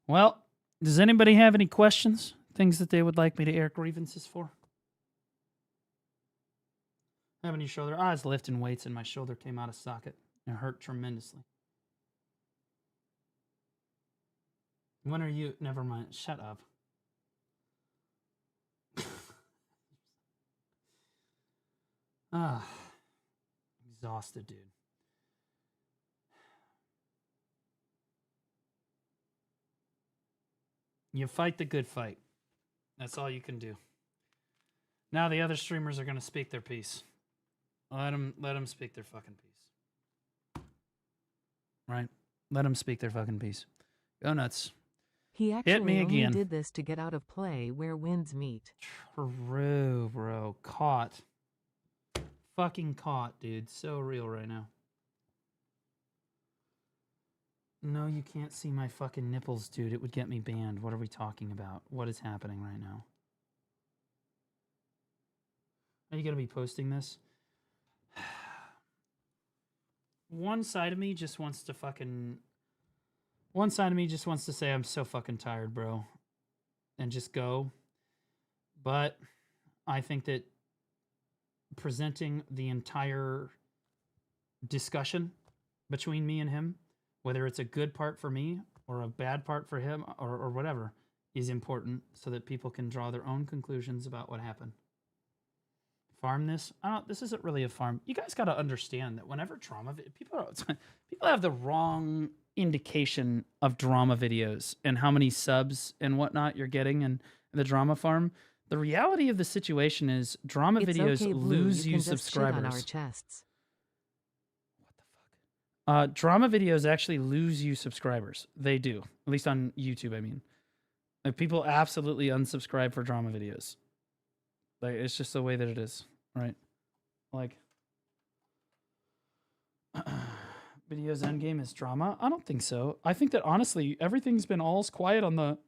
Well, does anybody have any questions? Things that they would like me to air grievances for? Having your shoulder. I was lifting weights and my shoulder came out of socket. It hurt tremendously. When are you? Never mind. Shut up. Exhausted, dude. You fight the good fight. That's all you can do. Now the other streamers are going to speak their piece. Let them speak their fucking piece. Right? Let them speak their fucking piece. Go nuts. He actually Hit me only again. did this to get out of play where winds meet. True, bro. Caught. Fucking caught, dude. So real right now. No, you can't see my fucking nipples, dude. It would get me banned. What are we talking about? What is happening right now? Are you going to be posting this? One side of me just wants to say I'm so fucking tired, bro. And just go. But I think that presenting the entire discussion between me and him, whether it's a good part for me or a bad part for him or whatever, is important so that people can draw their own conclusions about what happened. Farm this? This isn't really a farm. You guys got to understand that whenever people have the wrong indication of drama videos and how many subs and whatnot you're getting in the drama farm. The reality of the situation is drama videos okay, Blue. lose you can just shit on subscribers. our chests. What the fuck? Drama videos actually lose you subscribers. They do. At least on YouTube, I mean. Like, people absolutely unsubscribe for drama videos. Like, it's just the way that it is, right? Like, videos endgame is drama? I don't think so. I think that, honestly, everything's been all's quiet on the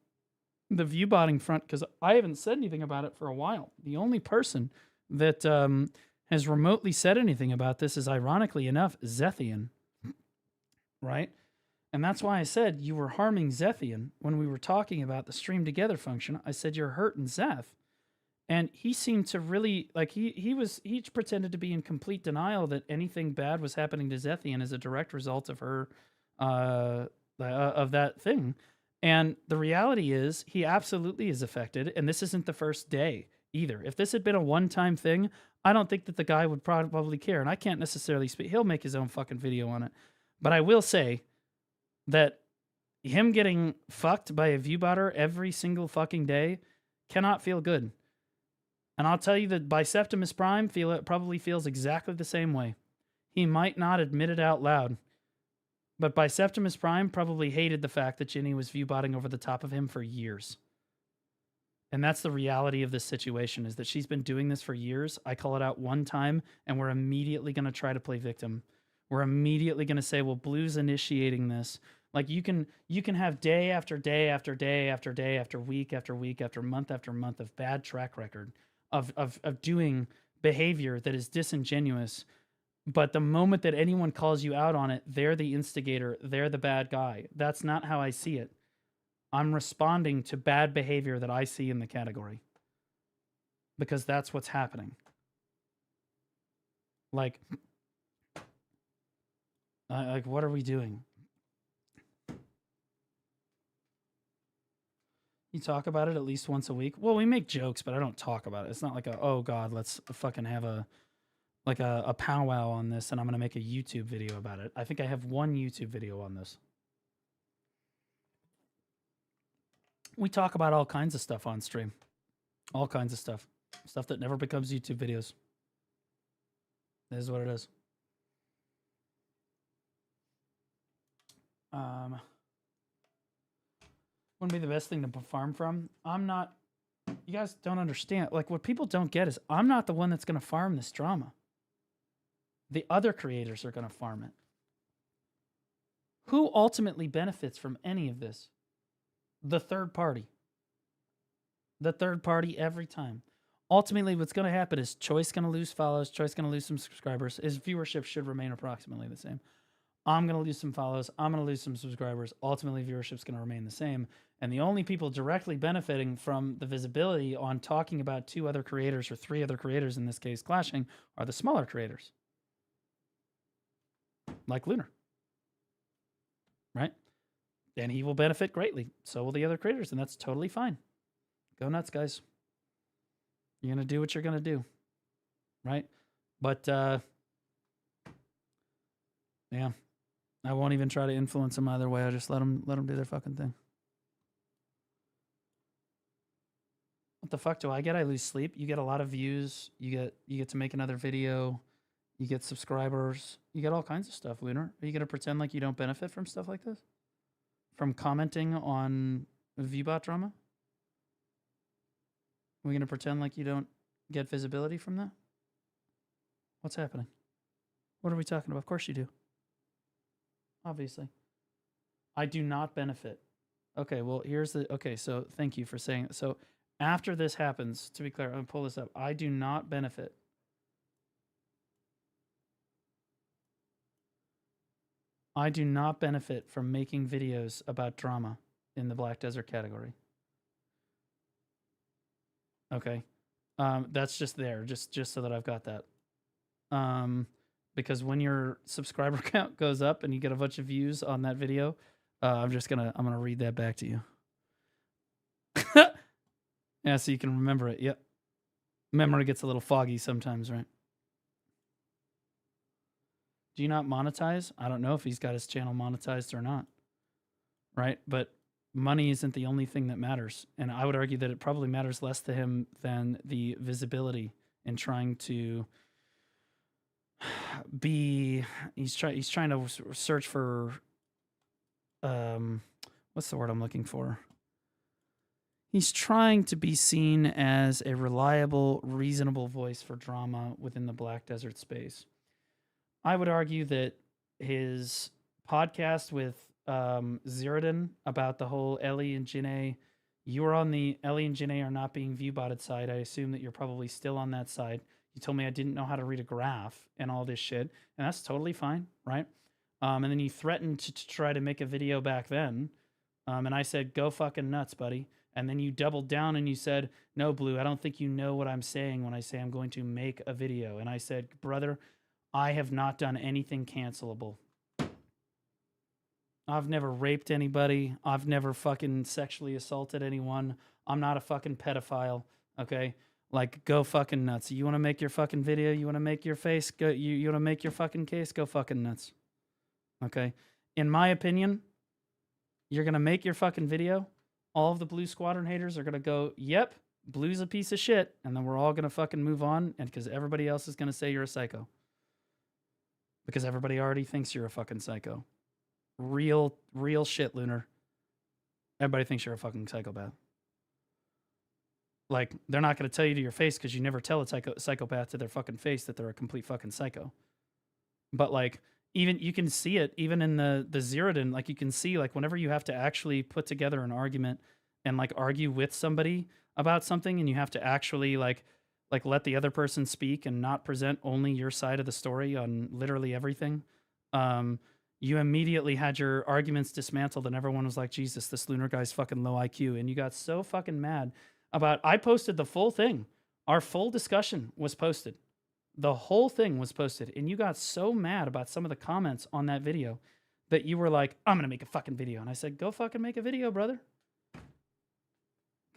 viewbotting front because I haven't said anything about it for a while. The only person that has remotely said anything about this is, ironically enough, Zethian. Right? And that's why I said you were harming Zethian when we were talking about the stream together function. I said you're hurting Zeth. And he seemed to really, like, he pretended to be in complete denial that anything bad was happening to Zethian as a direct result of her, of that thing. And the reality is he absolutely is affected. And this isn't the first day either. If this had been a one-time thing, I don't think that the guy would probably care. And I can't necessarily speak. He'll make his own fucking video on it. But I will say that him getting fucked by a viewbotter every single fucking day cannot feel good. And I'll tell you that Biceptimus Prime probably feels exactly the same way. He might not admit it out loud, but by Septimus Prime probably hated the fact that Ginny was viewbotting over the top of him for years. And that's the reality of this situation, is that she's been doing this for years. I call it out one time, and we're immediately going to try to play victim. We're immediately going to say, well, Blue's initiating this. Like, you can have day after day after day after day after week after week after month of bad track record of doing behavior that is disingenuous. But the moment that anyone calls you out on it, they're the instigator. They're the bad guy. That's not how I see it. I'm responding to bad behavior that I see in the category, because that's what's happening. Like, what are we doing? You talk about it at least once a week. Well, we make jokes, but I don't talk about it. It's not like oh God, let's fucking have a powwow on this and I'm going to make a YouTube video about it. I think I have one YouTube video on this. We talk about all kinds of stuff on stream. All kinds of stuff. Stuff that never becomes YouTube videos. This is what it is. Wouldn't be the best thing to farm from. I'm not... You guys don't understand. Like, what people don't get is I'm not the one that's going to farm this drama. The other creators are going to farm it. Who ultimately benefits from any of this? The third party. The third party every time. Ultimately, what's going to happen is Choice going to lose follows. Choice going to lose some subscribers. His viewership should remain approximately the same. I'm going to lose some follows. I'm going to lose some subscribers. Ultimately, viewership's going to remain the same. And the only people directly benefiting from the visibility on talking about two other creators, or three other creators in this case, clashing, are the smaller creators. Like Lunar. Right? And he will benefit greatly. So will the other creators, and that's totally fine. Go nuts, guys. You're going to do what you're going to do. Right? But, yeah. I won't even try to influence them either way. I'll just let them do their fucking thing. What the fuck do I get? I lose sleep. You get a lot of views. You get to make another video. You get subscribers. You get all kinds of stuff, Lunar. Are you going to pretend like you don't benefit from stuff like this? From commenting on VBot drama? Are we going to pretend like you don't get visibility from that? What's happening? What are we talking about? Of course you do. Obviously. I do not benefit. Okay, well, here's the... Okay, so thank you for saying it. So after this happens, to be clear, I'm going to pull this up. I do not benefit. I do not benefit from making videos about drama in the Black Desert category. Okay. That's just there, just so that I've got that. Because when your subscriber count goes up and you get a bunch of views on that video, I'm gonna read that back to you. Yeah, so you can remember it. Yep. Memory gets a little foggy sometimes, right? Do you not monetize? I don't know if he's got his channel monetized or not. Right? But money isn't the only thing that matters. And I would argue that it probably matters less to him than the visibility in trying to be... He's trying to search for... what's the word I'm looking for? He's trying to be seen as a reliable, reasonable voice for drama within the Black Desert space. I would argue that his podcast with Zeradan about the whole Ellie and Janae, you were on the Ellie and Janae are not being viewbotted side. I assume that you're probably still on that side. You told me I didn't know how to read a graph and all this shit, and that's totally fine, right? And then you threatened to try to make a video back then, and I said, go fucking nuts, buddy. And then you doubled down and you said, no, Blue, I don't think you know what I'm saying when I say I'm going to make a video. And I said, brother, I have not done anything cancelable. I've never raped anybody. I've never fucking sexually assaulted anyone. I'm not a fucking pedophile, okay? Like, go fucking nuts. You want to make your fucking video? You want to make your face? Go. You want to make your fucking case? Go fucking nuts, okay? In my opinion, you're going to make your fucking video. All of the Blue Squadron haters are going to go, yep, Blue's a piece of shit. And then we're all going to fucking move on, and because everybody else is going to say you're a psycho. because everybody already thinks you're a fucking psycho. Real shit, Lunar. Everybody thinks you're a fucking psychopath. Like, they're not going to tell you to your face because you never tell a psychopath to their fucking face that they're a complete fucking psycho. But, like, even you can see it even in the Zerodin. Like, you can see, like, whenever you have to actually put together an argument and, like, argue with somebody about something, and you have to actually, like let the other person speak and not present only your side of the story on literally everything. You immediately had your arguments dismantled, and everyone was like, Jesus, this Lunar guy's fucking low IQ. And you got so fucking mad about, I posted the full thing. Our full discussion was posted. The whole thing was posted. And you got so mad about some of the comments on that video that you were like, I'm going to make a fucking video. And I said, go fucking make a video, brother.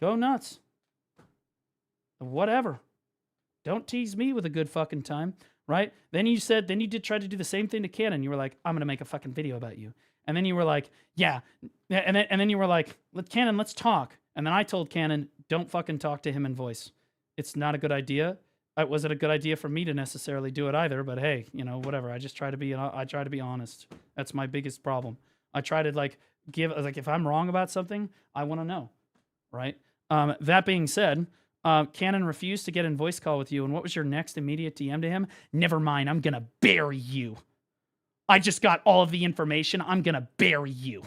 Go nuts. Whatever. Don't tease me with a good fucking time, right? Then you did try to do the same thing to Cannon. You were like, I'm going to make a fucking video about you. And then you were like, yeah. And then you were like, Cannon, let's talk. And then I told Cannon, don't fucking talk to him in voice. It's not a good idea. It wasn't a good idea for me to necessarily do it either, but hey, you know, whatever. I try to be honest. That's my biggest problem. I try to if I'm wrong about something, I want to know, right? That being said, Cannon refused to get in voice call with you, and what was your next immediate DM to him? Never mind, I'm gonna bury you. I just got all of the information. I'm gonna bury you.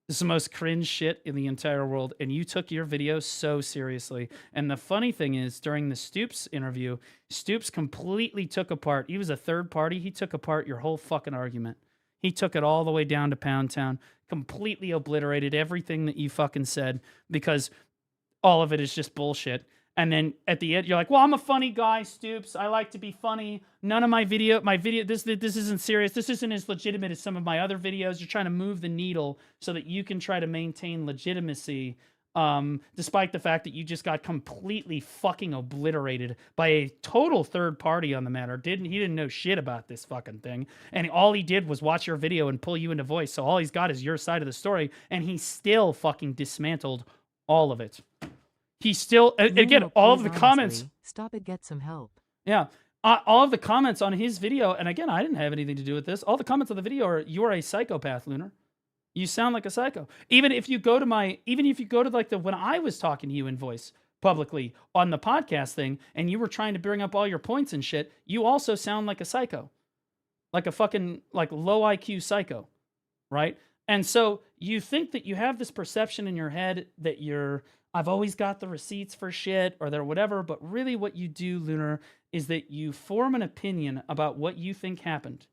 This is the most cringe shit in the entire world, and you took your video so seriously. And the funny thing is, during the Stoops interview, Stoops completely took apart. He was a third party. He took apart your whole fucking argument. He took it all the way down to Pound Town, completely obliterated everything that you fucking said, because all of it is just bullshit. And then at the end, you're like, well, I'm a funny guy, Stoops. I like to be funny. None of my video, this isn't serious. This isn't as legitimate as some of my other videos. You're trying to move the needle so that you can try to maintain legitimacy, despite the fact that you just got completely fucking obliterated by a total third party on the matter. He didn't know shit about this fucking thing. And all he did was watch your video and pull you into voice. So all he's got is your side of the story. And he still fucking dismantled all of it. He still, again, all of the comments. Stop it, get some help. Yeah. All of the comments on his video, and again, I didn't have anything to do with this. All the comments on the video are, you are a psychopath, Lunar. You sound like a psycho. Even if you go to when I was talking to you in voice publicly on the podcast thing, and you were trying to bring up all your points and shit, you also sound like a psycho. Like a fucking, low IQ psycho. Right? And so you think that you have this perception in your head that I've always got the receipts for shit or they're whatever, but really what you do, Lunar, is that you form an opinion about what you think happened.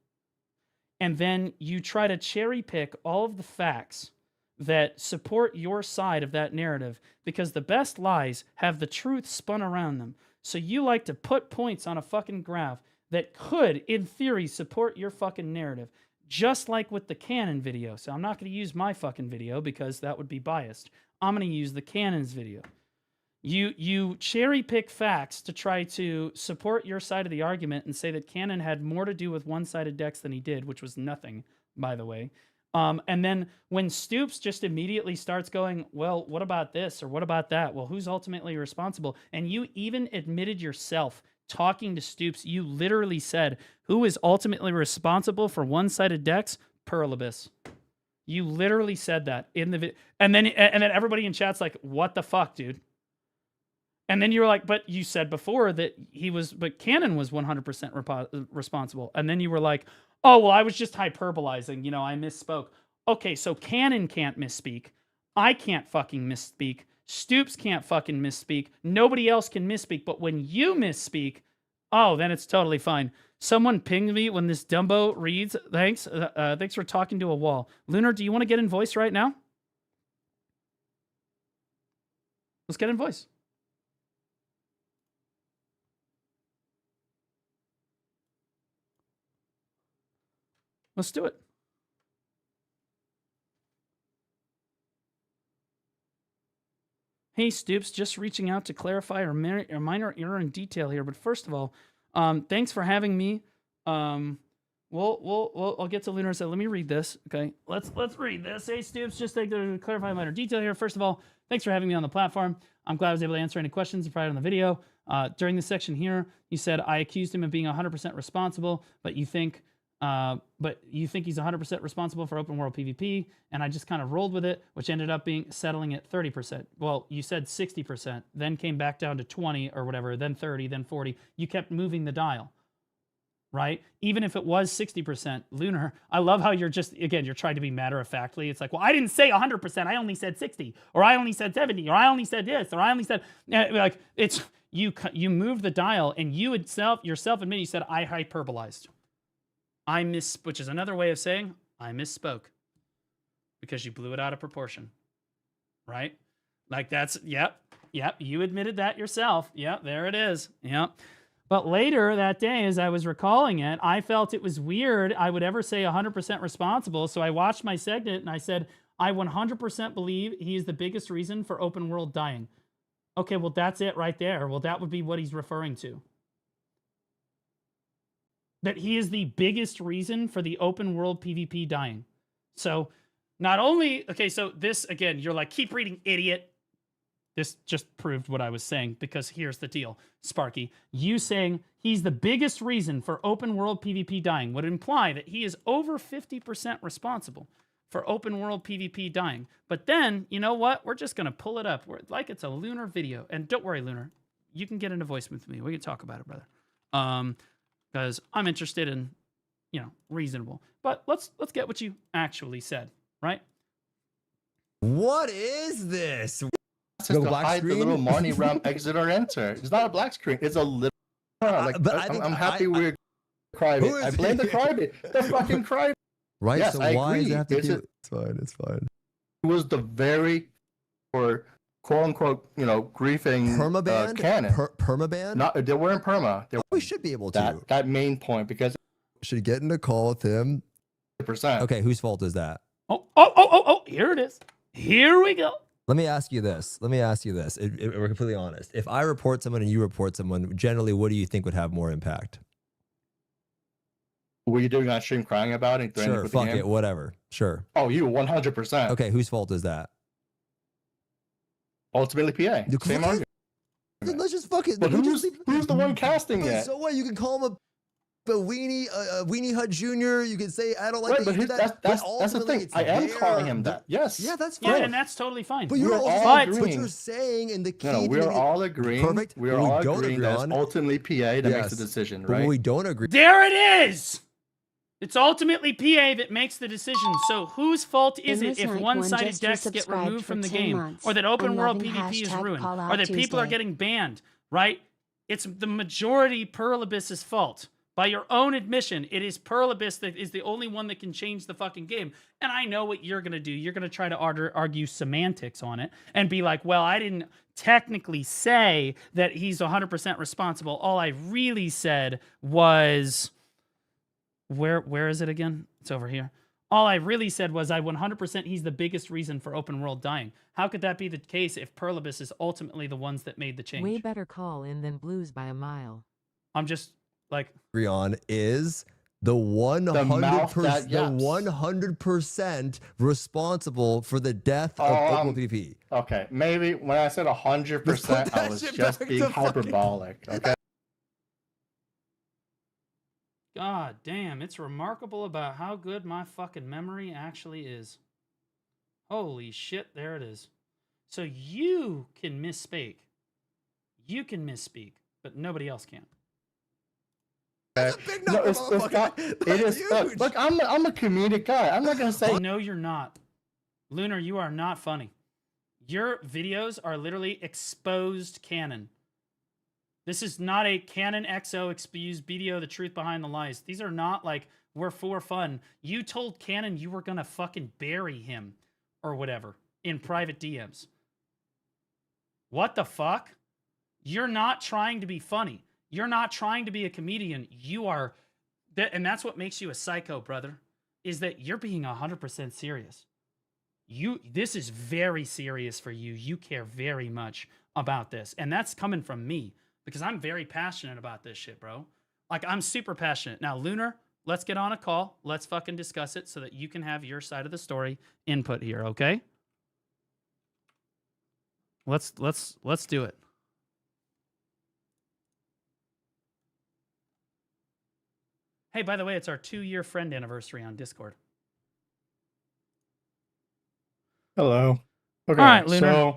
And then you try to cherry pick all of the facts that support your side of that narrative, because the best lies have the truth spun around them. So you like to put points on a fucking graph that could, in theory, support your fucking narrative. Just like with the Cannon video. So I'm not going to use my fucking video because that would be biased. I'm going to use the Cannon's video. You cherry pick facts to try to support your side of the argument and say that Cannon had more to do with one-sided decks than he did, which was nothing, by the way. And then when Stoops just immediately starts going, well, what about this or what about that? Well, who's ultimately responsible? And you even admitted yourself talking to Stoops, you literally said, who is ultimately responsible for one-sided decks? Pearl Abyss. You literally said that in the video. And then everybody in chat's like, what the fuck, dude? And then you were like, but you said before that but Cannon was 100% responsible. And then you were like, oh, well, I was just hyperbolizing. I misspoke. Okay, so Cannon can't misspeak. I can't fucking misspeak. Stoops can't fucking misspeak. Nobody else can misspeak. But when you misspeak, oh, then it's totally fine. Someone pinged me when this Dumbo reads. Thanks. Thanks for talking to a wall. Lunar, do you want to get in voice right now? Let's get in voice. Let's do it. Hey, Stoops, just reaching out to clarify a minor error in detail here. But first of all, thanks for having me. I'll get to Lunar. So let me read this. Okay, let's read this. Hey, Stoops, just to clarify a minor detail here. First of all, thanks for having me on the platform. I'm glad I was able to answer any questions provided on the video. During the section here, you said I accused him of being 100% responsible, but you think he's 100% responsible for open world PvP, and I just kind of rolled with it, which ended up being settling at 30%. Well, you said 60%, then came back down to 20 or whatever, then 30, then 40. You kept moving the dial, right? Even if it was 60%, Lunar, I love how you're just, again, you're trying to be matter-of-factly. It's like, well, I didn't say 100%, I only said 60, or I only said 70, or I only said this, or I only said, like, it's, you moved the dial, and you yourself admit, you said, I hyperbolized. Which is another way of saying I misspoke because you blew it out of proportion, right? Like that's, yep, you admitted that yourself. Yep, there it is. Yep. But later that day, as I was recalling it, I felt it was weird I would ever say 100% responsible. So I watched my segment and I said, I 100% believe he is the biggest reason for open world dying. Okay, well, that's it right there. Well, that would be what he's referring to. That he is the biggest reason for the open world PvP dying. So not only, okay, so this, again, you're like, keep reading, idiot. This just proved what I was saying, because here's the deal, Sparky. You saying he's the biggest reason for open world PvP dying would imply that he is over 50% responsible for open world PvP dying. But then, you know what? We're just going to pull it up. Like it's a Lunar video. And don't worry, Lunar. You can get into voice with me. We can talk about it, brother. Because I'm interested in, reasonable. But let's get what you actually said, right? What is this? It's just to hide the little Marnie realm exit or enter. It's not a black screen. It's a little. I'm happy we're crybaby. I blame the crybaby. The fucking crybaby. Right. Yes, so I why agree. does it have to do? It's fine. It's fine. It was the very, or quote unquote, griefing permaban canon. Permaban? Not, they weren't perma. We should be able to. That main point, because should get in a call with him. 100%. Okay, whose fault is that? Oh, here it is. Here we go. Let me ask you this. We're completely honest. If I report someone and you report someone, generally, what do you think would have more impact? Were you doing on stream crying about it? Sure, fuck it, whatever. Sure. Oh, you 100%. Okay, whose fault is that? Ultimately, PA. Same argument. Then let's just fuck it. But who's the one casting it? So what? You can call him a Weenie Hut Jr. You can say I don't like right, that. That's the thing. I am calling him that. Yes. Yeah, that's fine. Yeah, and that's totally fine. But you're all agreeing. What you're saying and the key. No, we're all agreeing. Perfect. We're all agreeing that it's ultimately PA that makes the decision, right? But we don't agree. There it is. It's ultimately PA that makes the decision. So whose fault is it if one-sided decks get removed from the game, or that open world PvP is ruined, or that people are getting banned, right? It's the majority Perlibus's fault. By your own admission, it is Perlibus that is the only one that can change the fucking game. And I know what you're going to do. You're going to try to argue semantics on it and be like, well, I didn't technically say that he's 100% responsible. All I really said was... Where is it again? It's over here. All I really said was I 100% he's the biggest reason for open world dying. How could that be the case if Perlibus is ultimately the ones that made the change? Way better call in than Blues by a mile. I'm just like... Rion is the 100% responsible for the death of open PvP. Okay, maybe when I said 100%, I was just being hyperbolic. Okay. God damn, it's remarkable about how good my fucking memory actually is. Holy shit, there it is. So you can misspeak. You can misspeak, but nobody else can. That's a big number, it is. Look, I'm a comedic guy. I'm not gonna say. No, you're not. Lunar, you are not funny. Your videos are literally exposed canon. This is not a Canon XO expose video, the truth behind the lies. These are not like, we're for fun. You told Canon you were going to fucking bury him or whatever in private DMs. What the fuck? You're not trying to be funny. You're not trying to be a comedian. You are, and that's what makes you a psycho, brother, is that you're being 100% serious. This is very serious for you. You care very much about this. And that's coming from me. Because I'm very passionate about this shit, bro. Like, I'm super passionate. Now, Lunar, let's get on a call. Let's fucking discuss it so that you can have your side of the story input here, okay? Let's do it. Hey, by the way, it's our 2-year friend anniversary on Discord. Hello. Okay. All right, Lunar.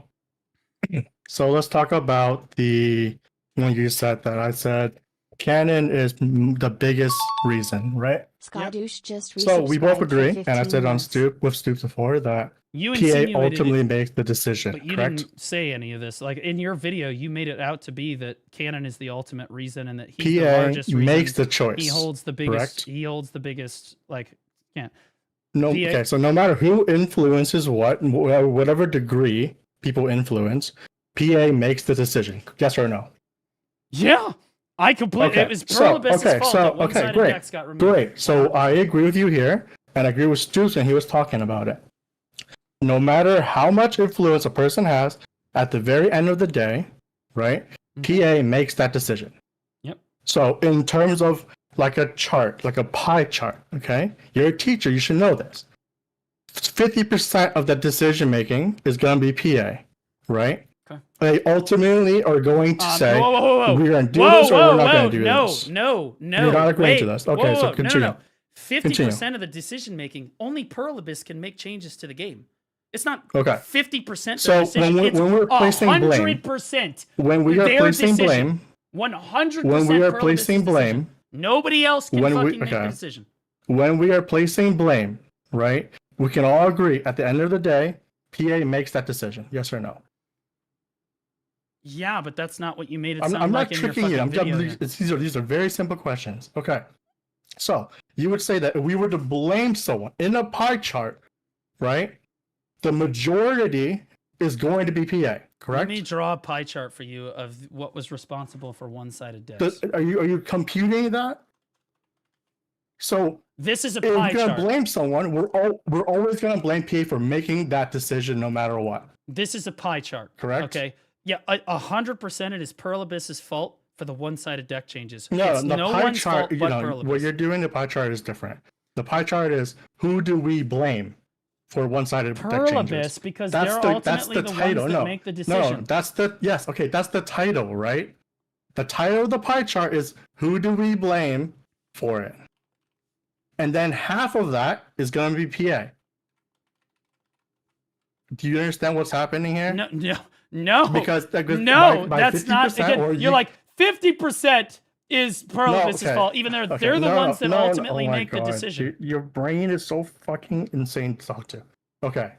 So let's talk about the when you said that. I said canon is the biggest reason, right? Skydouche just So we both resubscribed for agree, and I 15 said on months. Stoop before that You PA insinuated ultimately it, makes the decision, but you correct? didn't say any of this. Like in your video, you made it out to be that canon is the ultimate reason, and that he's the largest PA reason. makes the choice. He holds the biggest. Correct? He holds the biggest. Like, can't. No, PA okay. So no matter who influences what, whatever degree people influence, PA makes the decision. Yes or no? Yeah, I completely. Okay. It was Perlibus' fault that one-sided great. decks got removed. Great. So I agree with you here, and I agree with Stoops, and he was talking about it. No matter how much influence a person has, at the very end of the day, right? PA makes that decision. Yep. So in terms of like a chart, like a pie chart, okay? You're a teacher, you should know this. 50% of the decision making is going to be PA, right? Okay. They ultimately are going to say, whoa. we're going to do this or we're not going to do no, this. No. You're not agreeing to this. Okay, so continue. No. 50% of the decision making, only Perlibus can make changes to the game. It's not 50% so decision. when we're placing 100%. When we are placing blame, 100%. When we are Perlibus' placing blame, decision. Nobody else can fucking make the decision. When we are placing blame, right? We can all agree at the end of the day, PA makes that decision. Yes or no? Yeah, but that's not what you made it sound I'm like not in your tricking fucking you. video. These are very simple questions. Okay. So you would say that if we were to blame someone in a pie chart, right? The majority is going to be PA, correct? Let me draw a pie chart for you of what was responsible for one-sided decks. Are you computing that? So this is a if pie you're gonna chart. blame someone, we're always gonna blame PA for making that decision, no matter what. This is a pie chart, correct? Okay, yeah, 100% it is Perlibus' fault for the one-sided deck changes. No, it's the no pie one's chart, fault but Perlibus. what you're doing, the pie chart is different. The pie chart is who do we blame for one-sided deck changes? Perlibus, because they're ultimately the title. ones that make the decision. No, that's the title, right? The title of the pie chart is who do we blame for it? And then half of that is going to be PA. Do you understand what's happening here? No. Because by that's not. Again, you're like 50% is Perlibus' fault, even though they're the ones that ultimately make the decision. Your brain is so fucking insane to talk to. Okay.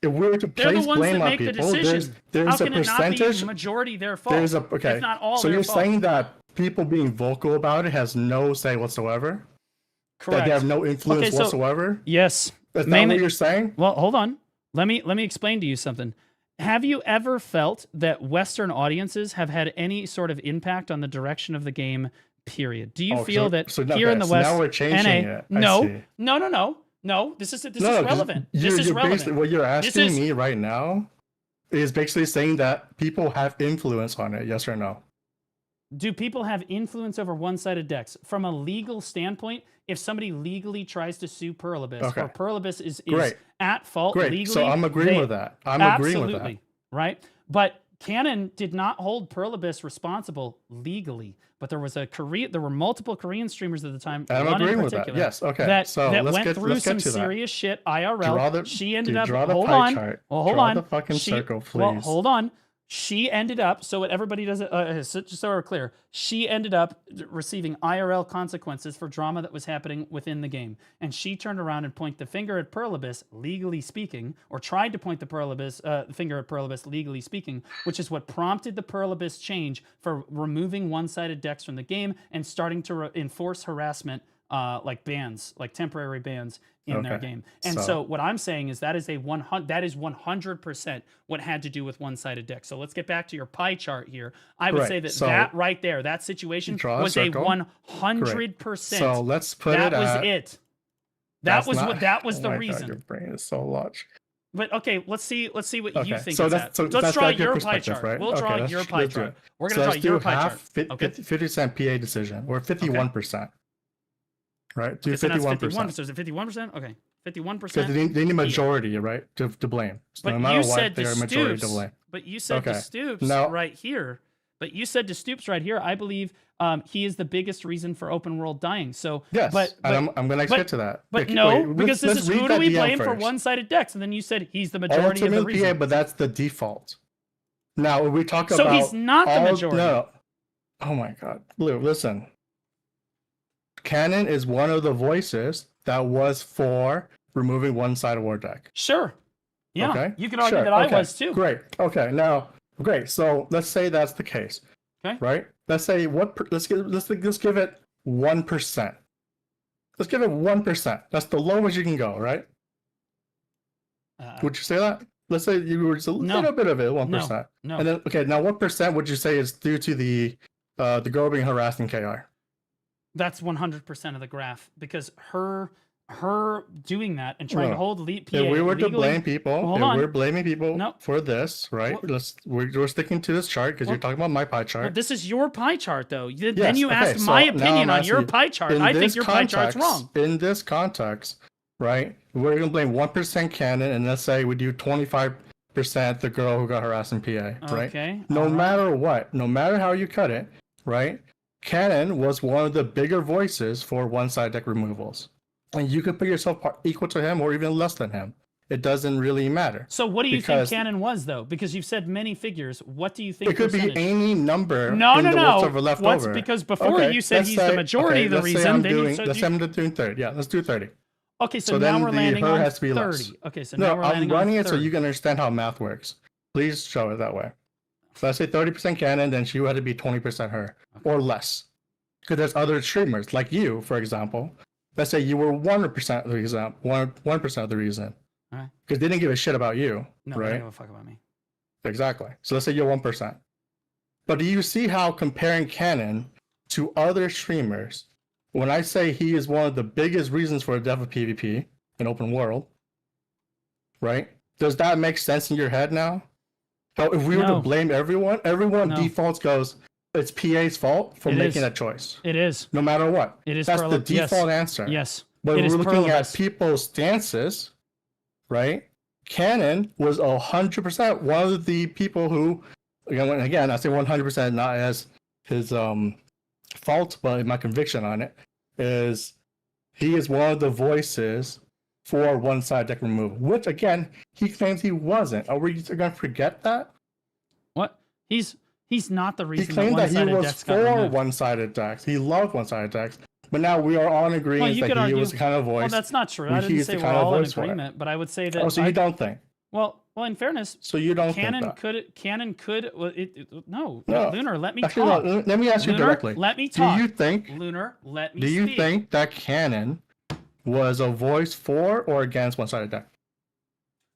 If we were to they're place the ones blame that on make people, the decision. there's How a can it not percentage. be majority their fault? Okay. If not all so their you're fault. saying that people being vocal about it has no say whatsoever? Correct. That they have no influence whatsoever? Yes. Is that what you're saying? Well, hold on. Let me explain to you something. Have you ever felt that Western audiences have had any sort of impact on the direction of the game, period? Do you feel that here in the West, now we're changing it. No, this is relevant. This is relevant. What you're asking me right now is basically saying that people have influence on it, yes or no? Do people have influence over one-sided decks? From a legal standpoint, if somebody legally tries to sue Perlibus, or Perlibus is at fault legally, so I'm agreeing with that. I'm agreeing with that. Right? But Canon did not hold Perlibus responsible legally. But there were multiple Korean streamers at the time. I'm agreeing with that. Yes. Okay. That went through some serious shit IRL. She ended up. Hold on. Draw the fucking circle, please. Well, hold on. She ended up, so what everybody does, just so we're clear, she ended up receiving IRL consequences for drama that was happening within the game. And she turned around and pointed the finger at Perlibus, legally speaking, or tried to point the finger at Perlibus, legally speaking, which is what prompted the Perlibus change for removing one-sided decks from the game and starting to enforce harassment, like bans, like temporary bans in their game. And so what I'm saying is that is 100% what had to do with one-sided deck. So let's get back to your pie chart here. I would say that right there, that situation was a 100%. So let's put it at. That was the reason. Your brain is so large. But okay, let's see what you think. So let's draw your pie chart. Right? We'll draw your pie chart. We're gonna draw your pie chart. 50% PA decision or 51%. Right, do 51%. So is it 51%? Okay, 51%. Because they need a majority, right, to blame. So but no matter you said what, they're a majority to blame. But you said to Stoops right here But you said to Stoops right here, I believe he is the biggest reason for open world dying. So Yes, but and I'm going to get to that. But Okay, no, wait, because this is read who do that we DM blame for first. one-sided decks, and then you said he's the majority of the Ultimate PA, reason. but that's the default. Now, when we talk So about he's not the majority. No. Oh my God, Blue, listen. Canon is one of the voices that was for removing one-sided war deck. Sure. Yeah. Okay. You could argue Sure. that I Okay. was too. Great. Okay. Now, great. So let's say that's the case. Okay. Right. Let's say let's give it 1%. Let's give it 1%. That's the lowest you can go, right? Would you say that? Let's say you were just a little bit of it, 1%. No. And then now what percent would you say is due to the girl being harassed in KR? That's 100% of the graph because her doing that and trying to hold PA If we were to blame people, we're blaming people for this, right? We're sticking to this chart because you're talking about my pie chart. Well, this is your pie chart, though. Then you asked my opinion on your pie chart. I think your pie chart's wrong. In this context, right? We're going to blame 1% Canon, and let's say we do 25% the girl who got harassed in PA, right? Okay. No matter what, no matter how you cut it, right? Canon was one of the bigger voices for one-side deck removals. And you could put yourself equal to him or even less than him. It doesn't really matter. So what do you think Canon was, though? Because you've said many figures. What do you think? It could be any number. No. Left What's over. Because before you said he's the majority of the reason. Let's say I'm doing 30. Yeah, let's do 30. Okay, so now we're landing on 30. Less. Okay, so now we're landing on 30. I'm running it so you can understand how math works. Please show it that way. So let's say 30% Canon, then she had to be 20% her or less. Because there's other streamers like you, for example. Let's say you were 1% of the reason, 1% of the reason, because they didn't give a shit about you, no, right? They didn't give a fuck about me. Exactly. So let's say you're 1%. But do you see how comparing Canon to other streamers, when I say he is one of the biggest reasons for the death of PvP in open world, right? Does that make sense in your head now? So if we were to blame everyone defaults goes, it's PA's fault for making that choice. It is. No matter what. It is. That's the default answer. Yes. But we're looking at people's stances, right? Canon was 100% one of the people who, again, I say 100% not as his fault, but my conviction on it is he is one of the voices for one-side deck removal, which again he claims he wasn't. Are we going to forget that? What? He's not the reason. He claimed that he was for one-sided decks. He loved one-sided decks. But now we are all in agreement that he was the kind of voice. Well, that's not true. I didn't say we're all in agreement, but I would say that. Oh, so you don't think? Well, in fairness. So you don't think that? Canon could. Well, no. Lunar, let me Actually, talk. No, let me ask you directly. Let me talk. Do you think? Lunar, let me. Do you think that Canon was a voice for or against one-sided deck?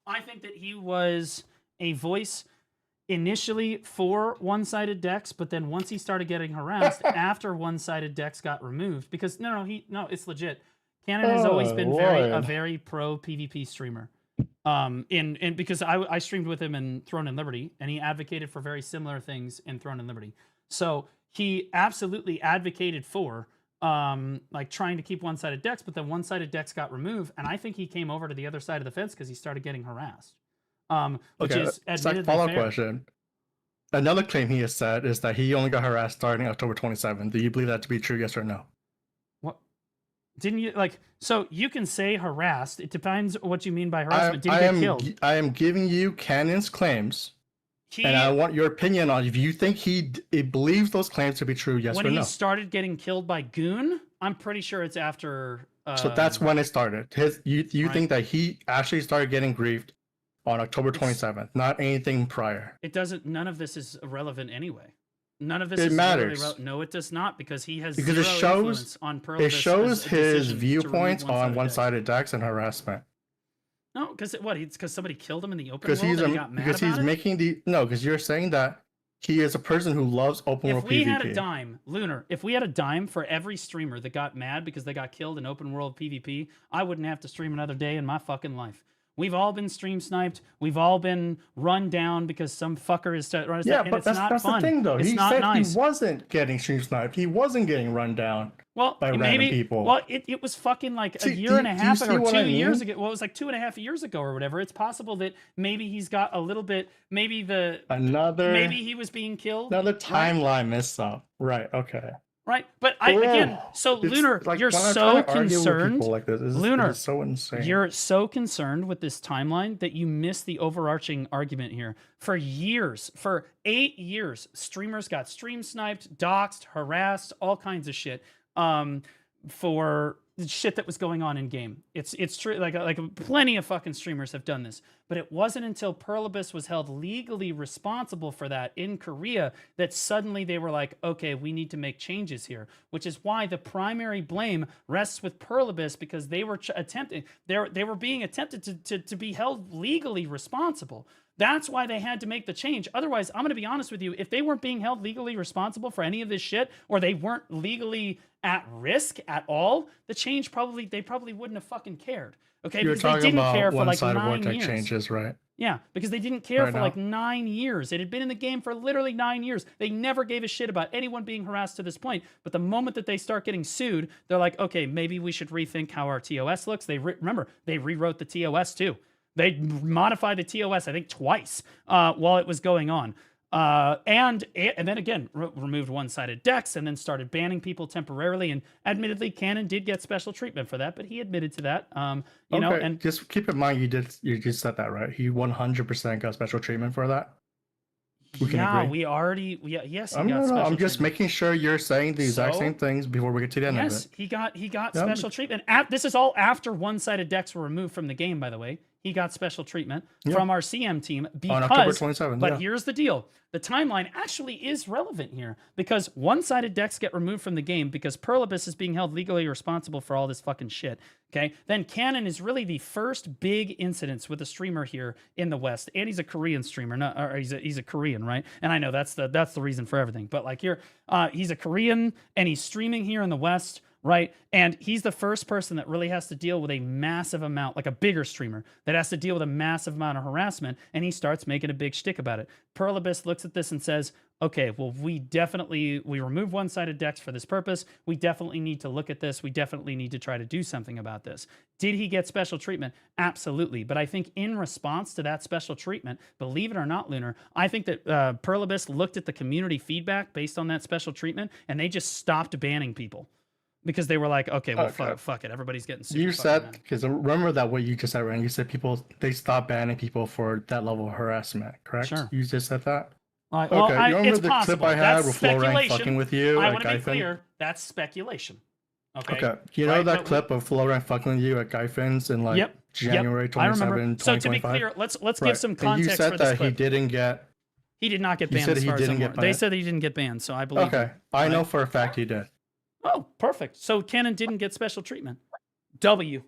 I think that he was a voice initially for one-sided decks, but then once he started getting harassed after one-sided decks got removed, because no, it's legit. Canon has always been a very pro PvP streamer. Because I streamed with him in Throne and Liberty, and he advocated for very similar things in Throne and Liberty. So he absolutely advocated for like trying to keep one-sided decks, but then one-sided decks got removed, and I think he came over to the other side of the fence because he started getting harassed. Which is admittedly follow-up question. Another claim he has said is that he only got harassed starting October 27th. Do you believe that to be true, yes or no? What? Didn't you so you can say harassed. It depends what you mean by harassment. Did he get killed? I am giving you Canon's claims, and I want your opinion on if you think he believes those claims to be true, yes or no. When he started getting killed by Goon, I'm pretty sure it's after. So that's when it started. You think that he actually started getting griefed on October 27th, not anything prior. It doesn't. None of this is irrelevant anyway. None of this it is matters. Really no, it does not, because he has because zero influence on Pearl. It shows his viewpoints on one-sided decks and harassment. No, because it's because somebody killed him in the open world and he got mad about it? Because you're saying that he is a person who loves open world PvP. If we had a dime, Lunar, if we had a dime for every streamer that got mad because they got killed in open world PvP, I wouldn't have to stream another day in my fucking life. We've all been stream sniped. We've all been run down because some fucker is run us Yeah, down, but and that's fun. the thing, though. It's He not said nice. he wasn't getting stream sniped. He wasn't getting run down by random people. Well, it was fucking like a year and a half ago, or 2 years ago. Well, it was like 2.5 years ago or whatever. It's possible that maybe he's got a little bit. Maybe he was being killed. Another timeline mess up. Right. Okay. Right, but Lunar, like, you're when I'm so trying to argue with concerned. people like this Lunar, is so insane. You're so concerned with this timeline that you miss the overarching argument here. For years, for 8 years, streamers got stream sniped, doxxed, harassed, all kinds of shit. For shit that was going on in game. It's true. Like plenty of fucking streamers have done this, but it wasn't until Perlibus was held legally responsible for that in Korea that suddenly they were like, okay, we need to make changes here. Which is why the primary blame rests with Perlibus, because they were they were being attempted to be held legally responsible. That's why they had to make the change. Otherwise, I'm going to be honest with you, if they weren't being held legally responsible for any of this shit, or they weren't legally at risk at all, they probably wouldn't have fucking cared. Okay, You're because they talking didn't about care for like one-sided 9 vortex years. changes, right? Yeah, because they didn't care Right for now. like 9 years. It had been in the game for literally 9 years. They never gave a shit about anyone being harassed to this point. But the moment that they start getting sued, they're like, okay, maybe we should rethink how our TOS looks. Remember, they rewrote the TOS too. They modified the TOS, I think, twice while it was going on. And then again, removed one-sided decks and then started banning people temporarily. And admittedly, Cannon did get special treatment for that, but he admitted to that. You know, and just keep in mind, you just said that, right? He 100% got special treatment for that. Yes, he got special I'm just treatment. making sure you're saying the exact same things before we get to the end of it. Yes, he got special treatment. This is all after one-sided decks were removed from the game, by the way. He got special treatment from our CM team because, on October 27th. But here's the deal. The timeline actually is relevant here because one-sided decks get removed from the game because Perlibus is being held legally responsible for all this fucking shit. Okay? Then Cannon is really the first big incidents with a streamer here in the West. And he's a Korean streamer. He's a Korean, right? And I know that's the reason for everything. But like he's a Korean and he's streaming here in the West. Right. And he's the first person that really has to deal with a massive amount, like a bigger streamer that has to deal with a massive amount of harassment. And he starts making a big shtick about it. Perlibus looks at this and says, okay, well, we remove one-sided decks for this purpose. We definitely need to look at this. We definitely need to try to do something about this. Did he get special treatment? Absolutely. But I think in response to that special treatment, believe it or not, Lunar, I think that Perlibus looked at the community feedback based on that special treatment, and they just stopped banning people. Because they were like, okay, well, fuck it. Everybody's getting super You said, mad. because remember that what you just said, Ryan? You said they stopped banning people for that level of harassment, correct? Sure. You just said that? Well, you remember it's the possible. clip I had That's with Florang fucking with you I at want to be Guyfin? clear. That's speculation. Okay. You know Right, that but clip of Florang fucking with you at Guyfin's in like January 27, I remember. So to be 2025? clear, let's give some context you said for this that clip. he didn't get... He did not get banned. said As he far as didn't I'm get aware. They banned? said that he didn't get banned, so I believe. Okay, I know for a fact he did. Oh, perfect. So Cannon didn't get special treatment. W.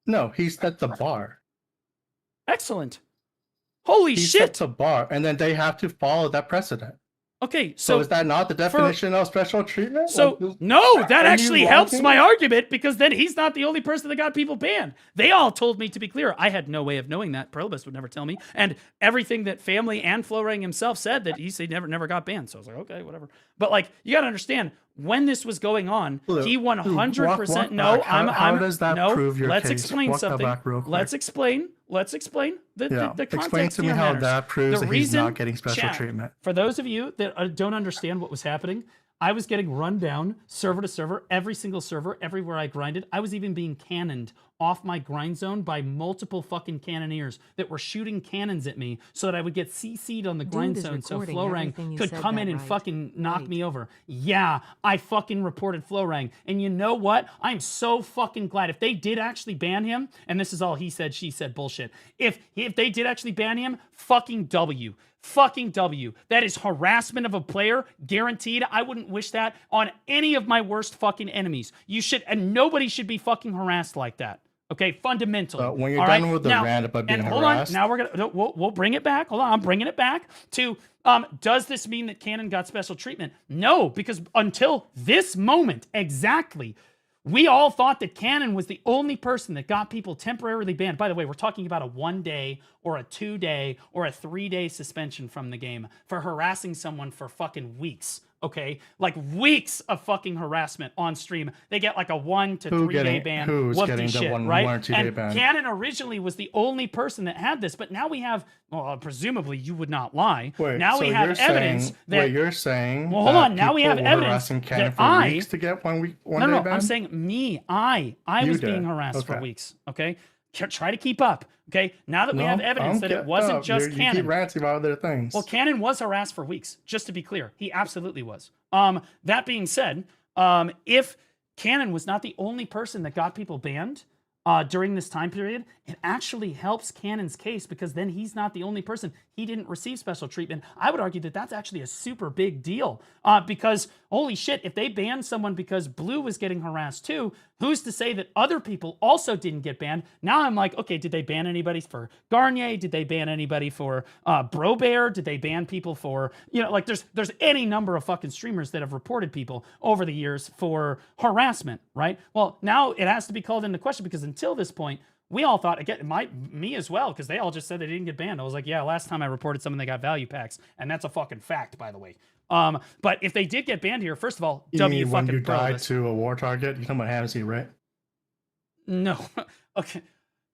No, he set the bar. Excellent. Holy He shit. set the bar, and then they have to follow that precedent. Okay, So is that not the definition of special treatment? So, Like, no, that are actually you helps wrong? my argument because then he's not the only person that got people banned. They all told me, to be clear. I had no way of knowing that. Perlibus would never tell me. And everything that family and Florang himself said that he said never got banned. So I was like, okay, whatever. But like, you got to understand, when this was going on, he 100% no. How does that prove your let's case? explain Walk that something. back real quick. Let's explain the context. Explain to me here how matters. that proves The that he's not reason- getting special Chad, treatment. For those of you that don't understand what was happening, I was getting run down server to server, every single server, everywhere I grinded. I was even being cannoned off my grind zone by multiple fucking cannoneers that were shooting cannons at me so that I would get CC'd on the grind is zone so recording Florang everything you could said come that in and right. fucking knock Right. me over. Yeah, I fucking reported Florang. And you know what? I'm so fucking glad. If they did actually ban him, and this is all he said, she said bullshit. If they did actually ban him, fucking W. Fucking W. That is harassment of a player, guaranteed. I wouldn't wish that on any of my worst fucking enemies. And nobody should be fucking harassed like that. Okay, fundamentally. When you're All done right? with the rant about being and hold harassed. on, now we'll bring it back. Hold on, I'm bringing it back to. Does this mean that Cannon got special treatment? No, because until this moment, exactly, We all thought that Cannon was the only person that got people temporarily banned. By the way, we're talking about a 1 day or a 2 day or a 3 day suspension from the game for harassing someone for fucking weeks. Okay, like weeks of fucking harassment on stream. They get like a 1 to 3 day ban. Who's getting the one or 2 day ban? Cannon originally was the only person that had this, but now we have, well, presumably you would not lie. Wait, now so we have evidence that. Wait, you're saying? Well, hold on. Now we have evidence Cannon that for weeks to get one day ban? I'm saying me. I was being harassed for weeks. Okay, try to keep up. Okay, now that we have evidence that it wasn't just Cannon. You keep ranting about other things. Well, Cannon was harassed for weeks, just to be clear. He absolutely was. That being said, if Cannon was not the only person that got people banned during this time period, it actually helps Cannon's case because then he's not the only person. He didn't receive special treatment. I would argue that that's actually a super big deal because, holy shit, if they banned someone because Blue was getting harassed too, who's to say that other people also didn't get banned? Now I'm like, okay, did they ban anybody for Garnier? Did they ban anybody for Bro Bear? Did they ban people for, like there's any number of fucking streamers that have reported people over the years for harassment, right? Well, now it has to be called into question because until this point, we all thought, again, me as well, because they all just said they didn't get banned. I was like, yeah, last time I reported someone they got value packs, and that's a fucking fact, by the way. But if they did get banned here, first of all, when you died to a war target, you talking about Hamzy, right? No. Okay.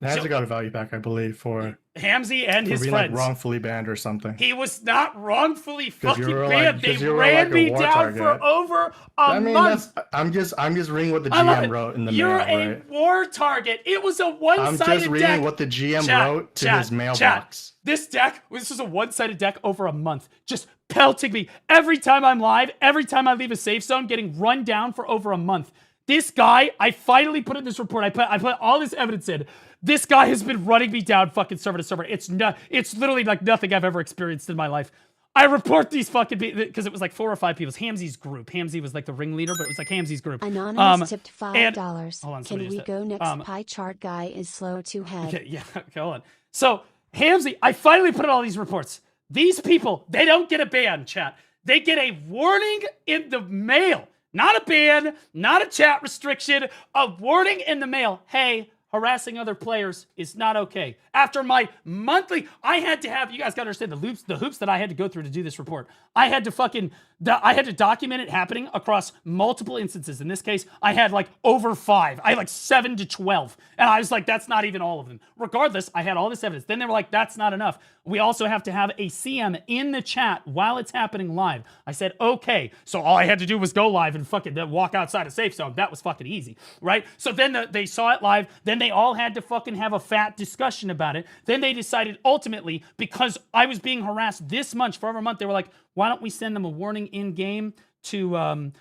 Hamzy got a value pack, I believe, for Hamzy and his being friends. Like wrongfully banned or something. He was not wrongfully fucking banned. They like ran me down target. For over a month. I'm just reading what the GM wrote in the mail. You're a war target. It was a one-sided deck. I'm just reading what the GM wrote to his mailbox. This was a one-sided deck over a month. Just pelting me. Every time I'm live, every time I leave a safe zone, getting run down for over a month. This guy, I finally put in this report. I put all this evidence in. This guy has been running me down fucking server to server. It's literally like nothing I've ever experienced in my life. I report these fucking people because it was like 4 or 5 people. Hamzy's group. Hamzy was like the ringleader, but it was like Hamzy's group. Anonymous tipped $5. Hold on, can we go next? Pie chart guy is slow to head. Okay, yeah, okay, hold on. So Hamzy, I finally put in all these reports. These people, they don't get a ban, chat. They get a warning in the mail. Not a ban, not a chat restriction, a warning in the mail. Hey, harassing other players is not okay. After my monthly, I had to have, you guys gotta understand the hoops that I had to go through to do this report. I had to document it happening across multiple instances. In this case, I had like over 5. I had like 7 to 12. And I was like, that's not even all of them. Regardless, I had all this evidence. Then they were like, that's not enough. We also have to have a CM in the chat while it's happening live. I said, okay. So all I had to do was go live and fucking walk outside a safe zone. That was fucking easy, right? So then they saw it live. Then they all had to fucking have a fat discussion about it. Then they decided ultimately, because I was being harassed this much for over a month, they were like, why don't we send them a warning in game to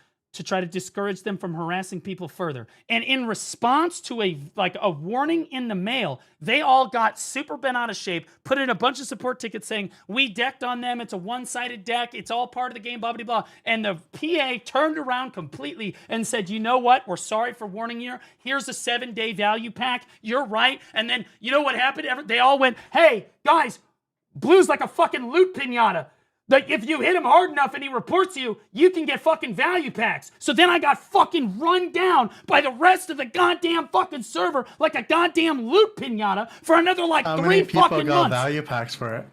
try to discourage them from harassing people further? And in response to a warning in the mail, they all got super bent out of shape, put in a bunch of support tickets saying, we decked on them, it's a one-sided deck, it's all part of the game, blah, blah, blah. And the PA turned around completely and said, you know what, we're sorry for warning you, here's a 7-day value pack, you're right. And then, you know what happened? They all went, hey, guys, Blue's like a fucking loot pinata. Like, if you hit him hard enough and he reports you, you can get fucking value packs. So then I got fucking run down by the rest of the goddamn fucking server like a goddamn loot pinata for another like 3 fucking months. How many people got value packs for it?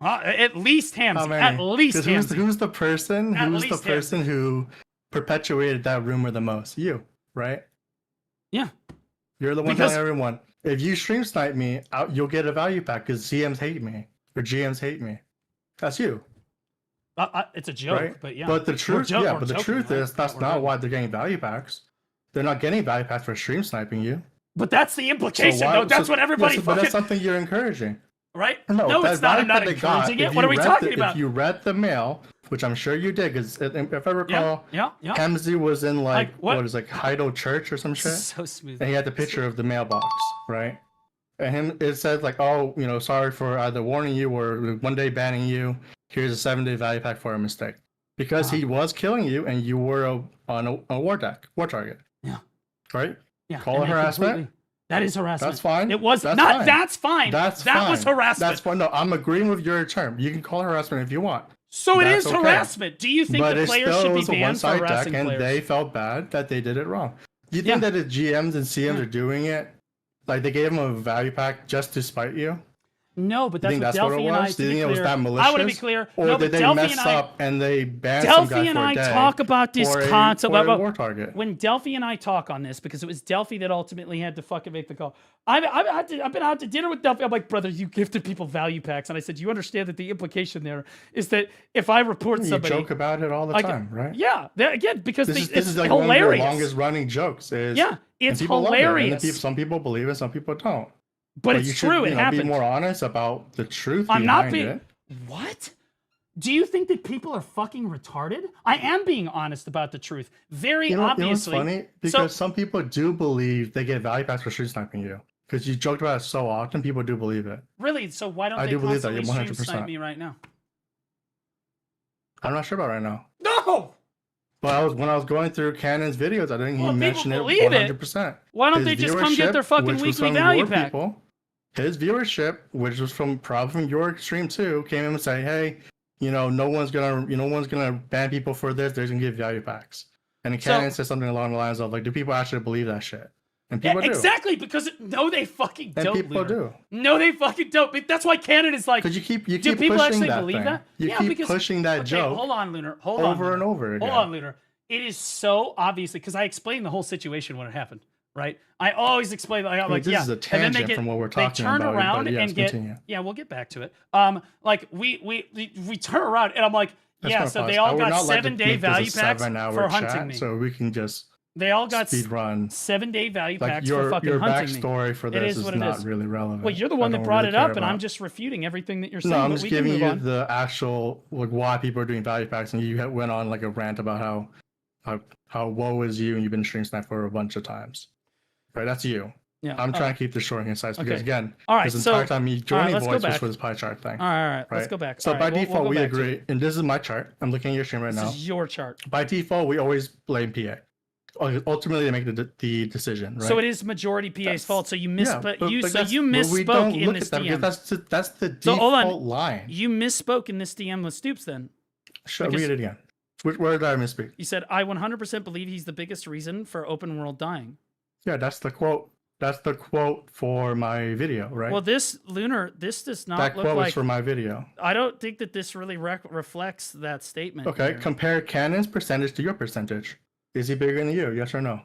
At least Hamzy. At least Hamzy. Who's the person who perpetuated that rumor the most? You, right? Yeah. You're the one telling everyone. If you stream snipe me, you'll get a value pack because CMs hate me or GMs hate me. That's you. It's a joke, right? but yeah. But the truth, is that's not why they're getting value packs. They're not getting value packs for stream sniping you. But that's the implication, though. That's what everybody fucking... But that's something you're encouraging. Right? No, it's not. I'm not encouraging it. What are we talking about? If you read the mail, which I'm sure you did, because if I recall, Hamzy was in like Heidel Church or some shit. So smooth. And he had the picture of the mailbox, right? And it said like, oh, sorry for either warning you or 1 day banning you. Here's a 7-day value pack for a mistake. Because he was killing you and you were on a war target. Yeah. Right? Yeah. Call it harassment. That is harassment. That's fine. It was that's not. Fine. That's fine. That was harassment. That's fine. No, I'm agreeing with your term. You can call it harassment if you want. So it is harassment. Do you think the players should be banned for harassing players? And they felt bad that they did it wrong. You think that the GMs and CMs are doing it? Like they gave him a value pack just to spite you? No, but that's what what Delphi it and I. was? Do you think it was that malicious? I want to be clear. Or no, did but they Delphi mess and I, up and they banned some Delphi guy and for a I day talk about this for a- concept for a about war target? when Delphi and I talk on this because it was Delphi that ultimately had to fucking make the call. I've been out to dinner with Delphi. I'm like, brother, you gifted people value packs, and I said, you understand that the implication there is that if I report somebody, You joke about it all the time, right? Yeah, again, because This it's is like hilarious. one of your longest running jokes. Is, Yeah, it's and people love it, hilarious. and some people believe it, some people don't. But it's you should, true. It happened. Be more honest about the truth. I'm not being. it. What? Do you think that people are fucking retarded? I am being honest about the truth. Very obviously. You know what's funny? Because some people do believe they get value packs for stream sniping you. Because you joked about it so often, people do believe it. Really? So why don't they believe that, constantly stream 100%. snipe me right now? I'm not sure about right now. No! But when I was going through Cannon's videos, I think he mentioned it believe 100%. Why don't they just come get their fucking weekly value pack? His viewership, which was probably from your stream too, came in and said, "Hey, no one's gonna ban people for this. They're gonna give value packs." And Cannon said something along the lines of like, "Do people actually believe that shit?" And people do. Exactly, because no, they fucking don't. And people do. No, they fucking don't. But that's why Cannon is like. Because you keep do people pushing actually that believe thing. that? You keep pushing that joke. Hold on, Lunar. Hold on. Over and over again. Hold on, Lunar. It is so obviously because I explained the whole situation when it happened. Right? I always explain this is a tangent from what we're talking about. They turn around and get. Continue. Yeah, we'll get back to it. Like we turn around and I'm like, yeah. So they all got 7-day value packs for hunting me. So we can just. They all got speed run 7-day value packs for fucking your hunting me. Your backstory for this is not really relevant. Well, you're the one that brought it up, and I'm just refuting everything that you're saying. No, I'm just giving you the actual why people are doing value packs, and you went on like a rant about how woe is you, and you've been stream sniped for a bunch of times. Right, that's you. Yeah, I'm trying to keep this short and concise because again, this entire time me joining voice was for this pie chart thing. All right, let's go back. So by default, we agree, and this is my chart. I'm looking at your stream right now. This is your chart. By default, we always blame PA. Ultimately, they make the decision, right? So it is majority PA's fault. So you misspoke. You misspoke in this DM. That's the default line. You misspoke in this DM with Stoops. Then read it again. Where did I misspeak? You said I 100% believe he's the biggest reason for open world dying. Yeah, that's the quote. That's the quote for my video, right? Well, this does not that look quote like. was for my video. I don't think that this really reflects that statement. Okay, here. compare Cannon's percentage to your percentage. Is he bigger than you? Yes or no?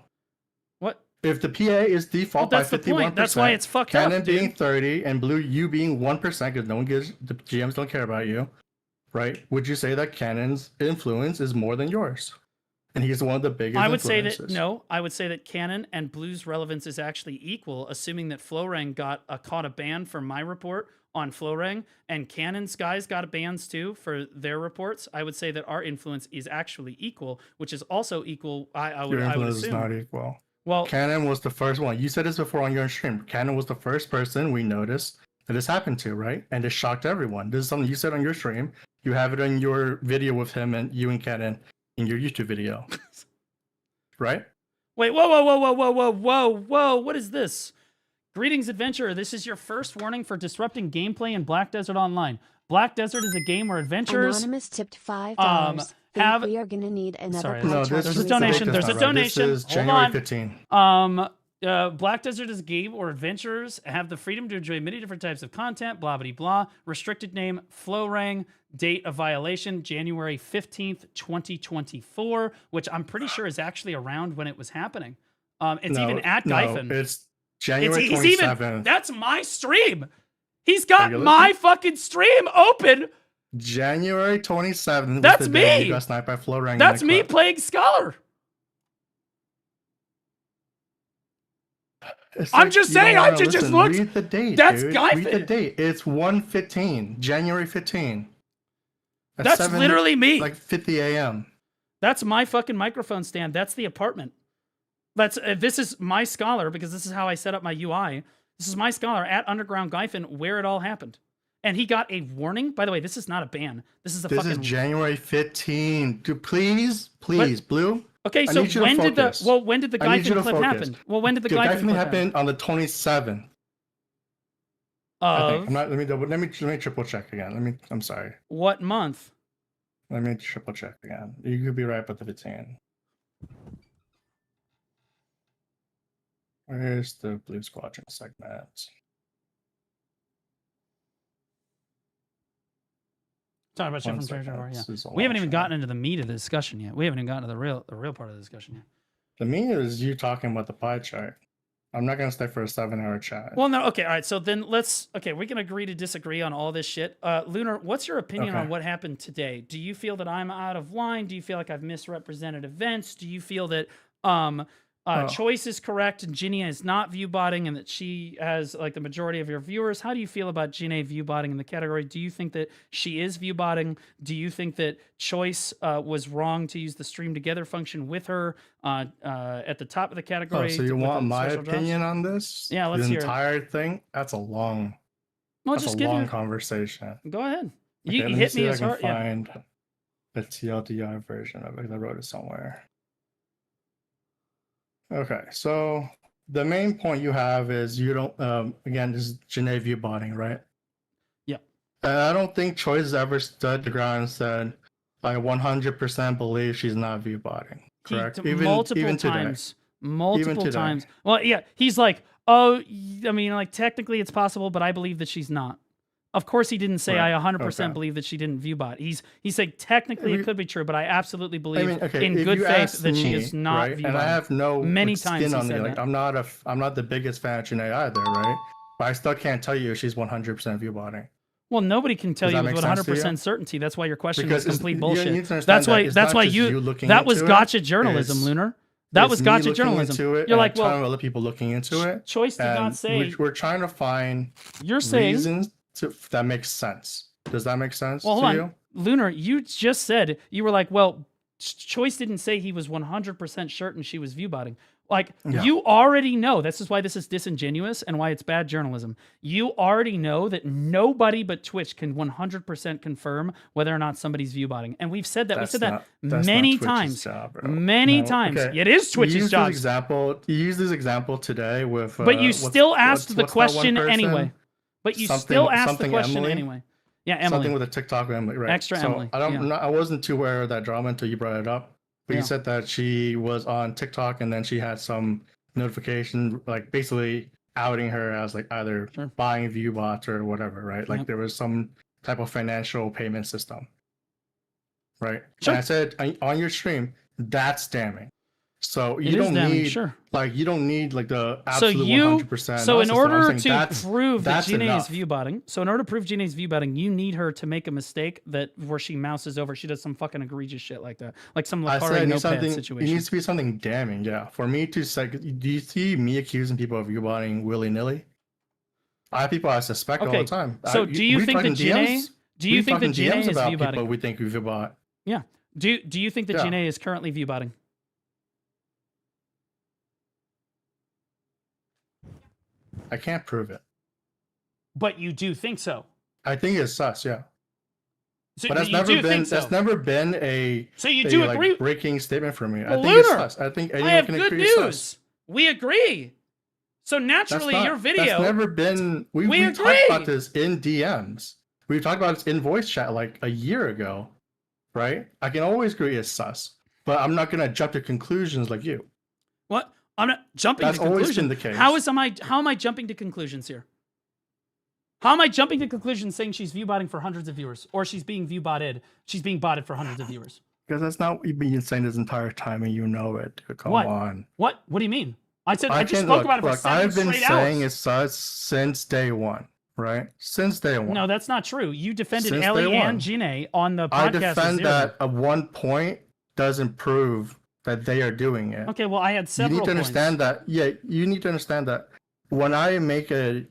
What? If the PA is default by 51%, that's why it's fucked up. Cannon being 30 and Blue you being 1% because no one gives the GMs don't care about you, right? Would you say that Cannon's influence is more than yours? And he's one of the biggest. I would say that no. I would say that Cannon and Blue's relevance is actually equal, assuming that Florang caught a ban for my report on Florang, and Cannon's guys got bans too for their reports. I would say that our influence is actually equal, which is also equal. I would assume. Is not equal. Well, Cannon was the first one. You said this before on your stream. Cannon was the first person we noticed that this happened to, right? And it shocked everyone. This is something you said on your stream. You have it in your video with him and you and Cannon. In your YouTube video, right? Wait, whoa! What is this? Greetings, adventurer. This is your first warning for disrupting gameplay in Black Desert Online. Black Desert is a game where adventurers. Anonymous tipped $5. We are gonna need another. There's a donation. There's a donation. This is January 15. Black Desert is a game where adventurers have the freedom to enjoy many different types of content. Blah blah blah. Restricted name Florang. Date of violation, January 15th, 2024, which I'm pretty sure is actually around when it was happening. It's even at Gyphon. It's January 27th. That's my stream. He's got my fucking stream open. January 27th. That's me. You got sniped by Florang. That's me playing Scholar. I'm just saying, I just looked. Read the date. That's Gyphon. Read the date. It's 1:15, January 15. That's literally me. Like 50 a.m. That's my fucking microphone stand. That's the apartment. This is my Scholar because this is how I set up my UI. This is my Scholar at Underground Gyphon where it all happened. And he got a warning. By the way, this is not a ban. This is This is January 15. Please, Blue. Okay, so when did the Gyphon clip happen? Well, when did the Gyphon clip happen? On the 27th. I think. Let me triple check again. I'm sorry. What month? Let me triple check again. You could be right, but the 15. Where's the Blue Squadron segment? Talking about shit One from second, Treasure Bar, yeah. this is a We haven't long even shot. gotten into the meat of the discussion yet. We haven't even gotten to the real part of the discussion yet. To me, it was you talking about the pie chart. I'm not gonna stay for a 7-hour chat. Well, no, okay, all right. So then we can agree to disagree on all this shit. Lunar, what's your opinion on Okay. what happened today? Do you feel that I'm out of line? Do you feel like I've misrepresented events? Do you feel that Choice is correct and Ginny is not view botting and that she has like the majority of your viewers? How do you feel about Ginny view botting in the category? Do you think that she is view botting? Do you think that Choice was wrong to use the stream together function with her at the top of the category? Oh, so you with want the my special drops? opinion on this? Yeah, let's the hear it. entire thing. That's a long. Well, That's just a give long your... conversation. Go ahead. Okay, You let hit see me if as I hard. can Yeah. find the TLDR version of it because I wrote it somewhere. Okay, so the main point you have is you don't. Again, this is Janae view botting, right? Yeah. And I don't think Choice has ever stood the ground and said, "I 100% believe she's not view botting." Correct. Multiple today. times. Multiple today. times. Well, yeah. He's like, oh, I mean, like technically it's possible, but I believe that she's not. Of course, he didn't say Right. I 100% Okay. believe that she didn't view bot. He's saying technically it could be true, but I absolutely believe okay, in if good you faith ask that she me, is not right, view and I botting. have no Many skin times he on said it. Like that. I'm not the biggest fan of Janae either, right? But I still can't tell you if she's 100% view botting. Well, nobody can tell Does you that with make sense to 100% you? certainty. That's why your question Because is it's- complete you bullshit. need to understand That's that why. it's That's not why just you looking That was into it, gotcha journalism, it's- Lunar. That It's was me gotcha looking journalism. into it, You're and like, a ton well, of other people looking into it. Choice did not and say. we're trying to find You're saying reasons that makes sense. Does that make sense Well, to hold you? on. Lunar, you just said, you were like, well, Choice didn't say he was 100% certain she was viewbotting. Like, Yeah. you already know. This is why this is disingenuous and why it's bad journalism. You already know that nobody but Twitch can 100% confirm whether or not somebody's viewbotting. And we've said that. That's We've said not- that that's many not Twitch's times. job, bro. Many No, times. okay. It is Twitch's You job. used this example today with. But you still asked the what's that one question person? anyway. But you Something- still asked the something question Emily? anyway. Yeah, Emily. Something with a TikTok Emily, right? Extra so Emily, I wasn't too aware of that drama until you brought it up. But Yeah. you said that she was on TikTok and then she had some notification, like basically outing her as like either Sure. buying view bots or whatever, right? Like Yep. there was some type of financial payment system, right? Sure. And I said on your stream, that's damning. So It you is don't damning, need sure. like you don't need like the So absolute you, 100%. so in analysis. I'm order saying to prove that that's Gina is enough. view botting, so in order to prove Gina is view botting, you need her to make a mistake that where she mouses over, she does some fucking egregious shit like that, like some I Lakari said it needs notepad something. It situation. needs to be something damning, yeah. For me to say, do you see me accusing people of view botting willy nilly? I have people I suspect all Okay, the time. so do you we think that talking Gina? DMs? Do you We think that talking Gina DMs is about view people botting? we think we view bot? Yeah. Do you think that Yeah. Gina is currently view botting? I can't prove it. But you do think so. I think it's sus, yeah. So But that's you never do been think so. that's never been a So you a, do like, agree? breaking statement for me. Well, I think it's Lunar, sus. I think I anyone have can good agree it's sus. news. We agree. So That's naturally, not- your video. That's never been. We talked agree. about this in DMs. We talked about this in voice chat like a year ago, right? I can always agree it's sus, but I'm not gonna jump to conclusions like you. What? I'm not jumping That's to always conclusions. been the case. How am I jumping to conclusions here? How am I jumping to conclusions saying she's view botting for hundreds of viewers, or she's being view botted? She's being botted for hundreds of viewers. Because that's not what you've been saying this entire time, and you know it. Come What? on. What? What do you mean? I said I just can't- spoke about it for look, 7 I've been straight saying hours. it's sus since day one, right? Since day one. No, that's not true. You defended Since Ellie day one. and Gina on the I podcast. defend Zero. that at one point doesn't prove that they are doing it. Okay, well, I had You several need to points. understand that. Yeah, you need to understand that when I make a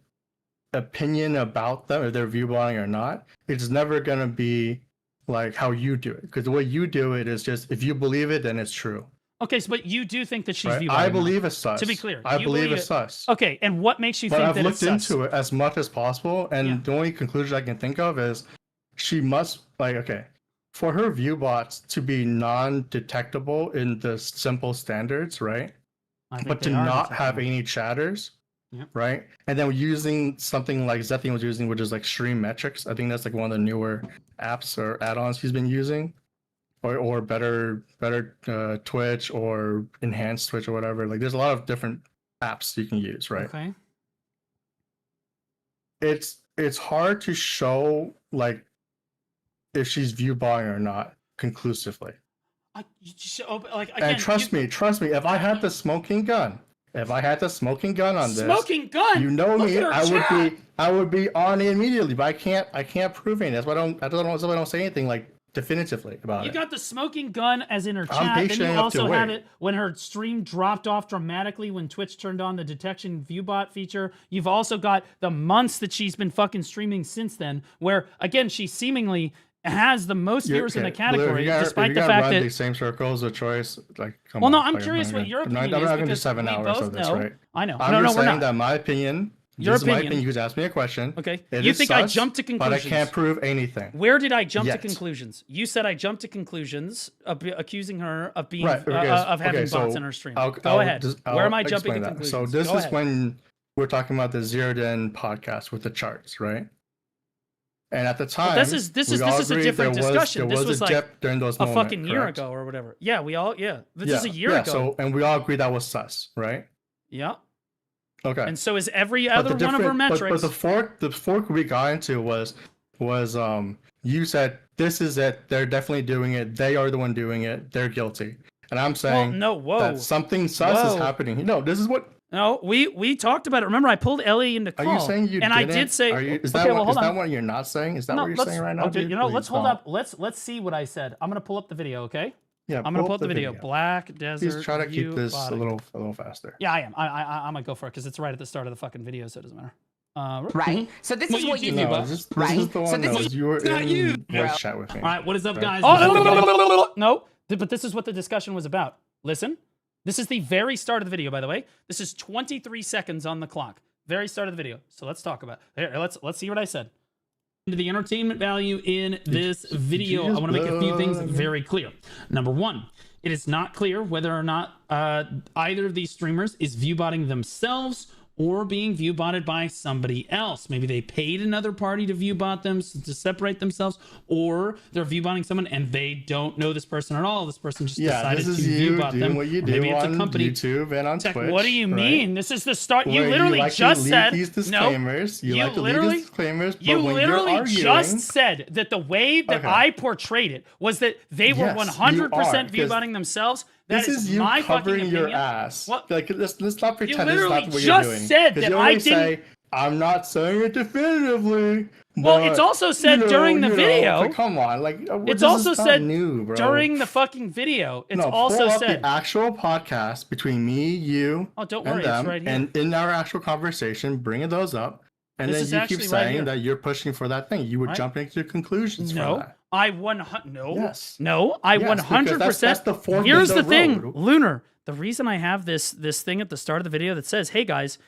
opinion about them, if they're view botting or not, it's never gonna be like how you do it. Because the way you do it is just if you believe it, then it's true. Okay, so, but you do think that she's Right? view I botting. believe it's sus. To be clear, I you believe believe it's it- sus. Okay, and what makes you But think I've that looked it's sus? into it as much as possible, and Yeah. the only conclusion I can think of is she must for her view bots to be non-detectable in the simple standards, right? I think But to they are not have detectable. any chatters, Yep. right? And then using something like Zethian was using, which is like Stream Metrics. I think that's like one of the newer apps or add-ons he's been using, or better Twitch or enhanced Twitch or whatever. Like there's a lot of different apps you can use, right? Okay. It's hard to show like if she's view buying or not conclusively. And trust me, if I had the smoking gun, on this, Smoking gun. you know Look me, at her I would be on it immediately, but I can't prove anything. That's why I don't say anything like definitively about You it. got the smoking gun as in her I'm chat. Then patient you enough to also have wait. it when her stream dropped off dramatically when Twitch turned on the detection viewbot feature. You've also got the months that she's been fucking streaming since then, where again she seemingly has the most viewers in the category, despite the fact that the same circles of choice. Like, come well, no, on, I'm like, curious what your opinion I'm is not going to do because 7 we hours both of this, know. right? I know. I'm no, just we're saying not. that my opinion. Your this is my opinion. opinion. You just asked me a question. Okay. It You is think I sus, jumped to conclusions? But I can't prove anything. Where did I jump Yet. to conclusions? You said I jumped to conclusions, accusing her of being Right, okay, of having okay, bots so in her stream. I'll Go ahead. Where am I I'll jumping to explain that. conclusions? So this Go is ahead. when we're talking about the Zeroed In podcast with the charts, right? And at the time, this is a different discussion. There this was a like dip during those a moments, fucking year correct? ago or whatever. Yeah, this is a year ago. So and we all agree that was sus, right? Yeah. Okay. And so is every other one of her metrics. But the fork we got into was you said this is it. They're definitely doing it. They are the one doing it. They're guilty. And I'm saying that something sus is happening. No, this is what. No, we talked about it. Remember, I pulled Ellie into call. Are you saying you and didn't? I did say. Is that what you're not saying? Is that what you're saying right now? Okay, dude? let's hold up. Let's see what I said. I'm gonna pull up the video, okay? Yeah, I'm gonna pull up the video. Black Desert. Please try to keep this body. a little faster. Yeah, I am. I'm gonna go for it because it's right at the start of the fucking video, so it doesn't matter. Right. So this is what you do. No, this right. is the one that was you were in voice chat with me. All right, what is up, guys? No, but this is what the discussion was about. Listen, this is the very start of the video, by the way. This is 23 seconds on the clock. Very start of the video. So let's talk about it. Here, let's see what I said. Into the entertainment value in this video, I want to make a few things very clear. Number one, it is not clear whether or not either of these streamers is viewbotting themselves or being viewbotted by somebody else. Maybe they paid another party to viewbot them to separate themselves, or they're viewbotting someone and they don't know this person at all. This person just decided to viewbot them. What you do maybe it's a on company. YouTube and on Twitch. What do you mean? This is the start. You Where literally like just to said these disclaimers. no. You like to leave these disclaimers, but You when literally you're arguing, just said that the way that I portrayed it was that they were 100% viewbotting themselves. That this is you my covering fucking your opinion. ass. What? Like, let's not pretend You this is literally not what you're doing. just said that I didn't. Say, I'm not saying it definitively. Well, but, it's also said during the video. But come on, like it's also said new, bro. during the fucking video. It's no, also pull up said the actual podcast between me, you, don't and worry, them, it's right here. and in our actual conversation, bringing those up, and This then is you keep actually right saying here. that you're pushing for that thing. You were jumping to conclusions for that. I 100%. That's the fork Here's in the thing, road. Lunar. The reason I have this thing at the start of the video that says, "Hey guys,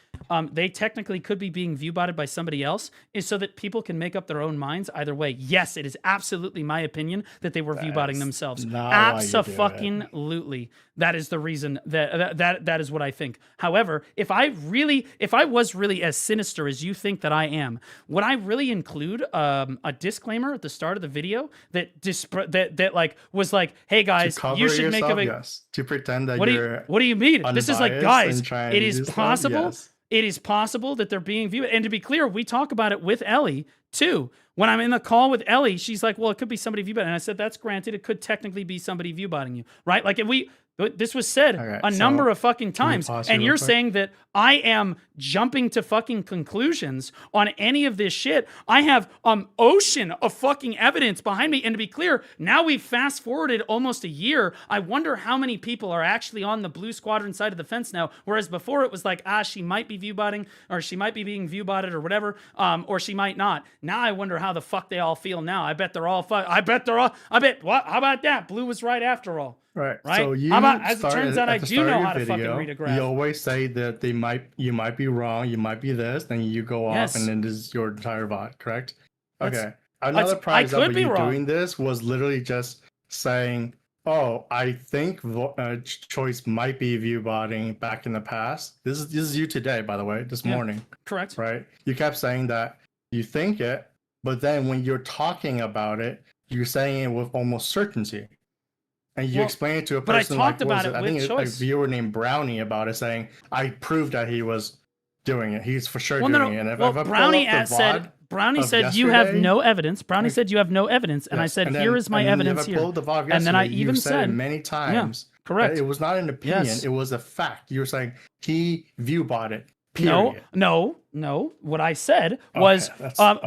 they technically could be being viewbotted by somebody else," is so that people can make up their own minds either way. Yes, it is absolutely my opinion that they were viewbotting themselves. Abso-fucking-lutely. That is the reason that is what I think. However, if I was really as sinister as you think that I am, would I really include a disclaimer at the start of the video that like was like, "Hey guys, you should make a to pretend that what do you mean? This is like, guys, it is possible. Yes. It is possible that they're being viewed. And to be clear, we talk about it with Ellie too. When I'm in the call with Ellie, she's like, "Well, it could be somebody viewbotting." And I said, "That's granted. It could technically be somebody viewbotting you, right?" Like, this was said a number of fucking times, and you're saying that I am jumping to fucking conclusions on any of this shit. I have ocean of fucking evidence behind me, and to be clear, now we've fast forwarded almost a year. I wonder how many people are actually on the Blue Squadron side of the fence now, whereas before it was like, she might be viewbotting, or she might be being viewbotted, or whatever, or she might not. Now I wonder how the fuck they all feel now. I bet what? How about that? Blue was right after all. Right. Right. So you as it turns out, I do know how to fucking read a graph. You always say that you might be wrong, you might be this, then you go off, and then this is your entire bot, correct? Okay. Another prime example of you doing this was literally just saying, "Oh, I think Choice might be viewbotting back in the past." This is you today, by the way, this morning. Correct. Right. You kept saying that you think it, but then when you're talking about it, you're saying it with almost certainty. And you explained it to a but I person talked like, about it I with think a choice. viewer named Brownie about it, saying, I proved that he was doing it. He's for sure doing it. And if I Brownie pull up the said, VOD Brownie of said you have yesterday- no evidence. Brownie said you have no evidence, and I Yes, said and here then- is my and then evidence if I here. pulled the VOD And then I yesterday, even you said it many times. correct. It was not an opinion. Yes. It was a fact. You were saying he view bought it. Period. No. What I said was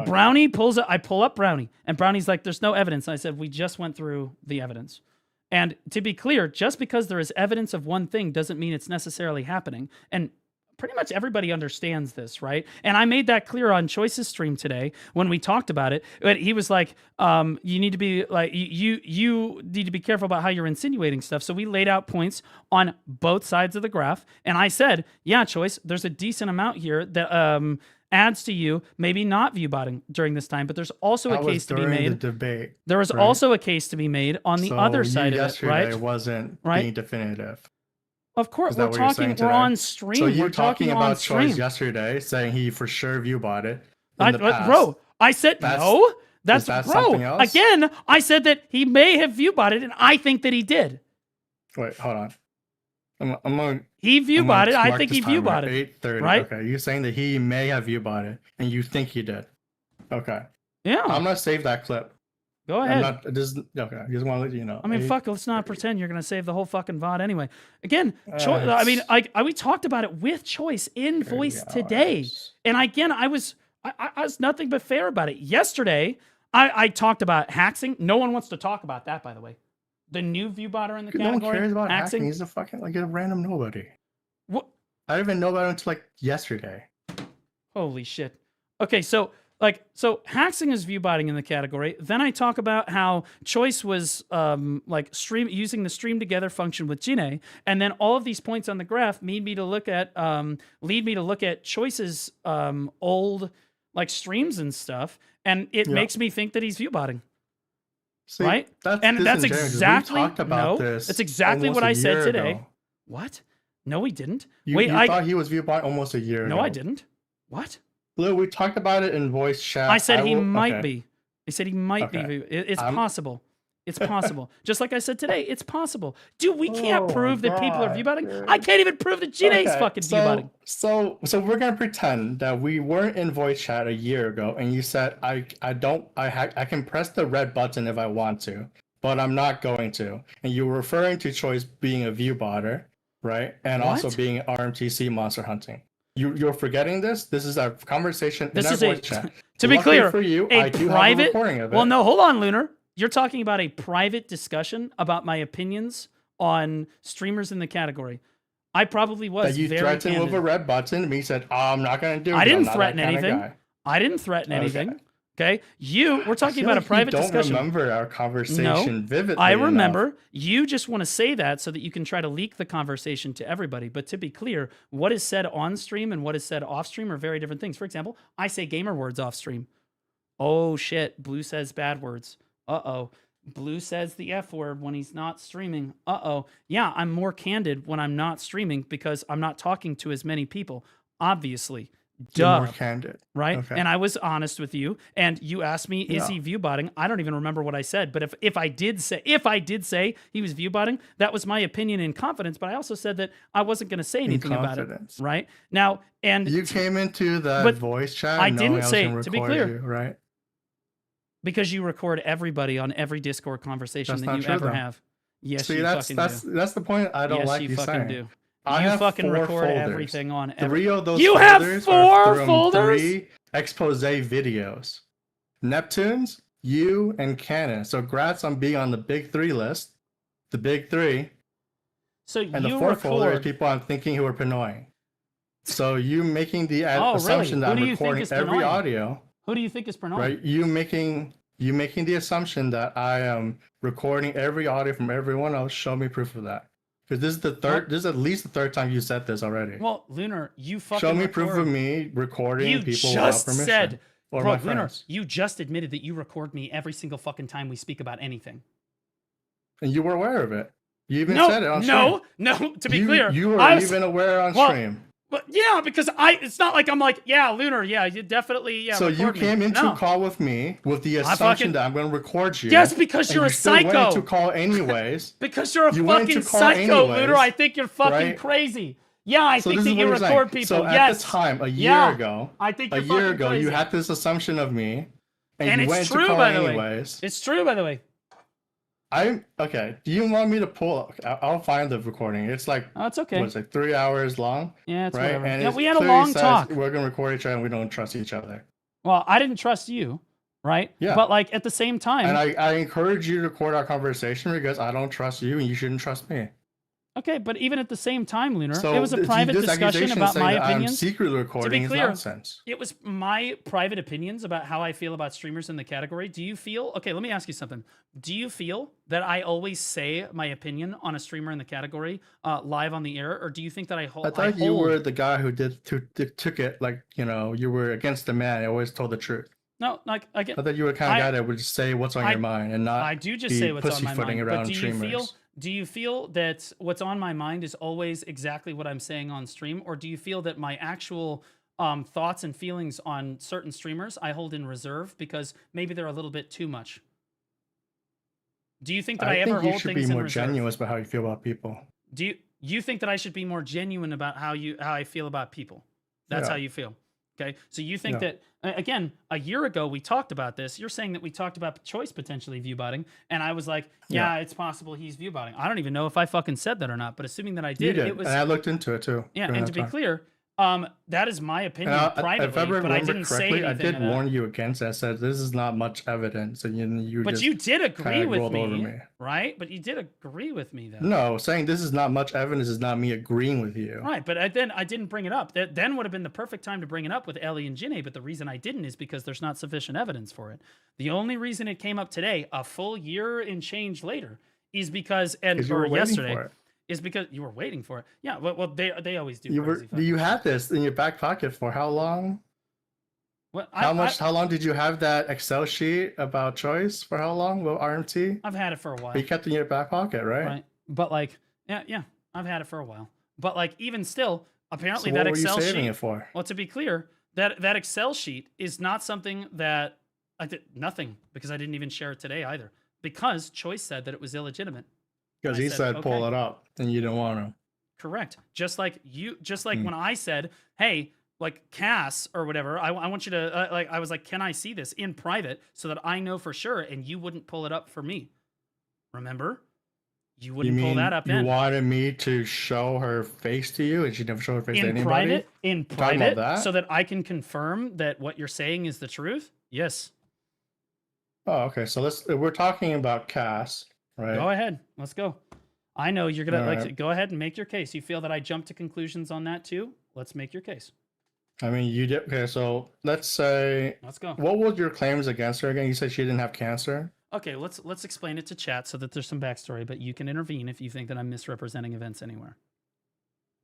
Brownie pulls it. I pull up Brownie, and Brownie's like, "There's no evidence." And I said, "We just went through the evidence." And to be clear, just because there is evidence of one thing doesn't mean it's necessarily happening. And pretty much everybody understands this, right? And I made that clear on Choice's stream today when we talked about it. But he was like, "You need to be like you need to be careful about how you're insinuating stuff." So we laid out points on both sides of the graph, and I said, "Yeah, Choice, there's a decent amount here that adds to you maybe not view botting during this time, but there's also a case to be made. The debate, there was also a case to be made on the other side of it, right? Yesterday wasn't being definitive. Of course, we're today? on stream. So you're we're talking about stream. Choice yesterday, saying he for sure view bought it. Bro, I said no. That's that bro. something else? Again, I said that he may have view bought it, and I think that he did. Wait, hold on. I'm on. He view bought it. I think he view bought it. 8:30. Right? Okay, you're saying that he may have view bought it, and you think he did. Okay. Yeah. I'm gonna save that clip. Go ahead. Okay. I just want to let you know. I mean, fuck. Let's not pretend you're gonna save the whole fucking VOD anyway. Again, I mean, we talked about it with Choice in voice today, and again, I was nothing but fair about it. Yesterday, I talked about hacking. No one wants to talk about that, by the way. The new view botter in the category. No one cares about hacking. He's a fucking like a random nobody. What? I didn't even know about him until like yesterday. Holy shit. Okay, so hacking is view botting in the category. Then I talk about how Choice was using the stream together function with Jine, and then all of these points on the graph lead me to look at Choice's old streams and stuff, and it makes me think that he's view botting. See, right? That's exactly that's exactly what I said today. What? No, we didn't. You thought he was view botting almost a year ago. No, I didn't. What? Blue, we talked about it in voice chat. I said he might be. I said he might be. It's possible. It's possible. Just like I said today, it's possible. Dude, we can't prove that people are view botting. I can't even prove that Jine's fucking view botting. So we're gonna pretend that we weren't in voice chat a year ago, and you said I can press the red button if I want to, but I'm not going to. And you were referring to Choice being a view botter, right? And also being RMTC monster hunting. You're forgetting this? This is a conversation in our voice chat. To be clear, for you, a I do private, have a recording of it. Well, no, hold on, Lunar. You're talking about a private discussion about my opinions on streamers in the category. I probably was that you very threatened candid. with a red button, and he said, "Oh, I'm not going to do it." I didn't threaten anything. I didn't threaten anything. Okay, we're talking about a private discussion. I don't remember our conversation vividly. I remember. Enough. You just want to say that so that you can try to leak the conversation to everybody. But to be clear, what is said on stream and what is said off stream are very different things. For example, I say gamer words off stream. Oh shit, Blue says bad words. Uh-oh. Blue says the F word when he's not streaming. Uh-oh. Yeah, I'm more candid when I'm not streaming because I'm not talking to as many people. Obviously. Duh. More candid. Right? Okay. And I was honest with you. And you asked me, is he view botting? I don't even remember what I said. But if I did say he was view botting, that was my opinion in confidence. But I also said that I wasn't going to say anything about it. Right? Now, and you came into the voice chat. I didn't say, to be clear, you, right? Because you record everybody on every Discord conversation that you ever have. Yes, see, you that's the point I don't like you saying. Do. I you fucking record folders. everything on every. 3 of those you folders have 4 are folders? 3 expose videos. Neptunes, you, and Canon. So grats on being on the big 3 list. The big 3. So and the 4th folder is people I'm thinking who are Pinoying. So you making the assumption that I'm recording every audio. Who do you think is Pinoying? Right, you making the assumption that I am recording every audio from everyone else. Show me proof of that. Because this is the third. This is at least the 3rd time you said this already. Well, Lunar, you fucking show me proof of me recording people without permission. Said, or bro, my friends. Lunar, you just admitted that you record me every single fucking time we speak about anything. And you were aware of it. You even said it on stream. No. To be clear, you were even aware on stream. But yeah, because it's not like I'm like, yeah, Lunar, yeah, you definitely, yeah. So you record me. came into No. a call with me with the assumption that I'm going to record you. Yes, because and you're a you still went psycho. into call anyways. Because you're a You went fucking to call psycho, anyways, Lunar. I think you're fucking right? crazy. Yeah, I So think this that is you what you're record saying. people. So Yes. at the time, a year Yeah, ago, I think you're a year fucking ago, crazy. you had this assumption of me, And you it's went true, to call by the way. anyways. It's true, by the way. I'm okay. Do you want me to pull? I'll find the recording. It's like Oh, it's okay. what's it, 3 hours long? Yeah, it's right. whatever. And Yeah, it we had a clearly long says talk. We're gonna record each other, and we don't trust each other. Well, I didn't trust you, right? Yeah. But like at the same time. And I encourage you to record our conversation because I don't trust you, and you shouldn't trust me. Okay, but even at the same time, Lunar, So it was a private this discussion accusation about saying my that opinions. I'm secretly To recording be is clear, nonsense. it was my private opinions about how I feel about streamers in the category. Do you feel, okay, let me ask you something. Do you feel that I always say my opinion on a streamer in the category live on the air, or do you think that I hold? I thought you were the guy who took it like, you were against the man. I always told the truth. No, like I get. I thought you were the kind of guy that would just say what's on your mind and not. I do just be say what's on my pussyfooting mind. around But streamers. do you feel that what's on my mind is always exactly what I'm saying on stream, or do you feel that my actual thoughts and feelings on certain streamers I hold in reserve because maybe they're a little bit too much? Do you think that I ever think you hold should things be in more reserve? genuine about how you feel about people. Do you think that I should be more genuine about how I feel about people? That's Yeah. how you feel. Okay, so you think Yeah. that again, a year ago we talked about this. You're saying that we talked about Choice potentially viewbotting, and I was like, yeah, it's possible he's viewbotting. I don't even know if I fucking said that or not, but assuming that I did, You did, it was. and I looked into it too. Yeah, during and that to be time. clear, that is my opinion And privately, if I but I remember didn't say correctly, anything. I did of that. warn you against it. I said this is not much evidence, and you But just you did agree kinda with rolled over me, me. right? But you did agree with me, though. No, saying this is not much evidence is not me agreeing with you. Right, but I didn't bring it up. That then would have been the perfect time to bring it up with Ellie and Jinne, but the reason I didn't is because there's not sufficient evidence for it. The only reason it came up today, a full year and change later, is because you were waiting yesterday, for it. is because you were waiting for it. Yeah, well they always do. You had this in your back pocket for how long? What, How long did you have that Excel sheet about Choice for how long? Well, RMT? I've had it for a while. You kept it in your back pocket, right? Right, but like, yeah, I've had it for a while. But like, even still, apparently So that what were you Excel saving sheet. it for? Well, to be clear, that Excel sheet is not something that I did nothing because I didn't even share it today either because Choice said that it was illegitimate. Because I he said pull okay. it up, and you didn't want to. Correct. Just like when I said, hey, like Cass or whatever, I want you to I was like, can I see this in private so that I know for sure, and you wouldn't pull it up for me. Remember? You wouldn't pull that up. You wanted me to show her face to you, and she never showed her face to anybody? In private, so that I can confirm that what you're saying is the truth? Yes. Oh, okay. So we're talking about Cass, right? Go ahead. Let's go. I know you're going All to go ahead and make your case. You feel that I jumped to conclusions on that too? Let's make your case. I mean, you did. Okay, so let's say. Let's go. What were your claims against her again? You said she didn't have cancer. Okay, let's explain it to chat so that there's some backstory, but you can intervene if you think that I'm misrepresenting events anywhere.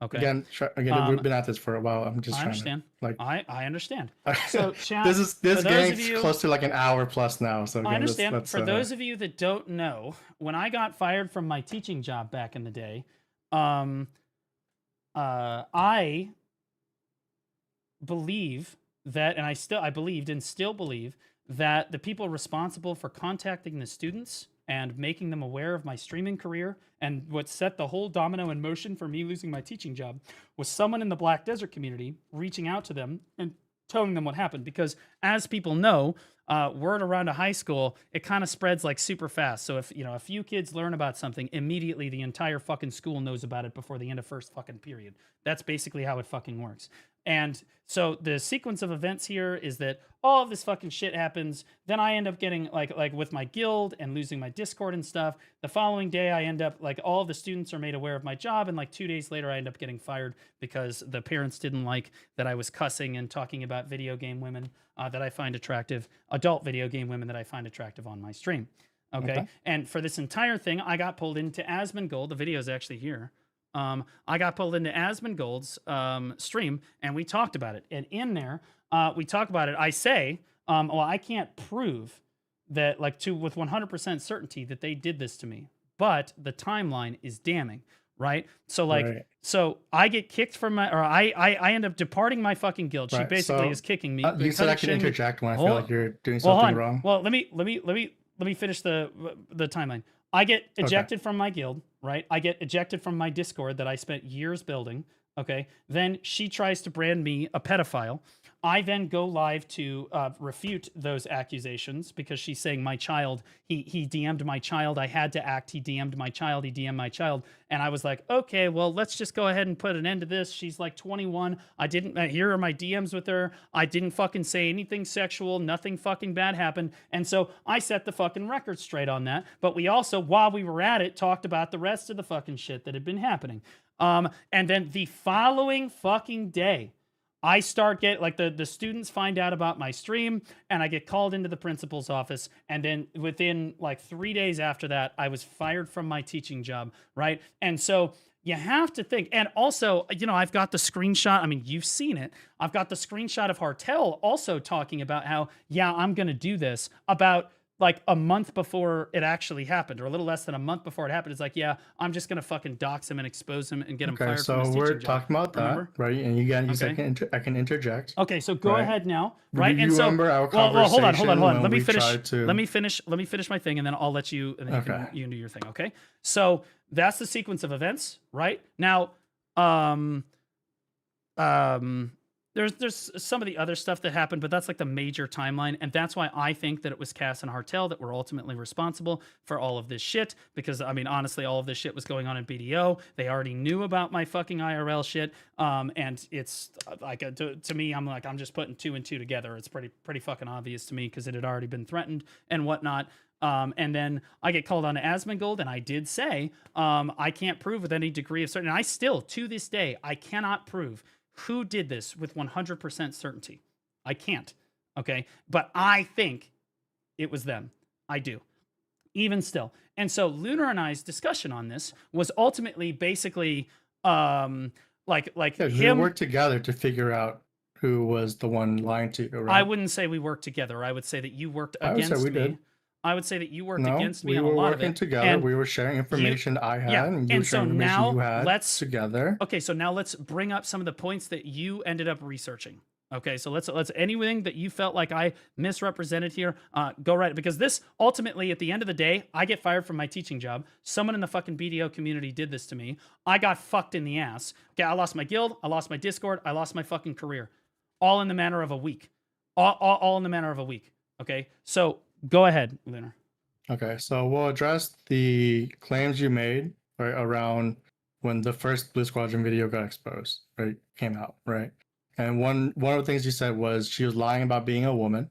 Okay. Again, we've been at this for a while. I'm just I trying understand. to, like, I understand. So chat. this for those game's of you, cle's to like an hour plus now. So again, I understand. let's, for those of you that don't know, when I got fired from my teaching job back in the day, I believe that, and I believed and still believe that the people responsible for contacting the students and making them aware of my streaming career and what set the whole domino in motion for me losing my teaching job was someone in the Black Desert community reaching out to them and telling them what happened. Because as people know, word around a high school, it kind of spreads like super fast. So if a few kids learn about something, immediately the entire fucking school knows about it before the end of first fucking period. That's basically how it fucking works. And so the sequence of events here is that all of this fucking shit happens. Then I end up getting like with my guild and losing my Discord and stuff. The following day I end up like all of the students are made aware of my job. And like 2 days later I end up getting fired because the parents didn't like that I was cussing and talking about video game women that I find attractive, adult video game women that I find attractive on my stream. Okay. And for this entire thing, I got pulled into Asmongold. The video is actually here. I got pulled into Asmongold's stream, and we talked about it. And in there, we talk about it. I say, well, I can't prove that, like, with 100% certainty that they did this to me, but the timeline is damning. right? So like, so I get kicked from my, or I end up departing my fucking guild. She basically is kicking me. You said I can interject when I feel like you're doing something wrong. Well, let me finish the timeline. I get ejected from my guild, right? I get ejected from my Discord that I spent years building. Okay. Then she tries to brand me a pedophile. I then go live to refute those accusations because she's saying my child, he DM'd my child. I had to act. He DM'd my child. He DM'd my child. And I was like, okay, well, let's just go ahead and put an end to this. She's like 21. I didn't, here are my DMs with her. I didn't fucking say anything sexual. Nothing fucking bad happened. And so I set the fucking record straight on that. But we also, while we were at it, talked about the rest of the fucking shit that had been happening. And then the following fucking day, I start like the students find out about my stream and I get called into the principal's office. And then within like 3 days after that, I was fired from my teaching job. Right. And so you have to think, and also, you know, I've got the screenshot. I mean, you've seen it. I've got the screenshot of Hartel also talking about how, yeah, I'm going to do this about like a month before it actually happened, or a little less than a month before it happened. It's like, yeah, I'm just gonna fucking dox him and expose him and get him fired from his teaching job. So we're talking about that, right? And you said I can interject. Okay, so go ahead now, right? Do you and so, remember our conversation? Well, hold on. Let me finish. Let me finish my thing, and then I'll let you. And then you can do your thing. Okay. So that's the sequence of events, right? Now, there's some of the other stuff that happened, but that's like the major timeline. And that's why I think that it was Cass and Hartel that were ultimately responsible for all of this shit. Because, I mean, honestly, all of this shit was going on in BDO. They already knew about my fucking IRL shit. And it's like, to me, I'm like, I'm just putting 2 and 2 together. It's pretty fucking obvious to me because it had already been threatened and whatnot. And then I get called on to Asmongold, and I did say, I can't prove with any degree of certainty. And I still, to this day, I cannot prove who did this with 100% certainty. I can't, okay? But I think it was them. I do. Even still. And so Lunar and I's discussion on this was ultimately basically like him. We worked together to figure out who was the one lying to you, right? I wouldn't say we worked together. I would say that you worked against me. Did. I would say that you worked against me on a lot of it. We were working together. We were sharing information I had, and you were sharing information you had together. Okay, so now let's bring up some of the points that you ended up researching. Okay, so let's anything that you felt like I misrepresented here, go right, because this ultimately, at the end of the day, I get fired from my teaching job. Someone in the fucking BDO community did this to me. I got fucked in the ass. Okay, I lost my guild, I lost my Discord, I lost my fucking career, all in the matter of a week. All in the matter of a week. Okay, so go ahead, Lunar. Okay, so we'll address the claims you made right around when the first Blue Squadron video got exposed, right? Came out, right? And one of the things you said was she was lying about being a woman.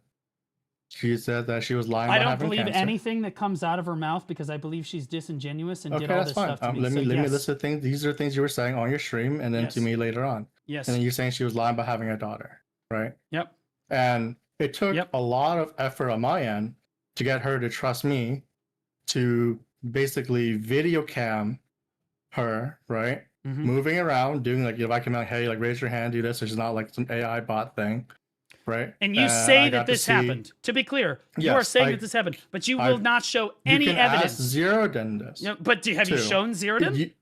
She said that she was lying about having cancer. I don't believe anything that comes out of her mouth because I believe she's disingenuous and did all this stuff to me. Let me list the things. These are things you were saying on your stream and then to me later on. Yes. And then you're saying she was lying about having a daughter, right? Yep. And it took a lot of effort on my end to get her to trust me to basically video cam her, right? Mm-hmm. Moving around, doing like, if I can like, hey, like raise your hand, do this. It's not like some AI bot thing, right? And you say that this happened. To be clear, you are saying that this happened, but you will not show any evidence. Ask Zerodin this. But have you shown Zerodin?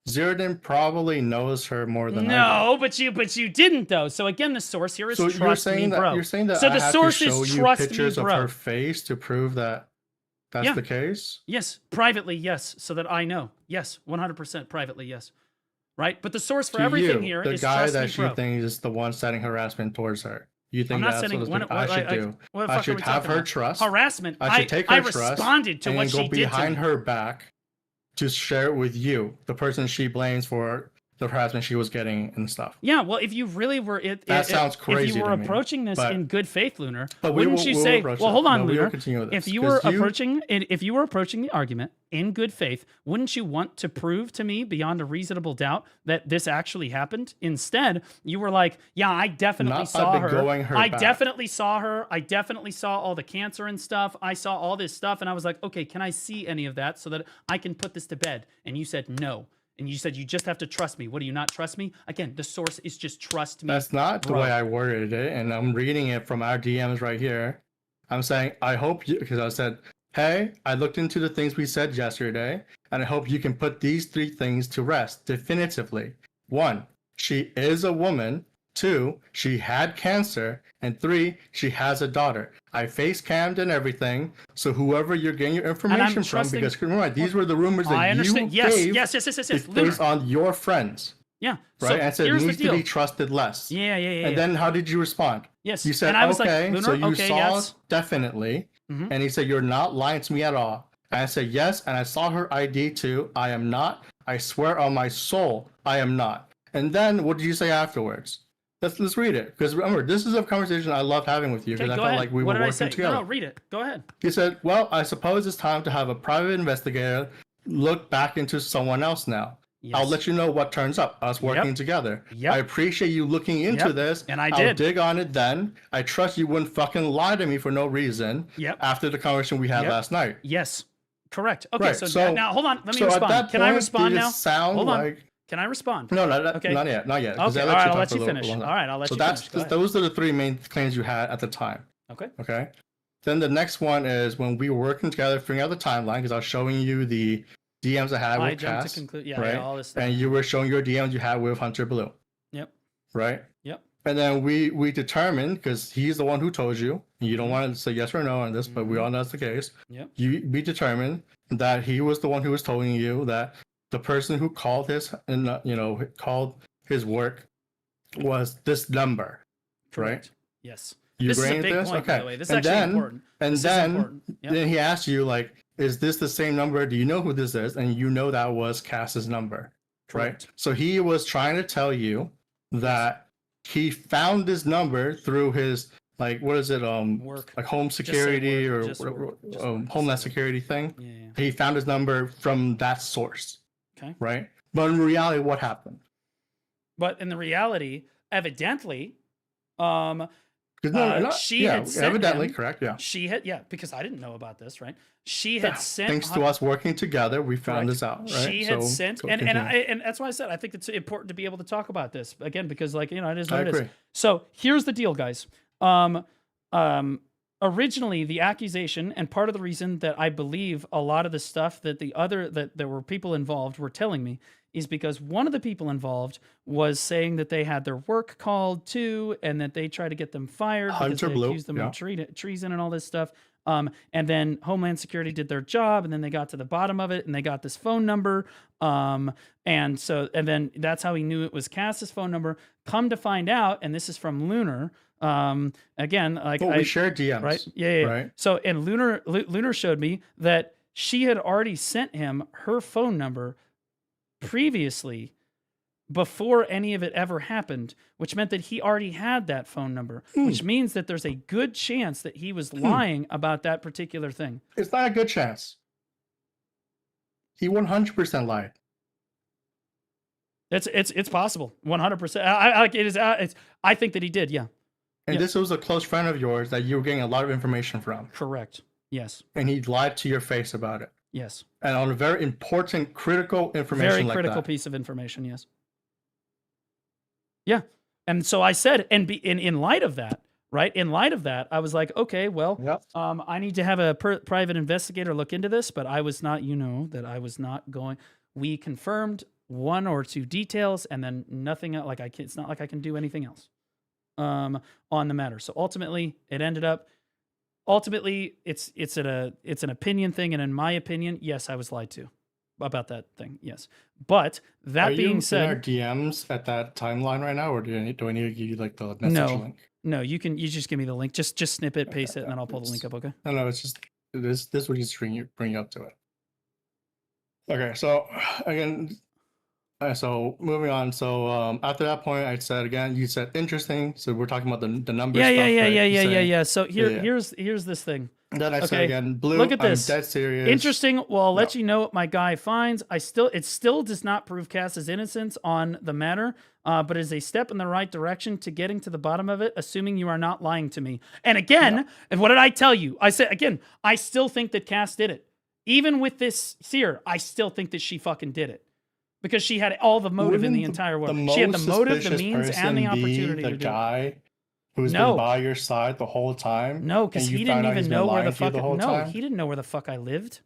Zerodin probably knows her more than I do. but you didn't though. So again, the source here is trust me, bro. You're saying that so the source is trust me, pictures bro. of her face to prove that that's the case? Yes, privately, yes, so that I know. Yes, 100% privately, yes. Right? But the source for everything here is trust me, bro. The guy that she thinks is the one setting harassment towards her. You think that's what I should do? I should have her trust. Harassment. I should take her trust. I responded to what she did to me. And go behind her back to share it with you, the person she blames for the harassment she was getting and stuff. Yeah, well, if you really were that sounds crazy. If you were approaching this in good faith, Lunar, wouldn't you say? Well, hold on, Lunar. If you were approaching the argument in good faith, wouldn't you want to prove to me beyond a reasonable doubt that this actually happened? Instead, you were like, "Yeah, I definitely saw her. I definitely saw her. I definitely saw all the cancer and stuff. I saw all this stuff." And I was like, "Okay, can I see any of that so that I can put this to bed?" And you said no. And you said you just have to trust me. What, do you not trust me? Again, the source is just trust me. That's not the way I worded it, and I'm reading it from our DMs right here. I'm saying, I hope you, because I said, hey, I looked into the things we said yesterday, and I hope you can put these 3 things to rest definitively. 1, she is a woman. 2, she had cancer. And 3, she has a daughter. I face cammed and everything. So whoever you're getting your information from, because remember, these were the rumors that you gave Yes. based on your friends. Yeah. Right? So and said here's needs the deal. to be trusted less. Yeah. And then how did you respond? Yes. You said, and I was okay, like, so Lunar, you okay, saw yes. definitely. And he said, you're not lying to me at all. And I said, yes, and I saw her ID too. I am not. I swear on my soul, I am not. And then what did you say afterwards? Let's read it. Because remember, this is a conversation I love having with you. Because I felt like we were working together. No, read it. Go ahead. He said, well, I suppose it's time to have a private investigator look back into someone else now. Yes. I'll let you know what turns up, us working together. I appreciate you looking into this. And I I'll did. dig on it then. I trust you wouldn't fucking lie to me for no reason after the conversation we had last night. Yes. Correct. Okay, Right, so now hold on. Let me respond. At that Can I point, respond did it now? sound Hold on. like... Can I respond? No, not Okay. yet. Not yet. Okay, all right, I'll let you finish. All right, I'll let you finish. Go ahead. Those are the 3 main claims you had at the time. Okay. Okay. Then the next one is when we were working together, figuring out the timeline, because I was showing you the DMs I had with Cass, right? all this stuff. And you were showing your DMs you had with Hunter Blue. Yep. Right? Yep. And then we determined, because he's the one who told you, and you don't want to say yes or no on this, but we all know that's the case. Yep. We determined that he was the one who was telling you that the person who called called his work was this number. Correct. Right? Yes. You this is a agree with big this? point, Okay. by the way. This is actually important. And then Yep. he asked you, like, is this the same number? Do you know who this is? And you know that was Cass's number. Correct. Right? So he was trying to tell you that he found this number through his, like, what is it? Work. Like home security or homeland security thing. Yeah. He found his number from that source. Okay. Right? But in reality, what happened? But in the reality, evidently, she had sent evidently him, correct. Yeah. She had because I didn't know about this, right? She had sent. Thanks to us working together, we found this out. Right? She had sent, and that's why I said I think it's important to be able to talk about this again because, like, it is what it is. So here's the deal, guys. Originally, the accusation, and part of the reason that I believe a lot of the stuff that that there were people involved were telling me is because one of the people involved was saying that they had their work called too, and that they tried to get them fired because they accused them of treason and all this stuff. And then Homeland Security did their job, and then they got to the bottom of it, and they got this phone number. And then that's how he knew it was Cass's phone number. Come to find out, and this is from Lunar. Again, like we shared DMs, right? Yeah. Right. So, and Lunar showed me that she had already sent him her phone number previously before any of it ever happened, which meant that he already had that phone number, which means that there's a good chance that he was lying about that particular thing. It's not a good chance. He 100% lied. It's possible. 100%. I think that he did. Yeah. And this was a close friend of yours that you were getting a lot of information from. Correct. Yes. And he lied to your face about it. Yes. And on a very important, critical information very critical piece of information, yes. Yeah. And so I said, in light of that, right? In light of that, I was like, okay, well, I need to have a private investigator look into this, but I was not, that I was not going. We confirmed 1 or 2 details and then nothing, like it's not like I can do anything else on the matter. So ultimately, it ended up. Ultimately, it's an opinion thing, and in my opinion, yes, I was lied to about that thing. Yes, but that being said, are you in our DMs at that timeline right now, or do I need to give you like the message link? No, you just give me the link. Just snip it, paste it, and then I'll pull the link up. Okay. No, it's just this would just bring you up to it. Okay, so again. So moving on. So after that point, I said again. You said interesting. So we're talking about the numbers. Yeah. So here's this thing. And then I said again, Blue. Look at this. I'm dead serious. Interesting. Well, I'll let you know what my guy finds. It still does not prove Cass's innocence on the matter, but is a step in the right direction to getting to the bottom of it. Assuming you are not lying to me. And again, and what did I tell you? I said again, I still think that Cass did it. Even with this seer, I still think that she fucking did it. Because she had all the motive in the entire world. She had the motive, the means, and the opportunity to do it. The guy who's been by your side the whole time. No, because he didn't even know where the fuck. No, he didn't know where the fuck I lived.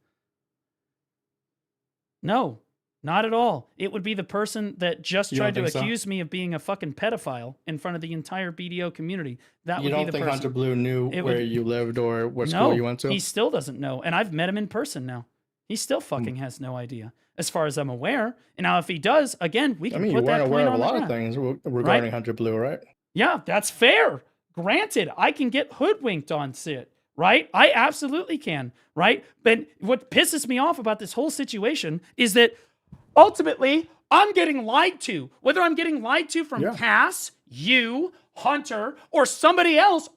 No, not at all. It would be the person that just tried to accuse me of being a fucking pedophile in front of the entire BDO community. That would be the person. You don't think Hunter Blue knew where you lived or what school you went to? He still doesn't know, and I've met him in person now. He still fucking has no idea, as far as I'm aware. And now, if he does, again, we can put that point on the you weren't aware of a lot of things regarding Hunter Blue, right? Yeah, that's fair. Granted, I can get hoodwinked on shit, right? I absolutely can, right? But what pisses me off about this whole situation is that ultimately I'm getting lied to. Whether I'm getting lied to from Cass, you, Hunter, or somebody else,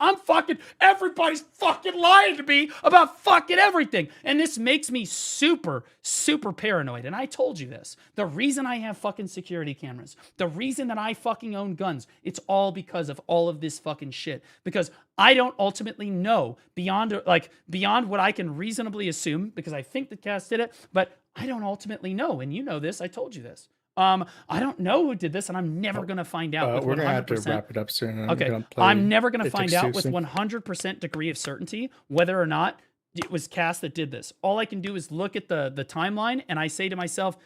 everybody's fucking lying to me about fucking everything. And this makes me super, super paranoid. And I told you this. The reason I have fucking security cameras, the reason that I fucking own guns, it's all because of all of this fucking shit. Because I don't ultimately know beyond what I can reasonably assume, because I think that Cass did it, but I don't ultimately know. And you know this, I told you this. I don't know who did this, and I'm never going to find out with 100%. We're going to have to wrap it up soon. Okay, I'm never going to find out with 100% degree of certainty whether or not it was Cass that did this. All I can do is look at the timeline, and I say to myself,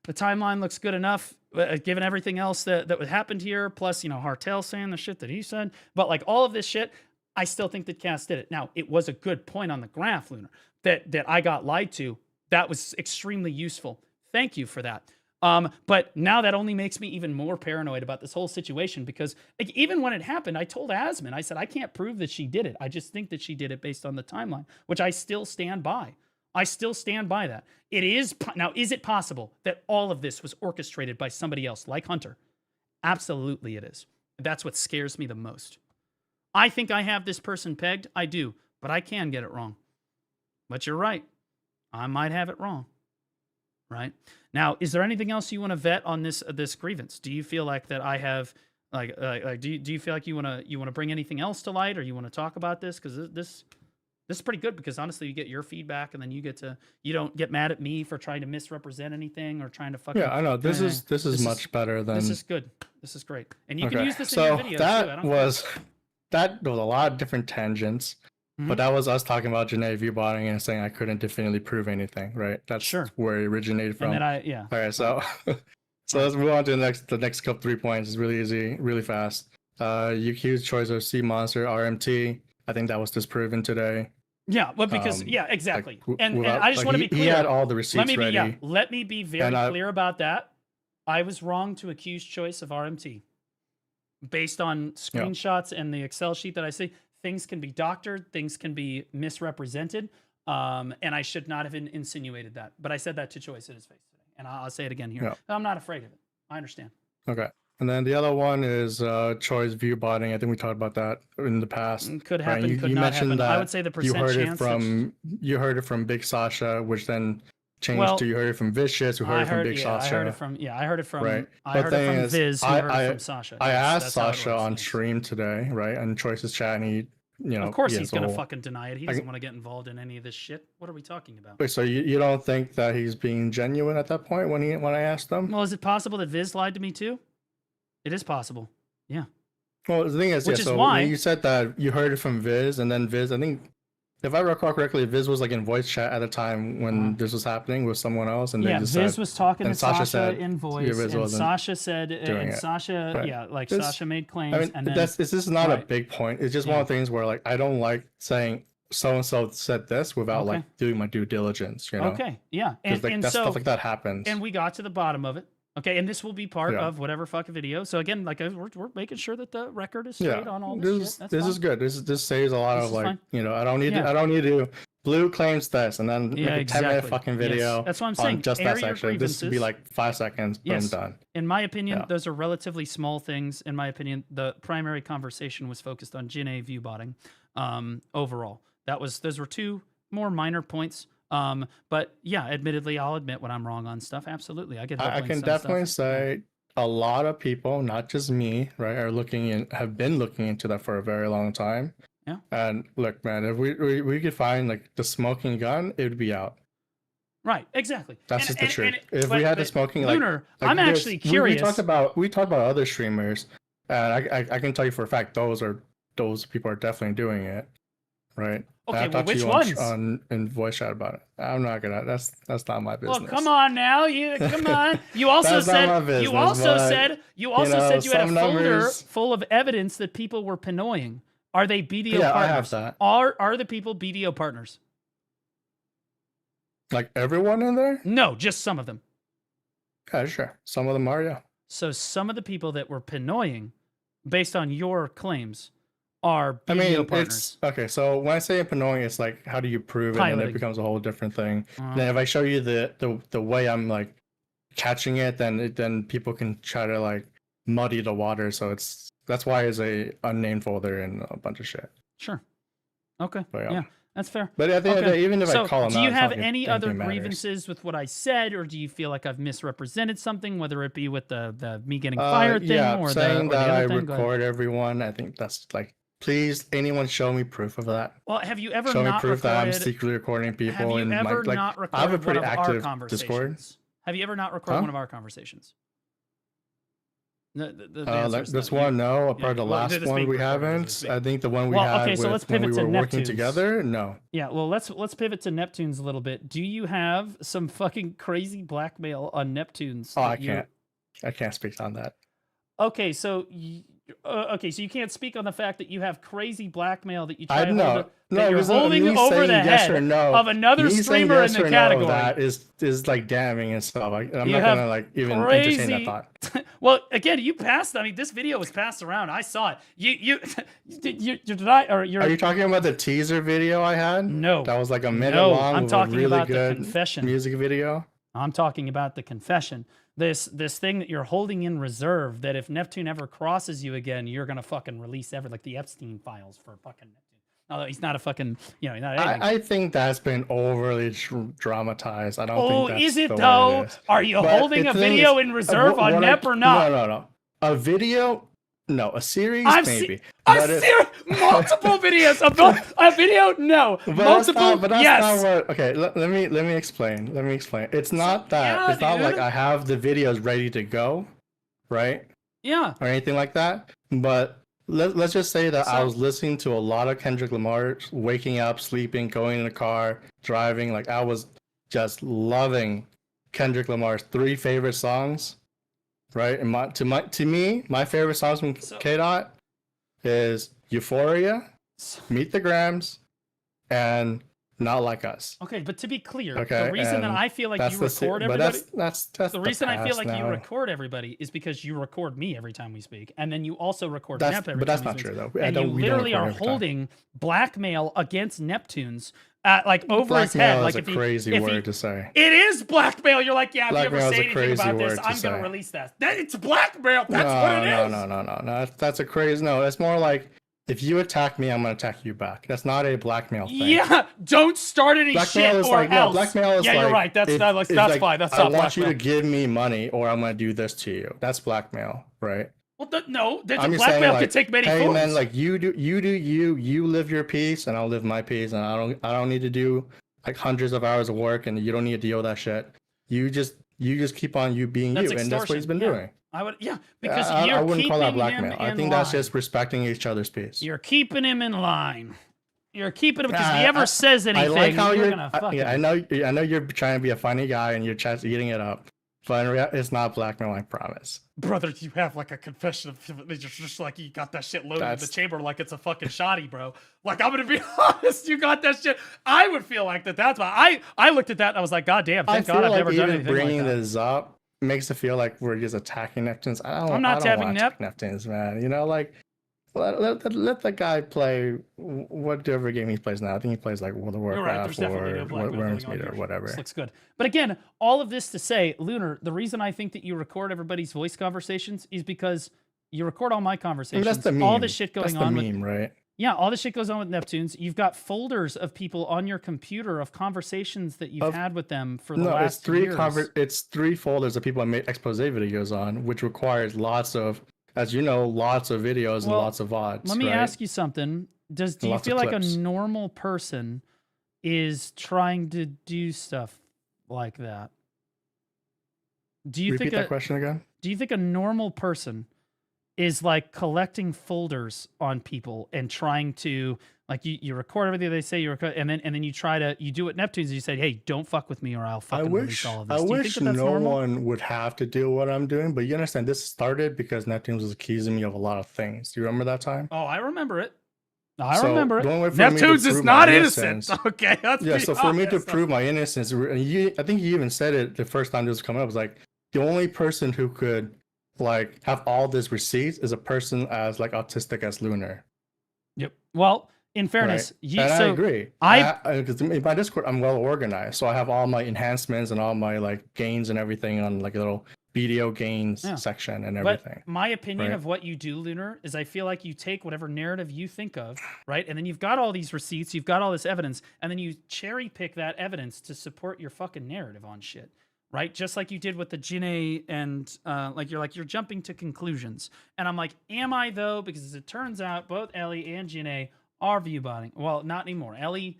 the timeline looks good enough, given everything else that happened here, plus, Hartel saying the shit that he said. But, like, all of this shit, I still think that Cass did it. Now, it was a good point on the graph, Lunar, that I got lied to. That was extremely useful. Thank you for that. But now that only makes me even more paranoid about this whole situation, because even when it happened, I told Asmon, I said, I can't prove that she did it. I just think that she did it based on the timeline, which I still stand by. I still stand by that. Now, is it possible that all of this was orchestrated by somebody else like Hunter? Absolutely it is. That's what scares me the most. I think I have this person pegged. I do, but I can get it wrong. But you're right. I might have it wrong. Right? Now, is there anything else you want to vet on this grievance? Do you feel like that I have do you feel like you want to bring anything else to light, or you want to talk about this? Because this is pretty good, because honestly, you get your feedback, and then you don't get mad at me for trying to misrepresent anything or trying to fucking. Yeah, I know this is much better than. This is good. This is great, and you can use this in your videos too. That was a lot of different tangents. But that was us talking about Janae viewbotting and saying I couldn't definitively prove anything, right? That's where it originated from. And then All right, so let's move on to the next couple 3 points. It's really easy, really fast. UQ's choice of Sea Monster RMT. I think that was disproven today. Yeah, but because exactly. And I just want to be clear. He had all the receipts ready. Let me be very clear about that. I was wrong to accuse choice of RMT based on screenshots and the Excel sheet that I see. Things can be doctored, things can be misrepresented, and I should not have insinuated that. But I said that to Choice in his face today, and I'll say it again here. Yeah. I'm not afraid of it. I understand. Okay. And then the other one is Choice view botting. I think we talked about that in the past. Could happen, right? You not happen. I would say the percent chance. You heard it from Big Sasha, which then changed to you heard it from Vicious, who heard it from Big Sasha. I heard it from right. I heard it from Viz, who heard it from Sasha. I asked Sasha on stream today, right, and Choice's chat, and he, of course he's gonna fucking deny it. He doesn't want to get involved in any of this shit. What are we talking about? Wait, so you don't think that he's being genuine at that point when I asked him? Well, is it possible that Viz lied to me too? It is possible. Yeah. Well, the thing is, which is why you said that you heard it from Viz, and then Viz, I think, if I recall correctly, Viz was like in voice chat at the time when this was happening with someone else, and Viz was talking to Sasha in voice, and Sasha said, Sasha made claims. I mean, and then, this is not a big point. It's just one of the things where like I don't like saying so and so said this without like doing my due diligence. You know? Okay, yeah, and so, stuff like that happens, and we got to the bottom of it. Okay, and this will be part of whatever fucking video. So again, like we're making sure that the record is straight on all this shit. This is good. This saves a lot of like I don't need to. Blue claims this, and then make a 10-minute fucking video. Yes. That's what I'm saying. Just that section. This would be like 5 seconds. Boom, done. In my opinion, those are relatively small things. In my opinion, the primary conversation was focused on Janae viewbotting. Overall, those were two more minor points. But yeah, admittedly, I'll admit when I'm wrong on stuff. Absolutely, I can definitely say a lot of people, not just me, right, have been looking into that for a very long time. Yeah. And look, man, if we could find like the smoking gun, it would be out. Right. Exactly. That's just the truth. If we had the smoking, Lunar, I'm actually curious. We talked about other streamers, and I can tell you for a fact those are those people are definitely doing it, right? Okay, I well, talked to which you ones? in voice chat about it. I'm not gonna. That's not my business. Well, come on now. Come on. You also That's not said my business, you also but, said you you also know, said you had a some folder numbers- full of evidence that people were pinoying. Are they BDO Yeah, I partners? have that. Are the people BDO partners? Like everyone in there? No, just some of them. Yeah, sure. Some of them are, yeah. So some of the people that were pinoying, based on your claims, are BDO I mean, partners. it's okay. So when I say annoying, it's like, how do you prove it? And Piloting. it becomes a whole different thing. Uh-huh. Then if I show you the way I'm like catching it, then people can try to like muddy the water. So that's why it's a unnamed folder and a bunch of shit. Sure. Okay. But, yeah, that's fair. But at the end of the day, even if So, I call them do out, you it's not have like any anything other matters. grievances with what I said, or do you feel like I've misrepresented something, whether it be with the me getting fired thing Yeah, or saying the that other I thing? Go ahead. record everyone. I think that's like, please, anyone show me proof of that. Well, have you ever Show me not proof that I'm recorded? secretly recording people. Have you and ever like, not I have a recorded pretty one of our active conversations? Discord. Have you ever not recorded Huh? one of our conversations? The answer Like is this no. one, no. Apart yeah, the well, last this one being we recorded as we haven't. speak. I think the one we Well, had okay, so with, let's when we pivot to were working Neptunes. together, no. Yeah, well, let's pivot to Neptunes a little bit. Do you have some fucking crazy blackmail on Neptunes? Oh, that I can't speak on that. Okay, so so you can't speak on the fact that you have crazy blackmail that you try I to know. hold No, that you're because holding me over saying the yes head or no, of another me saying streamer yes in the or no of category. that is like damning and stuff. I'm You not have gonna like even entertain that thought. Well, again, you passed. I mean, this video was passed around. I saw it. You did I or you're? Are you talking about the teaser video I had? No. That was like a minute No, long. I'm with talking a really about the good confession. music video. I'm talking about the confession. This thing that you're holding in reserve, that if Neptune ever crosses you again, you're gonna fucking release like the Epstein files for fucking Neptune. Although he's not a fucking, he's not anything. I think that's been overly dramatized. I don't think that's is it the way though? it is. Are you But holding the a thing video is, in reserve on what Nep or not? No. A video? No. A series? Maybe. Multiple videos. A video? No. But Multiple? that's Yes. not what. Okay, let me explain. Let me explain. It's not that. Yeah, it's not like dude. I have the videos ready to go, right? Yeah. Or anything like that. But let's just say that I So- was listening to a lot of Kendrick Lamar, waking up, sleeping, going in the car, driving. Like I was just loving Kendrick Lamar's 3 favorite songs, right? And to me, my favorite songs from K-Dot is Euphoria, Meet the Grams, and Not Like Us. Okay, but to be clear, Okay, the reason that and I feel like that's you the se- record but everybody. that's The reason I feel past like you now. record everybody is because you record me every time we speak, and then you also record That's- Nep every but that's time not we true, speak. though. And you we don't literally record are every time. holding blackmail against Neptunes, like over his Blackmail head. is like a crazy word to say. It is blackmail. You're like, yeah. If you Blackmail ever is say a anything crazy about this, word to I'm gonna say. release that. It's blackmail. That's what it is. No. That's a crazy. No, it's more like if you attack me, I'm gonna attack you back. That's not a blackmail thing. Yeah, don't start any Blackmail shit is or like else. blackmail is yeah, like you're right. That's it's that's like, fine. That's I not want you blackmail. to give me money, or I'm gonna do this to you. That's blackmail, right? Well, no, the I'm just saying, blackmail like, could take many hey forms. man, like you live your piece, and I'll live my piece, and I don't need to do like hundreds of hours of work, and you don't need to deal with that shit. You just keep on being That's you, and that's what he's been extortion, doing. I would, because I you're wouldn't call that keeping blackmail. him I in think that's line. just respecting each other's peace. You're keeping him in line. You're keeping him because if Yeah, he ever says anything, I like how you're you're. gonna fuck Yeah, him. I know you're trying to be a funny guy, and you're just eating it up. But it's not blackmail, I promise. Brother, you have like a confession of just like you got that shit loaded in the chamber like it's a fucking shoddy, bro. Like I'm gonna be honest, you got that shit. I would feel like that. That's why I looked at that and I was like, God damn, thank God I've never done anything bringing like that. this up makes it feel like we're just attacking Neptunes. I'm not tapping attack Neptunes, man. You know, like let the guy play whatever game he plays now. I think he plays like World of You're right, Warcraft there's definitely no or blackmail Worms going on Meter or here. whatever. This looks good. But again, all of this to say, Lunar, the reason I think that you record everybody's voice conversations is because you record all my I conversations. mean, that's the meme. All the shit going that's the on meme, with, right? yeah, all the shit goes on with Neptunes. You've got folders of people on your computer of conversations that you've had with them for the last it's three years. It's 3 folders of people I make expose videos on, which requires lots of, as you know, lots of videos and lots of VODs. Let me right? ask you something. Do you Lots of feel like a clips. normal person is trying to do stuff like that? Do you Repeat think that question again? Do you think a normal person is like collecting folders on people and trying to like you record everything they say you record, and then you try to you do what Neptune's and you said, hey, don't fuck with me or I'll fucking release all of this. I Do you wish think that that's no normal? one would have to do what I'm doing, but you understand this started because Neptune was accusing me of a lot of things. Do you remember that time? Oh, I remember it. I So, remember it. the only way for me to Neptune's is prove not my innocent. innocence- Okay, let's Yeah, be so for me to honest. prove my innocence, and I think you even said it the first time this was coming up, was like the only person who could like have all these receipts is a person as like autistic as Lunar. Yep. Well, in fairness, Right? you And so I agree. Because in my Discord, I'm well organized, so I have all my enhancements and all my like gains and everything on like a little video gains Yeah. section and But everything. my opinion right? of what you do, Lunar, is I feel like you take whatever narrative you think of, right? And then you've got all these receipts, you've got all this evidence, and then you cherry pick that evidence to support your fucking narrative on shit, right? Just like you did with the Jinne and you're jumping to conclusions. And I'm like, am I though? Because as it turns out, both Ellie and Jinne are viewbotting. Well, not anymore. Ellie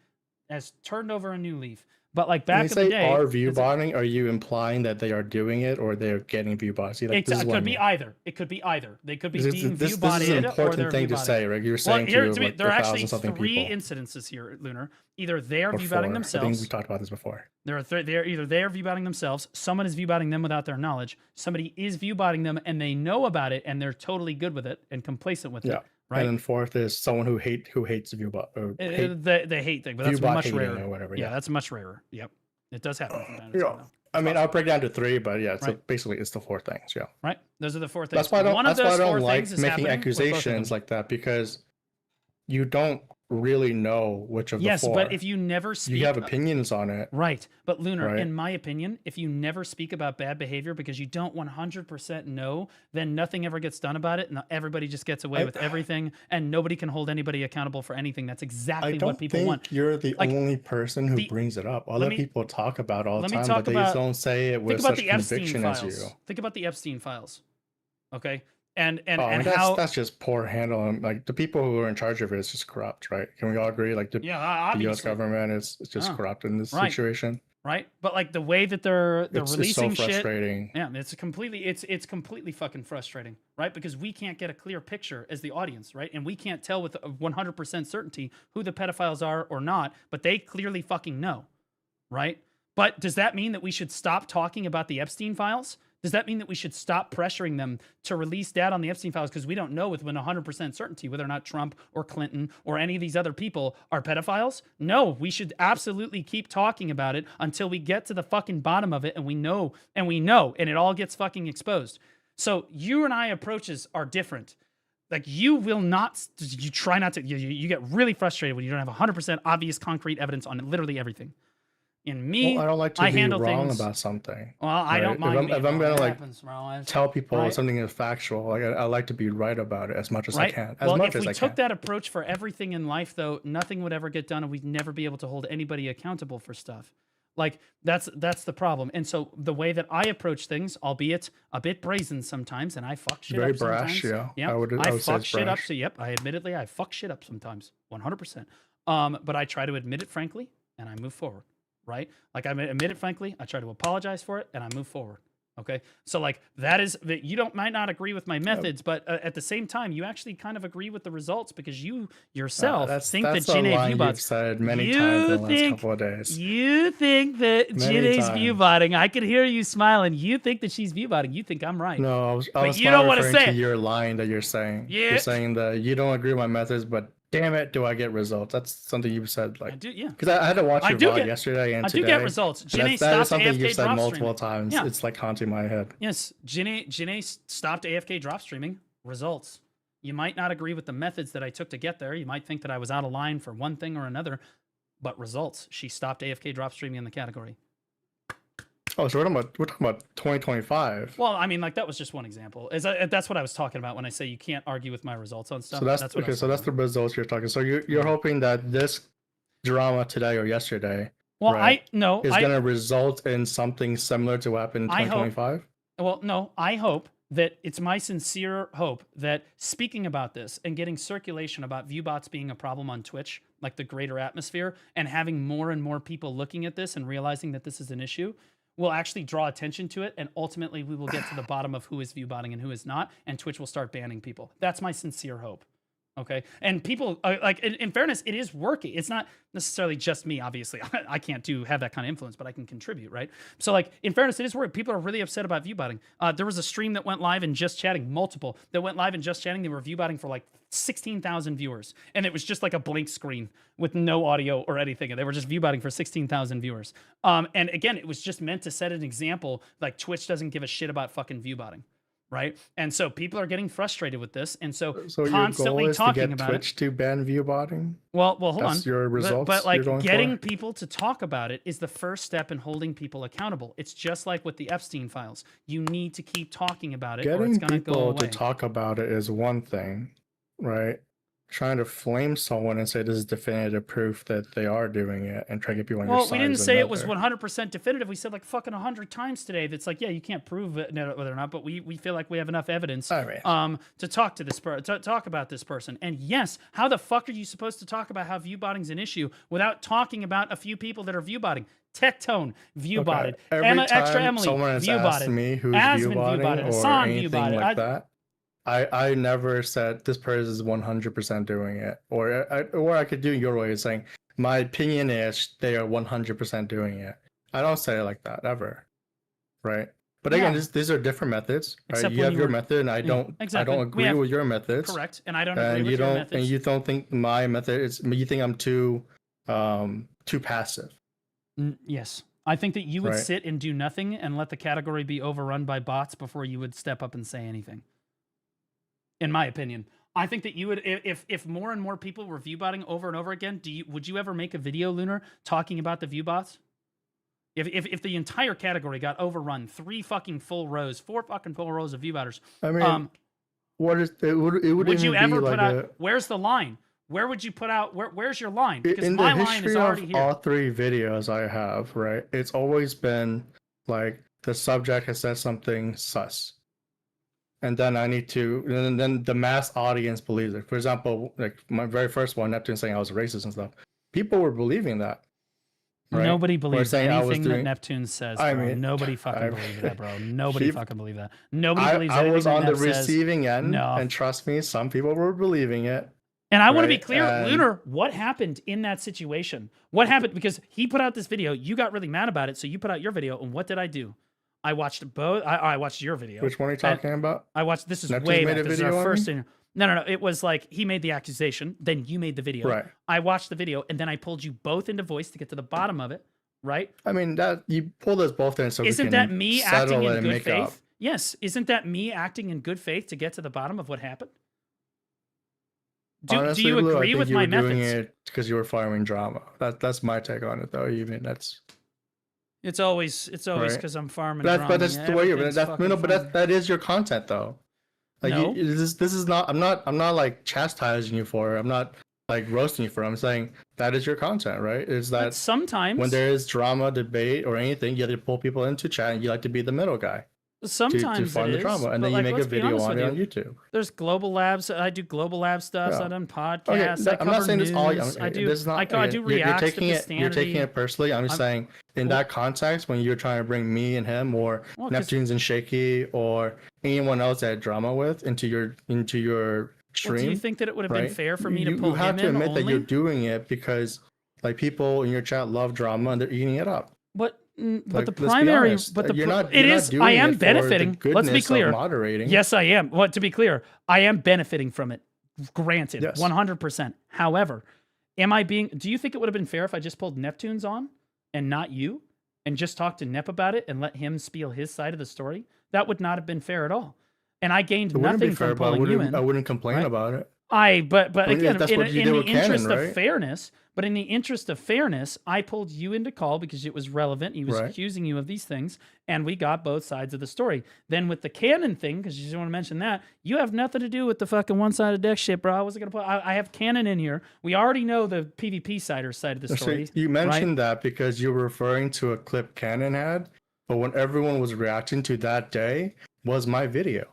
has turned over a new leaf. But like When back you in the say day, are view botting, are you implying that they are doing it or they're getting view bots? See, like, it this is what I could be mean. either. It could be either. They could be This being is view-botted an or important they're thing to view-botted. say, right? You're Well, saying here, to to me, like there are 1,000 actually something three people. incidences here, Lunar. Either they are Or view-botting 4. I think themselves. we talked about this before. They're either they are view-botting themselves, someone is view-botting them without their knowledge, somebody is view-botting them and they know about it and they're totally good with it and complacent with Yeah. it, right? And then 4th is someone who hates view bot or hate The hate thing, but that's view-bot much hating rarer. or whatever. Yeah, Yeah. that's much rarer. Yep. It does happen from time to Yeah. time, though. I mean, I'll break down to 3, but yeah, so Right. basically it's the 4 things. Yeah. Right? Those are the four things. That's why I don't. One of That's why I those don't four like things is making happening with both of them. accusations like that because you don't really know which of the Yes, 4. but if you never speak, you have opinions on it, right? But Lunar, Right. in my opinion, if you never speak about bad behavior because you don't 100% know, then nothing ever gets done about it, and everybody just gets away with everything, and nobody can hold anybody accountable for anything. That's I exactly don't what people think want. you're the Like, only person who the- brings it up. let Other me- people talk about it all the let me time, talk but they about- just don't say it Think with about such the Epstein conviction files. as you. Think about the Epstein files. Okay, and Oh, I mean, how? that's just poor handling. Like the people who are in charge of it is just corrupt, right? Can we all agree? Like the Yeah, the U.S. obviously. government is just Oh, corrupt in this right. situation. Right? But like the way that they're It's so releasing shit. frustrating. Yeah, it's completely fucking frustrating, right? Because we can't get a clear picture as the audience, right? And we can't tell with 100% certainty who the pedophiles are or not, but they clearly fucking know, right? But does that mean that we should stop talking about the Epstein files? Does that mean that we should stop pressuring them to release data on the Epstein files because we don't know with 100% certainty whether or not Trump or Clinton or any of these other people are pedophiles? No, we should absolutely keep talking about it until we get to the fucking bottom of it and we know, and it all gets fucking exposed. So you and I approaches are different. Like you will not, you try not to, you get really frustrated when you don't have 100% obvious concrete evidence on literally everything. In me, Well, I don't like to I be handle wrong things- about something. Well, I right? don't mind. If I'm gonna It like happens, bro. It's- tell people right. something is factual, like I like to be right about it as much as I Right. can. Well, much if as we I took can. that approach for everything in life, though, nothing would ever get done, and we'd never be able to hold anybody accountable for stuff. Like that's the problem. And so the way that I approach things, albeit a bit brazen sometimes, and I fuck shit Very up brash, sometimes. yeah. I I would say fuck it's shit up. brash. So yep, I fuck shit up sometimes, 100%. But I try to admit it frankly, and I move forward. Right? Like I admit it frankly, I try to apologize for it, and I move forward. Okay, so like that is that you might not agree with my methods, but at the same time, you actually kind of agree with the results because you yourself think that that's a Jinne line you've viewbots. said many You times in the last think- couple of days. You think that Many Jinne's times. viewbotting? I could hear you smiling. You think that she's viewbotting. You think I'm right. No, I was you don't not wanna referring say to it. your line that you're saying. Yeah. You're saying that you don't agree with my methods, but damn it, do I get results? That's something you've said I like do. Yeah. because I had to watch I your do VOD get- yesterday and I today. do get results. and Jinne that is stopped something AFK you've said drop multiple streaming. times. Yeah. It's like haunting my head. Yes, Jinne stopped AFK drop streaming. Results. You might not agree with the methods that I took to get there. You might think that I was out of line for one thing or another, but results. She stopped AFK drop streaming in the category. Oh, so we're talking about 2025. Well, I mean, like that was just one example. That's what I was talking about when I say you can't argue with my results on stuff. So that's what I okay. was So that's talking the results you're talking. So you're hoping that this drama today or yesterday Well, right, is I going to result in something similar to what happened in I hope- 2025. Well, no, I hope that it's my sincere hope that speaking about this and getting circulation about viewbots being a problem on Twitch, like the greater atmosphere, and having more and more people looking at this and realizing that this is an issue, will actually draw attention to it, and ultimately we will get to the bottom of who is view botting and who is not, and Twitch will start banning people. That's my sincere hope. Okay, and people like in fairness, it is working. It's not necessarily just me, obviously. I can't have that kind of influence, but I can contribute, right? So like in fairness, it is working. People are really upset about view botting. There was a stream that went live in Just Chatting, multiple that went live in Just Chatting. They were view botting for like 16,000 viewers, and it was just like a blank screen with no audio or anything, and they were just view botting for 16,000 viewers. And again, it was just meant to set an example. Like Twitch doesn't give a shit about fucking view botting. Right, and so people are getting frustrated with this, and so constantly your goal is talking to get about Twitch to ban view botting. Well, hold on. That's your results. But like getting for? people to talk about it is the first step in holding people accountable. It's just like with the Epstein files. You need to keep talking about it, or it's Getting going to go people away. to talk about it is one thing, right? Trying to flame someone and say this is definitive proof that they are doing it and try to get people on your side. Well, we didn't is say it was another. 100% definitive. We said like fucking 100 times today. That's like, yeah, you can't prove it whether or not, but we feel like we have enough evidence to talk to this to talk about this person. And yes, how the fuck are you supposed to talk about how view botting is an issue without talking about a few people that are view botting? Tectone view botted. Every Emma, time Extra Emily someone has view asked botted. me who's Asman view botting or Hassan view anything botted. like that, I never said this person is 100% doing it, or I could do your way of saying my opinion is they are 100% doing it. I don't say it like that ever, right? But again, these are different methods. Right? Except you have your method, and I don't. exactly. I don't agree with your methods. Correct, and I don't agree with your methods. And you don't think my method is. You think I'm too passive. Yes. I think that you would sit and do nothing and let the category be overrun by bots before you would step up and say anything. In my opinion, I think that you would, if more and more people were view botting over and over again, would you ever make a video, Lunar, talking about the view bots? If the entire category got overrun, 4 fucking full rows of view botters. I mean, what is it? Would you ever put out? Where's the line? Where would you put out? Where's your line? Because in my the line is history already of here. all 3 videos I have, right? It's always been like the subject has said something sus. And then I need to, and then the mass audience believes it. For example, like my very first one, Neptune saying I was racist and stuff. People were believing that. Right? Nobody believes anything that doing... Neptune says, bro. I mean, nobody fucking believes that, bro. Nobody fucking believes that. Nobody believes I anything was on that the receiving end, and trust me, some people were believing it. And I want to be clear, Lunar, what happened in that situation? What happened? Because he put out this video, you got really mad about it, so you put out your video, and what did I do? I watched both. I watched your video. Which one are you talking about? I watched. This is Neptune way made back. a This is video our on first. me? No. It was like he made the accusation, then you made the video. Right. I watched the video, and then I pulled you both into voice to get to the bottom of it. Right. I mean that you pulled us both in, so isn't we can that me acting in good faith? Up. Yes. Isn't that me acting in good faith to get to the bottom of what happened? Honestly, do you Blue, agree I think with you my were methods? doing it because you were firing drama. That's my take on it, though. Even that's. It's always because I'm farming. Drama. But that's the way you're. That is your content, though. Like no. This is not. I'm not like chastising you for it. I'm not like roasting you for it. I'm saying that is your content, right? Is that but sometimes when there is drama, debate, or anything, you have to pull people into chat, and you like to be the middle guy. Sometimes to find it the is, drama, and but then you make a video on it on YouTube. There's global labs. I do global lab stuff. I done podcasts. Okay, I'm not saying news. this all. I do reacts to You're taking it personally. I'm just saying in that context, when you're trying to bring me and him, or Neptunes and Shaky, or anyone else that had drama with into your stream. Do you think that it would have been fair for me to pull him in? You have to admit only? that you're doing it because like people in your chat love drama and they're eating it up. But the primary, I am benefiting. Let's be clear. Moderating. Yes, I am. Well, to be clear, I am benefiting from it. Granted, 100%. However, do you think it would have been fair if I just pulled Neptunes on and not you and just talked to Nep about it and let him spiel his side of the story? That would not have been fair at all. And I gained nothing from pulling you in. I wouldn't complain about it. But again, in the interest Canon, of fairness, but in the interest of fairness, I pulled you into call because it was relevant. He was accusing you of these things, and we got both sides of the story. Then with the Canon thing, because you just want to mention that, you have nothing to do with the fucking one-sided deck shit, bro. I wasn't gonna put. I have Canon in here. We already know the PvP side of the story. So you mentioned that because you were referring to a clip Canon had, but when everyone was reacting to that day was my video.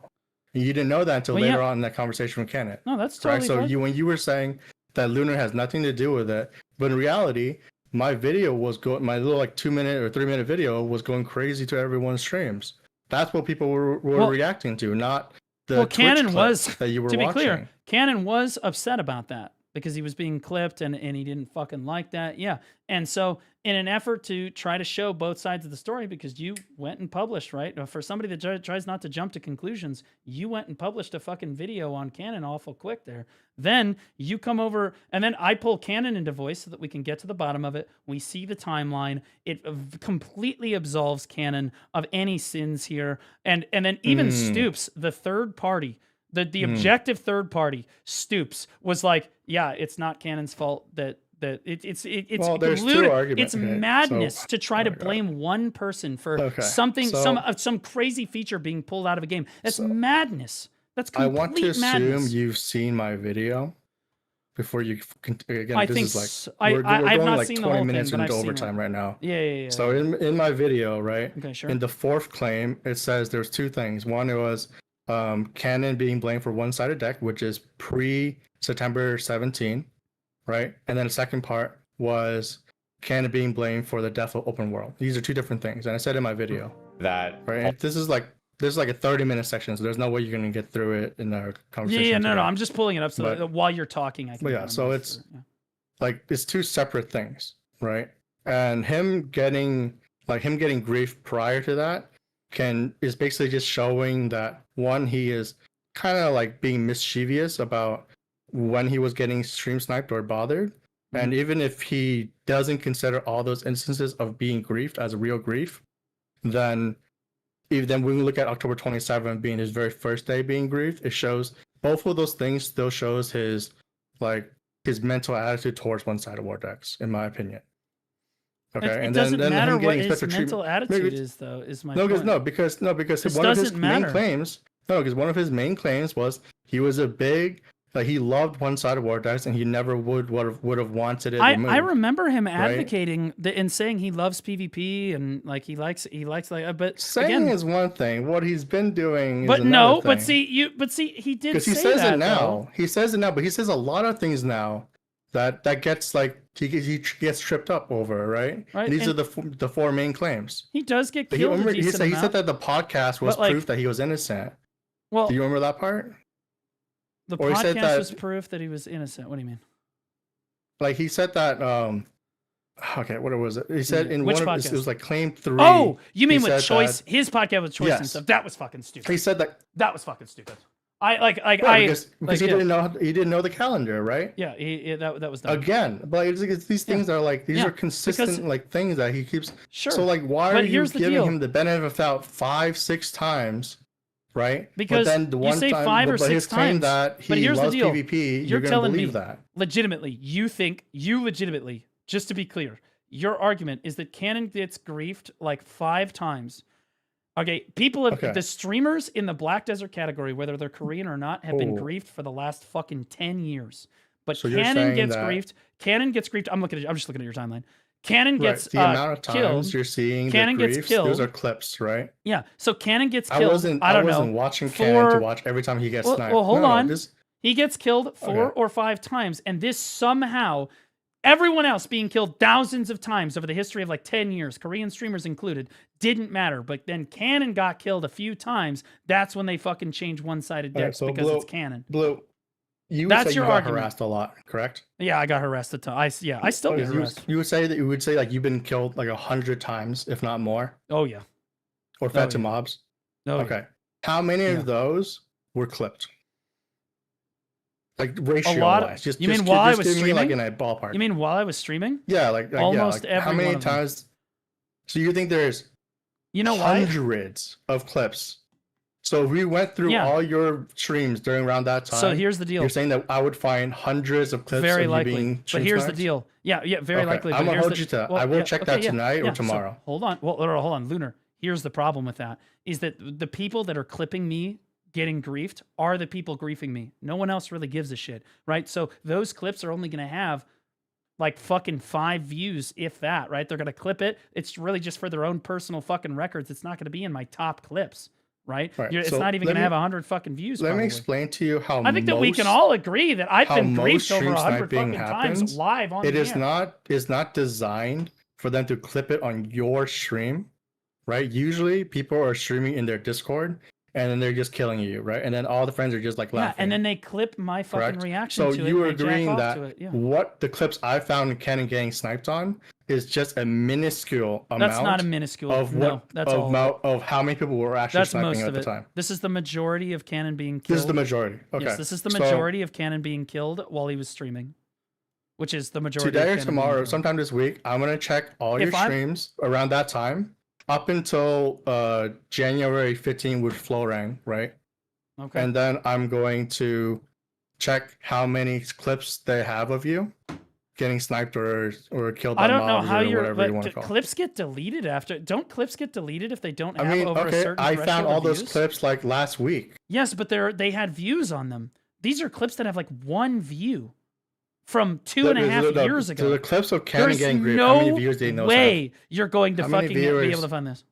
You didn't know that until later on in that conversation with Kenneth. No, that's totally right. So fine. when you were saying that Lunar has nothing to do with it, but in reality, my video was going, my little like 2-minute or 3-minute video was going crazy to everyone's streams. That's what people were reacting to, not the Twitch Cannon clips was, that you were to be watching. clear, Cannon was upset about that because he was being clipped and he didn't fucking like that. Yeah. And so in an effort to try to show both sides of the story, because you went and published, right? For somebody that tries not to jump to conclusions, you went and published a fucking video on Cannon awful quick there. Then you come over and then I pull Cannon into voice so that we can get to the bottom of it. We see the timeline. It completely absolves Cannon of any sins here. And then even Stoops, the third party, the objective third party, Stoops, was like, yeah, it's not Cannon's fault that it's well, there's two arguments. It's madness to try to blame one person for something, some crazy feature being pulled out of a game. That's madness. That's complete madness. I want to assume you've seen my video before you. Again, I this think is like we're going not like seen 20 the whole minutes thing, into overtime right now. Yeah. So in my video, right? Okay, sure. In the fourth claim, it says there's two things. One, it was Cannon being blamed for one-sided deck, which is pre-September 17, right? And then the second part was Cannon being blamed for the death of open world. These are two different things, and I said in my video that right. And this is like a 30-minute section, so there's no way you're gonna get through it in our conversation. Yeah, no. I'm just pulling it up so that while you're talking, I can. But yeah, so it's like it's two separate things, right? And him getting grief prior to that is basically just showing that one, he is kind of like being mischievous about when he was getting stream sniped or bothered. And even if he doesn't consider all those instances of being griefed as a real grief, then when we look at October 27th being his very first day being grieved, it shows both of those things still shows his mental attitude towards one-sided war decks, in my opinion. Okay, it doesn't matter what his mental attitude is, though. Is my point. Because one of his main claims. No, because one of his main claims was he was a big. He loved one-sided war decks, and he never would have wanted it removed. I remember him advocating and saying he loves PvP and like he likes but saying is one thing. What he's been doing, but is no, thing. but see, he did because he say says that, it now. though. He says it now, but he says a lot of things now that gets like he gets tripped up over, right? Right. These are the four main claims. He does get killed. He said that the podcast was proof that he was innocent. Well, do you remember that part? The podcast was proof that he was innocent. What do you mean? Like he said that. Okay, what was it? He said in which one podcast? Of it was like claim 3. Oh, you mean with choice? His podcast with choice and Yes. stuff. That was fucking stupid. He said that. That was fucking stupid. Because he didn't know the calendar, right? Yeah, that was dumb. Again, but it's these things are like these are consistent like things that he keeps. Sure. So like, why are you giving him the benefit of doubt 5-6 times, right? Because but then the one you say time, 5 or but 6 his claim times. that But he here's the loves deal. PvP, You're gonna telling believe me that. legitimately, you legitimately, just to be clear, your argument is that Cannon gets griefed like 5 times. Okay, the streamers in the Black Desert category, whether they're Korean or not, have been griefed for the last fucking 10 years. But so Cannon gets griefed. Cannon gets griefed. I'm just looking at your timeline. Cannon gets the amount of times killed. you're seeing Cannon the griefs, gets killed. those are clips, right? Yeah. So Cannon gets killed. I wasn't watching Cannon to watch every time he gets sniped. Well, hold on. He gets killed 4 or 5 times, and this somehow, everyone else being killed thousands of times over the history of like 10 years, Korean streamers included, didn't matter. But then Cannon got killed a few times. That's when they fucking changed one-sided decks because it's Cannon. Blue, you got harassed a lot, correct? Yeah, I got harassed a ton. I still get harassed. You would say like you've been killed like 100 times, if not more. Oh yeah. Or fed to mobs. Oh, okay. How many of those were clipped? Like ratio-wise. You mean while I was streaming? Like in a ballpark. You mean while I was streaming? Yeah, like almost every how many times? So you think there's hundreds of clips? So if we went through all your streams during around that time. So here's the deal. You're saying that I would find hundreds of clips very of likely. you being But here's the deal. Yeah, very likely. I'm gonna hold you to that. I will check that tonight or tomorrow. So, hold on, Lunar. Here's the problem with that: is that the people that are clipping me getting griefed are the people griefing me. No one else really gives a shit, right? So those clips are only going to have like fucking 5 views, if that, right? They're going to clip it. It's really just for their own personal fucking records. It's not going to be in my top clips, right? Right, It's so not even let going to me- have 100 fucking views. Let me probably. explain to you how I think that we can most- all agree that I've how been most griefed over stream 100 sniping fucking times happens. live on It the is air. not designed for them to clip it on your stream, right? Usually people are streaming in their Discord and then they're just killing you, right? And then all the friends are just like Yeah, laughing. and then they clip my fucking correct? reaction So to it. you and are they jack agreeing off that to it. Yeah. what the clips I found in Canon getting sniped on is just a minuscule amount. That's not a minuscule. of no, what that's all. Of it. amount of how many people were actually That's sniping most at of the it. time. This is the majority of Cannon being killed. This is the majority. Okay. Yes, this is the So majority of Cannon being killed while he was streaming, which is the majority. today of or Cannon being tomorrow, killed. sometime this week, I'm gonna check all your If I'm- streams around that time up until January 15 with Florang, right? Okay. And then I'm going to check how many clips they have of you getting sniped or killed by I don't know mobs how or you're. whatever you want But to call it. clips get deleted after. Don't clips get deleted if they don't I have mean, over a okay, certain I threshold found all of those views? clips like last week. Yes, but they had views on them. These are clips that have like 1 view from 2.5 years ago. So the clips of Canon There's getting griefed, no how many views do you know? way you're going to How many fucking be viewers- able to find this.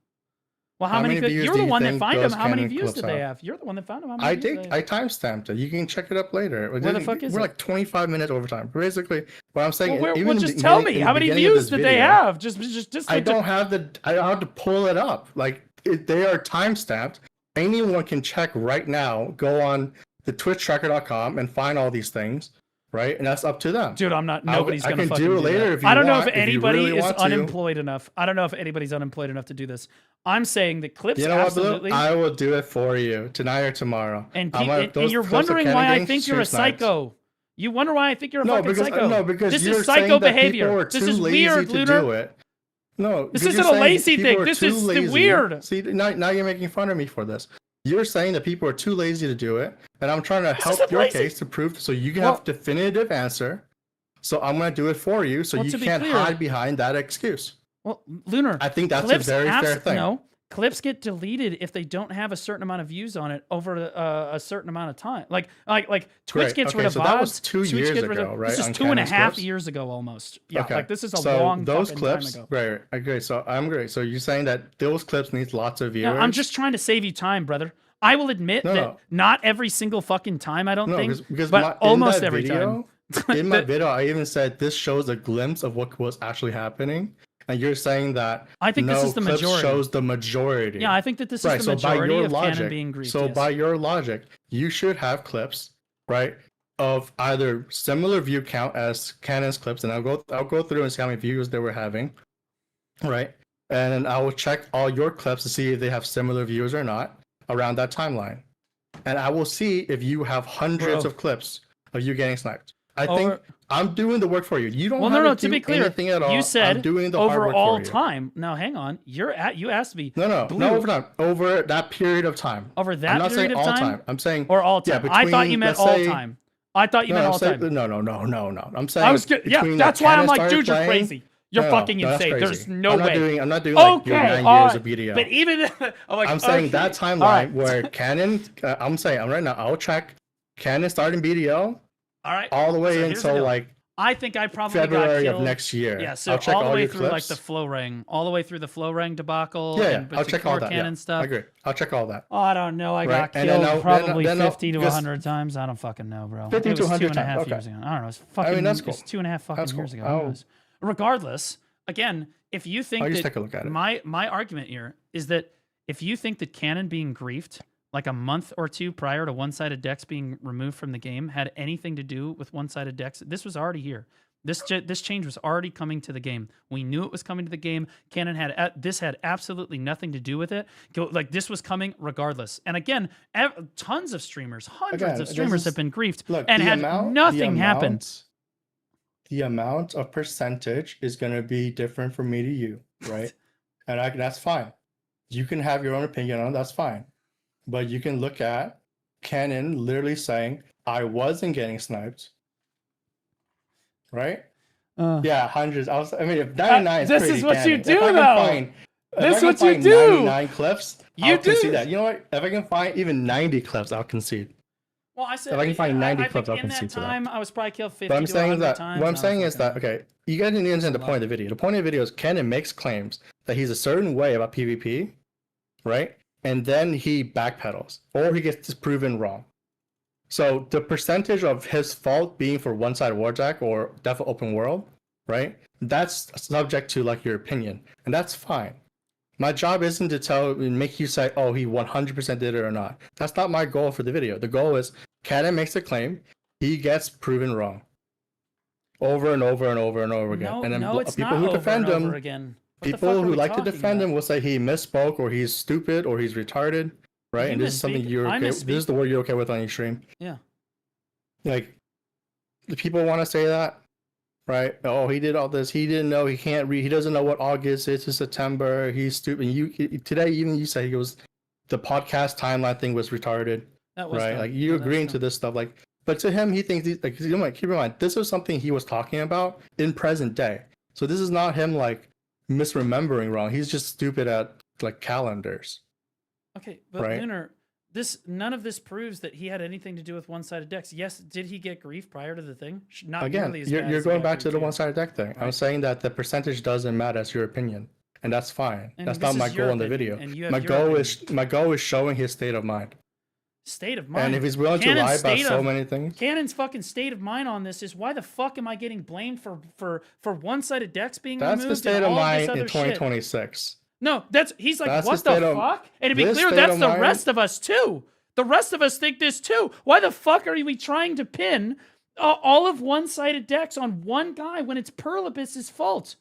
Well, how how many? many views You're do the you one that think find them. those How many Canon views clips did they have? have? You're the one that found them. How many I views did did. they I have? timestamped it. You can check it up later. Where the fuck is We're it? like 25 minutes overtime. Basically, what I'm saying. Well, even in just the tell beginning- me in how the many beginning of views this did they video, have? Just. I don't have the. I don't have to pull it up. Like they are timestamped. Anyone can check right now. Go on the twitchtracker.com and find all these things, right? And that's up to them. Dude, I'm not. Nobody's I gonna can fucking do do it later that. if you I don't know want, if if you anybody really is want to. unemployed enough. I don't know if anybody's unemployed enough to do this. I'm saying that clips You know what, Blue? absolutely. I will do it for you tonight or tomorrow. And, I want and those you're clips of wondering Kenny why I getting think you're a stream sniped. psycho. You wonder why I think you're a No, fucking because psycho. because this you're is psycho saying that behavior. people are This too is lazy weird, to Lunar. do it. No, This because isn't you're a saying lazy people thing. are This too is lazy. weird. See, now you're making fun of me for this. You're saying that people are too lazy to do it, and I'm trying to help isn't your lazy. case to prove so you can Well- have definitive answer. So I'm going to do it for you, so Well, you to be can't clear- hide behind that excuse. Well, Lunar. I think that's a clips very fair thing. No, clips get deleted if they don't have a certain amount of views on it over a certain amount of time. Like Twitch Great. gets Okay, rid of so VODs. that was 2 Twitch years gets rid ago, of, right, This is on 2.5 Canon's clips? years ago almost. Yeah, Okay. like this is a so long those fucking clips, time ago. right? Agree. So I'm great. So you're saying that those clips need lots of viewers? Yeah, I'm just trying to save you time, brother. I will admit that No. not every single fucking time, I don't No, think, because but in almost that every video, time. in my video, I even said this shows a glimpse of what was actually happening, and you're saying that I think this no is the clips majority. shows the majority. Yeah, I think that this right. is the So by majority your of logic, Canon being griefed. so yes. by your logic, you should have clips, right, of either similar view count as Canon's clips, and I'll go through and see how many views they were having, right, and then I will check all your clips to see if they have similar views or not around that timeline. And I will see if you have hundreds Bro. of clips of you getting sniped. I Over- think I'm doing the work for you. You don't Well, have no. to To do be clear, anything at all. you said I'm doing the hard over work all for you. time. Now, hang on. You asked me. No, Blue, not over time. Over that period of time. Over I'm that not period saying of all time? I'm saying or all yeah, time. I thought you between, meant let's all say- time. I thought you No, meant I'm all saying, time. no. I'm saying I was good. Yeah, between that's the why I'm Canon like, started dude, you're playing- crazy. You're No, fucking that's insane. crazy. There's no I'm way. not doing like your 9 all years right. of video. But even I'm like, I'm saying okay, that timeline all right. where Canon. I'm saying right now. I'll check Canon starting BDL all right, all the way So here's the until deal. like I think I probably February got of killed. next year. Yeah, so I'll check all the way your through like clips. the flow ring, all the way through the flow ring debacle. Yeah, and I'll check all before that. Canon Yeah, stuff. I agree. I'll check all that. Oh, I don't know. I Right, got and then killed I'll- probably then I'll- 50 to because- 100 times. I don't fucking know, bro. 50 it to was 100 2.5 times, okay. years ago. I don't know. It's fucking. that's It was cool. 2.5 fucking That's years cool. ago. Who knows? Regardless, again, if you think I'll just that take a look at it. my argument here is that if you think that Canon being griefed like a month or two prior to one-sided decks being removed from the game had anything to do with one-sided decks, this was already here. This change was already coming to the game. We knew it was coming to the game. Canon had absolutely nothing to do with it. Like this was coming regardless. And again, tons of streamers, hundreds of streamers have been griefed and had nothing happen. The amount of percentage is going to be different from me to you, right? And that's fine. You can have your own opinion on it, that's fine. But you can look at Canon literally saying, I wasn't getting sniped. Right? Yeah, hundreds. I mean, if 99 is this pretty is what you Canon. do, If I can though. find- if This I can what you find do. 99 clips, You I'll concede do. that. You know what? If I can find even 90 clips, I'll concede. Well, I said If I can find 90 I clips, think I'll in that concede to that. time, I was probably killed 50 But I'm to saying 100 that times. what I'm and I saying was is that fucking- okay, you guys need to understand the a point of the video. The point of the video is Canon makes claims that he's a certain way about PvP, right? and then he backpedals, or he gets proven wrong. So the percentage of his fault being for one-sided warjack or default open world, right? That's subject to like your opinion, and that's fine. My job isn't to make you say, oh, he 100% did it or not. That's not my goal for the video. The goal is Cannon makes a claim, he gets proven wrong. Over and over and over and over again. No, and then no, it's people not who over defend and him, over again. What the fuck people are who we like to talking defend about? him will say he misspoke or he's stupid or he's retarded, right? You And this is something misspeak. you're I okay. This misspeak. is the word you're okay with on your stream. Yeah. Like, the people want to say that, right? Oh, he did all this. He didn't know. He can't read. He doesn't know what August is to September. He's stupid. Today, even you said the podcast timeline thing was retarded, That was right? dumb. Like you Yeah, that's agreeing to dumb. this stuff, like. But to him, he thinks like keep in mind, this is something he was talking about in present day. So this is not him like misremembering wrong. He's just stupid at like calendars. Okay, but Right. Lunar, none of this proves that he had anything to do with one-sided decks. Yes, did he get grief prior to the thing? Not Again, nearly as bad you're as he going got back to grief the here. one-sided deck thing. I'm Right. saying that the percentage doesn't matter. That's your opinion, and that's fine. And That's this not my is your goal in the opinion, video. and you have My your goal opinion. my goal is showing his state of mind. State of mind. And if he's willing to Cannon's lie about state so of- many things, Cannon's fucking state of mind on this is why the fuck am I getting blamed for one-sided decks being that's removed the state and of all of this mind other in shit? 2026. No, he's like, That's what the the state of- fuck? And to be this clear, state that's of the mind- rest of us too. The rest of us think this too. Why the fuck are we trying to pin all of one-sided decks on one guy when it's Pearl Abyss's fault?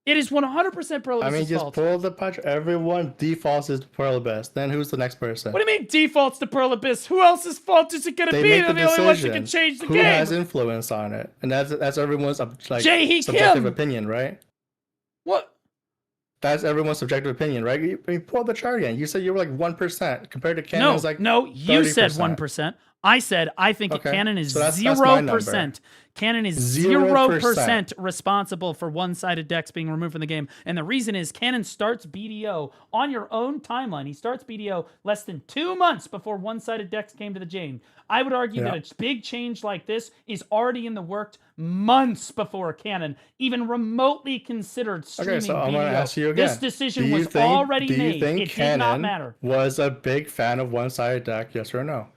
It is 100% Pearl I Abyss's mean, just fault. pull the punch. Everyone defaults is Pearl Abyss. Then who's the next person? What do you mean defaults to Pearl Abyss? Who else's fault is it gonna They be? make They're the the only ones that decision. can change the Who game. has influence on it, and that's everyone's like Jae-hee subjective Kim. opinion, right? What? That's everyone's subjective opinion, right? You pull up the chart again. You said you were like 1% compared to Cannon's like no, you said 30%. 1%. I said I think Okay, Cannon is so that's my number. 0%. Cannon is 0% 0% responsible for one-sided decks being removed from the game. And the reason is Cannon starts BDO on your own timeline. He starts BDO less than 2 months before one-sided decks came to the game. I would argue Yeah. that a big change like this is already in the works months before Cannon even remotely considered streaming Okay, so I'm BDO. gonna ask you again. This decision Do you was think- already do you made. think It did not Cannon matter. was a big fan of one-sided deck? Yes or no?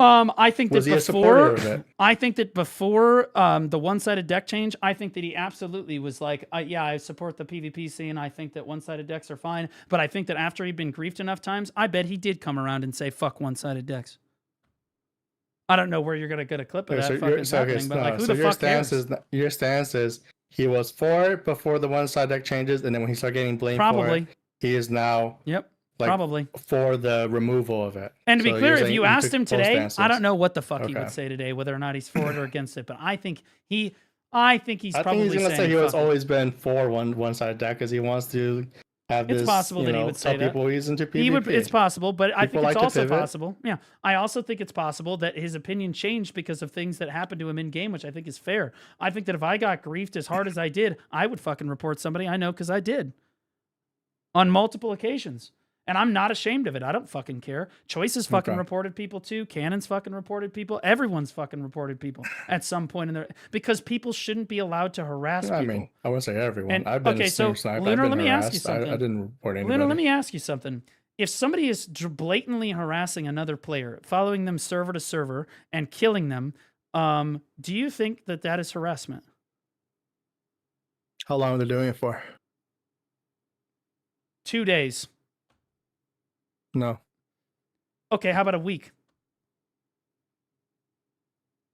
I think Was that he a before, supporter of it? I think that before the one-sided deck change, I think that he absolutely was like, yeah, I support the PvP scene. I think that one-sided decks are fine. But I think that after he'd been griefed enough times, I bet he did come around and say, fuck one-sided decks. I don't know where you're gonna get a clip of that fucking happening, but like, who the fuck cares? Your stance is he was for it before the one-sided deck changes, and then when he started getting blamed for Probably. it, he is now Yep. like, Probably. for the removal of it. And to be So clear, you're if saying you he asked took him both today, stances. I don't know what the fuck he Okay. would say today, whether or not he's for it or against it. But I think he's probably I think he's gonna say saying, he has "Fuck it." always been for one-sided deck because he wants to have It's this. possible that he would say tell that. people he's into PvP. He would. It's possible, but I People think it's like to also pivot. possible. Yeah, I also think it's possible that his opinion changed because of things that happened to him in game, which I think is fair. I think that if I got griefed as hard as I did, I would fucking report somebody I know because I did on multiple occasions. And I'm not ashamed of it. I don't fucking care. Choice has fucking Okay. reported people too. Cannon's fucking reported people. Everyone's fucking reported people at some point in their, because people shouldn't be allowed to harass people. I mean, I wouldn't say everyone. And- I've been okay, so, stream sniped. Lunar, I've been let me ask you harassed. something. I didn't report anybody. Luna, let me ask you something. If somebody is blatantly harassing another player, following them server to server, and killing them, do you think that that is harassment? How long are they doing it for? 2 days. No. Okay, how about a week?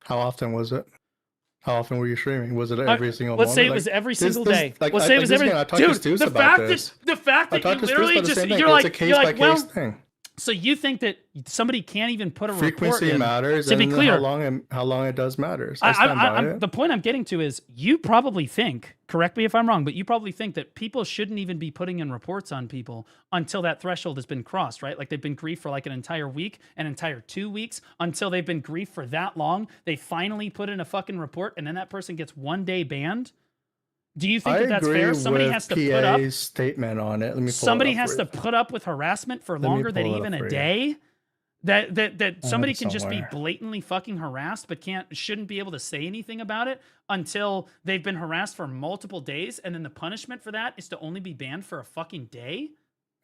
How often was it? How often were you streaming? Was it every single Let's say it moment? was every this- single this- day. like, Let's I- say it like was this every. game, I talked to Dude, Stu's the about fact this. that the fact I that talked you to Stu's literally about the just same thing. you're It's like a case you're by like, case well, thing. so you think that somebody can't even put a Frequency report in? matters, To be and clear, how long it does matters. I stand by it. the point I'm getting to is you probably think, correct me if I'm wrong, but you probably think that people shouldn't even be putting in reports on people until that threshold has been crossed, right? Like they've been griefed for like an entire week, an entire 2 weeks, until they've been griefed for that long. They finally put in a fucking report, and then that person gets 1 day banned. Do you think I that that's agree fair? Somebody with has to put up. PA's statement on it. Let me pull Somebody it up has for to you. put up with harassment for me longer than pull it even up a for you. day. That somebody it can just be somewhere. blatantly fucking harassed, but shouldn't be able to say anything about it until they've been harassed for multiple days, and then the punishment for that is to only be banned for a fucking day.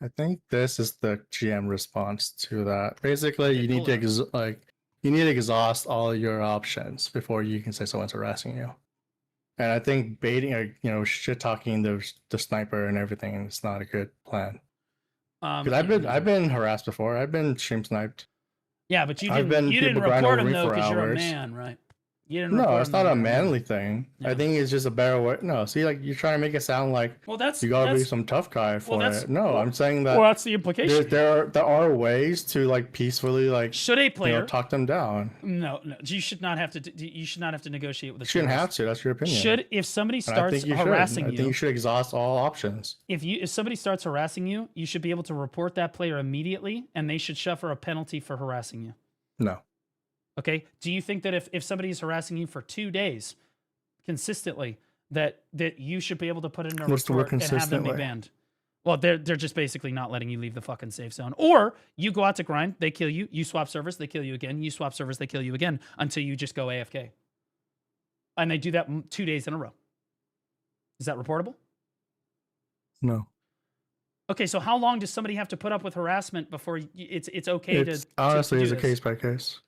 I think this is the GM response to that. Basically, you need to exhaust all your options before you can say someone's harassing you. And I think baiting, or shit talking the sniper and everything is not a good plan. Because I've been harassed before. I've been stream sniped. Yeah, but you didn't report him though because you're a man, right? You didn't. No, it's not a manly thing. Yeah. I think it's just a better way. No, see, like you're trying to make it sound like you gotta be some tough guy for it. No, I'm saying that. Well, that's the implication. There are ways to like peacefully should a player talk them down. No, you should not have to. You should not have to negotiate with the. You shouldn't have to. That's your opinion. If somebody starts harassing you, I think you should exhaust all options. If somebody starts harassing you, you should be able to report that player immediately, and they should suffer a penalty for harassing you. No. Okay. Do you think that if somebody is harassing you for 2 days consistently, that you should be able to put in a report and have them be banned? Well, they're just basically not letting you leave the fucking safe zone. Or you go out to grind, they kill you, you swap servers, they kill you again, you swap servers, they kill you again until you just go AFK. And they do that 2 days in a row. Is that reportable? No. Okay, so how long does somebody have to put up with harassment before it's okay to? Honestly, it's a case by case.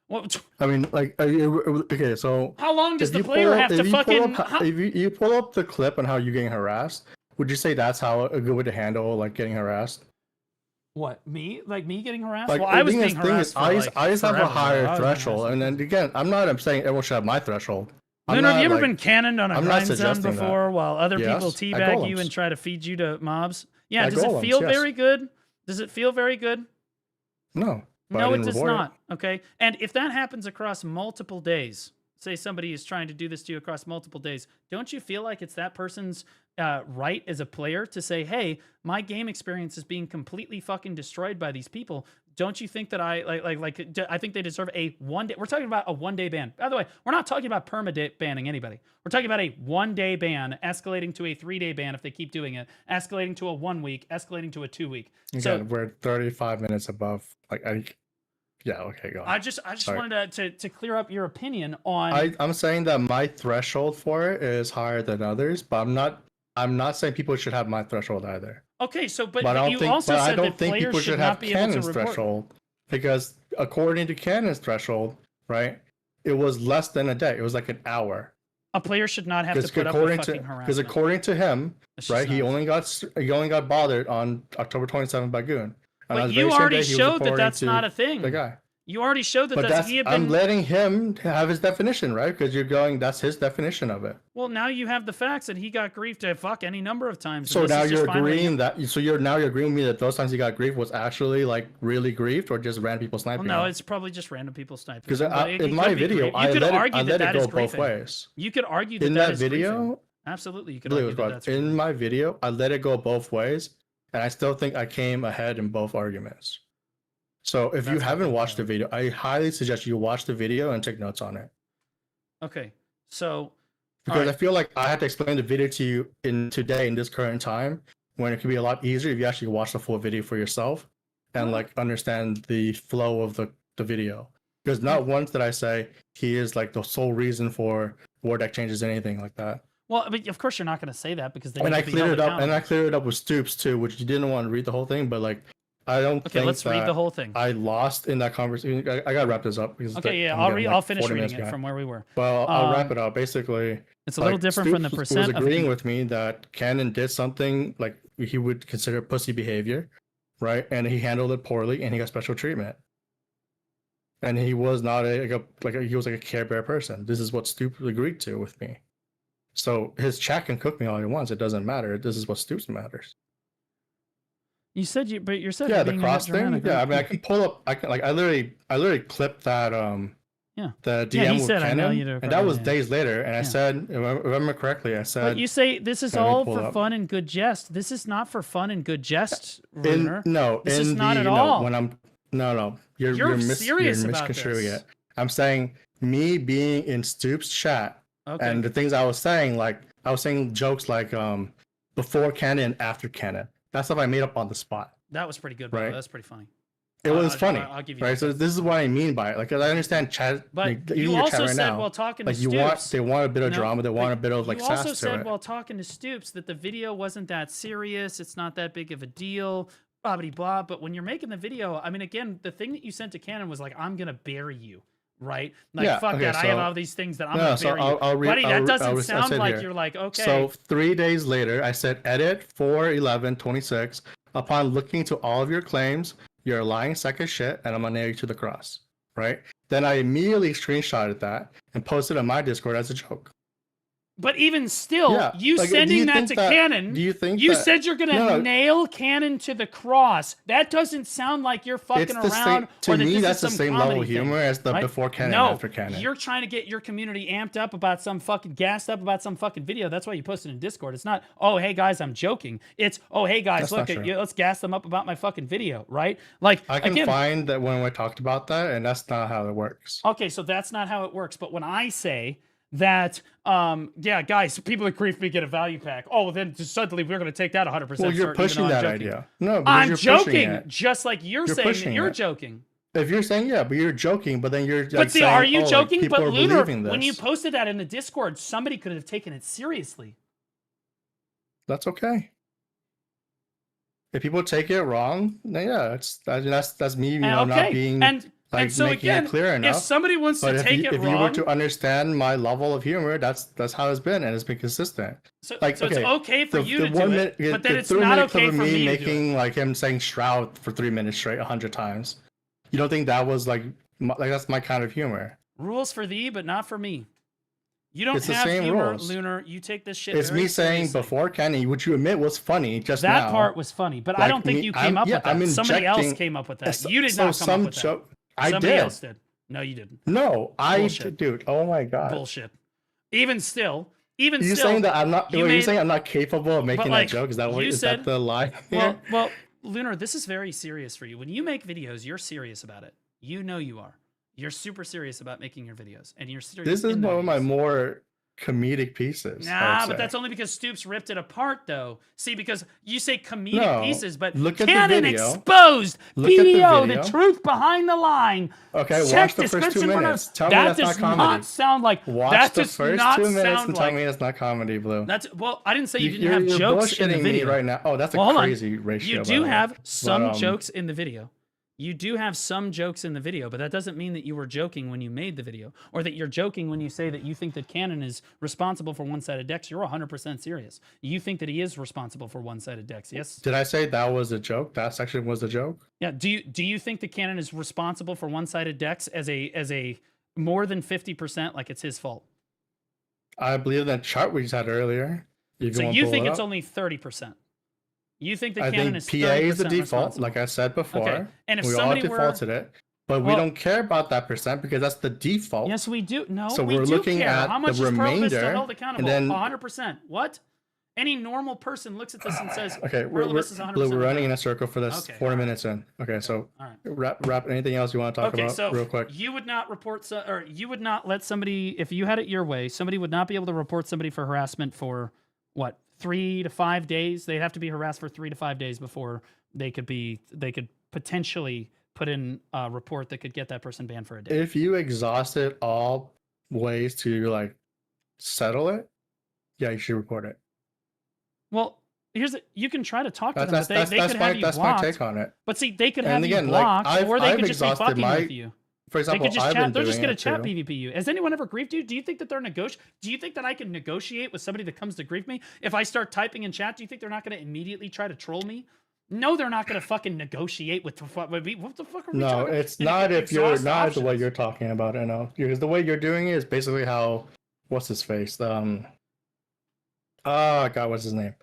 I mean, like, okay, so how long does the player have to fucking? If you pull up the clip on how you're getting harassed, would you say that's how a good way to handle like getting harassed? What, me? Like me getting harassed? Like, well, I was being harassed. I just have a higher threshold, and then again, I'm saying everyone should have my threshold. No, have you ever been cannoned on a grind zone before while other people teabag you and try to feed you to mobs? Yeah, does it feel very good? Does it feel very good? No. No, it does not. Okay. And if that happens across multiple days, say somebody is trying to do this to you across multiple days, don't you feel like it's that person's right as a player to say, hey, my game experience is being completely fucking destroyed by these people? Don't you think that I think they deserve a 1 day? We're talking about a 1 day ban. By the way, we're not talking about perma banning anybody. We're talking about a 1 day ban escalating to a 3 day ban if they keep doing it, escalating to a 1 week, escalating to a 2 week. Again, so we're 35 minutes above. Yeah, okay, go on. I just wanted to clear up your opinion on. I'm saying that my threshold for it is higher than others, but I'm not saying people should have my threshold either. Okay, so but you also said that players should not be able to report. Threshold, because according to Cannon's threshold, right, it was less than a day. It was like an hour. A player should not have to put up with fucking harassment. Because according to him, right, he only got bothered on October 27th by Goon. But you already showed that that's not a thing. The guy. You already showed that he had been. I'm letting him have his definition, right? Because you're going, that's his definition of it. Well, now you have the facts that he got griefed any number of times. So now you're agreeing you're agreeing with me that those times he got griefed was actually like really griefed, or just random people sniping? Well, no, it's probably just random people sniping. Because in my video, I let it go both ways. You could argue that in that video. Absolutely, you could argue that that's in my video. I let it go both ways, and I still think I came ahead in both arguments. So if you haven't watched the video, I highly suggest you watch the video and take notes on it. Okay, so because I feel like I had to explain the video to you in this current time, when it could be a lot easier if you actually watch the full video for yourself and like understand the flow of the video. Because not once did I say he is like the sole reason for war deck changes, anything like that. Well, I mean, of course you're not going to say that because I cleared it up with Stoops too, which you didn't want to read the whole thing, but like. I don't think let's read the whole thing. I lost in that conversation. I gotta wrap this up. I'll finish reading it from where we were. Well, I'll wrap it up. Basically, it's a little different from the percent. Was agreeing with me that Cannon did something like he would consider pussy behavior, right? And he handled it poorly, and he got special treatment. And he was not he was like a Care Bear person. This is what Stoops agreed to with me. So his chat can cook me all he wants. It doesn't matter. This is what Stoops matters. You said you're saying the cross thing. Yeah, I mean, I can pull up. I literally clipped that. The DM with Cannon, and that was days later. And I said, if I remember correctly, I said. But you say this is all for fun and good jest. This is not for fun and good jest, Runer. This is not at all. When I'm you're misconstruing it. I'm saying me being in Stoops' chat, and the things I was saying, like I was saying jokes like before Cannon, after Cannon. That's stuff I made up on the spot. That was pretty good, bro. Right? That's pretty funny. It was funny. I'll give you right. So this is what I mean by it. Like, I understand chat. But you also said while talking to Stoops, they want a bit of drama. They want a bit of like sass to it. You also said while talking to Stoops that the video wasn't that serious. It's not that big of a deal. blah blah blah. But when you're making the video, I mean, again, the thing that you sent to Canon was like, I'm gonna bury you, right? Like, Yeah, fuck okay, that. I so- have all these things that I'm No, gonna so bury you, buddy. That doesn't sound like you're like, okay. So 3 days later, I said edit 4/11/26. Upon looking to all of your claims, you're a lying sack of shit, and I'm gonna nail you to the cross. Right? Then I immediately screenshotted that and posted on my Discord as a joke. But even still, Yeah, you like, do sending you that think to that- Canon, do you think you that- said you're gonna No, no. nail Canon to the cross. That doesn't sound like you're fucking It's the around. same, to or that me, this that's is the some same level of comedy humor thing, as the right? before Canon No, and after Canon. you're trying to get your community amped up about some fucking gassed up about some fucking video. That's why you posted in Discord. It's not, oh hey guys, I'm joking. It's, oh hey guys, That's look not at true. you. Let's gas them up about my fucking video, right? Like I can again, find that when we talked about that, and that's not how it works. okay, so that's not how it works. But when I say that, yeah, guys, people that grief me get a value pack. Oh, then suddenly we're going to take that 100%. Well, you're certain, even pushing though I'm that joking. idea. No, because I'm you're pushing joking, it. just like you're You're saying that pushing you're it. joking. If you're saying yeah, but you're joking, but then you're like But see, saying, are you oh, like, joking? people But are Lunar, believing this. when you posted that in the Discord, somebody could have taken it seriously. That's okay. If people take it wrong, then yeah, that's me, And not being and so making again, it clear enough. if somebody wants But to if take you, it if you wrong, were to understand my level of humor, that's how it's been, and it's been consistent. so, Like, so okay, it's okay for you to do 1 it, minute, but then the it's 3 not minute clip okay of for me to do it. making like him saying Shroud for 3 minutes straight 100 times. You don't think that was like that's my kind of humor? Rules for thee, but not for me. You don't It's the have same humor, rules. Lunar. You take this shit It's very me saying seriously. before Kenny, which you admit was funny just that now. part was funny, but I Like don't think me- you came I'm- up yeah, with that. I'm Somebody else injecting- came up with that. So- You did so not come up with that. joke- I Somebody did. else did. No, you didn't. No, Bullshit. dude. Oh my god. Bullshit. Even still, You're still, saying that I'm not. you You're made- saying I'm not capable of making like, that joke. Is that what? you Is said- that the lie? well, Lunar, this is very serious for you. When you make videos, you're serious about it. You know you are. You're super serious about making your videos, and you're serious. This is in the one of my videos. more comedic pieces. I Nah, would but say. that's only because Stoops ripped it apart, though. See, because you say comedic No, pieces, but look at the Canon video. exposed Look at the video, the video. truth behind the line. Okay, Check watch the first 2 description below. minutes. Tell me That that's does not not comedy. sound like. Watch that the does first not 2 minutes sound and tell like. me it's not comedy, Blue. That's well. I didn't say you didn't You're have jokes in the bullshitting me video right now. Oh, that's a Well, hold on. crazy ratio. You by do the way. have some But, jokes in the video. You do have some jokes in the video, but that doesn't mean that you were joking when you made the video, or that you're joking when you say that you think that Canon is responsible for one-sided decks. You're 100% serious. You think that he is responsible for one-sided decks, yes? Did I say that was a joke? That section was a joke. Yeah. Do you think that Canon is responsible for one-sided decks as a more than 50%, like it's his fault? I believe that chart we just had earlier. So you think it's only 30%? You think that I Canon think is PA is the 30% default, responsible? like I said before. Okay. And if we all somebody were, defaulted it, but we Well- don't care about that percent because that's the default. yes, we do. No, So we we're do looking care. at How much the is Pro Vista remainder, held accountable? and then- 100%. What? Any normal person looks at this and says, Okay, Pro we're Vista's 100%. Blue, we're running in a circle for this. Okay, 40 all right. minutes in. Okay, so All right. wrap. Anything else you want to talk Okay, about so real quick? you would not report, or you would not let somebody, if you had it your way, somebody would not be able to report somebody for harassment for what, 3 to 5 days? They'd have to be harassed for 3 to 5 days before they could potentially put in a report that could get that person banned for a day. If you exhausted all ways to like settle it, yeah, you should report it. Well, you can try to talk to them, That's but they could have you that's my blocked. take on it. But see, they could And have again, you like, blocked, or they I've could just be exhausted fucking my- with you. For They example, could just I've chat. been They're doing just gonna it chat too. PvP you. Has anyone ever griefed you? Do you think that they're Do you think that I can negotiate with somebody that comes to grief me? If I start typing in chat, do you think they're not gonna immediately try to troll me? No, they're not gonna fucking negotiate with what the fuck are we No, talking? it's And not if you're exhaust not the way options. you're talking about it. No, because the way you're doing it is basically how what's his face? Oh god, what's his name?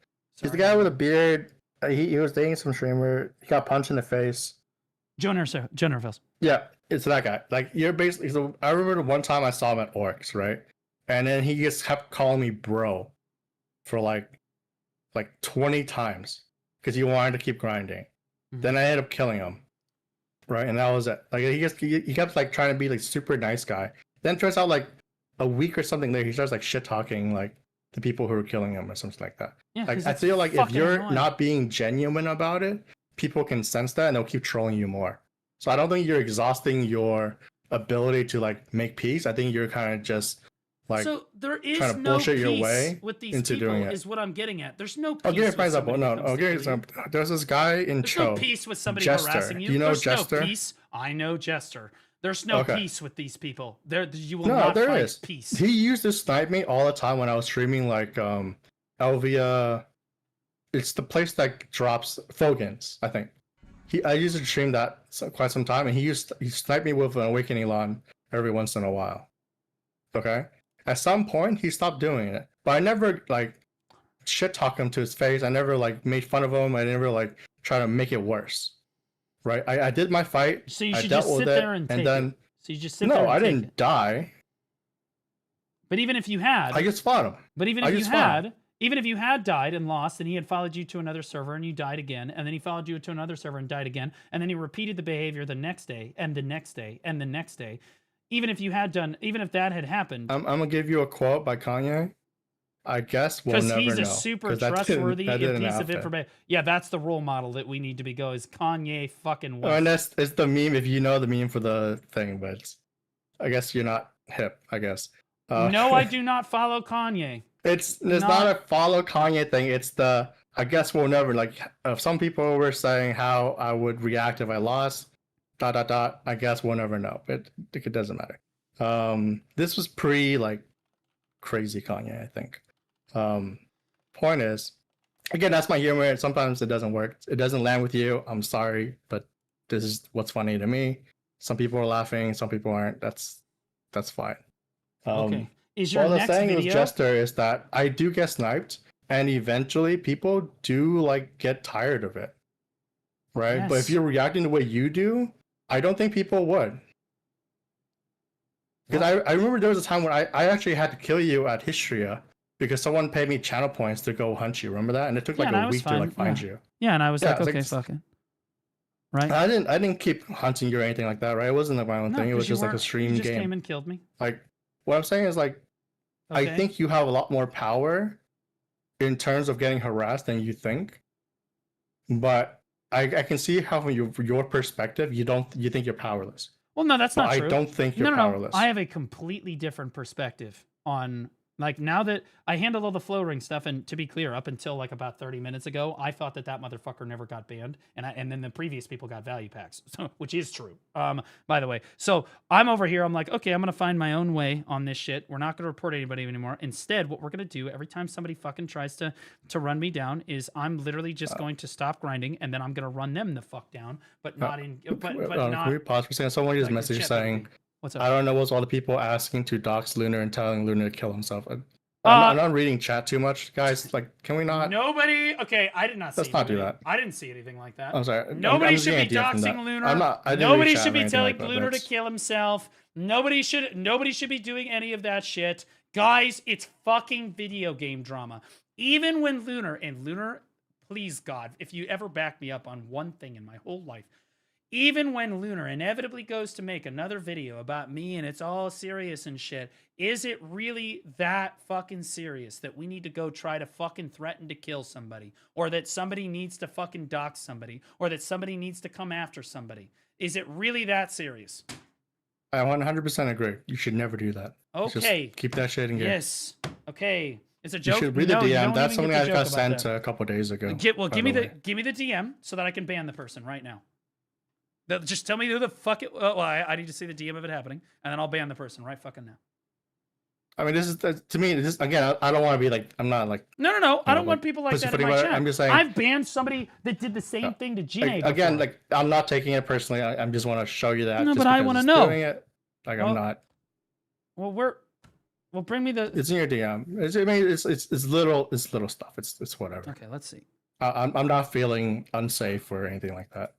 He's the guy with a beard. He was dating some streamer. He got punched in the face. Jonah Nervels. Yeah, it's that guy. Like you're basically. So I remember the one time I saw him at Orcs, right? And then he just kept calling me bro for like 20 times because he wanted to keep grinding. Mhm. Then I ended up killing him, right? And that was it. Like he kept like trying to be like super nice guy. Then it turns out like a week or something later, he starts like shit talking like the people who were killing him or something like that. Yeah, Like 'cause I it's feel like if fucking you're annoying. not being genuine about it, people can sense that and they'll keep trolling you more. So I don't think you're exhausting your ability to like make peace. I think you're kind of just like so there is trying to no bullshit peace your way with these into people, doing it. is what I'm getting at. There's no peace. I'll give you an with example. somebody No, that comes I'll give you through an example. There's this guy in There's Cho. no peace with somebody Jester. harassing you. Do you know There's Jester? no peace. I know Jester. There's no Okay. peace with these people. You will No, not there find is. peace. He used to snipe me all the time when I was streaming like Elvia. It's the place that drops Fogans, I think. I used to stream that quite some time, and he sniped me with an Awakening Lawn every once in a while. Okay? At some point, he stopped doing it. But I never, like, shit-talk him to his face. I never, like, made fun of him. I never, like, try to make it worse. Right? I did my fight. So you I should dealt just sit with it, there and take then, it. So you just sit there no, and I take didn't it. die. But even if you had, I just fought him. but even I if you just fought him. had, even if you had died and lost, and he had followed you to another server and you died again, and then he followed you to another server and died again, and then he repeated the behavior the next day and the next day and the next day. Even if that had happened, I'm gonna give you a quote by Kanye. I guess we'll never know. because he's a super 'cause that trustworthy that didn't piece of happen. information. Yeah, that's the role model that we need to be going. Is Kanye fucking Oh, West. and it's the meme, if you know the meme for the thing, but I guess you're not hip, I guess. No, I do not follow Kanye. It's not a follow Kanye thing. It's the, I guess we'll never, like, some people were saying how I would react if I lost, ... I guess we'll never know. It doesn't matter. This was like, crazy Kanye, I think. Point is, again, that's my humor. Sometimes it doesn't work. It doesn't land with you. I'm sorry, but this is what's funny to me. Some people are laughing, some people aren't. That's fine. Okay. Is your What I was next saying with video? Jester is that I do get sniped, and eventually people do like get tired of it, right? But if Yes. you're reacting the way you do, I don't think people would. Because I remember there was a time when I actually had to kill you at Histria because someone paid me channel points to go hunt you. Remember that? And it took like Yeah, and I a was week to fine, like find yeah. you. Yeah, and I was Yeah, like, it's okay, like- fuck it. Right? I didn't keep hunting you or anything like that, right? It wasn't a violent thing. It 'cause was you just like a weren't- stream you just game. came and killed me. Like, what I'm saying is like, I Okay. think you have a lot more power in terms of getting harassed than you think. But I can see how from your perspective, you think you're powerless. Well, no, that's But not I true. don't think you're no. powerless. I have a completely different perspective on, like, now that I handle all the flow ring stuff, and to be clear, up until like about 30 minutes ago, I thought that motherfucker never got banned, and then the previous people got value packs, so, which is true, by the way. So I'm over here, I'm like, okay, I'm gonna find my own way on this shit. We're not gonna report anybody anymore. Instead, what we're gonna do every time somebody fucking tries to run me down is I'm literally just going to stop grinding, and then I'm gonna run them the fuck down, but not in, but not. Can we pause for a second? Someone just like, messaged chat saying, everything. What's I up? don't know what's all the people asking to dox Lunar and telling Lunar to kill himself. I'm not reading chat too much, guys. Like, can we not? Nobody. Okay, I did not see. Let's not do anybody. that. I didn't see anything like that. I'm sorry. Nobody I'm should be getting a DM from that. doxing Lunar. I didn't Nobody read chat should or be anything telling like that. Lunar to That's- kill himself. Nobody should be doing any of that shit. Guys, it's fucking video game drama. Even when Lunar, please God, if you ever back me up on one thing in my whole life, even when Lunar inevitably goes to make another video about me and it's all serious and shit, is it really that fucking serious that we need to go try to fucking threaten to kill somebody, or that somebody needs to fucking dox somebody, or that somebody needs to come after somebody? Is it really that serious? I 100% agree. You should never do that. Just Okay. keep that shit in gear. Yes. Okay. It's a You joke. should read the No, you DM. don't That's even something get I the got joke about sent that. a couple days ago. Well, by give me the the way. give me the DM so that I can ban the person right now. Just tell me who the fuck it. Well, I need to see the DM of it happening, and then I'll ban the person right fucking now. I mean, this is to me. This again. I don't want to be like. I'm not like. No. I don't like, want people like that in pussyfooting my about it. chat. I'm just saying. I've banned somebody that did the same thing to Gine. Again, before. like I'm not taking it personally. I just want to show you that. No, just but I because wanna it's know. Doing it, like Well, I'm not. Well, bring me the. It's in your DM. It's little stuff. It's whatever. Okay, let's see. I'm not feeling unsafe or anything like that.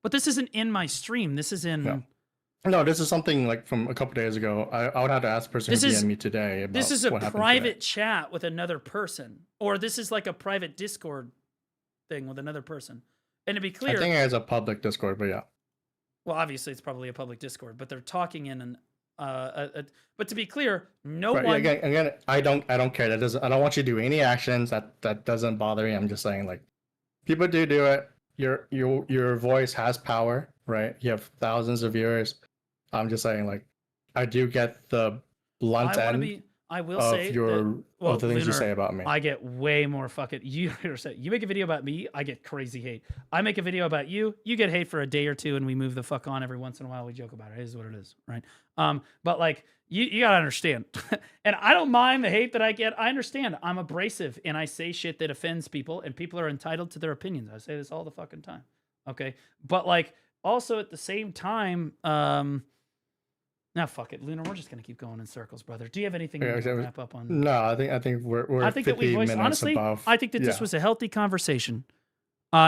But this isn't in my stream. This is in. No, this is something like from a couple days ago. I would have to ask the person This who is- DM'd me today about This is a what happened private today. chat with another person, or this is like a private Discord thing with another person. And to be clear, I think it has a public Discord, but yeah. well, obviously it's probably a public Discord, but they're talking in an. But to be clear, no Right, one. again, I don't care. I don't want you to do any actions that doesn't bother me. I'm just saying, like, people do it. Your voice has power, right? You have thousands of viewers. I'm just saying, like, I do get the blunt end I will of say your that, well, of the things you Lunar, say about me. I get way more fucking. You make a video about me, I get crazy hate. I make a video about you, you get hate for a day or two, and we move the fuck on. Every once in a while, we joke about it. It is what it is, right? But like you gotta understand, and I don't mind the hate that I get. I understand. I'm abrasive and I say shit that offends people, and people are entitled to their opinions. I say this all the fucking time. Okay, but like also at the same time, now fuck it, Lunar. We're just gonna keep going in circles, brother. Do you have anything you want to wrap up on? No, I think we're. I think that we 50 voiced minutes honestly. above. I think that this was a healthy conversation.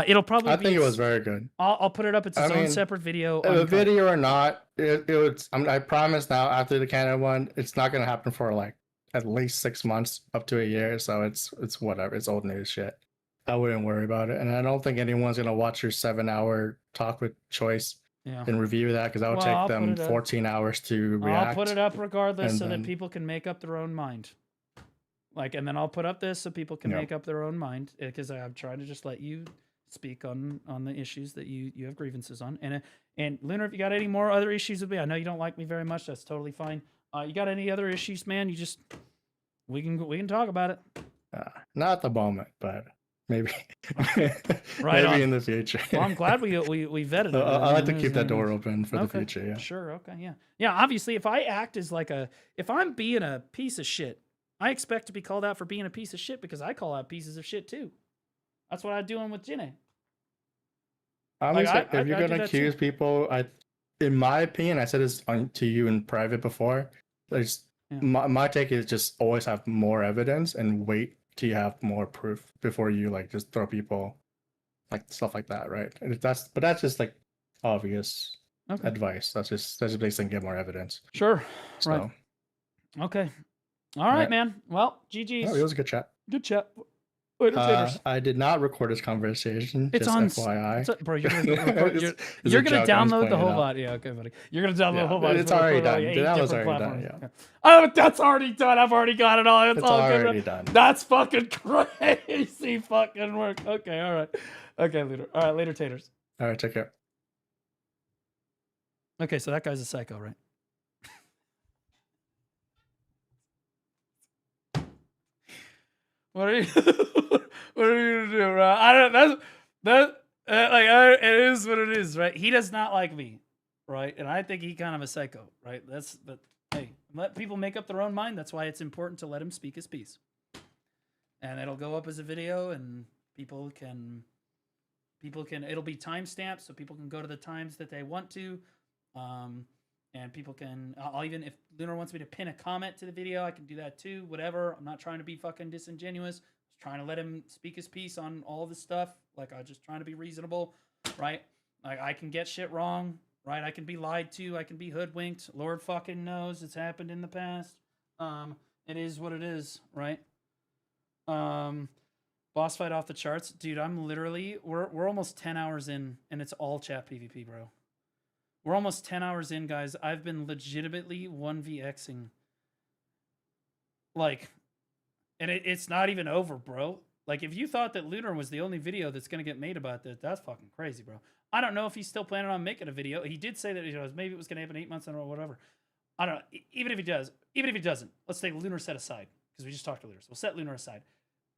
It'll probably. I think it was very good. I'll put it up. It's its own separate video. The video or not, it was. I promise now. After the Canada one, it's not gonna happen for like at least 6 months, up to a year. So it's whatever. It's old news shit. I wouldn't worry about it, and I don't think anyone's gonna watch your 7-hour talk with Choice. Yeah. And review that because that would take them 14 hours to react. I'll put it up regardless so that people can make up their own mind. Like, and then I'll put up this so people can make up their own mind because I'm trying to just let you speak on the issues that you have grievances on. And Lunar, if you got any more other issues with me, I know you don't like me very much. That's totally fine. You got any other issues, man? You just we can talk about it. Not at the moment, but maybe maybe in the future. Well, I'm glad we vetted it. I like to keep that door open for the future. Yeah. Sure. Okay. Yeah. Obviously, if I act as if I'm being a piece of shit, I expect to be called out for being a piece of shit because I call out pieces of shit too. That's what I'm doing with Jinne. If you're gonna accuse people, in my opinion, I said this to you in private before. My take is just always have more evidence and wait till you have more proof before you like just throw people like stuff like that, right? And that's just like obvious advice. That's just basically get more evidence. Sure. So, right. Okay. All right, man. Well, GG's. Oh, it was a good chat. Good chat. I did not record this conversation. It's just on FYI. Bro, you're gonna download the whole bot. Yeah, okay, buddy. You're gonna download the whole bot. It's already done. That was already done. Yeah. Oh, that's already done. I've already got it all. It's all already good. done. That's fucking crazy fucking work. Okay, all right. Okay, later. All right, later, taters. All right, take care. Okay, so that guy's a psycho, right? What are you? What are you gonna do, bro? I don't. It is what it is, right? He does not like me, right? And I think he kind of a psycho, right? But hey, let people make up their own mind. That's why it's important to let him speak his piece. And it'll go up as a video, and people can. It'll be timestamped, so people can go to the times that they want to. And people can, I'll even, if Lunar wants me to pin a comment to the video, I can do that too, whatever. I'm not trying to be fucking disingenuous. Just trying to let him speak his piece on all this stuff. Like, I'm just trying to be reasonable, right? Like, I can get shit wrong, right? I can be lied to. I can be hoodwinked. Lord fucking knows it's happened in the past. It is what it is, right? Boss fight off the charts. Dude, I'm literally, we're almost 10 hours in, and it's all chat PvP, bro. We're almost 10 hours in, guys. I've been legitimately 1vxing. Like, and it's not even over, bro. Like, if you thought that Lunar was the only video that's going to get made about this, that's fucking crazy, bro. I don't know if he's still planning on making a video. He did say that, maybe it was going to happen 8 months in a row or whatever. I don't know. Even if he does, even if he doesn't, let's take Lunar set aside, because we just talked to Lunar. So we'll set Lunar aside.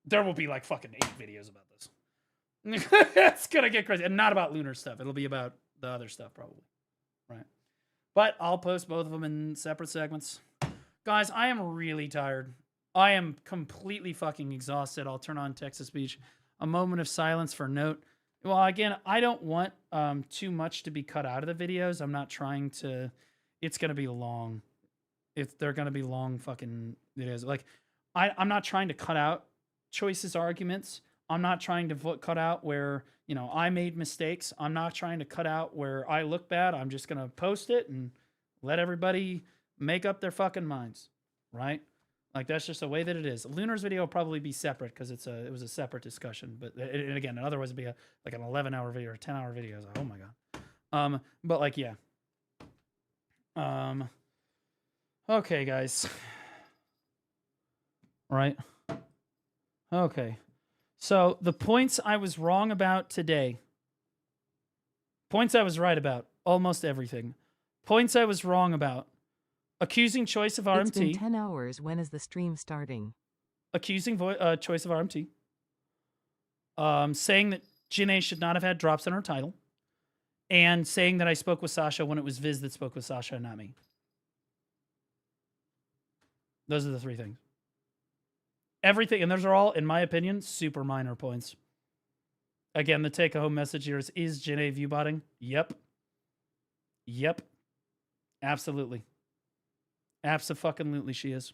There will be like fucking 8 videos about this. It's going to get crazy. And not about Lunar stuff. It'll be about the other stuff, probably. Right. But I'll post both of them in separate segments. Guys, I am really tired. I am completely fucking exhausted. I'll turn on text-to-speech. A moment of silence for note. Well, again, I don't want too much to be cut out of the videos. I'm not trying to... It's going to be long. They're going to be long fucking videos. Like, I'm not trying to cut out Choice's arguments. I'm not trying to cut out where... I made mistakes. I'm not trying to cut out where I look bad. I'm just going to post it and let everybody make up their fucking minds, right? Like, that's just the way that it is. Lunar's video will probably be separate because it was a separate discussion. But again, otherwise it'd be like an 11-hour video or a 10-hour video. Oh my God. But like, yeah. Okay, guys. Right. Okay. So the points I was wrong about today. Points I was right about. Almost everything. Points I was wrong about. Accusing choice of It's been RMT. 10 hours. When is the stream starting? Accusing choice of RMT. Saying that Janae should not have had drops in her title. And saying that I spoke with Sasha when it was Viz that spoke with Sasha and not me. Those are the three things. Everything, and those are all, in my opinion, super minor points. Again, the take-home message here is Janae viewbotting? Yep. Yep. Absolutely. Abso-fucking-lutely she is.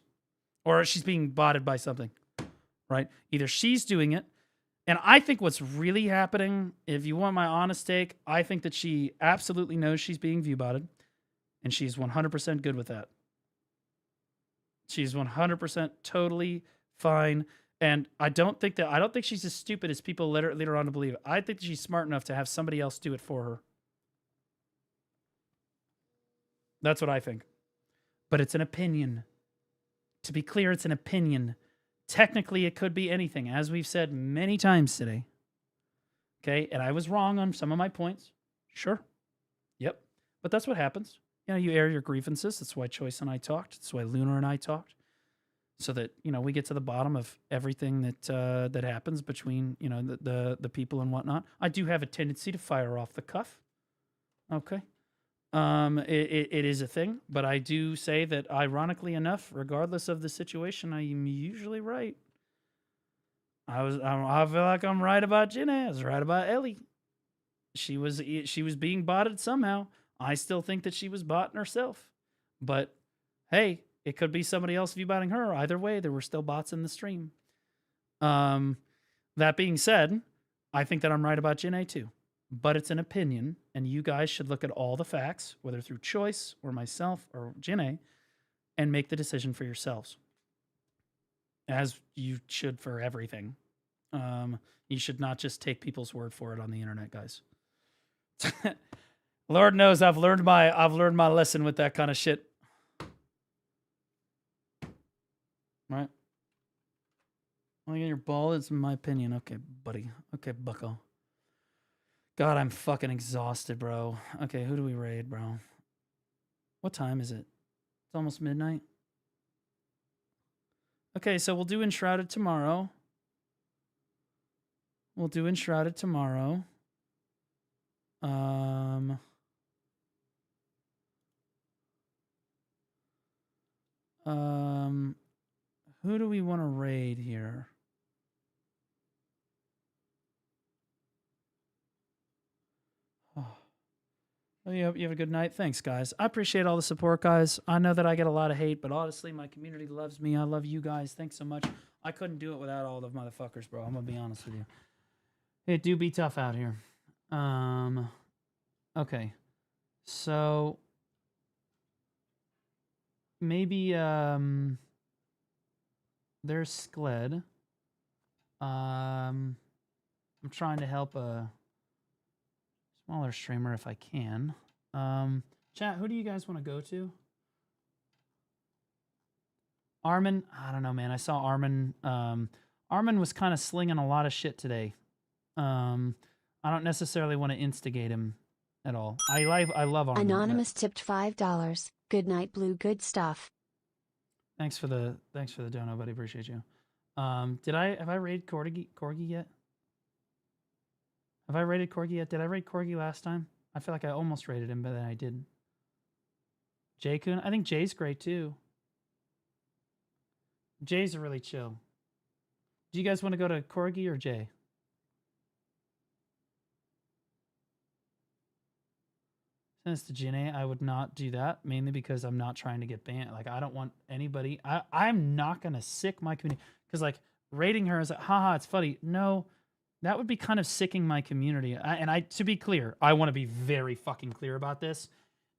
Or she's being botted by something, right? Either she's doing it, and I think what's really happening, if you want my honest take, I think that she absolutely knows she's being viewbotted, and she's 100% good with that. She's 100% totally fine, and I don't think she's as stupid as people lead her on to believe. I think she's smart enough to have somebody else do it for her. That's what I think. But it's an opinion. To be clear, it's an opinion. Technically, it could be anything, as we've said many times today. Okay, and I was wrong on some of my points. Sure. Yep. But that's what happens. You know, you air your grievances. That's why Choice and I talked. That's why Lunar and I talked. So that, you know, we get to the bottom of everything that that happens between, you know, the people and whatnot. I do have a tendency to fire off the cuff. Okay. It is a thing, but I do say that, ironically enough, regardless of the situation, I am usually right. I feel like I'm right about Jenna. I was right about Ellie. She was being botted somehow. I still think that she was botting herself, but hey, it could be somebody else viewbotting her. Either way, there were still bots in the stream. That being said, I think that I'm right about Jenna too. But it's an opinion, and you guys should look at all the facts, whether through Choice or myself or Janae, and make the decision for yourselves. As you should for everything. You should not just take people's word for it on the internet, guys. Lord knows I've learned my lesson with that kind of shit. Right? Looking at your ball, it's my opinion. Okay, buddy. Okay, bucko. God, I'm fucking exhausted, bro. Okay, who do we raid, bro? What time is it? It's almost midnight. Okay, so we'll do Enshrouded tomorrow. We'll do Enshrouded tomorrow. Who do we want to raid here? Oh, you have a good night. Thanks, guys. I appreciate all the support, guys. I know that I get a lot of hate, but honestly, my community loves me. I love you guys. Thanks so much. I couldn't do it without all the motherfuckers, bro. I'm gonna be honest with you. It do be tough out here. Okay. So maybe there's Skled. I'm trying to help a smaller streamer if I can. Chat, who do you guys want to go to? Armin? I don't know, man. I saw Armin. Armin was kind of slinging a lot of shit today. I don't necessarily want to instigate him at all. I love Armin. Anonymous tipped $5. Good night, Blue. Good stuff. Thanks for the dono, buddy. Appreciate you. Have I raided Corgi yet? Have I raided Corgi yet? Did I raid Corgi last time? I feel like I almost raided him, but then I didn't. Jay-kun? I think Jay's great too. Jay's really chill. Do you guys want to go to Corgi or Jay? Send this to Janae. I would not do that, mainly because I'm not trying to get banned. Like, I don't want anybody. I'm not going to sick my community. Because, like, raiding her is like, haha, it's funny. No. That would be kind of sicking my community. To be clear, I want to be very fucking clear about this.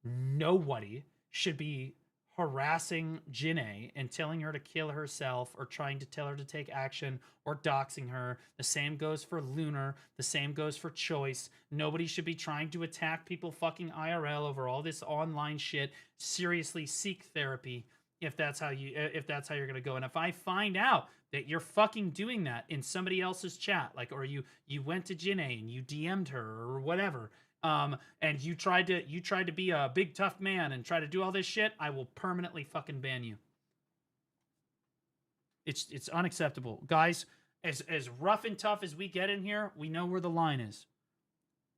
Nobody should be harassing Janae and telling her to kill herself or trying to tell her to take action or doxing her. The same goes for Lunar. The same goes for Choice. Nobody should be trying to attack people fucking IRL over all this online shit. Seriously, seek therapy if that's how you're gonna go. And if I find out that you're fucking doing that in somebody else's chat, like, or you went to Janae and you DM'd her or whatever, and you tried to be a big tough man and try to do all this shit, I will permanently fucking ban you. It's unacceptable. Guys, as rough and tough as we get in here, we know where the line is.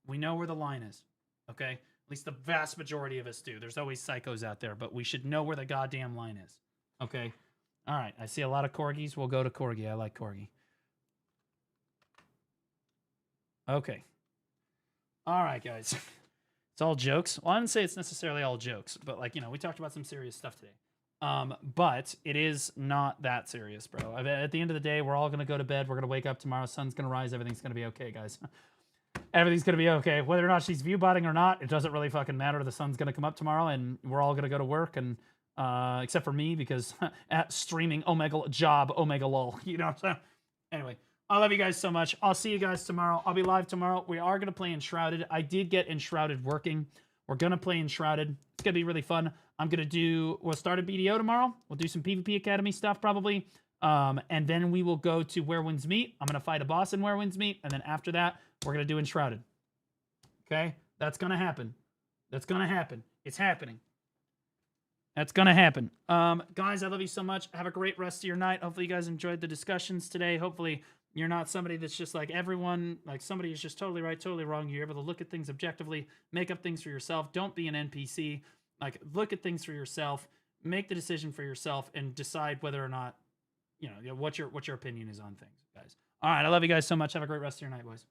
We know where the line is. Okay? At least the vast majority of us do. There's always psychos out there, but we should know where the goddamn line is. Okay? All right. I see a lot of corgis. We'll go to corgi. I like corgi. Okay. All right, guys. It's all jokes. Well, I didn't say it's necessarily all jokes, but like, you know, we talked about some serious stuff today. But it is not that serious, bro. At the end of the day, we're all going to go to bed. We're going to wake up tomorrow. Sun's going to rise. Everything's going to be okay, guys. Everything's going to be okay. Whether or not she's viewbotting or not, it doesn't really fucking matter. The sun's going to come up tomorrow and we're all going to go to work. And, except for me, because at streaming Omega job, Omega lol, you know what I'm saying? Anyway, I love you guys so much. I'll see you guys tomorrow. I'll be live tomorrow. We are going to play Enshrouded. I did get Enshrouded working. We're going to play Enshrouded. It's going to be really fun. We'll start a BDO tomorrow. We'll do some PvP Academy stuff probably. And then we will go to Where Winds Meet. I'm going to fight a boss in Where Winds Meet. And then after that, we're going to do Enshrouded. Okay? That's going to happen. That's going to happen. It's happening. That's going to happen. Guys, I love you so much. Have a great rest of your night. Hopefully you guys enjoyed the discussions today. Hopefully you're not somebody that's just like everyone, like somebody is just totally right, totally wrong. You're able to look at things objectively, make up things for yourself. Don't be an NPC. Like, look at things for yourself, make the decision for yourself, and decide whether or not, you know, what your opinion is on things, guys. All right, I love you guys so much. Have a great rest of your night, boys.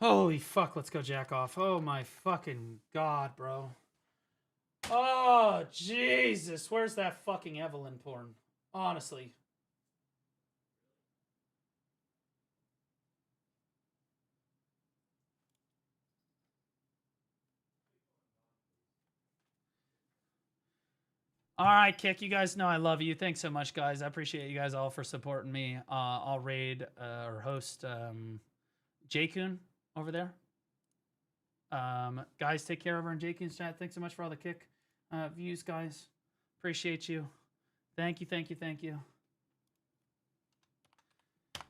Holy fuck, let's go jack off. Oh my fucking god, bro. Oh, Jesus. Where's that fucking Evelyn porn? Honestly. All right, Kick, you guys know I love you. Thanks so much, guys. I appreciate you guys all for supporting me. I'll raid or host J-Kun over there. Guys, take care over in J-Kun's chat. Thanks so much for all the Kick views, guys. Appreciate you. Thank you, thank you, thank you.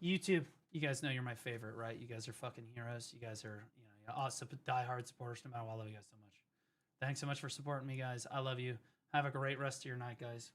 YouTube, you guys know you're my favorite, right? You guys are fucking heroes. You guys are, you know, awesome, diehard supporters no matter what. I love you guys so much. Thanks so much for supporting me, guys. I love you. Have a great rest of your night, guys.